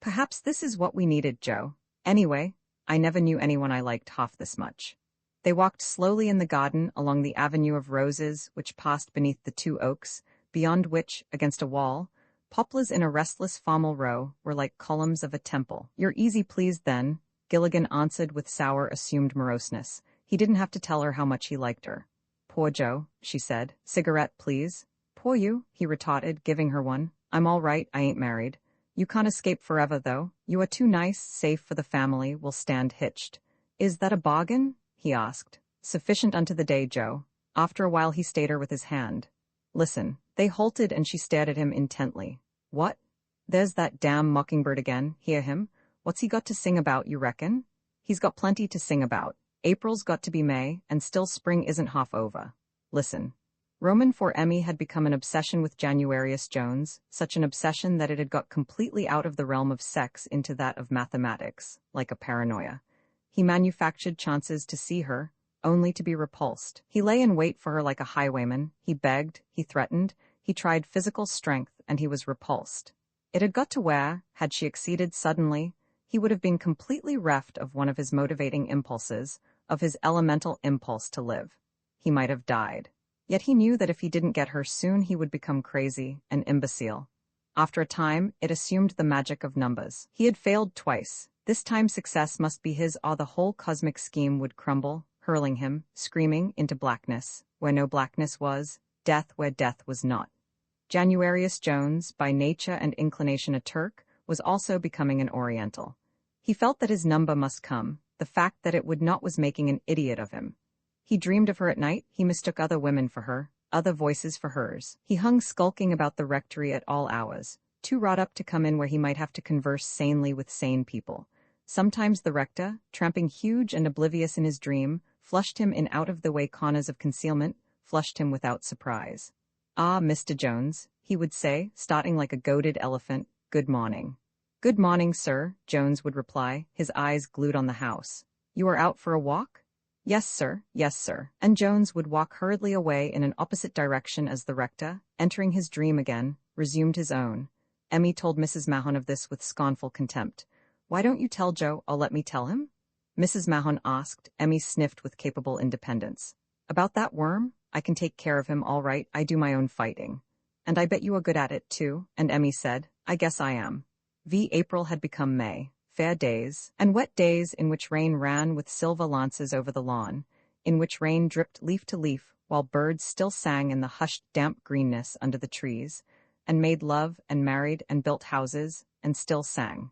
"Perhaps this is what we needed, Joe. Anyway, I never knew anyone I liked half this much." They walked slowly in the garden along the avenue of roses which passed beneath the 2 oaks, beyond which, against a wall, poplars in a restless formal row were like columns of a temple. "You're easy pleased, then," Gilligan answered with sour assumed moroseness. He didn't have to tell her how much he liked her. "Poor Joe," she said. "Cigarette, please." "Poor you," he retorted, giving her one. "I'm all right, I ain't married. You can't escape forever, though. You are too nice, safe for the family, will stand hitched." "Is that a bargain?" he asked. "Sufficient unto the day, Joe." After a while he stayed her with his hand. "Listen." They halted and she stared at him intently. "What? There's that damn mockingbird again. Hear him? What's he got to sing about, you reckon?" "He's got plenty to sing about. April's got to be May, and still spring isn't half over. Listen." Roman for Emmy had become an obsession with Januarius Jones, such an obsession that it had got completely out of the realm of sex into that of mathematics, like a paranoia. He manufactured chances to see her, only to be repulsed. He lay in wait for her like a highwayman, he begged, he threatened, he tried physical strength, and he was repulsed. It had got to where, had she acceded suddenly, he would have been completely reft of one of his motivating impulses, of his elemental impulse to live. He might have died. Yet he knew that if he didn't get her soon he would become crazy, an imbecile. After a time, it assumed the magic of numbers. He had failed twice. This time success must be his or the whole cosmic scheme would crumble, hurling him, screaming, into blackness, where no blackness was, death where death was not. Januarius Jones, by nature and inclination a Turk, was also becoming an Oriental. He felt that his number must come. The fact that it would not was making an idiot of him. He dreamed of her at night, he mistook other women for her, other voices for hers. He hung skulking about the rectory at all hours, too wrought up to come in where he might have to converse sanely with sane people. Sometimes the rector, tramping huge and oblivious in his dream, flushed him in out-of-the-way corners of concealment, flushed him without surprise. "Ah, Mr. Jones," he would say, starting like a goaded elephant, "good morning." "Good morning, sir," Jones would reply, his eyes glued on the house. "You are out for a walk?" "Yes, sir, yes, sir." And Jones would walk hurriedly away in an opposite direction as the rector, entering his dream again, resumed his own. Emmy told Mrs. Mahon of this with scornful contempt. "Why don't you tell Joe, or let me tell him?" Mrs. Mahon asked. Emmy sniffed with capable independence. About that worm? I can take care of him all right, I do my own fighting. And I bet you are good at it too, and Emmy said, I guess I am. April had become May, fair days, and wet days in which rain ran with silver lances over the lawn, in which rain dripped leaf to leaf, while birds still sang in the hushed damp greenness under the trees, and made love and married and built houses, and still sang,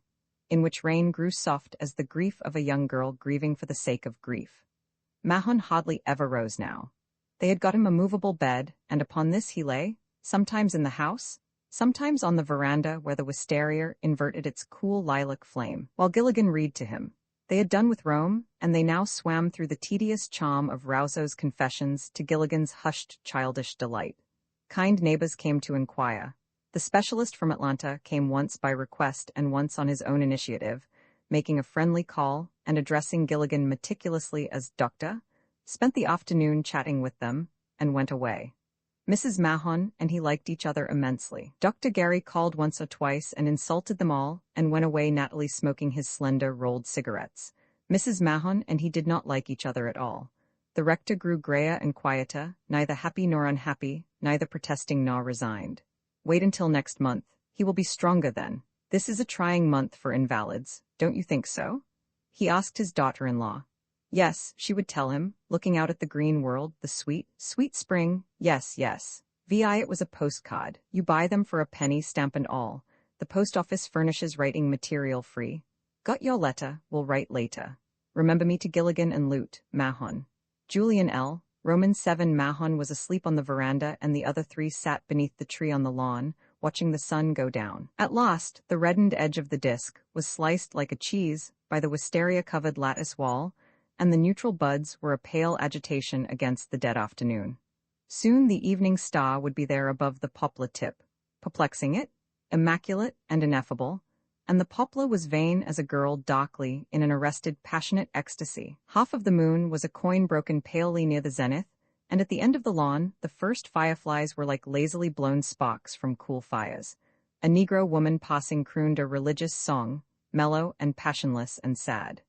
in which rain grew soft as the grief of a young girl grieving for the sake of grief. Mahon hardly ever rose now. They had got him a movable bed, and upon this he lay, sometimes in the house, sometimes on the veranda where the wistaria inverted its cool lilac flame, while Gilligan read to him. They had done with Rome, and they now swam through the tedious charm of Rousseau's Confessions to Gilligan's hushed childish delight. Kind neighbors came to inquire. The specialist from Atlanta came once by request and once on his own initiative, making a friendly call and addressing Gilligan meticulously as Doctor, spent the afternoon chatting with them, and went away. Mrs. Mahon and he liked each other immensely. Dr. Gary called once or twice and insulted them all, and went away nattily smoking his slender, rolled cigarettes. Mrs. Mahon and he did not like each other at all. The rector grew grayer and quieter, neither happy nor unhappy, neither protesting nor resigned. Wait until next month. He will be stronger then. This is a trying month for invalids, don't you think so? He asked his daughter-in-law. Yes, she would tell him, looking out at the green world, the sweet, sweet spring. Yes, yes. It was a postcard. You buy them for a penny, stamp and all. The post office furnishes writing material free. Got your letter, will write later. Remember me to Gilligan and Lute, Mahon. Julian L. Roman 7. Mahon was asleep on the veranda, and the other three sat beneath the tree on the lawn, watching the sun go down. At last, the reddened edge of the disk was sliced like a cheese by the wistaria-covered lattice wall, and the neutral buds were a pale agitation against the dead afternoon. Soon the evening star would be there above the poplar tip, perplexing it, immaculate and ineffable, and the poplar was vain as a girl darkly in an arrested passionate ecstasy. Half of the moon was a coin broken palely near the zenith, and at the end of the lawn the first fireflies were like lazily blown sparks from cool fires. A Negro woman passing crooned a religious song, mellow and passionless and sad.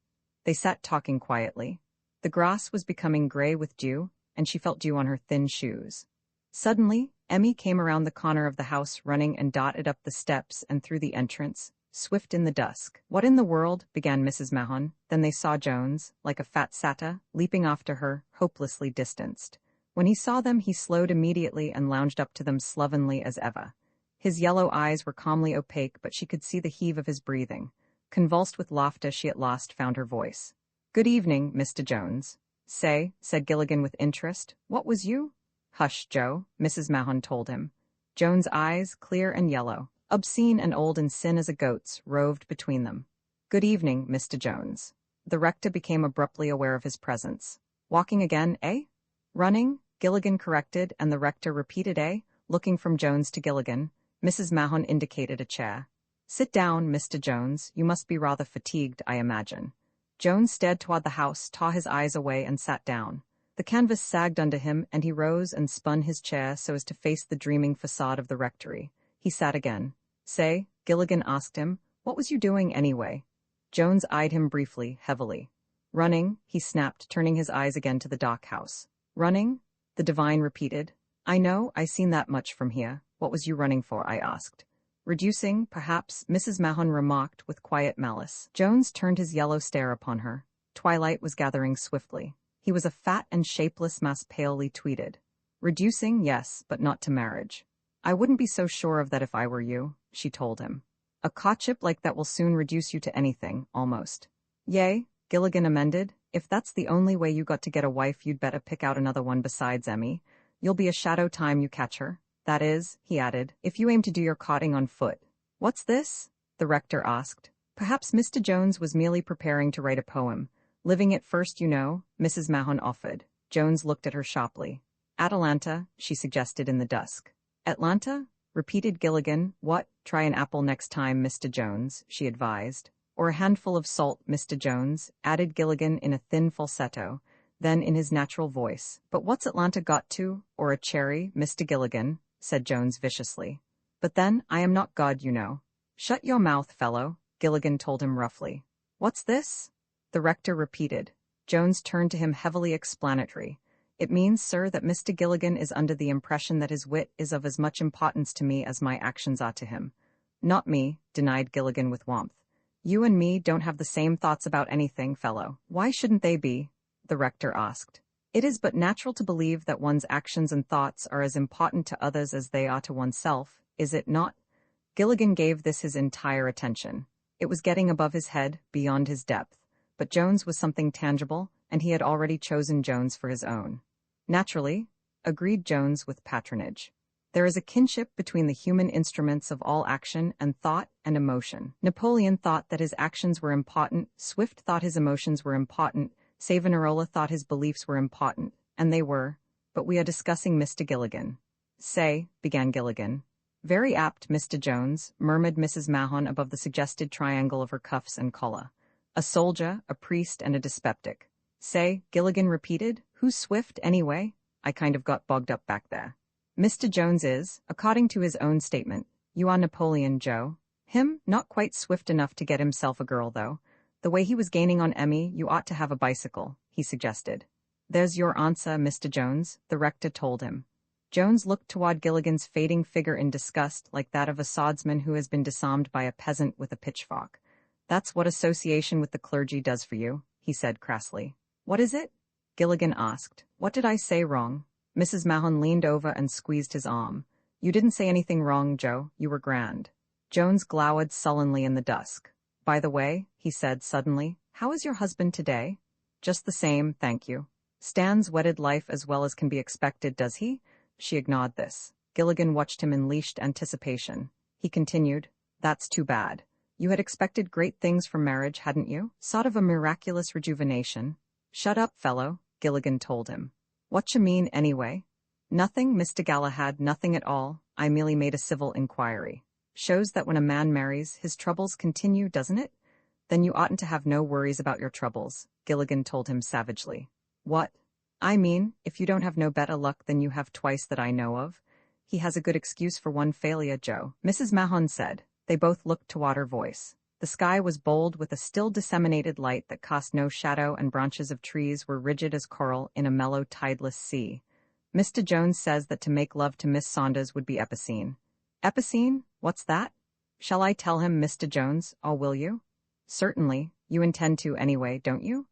They sat talking quietly. The grass was becoming gray with dew, and she felt dew on her thin shoes. Suddenly, Emmy came around the corner of the house running and darted up the steps and through the entrance, swift in the dusk. What in the world? Began Mrs. Mahon. Then they saw Jones, like a fat satyr, leaping after her, hopelessly distanced. When he saw them, he slowed immediately and lounged up to them slovenly as ever. His yellow eyes were calmly opaque, but she could see the heave of his breathing. Convulsed with laughter, she at last found her voice. Good evening, Mr. Jones. Say, said Gilligan with interest, what was you? Hush, Joe, Mrs. Mahon told him. Jones' eyes, clear and yellow, obscene and old and sin as a goat's, roved between them. Good evening, Mr. Jones. The rector became abruptly aware of his presence. Walking again, eh? Running, Gilligan corrected, and the rector repeated, eh? Looking from Jones to Gilligan, Mrs. Mahon indicated a chair. Sit down, Mr. Jones, you must be rather fatigued, I imagine. Jones stared toward the house, tore his eyes away, and sat down. The canvas sagged under him, and he rose and spun his chair so as to face the dreaming facade of the rectory. He sat again. Say, Gilligan asked him, what was you doing anyway? Jones eyed him briefly, heavily. Running, he snapped, turning his eyes again to the dock house. Running? The divine repeated. I know, I seen that much from here. What was you running for? I asked. Reducing, perhaps, Mrs. Mahon remarked with quiet malice. Jones turned his yellow stare upon her. Twilight was gathering swiftly. He was a fat and shapeless mass palely tweeded. Reducing, yes, but not to marriage. I wouldn't be so sure of that if I were you, she told him. A courtship like that will soon reduce you to anything, almost. Yea, Gilligan amended, if that's the only way you got to get a wife, you'd better pick out another one besides Emmy. You'll be a shadow time you catch her. That is, he added, if you aim to do your courting on foot. What's this? The rector asked. Perhaps Mr. Jones was merely preparing to write a poem. Living it first, you know, Mrs. Mahon offered. Jones looked at her sharply. Atalanta, she suggested in the dusk. Atlanta? Repeated Gilligan. What? Try an apple next time, Mr. Jones, she advised. Or a handful of salt, Mr. Jones, added Gilligan in a thin falsetto, then in his natural voice. But what's Atlanta got to? Or a cherry, Mr. Gilligan, said Jones viciously. But then, I am not God, you know. Shut your mouth, fellow, Gilligan told him roughly. What's this? The rector repeated. Jones turned to him heavily explanatory. It means, sir, that Mr. Gilligan is under the impression that his wit is of as much importance to me as my actions are to him. Not me, denied Gilligan with warmth. You and me don't have the same thoughts about anything, fellow. Why shouldn't they be? The rector asked. It is but natural to believe that one's actions and thoughts are as important to others as they are to oneself, is it not? Gilligan gave this his entire attention. It was getting above his head, beyond his depth. But Jones was something tangible, and he had already chosen Jones for his own. Naturally, agreed Jones with patronage. There is a kinship between the human instruments of all action and thought and emotion. Napoleon thought that his actions were important, Swift thought his emotions were important, Savonarola thought his beliefs were important, and they were, but we are discussing Mr. Gilligan. Say, began Gilligan. Very apt, Mr. Jones, murmured Mrs. Mahon above the suggested triangle of her cuffs and collar. A soldier, a priest, and a dyspeptic. Say, Gilligan repeated, who's Swift, anyway? I kind of got bogged up back there. Mr. Jones is, according to his own statement, you are Napoleon, Joe. Him, not quite swift enough to get himself a girl, though. The way he was gaining on Emmy, you ought to have a bicycle, he suggested. There's your answer, Mr. Jones, the rector told him. Jones looked toward Gilligan's fading figure in disgust, like that of a swordsman who has been disarmed by a peasant with a pitchfork. That's what association with the clergy does for you, he said crassly. What is it? Gilligan asked. What did I say wrong? Mrs. Mahon leaned over and squeezed his arm. You didn't say anything wrong, Joe. You were grand. Jones glowered sullenly in the dusk. By the way, he said suddenly, how is your husband today? Just the same, thank you. Stands wedded life as well as can be expected, does he? She ignored this. Gilligan watched him in leashed anticipation. He continued, That's too bad. You had expected great things from marriage, hadn't you? Sort of a miraculous rejuvenation. Shut up, fellow, Gilligan told him. Whatcha mean, anyway? Nothing, Mr. Galahad, nothing at all. I merely made a civil inquiry. Shows that when a man marries, his troubles continue, doesn't it? Then you oughtn't to have no worries about your troubles, Gilligan told him savagely. What? I mean, if you don't have no better luck than you have twice that I know of. He has a good excuse for one failure, Joe, Mrs. Mahon said. They both looked toward her voice. The sky was bold with a still disseminated light that cast no shadow, and branches of trees were rigid as coral in a mellow tideless sea. Mr. Jones says that to make love to Miss Saunders would be epicene. Epicene? What's that? Shall I tell him, Mr. Jones, or will you? Certainly. You intend to anyway, don't you?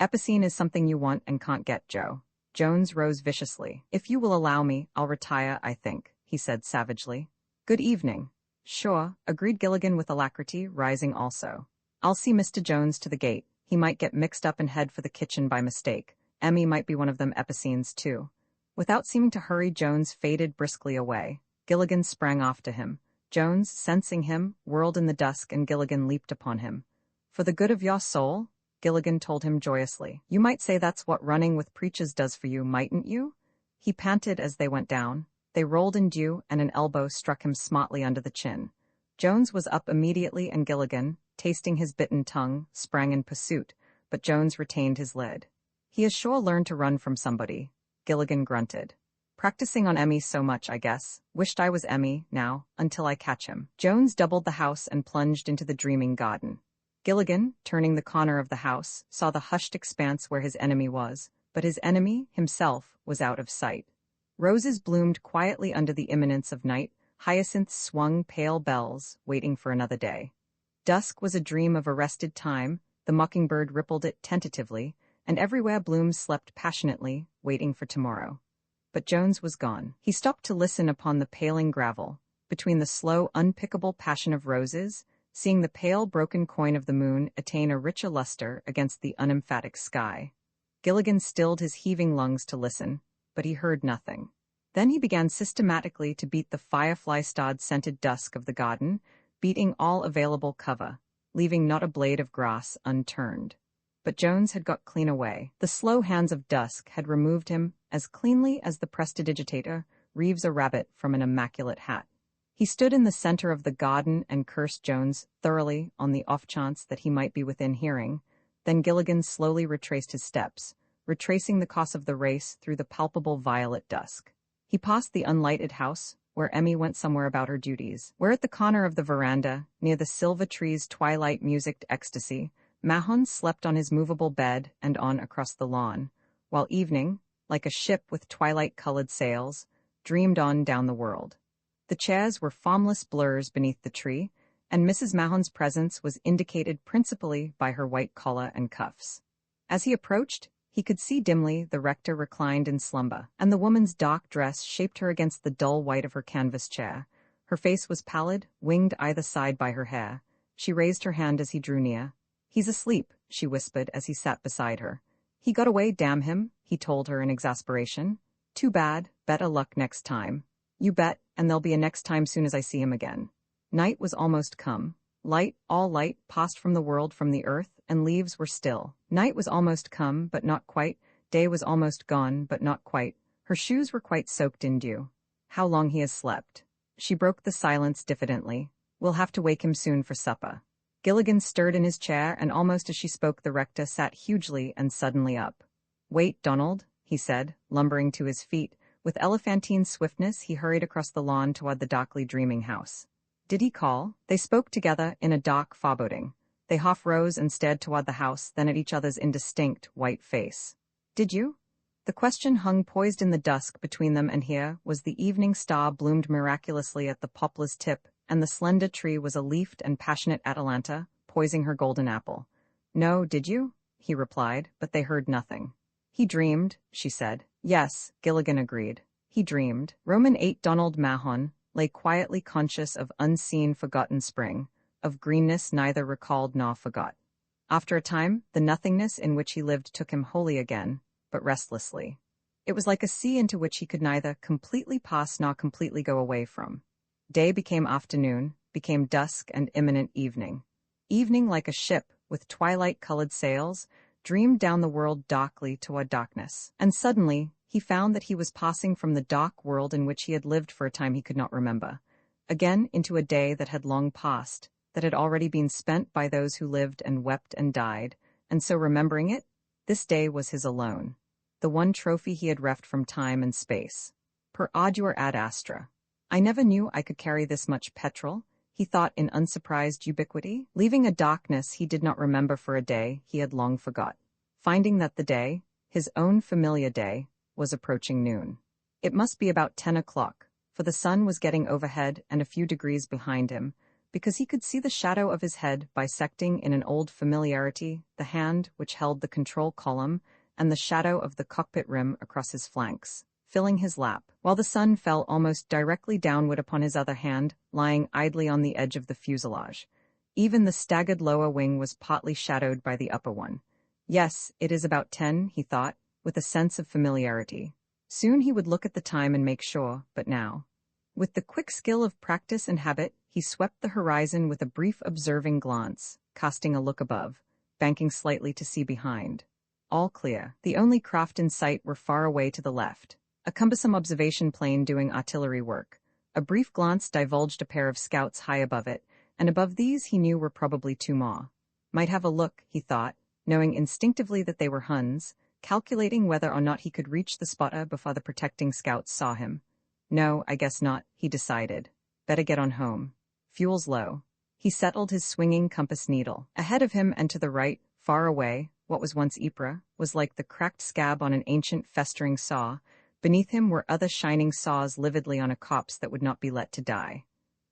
Epicene is something you want and can't get, Joe. Jones rose viciously. If you will allow me, I'll retire, I think, he said savagely. Good evening. Sure, agreed Gilligan with alacrity, rising also. I'll see Mr. Jones to the gate. He might get mixed up and head for the kitchen by mistake. Emmy might be one of them epicenes, too. Without seeming to hurry, Jones faded briskly away. Gilligan sprang off to him. Jones, sensing him, whirled in the dusk, and Gilligan leaped upon him. For the good of your soul? Gilligan told him joyously. You might say that's what running with preachers does for you, mightn't you? He panted as they went down. They rolled in dew, and an elbow struck him smartly under the chin. Jones was up immediately, and Gilligan, tasting his bitten tongue, sprang in pursuit, but Jones retained his lid. He has sure learned to run from somebody, Gilligan grunted. Practicing on Emmy so much, I guess. Wished I was Emmy, now, until I catch him. Jones doubled the house and plunged into the dreaming garden. Gilligan, turning the corner of the house, saw the hushed expanse where his enemy was, but his enemy, himself, was out of sight. Roses bloomed quietly under the imminence of night, hyacinths swung pale bells, waiting for another day. Dusk was a dream of arrested time, the mockingbird rippled it tentatively, and everywhere blooms slept passionately, waiting for tomorrow. But Jones was gone. He stopped to listen upon the paling gravel, between the slow, unpickable passion of roses, seeing the pale, broken coin of the moon attain a richer luster against the unemphatic sky. Gilligan stilled his heaving lungs to listen, but he heard nothing. Then he began systematically to beat the firefly-starred scented dusk of the garden, beating all available cover, leaving not a blade of grass unturned. But Jones had got clean away. The slow hands of dusk had removed him as cleanly as the prestidigitator reaves a rabbit from an immaculate hat. He stood in the center of the garden and cursed Jones thoroughly on the off-chance that he might be within hearing. Then Gilligan slowly retraced his steps, retracing the course of the race through the palpable violet dusk. He passed the unlighted house, where Emmy went somewhere about her duties, where at the corner of the veranda, near the silver tree's twilight-musicked ecstasy, Mahon slept on his movable bed and on across the lawn, while evening, like a ship with twilight-colored sails, dreamed on down the world. The chairs were formless blurs beneath the tree, and Mrs. Mahon's presence was indicated principally by her white collar and cuffs. As he approached, he could see dimly the rector reclined in slumber, and the woman's dark dress shaped her against the dull white of her canvas chair. Her face was pallid, winged either side by her hair. She raised her hand as he drew near. "He's asleep," she whispered as he sat beside her. "He got away, damn him," he told her in exasperation. "Too bad, better luck next time." "You bet, and there'll be a next time soon as I see him again." Night was almost come. Light, all light, passed from the world, from the earth, and leaves were still. Night was almost come, but not quite. Day was almost gone, but not quite. Her shoes were quite soaked in dew. "How long he has slept." She broke the silence diffidently. "We'll have to wake him soon for supper." Gilligan stirred in his chair, and almost as she spoke the rector sat hugely and suddenly up. "Wait, Donald," he said, lumbering to his feet. With elephantine swiftness he hurried across the lawn toward the darkly dreaming house. Did he call? They spoke together in a dark foreboding. They half rose and stared toward the house, then at each other's indistinct, white face. "Did you?" The question hung poised in the dusk between them, and here was the evening star bloomed miraculously at the poplar's tip, and the slender tree was a leafed and passionate Atalanta, poising her golden apple. "No, did you?" he replied, but they heard nothing. "He dreamed," she said. "Yes," Gilligan agreed. "He dreamed." Roman 8 Donald Mahon lay quietly conscious of unseen, forgotten spring, of greenness neither recalled nor forgot. After a time, the nothingness in which he lived took him wholly again, but restlessly. It was like a sea into which he could neither completely pass nor completely go away from. Day became afternoon, became dusk and imminent evening. Evening, like a ship with twilight-colored sails, dreamed down the world darkly toward darkness, and suddenly he found that he was passing from the dark world in which he had lived for a time he could not remember, again into a day that had long passed, that had already been spent by those who lived and wept and died, and so remembering it, this day was his alone, the one trophy he had reft from time and space. Per ardua ad astra. "I never knew I could carry this much petrol," he thought in unsurprised ubiquity, leaving a darkness he did not remember for a day he had long forgot, finding that the day, his own familiar day, was approaching noon. It must be about 10 o'clock, for the sun was getting overhead and a few degrees behind him, because he could see the shadow of his head bisecting in an old familiarity the hand which held the control column and the shadow of the cockpit rim across his flanks, filling his lap, while the sun fell almost directly downward upon his other hand, lying idly on the edge of the fuselage. Even the staggered lower wing was partly shadowed by the upper one. "Yes, it is about 10, he thought, with a sense of familiarity. Soon he would look at the time and make sure, but now. With the quick skill of practice and habit, he swept the horizon with a brief observing glance, casting a look above, banking slightly to see behind. All clear. The only craft in sight were far away to the left, a cumbersome observation plane doing artillery work. A brief glance divulged a pair of scouts high above it, and above these he knew were probably 2 more. Might have a look, he thought, knowing instinctively that they were Huns, calculating whether or not he could reach the spotter before the protecting scouts saw him. No, I guess not, he decided. Better get on home. Fuel's low. He settled his swinging compass needle. Ahead of him and to the right, far away, what was once Ypres, was like the cracked scab on an ancient festering saw. Beneath him were other shining saws lividly on a copse that would not be let to die.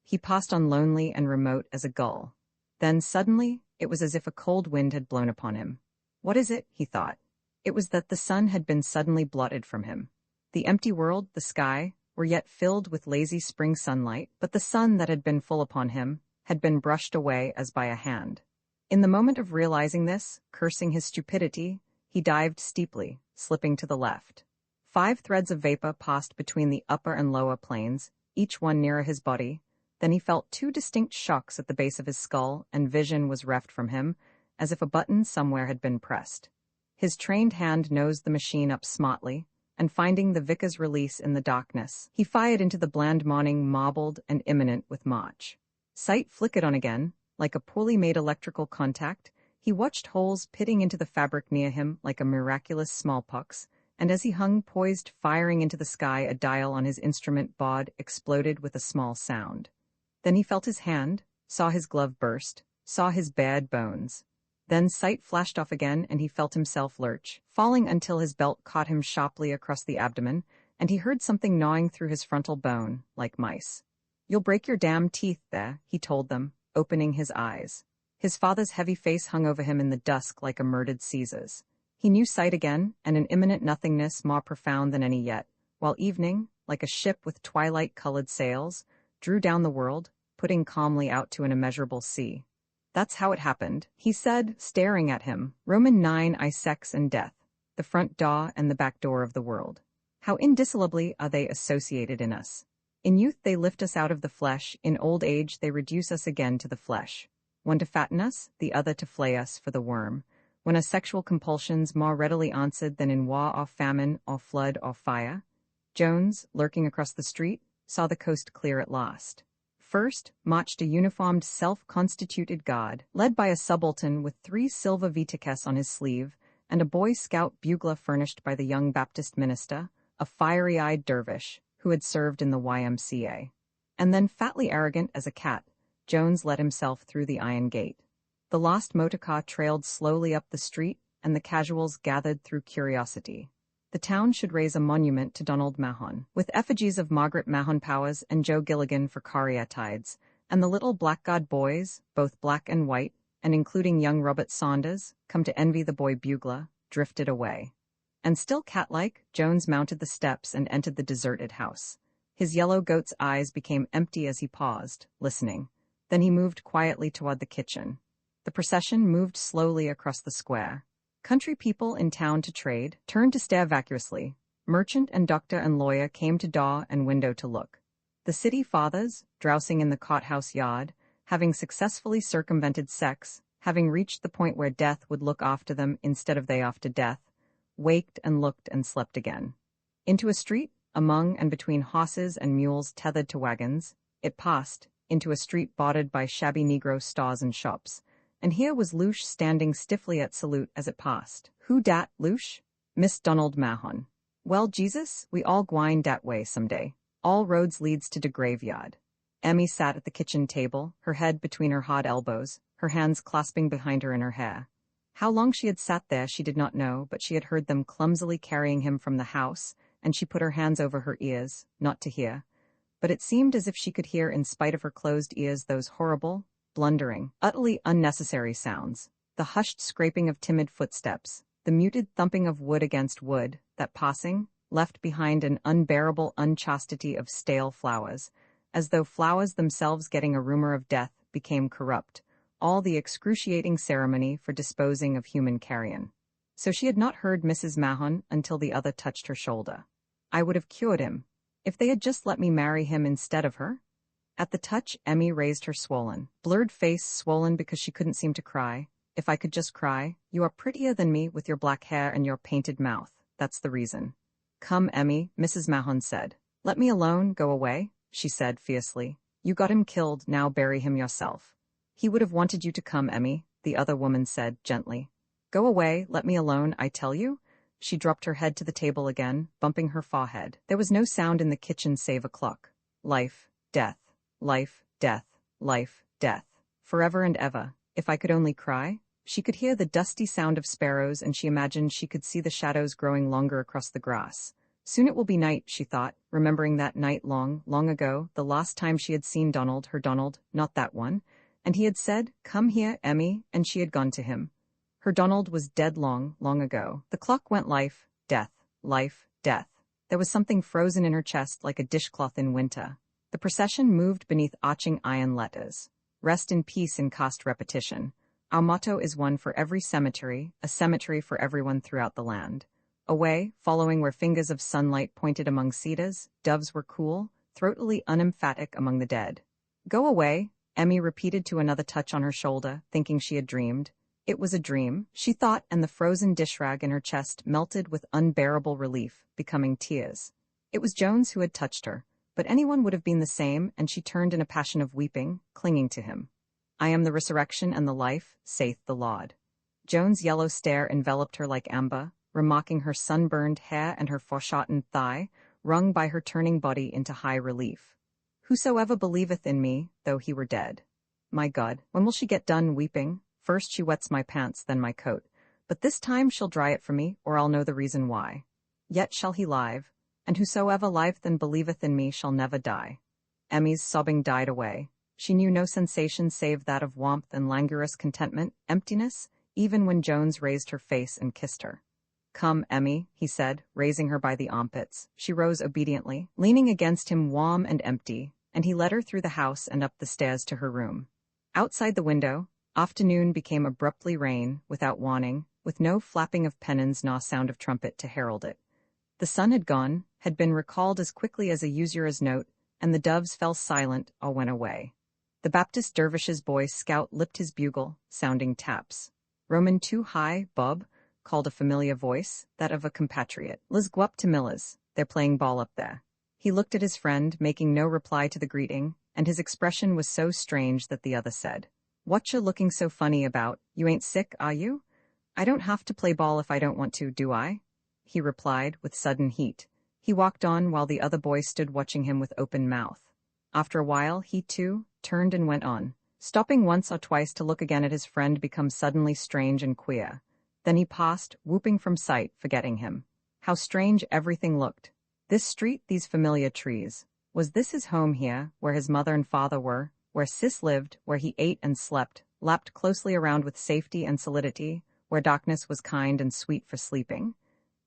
He passed on lonely and remote as a gull. Then suddenly, it was as if a cold wind had blown upon him. What is it? He thought. It was that the sun had been suddenly blotted from him. The empty world, the sky, were yet filled with lazy spring sunlight, but the sun that had been full upon him had been brushed away as by a hand. In the moment of realizing this, cursing his stupidity, he dived steeply, slipping to the left. 5 threads of vapor passed between the upper and lower planes, each one nearer his body. Then he felt 2 distinct shocks at the base of his skull, and vision was reft from him, as if a button somewhere had been pressed. His trained hand nosed the machine up smartly, and finding the Vickers release in the darkness, he fired into the bland morning, marbled and imminent with March. Sight flickered on again, like a poorly made electrical contact. He watched holes pitting into the fabric near him like a miraculous smallpox, and as he hung poised, firing into the sky, a dial on his instrument baud exploded with a small sound. Then he felt his hand, saw his glove burst, saw his bared bones. Then sight flashed off again and he felt himself lurch, falling until his belt caught him sharply across the abdomen, and he heard something gnawing through his frontal bone, like mice. "You'll break your damn teeth there," he told them, opening his eyes. His father's heavy face hung over him in the dusk like a murdered Caesar's. He knew sight again, and an imminent nothingness more profound than any yet, while evening, like a ship with twilight-colored sails, drew down the world, putting calmly out to an immeasurable sea. "That's how it happened," he said, staring at him. "Roman 9 I sex and death, the front door and the back door of the world. How indissolubly are they associated in us. In youth they lift us out of the flesh, in old age they reduce us again to the flesh. One to fatten us, the other to flay us for the worm. When are sexual compulsions more readily answered than in war or famine or flood or fire?" Jones, lurking across the street, saw the coast clear at last. First marched a uniformed self-constituted guard, led by a subaltern with 3 silver vitiques on his sleeve, and a Boy Scout bugler furnished by the young Baptist minister, a fiery-eyed dervish, who had served in the YMCA. And then, fatly arrogant as a cat, Jones let himself through the iron gate. The lost motorcar trailed slowly up the street, and the casuals gathered through curiosity. The town should raise a monument to Donald Mahon, with effigies of Margaret Mahon Powers and Joe Gilligan for caryatides, and the little blackguard boys, both black and white, and including young Robert Saunders, come to envy the boy bugler, drifted away. And still cat-like, Jones mounted the steps and entered the deserted house. His yellow goat's eyes became empty as he paused, listening. Then he moved quietly toward the kitchen. The procession moved slowly across the square. Country people in town to trade turned to stare vacuously. Merchant and doctor and lawyer came to door and window to look. The city fathers, drowsing in the cot-house yard, having successfully circumvented sex, having reached the point where death would look after them instead of they after death, waked and looked and slept again. Into a street, among and between horses and mules tethered to wagons, it passed, into a street bordered by shabby Negro stores and shops. And here was Louche standing stiffly at salute as it passed. "Who dat, Louche?" "Miss Donald Mahon." "Well, Jesus, we all gwine dat way someday. All roads leads to de graveyard." Emmy sat at the kitchen table, her head between her hard elbows, her hands clasping behind her in her hair. How long she had sat there she did not know, but she had heard them clumsily carrying him from the house, and she put her hands over her ears, not to hear. But it seemed as if she could hear in spite of her closed ears those horrible, blundering, utterly unnecessary sounds, the hushed scraping of timid footsteps, the muted thumping of wood against wood, that passing, left behind an unbearable unchastity of stale flowers, as though flowers themselves getting a rumor of death became corrupt, all the excruciating ceremony for disposing of human carrion. So she had not heard Mrs. Mahon until the other touched her shoulder. "I would have cured him, if they had just let me marry him instead of her." At the touch, Emmy raised her swollen, blurred face, swollen because she couldn't seem to cry. "If I could just cry, you are prettier than me with your black hair and your painted mouth. That's the reason." "Come, Emmy," Mrs. Mahon said. "Let me alone, go away," she said fiercely. "You got him killed, now bury him yourself." "He would have wanted you to come, Emmy," the other woman said gently. "Go away, let me alone, I tell you." She dropped her head to the table again, bumping her forehead. There was no sound in the kitchen save a clock. Life, death. Life, death, life, death. Forever and ever. If I could only cry. She could hear the dusty sound of sparrows, and she imagined she could see the shadows growing longer across the grass. Soon it will be night, she thought, remembering that night long, long ago, the last time she had seen Donald, her Donald, not that one, and he had said, "Come here, Emmy," and she had gone to him. Her Donald was dead long, long ago. The clock went life, death, life, death. There was something frozen in her chest like a dishcloth in winter. The procession moved beneath arching iron letters. Rest in peace in cost repetition. Our motto is one for every cemetery, a cemetery for everyone throughout the land. Away, following where fingers of sunlight pointed among cedars, doves were cool, throatily unemphatic among the dead. "Go away," Emmy repeated to another touch on her shoulder, thinking she had dreamed. It was a dream, she thought, and the frozen dish rag in her chest melted with unbearable relief, becoming tears. It was Jones who had touched her. But anyone would have been the same, and she turned in a passion of weeping, clinging to him. "I am the resurrection and the life, saith the Lord." Joan's yellow stare enveloped her like amber, remocking her sunburned hair and her foreshortened thigh, wrung by her turning body into high relief. "Whosoever believeth in me, though he were dead." My God, when will she get done weeping? First she wets my pants, then my coat. But this time she'll dry it for me, or I'll know the reason why. Yet shall he live, and whosoever liveth and believeth in me shall never die. Emmy's sobbing died away. She knew no sensation save that of warmth and languorous contentment, emptiness, even when Jones raised her face and kissed her. "Come, Emmy," he said, raising her by the armpits. She rose obediently, leaning against him warm and empty, and he led her through the house and up the stairs to her room. Outside the window, afternoon became abruptly rain, without warning, with no flapping of pennons nor sound of trumpet to herald it. The sun had gone, had been recalled as quickly as a usurer's note, and the doves fell silent or went away. The Baptist dervish's boy scout lipped his bugle, sounding taps. "Roman 2 high, Bob," called a familiar voice, that of a compatriot. "Let's go up to Miller's, they're playing ball up there." He looked at his friend, making no reply to the greeting, and his expression was so strange that the other said, "What you looking so funny about? You ain't sick, are you?" "I don't have to play ball if I don't want to, do I?" he replied with sudden heat. He walked on while the other boy stood watching him with open mouth. After a while, he, too, turned and went on, stopping once or twice to look again at his friend become suddenly strange and queer. Then he passed, whooping from sight, forgetting him. How strange everything looked. This street, these familiar trees. Was this his home here, where his mother and father were, where Sis lived, where he ate and slept, lapped closely around with safety and solidity, where darkness was kind and sweet for sleeping?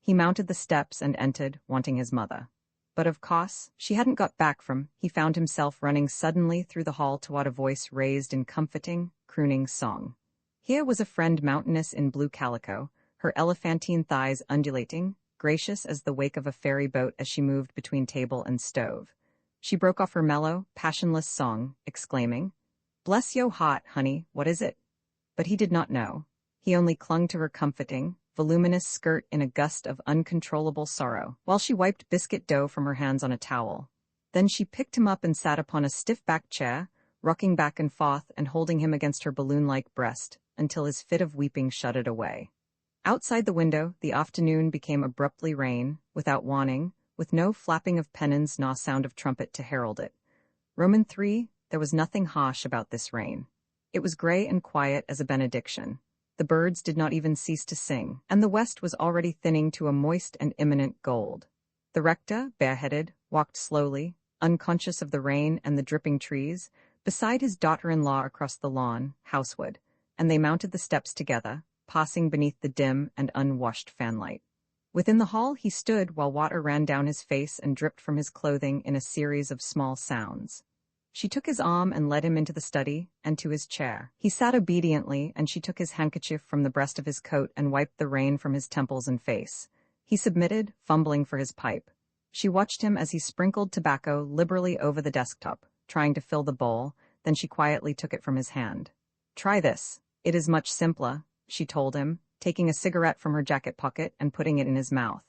He mounted the steps and entered, wanting his mother. But of course, she hadn't got back from. He found himself running suddenly through the hall toward a voice raised in comforting, crooning song. Here was a friend mountainous in blue calico, her elephantine thighs undulating, gracious as the wake of a ferry boat as she moved between table and stove. She broke off her mellow, passionless song, exclaiming, "Bless yo' heart, honey, what is it?" But he did not know. He only clung to her comforting, voluminous skirt in a gust of uncontrollable sorrow, while she wiped biscuit dough from her hands on a towel. Then she picked him up and sat upon a stiff-backed chair, rocking back and forth and holding him against her balloon-like breast, until his fit of weeping shut it away. Outside the window, the afternoon became abruptly rain, without warning, with no flapping of pennons nor sound of trumpet to herald it. Roman 3, there was nothing harsh about this rain. It was gray and quiet as a benediction. The birds did not even cease to sing, and the west was already thinning to a moist and imminent gold. The rector, bareheaded, walked slowly, unconscious of the rain and the dripping trees, beside his daughter-in-law across the lawn, houseward, and they mounted the steps together, passing beneath the dim and unwashed fanlight. Within the hall he stood while water ran down his face and dripped from his clothing in a series of small sounds. She took his arm and led him into the study and to his chair. He sat obediently, and she took his handkerchief from the breast of his coat and wiped the rain from his temples and face. He submitted, fumbling for his pipe. She watched him as he sprinkled tobacco liberally over the desktop, trying to fill the bowl, then she quietly took it from his hand. "Try this. It is much simpler," she told him, taking a cigarette from her jacket pocket and putting it in his mouth.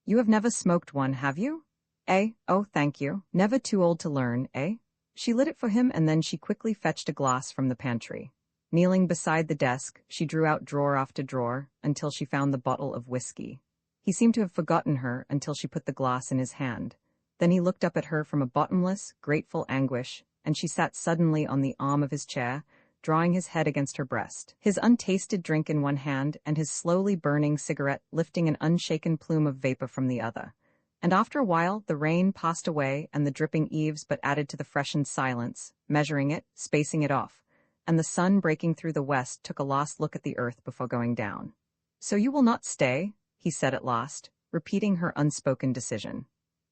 "You have never smoked one, have you? Eh? Oh, thank you. Never too old to learn, eh?" She lit it for him, and then she quickly fetched a glass from the pantry. Kneeling beside the desk, she drew out drawer after drawer until she found the bottle of whiskey. He seemed to have forgotten her until she put the glass in his hand. Then he looked up at her from a bottomless, grateful anguish, and she sat suddenly on the arm of his chair, drawing his head against her breast, his untasted drink in one hand and his slowly burning cigarette lifting an unshaken plume of vapor from the other. And after a while, the rain passed away and the dripping eaves but added to the freshened silence, measuring it, spacing it off, and the sun breaking through the west took a last look at the earth before going down. "So you will not stay?" he said at last, repeating her unspoken decision.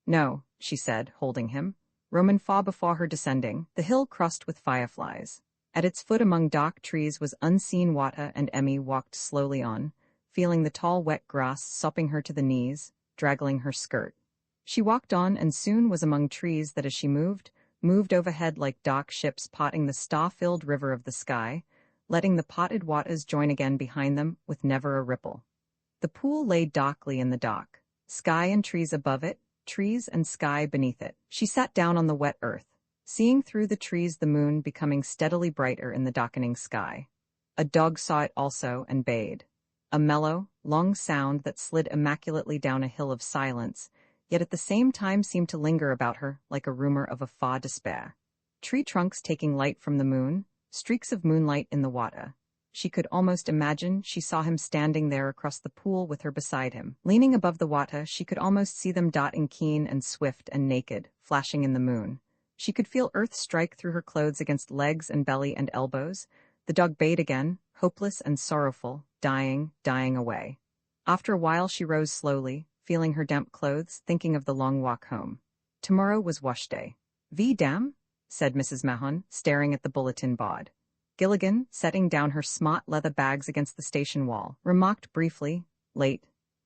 "No," she said, holding him. Roman far before her descending, the hill crossed with fireflies. At its foot among dark trees was unseen water, and Emmy walked slowly on, feeling the tall wet grass sopping her to the knees, draggling her skirt. She walked on and soon was among trees that as she moved overhead like dark ships potting the star-filled river of the sky, letting the potted waters join again behind them with never a ripple. The pool lay darkly in the dock, sky and trees above it, trees and sky beneath it. She sat down on the wet earth, seeing through the trees the moon becoming steadily brighter in the darkening sky. A dog saw it also and bayed. A mellow, long sound that slid immaculately down a hill of silence, yet at the same time seemed to linger about her like a rumor of a far despair. Tree trunks taking light from the moon, streaks of moonlight in the water. She could almost imagine she saw him standing there across the pool with her beside him. Leaning above the water, she could almost see them darting keen and swift and naked, flashing in the moon. She could feel earth strike through her clothes against legs and belly and elbows. The dog bayed again, hopeless and sorrowful, dying away. After a while she rose slowly, feeling her damp clothes, thinking of the long walk home. Tomorrow was wash day. Damn, said Mrs. Mahon, staring at the bulletin board. Gilligan, setting down her smart leather bags against the station wall, remarked briefly, late.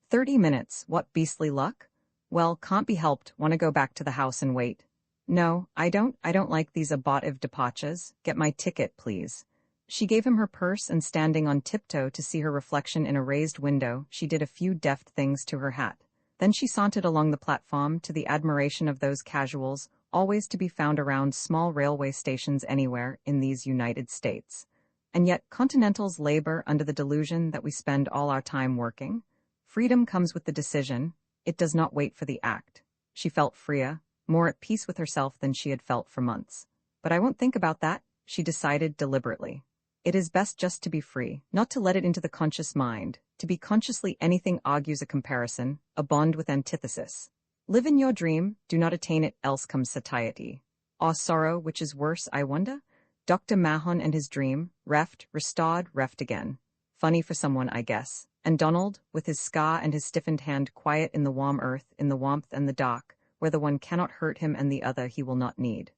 30 minutes, what beastly luck? Well, can't be helped, want to go back to the house and wait. No, I don't like these abortive departures. Get my ticket, please. She gave him her purse and standing on tiptoe to see her reflection in a raised window, she did a few deft things to her hat. Then she sauntered along the platform to the admiration of those casuals, always to be found around small railway stations anywhere in these United States. And yet Continentals labor under the delusion that we spend all our time working. Freedom comes with the decision. It does not wait for the act. She felt freer, more at peace with herself than she had felt for months. But I won't think about that, she decided deliberately. It is best just to be free, not to let it into the conscious mind. To be consciously anything argues a comparison, a bond with antithesis. Live in your dream, do not attain it, else comes satiety. Or sorrow, which is worse, I wonder? Dr. Mahon and his dream, reft, restored, reft again. Funny for someone, I guess. And Donald, with his scar and his stiffened hand quiet in the warm earth, in the warmth and the dark, where the one cannot hurt him and the other he will not need.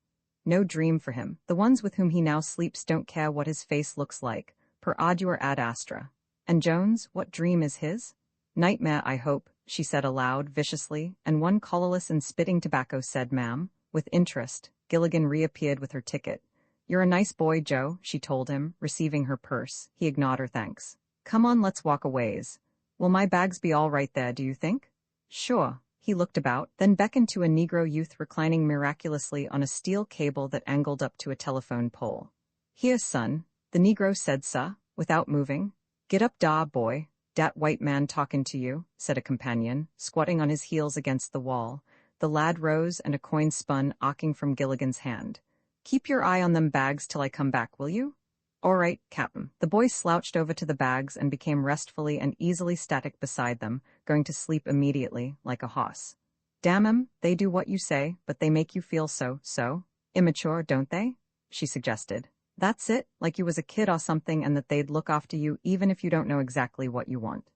No dream for him. The ones with whom he now sleeps don't care what his face looks like, per ardua ad astra. And Jones, what dream is his? Nightmare, I hope, she said aloud, viciously, and one collarless and spitting tobacco said, ma'am. With interest, Gilligan reappeared with her ticket. You're a nice boy, Joe, she told him, receiving her purse. He ignored her thanks. Come on, let's walk a ways. Will my bags be all right there, do you think? Sure. He looked about, then beckoned to a Negro youth reclining miraculously on a steel cable that angled up to a telephone pole. Here, son, the Negro said, sir, without moving. Get up da, boy. Dat white man talkin' to you, said a companion, squatting on his heels against the wall. The lad rose and a coin spun, arcing from Gilligan's hand. Keep your eye on them bags till I come back, will you? All right, Cap'n. The boy slouched over to the bags and became restfully and easily static beside them, going to sleep immediately, like a hoss. Damn 'em, they do what you say, but they make you feel so immature, don't they? She suggested. That's it, like you was a kid or something and that they'd look after you even if you don't know exactly what you want.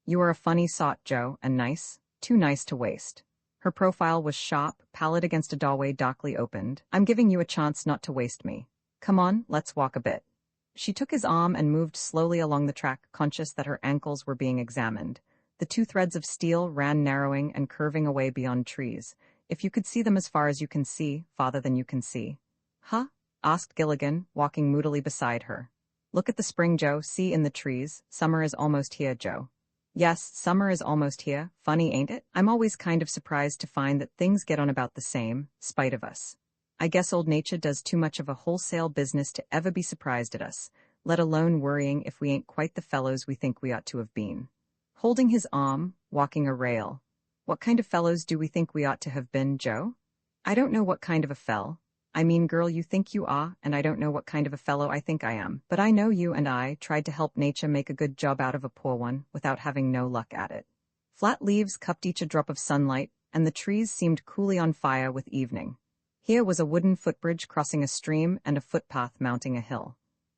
You are a funny sort, Joe, and nice. Too nice to waste. Her profile was sharp, pallid against a doorway darkly opened. I'm giving you a chance not to waste me. Come on, let's walk a bit. She took his arm and moved slowly along the track, conscious that her ankles were being examined. The two threads of steel ran narrowing and curving away beyond trees. If you could see them as far as you can see, farther than you can see. Huh? Asked Gilligan, walking moodily beside her. Look at the spring, Joe, see in the trees. Summer is almost here, Joe. Yes, summer is almost here. Funny, ain't it? I'm always kind of surprised to find that things get on about the same, spite of us. I guess old nature does too much of a wholesale business to ever be surprised at us, let alone worrying if we ain't quite the fellows we think we ought to have been. Holding his arm, walking a rail. What kind of fellows do we think we ought to have been, Joe? I don't know what kind of a I mean, girl, you think you are, and I don't know what kind of a fellow I think I am, but I know you and I tried to help nature make a good job out of a poor one, without having no luck at it. Flat leaves cupped each a drop of sunlight, and the trees seemed coolly on fire with evening. Here was a wooden footbridge crossing a stream and a footpath mounting a hill.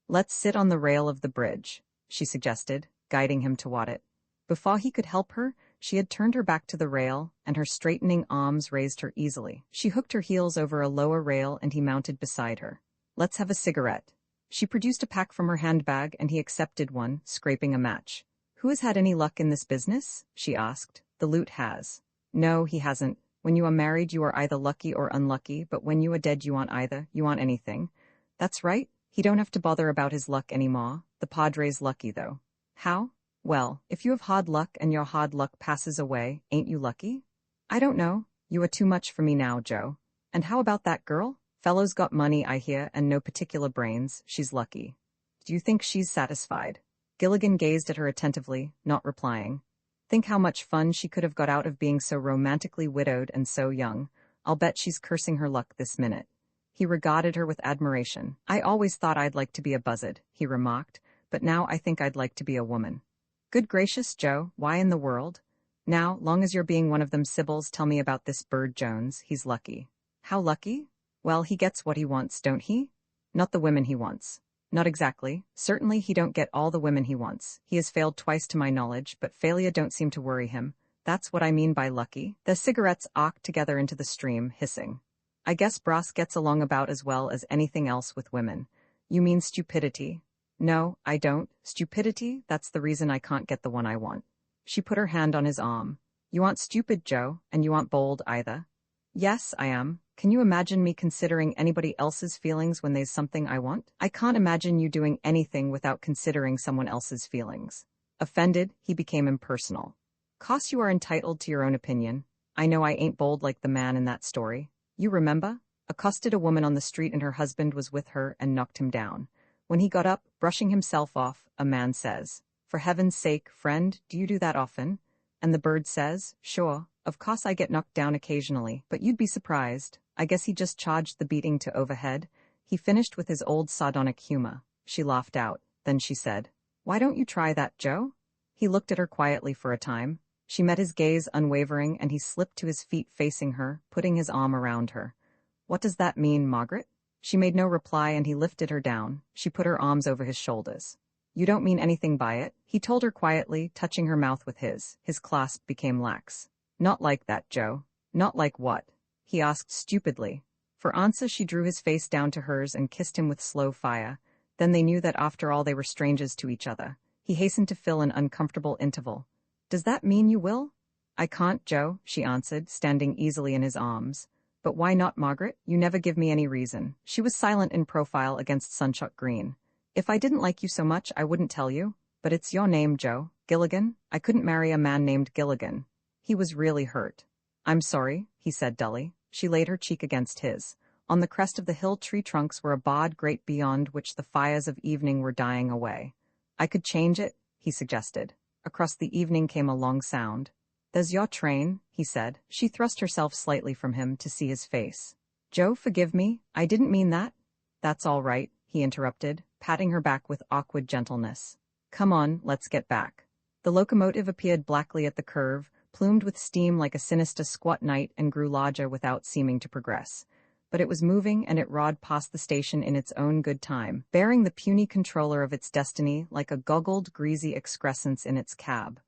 Let's sit on the rail of the bridge, she suggested, guiding him toward it. Before he could help her, she had turned her back to the rail, and her straightening arms raised her easily. She hooked her heels over a lower rail and he mounted beside her. Let's have a cigarette. She produced a pack from her handbag and he accepted one, scraping a match. Who has had any luck in this business? She asked. The loot has. No, he hasn't. When you are married, you are either lucky or unlucky, but when you are dead, you want either. You want anything. That's right. He don't have to bother about his luck anymore. The Padre's lucky, though. How? Well, if you have hard luck and your hard luck passes away, ain't you lucky? I don't know. You are too much for me now, Joe. And how about that girl? Fellow's got money, I hear, and no particular brains. She's lucky. Do you think she's satisfied? Gilligan gazed at her attentively, not replying. Think how much fun she could have got out of being so romantically widowed and so young. I'll bet she's cursing her luck this minute. He regarded her with admiration. I always thought I'd like to be a buzzard, he remarked, but now I think I'd like to be a woman. Good gracious, Joe, why in the world? Now, long as you're being one of them Sybils, tell me about this Bird Jones, he's lucky. How lucky? Well, he gets what he wants, don't he? Not the women he wants. Not exactly. Certainly he don't get all the women he wants. He has failed twice to my knowledge, but failure don't seem to worry him. That's what I mean by lucky. The cigarettes arced together into the stream, hissing. I guess Brass gets along about as well as anything else with women. You mean stupidity? No, I don't. Stupidity? That's the reason I can't get the one I want. She put her hand on his arm. You aren't stupid, Joe, and you aren't bold either. Yes, I am. Can you imagine me considering anybody else's feelings when there's something I want? I can't imagine you doing anything without considering someone else's feelings. Offended, he became impersonal. 'Cause you are entitled to your own opinion. I know I ain't bold like the man in that story. You remember? Accosted a woman on the street and her husband was with her and knocked him down. When he got up, brushing himself off, a man says, "For heaven's sake, friend, do you do that often?" And the bird says, "Sure, of course I get knocked down occasionally, but you'd be surprised. I guess he just charged the beating to overhead." He finished with his old sardonic humor. She laughed out. Then she said, "Why don't you try that, Joe?" He looked at her quietly for a time. She met his gaze unwavering, and he slipped to his feet facing her, putting his arm around her. "What does that mean, Margaret?" She made no reply, and he lifted her down. She put her arms over his shoulders. "You don't mean anything by it," he told her quietly, touching her mouth with his. His clasp became lax. "Not like that, Joe." "Not like what?" he asked stupidly. For answer she drew his face down to hers and kissed him with slow fire. Then they knew that after all they were strangers to each other. He hastened to fill an uncomfortable interval. "Does that mean you will?" "I can't, Joe," she answered, standing easily in his arms. "But why not, Margaret? You never give me any reason." She was silent in profile against sunshot green. "If I didn't like you so much, I wouldn't tell you. But it's your name, Joe. Gilligan? I couldn't marry a man named Gilligan." He was really hurt. "I'm sorry," he said dully. She laid her cheek against his. On the crest of the hill tree trunks were a broad grate beyond which the fires of evening were dying away. "I could change it," he suggested. Across the evening came a long sound. "There's your train," he said. She thrust herself slightly from him to see his face. "Joe, forgive me. I didn't mean that." "That's all right," he interrupted, patting her back with awkward gentleness. "Come on, let's get back." The locomotive appeared blackly at the curve, plumed with steam like a sinister squat night, and grew larger without seeming to progress. But it was moving, and it roared past the station in its own good time, bearing the puny controller of its destiny like a goggled, greasy excrescence in its cab.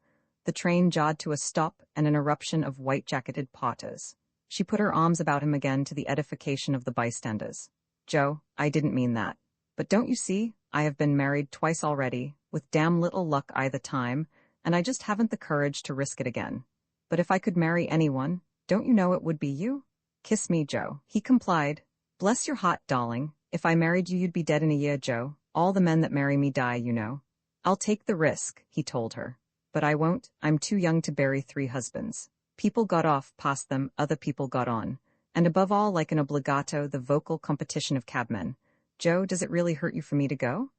The train jawed to a stop and an eruption of white-jacketed porters. She put her arms about him again to the edification of the bystanders. "Joe, I didn't mean that. But don't you see, I have been married twice already, with damn little luck either time, and I just haven't the courage to risk it again. But if I could marry anyone, don't you know it would be you? Kiss me, Joe." He complied. "Bless your heart, darling. If I married you, you'd be dead in a year, Joe. All the men that marry me die, you know." "I'll take the risk," he told her. "But I won't. I'm too young to bury 3 husbands. People got off past them, other people got on. And above all, like an obligato, the vocal competition of cabmen. Joe, does it really hurt you for me to go?"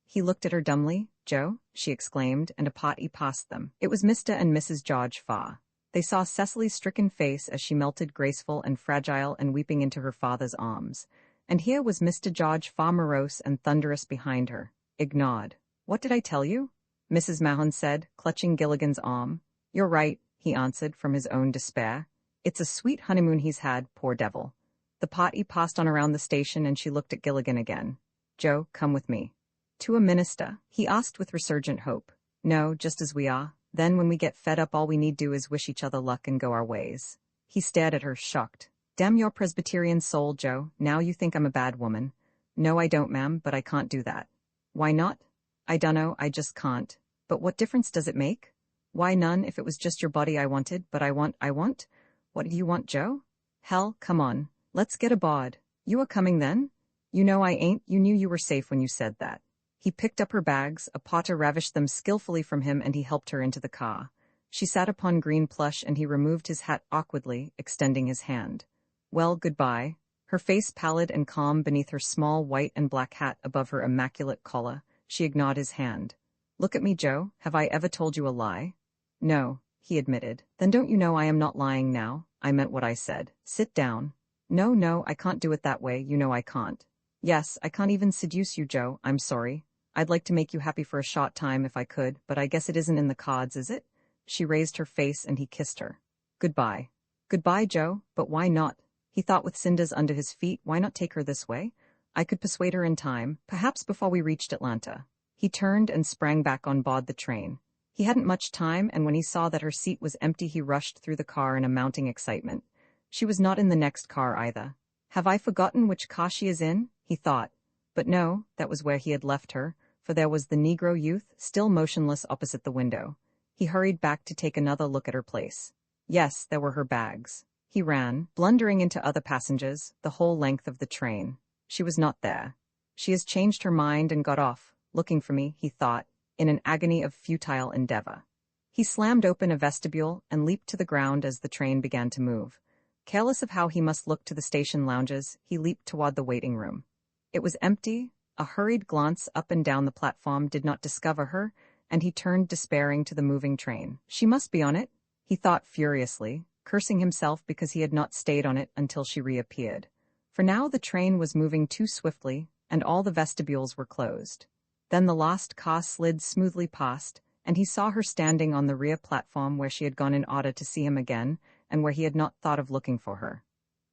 He looked at her dumbly. "Joe?" she exclaimed, and a party passed them. It was Mr. and Mrs. George Farr. They saw Cecily's stricken face as she melted graceful and fragile and weeping into her father's arms. And here was Mr. George Farr morose and thunderous behind her. Ignored. "What did I tell you?" Mrs. Mahon said, clutching Gilligan's arm. "You're right," he answered from his own despair. "It's a sweet honeymoon he's had, poor devil." The party passed on around the station, and she looked at Gilligan again. "Joe, come with me." "To a minister?" he asked with resurgent hope. "No, just as we are. Then when we get fed up, all we need do is wish each other luck and go our ways." He stared at her, shocked. "Damn your Presbyterian soul, Joe. Now you think I'm a bad woman." "No, I don't, ma'am, but I can't do that." "Why not?" "I dunno, I just can't." "But what difference does it make?" "Why, none, if it was just your body I wanted, but I want. What do you want, Joe?" "Hell, come on. Let's get aboard. You are coming then?" "You know I ain't. You knew you were safe when you said that." He picked up her bags, a potter ravished them skillfully from him, and he helped her into the car. She sat upon green plush, and he removed his hat awkwardly, extending his hand. "Well, goodbye." Her face pallid and calm beneath her small white and black hat above her immaculate collar, she ignored his hand. "Look at me, Joe. Have I ever told you a lie?" "No," he admitted. "Then don't you know I am not lying now? I meant what I said. Sit down." "No, I can't do it that way, you know I can't." "Yes, I can't even seduce you, Joe, I'm sorry. I'd like to make you happy for a short time if I could, but I guess it isn't in the cards, is it? She raised her face and he kissed her. Goodbye. Goodbye, Joe, but why not? He thought with cinders under his feet, why not take her this way? I could persuade her in time, perhaps before we reached Atlanta. He turned and sprang back on board the train. He hadn't much time, and when he saw that her seat was empty, he rushed through the car in a mounting excitement. She was not in the next car either. Have I forgotten which car she is in? He thought. But no, that was where he had left her, for there was the Negro youth, still motionless opposite the window. He hurried back to take another look at her place. Yes, there were her bags. He ran, blundering into other passengers, the whole length of the train. She was not there. She has changed her mind and got off, looking for me, he thought, in an agony of futile endeavor. He slammed open a vestibule and leaped to the ground as the train began to move. Careless of how he must look to the station lounges, he leaped toward the waiting room. It was empty. A hurried glance up and down the platform did not discover her, and he turned despairing to the moving train. She must be on it, he thought furiously, cursing himself because he had not stayed on it until she reappeared. For now the train was moving too swiftly, and all the vestibules were closed. Then the last car slid smoothly past, and he saw her standing on the rear platform where she had gone in order to see him again, and where he had not thought of looking for her.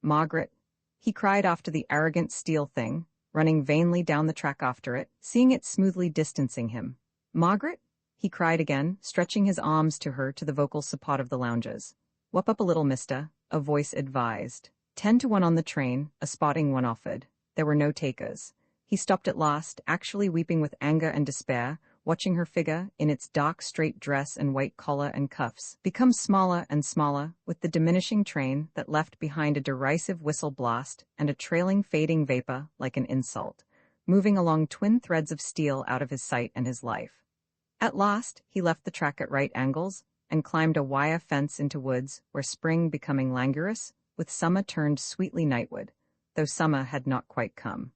Margaret, he cried after the arrogant steel thing, running vainly down the track after it, seeing it smoothly distancing him. Margaret? He cried again, stretching his arms to her to the vocal support of the loungers. Whoop up a little, mister, a voice advised. 10-1 on the train, a spotting one offered. There were no takers. He stopped at last, actually weeping with anger and despair, watching her figure, in its dark straight dress and white collar and cuffs, become smaller and smaller, with the diminishing train that left behind a derisive whistle blast and a trailing fading vapor like an insult, moving along twin threads of steel out of his sight and his life. At last, he left the track at right angles and climbed a wire fence into woods where spring becoming languorous, with summer turned sweetly nightward, though summer had not quite come.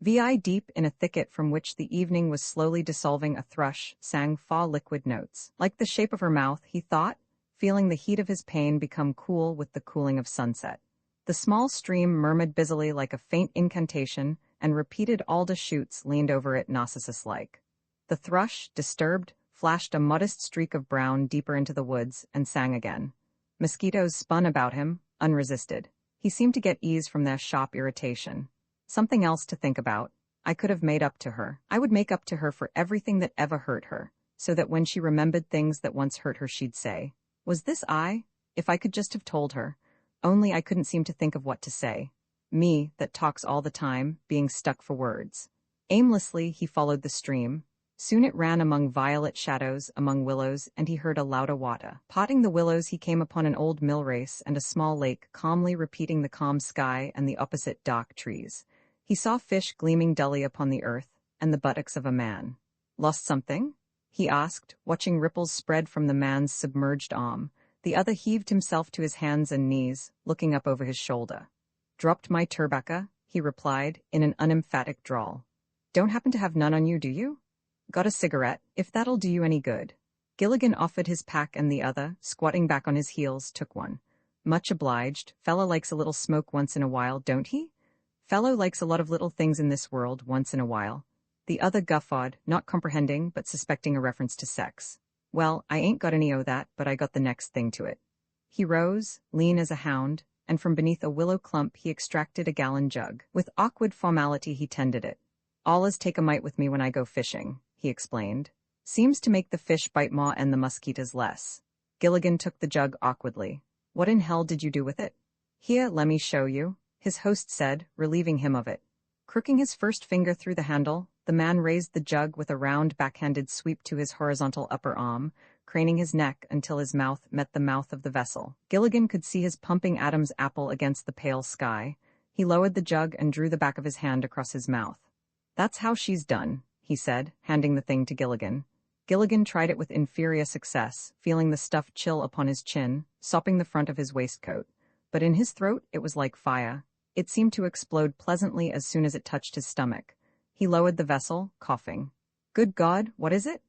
Deep in a thicket from which the evening was slowly dissolving, a thrush sang far liquid notes. Like the shape of her mouth, he thought, feeling the heat of his pain become cool with the cooling of sunset. The small stream murmured busily like a faint incantation, and repeated alder shoots leaned over it Narcissus-like. The thrush, disturbed, flashed a modest streak of brown deeper into the woods and sang again. Mosquitoes spun about him, unresisted. He seemed to get ease from their sharp irritation. Something else to think about. I could have made up to her. I would make up to her for everything that ever hurt her, so that when she remembered things that once hurt her she'd say, "Was this I? If I could just have told her. Only I couldn't seem to think of what to say. Me, that talks all the time, being stuck for words." Aimlessly he followed the stream. Soon it ran among violet shadows, among willows, and he heard a louder water. Potting the willows he came upon an old mill race and a small lake, calmly repeating the calm sky and the opposite dark trees. He saw fish gleaming dully upon the earth, and the buttocks of a man. "Lost something?" he asked, watching ripples spread from the man's submerged arm. The other heaved himself to his hands and knees, looking up over his shoulder. "Dropped my turbacca," he replied, in an unemphatic drawl. "Don't happen to have none on you, do you?" "Got a cigarette, if that'll do you any good." Gilligan offered his pack and the other, squatting back on his heels, took one. "Much obliged. Fellow likes a little smoke once in a while, don't he?" "Fellow likes a lot of little things in this world once in a while." The other guffawed, not comprehending but suspecting a reference to sex. "Well, I ain't got any o' that, but I got the next thing to it." He rose, lean as a hound, and from beneath a willow clump he extracted a gallon jug. With awkward formality he tended it. "Allus take a mite with me when I go fishing," he explained. "Seems to make the fish bite more and the mosquitoes less." Gilligan took the jug awkwardly. "What in hell did you do with it?" "Here, lemme show you," his host said, relieving him of it. Crooking his first finger through the handle, the man raised the jug with a round backhanded sweep to his horizontal upper arm, craning his neck until his mouth met the mouth of the vessel. Gilligan could see his pumping Adam's apple against the pale sky. He lowered the jug and drew the back of his hand across his mouth. "That's how she's done," he said, handing the thing to Gilligan. Gilligan tried it with inferior success, feeling the stuff chill upon his chin, sopping the front of his waistcoat. But in his throat it was like fire. It seemed to explode pleasantly as soon as it touched his stomach. He lowered the vessel, coughing. "Good God, what is it?"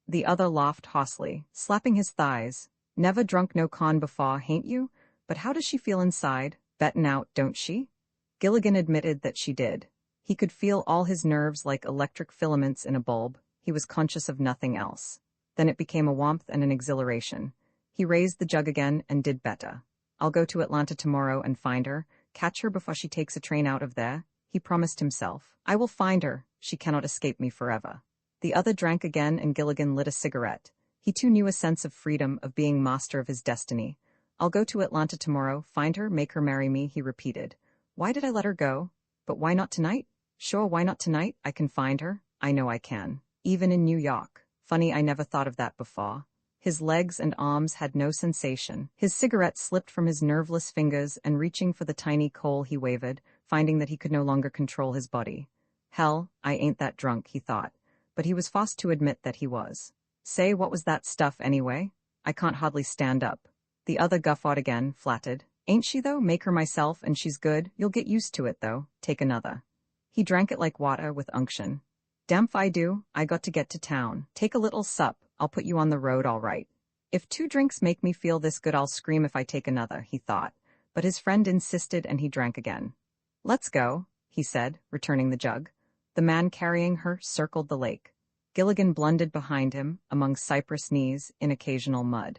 The other laughed hoarsely, slapping his thighs. "Never drunk no con before, hain't you? But how does she feel inside? Bettin' out, don't she?" Gilligan admitted that she did. He could feel all his nerves like electric filaments in a bulb, He was conscious of nothing else. Then it became a warmth and an exhilaration. He raised the jug again and did better. I'll go to Atlanta tomorrow and find her, catch her before she takes a train out of there, he promised himself. I will find her, she cannot escape me forever. The other drank again and Gilligan lit a cigarette. He too knew a sense of freedom, of being master of his destiny. I'll go to Atlanta tomorrow, find her, make her marry me, he repeated. Why did I let her go? But why not tonight? Sure, why not tonight? I can find her. I know I can. Even in New York. Funny, I never thought of that before. His legs and arms had no sensation. His cigarette slipped from his nerveless fingers, and reaching for the tiny coal he wavered, finding that he could no longer control his body. Hell, I ain't that drunk, he thought. But he was forced to admit that he was. Say, what was that stuff anyway? I can't hardly stand up. The other guffawed again, flattered. Ain't she though? Make her myself, and she's good. You'll get used to it though. Take another. He drank it like water, with unction. Damn I do. I got to get to town. Take a little sup. I'll put you on the road all right. If 2 drinks make me feel this good, I'll scream if I take another, he thought. But his friend insisted, and he drank again. Let's go, he said, returning the jug. The man carrying her circled the lake. Gilligan blundered behind him, among cypress knees, in occasional mud.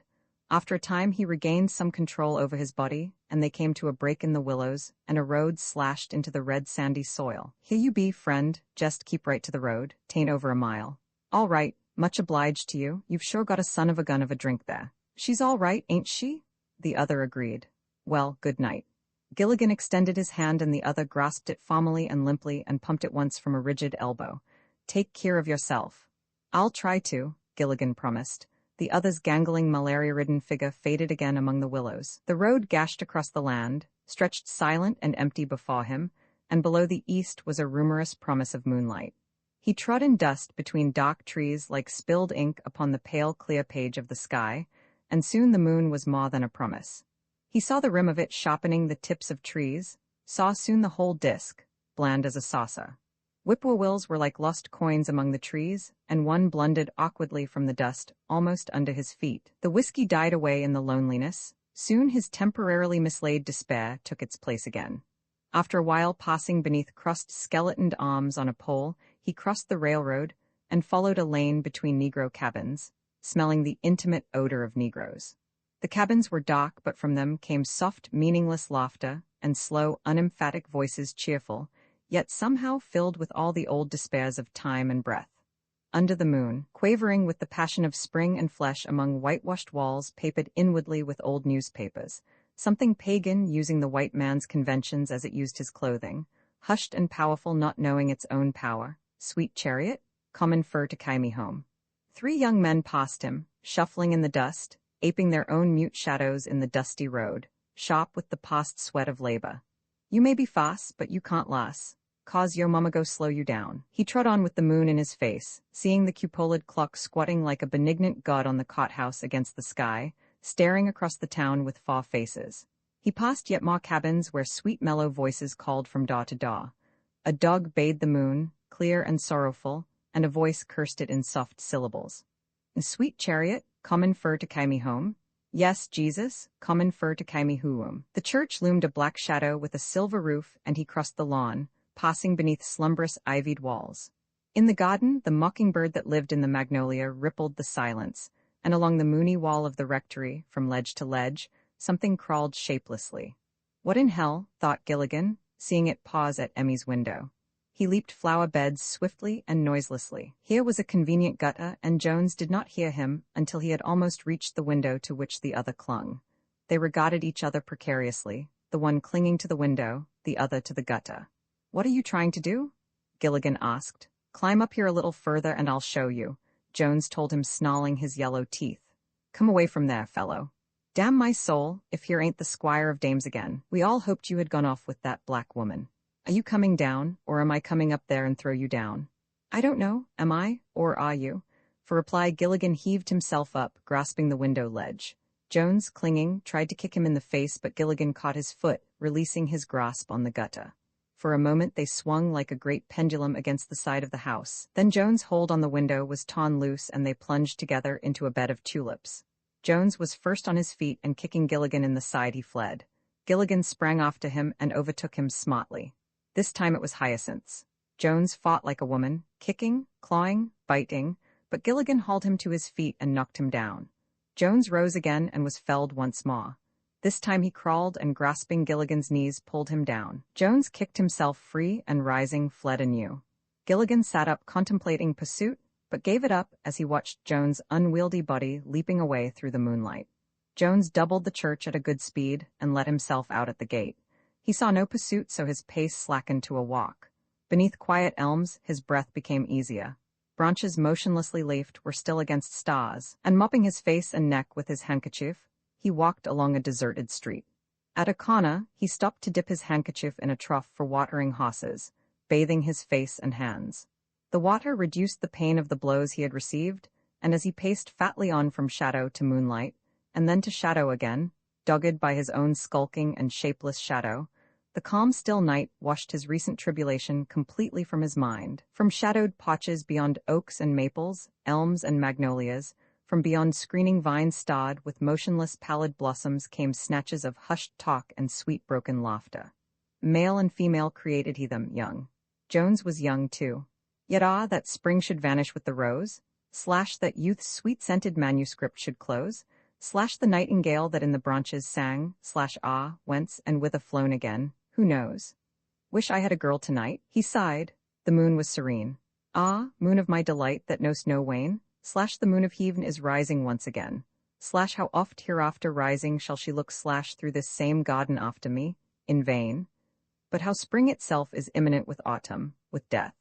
After a time he regained some control over his body, and they came to a break in the willows, and a road slashed into the red sandy soil. Here you be, friend, just keep right to the road, 'tain't over a mile. All right, much obliged to you, you've sure got a son of a gun of a drink there. She's all right, ain't she? The other agreed. Well, good night. Gilligan extended his hand and the other grasped it formally and limply and pumped it once from a rigid elbow. Take care of yourself. I'll try to, Gilligan promised. The other's gangling, malaria-ridden figure faded again among the willows. The road gashed across the land, stretched silent and empty before him, and below the east was a rumorous promise of moonlight. He trod in dust between dark trees like spilled ink upon the pale, clear page of the sky, and soon the moon was more than a promise. He saw the rim of it sharpening the tips of trees, saw soon the whole disk, bland as a saucer. Whippoorwills were like lost coins among the trees, and one blundered awkwardly from the dust, almost under his feet. The whiskey died away in the loneliness. Soon his temporarily mislaid despair took its place again. After a while, passing beneath crossed skeletoned arms on a pole, he crossed the railroad and followed a lane between Negro cabins, smelling the intimate odor of Negroes. The cabins were dark, but from them came soft, meaningless laughter and slow, unemphatic voices, cheerful, yet somehow filled with all the old despairs of time and breath. Under the moon, quavering with the passion of spring and flesh among whitewashed walls papered inwardly with old newspapers, something pagan using the white man's conventions as it used his clothing, hushed and powerful not knowing its own power, sweet chariot, common fur to carry me home. 3 young men passed him, shuffling in the dust, aping their own mute shadows in the dusty road, sharp with the past sweat of labor. You may be fast, but you can't last. Cause yo mama go slow you down. He trod on with the moon in his face, seeing the cupolid clock squatting like a benignant god on the cot-house against the sky, staring across the town with far faces. He passed yet more cabins where sweet mellow voices called from door to door. A dog bayed the moon, clear and sorrowful, and a voice cursed it in soft syllables. Sweet chariot, common fur to carry me home? Yes, Jesus, common fur to carry me home. The church loomed a black shadow with a silver roof, and he crossed the lawn, passing beneath slumberous ivied walls. In the garden, the mockingbird that lived in the magnolia rippled the silence, and along the moony wall of the rectory, from ledge to ledge, something crawled shapelessly. What in hell, thought Gilligan, seeing it pause at Emmy's window. He leaped flower beds swiftly and noiselessly. Here was a convenient gutter, and Jones did not hear him until he had almost reached the window to which the other clung. They regarded each other precariously, the one clinging to the window, the other to the gutter. What are you trying to do? Gilligan asked. Climb up here a little further and I'll show you, Jones told him, snarling his yellow teeth. Come away from there, fellow. Damn my soul, if here ain't the squire of dames again. We all hoped you had gone off with that black woman. Are you coming down, or am I coming up there and throw you down? I don't know, am I, or are you? For reply, Gilligan heaved himself up, grasping the window ledge. Jones, clinging, tried to kick him in the face, but Gilligan caught his foot, releasing his grasp on the gutter. For a moment they swung like a great pendulum against the side of the house. Then Jones' hold on the window was torn loose and they plunged together into a bed of tulips. Jones was first on his feet, and kicking Gilligan in the side he fled. Gilligan sprang off to him and overtook him smartly. This time it was hyacinths. Jones fought like a woman, kicking, clawing, biting, but Gilligan hauled him to his feet and knocked him down. Jones rose again and was felled once more. This time he crawled and, grasping Gilligan's knees, pulled him down. Jones kicked himself free and, rising, fled anew. Gilligan sat up contemplating pursuit, but gave it up as he watched Jones' unwieldy body leaping away through the moonlight. Jones doubled the church at a good speed and let himself out at the gate. He saw no pursuit, so his pace slackened to a walk. Beneath quiet elms, his breath became easier. Branches motionlessly lafed were still against stars, and mopping his face and neck with his handkerchief, he walked along a deserted street. At a corner, he stopped to dip his handkerchief in a trough for watering horses, bathing his face and hands. The water reduced the pain of the blows he had received, and as he paced fatly on from shadow to moonlight, and then to shadow again, dogged by his own skulking and shapeless shadow, the calm, still night washed his recent tribulation completely from his mind. From shadowed potches beyond oaks and maples, elms and magnolias, from beyond screening vines starred with motionless pallid blossoms came snatches of hushed talk and sweet broken laughter. Male and female created he them young. Jones was young too. Yet that spring should vanish with the rose, / that youth's sweet-scented manuscript should close, / the nightingale that in the branches sang, / whence and whither flown again, who knows? Wish I had a girl tonight, he sighed. The moon was serene. Moon of my delight that know'st no wane, / the moon of heaven is rising once again, / how oft hereafter rising shall she look / through this same garden after me, in vain. But how spring itself is imminent with autumn, with death.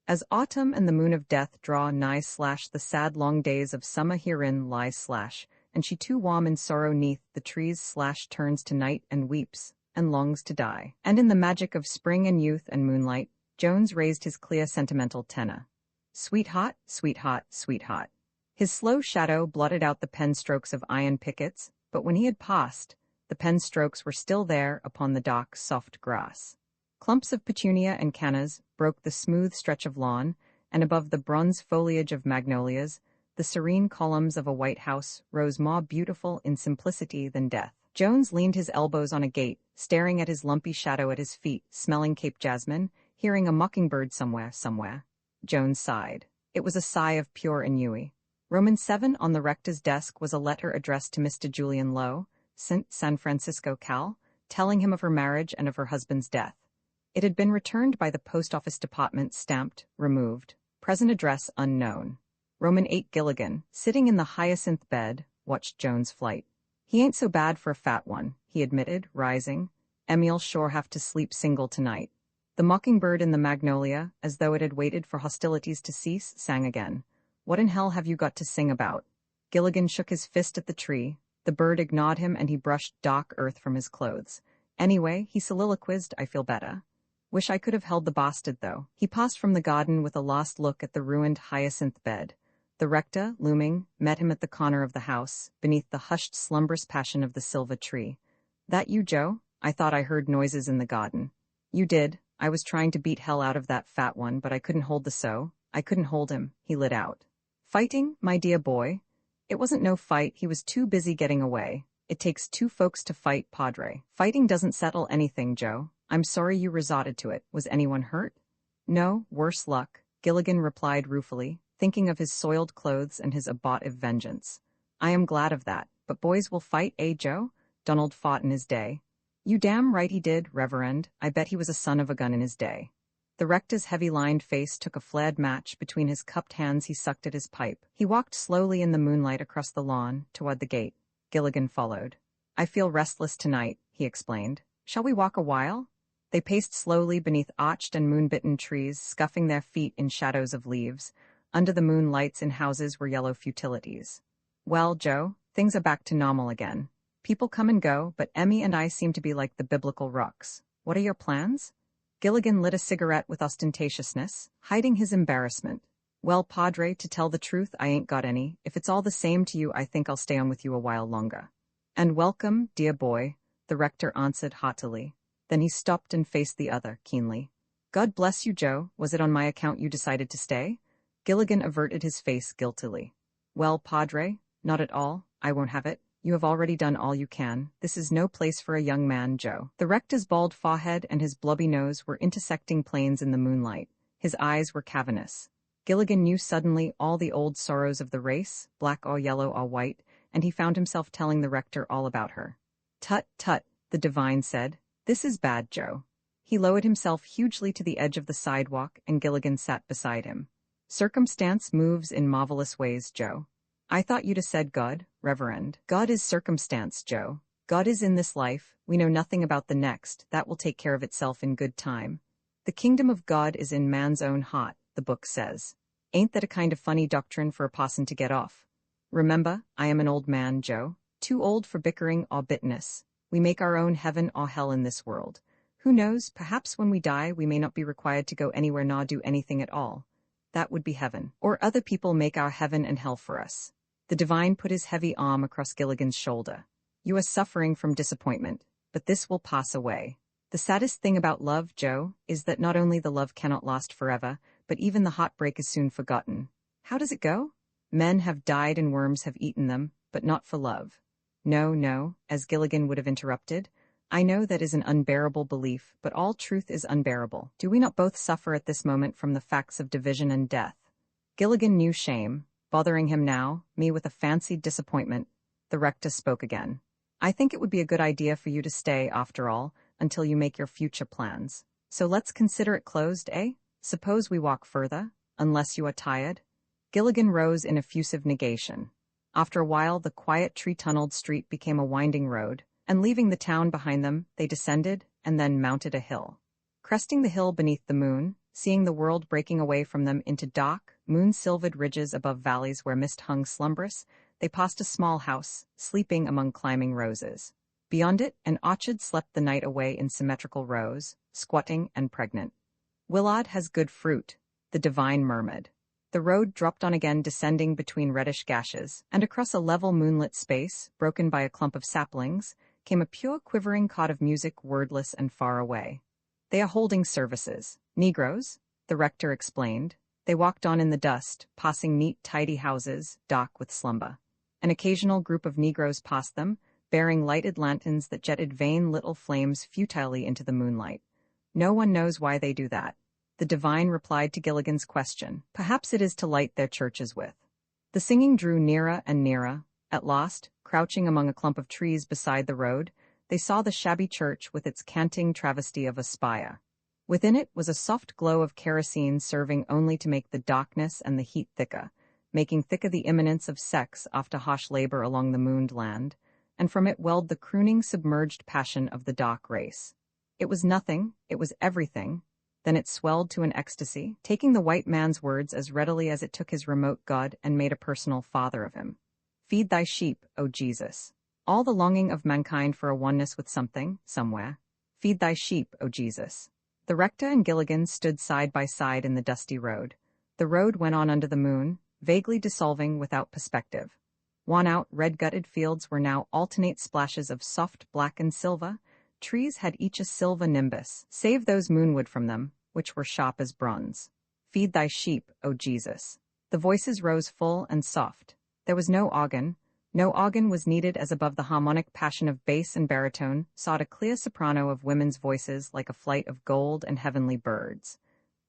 As autumn and the moon of death draw nigh / the sad long days of summer herein lie / and she too warm in sorrow neath the trees / turns to night and weeps, and longs to die. And in the magic of spring and youth and moonlight, Jones raised his clear sentimental tenor. Sweetheart, sweetheart, sweetheart. His slow shadow blotted out the pen strokes of iron pickets, but when he had passed, the pen strokes were still there upon the dark, soft grass. Clumps of petunia and cannas broke the smooth stretch of lawn, and above the bronze foliage of magnolias, the serene columns of a white house rose more beautiful in simplicity than death. Jones leaned his elbows on a gate, staring at his lumpy shadow at his feet, smelling Cape jasmine, hearing a mockingbird somewhere. Jones sighed. It was a sigh of pure ennui. Roman 7 on the rector's desk was a letter addressed to Mr. Julian Lowe, San Francisco, Cal, telling him of her marriage and of her husband's death. It had been returned by the post office department, stamped, removed, present address unknown. Roman 8 Gilligan, sitting in the hyacinth bed, watched Jones' flight. He ain't so bad for a fat one, he admitted, rising. Emmy'll sure have to sleep single tonight. The mockingbird in the magnolia, as though it had waited for hostilities to cease, sang again. What in hell have you got to sing about? Gilligan shook his fist at the tree. The bird ignored him and he brushed dark earth from his clothes. Anyway, he soliloquized, I feel better. Wish I could have held the bastard, though. He passed from the garden with a last look at the ruined hyacinth bed. The rector, looming, met him at the corner of the house, beneath the hushed slumbrous passion of the silver tree. That you, Joe? I thought I heard noises in the garden. You did. I was trying to beat hell out of that fat one, but I couldn't hold the so. I couldn't hold him. He lit out. Fighting, my dear boy? It wasn't no fight, he was too busy getting away. It takes two folks to fight, Padre. Fighting doesn't settle anything, Joe. I'm sorry you resorted to it. Was anyone hurt? No, worse luck, Gilligan replied ruefully, thinking of his soiled clothes and his abortive vengeance. I am glad of that, but boys will fight, eh, Joe? Donald fought in his day. You damn right he did, Reverend. I bet he was a son of a gun in his day. The rector's heavy-lined face took a flared match between his cupped hands. He sucked at his pipe. He walked slowly in the moonlight across the lawn, toward the gate. Gilligan followed. I feel restless tonight, he explained. Shall we walk a while? They paced slowly beneath arched and moon-bitten trees, scuffing their feet in shadows of leaves. Under the moon, lights in houses were yellow futilities. Well, Joe, things are back to normal again. People come and go, but Emmy and I seem to be like the biblical rocks. What are your plans? Gilligan lit a cigarette with ostentatiousness, hiding his embarrassment. Well, Padre, to tell the truth, I ain't got any. If it's all the same to you, I think I'll stay on with you a while longer. And welcome, dear boy, the rector answered haughtily. Then he stopped and faced the other, keenly. God bless you, Joe. Was it on my account you decided to stay? Gilligan averted his face guiltily. Well, Padre, not at all. I won't have it. You have already done all you can. This is no place for a young man, Joe. The rector's bald forehead and his blubby nose were intersecting planes in the moonlight. His eyes were cavernous. Gilligan knew suddenly all the old sorrows of the race, black or yellow or white, and he found himself telling the rector all about her. "Tut, tut," the divine said. "This is bad, Joe." He lowered himself hugely to the edge of the sidewalk, and Gilligan sat beside him. "Circumstance moves in marvelous ways, Joe." "I thought you'd 'a' said God, Reverend." "God is circumstance, Joe. God is in this life, we know nothing about the next, that will take care of itself in good time. The kingdom of God is in man's own heart, the book says. Ain't that a kind of funny doctrine for a parson to get off? Remember, I am an old man, Joe. Too old for bickering or bitterness. We make our own heaven or hell in this world. Who knows, perhaps when we die we may not be required to go anywhere nor do anything at all. That would be heaven. Or other people make our heaven and hell for us." The divine put his heavy arm across Gilligan's shoulder. "You are suffering from disappointment, but this will pass away. The saddest thing about love, Joe, is that not only the love cannot last forever, but even the heartbreak is soon forgotten. How does it go? Men have died and worms have eaten them, but not for love. No, no, as Gilligan would have interrupted. I know that is an unbearable belief, but all truth is unbearable. Do we not both suffer at this moment from the facts of division and death?" Gilligan knew shame, bothering him now, me with a fancied disappointment. The rector spoke again. "I think it would be a good idea for you to stay, after all, until you make your future plans. So let's consider it closed, eh? Suppose we walk further, unless you are tired?" Gilligan rose in effusive negation. After a while the quiet tree-tunneled street became a winding road, and leaving the town behind them, they descended and then mounted a hill. Cresting the hill beneath the moon, seeing the world breaking away from them into dark, moon-silvered ridges above valleys where mist hung slumbrous, they passed a small house, sleeping among climbing roses. Beyond it, an orchard slept the night away in symmetrical rows, squatting and pregnant. "Willard has good fruit," the divine murmured. The road dropped on again, descending between reddish gashes, and across a level moonlit space, broken by a clump of saplings, came a pure quivering chord of music, wordless and far away. "They are holding services. Negroes," the rector explained. They walked on in the dust, passing neat, tidy houses, dark with slumber. An occasional group of Negroes passed them, bearing lighted lanterns that jetted vain little flames futilely into the moonlight. "No one knows why they do that," the divine replied to Gilligan's question. "Perhaps it is to light their churches with." The singing drew nearer and nearer. At last, crouching among a clump of trees beside the road, they saw the shabby church with its canting travesty of a spire. Within it was a soft glow of kerosene, serving only to make the darkness and the heat thicker, making thicker the imminence of sex after harsh labor along the mooned land, and from it welled the crooning submerged passion of the dark race. It was nothing, it was everything. Then it swelled to an ecstasy, taking the white man's words as readily as it took his remote God and made a personal father of him. "Feed thy sheep, O Jesus." All the longing of mankind for a oneness with something, somewhere. "Feed thy sheep, O Jesus." The rector and Gilligan stood side by side in the dusty road. The road went on under the moon, vaguely dissolving without perspective. Worn-out, red-gutted fields were now alternate splashes of soft black and silver. Trees had each a silver nimbus, save those moonward from them, which were sharp as bronze. "Feed thy sheep, O Jesus." The voices rose full and soft. There was no organ. No organ was needed, as above the harmonic passion of bass and baritone sought a clear soprano of women's voices like a flight of gold and heavenly birds.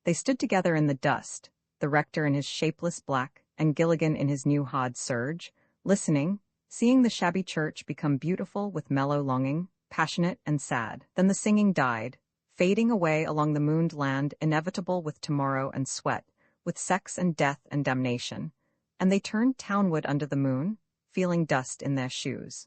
They stood together in the dust, the rector in his shapeless black, and Gilligan in his new hard serge, listening, seeing the shabby church become beautiful with mellow longing, passionate and sad. Then the singing died, fading away along the mooned land, inevitable with tomorrow and sweat, with sex and death and damnation. And they turned townward under the moon, feeling dust in their shoes.